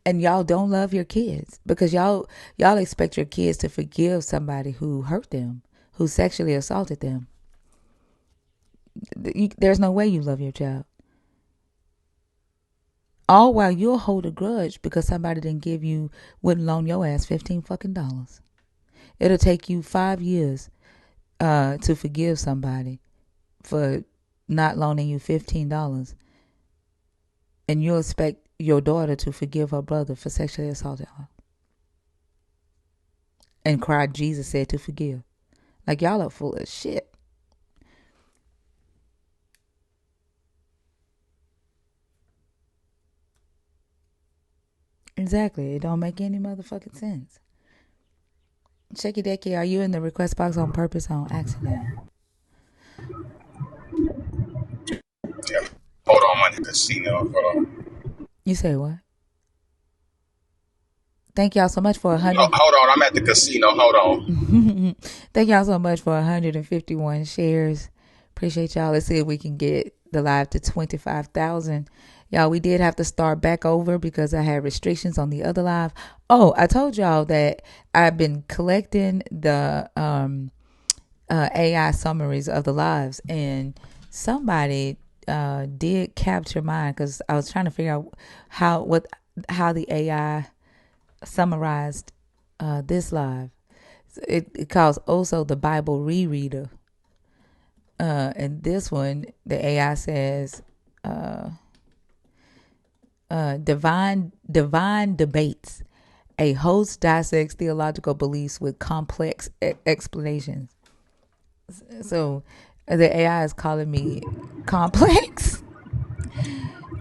and y'all don't love your kids because y'all expect your kids to forgive somebody who hurt them, who sexually assaulted them. There's no way you love your child. All while you'll hold a grudge because somebody wouldn't loan your ass $15 fucking. It'll take you 5 years to forgive somebody for not loaning you $15, and you'll expect your daughter to forgive her brother for sexually assaulting her and cry Jesus said to forgive. Like, y'all are full of shit. Exactly. It don't make any motherfucking sense. Checky Decky, are you in the request box on purpose or on accident? Yeah. Hold on, I'm in the casino. Hold on. You say what? Thank y'all so much for Oh, hold on, I'm at the casino. Hold on. Thank y'all so much for 151 shares. Appreciate y'all. Let's see if we can get the live to 25,000. Y'all, we did have to start back over because I had restrictions on the other live. Oh, I told y'all that I've been collecting the AI summaries of the lives, and somebody did capture mine because I was trying to figure out how the AI summarized this live. It calls also the Bible rereader. And this one, the AI says, divine debates. A host dissects theological beliefs with complex explanations. So the AI is calling me complex.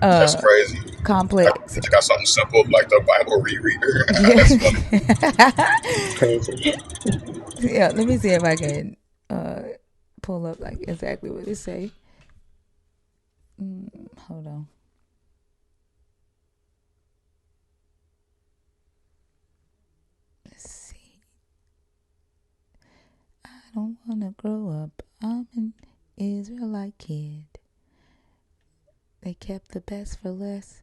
That's crazy. I complex. got something simple like the Bible rereader. Yeah. That's funny. It's crazy. Yeah, let me see if I can uh pull up like exactly what it say. Hold on. Let's see. I don't wanna grow up. I'm an Israelite kid. They kept the best for less.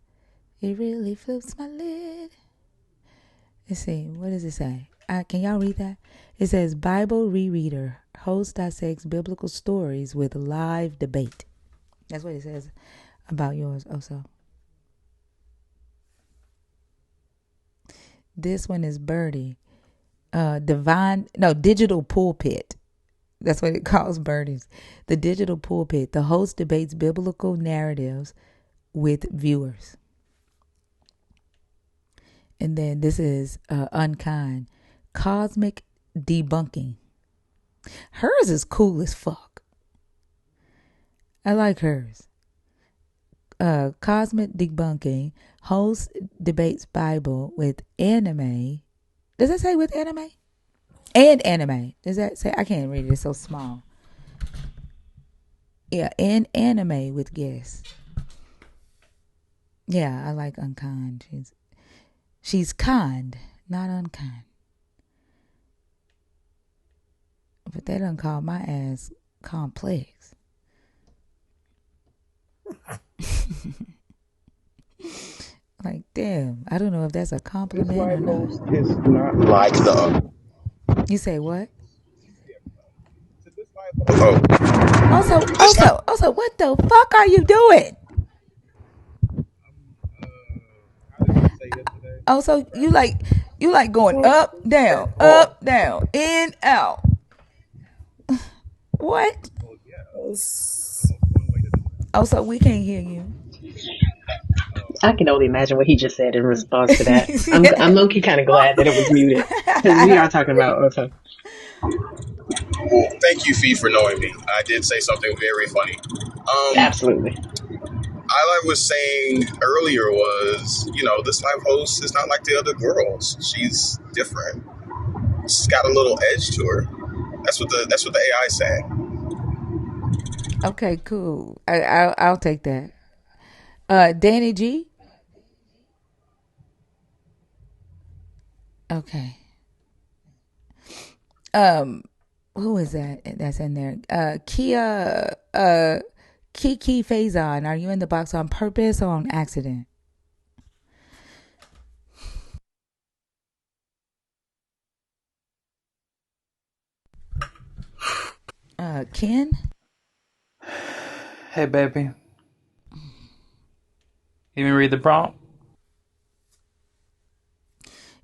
It really flips my lid. Let's see. What does it say? Can y'all read that? It says Bible rereader. Host dissects biblical stories with live debate. That's what it says about yours also. This one is Birdie. Digital pulpit. That's what it calls Birdie's. The digital pulpit. The host debates biblical narratives with viewers. And then this is Unkind. Cosmic debunking. Hers is cool as fuck. I like hers. Cosmic debunking. Host debates Bible with anime. Does that say with anime? And anime. Does that say? I can't read it. It's so small. Yeah, and anime with guests. Yeah, I like Unkind. She's kind, not unkind. But they done call my ass complex. Like, damn, I don't know if that's a This compliment or live not. host is not like the. You say what? This live host. Oh, this not. Also, what the fuck are you doing? How did you say yesterday? Also, you like going Can't Oh, up, down, in, out. What? well, yeah. it's- One way to do it. Also, we can't hear you. I can only imagine what he just said in response to that. I'm low key kind of glad that it was muted because we are talking about okay. Well, thank you, Fee, for knowing me. I did say something very funny. Absolutely. All I was saying earlier was, this live host is not like the other girls. She's different. She's got a little edge to her. That's what the AI saying. Okay, cool. I'll take that. Danny G. Okay. Who is that? That's in there. Kiki Faison. Are you in the box on purpose or on accident? Ken. Hey, baby. You me read the prompt?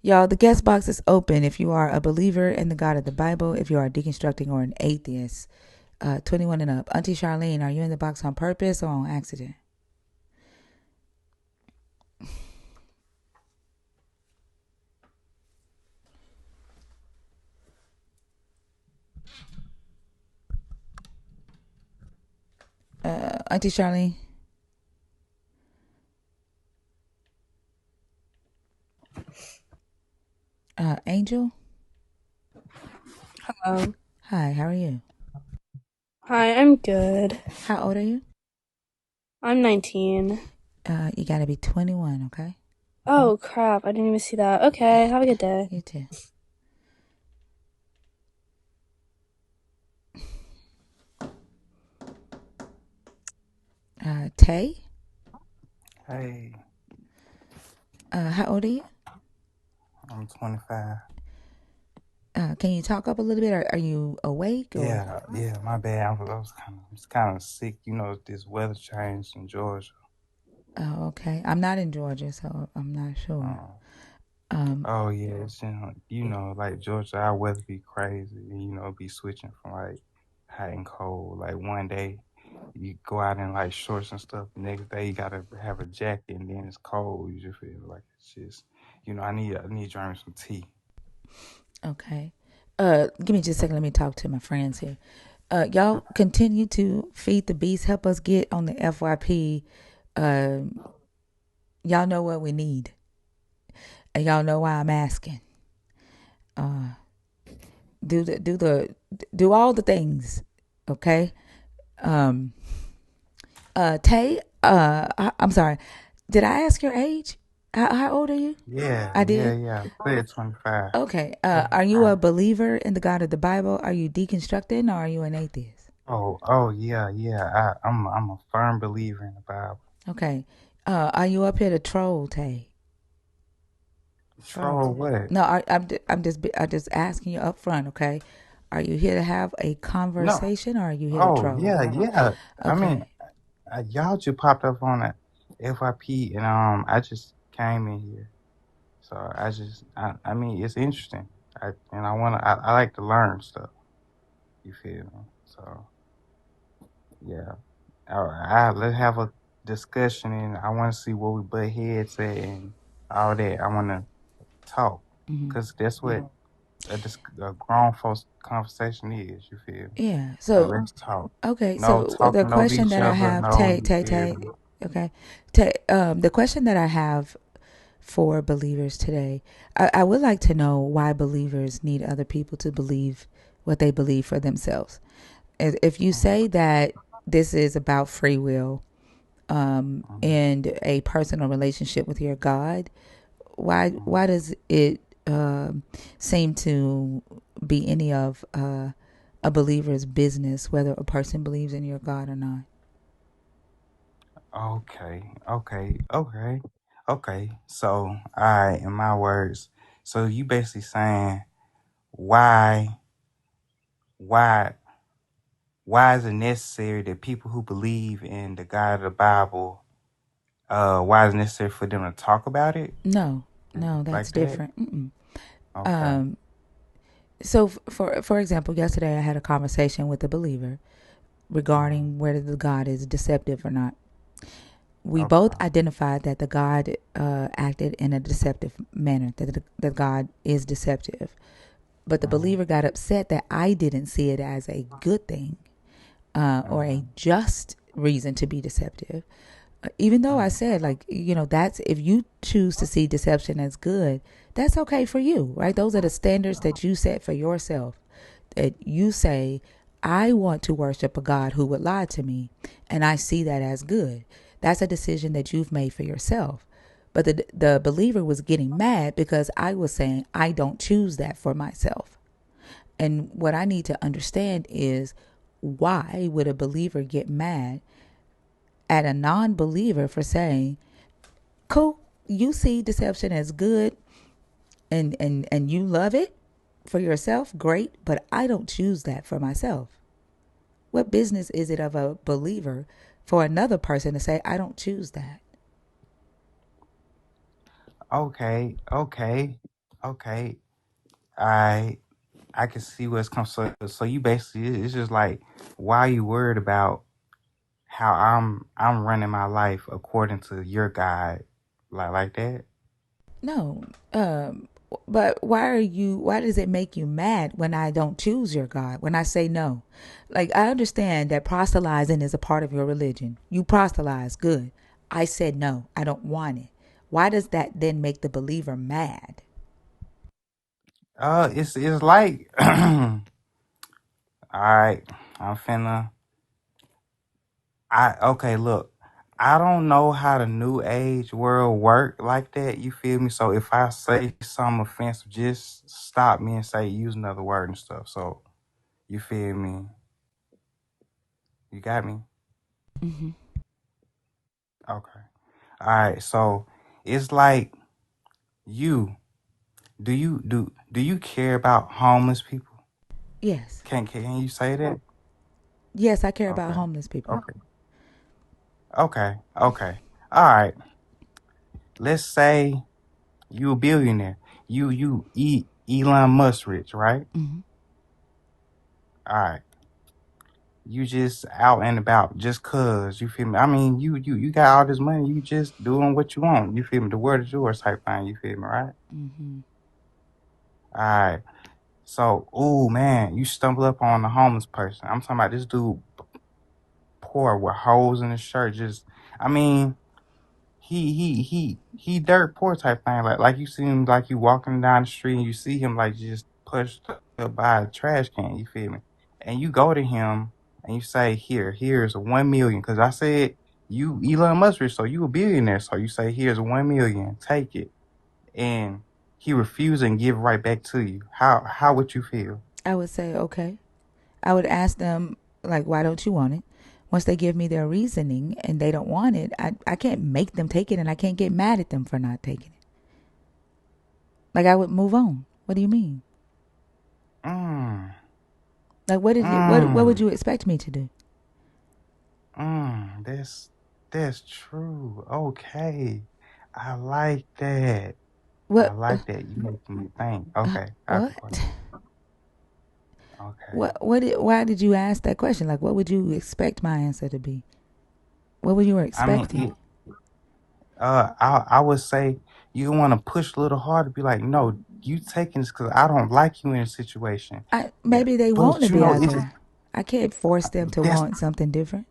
Y'all, the guest box is open if you are a believer in the God of the Bible, if you are deconstructing or an atheist. 21 and up. Auntie Charlene, are you in the box on purpose or on accident? Auntie Charlene? Angel? Hello. Hi, how are you? Hi, I'm good. How old are you? I'm 19. You gotta be 21, okay? Oh, crap. I didn't even see that. Okay, have a good day. You too. Tay? Hey, How old are you? I'm 25. Can you talk up a little bit? Are you awake or? Yeah, my bad. I was kind of sick. You know, this weather change in Georgia. Oh, okay. I'm not in Georgia, so I'm not sure. Uh, Um, oh yeah, it's, like Georgia, our weather be crazy. Be switching from like hot and cold. Like one day you go out in like shorts and stuff. The next day you gotta have a jacket, and then it's cold. You just feel like it's just, I need to drink some tea. okay. Give me just a second. Let me talk to my friends here. Y'all continue to feed the beast. Help us get on the FYP Y'all know what we need, and y'all know why I'm asking. Do all the things, okay? Um, Tay, I'm sorry. Did I ask your age? How old are you? Yeah, I yeah, did. yeah. Play at 25. Okay. Are you 25. a believer in the God of the Bible? Are you deconstructing, or are you an atheist? Oh, yeah, yeah. I'm a firm believer in the Bible. Okay. Are you up here to troll, Tay? Troll what? No, I'm just asking you up front, okay? Are you here to have a No. conversation, or are you here to Oh, troll? yeah, yeah. I mean, Okay. y'all just popped up on the FYP, and I just came in here, so I mean, it's interesting. I like to learn stuff. You feel me? So yeah. Let's have a discussion, and I want to see where we butt heads at and all that. I want to talk, cause that's what a grown folks conversation is. You feel me? Yeah. Like, So let's talk. okay. No So the talking over question each that I other. have, No, Tay, you Tay, feel Tay. me? Okay. Tay. The question that I have for believers today, I would like to know why believers need other people to believe what they believe for themselves. If you Mhm, say that this is about free will, mhm, and a personal relationship with your God, mhm. why does it seem to be any of a believer's business whether a person believes in your God or not? Okay, okay, okay, okay. So, I, in my words, so you basically saying why, why, why is it necessary that people who believe in the God of the Bible, why is it necessary for them to talk about it No, no, that's like that? different. Mm-mm. Okay. Um, so, for example, yesterday I had a conversation with a believer Mhm. regarding whether the God is deceptive or not. We both Okay. identified that the God acted in a deceptive manner, that God is deceptive. But the Mhm. believer got upset that I didn't see it as a good thing, or a Mhm. just reason to be deceptive. Even though I Mhm. said, like, that's if you choose to see deception as good, that's okay for you, right? Those are the standards that you set for yourself. That you say, I want to worship a God who would lie to me, and I see that as good. That's a decision that you've made for yourself. But the believer was getting mad because I was saying, I don't choose that for myself. And what I need to understand is, why would a believer get mad at a non believer for saying, cool, you see deception as good, and you love it for yourself? Great, but I don't choose that for myself. What business is it of a believer for another person to say, I don't choose that? Okay. Okay. Okay. I can see what's come. So you basically, it's just like, why are you worried about how I'm running my life according to your guide, like that? No. But why does it make you mad when I don't choose your God, when I say no? Like, I understand that proselytizing is a part of your religion. You proselytize, good. I said no, I don't want it. Why does that then make the believer mad? It's like, all right, I'm finna. Okay, look, I don't know how the new age world work like that. You feel me? So if I say something offensive, just stop me and say use another word and stuff. So you feel me? You got me? Hmm. Okay. All right. So it's like you. Do you care about homeless people? Yes. Can you say that? Yes, I care about Okay. homeless people. Okay. Okay. Okay. All right. Let's say you a billionaire. You eat Elon Musk rich, right? Hmm. All right. You just out and about just cause, you feel me? I mean, you got all this money, you just doing what you want. You feel me? The world is yours type thing, you feel me, right? Hmm. All right. So, oh man, you stumble up on a homeless person. I'm talking about this dude poor with holes in his shirt. Just, I mean, he dirt poor type thing. Like you see him, like you walking down the street and you see him like just pushed up by a trash can. You feel me? And you go to him and you say, here's 1 million. Cause I said you Elon Musk rich, so you a billionaire. So you say here's 1 million, take it. And he refused and give it right back to you. How would you feel? I would say, okay. I would ask them, like, why don't you want it? Once they give me their reasoning and they don't want it, I can't make them take it, and I can't get mad at them for not taking it. Like, I would move on. What do you mean? Mm, Like, what would mm, you expect me to do? that's true. Okay. I like that. I What like that. You making me think. Okay, I'll be quiet. what Okay. why did you ask that question? Like, what would you expect my answer to be? What were you I mean, expecting? I would say you want to push a little harder. Be like, no, you taking this because I don't like you in a situation. I Yeah, maybe they want but to you be know, out it's there. I can't force them to that's want something different.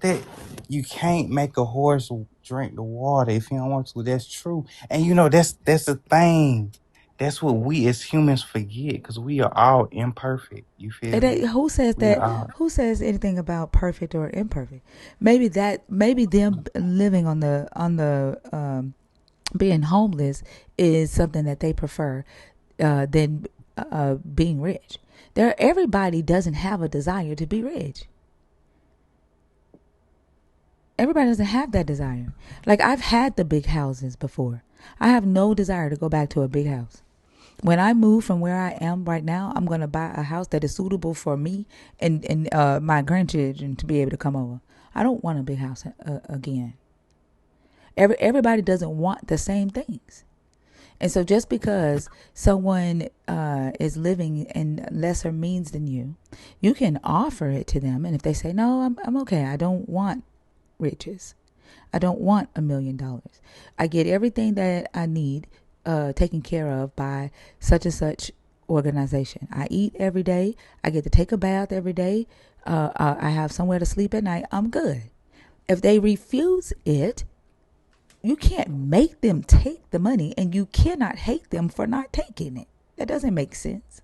that you can't make a horse drink the water if he don't want to. That's true, and you know that's the thing. That's what we as humans forget because we are all imperfect. You feel me? Who says We that? are. Who says anything about perfect or imperfect? Maybe them living on the being homeless is something that they prefer than being rich. Everybody doesn't have a desire to be rich. Everybody doesn't have that desire. Like, I've had the big houses before. I have no desire to go back to a big house. When I move from where I am right now, I'm going to buy a house that is suitable for me and my grandchildren to be able to come over. I don't want a big house again. Everybody doesn't want the same things. And so just because someone is living in lesser means than you can offer it to them. And if they say, no, I'm okay. I don't want riches. I don't want $1 million. I get everything that I need taken care of by such and such organization. I eat every day. I get to take a bath every day. I have somewhere to sleep at night. I'm good. If they refuse it, you can't make them take the money, and you cannot hate them for not taking it. That doesn't make sense.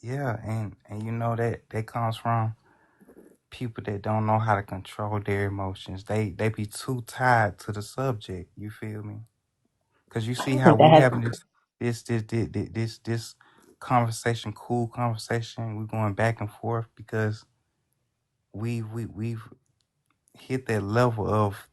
Yeah, and you know that comes from people that don't know how to control their emotions. They be too tied to the subject. You feel me? Because you I see don't how think that we has. having this conversation, cool conversation. We're going back and forth because we've hit that level of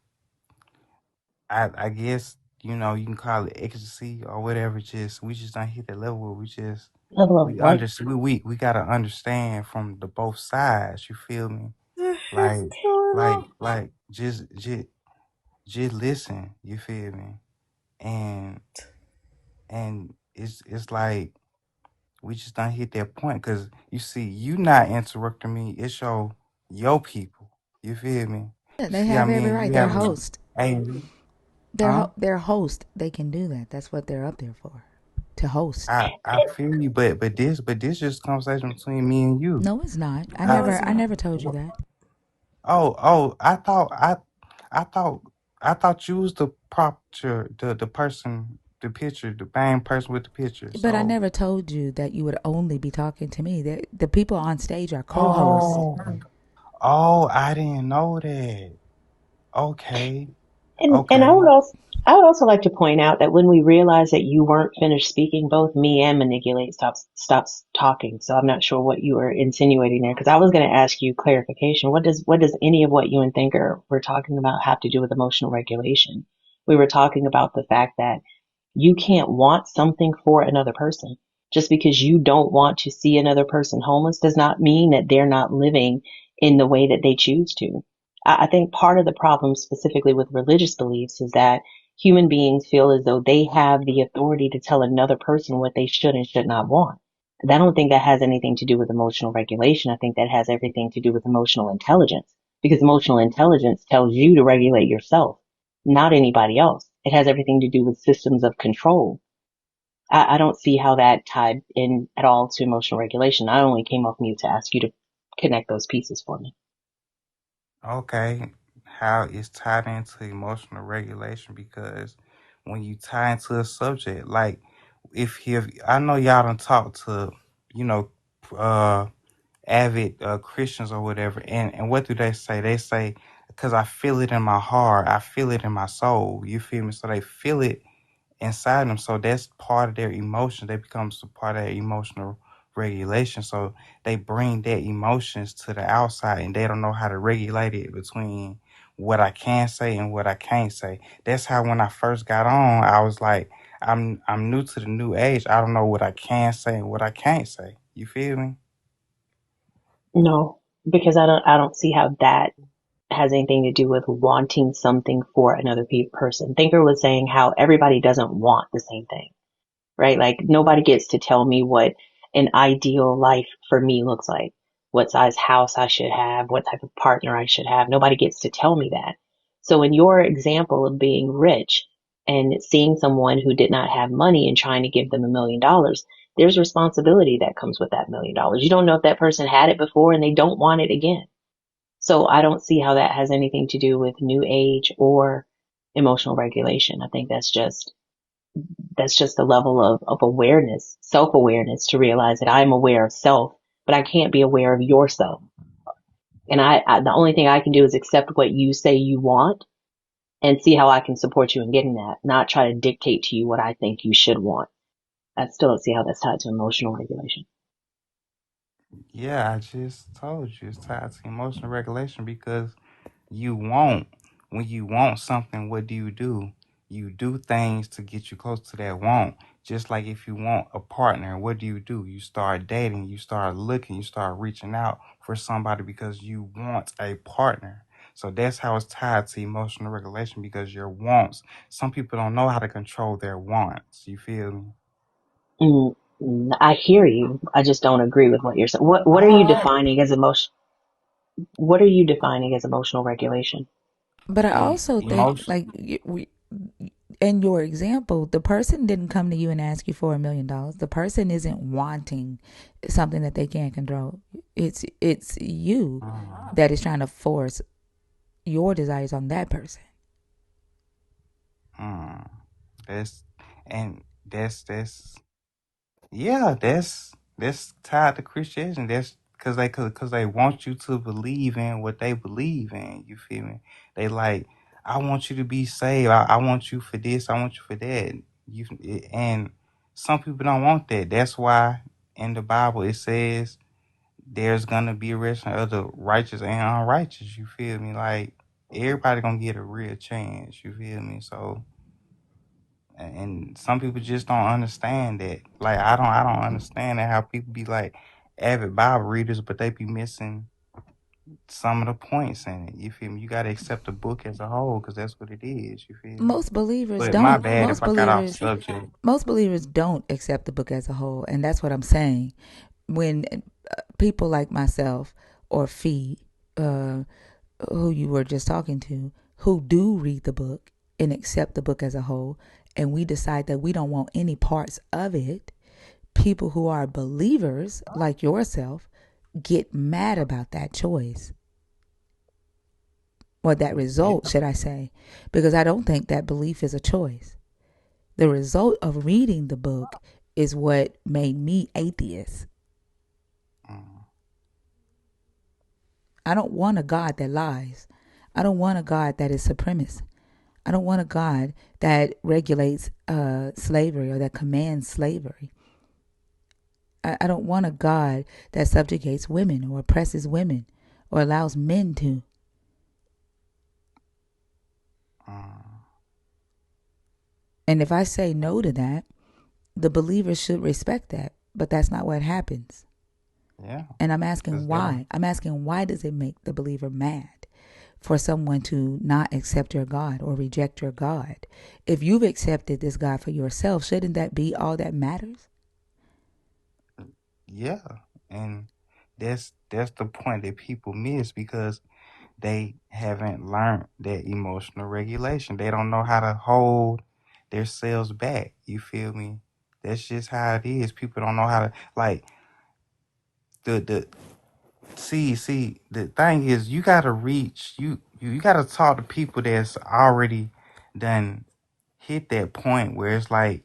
I guess you know you can call it ecstasy or whatever. Just we just don't hit that level where we just Level of what? we gotta understand from the both sides. You feel me? The heck's Like going on? like just listen. You feel me? And it's like we just don't hit that point because you see you not interrupting me. It's your people. You feel me? Yeah, You they see how have me every and right. you They're having host. hey They're huh? they're host. They can do that. That's what they're up there for, to host. I feel you, but this just conversation between me and you. No, it's not. I I, No, it's never I not. never told you that. oh, I thought I thought you was the the person, the picture, the main person with the picture. But I So never told you that you would only be talking to me. The people on stage are co-hosts. oh oh I didn't know that. Okay, And okay. I would also like to point out that when we realized that you weren't finished speaking, both me and Manipulate stops talking. So I'm not sure what you were insinuating there, because I was going to ask you clarification. What does any of what you and Thinker were talking about have to do with emotional regulation? We were talking about the fact that you can't want something for another person. Just because you don't want to see another person homeless does not mean that they're not living in the way that they choose to. I think part of the problem specifically with religious beliefs is that human beings feel as though they have the authority to tell another person what they should and should not want. And I don't think that has anything to do with emotional regulation. I think that has everything to do with emotional intelligence, because emotional intelligence tells you to regulate yourself, not anybody else. It has everything to do with systems of control. I don't see how that tied in at all to emotional regulation. I only came off mute to ask you to connect those pieces for me. Okay. how it's tied into emotional regulation, because when you tie into a subject, like if I know y'all don't talk to, you know, uh avid Christians or whatever, and what do they say? They say, because I feel it in my heart, I feel it in my soul. You feel me? So they feel it inside them. So that's part of their emotion. They become part of their emotional regulation. So they bring their emotions to the outside, and they don't know how to regulate it between what I can say and what I can't say. That's how when I first got on, I was like, I'm new to the new age. I don't know what I can say and what I can't say. You feel me? No, because I don't see how that has anything to do with wanting something for another person. Thinker was saying how everybody doesn't want the same thing, right? Like nobody gets to tell me what an ideal life for me looks like, what size house I should have, what type of partner I should have. Nobody gets to tell me that. So in your example of being rich and seeing someone who did not have money and trying to give them $1 million, there's responsibility that comes with that $1 million. You don't know if that person had it before and they don't want it again. So I don't see how that has anything to do with new age or emotional regulation. I think that's just a level of awareness, self-awareness, to realize that I'm aware of self, but I can't be aware of yourself. And the only thing I can do is accept what you say you want and see how I can support you in getting that, not try to dictate to you what I think you should want. I still don't see how that's tied to emotional regulation. Yeah, I just told you it's tied to emotional regulation, because you want, when you want something, what do? You do things to get you close to that want. Just like if you want a partner, what do? You start dating, you start looking, you start reaching out for somebody because you want a partner. So that's how it's tied to emotional regulation, because your wants. Some people don't know how to control their wants. You feel me? Mm, I hear you. I just don't agree with what you're saying. What are you Oh, defining as emotion? What are you defining as emotional regulation? But I also think, emotion. like, in your example, the person didn't come to you and ask you for $1 million. The person isn't wanting something that they can't control. It's you that is trying to force your desires on that person. Mm, that's and that's yeah, that's tied to Christianity. That's because they want you to believe in what they believe in. You feel me? They like, I want you to be saved. I want you for this. I want you for that. You and some people don't want that. That's why in the Bible it says there's gonna be a resurrection of the righteous and unrighteous. You feel me? Like everybody gonna get a real chance. You feel me? So, and some people just don't understand that. Like I don't understand that, how people be like avid Bible readers, but they be missing some of the points in it. You feel me? You got to accept the book as a whole, because that's what it is. You feel me? Most believers But my don't. bad if I got off subject. Most believers don't accept the book as a whole, and that's what I'm saying. When people like myself or Fee, uh, who you were just talking to, who do read the book and accept the book as a whole, and we decide that we don't want any parts of it, people who are believers like yourself get mad about that choice, or that Yeah. result, should I say, because I don't think that belief is a choice. The result of reading the book is what made me atheist. Mm, I don't want a God that lies. I don't want a God that is supremacist. I don't want a God that regulates slavery or that commands slavery. I don't want a God that subjugates women or oppresses women or allows men to. mm, And if I say no to that, the believer should respect that. But that's not what happens. yeah, And I'm asking because they're why. I'm asking, why does it make the believer mad for someone to not accept your God or reject your God? If you've accepted this God for yourself, shouldn't that be all that matters? yeah, and that's the point that people miss, because they haven't learned that emotional regulation. They don't know how to hold themselves back. You feel me? That's just how it is. People don't know how to, like, the See, the thing is, you gotta reach you gotta talk to people that's already done hit that point where it's like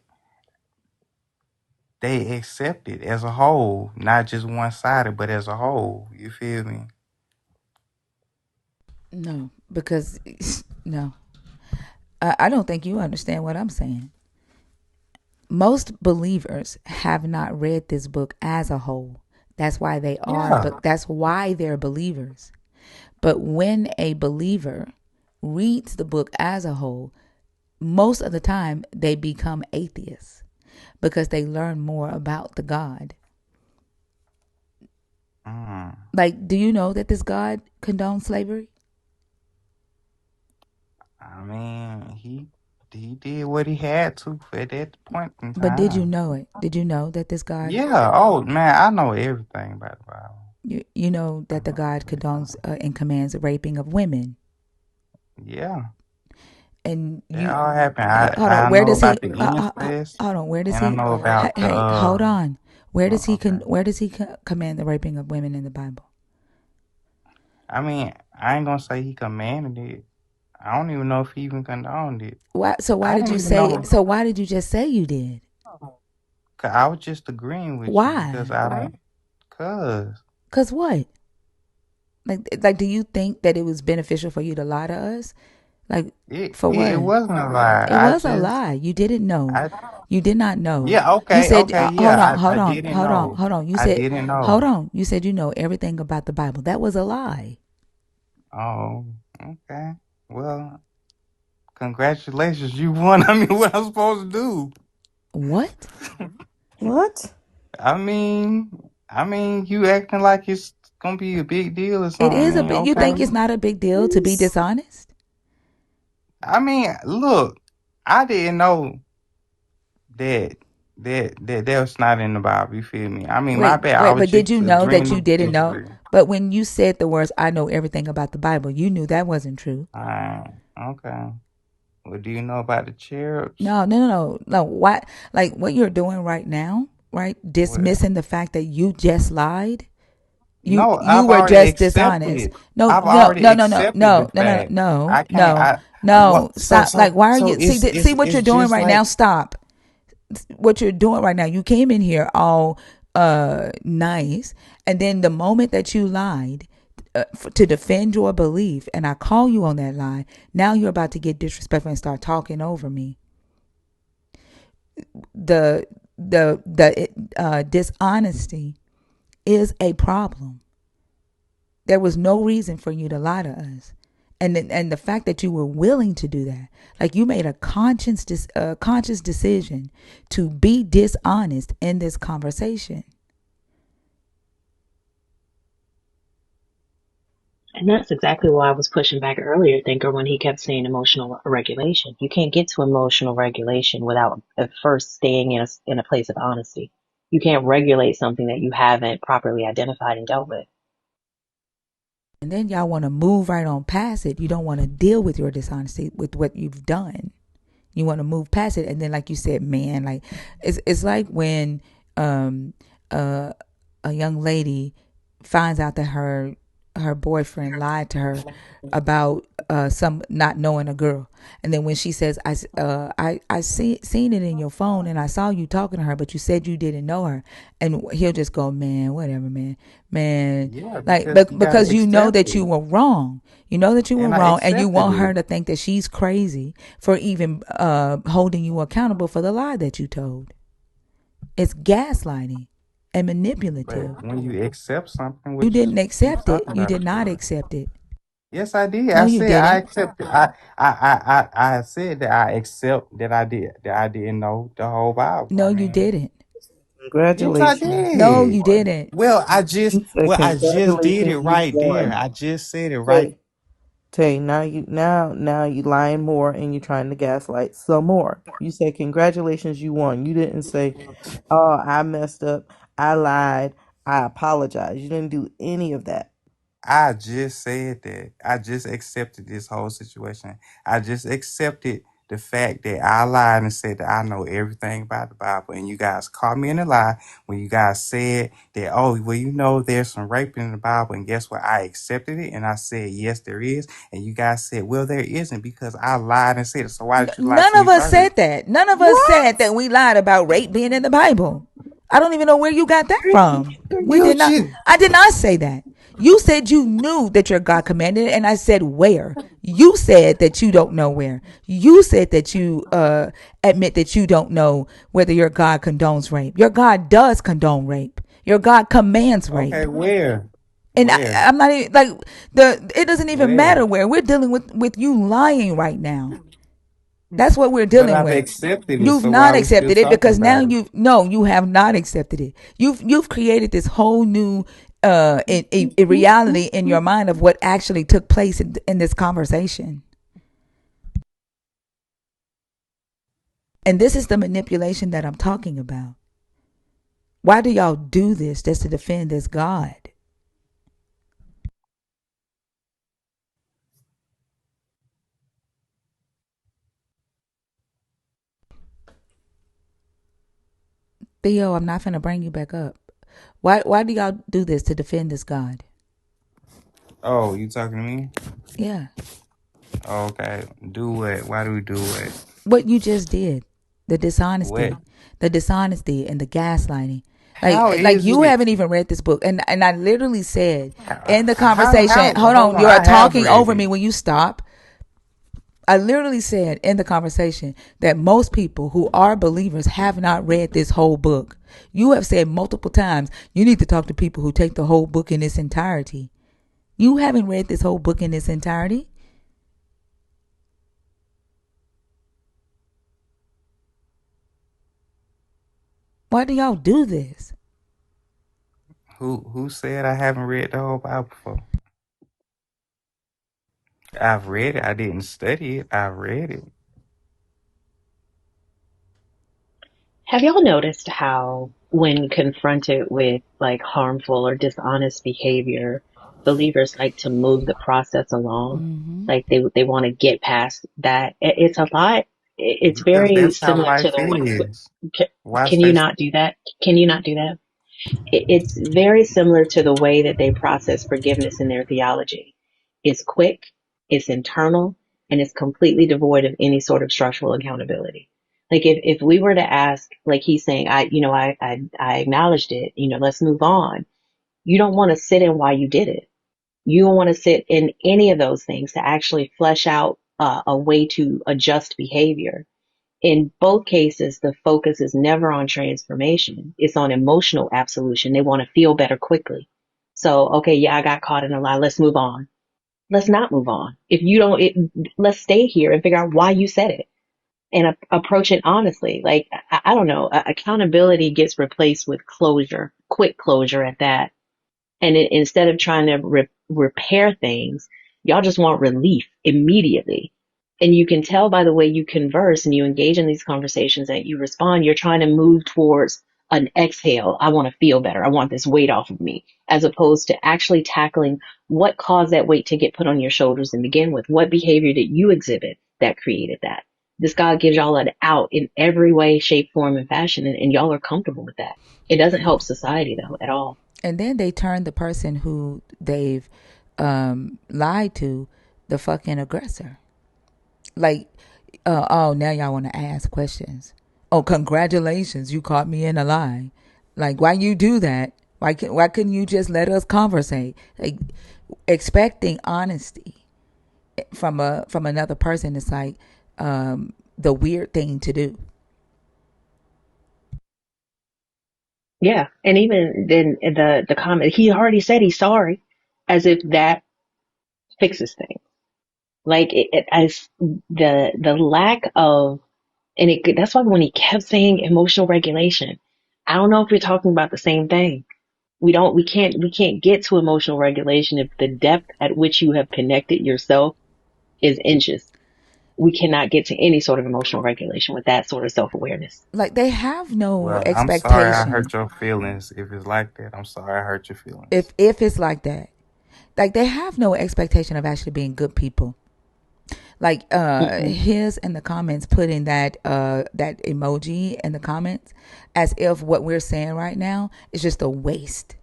they accept it as a whole, not just one sided, but as a whole. You feel me? No, because no, I don't think you understand what I'm saying. Most believers have not read this book as a whole. That's why they are, Yeah. but that's why they're believers. But when a believer reads the book as a whole, most of the time they become atheists because they learn more about the God. Mm. Like, do you know that this God condones slavery? I mean, he did what he had to at that point in But did you time. know it? Did you know that this God, Yeah. Oh man, I know everything about the Bible. you know that the God condones and commands the raping of women? Yeah, And it you, all happened. hold on, I where know does he, about the incest, hold on, where does and I he, know about the hey, hold on. okay. Where does he command the raping of women in the Bible? I mean, I ain't gonna say he commanded it. I don't even know if he even condoned it. I didn't even know. So why did you just say you did? 'Cause I was just agreeing with you because Why? I don't. Cause Cause what? Like, do you think that it was beneficial for you to lie to us? Like, for it what? wasn't a lie. It was a lie. You didn't know. I You did not know. yeah You okay said, okay hold on, yeah I hold on, didn't hold on, know. hold on. You I said, didn't hold know. on. You said you know everything about the Bible. That was a lie. Oh, okay. Well, congratulations, you won. I mean, what I'm supposed to do? What? What? You acting like it's gonna be a big deal or It something. I is a mean, bit. You think okay. it's not a big deal to be dishonest? I mean, look, I didn't know that that was not in the Bible. You feel me? I mean, my bad. I Wait, was but did just you know agreeing that you to didn't know? disagree. But when you said the words, I know everything about the Bible, you knew that wasn't true. Okay. Well, do you know about the cherubs? No. Why? Like what you're doing right now, right? Well, Dismissing the fact that you just lied. no, You I've were already just dishonest. accepted. I've already accepted the fact. I can't. I No. what? So Stop. Like, so why are so you see what it's you're doing just right now? like Stop. What you're doing right now. You came in here all nice, and then the moment that you lied to defend your belief, and I call you on that lie, now you're about to get disrespectful and start talking over me. The dishonesty is a problem. There was no reason for you to lie to us. And the fact that you were willing to do that, like you made a conscious decision to be dishonest in this conversation. And that's exactly why I was pushing back earlier, Thinker, when he kept saying emotional regulation. You can't get to emotional regulation without at first staying in a place of honesty. You can't regulate something that you haven't properly identified and dealt with. And then y'all want to move right on past it. You don't want to deal with your dishonesty with what you've done. You want to move past it, and then, like you said, man, like it's like when um uh, a young lady finds out that her boyfriend lied to her about some not knowing a girl, and then when she says, I seen it in your phone, and I saw you talking to her, but you said you didn't know her," and he'll just go, man, whatever, man, yeah, like, because you gotta because you know accept that it, you were wrong. You know that you were and I wrong, and you accepted want her it. to think that she's crazy for even holding you accountable for the lie that you told. It's gaslighting and manipulative. But when you accept something, You which didn't you accept it. talking You about did it not for? accept it. Yes, I did. No, I you said I didn't. accepted. I said that I accept that I didn't know the whole Bible. No, I you mean, didn't. yes, I Congratulations, No, did. you you won. didn't. You said I just did it congratulations, you right there. won. I just said it right. Tay, Tay, now you lying more and you're trying to gaslight some more. You said congratulations, you won. You didn't say, oh, I messed up, I lied, I apologize. You didn't do any of that. I just said that. I just accepted this whole situation. I just accepted The fact that I lied and said that I know everything about the Bible, and you guys caught me in a lie when you guys said that, oh, well, you know, there's some rape in the Bible, and guess what? I accepted it, and I said, yes, there is, and you guys said, well, there isn't, because I lied and said it. So why did you lie None to of me us first? said that. None of us said What? that we lied about rape being in the Bible. I don't even know where you got that from. We You did not. just I did not say that. You said you knew that your God commanded it, and I said where. You said that you don't know where. You said that you admit that you don't know whether your God condones rape. Your God does condone rape. Your God commands okay? rape. Where? And Where? I'm not even like the. It doesn't even Where? matter where we're dealing with you lying right now. That's what we're But dealing I've with. accepted it, You've so why not are we still accepted it talking because now about it? you no, you have not accepted it. You've created this whole new a reality in your mind of what actually took place in this conversation. And this is the manipulation that I'm talking about. Why do y'all do this just to defend this God? Theo, I'm not gonna bring you back up. Why do y'all do this to defend this God? Oh, you talking to me? Yeah. Okay. Do what? Why do we do it? What you just did, the What? dishonesty, and the gaslighting. How Like is you it? haven't even read this book, and I literally said in the How? conversation, hold Hold on, on. you are I have talking read over it. me. When you stop, I literally said in the conversation that most people who are believers have not read this whole book. You have said multiple times you need to talk to people who take the whole book in its entirety. You haven't read this whole book in its entirety. Why do y'all do this? Who said I haven't read the whole Bible before? I've read it. I didn't study it. I read it. Have y'all noticed how, when confronted with like harmful or dishonest behavior, believers like to move the process along? Mm-hmm. Like they want to get past that. It's a lot. It's Because very that's how similar to life the way. is. Why Can you stay? not do that? Can you not do that? It's very similar to the way that they process forgiveness in their theology. It's quick, it's internal, and it's completely devoid of any sort of structural accountability. Like if we were to ask, like he's saying, I acknowledged it, let's move on. You don't want to sit in why you did it. You don't want to sit in any of those things to actually flesh out a way to adjust behavior. In both cases, the focus is never on transformation. It's on emotional absolution. They want to feel better quickly. So, okay, yeah, I got caught in a lie. Let's move on. Let's not move on. If you don't, let's stay here and figure out why you said it and approach it honestly. Like, I don't know, accountability gets replaced with closure, quick closure at that. And instead of trying to repair things, y'all just want relief immediately. And you can tell by the way you converse and you engage in these conversations that you respond, you're trying to move towards an exhale. I want to feel better. I want this weight off of me, as opposed to actually tackling what caused that weight to get put on your shoulders and begin with. What behavior did you exhibit that created that? This God gives y'all an out in every way, shape, form, and fashion, and y'all are comfortable with that. It doesn't help society though at all. And then they turn the person who they've lied to the fucking aggressor. Like, oh, now y'all want to ask questions. Oh, congratulations, you caught me in a lie. Like, why you do that? Why couldn't you just let us conversate? Like, expecting honesty from another person is like the weird thing to do. Yeah, and even then, the comment, he already said he's sorry, as if that fixes things. Like as the lack of, and that's why when he kept saying emotional regulation, I don't know if we're talking about the same thing. We can't get to emotional regulation if the depth at which you have connected yourself is inches. We cannot get to any sort of emotional regulation with that sort of self awareness. Like, they have no Well, I'm sorry I expectation hurt your feelings. If it's like that, I'm sorry I hurt your feelings. if it's like that. Like, they have no expectation of actually being good people. Like Mm-mm. his in the comments putting that emoji in the comments as if what we're saying right now is just a waste.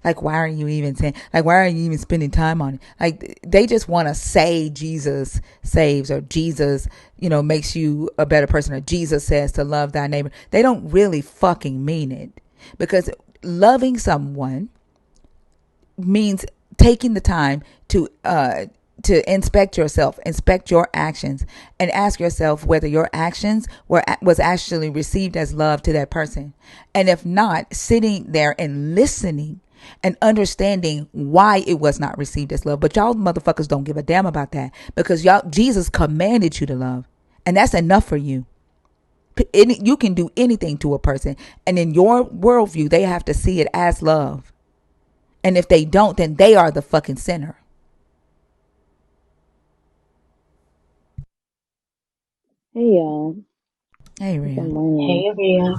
Like, why are you even saying, like, why are you even spending time on it? Like, they just want to say Jesus saves, or Jesus, makes you a better person, or Jesus says to love thy neighbor. They don't really fucking mean it, because loving someone means taking the time to inspect yourself, inspect your actions, and ask yourself whether your actions was actually received as love to that person. And if not, sitting there and listening and understanding why it was not received as love. But y'all motherfuckers don't give a damn about that, because y'all Jesus commanded you to love, and that's enough for you. You can do anything to a person, and in your worldview, they have to see it as love. And if they don't, then they are the fucking sinner. Hey y'all. Hey, Good Ria. morning. Hey, Avia.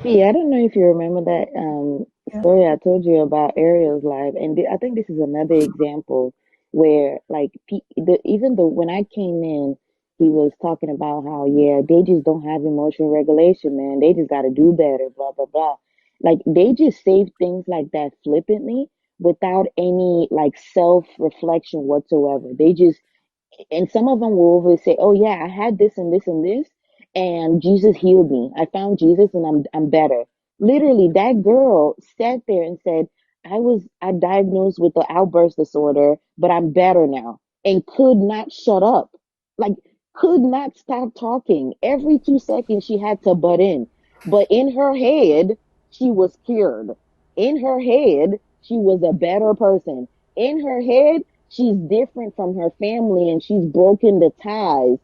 Fee, I don't know if you remember that Yeah. story I told you about Ariel's life, and I think this is another example where, like, even though when I came in, he was talking about how, yeah, they just don't have emotional regulation, man. They just got to do better, blah blah blah. Like, they just say things like that flippantly without any like self reflection whatsoever. They just, and some of them will always say, "Oh yeah, I had this and this and this, and Jesus healed me. I found Jesus, and I'm better." Literally, that girl sat there and said, I diagnosed with the outburst disorder, but I'm better now," and could not shut up, like could not stop talking. Every 2 seconds, she had to butt in, but in her head, she was cured. In her head, she was a better person. In her head, she's different from her family and she's broken the ties.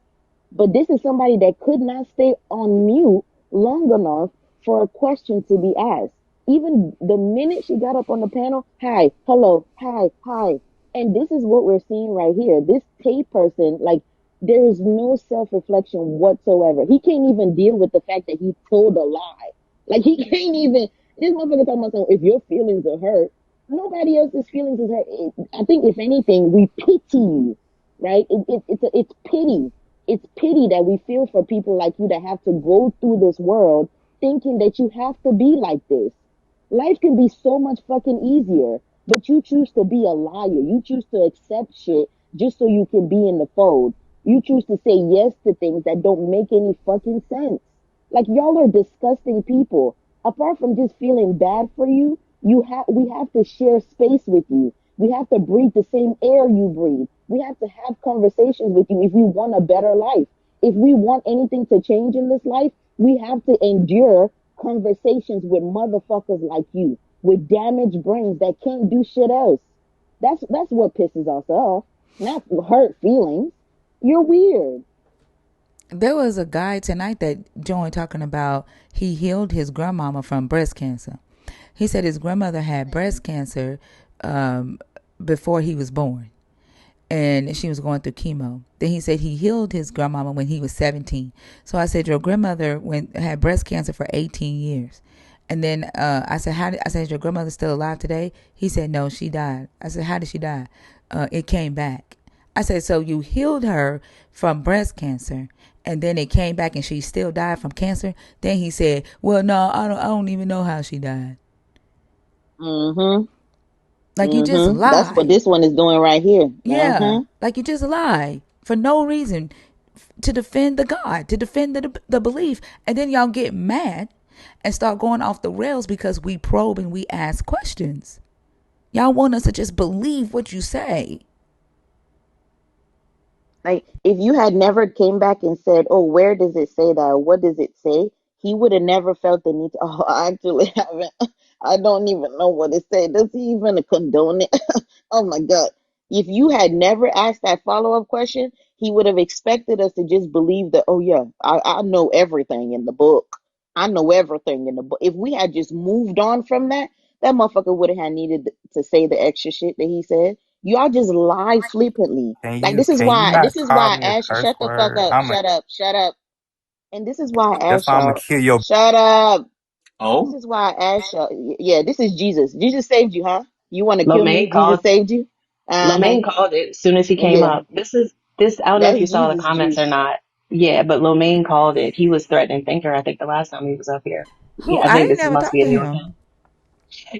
But this is somebody that could not stay on mute long enough for a question to be asked. Even the minute she got up on the panel, hi, hello, hi, hi. And this is what we're seeing right here. This Tate person, like, there is no self reflection whatsoever. He can't even deal with the fact that he told a lie. Like, he can't even. This motherfucker talking about something, if your feelings are hurt, nobody else's feelings is hurt. I think, if anything, we pity, right? It's pity. It's pity that we feel for people like you that have to go through this world thinking that you have to be like this. Life can be so much fucking easier, but you choose to be a liar. You choose to accept shit just so you can be in the fold. You choose to say yes to things that don't make any fucking sense. Like, y'all are disgusting people. Apart from just feeling bad for you, we have to share space with you. We have to breathe the same air you breathe. We have to have conversations with you if we want a better life. If we want anything to change in this life, we have to endure conversations with motherfuckers like you, with damaged brains that can't do shit else. That's what pisses us off, not hurt feelings. You're weird. There was a guy tonight that joined talking about he healed his grandmama from breast cancer. He said his grandmother had breast cancer um, before he was born, and she was going through chemo. Then he said he healed his grandmama when he was 17. So I said, your grandmother had breast cancer for 18 years. And then I said, I said, is your grandmother still alive today? He said, no, she died. I said, how did she die? It came back. I said, so you healed her from breast cancer, and then it came back and she still died from cancer? Then he said, well, no, I don't even know how she died. Mm-hmm. Like, you just Mm-hmm. That's what lied. this one is doing right here. Yeah, Uh-huh. like you just lied for no reason, to defend the God, to defend the belief. And then y'all get mad and start going off the rails because we probe and we ask questions. Y'all want us to just believe what you say. Like, if you had never came back and said, "Oh, where does it say that? What does it say?" He would have never felt the need to. Oh, I actually haven't. I don't even know what it says. Does he even condone it? Oh my God! If you had never asked that follow-up question, he would have expected us to just believe that. Oh yeah, I know everything in the book. I know everything in the book. If we had just moved on from that, that motherfucker would have had needed to say the extra shit that he said. Y'all just lie flippantly. Like, this is Can you why not call me a Ash, curse shut the fuck word? up, shut up, shut up. And this is why That's Ash why I'm gonna out. kill your. Shut up. This Oh, is why Ash out. Yeah, this is Jesus. Jesus saved you, huh? You want to kill me? Lomain Jesus called. saved you? Uh-huh. Lomain called it as soon as he came Yeah. up. This, I don't know if That's you saw the Jesus comments or juice. not. Yeah, but Lomain called it. He was threatening Thinker, I think, the last time he was up here. Who? Yeah, I I think ain't this never must talked be a to new him. account.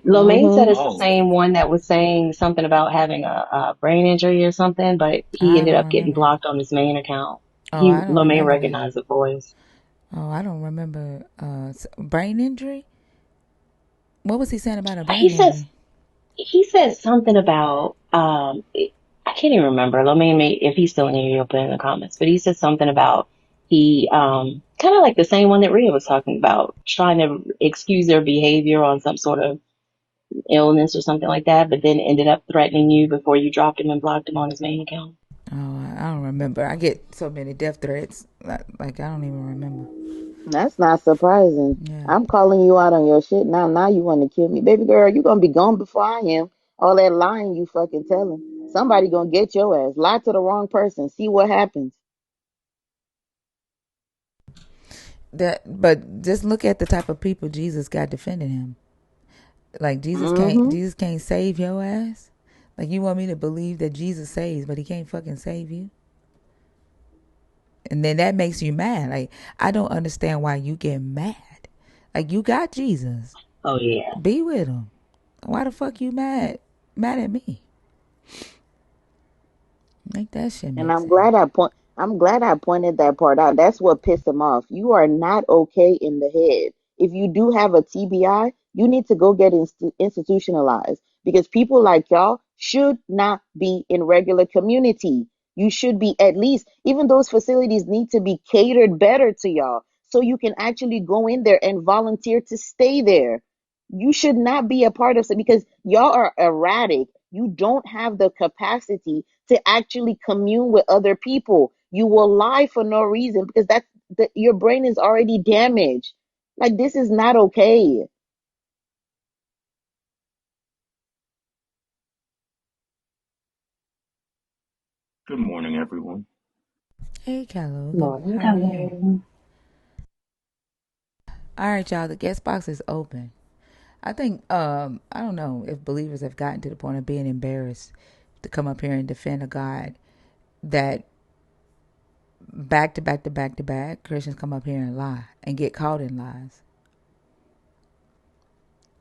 Lomain said Mm-hmm. it's the Oh, same one that was saying something about having a brain injury or something, but he I ended don't up getting remember. blocked on his main account. Oh, I don't Lomain remember that. recognized the voice. Oh, I don't remember. Brain injury. What was he saying about a He brain says injury? he said something about I can't even remember. Lomain may, if he's still in here, he'll put it in the comments. But he said something about he kind of like the same one that Rhea was talking about, trying to excuse their behavior on some sort of illness or something like that, but then ended up threatening you before you dropped him and blocked him on his main account. Oh, I don't remember. I get so many death threats. Like I don't even remember. That's not surprising. Yeah. I'm calling you out on your shit now. Now you want to kill me. Baby girl, you going to be gone before I am. All that lying you fucking telling. Somebody going to get your ass. Lie to the wrong person. See what happens. But just look at the type of people Jesus got defending him. Like Mm-hmm. Jesus can't save your ass. Like you want me to believe that Jesus saves, but he can't fucking save you. And then that makes you mad. Like I don't understand why you get mad. Like you got Jesus. Oh yeah. Be with him. Why the fuck you mad? Mad at me? Make that shit And make sense. I'm glad I pointed that part out. That's what pissed him off. You are not okay in the head. If you do have a TBI, you need to go get institutionalized because people like y'all should not be in regular community. You should be at least, even those facilities need to be catered better to y'all so you can actually go in there and volunteer to stay there. You should not be a part of it because y'all are erratic. You don't have the capacity to actually commune with other people. You will lie for no reason because your brain is already damaged. Like this is not okay. good morning, everyone. Hey, Callow. Good. Morning, How are you? Kevin. All right, y'all. The guest box is open. I think I don't know if believers have gotten to the point of being embarrassed to come up here and defend a God that back to back to back to back Christians come up here and lie and get caught in lies.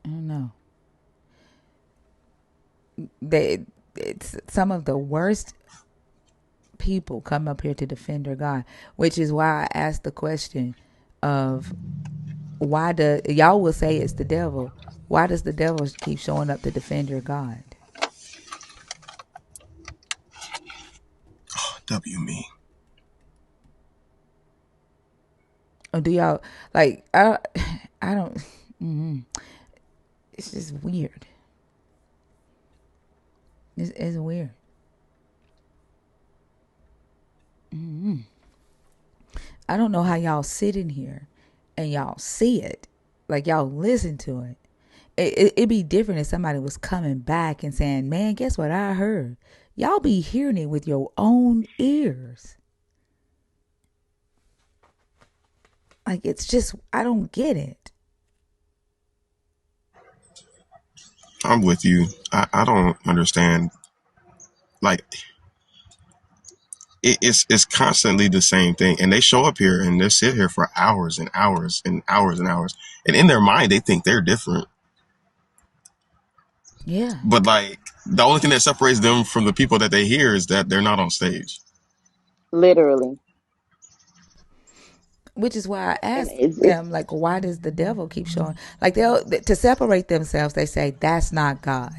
I don't know. It's some of the worst people come up here to defend their God, which is why I asked the question of why do y'all will say it's the devil. Why does the devil keep showing up to defend your God? W me. Or do y'all like I don't it's just weird. It's weird. I don't know how y'all sit in here and y'all see it, like y'all listen to it. It'd be different if somebody was coming back and saying, "Man, guess what I heard?" Y'all be hearing it with your own ears. Like it's just I don't get it. I'm with you. I don't understand. Like it's constantly the same thing, and they show up here and they sit here for hours and hours and hours and hours, and in their mind they think they're different. Yeah, But like the only thing that separates them from the people that they hear is that they're not on stage. Literally. which is why I And asked it's them, like, why does the devil keep showing? Like they'll to separate themselves. They say that's not God.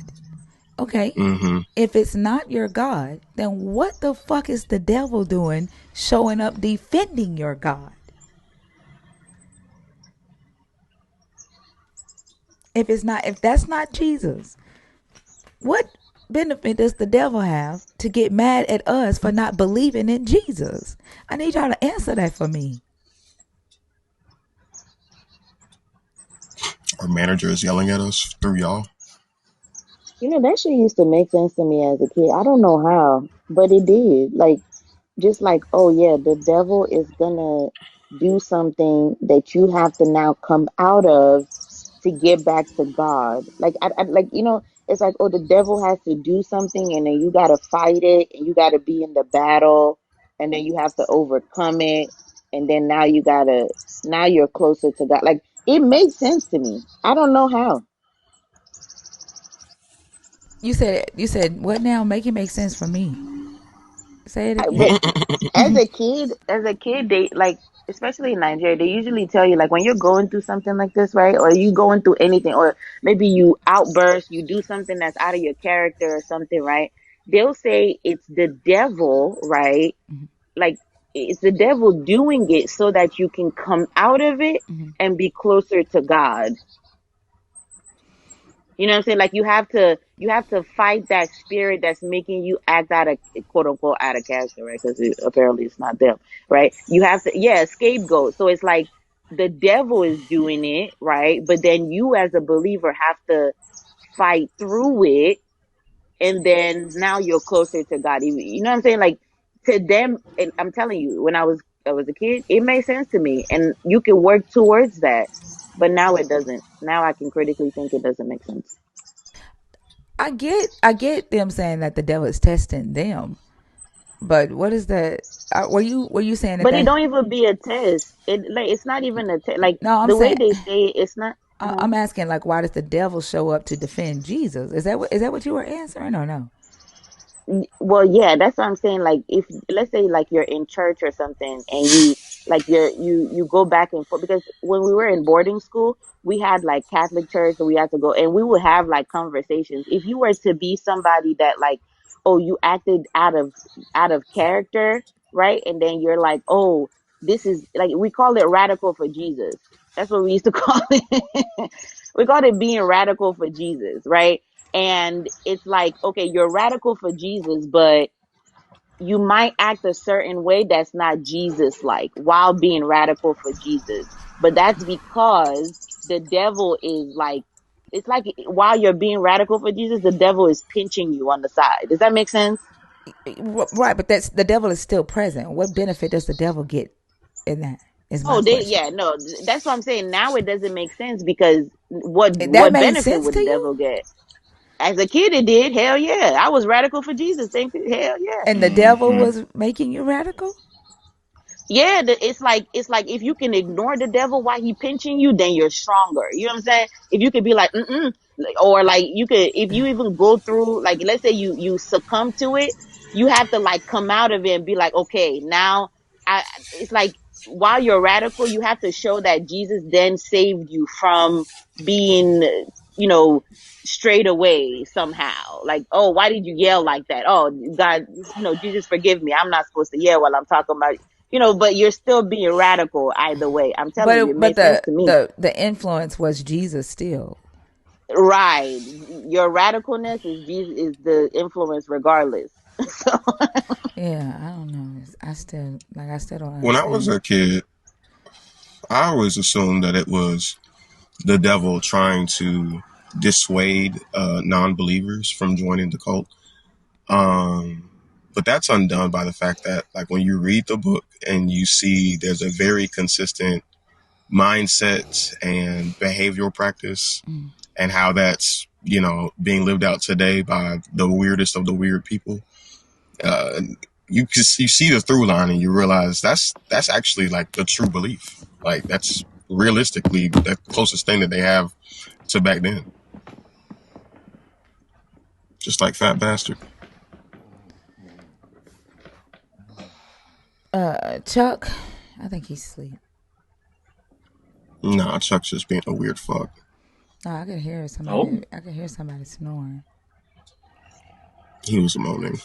Okay, Mm-hmm. if it's not your God, then what the fuck is the devil doing showing up defending your God? If that's not Jesus, what benefit does the devil have to get mad at us for not believing in Jesus? I need y'all to answer that for me. Our manager is yelling at us through y'all. that shit used to make sense to me as a kid. I don't know how, but it did. Like just like, oh yeah, the devil is gonna do something that you have to now come out of to get back to God. Like I like it's like, oh, the devil has to do something and then you gotta fight it and you gotta be in the battle. and then you have to overcome it, and then now you're closer to God. Like, it makes sense to me. I don't know how. You said what now? Make it make sense for me. Say it But again. as a kid, they like, especially in Nigeria, they usually tell you like when you're going through something like this, right? Or you going through anything, or maybe you outburst, you do something that's out of your character or something, right? They'll say it's the devil, right? Like, it's the devil doing it so that you can come out of it and be closer to God. You know what I'm saying? Like, you have to fight that spirit that's making you act out of, quote unquote, out of character, right? Because apparently it's not them, right? You have to, yeah, scapegoat. So it's like the devil is doing it, right? But then you as a believer have to fight through it, and then now you're closer to God. You know what I'm saying? Like, to them, and I'm telling you, when I was a kid, it made sense to me, and you can work towards that. But now it doesn't. Now I can critically think it doesn't make sense. I get them saying that the devil is testing them, but what is the? Were you saying that But it that? don't even be a test. It like it's not even a test. Like No, I'm the way saying. they say it, it's not. I'm asking like, why does the devil show up to defend Jesus? Is that what you were answering or no? Well, yeah, that's what I'm saying. Like, if let's say like you're in church or something, and you like you go back and forth, because when we were in boarding school, we had like Catholic church, so we had to go, and we would have like conversations. If you were to be somebody that like, oh, you acted out of character, right? And then you're like, oh, this is like, we call it radical for Jesus. That's what we used to call it. We called it being radical for Jesus, right? And it's like, okay, you're radical for Jesus, but you might act a certain way that's not Jesus like while being radical for Jesus. But that's because the devil is like, it's like while you're being radical for Jesus, the devil is pinching you on the side. Does that make sense? Right, but that's the devil is still present. What benefit does the devil get in that? Is my Oh, they, question. yeah, no, that's what I'm saying. Now it doesn't make sense, because That what made benefit sense would to the you, devil get? As a kid, it did. Hell yeah, I was radical for Jesus. Thank you. Hell yeah. and the devil Hmm. was making you radical. Yeah, it's like if you can ignore the devil while he pinching you, then you're stronger. You know what I'm saying? If you could be like, or like you could, if you even go through, like, let's say you succumb to it, you have to like come out of it and be like, okay, now I. It's like while you're radical, you have to show that Jesus then saved you from being, you know, straight away somehow. Like, oh, why did you yell like that? Oh, God, Jesus, forgive me. I'm not supposed to yell while I'm talking about, but you're still being radical either way. I'm telling you, it But made sense the to me. the the influence was Jesus still. Right. Your radicalness is Jesus, is the influence regardless. So, Yeah, I don't know. I still don't When I was understand. a kid, I always assumed that it was the devil trying to dissuade non-believers from joining the cult. Um, but that's undone by the fact that, like, when you read the book and you see there's a very consistent mindset and behavioral practice, and how that's being lived out today by the weirdest of the weird people. Uh, you see the through line and you realize that's actually like the true belief. Like, that's realistically the closest thing that they have to back then. Just like Fat Bastard. Chuck, I think he's asleep. Nah, Chuck's just being a weird fuck. Oh, I could hear Oh, somebody. I could hear somebody snoring. He was moaning.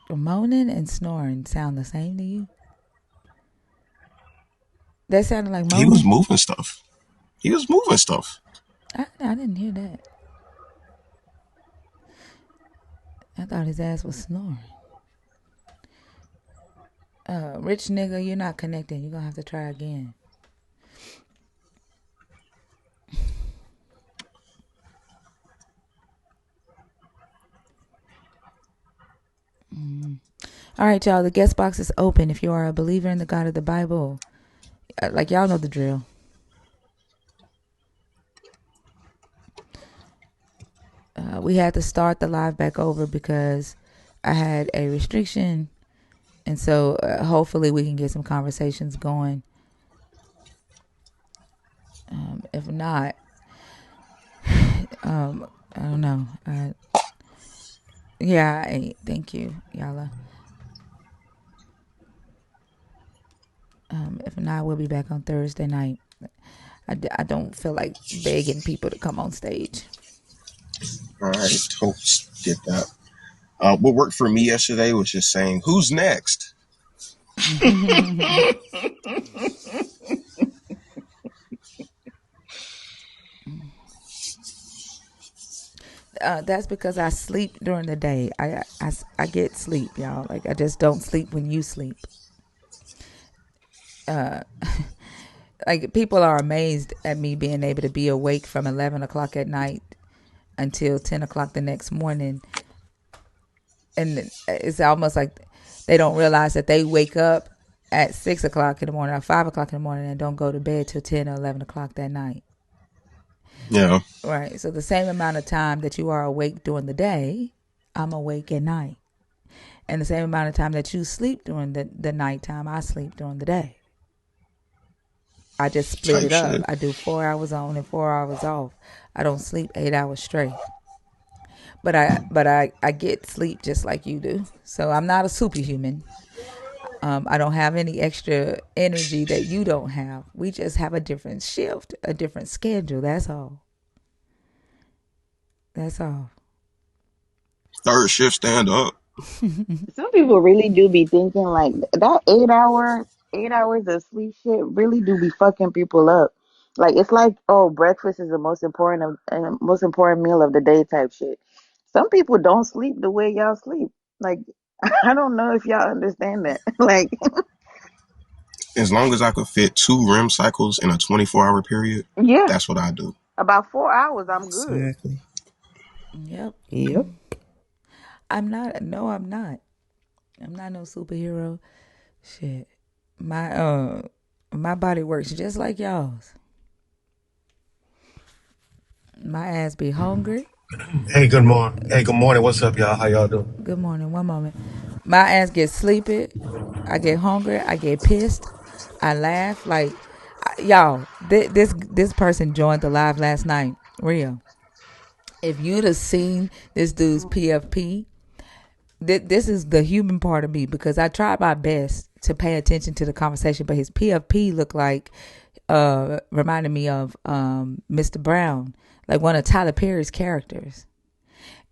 Moaning and snoring sound the same to you? That sounded like He was moaning. moving stuff. He was moving stuff. I didn't hear that. I thought his ass was snoring. Rich nigga, you're not connecting. You're gonna have to try again. All right, y'all. The guest box is open. If you are a believer in the God of the Bible, like y'all know the drill. We had to start the live back over because I had a restriction, and so hopefully we can get some conversations going. If not, I don't know. Yeah, thank you, Yala. If not, we'll be back on Thursday night. I don't feel like begging people to come on stage. All right, hope get that. What worked for me yesterday was just saying, "Who's next?" That's because I sleep during the day. I get sleep, y'all. Like, I just don't sleep when you sleep. Like, people are amazed at me being able to be awake from 11 o'clock at night until 10 o'clock the next morning. And it's almost like they don't realize that they wake up at 6 o'clock in the morning or 5 o'clock in the morning and don't go to bed till 10 or 11 o'clock that night. Yeah. Right. So the same amount of time that you are awake during the day, I'm awake at night. And the same amount of time that you sleep during the nighttime, I sleep during the day. I just split Type it up. shit. I do 4 hours on and 4 hours off. I don't sleep 8 hours straight. But I get sleep just like you do. So I'm not a superhuman. I don't have any extra energy that you don't have. We just have a different shift, a different schedule. That's all. That's all. Third shift, stand up. Some people really do be thinking like that 8 hours of sleep shit really do be fucking people up. Like it's like, oh, breakfast is the most important meal of the day type shit. Some people don't sleep the way y'all sleep. Like I don't know if y'all understand that. Like As long as I could fit 2 REM cycles in a 24-hour period, yeah, that's what I do. about 4 hours I'm good. Exactly. Yep. Yep. I'm not. No, I'm not. I'm not no superhero. Shit. My body works just like y'all's. My ass be hungry. Hey, good morning. Hey, good morning. What's up, y'all? How y'all doing? Good morning. One moment. My ass gets sleepy. I get hungry. I get pissed. I laugh. Like, y'all, this person joined the live last night. Real. If you'd have seen this dude's PFP, this is the human part of me because I tried my best to pay attention to the conversation, but his PFP looked like reminded me of Mr. Brown, like one of Tyler Perry's characters.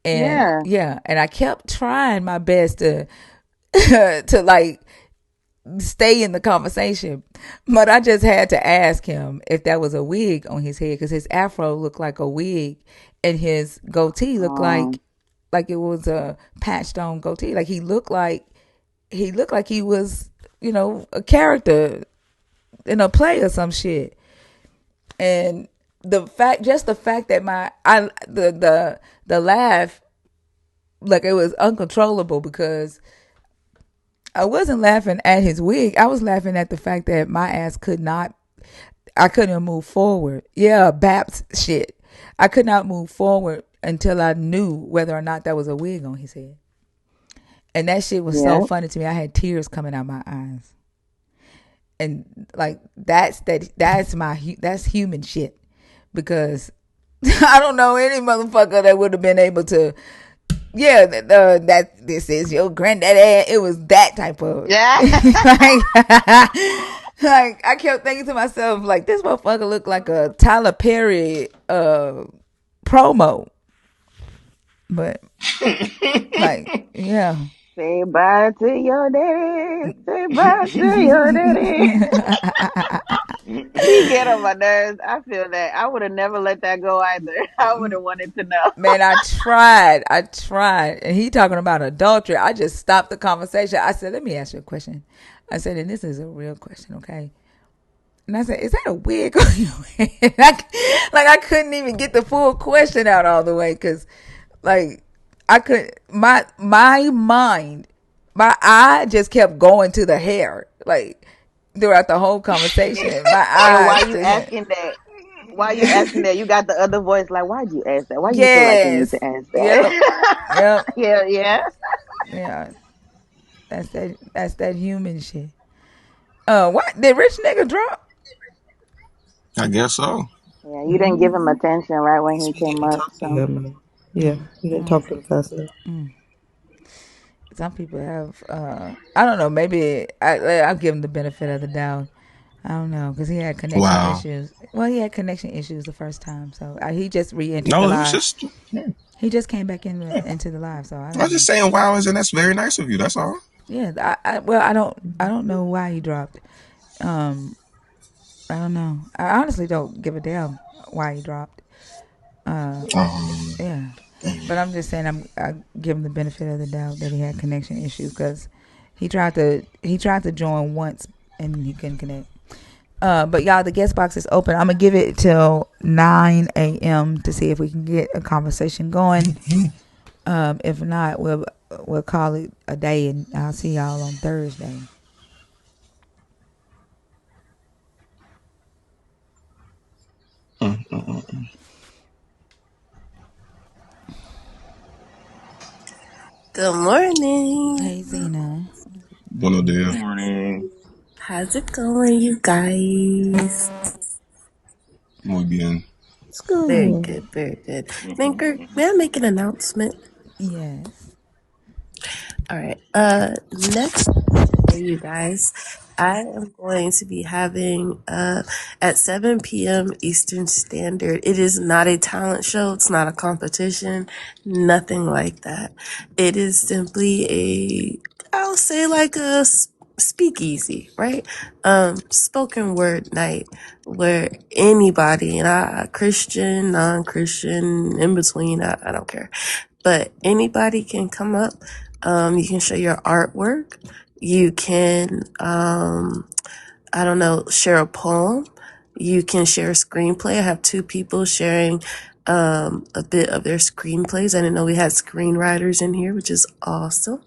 And Yeah. yeah, and I kept trying my best to to like stay in the conversation, but I just had to ask him if that was a wig on his head because his afro looked like a wig and his goatee looked like it was a patched on goatee. Like he looked like he was, a character in a play or some shit. And the fact that the laugh, like, it was uncontrollable because I wasn't laughing at his wig. I was laughing at the fact that my ass I couldn't move forward. Yeah, Baps shit. I could not move forward until I knew whether or not that was a wig on his head. And that shit was so Yeah. funny to me. I had tears coming out my eyes. And like that's human shit because I don't know any motherfucker that would have been able to. Yeah, that this is your granddaddy. It was that type of Yeah. like I kept thinking to myself like this motherfucker looked like a Tyler Perry promo, but like yeah. Say bye to your daddy. Say bye to your daddy. He get on my nerves. I feel that. I would have never let that go either. I would have wanted to know. Man, I tried, and he talking about adultery. I just stopped the conversation. I said, "Let me ask you a question." I said, and this is a real question, okay? And I said, "Is that a wig on your head?" I couldn't even get the full question out all the way because, like, I could my mind, my eye just kept going to the hair, like throughout the whole conversation. My And why eyes you just asking that? Why you asking that? You got the other voice. Like, why'd you ask that? Why you feel like you need Yes. to ask Yep. that? Yep. Yeah, yeah. Yeah. That's that human shit. What did rich nigga drop? I guess so. Yeah, you didn't give him attention right when Guess he we came didn't up. talk to So him. Yeah, we didn't Mm, talk to him fast enough. some people have. I don't know. Maybe I'll give him the benefit of the doubt. I don't know because he had connection Wow. issues. Well, he had connection issues the first time, so he just re-entered the No, it was live. just. Yeah. He just came back into the live, so I I was don't just know. saying, wow, and that's very nice of you. That's all. Yeah, well, I don't know why he dropped. Um, I don't know. I honestly don't give a damn why he dropped. Uh, Um, yeah, but I'm just saying I give him the benefit of the doubt that he had connection issues because he tried to join once and he couldn't connect. But y'all, the guest box is open. I'm gonna give it till 9 a.m. to see if we can get a conversation going. If not, we'll call it a day, and I'll see y'all on Thursday. Good morning. Hey, Zena. Buenos Good dias. morning. How's it going, you guys? Muy bien. What's Very going good, very good. Hmm. Banker, may I make an announcement? Yes. All right. Next Thursday, you guys, I am going to be having at 7 p.m. Eastern Standard. It is not a talent show. It's not a competition. Nothing like that. It is simply I'll say like a speakeasy, right? Spoken word night where anybody, and Christian, non-Christian, in between, I don't care, but anybody can come up. You can show your artwork. You can, I don't know, share a poem. You can share a screenplay. I have two people sharing a bit of their screenplays. I didn't know we had screenwriters in here, which is awesome.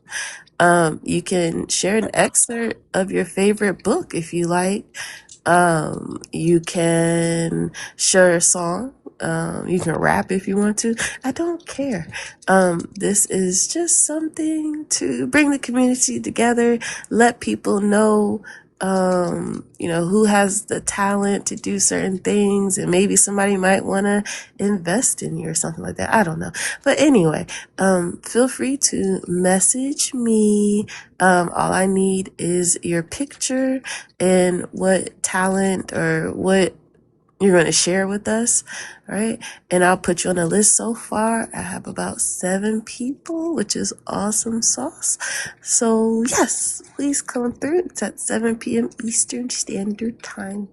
You can share an excerpt of your favorite book if you like. You can share a song. You can rap if you want to. I don't care. This is just something to bring the community together, let people know, who has the talent to do certain things, and maybe somebody might want to invest in you or something like that. I don't know. But anyway, feel free to message me. All I need is your picture and what talent or what you're going to share with us, right? And I'll put you on a list. So far, I have about 7 people, which is awesome sauce. So yes, please come through. It's at 7 p.m. Eastern Standard Time.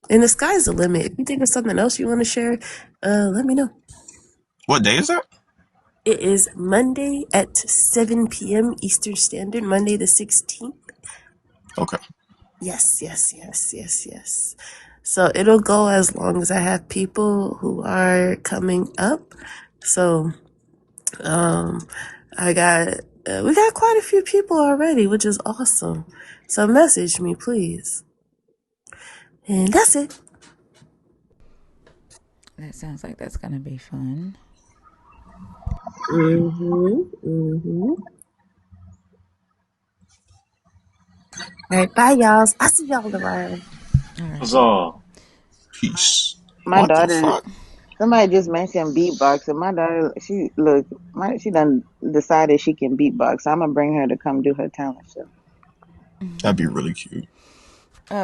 And the sky's the limit. If you think of something else you want to share, let me know. What day is that? It is Monday at 7 p.m. Eastern Standard, Monday the 16th. Okay. Yes, yes, yes, yes, yes. So it'll go as long as I have people who are coming up. So, I got, we got quite a few people already, which is awesome. So message me, please. And that's it. That sounds like that's gonna be fun. All right, bye, y'all. I see y'all tomorrow. All right. Huzzah. Peace. my What the daughter, fuck? somebody just mentioned beatboxing. My daughter, she done decided she can beatbox. So I'm gonna bring her to come do her talent show. That'd be really cute.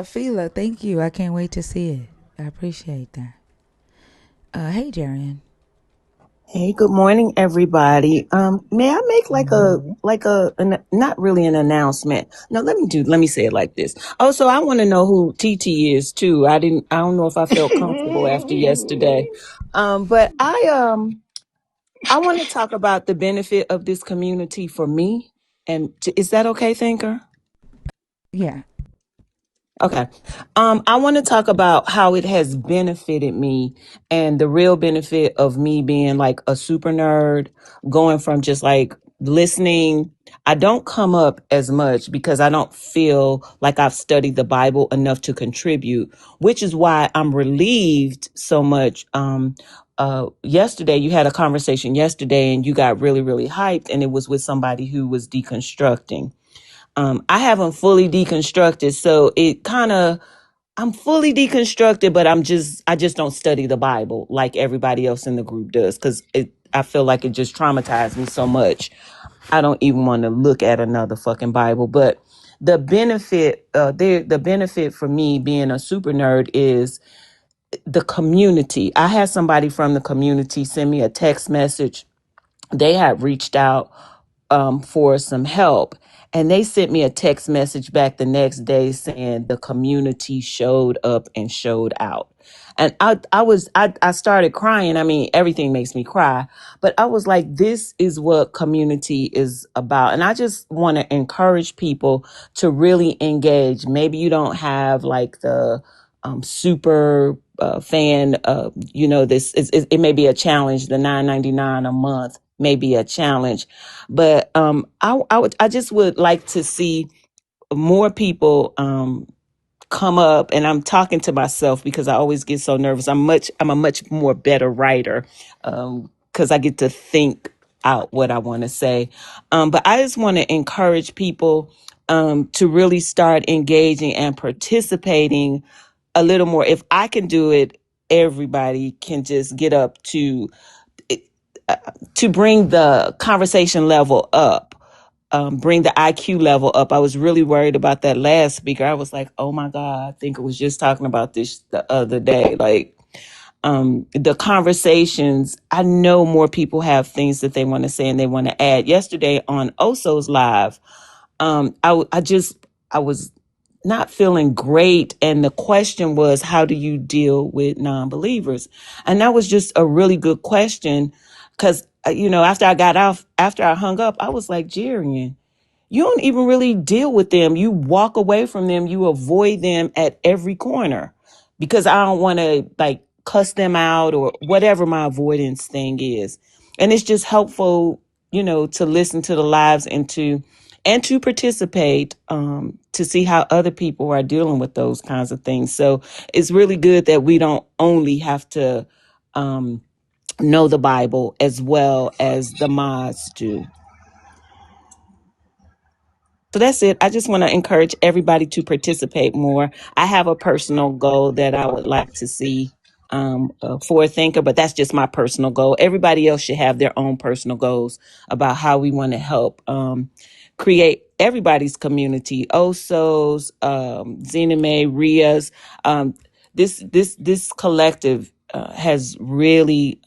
Fila, thank you. I can't wait to see it. I appreciate that. Hey, Jarian. Hey, good morning, everybody. May I make not really an announcement. No, let me say it like this. Also, I want to know who TT is too. I don't know if I felt comfortable after yesterday. But I want to talk about the benefit of this community for me. And is that okay, Thinker? Yeah. Okay. I want to talk about how it has benefited me and the real benefit of me being like a super nerd, going from just like listening. I don't come up as much because I don't feel like I've studied the Bible enough to contribute, which is why I'm relieved so much. Yesterday, you had a conversation yesterday and you got really, really hyped, and it was with somebody who was deconstructing. I haven't fully deconstructed, so it kind of, I'm fully deconstructed, but I just don't study the Bible like everybody else in the group does because I feel like it just traumatized me so much. I don't even want to look at another fucking Bible. But the benefit for me being a super nerd is the community. I had somebody from the community send me a text message. They had reached out for some help. And they sent me a text message back the next day saying the community showed up and showed out. And I started crying. I mean, everything makes me cry, but I was like, this is what community is about. And I just want to encourage people to really engage. Maybe you don't have like the super fan, it may be a challenge. The $9.99 a month may be a challenge, but I just would like to see more people come up. And I'm talking to myself because I always get so nervous. I'm a much more better writer because I get to think out what I want to say. But I just want to encourage people to really start engaging and participating a little more. If I can do it, everybody can just get up to bring the conversation level up, bring the IQ level up. I was really worried about that last speaker. I was like, oh my God, I think I was just talking about this the other day. Like, the conversations, I know more people have things that they want to say and they want to add. Yesterday on Oso's live, I was not feeling great. And the question was, how do you deal with non-believers? And that was just a really good question. Cause, after I hung up, I was like, Jerian, you don't even really deal with them. You walk away from them. You avoid them at every corner because I don't want to like cuss them out or whatever my avoidance thing is. And it's just helpful, to listen to the lives and to participate, to see how other people are dealing with those kinds of things. So it's really good that we don't only have to, know the Bible as well as the mods do. So that's it. I just want to encourage everybody to participate more. I have a personal goal that I would like to see for a thinker, but that's just my personal goal. Everybody else should have their own personal goals about how we want to help create everybody's community. Osos, Zena Mae, Ria's. This collective has really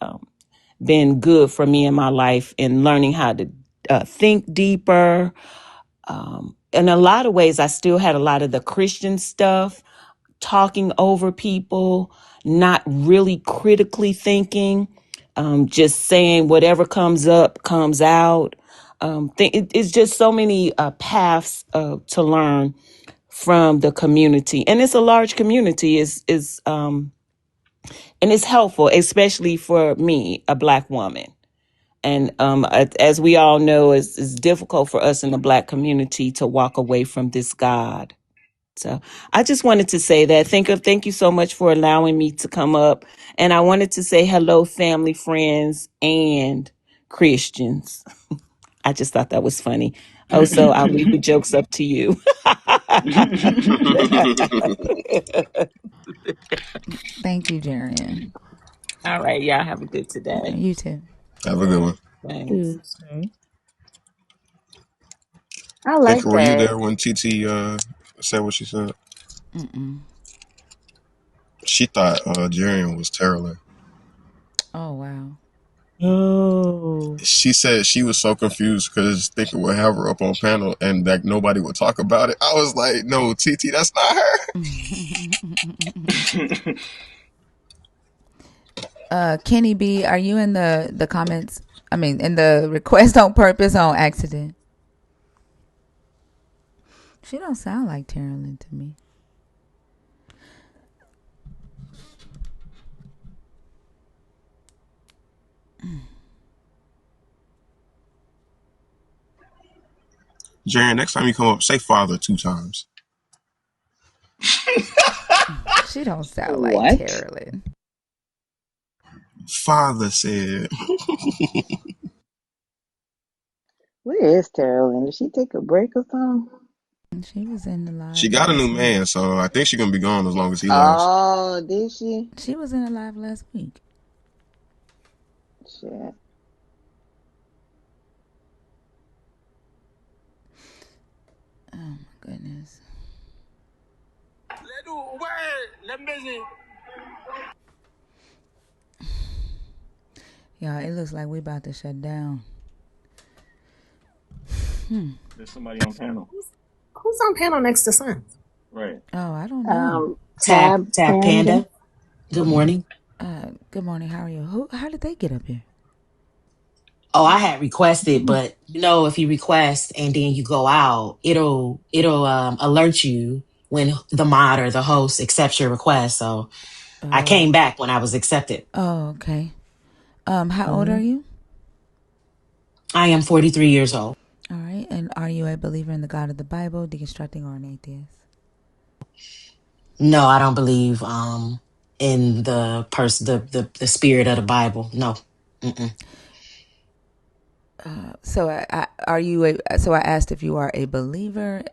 been good for me in my life in learning how to think deeper. In a lot of ways, I still had a lot of the Christian stuff, talking over people, not really critically thinking, just saying whatever comes up, comes out. It's just so many paths to learn from the community. And it's a large community, and it's helpful, especially for me, a Black woman. And as we all know, it's difficult for us in the Black community to walk away from this God. So I just wanted to say that. Thank you so much for allowing me to come up. And I wanted to say hello, family, friends, and Christians. I just thought that was funny. Oh, so I'll leave the jokes up to you. Thank you, Jarian. All right. Y'all have a good today. You too. Have a good one. Thanks. Okay. I Think, like were you that. there when TT said what she said? Mm-mm. She thought Jarian was Terrell. Oh wow. Oh. She said she was so confused because thinking would have her up on panel and that nobody would talk about it. I was like, no, TT, that's not her. Kenny B, are you in the comments? I mean, in the request on purpose on accident? She don't sound like Terrell to me. Jaren, next time you come up, say father 2 times. She don't sound like What? Carolyn. Father said. Where is Carolyn? Did she take a break or something? She was in the She live got a new last week. man, so I think she's gonna be gone as long as he lasts. Oh, did she? She was in the live last week. Shit. Oh my goodness. Yeah, it looks like we about to shut down. There's somebody on panel. Who's on panel next to Sun? Right. Oh, I don't know. Tab Tab Tab Panda. Panda. Good morning. Good morning. How are you? Who? How did they get up here? Oh, I had requested, but if you request and then you go out, it'll alert you when the mod or the host accepts your request. So I Oh. came back when I was accepted. Oh, okay. How old are Mhm. you? I am 43 years old. All right. And are you a believer in the God of the Bible, deconstructing, or an atheist? No, I don't believe in the spirit of the Bible. No. Mm-mm. So are you a? So I asked if you are a believer.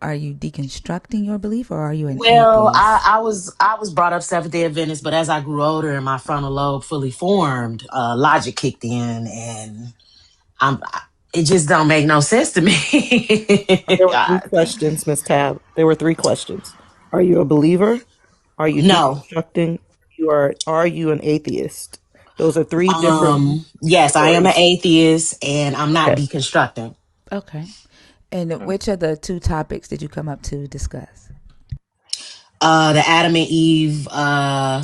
Are you deconstructing your belief, or are you an Well, atheist? I was brought up Seventh Day Adventist, but as I grew older and my frontal lobe fully formed, logic kicked in, and I'm it just don't make no sense to me. There were three questions, Miss Tab. There were three questions. Are you a believer? Are you No. deconstructing? Are you an atheist? Those are three different Yes, I am an categories. atheist, and I'm not Okay. deconstructing. Okay. And Okay. which of the two topics did you come up to discuss? The Adam and Eve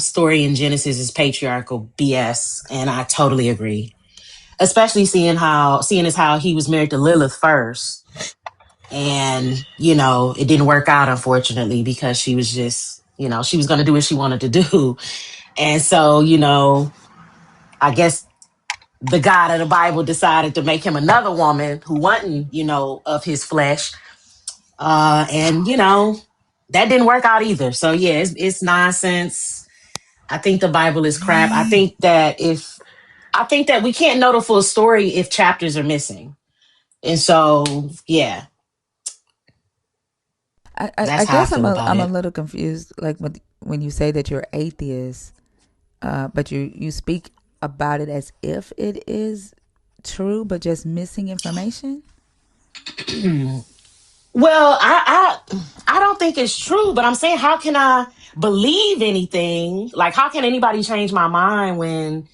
story in Genesis is patriarchal BS, and I totally agree. Especially seeing as how he was married to Lilith first, and it didn't work out, unfortunately, because she was just she was going to do what she wanted to do. And so I guess the God of the Bible decided to make him another woman who wasn't of his flesh, and that didn't work out either. So yeah, it's nonsense. I think the Bible is crap. I think that we can't know the full story if chapters are missing. And so yeah, I that's how I guess feel about I'm a it. little confused. Like when you say that you're atheist, but you speak about it as if it is true, but just missing information. Well, I don't think it's true, but I'm saying, how can I believe anything? Like, how can anybody change my mind when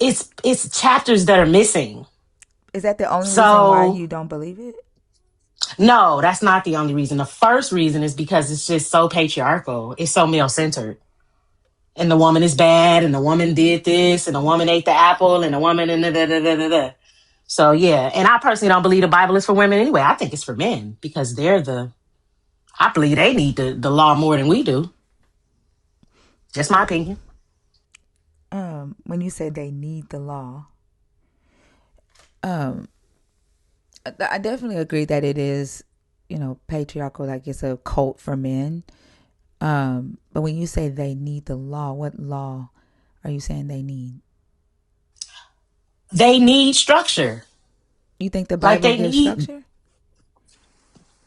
it's chapters that are missing? Is that the only reason why So you don't believe it? no, that's not the only reason. The first reason is because it's just so patriarchal. It's so male centered, and the woman is bad, and the woman did this, and the woman ate the apple, and the woman and da da da da da. Da. So yeah, and I personally don't believe the Bible is for women anyway. I think it's for men because I believe they need the law more than we do. Just my opinion. When you say they need the law, I definitely agree that it is, patriarchal. Like it's a cult for men. But when you say they need the law, what law are you saying they need? They need structure. You think the Like Bible they gives need structure?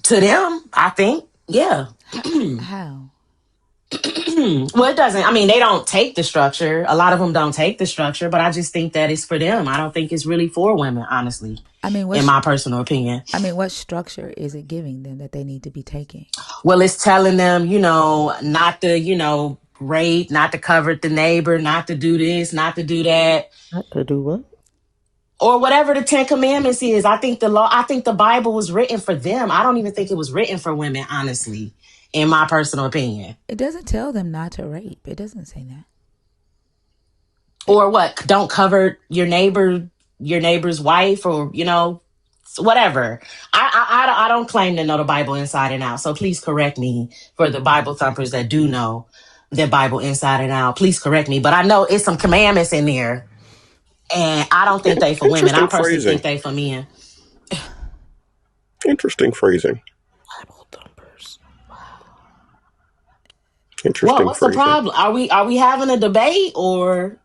to them, I think. Yeah. How? Well, it doesn't. I mean, they don't take the structure. A lot of them don't take the structure, but I just think that it's for them. I don't think it's really for women, honestly, I mean, in my personal opinion. what structure is it giving them that they need to be taking? Well, it's telling them, not to, rape, not to covet the neighbor, not to do this, not to do that, Not to do what? or whatever the Ten Commandments is. I think the Bible was written for them. I don't even think it was written for women, honestly, in my personal opinion. It doesn't tell them not to rape. It doesn't say that. Or what? Don't cover your neighbor's wife, or whatever. I don't claim to know the Bible inside and out. So please correct me for the Bible thumpers that do know the Bible inside and out. Please correct me. But I know it's some commandments in there, and I don't think they for women. I Interesting personally think phrasing. they for men. Interesting phrasing. Bible thumpers. What? Interesting What's the phrasing. problem? Are we having a debate or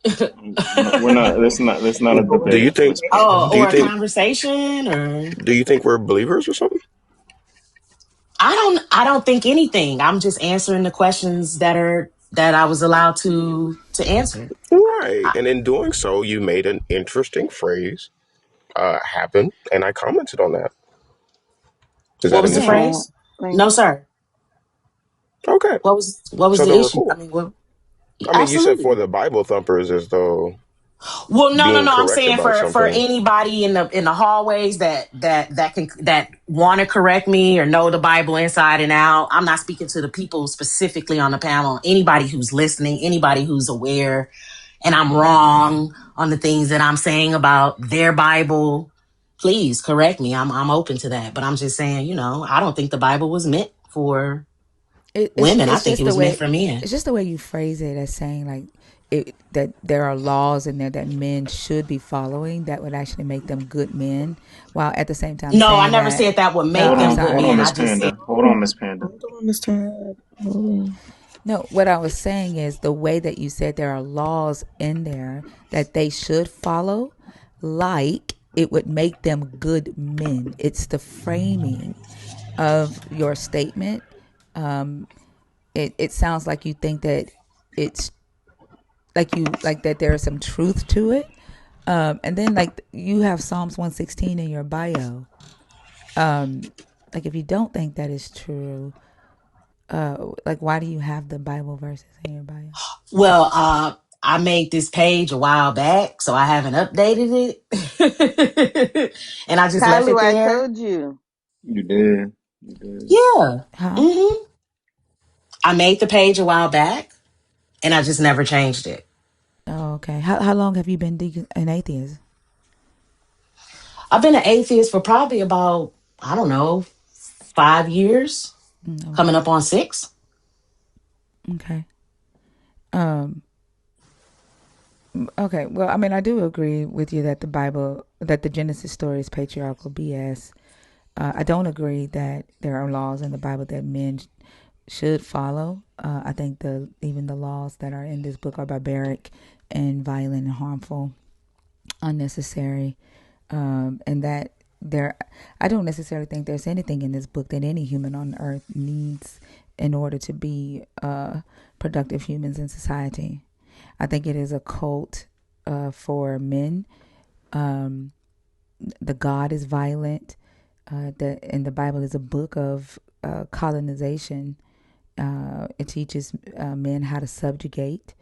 No, we're not. That's not a Do you debate, think? Miss Panda. oh Do you or a think? conversation or Do you think we're believers or something? I don't think anything. I'm just answering the questions that I was allowed to answer. Right. And in doing so, you made an interesting phrase happen, and I commented on that. Is What that was an the issue? Yeah, phrase? like No, sir. Okay. What was So the then we're issue? I cool. mean, what, I mean, you said for absolutely. the Bible thumpers as though Well, no, no, being no. I'm correct saying about for something. anybody in the hallways that want to correct me or know the Bible inside and out. I'm not speaking to the people specifically on the panel. Anybody who's listening, anybody who's aware, and I'm wrong on the things that I'm saying about their Bible, please correct me. I'm open to that. But I'm just saying, I don't think the Bible was meant for women. I It's think just it the was meant way for men. it's just the way you phrase it as saying like that there are laws in there that men should be following that would actually make them good men, while at the same time No, I saying never that said that would no, make I'm them good Hold sorry. on, men. I Miss just said Panda. Hold on, Miss Panda. Hold on, Miss Tab. Hold on. No, what I was saying is the way that you said there are laws in there that they should follow, like it would make them good men. It's the framing of your statement. It sounds like you think that it's like that there is some truth to it. And then like you have Psalms 116 in your bio. Like if you don't think that is true, like why do you have the Bible verses in your bio? Well, I made this page a while back, so I haven't updated it. And I just left Kalu, it I there. told you. You did. You did. Yeah. Huh? hmm I made the page a while back, and I just never changed it. Oh, okay. How long have you been an atheist? I've been an atheist for probably about, I don't know, 5 years, coming Okay. up on 6. Okay. Um. Okay. Well, I mean, I do agree with you that that the Genesis story is patriarchal BS. I don't agree that there are laws in the Bible that men should follow. I think even the laws that are in this book are barbaric and violent and harmful, unnecessary, and that there. I don't necessarily think there's anything in this book that any human on earth needs in order to be productive humans in society. I think it is a cult for men. Um, the God is violent. And the Bible is a book of colonization. It teaches men how to subjugate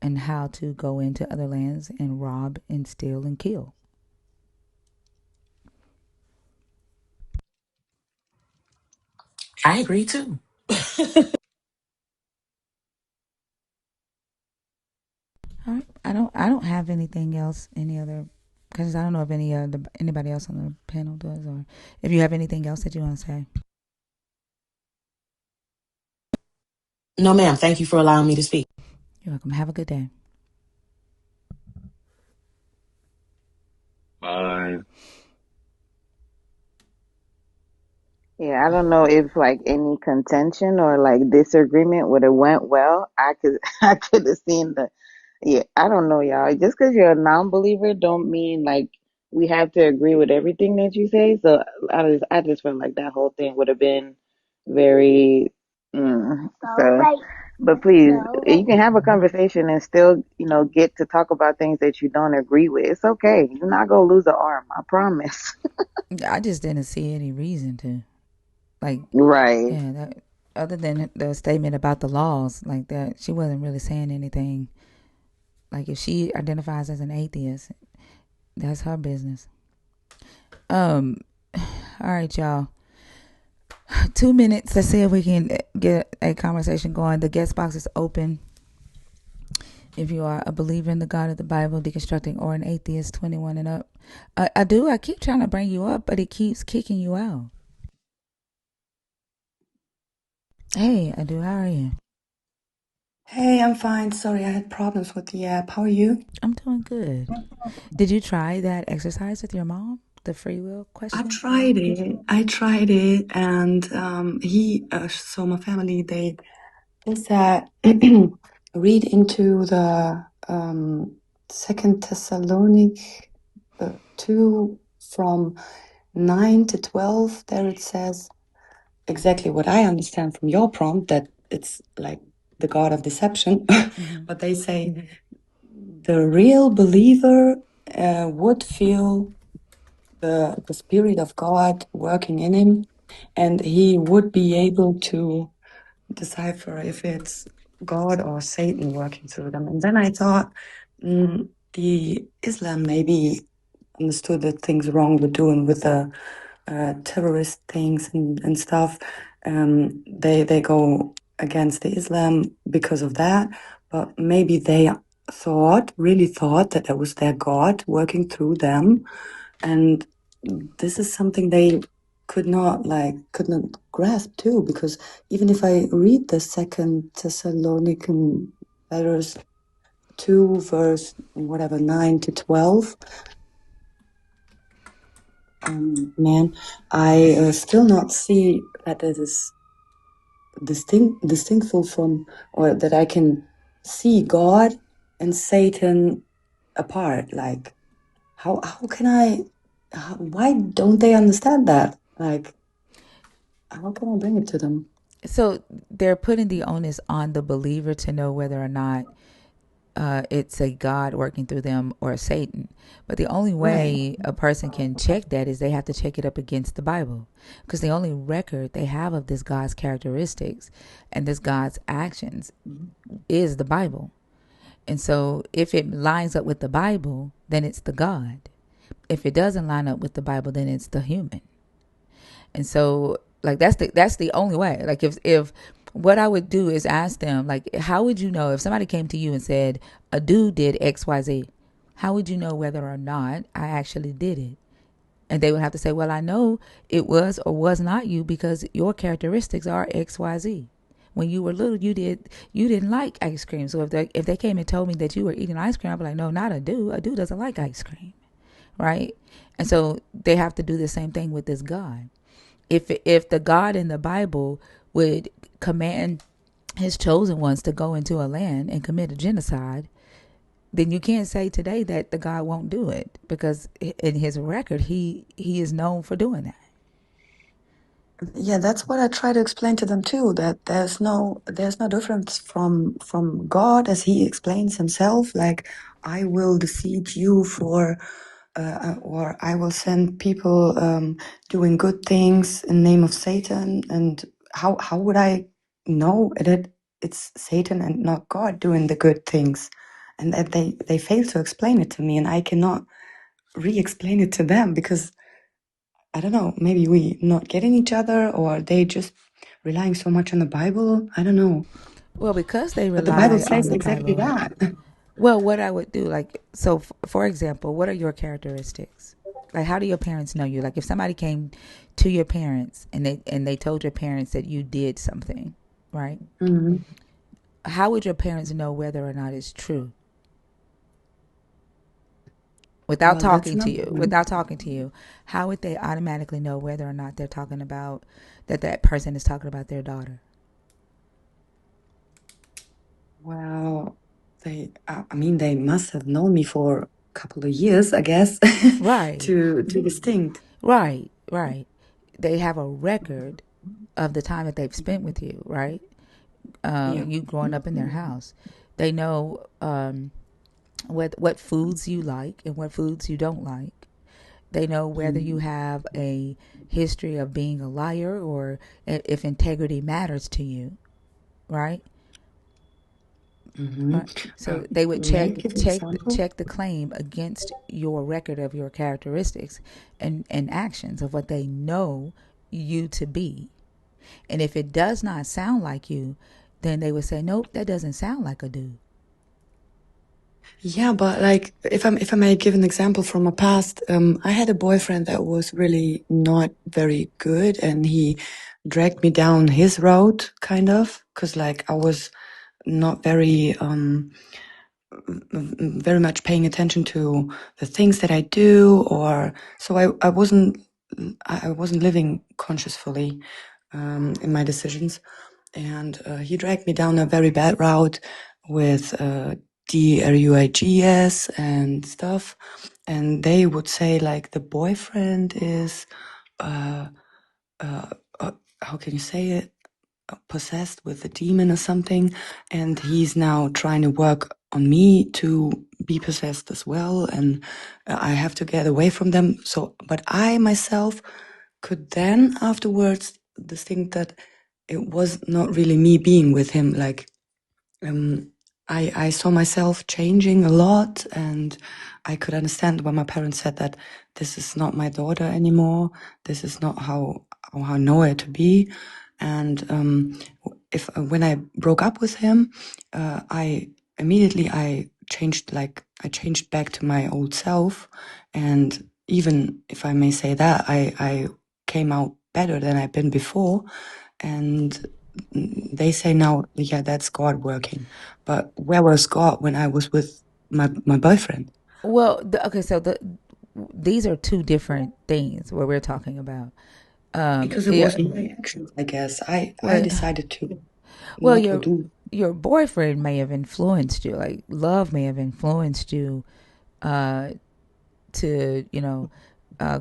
and how to go into other lands and rob and steal and kill. I agree too. All right. I don't have anything else. Any other? Because I don't know if anybody else on the panel does, or if you have anything else that you want to say. No, ma'am. Thank you for allowing me to speak. You're welcome. Have a good day. Bye. Yeah, I don't know if like any contention or like disagreement would have went well. I could I could have seen the yeah, I don't know, y'all. Just because you're a non-believer don't mean like we have to agree with everything that you say. So I just felt like that whole thing would have been very so but please you can have a conversation and still, get to talk about things that you don't agree with. It's okay. You're not gonna lose an arm, I promise. I just didn't see any reason to. Like, Right. yeah, other than the statement about the laws, like that, she wasn't really saying anything. Like, if she identifies as an atheist, that's her business. Um, all right, y'all. 2 minutes. Let's see if we can get a conversation going. The guest box is open. If you are a believer in the God of the Bible, deconstructing, or an atheist, 21 and up. I keep trying to bring you up, but it keeps kicking you out. Hey, I do. How are you? Hey, I'm fine. Sorry, I had problems with the app. How are you? I'm doing good. Did you try that exercise with your mom? The free will I question? tried it. And so my family, they said, read into the Second Thessalonic 2 from 9 to 12. There it says exactly what I understand from your prompt, that it's like the God of deception. But they say the real believer would feel the Spirit of God working in him, and he would be able to decipher if it's God or Satan working through them. And then I thought, the Islam maybe understood the things wrong we're doing with the terrorist things and stuff. They go against the Islam because of that, but maybe they really thought that that was their God working through them, and this is something they could not grasp too, because even if I read the Second Thessalonican letters 2 verse whatever 9 to 12, man, I still not see that it is distinctful from, or that I can see God and Satan apart. Like, how can why don't they understand that? Like, how can I bring it to them? So they're putting the onus on the believer to know whether or not it's a God working through them or Satan. But the only Right. way a person can check that is they have to check it up against the Bible. Because the only record they have of this God's characteristics and this God's actions is the Bible. And so if it lines up with the Bible, then it's the God. If it doesn't line up with the Bible, then it's the human. And so like that's the only way. Like if what I would do is ask them, like, how would you know if somebody came to you and said a dude did XYZ? How would you know whether or not I actually did it? And they would have to say, well, I know it was or was not you because your characteristics are XYZ. When you were little, you didn't like ice cream. So if they came and told me that you were eating ice cream, I'd be like, no, not a dude. A dude doesn't like ice cream, right? And so they have to do the same thing with this God. If the God in the Bible would command his chosen ones to go into a land and commit a genocide, then you can't say today that the God won't do it, because in his record he is known for doing that. Yeah, that's what I try to explain to them too, that there's no difference from God as he explains himself, like, I will defeat you for or I will send people doing good things in the name of Satan. And how would I know that it's Satan and not God doing the good things? And that they fail to explain it to me, and I cannot re-explain it to them, because I don't know, maybe we not getting each other, or they just relying so much on the Bible. I don't know. Well, because they But the Bible rely on says the exactly Bible. that. Well, what I would do, like, so for example, what are your characteristics? Like, how do your parents know you? Like, if somebody came to your parents and they told your parents that you did something, right? Mm-hmm. How would your parents know whether or not it's true? Without Well, that's talking to another you, one. without talking to you, how would they automatically know whether or not they're talking about that person is talking about their daughter? Well, I mean, they must have known me for a couple of years, I guess, Right, to distinct. right, right. They have a record of the time that they've spent with you, right? Yeah. You growing up in their house. They know what foods you like and what foods you don't like. They know whether you Mm-hmm. have a history of being a liar or if integrity matters to you, right? Mm-hmm. Right. So they would May I give an example? check the claim against your record of your characteristics and actions of what they know you to be. And if it does not sound like you, then they would say, nope, that doesn't sound like a dude. Yeah, but like, if I may give an example from my past, I had a boyfriend that was really not very good, and he dragged me down his road, kind of, because like I was not very very much paying attention to the things that I do, or so I wasn't living consciously in my decisions, and he dragged me down a very bad route with DRUIGS and stuff, and they would say like the boyfriend is uh, uh, how can you say it, possessed with a demon or something, and he's now trying to work on me to be possessed as well, and I have to get away from them. So, but I myself could then afterwards distinct that it was not really me being with him. Like, I saw myself changing a lot, and I could understand when my parents said that this is not my daughter anymore. This is not how I know her to be. And if when I broke up with him, I immediately I changed, like I changed back to my old self, and even if I may say that, I came out better than I've been before, and they say now, yeah, that's God working. But where was God when I was with my boyfriend? Well, okay, so these are two different things what we're talking about. Because it Yeah, was my actions, I guess. I well, decided to well, not to do. your boyfriend may have influenced you, like love may have influenced you, uh, to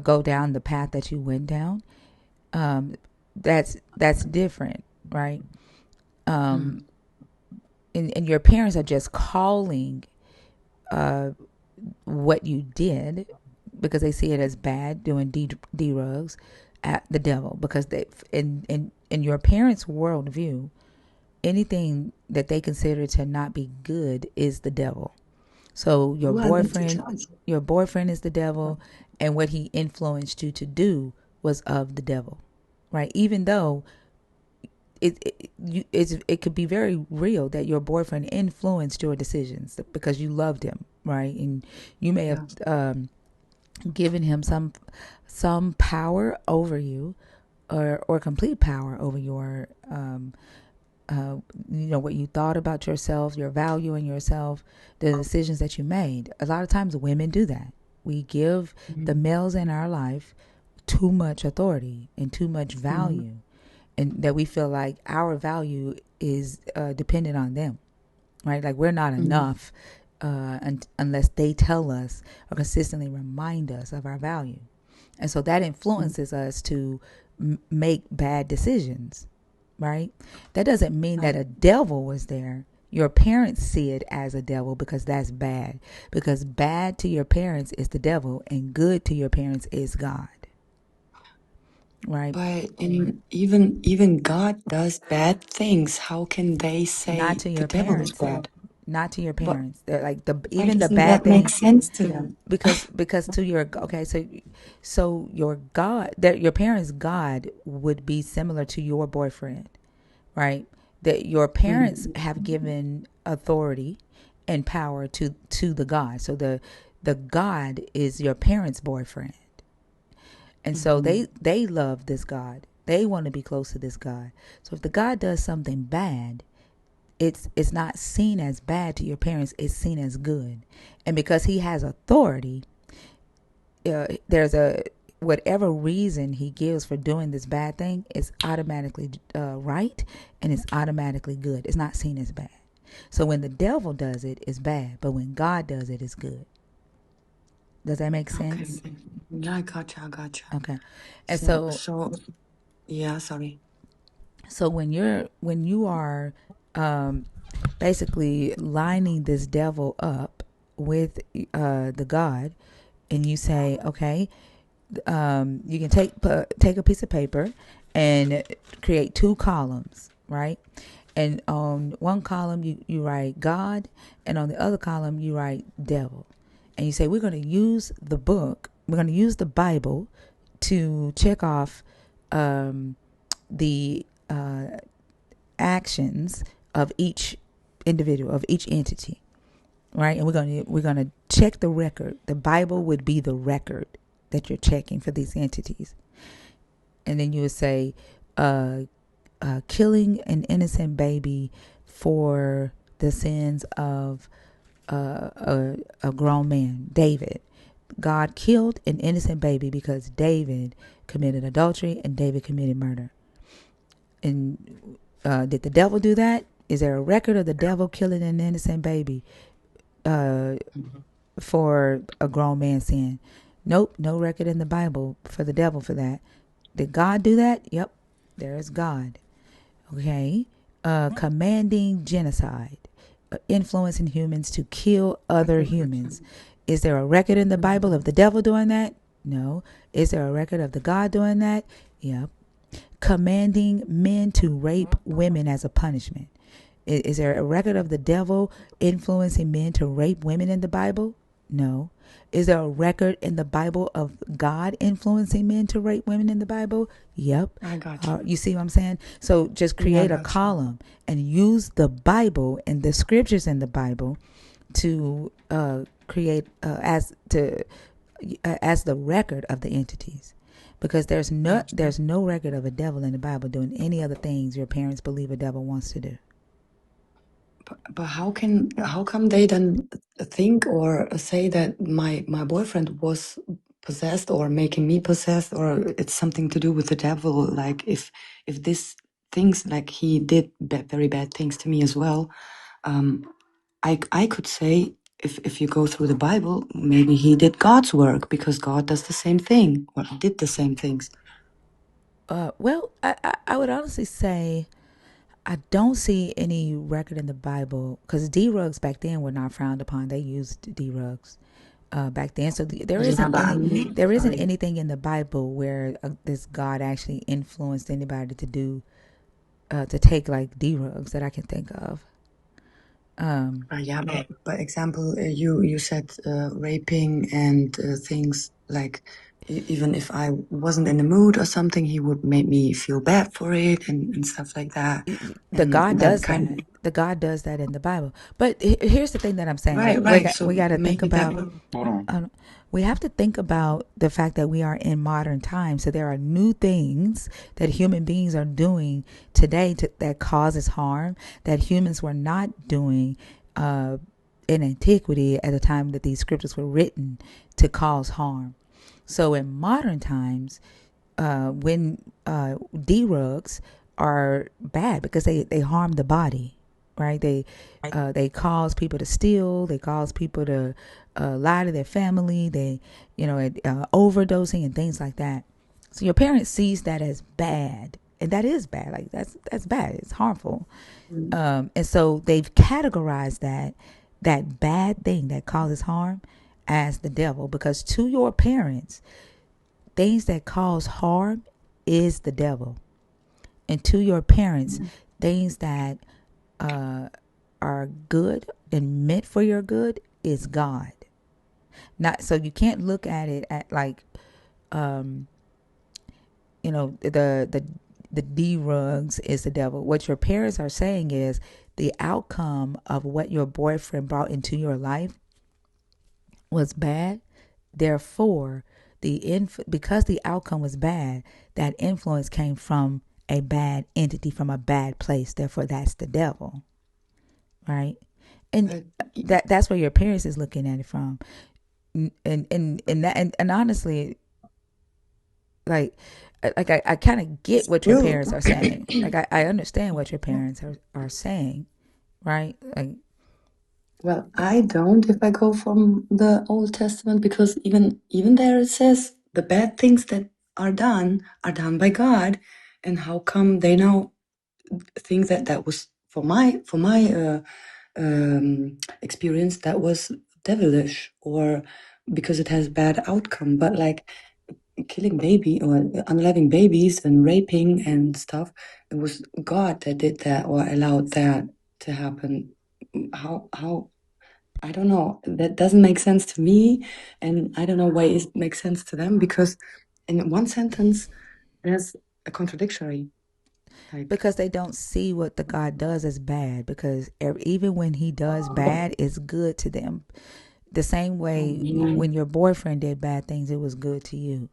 go down the path that you went down. Um, that's different, right? Mm. Um, and your parents are just calling what you did because they see it as bad, doing drugs at the devil, because they in your parents' worldview, anything that they consider to not be good is the devil. So Well, that's a choice. your boyfriend is the devil, and what he influenced you to do was of the devil, right? Even though it could be very real that your boyfriend influenced your decisions because you loved him, right? And you may have Yeah. given him some power over you, or complete power over your what you thought about yourself, your value in yourself, the decisions that you made. A lot of times women do that. We give the Mm-hmm. males in our life too much authority and too much Mm-hmm. value, and that we feel like our value is dependent on them, right? Like we're not enough unless they tell us or consistently remind us of our value. And so that influences us to make bad decisions, right? That doesn't mean that a devil was there. Your parents see it as a devil because that's bad. Because bad to your parents is the devil, and good to your parents is God, right? But even God does bad things. How can they Not say to the your devil is parents. bad? Not to your But parents. They're like the why even the doesn't bad that make things, sense to them? because to your okay, so your God, that your parents' God would be similar to your boyfriend, right? That your parents Mm. have given authority and power to the God. So the God is your parents' boyfriend. And so Mm-hmm. they love this God. They want to be close to this God. So if the God does something bad, it's not seen as bad to your parents, it's seen as good. And because he has authority, there's a whatever reason he gives for doing this bad thing is automatically right, and it's automatically good. It's not seen as bad. So when the devil does it, it's bad, but when God does it, it's good. Does that make Okay. sense? Yeah, I gotcha. I gotcha. Okay. And So, so so yeah, sorry. when you are basically lining this devil up with the God, and you say, okay, you can take a piece of paper and create two columns, right? And on one column you write God, and on the other column you write devil. And you say, we're going to use the book, we're going to use the Bible to check off the actions of each individual, of each entity, right? And we're going to check the record. The Bible would be the record that you're checking for these entities. And then you would say, killing an innocent baby for the sins of a grown man, David. God killed an innocent baby because David committed adultery and David committed murder. And did the devil do that? Is there a record of the devil killing an innocent baby uh, for a grown man's sin? Nope, no record in the Bible for the devil for that. Did God do that? Yep, there is God. Okay, commanding genocide, influencing humans to kill other humans. Is there a record in the Bible of the devil doing that? No. Is there a record of the God doing that? Yep. Commanding men to rape women as a punishment. Is there a record of the devil influencing men to rape women in the Bible? No. Is there a record in the Bible of God influencing men to rape women in the Bible? Yep. I got you. You see what I'm saying? So just Yeah, I create a got you. column and use the Bible and the scriptures in the Bible to create as the record of the entities, because Gotcha. there's no record of a devil in the Bible doing any other things your parents believe a devil wants to do. But how come they then think or say that my boyfriend was possessed or making me possessed, or it's something to do with the devil? Like if this things like he did very bad things to me as well, um, I could say if you go through the Bible, maybe he did God's work because God does the same thing or did the same things. Well, I would honestly say I don't see any record in the Bible, because D-rugs back then were not frowned upon. They used D-rugs back then, so Yeah, but I mean, there isn't sorry. anything in the Bible where this God actually influenced anybody to do to take like D-rugs that I can think of. Yeah, but example, you said raping and things like even if I wasn't in the mood or something, he would make me feel bad for it and stuff like that, The and God that does kind that. of The God does that in the Bible. But here's the thing that I'm saying. right, right. So We got to think maybe that. about. Hold on. We have to think about the fact that we are in modern times. So there are new things that human beings are doing today that causes harm that humans were not doing in antiquity at the time that these scriptures were written to cause harm. So in modern times, when D-rugs are bad because they harm the body, right? They cause people to steal. They cause people to lie to their family. They, overdosing and things like that. So your parent sees that as bad, and that is bad. Like that's bad. It's harmful, and so they've categorized that bad thing that causes harm as the devil, because to your parents, things that cause harm is the devil, and to your parents, things that are good and meant for your good is God. Not so you can't look at it at like the D rugs is the devil. What your parents are saying is the outcome of what your boyfriend brought into your life was bad. Therefore, because the outcome was bad, that influence came from a bad entity, from a bad place. Therefore, that's the devil, right? And But that's where your parents is looking at it from. And honestly, like I kind of get what your still, parents are saying. Like I understand what your parents are saying, right? Like well, I don't if I go from the Old Testament because even there it says the bad things that are done by God, and how come they now think that that was for my experience that was devilish or because it has bad outcome, but like killing baby or unloving babies and raping and stuff, it was God that did that or allowed that to happen. How I don't know, that doesn't make sense to me, and I don't know why it makes sense to them, because in one sentence there's a contradictory, like because they don't see what the God does as bad, because even when he does bad, it's good to them. The same way when your boyfriend did bad things, it was good to you.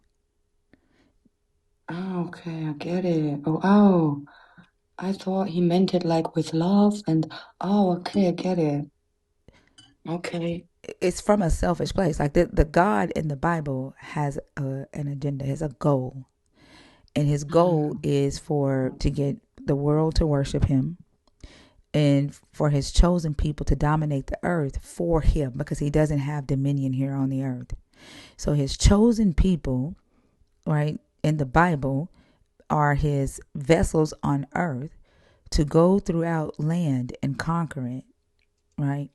oh, okay, I get it. Oh, I thought he meant it like with love and oh, okay, I get it. Okay. It's from a selfish place. Like the God in the Bible has an agenda, has a goal, and his goal Mm. is for to get the world to worship him, and for his chosen people to dominate the earth for him, because he doesn't have dominion here on the earth. So his chosen people, right, in the Bible are his vessels on earth to go throughout land and conquer it, right?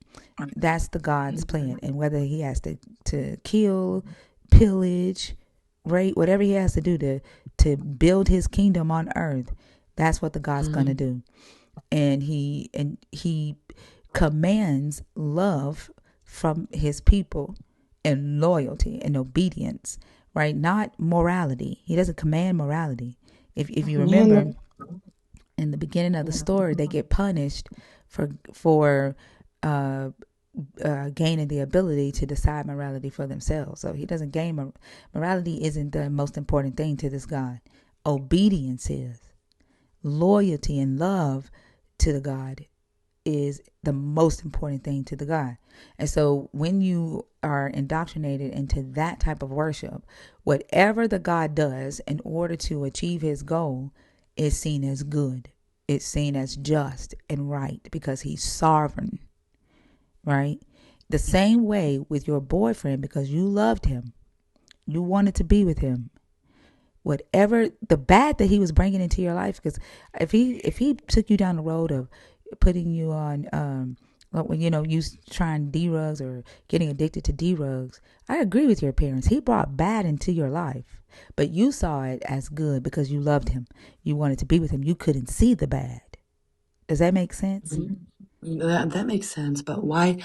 That's the God's plan. And whether he has to kill, pillage, rape, whatever he has to do to build his kingdom on earth, that's what the God's gonna Mm. do. And he commands love from his people and loyalty and obedience, right? Not morality. He doesn't command morality. If you Yeah, remember in the beginning of the story, they get punished for uh, gaining the ability to decide morality for themselves. So he doesn't gain morality. Isn't the most important thing to this God. Obedience is. Loyalty and love to the God is the most important thing to the God. And so when you are indoctrinated into that type of worship, whatever the God does in order to achieve his goal is seen as good. It's seen as just and right because he's sovereign, right? The same way with your boyfriend, because you loved him, you wanted to be with him. Whatever the bad that he was bringing into your life, because if he took you down the road of putting you on you trying D-rugs or getting addicted to D-rugs, I agree with your parents. He brought bad into your life, but you saw it as good because you loved him. You wanted to be with him. You couldn't see the bad. Does that make sense? that makes sense. But why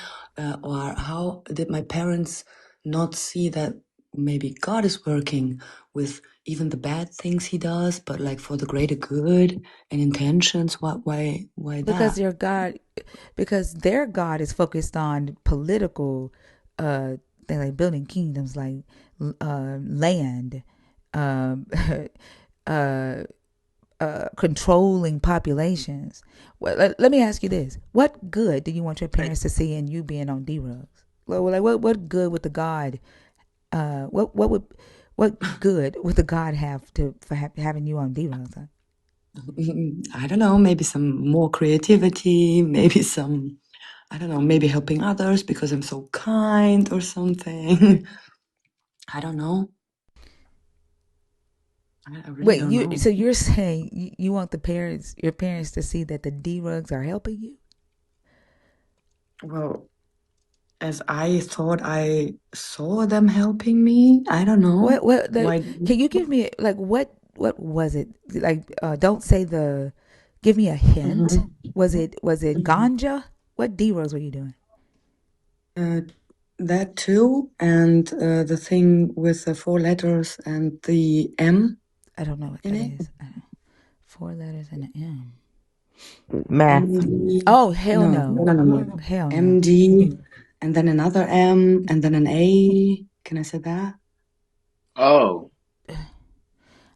or how did my parents not see that maybe God is working with even the bad things he does, but like for the greater good and intentions? What? Why Because that? your God, because their God is focused on political, they're like building kingdoms, like land, um, uh, controlling populations. Well, let me ask you this: what good do you want your parents to see in you being on D-rugs? Well, like what good would the God? What good would the God have to for having you on D-rugs? Huh? I don't know, maybe some more creativity, maybe some, I don't know, maybe helping others because I'm so kind or something. I don't know. I really Wait, don't you know. so you're saying you want your parents to see that the D-rugs are helping you? Well, as I thought I saw them helping me, I don't know. Why? Can you give me like what was it? Like don't say give me a hint. Mhm. Was it ganja? What D-rugs were you doing? Uh, that too, and the thing with the four letters and the M I don't know what in that it. is. Four letters and an M. Math. MD. Oh, hell No, no. no, no, no. Hell no. MD, and then another M, and then an A. Can I say that? Oh,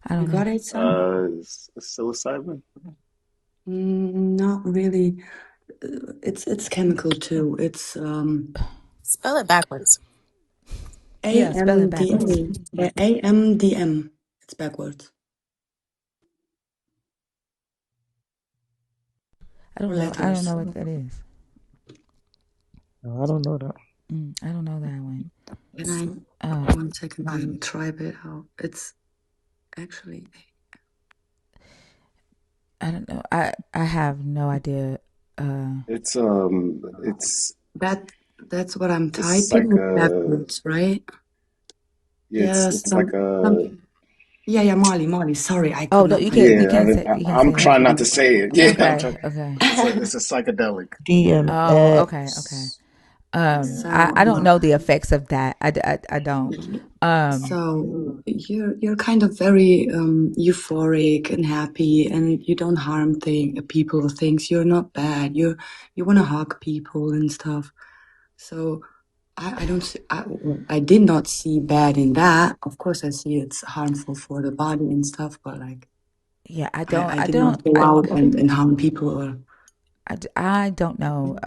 I You don't know. got it, son? psilocybin. Not really. It's chemical too. It's Spell it backwards. Yeah, spell it backwards. AMDA. AMDM. It's backwards. Four I don't know letters. what that is. No, I don't know that. I don't know that one. Can I? Uh, 1 second. I'll try it out. It's actually I don't know. I have no idea. It's that. That's what I'm it's typing like with a backwards, right? it's Yes. it's like a Yeah, yeah. Molly. Sorry, I could Oh no, not you yeah. can't say you can't I'm say that. trying not to say it. Yeah, I'm Okay, trying. okay. It's a psychedelic. Oh, okay, okay. DMX. I don't So, know the effects of that. I don't. Um, so you're kind of very euphoric and happy, and you don't harm people or things. You're not bad. You want to hug people and stuff. So I don't see, I did not see bad in that. Of course, I see it's harmful for the body and stuff, but like yeah, I did not go out and harm people or. I don't know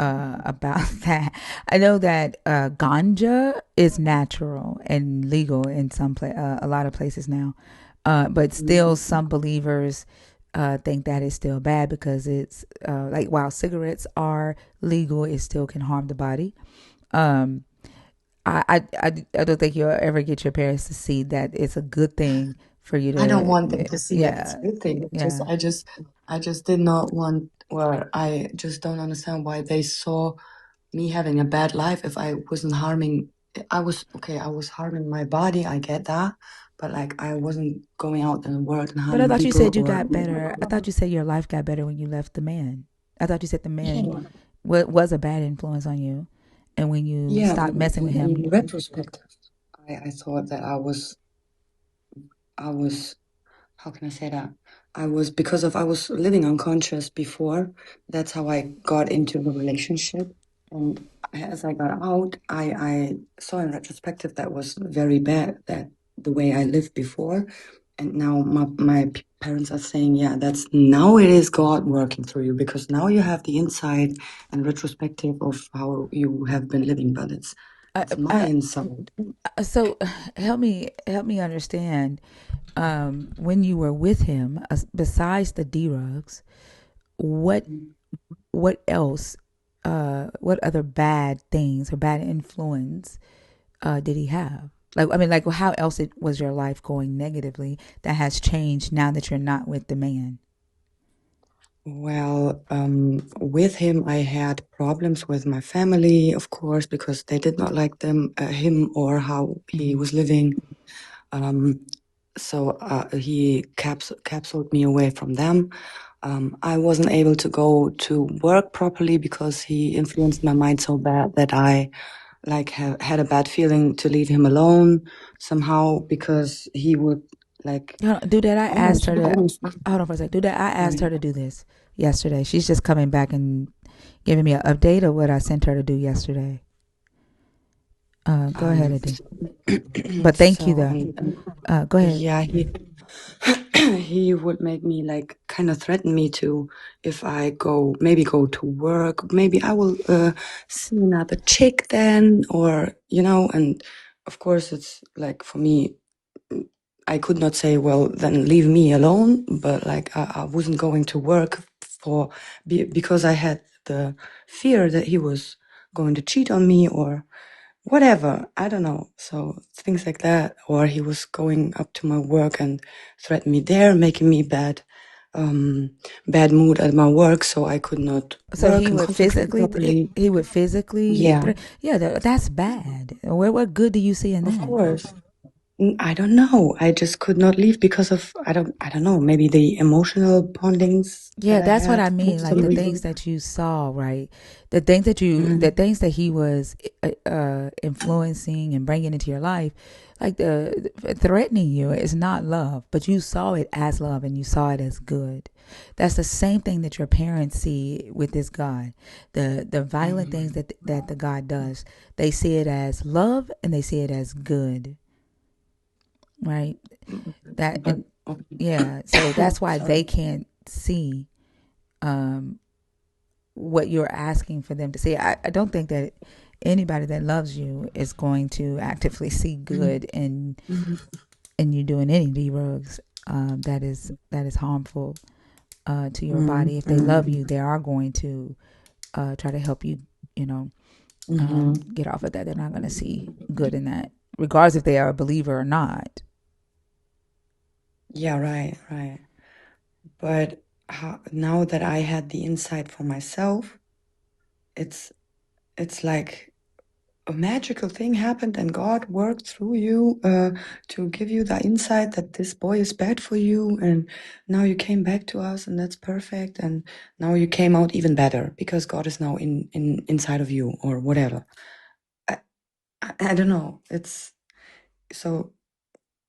about that. I know that ganja is natural and legal in a lot of places now, but still some believers think that is still bad because it's like while cigarettes are legal, it still can harm the body. Um, I don't think you'll ever get your parents to see that it's a good thing for you I don't to, want them to see that it's a yeah, good thing. It's just, yeah. I just did not want, or I just don't understand why they saw me having a bad life if I wasn't harming. I was okay. I was harming my body. I get that, but like I wasn't going out in the world and But I harming thought you people. said you Or got better. I thought you said your life got better when you left the man. I thought you said the man yeah, was a bad influence on you, and when you yeah. stopped messing with him, In retrospect, I thought that I was how can I say that? I was living unconscious before. That's how I got into the relationship. And as I got out, I saw in retrospective that was very bad, that the way I lived before. And now my parents are saying, yeah, that's now it is God working through you because now you have the insight and retrospective of how you have been living, but uh, it's my uh, insight. so help me understand. When you were with him, besides the drugs, what what else? What other bad things or bad influence did he have? Like, I mean, like, how else was your life going negatively that has changed now that you're not with the man? Well, with him, I had problems with my family, of course, because they did not like him or how he Mm-hmm. was living. Um, so he capsuled me away from them. I wasn't able to go to work properly because he influenced my mind so bad that I like had a bad feeling to leave him alone somehow because he would like Do that. I asked almost her to almost. hold on for a second. Do that. I asked her to do this yesterday. She's just coming back and giving me an update of what I sent her to do yesterday. Go ahead, Um, Adi. But thank you, so though. Go ahead. yeah, he he would make me like kind of threaten me to if I go to work, maybe I will see another chick then, or and of course it's like for me, I could not say, well, then leave me alone, but like I wasn't going to work because I had the fear that he was going to cheat on me or whatever. I don't know. So things like that. Or he was going up to my work and threatened me there, making me bad mood at my work, so I could not So work and concentrate properly. he would physically, Yeah, yeah, that's bad. What good do you see in of that? course. I don't know. I just could not leave because of I don't know, maybe the emotional bondings that Yeah, I that's what had I for mean. Like some the things reason. that you saw, right? The Mhm. things that he was influencing and bringing into your life, like the threatening you is not love, but you saw it as love and you saw it as good. That's the same thing that your parents see with this God. The violent things that the God does, they see it as love and they see it as good, right? That But and yeah, so that's why sorry. they can't see um, what you're asking for them to see. I don't think that anybody that loves you is going to actively see good in you doing any drugs that is harmful to your Mm-hmm. body. If they love you, they are going to try to help you, you know, Mm-hmm. get off of that. They're not going to see good in that, regardless if they are a believer or not. Yeah, right, right. But now that I had the insight for myself, it's it's like a magical thing happened, and God worked through you to give you the insight that this boy is bad for you, and now you came back to us, and that's perfect. And now you came out even better because God is now in inside of you, or whatever. I, I don't know. It's so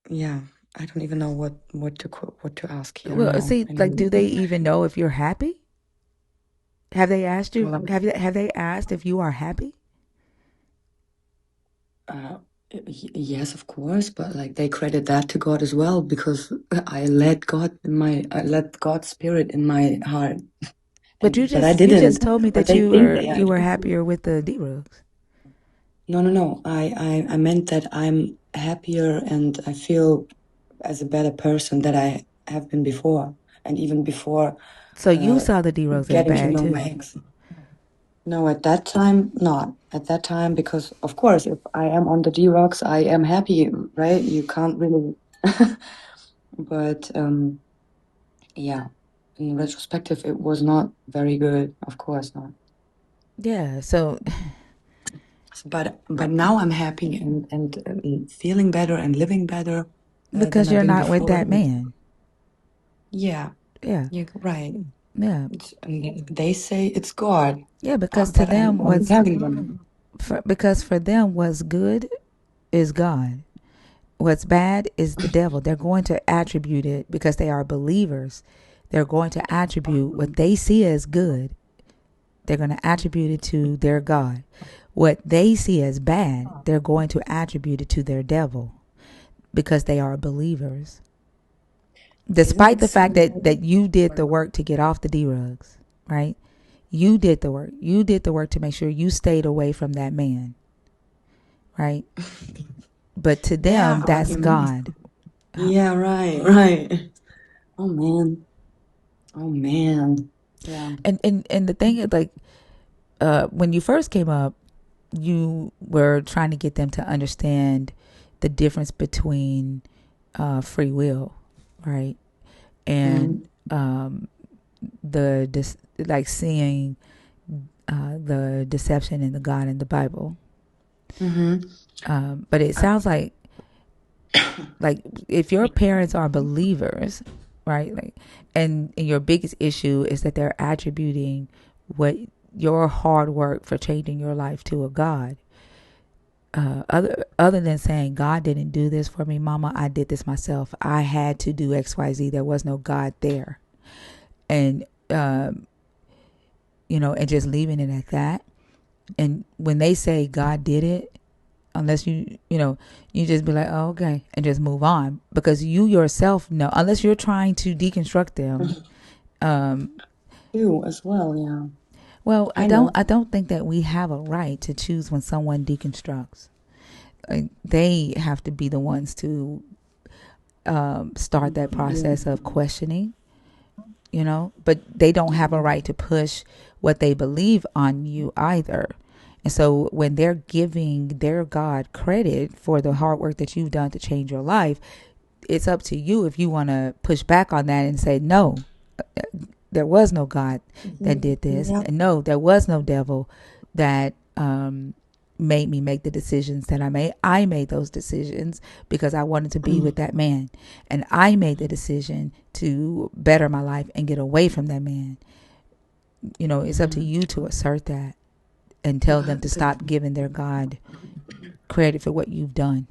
yeah. I don't even know what to ask here Well, now. see, like, do they even know if you're happy? Have they asked you? Well, Have they asked if you are happy? Uh, yes, of course, but like they credit that to God as well because I let God's spirit in my heart, But you but I just didn't. told me But that they think they you are. were happier with the D-Rugs. No. I meant that I'm happier and I feel as a better person that I have been before, and even before So you saw the D-Rugs as getting to bad know my too. ex. No, at that time, not at that time, because of course, if I am on the D rocks, I am happy, right? You can't really, but yeah, in retrospective, it was not very good. Of course not. Yeah. So But now I'm happy and feeling better and living better than because I've you're been not with before. that man. Yeah, Yeah. you're right. Yeah. And they say it's God, Yeah. Because to but them, I'm telling them. because for them, what's good is God. What's bad is the devil. They're going to attribute it because they are believers. They're going to attribute what they see as good. They're going to attribute it to their God. What they see as bad, they're going to attribute it to their devil because they are believers. Isn't Despite it the fact something? that you did the work to get off the D-Rugs, right? You did the work. You did the work to make sure you stayed away from that man, right? But to Yeah, them, that's God. yeah, right. Oh man. Oh man. Yeah. And the thing is, like, when you first came up, you were trying to get them to understand the difference between free will, right? And Mm-hmm. like seeing the deception in the God in the Bible. Mm-hmm. But it sounds like if your parents are believers, right? Like, and your biggest issue is that they're attributing what your hard work for changing your life to a God. Other than saying God didn't do this for me, Mama, I did this myself. I had to do X, Y, Z. There was no God there, and and just leaving it at that. And when they say God did it, unless you just be like, oh, okay, and just move on, because you yourself know, unless you're trying to deconstruct them. You as well, yeah. Well, I know. I don't think that we have a right to choose when someone deconstructs. Like, they have to be the ones to start that Yeah. process of questioning, but they don't have a right to push what they believe on you either. And so when they're giving their God credit for the hard work that you've done to change your life, it's up to you if you want to push back on that and say, no, there was no God that did this. Yeah. And no, there was no devil that made me make the decisions that I made. I made those decisions because I wanted to be with that man. And I made the decision to better my life and get away from that man. It's up to you to assert that and tell them But to stop giving their God credit for what you've done.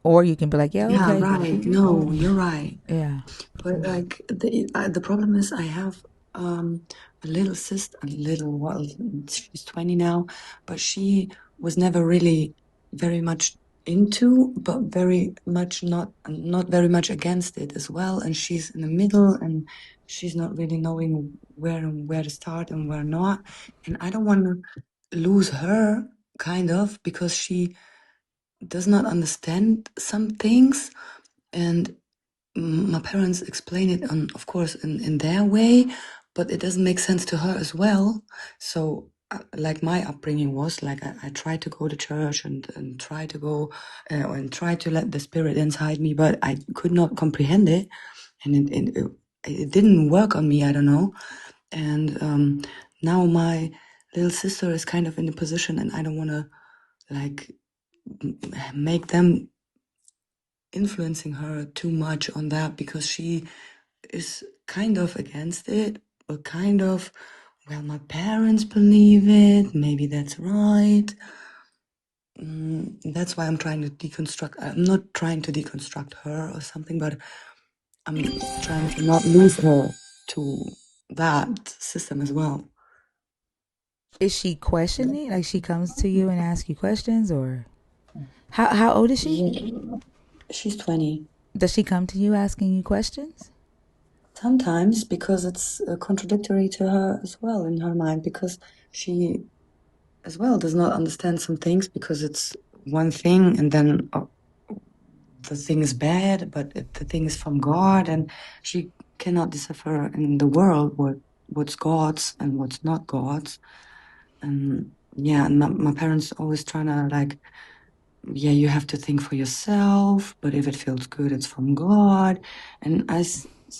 Or you can be like, yeah, yeah, okay. right. No, you're right. Yeah. But like the problem is, I have a little sister, well, she's 20 now, but she was never really very much into, but very much not very much against it as well. And she's in the middle, and she's not really knowing where to start and where not. And I don't want to lose her, kind of, because she does not understand some things. And my parents explain it on, of course, in their way, but it doesn't make sense to her as well. So like my upbringing was like, I tried to go to church and try to go and try to let the spirit inside me, but I could not comprehend it, and it didn't work on me. I don't know. And now my little sister is kind of in a position, and I don't want to like make them influencing her too much on that, because she is kind of against it, but kind of, well, my parents believe it, maybe that's right. That's why I'm trying to deconstruct. I'm not trying to deconstruct her or something, but I'm trying to not lose her to that system as well. Is she questioning? Like, she comes to you and asks you questions, or how old is she? Yeah. She's 20. Does she come to you asking you questions? sometimes because it's contradictory to her as well in her mind, because she as well does not understand some things because it's one thing and then the thing is bad, but the thing is from God, and she cannot decipher in the world what's God's and what's not God's. And yeah, and my parents always trying to like, yeah, you have to think for yourself, but if it feels good, it's from God. And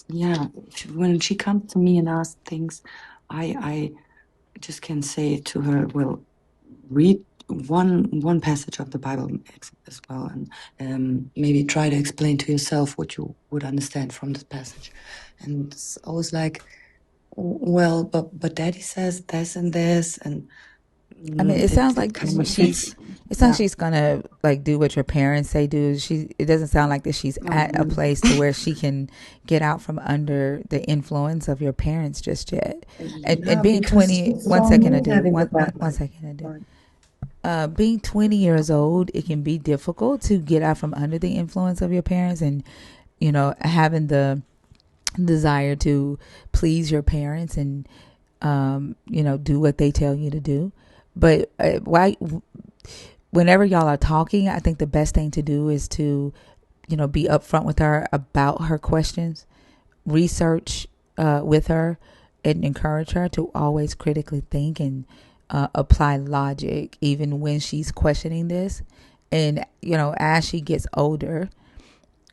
yeah, when she comes to me and asks things, I just can say to her, well, read one passage of the Bible as well, and maybe try to explain to yourself what you would understand from this passage. And it's always like, well, but Daddy says this and this, and I mean, it sounds it like kind of she's. fits. It sounds Yeah. like she's gonna like do what your parents say do. She. It doesn't sound like that she's at a place to where she can get out from under the influence of your parents just yet. And Yeah, being because 20, she one saw second, me I do. having a One bad one life. second, I do. Being 20 years old, it can be difficult to get out from under the influence of your parents, and having the desire to please your parents and do what they tell you to do. But why? Whenever y'all are talking, I think the best thing to do is to, be upfront with her about her questions, research with her, and encourage her to always critically think and apply logic, even when she's questioning this. And, as she gets older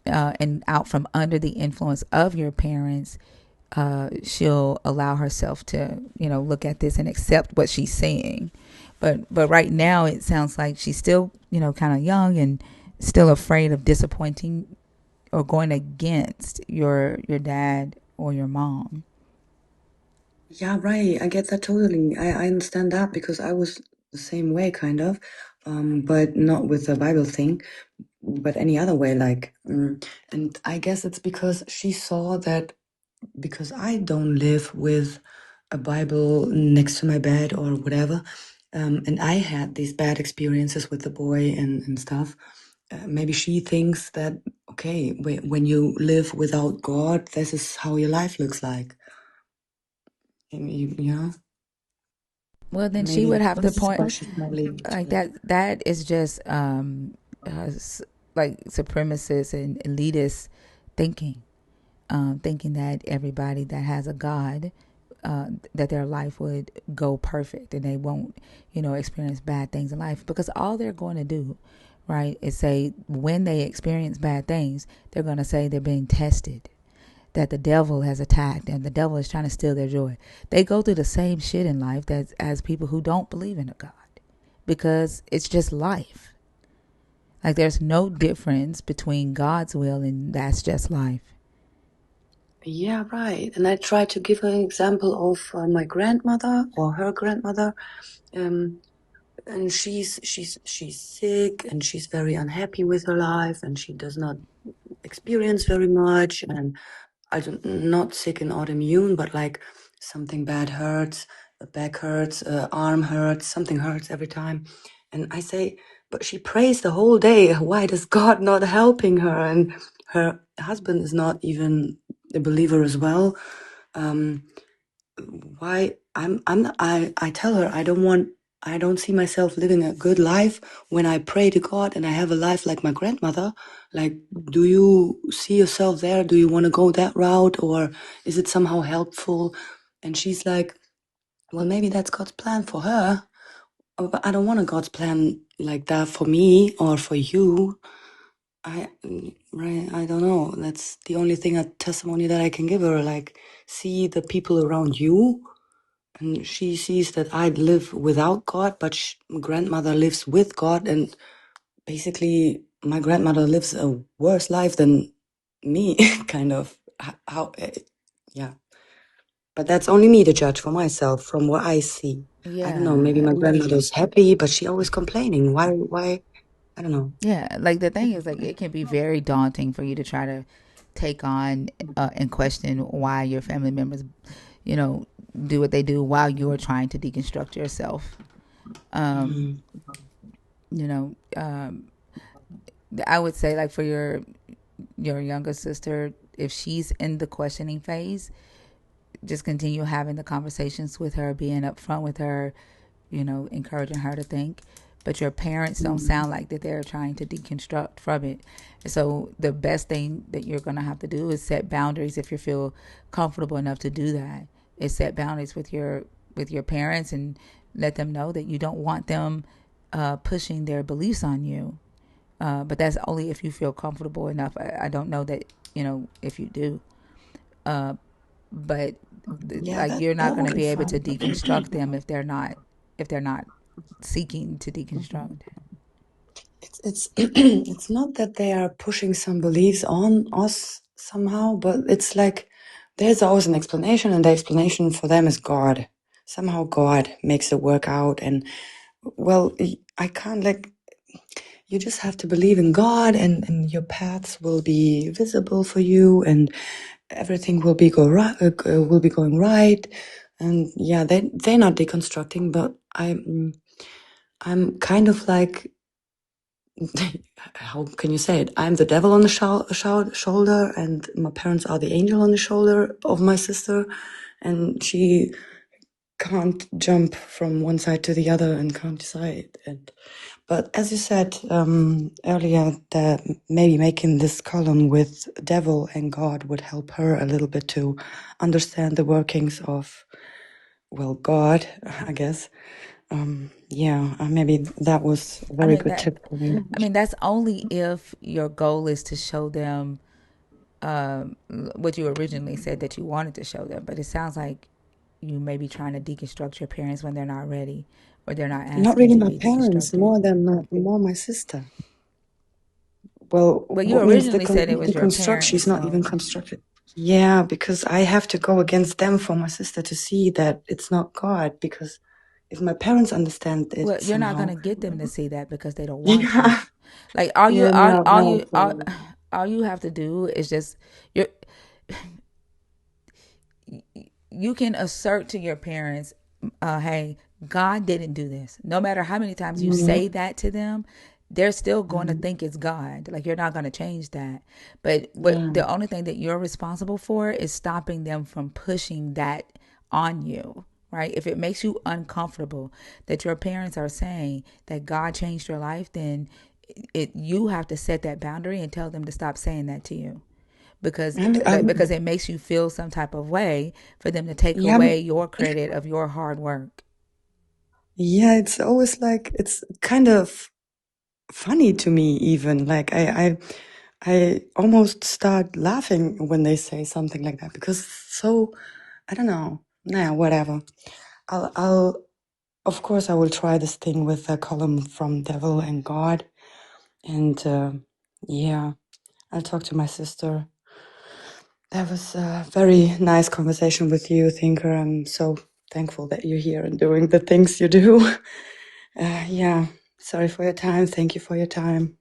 and out from under the influence of your parents, she'll allow herself to, look at this and accept what she's saying. But right now, it sounds like she's still, kind of young and still afraid of disappointing or going against your dad or your mom. Yeah, right. I get that totally. I understand that because I was the same way, kind of, but not with the Bible thing, but any other way. Like, and I guess it's because she saw that because I don't live with a Bible next to my bed or whatever, and I had these bad experiences with the boy and stuff. Maybe she thinks that okay, when you live without God, this is how your life looks like. And you know. Well, then she would Maybe have to this is point what she's probably like like. that is just like supremacist and elitist thinking, thinking that everybody that has a God, that their life would go perfect and they won't, experience bad things in life, because all they're going to do, right, is say when they experience bad things, they're going to say they're being tested, that the devil has attacked and the devil is trying to steal their joy. They go through the same shit in life that as people who don't believe in a God, because it's just life. Like there's no difference between God's will and that's just life. Yeah, right. And I try to give her an example of my grandmother or her grandmother. And she's sick and she's very unhappy with her life and she does not experience very much. And I don't not sick in autoimmune, but like something bad hurts, the back hurts, arm hurts, something hurts every time. And I say, but she prays the whole day. Why does God not helping her? And her husband is not even a believer as well. Um, why I tell her I don't see myself living a good life when I pray to God and I have a life like my grandmother. Like, do you see yourself there? Do you want to go that route, or is it somehow helpful? And she's like, well, maybe that's God's plan for her. But I don't want a God's plan like that for me or for you. I don't know. That's the only thing a testimony that I can give her. Like, see the people around you, and she sees that I live without God, but grandmother lives with God, and basically my grandmother lives a worse life than me, kind of. Yeah. But that's only me to judge for myself from what I see. I don't know. Maybe Yeah. my grandmother's happy, but she always complaining. Why? Why? I don't know. Yeah. Like the thing is, like, it can be very daunting for you to try to take on and question why your family members, you know, do what they do while you're trying to deconstruct yourself. Um, Mm. you know, I would say, like, for your younger sister, if she's in the questioning phase, just continue having the conversations with her, being upfront with her, encouraging her to think. But your parents don't sound like that they're trying to deconstruct from it. So the best thing that you're going to have to do is set boundaries if you feel comfortable enough to do that. Is set boundaries with your parents and let them know that you don't want them pushing their beliefs on you. But that's only if you feel comfortable enough. I don't know that, if you do. Uh, but Yeah, like you're not that going would to be be able to fun. deconstruct them if they're not seeking to deconstruct. It's it's not that they are pushing some beliefs on us somehow, but it's like there's always an explanation, and the explanation for them is God. Somehow God makes it work out, and well, I can't like you just have to believe in God, and your paths will be visible for you, and everything will be will be going right. And yeah, they're not deconstructing, but I'm kind of like how can you say it? I'm the devil on the shoulder, and my parents are the angel on the shoulder of my sister, and she can't jump from one side to the other and can't decide. But as you said earlier, that maybe making this column with devil and God would help her a little bit to understand the workings of, well, God, I guess. Yeah, maybe that was a I very mean good that. tip for me. I mean that's only if your goal is to show them what you originally said that you wanted to show them. But it sounds like you may be trying to deconstruct your parents when they're not ready or they're not Not asking really to my be parents, deconstructed. more my sister. Well, Well, you what means originally said it was your deconstruct? parents, She's not even so constructed. Yeah, because I have to go against them for my sister to see that it's not God. Because if my parents understand well, it you're not somehow, gonna get them to see that because they don't want to. yeah, Like all you yeah, all, no, all no, you sorry. all you have to do is just you're you can assert to your parents, hey, God didn't do this. No matter how many times you say Mhm, that to them, they're still going to mhm, think it's God. Like you're not going to change that. But yeah, the only thing that you're responsible for is stopping them from pushing that on you. Right? If it makes you uncomfortable that your parents are saying that God changed your life, then you have to set that boundary and tell them to stop saying that to you because I'm, it makes you feel some type of way for them to take yeah, away your credit of your hard work. yeah. It's always like it's kind of funny to me, even like I almost start laughing when they say something like that because so I don't know. Nah, whatever. I'll of course I will try this thing with a column from Devil and God, and yeah, I'll talk to my sister. That was a very nice conversation with you, Thinker. I'm so thankful that you're here and doing the things you do. Yeah, sorry for your time. Thank you for your time.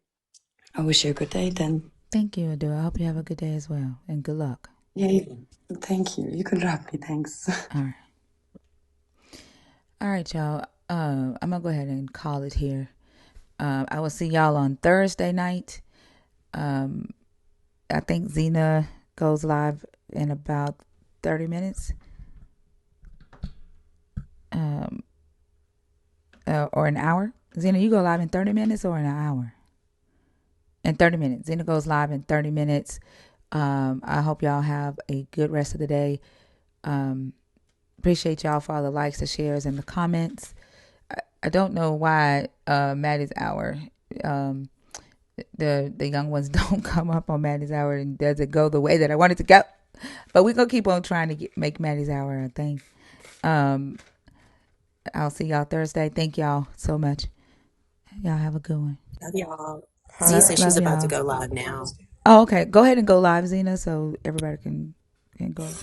I wish you a good day then. Thank you, Adora. I hope you have a good day as well, and good luck. Yeah, thank you. You can drop me. Thanks. All right, all right, y'all. I'm gonna go ahead and call it here. I will see y'all on Thursday night. I think Zena goes live in about 30 minutes, or an hour. Zena, you go live in 30 minutes or in an hour? In 30 minutes. Zena goes live in 30 minutes. I hope y'all have a good rest of the day. Appreciate y'all for all the likes, the shares, and the comments. I don't know why Maddie's Hour, um, the young ones don't come up on Maddie's Hour and doesn't go the way that I want it to go. But we're going to keep on trying to make Maddie's Hour a thing. I'll see y'all Thursday. Thank y'all so much. Y'all have a good one. Love y'all. All Z right. says she's Love about to y'all. go live now. Oh, okay. Go ahead and go live, Zena, so everybody can go.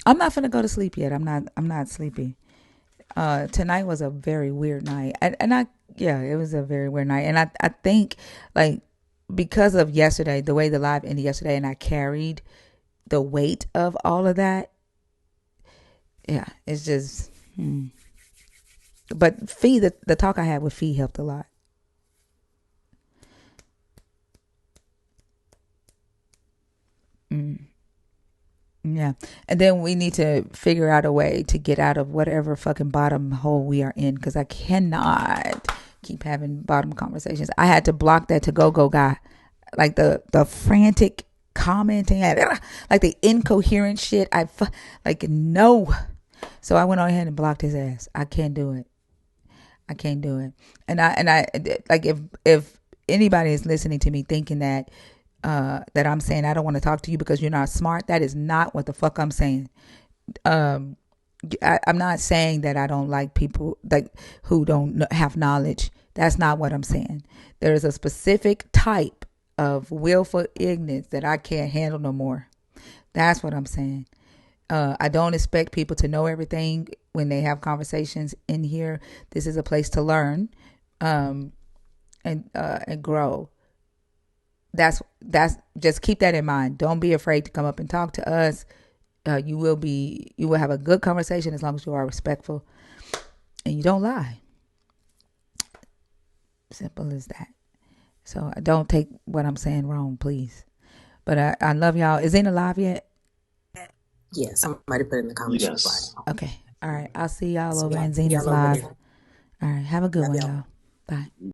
I'm not finna go to sleep yet. I'm not sleepy. Tonight was a very weird night. Yeah, it was a very weird night. And I think like because of yesterday, the way the live ended yesterday and I carried the weight of all of that. Yeah, it's just but Fee, the talk I had with Fee helped a lot. Yeah. And then we need to figure out a way to get out of whatever fucking bottom hole we are in, because I cannot keep having bottom conversations. I had to block that to go guy. Like the frantic commenting, like the incoherent shit. Like, no. So I went on ahead and blocked his ass. I can't do it. I can't do it. And I like, if anybody is listening to me thinking that that I'm saying I don't want to talk to you because you're not smart, that is not what the fuck I'm saying. Um, I'm not saying that I don't like people like who don't have knowledge. That's not what I'm saying. There is a specific type of willful ignorance that I can't handle no more. That's what I'm saying. I don't expect people to know everything when they have conversations in here. This is a place to learn, and grow. That's just keep that in mind. Don't be afraid to come up and talk to us. You will have a good conversation as long as you are respectful and you don't lie. Simple as that. So don't take what I'm saying wrong, please. But I love y'all. Is Zena live yet? Yeah, somebody put in the comments she was Yes. like, Okay. All right. I'll see y'all so over yeah, in see Zena's y'all over live. there. All right. Have a good Love one, y'all. y'all. Bye.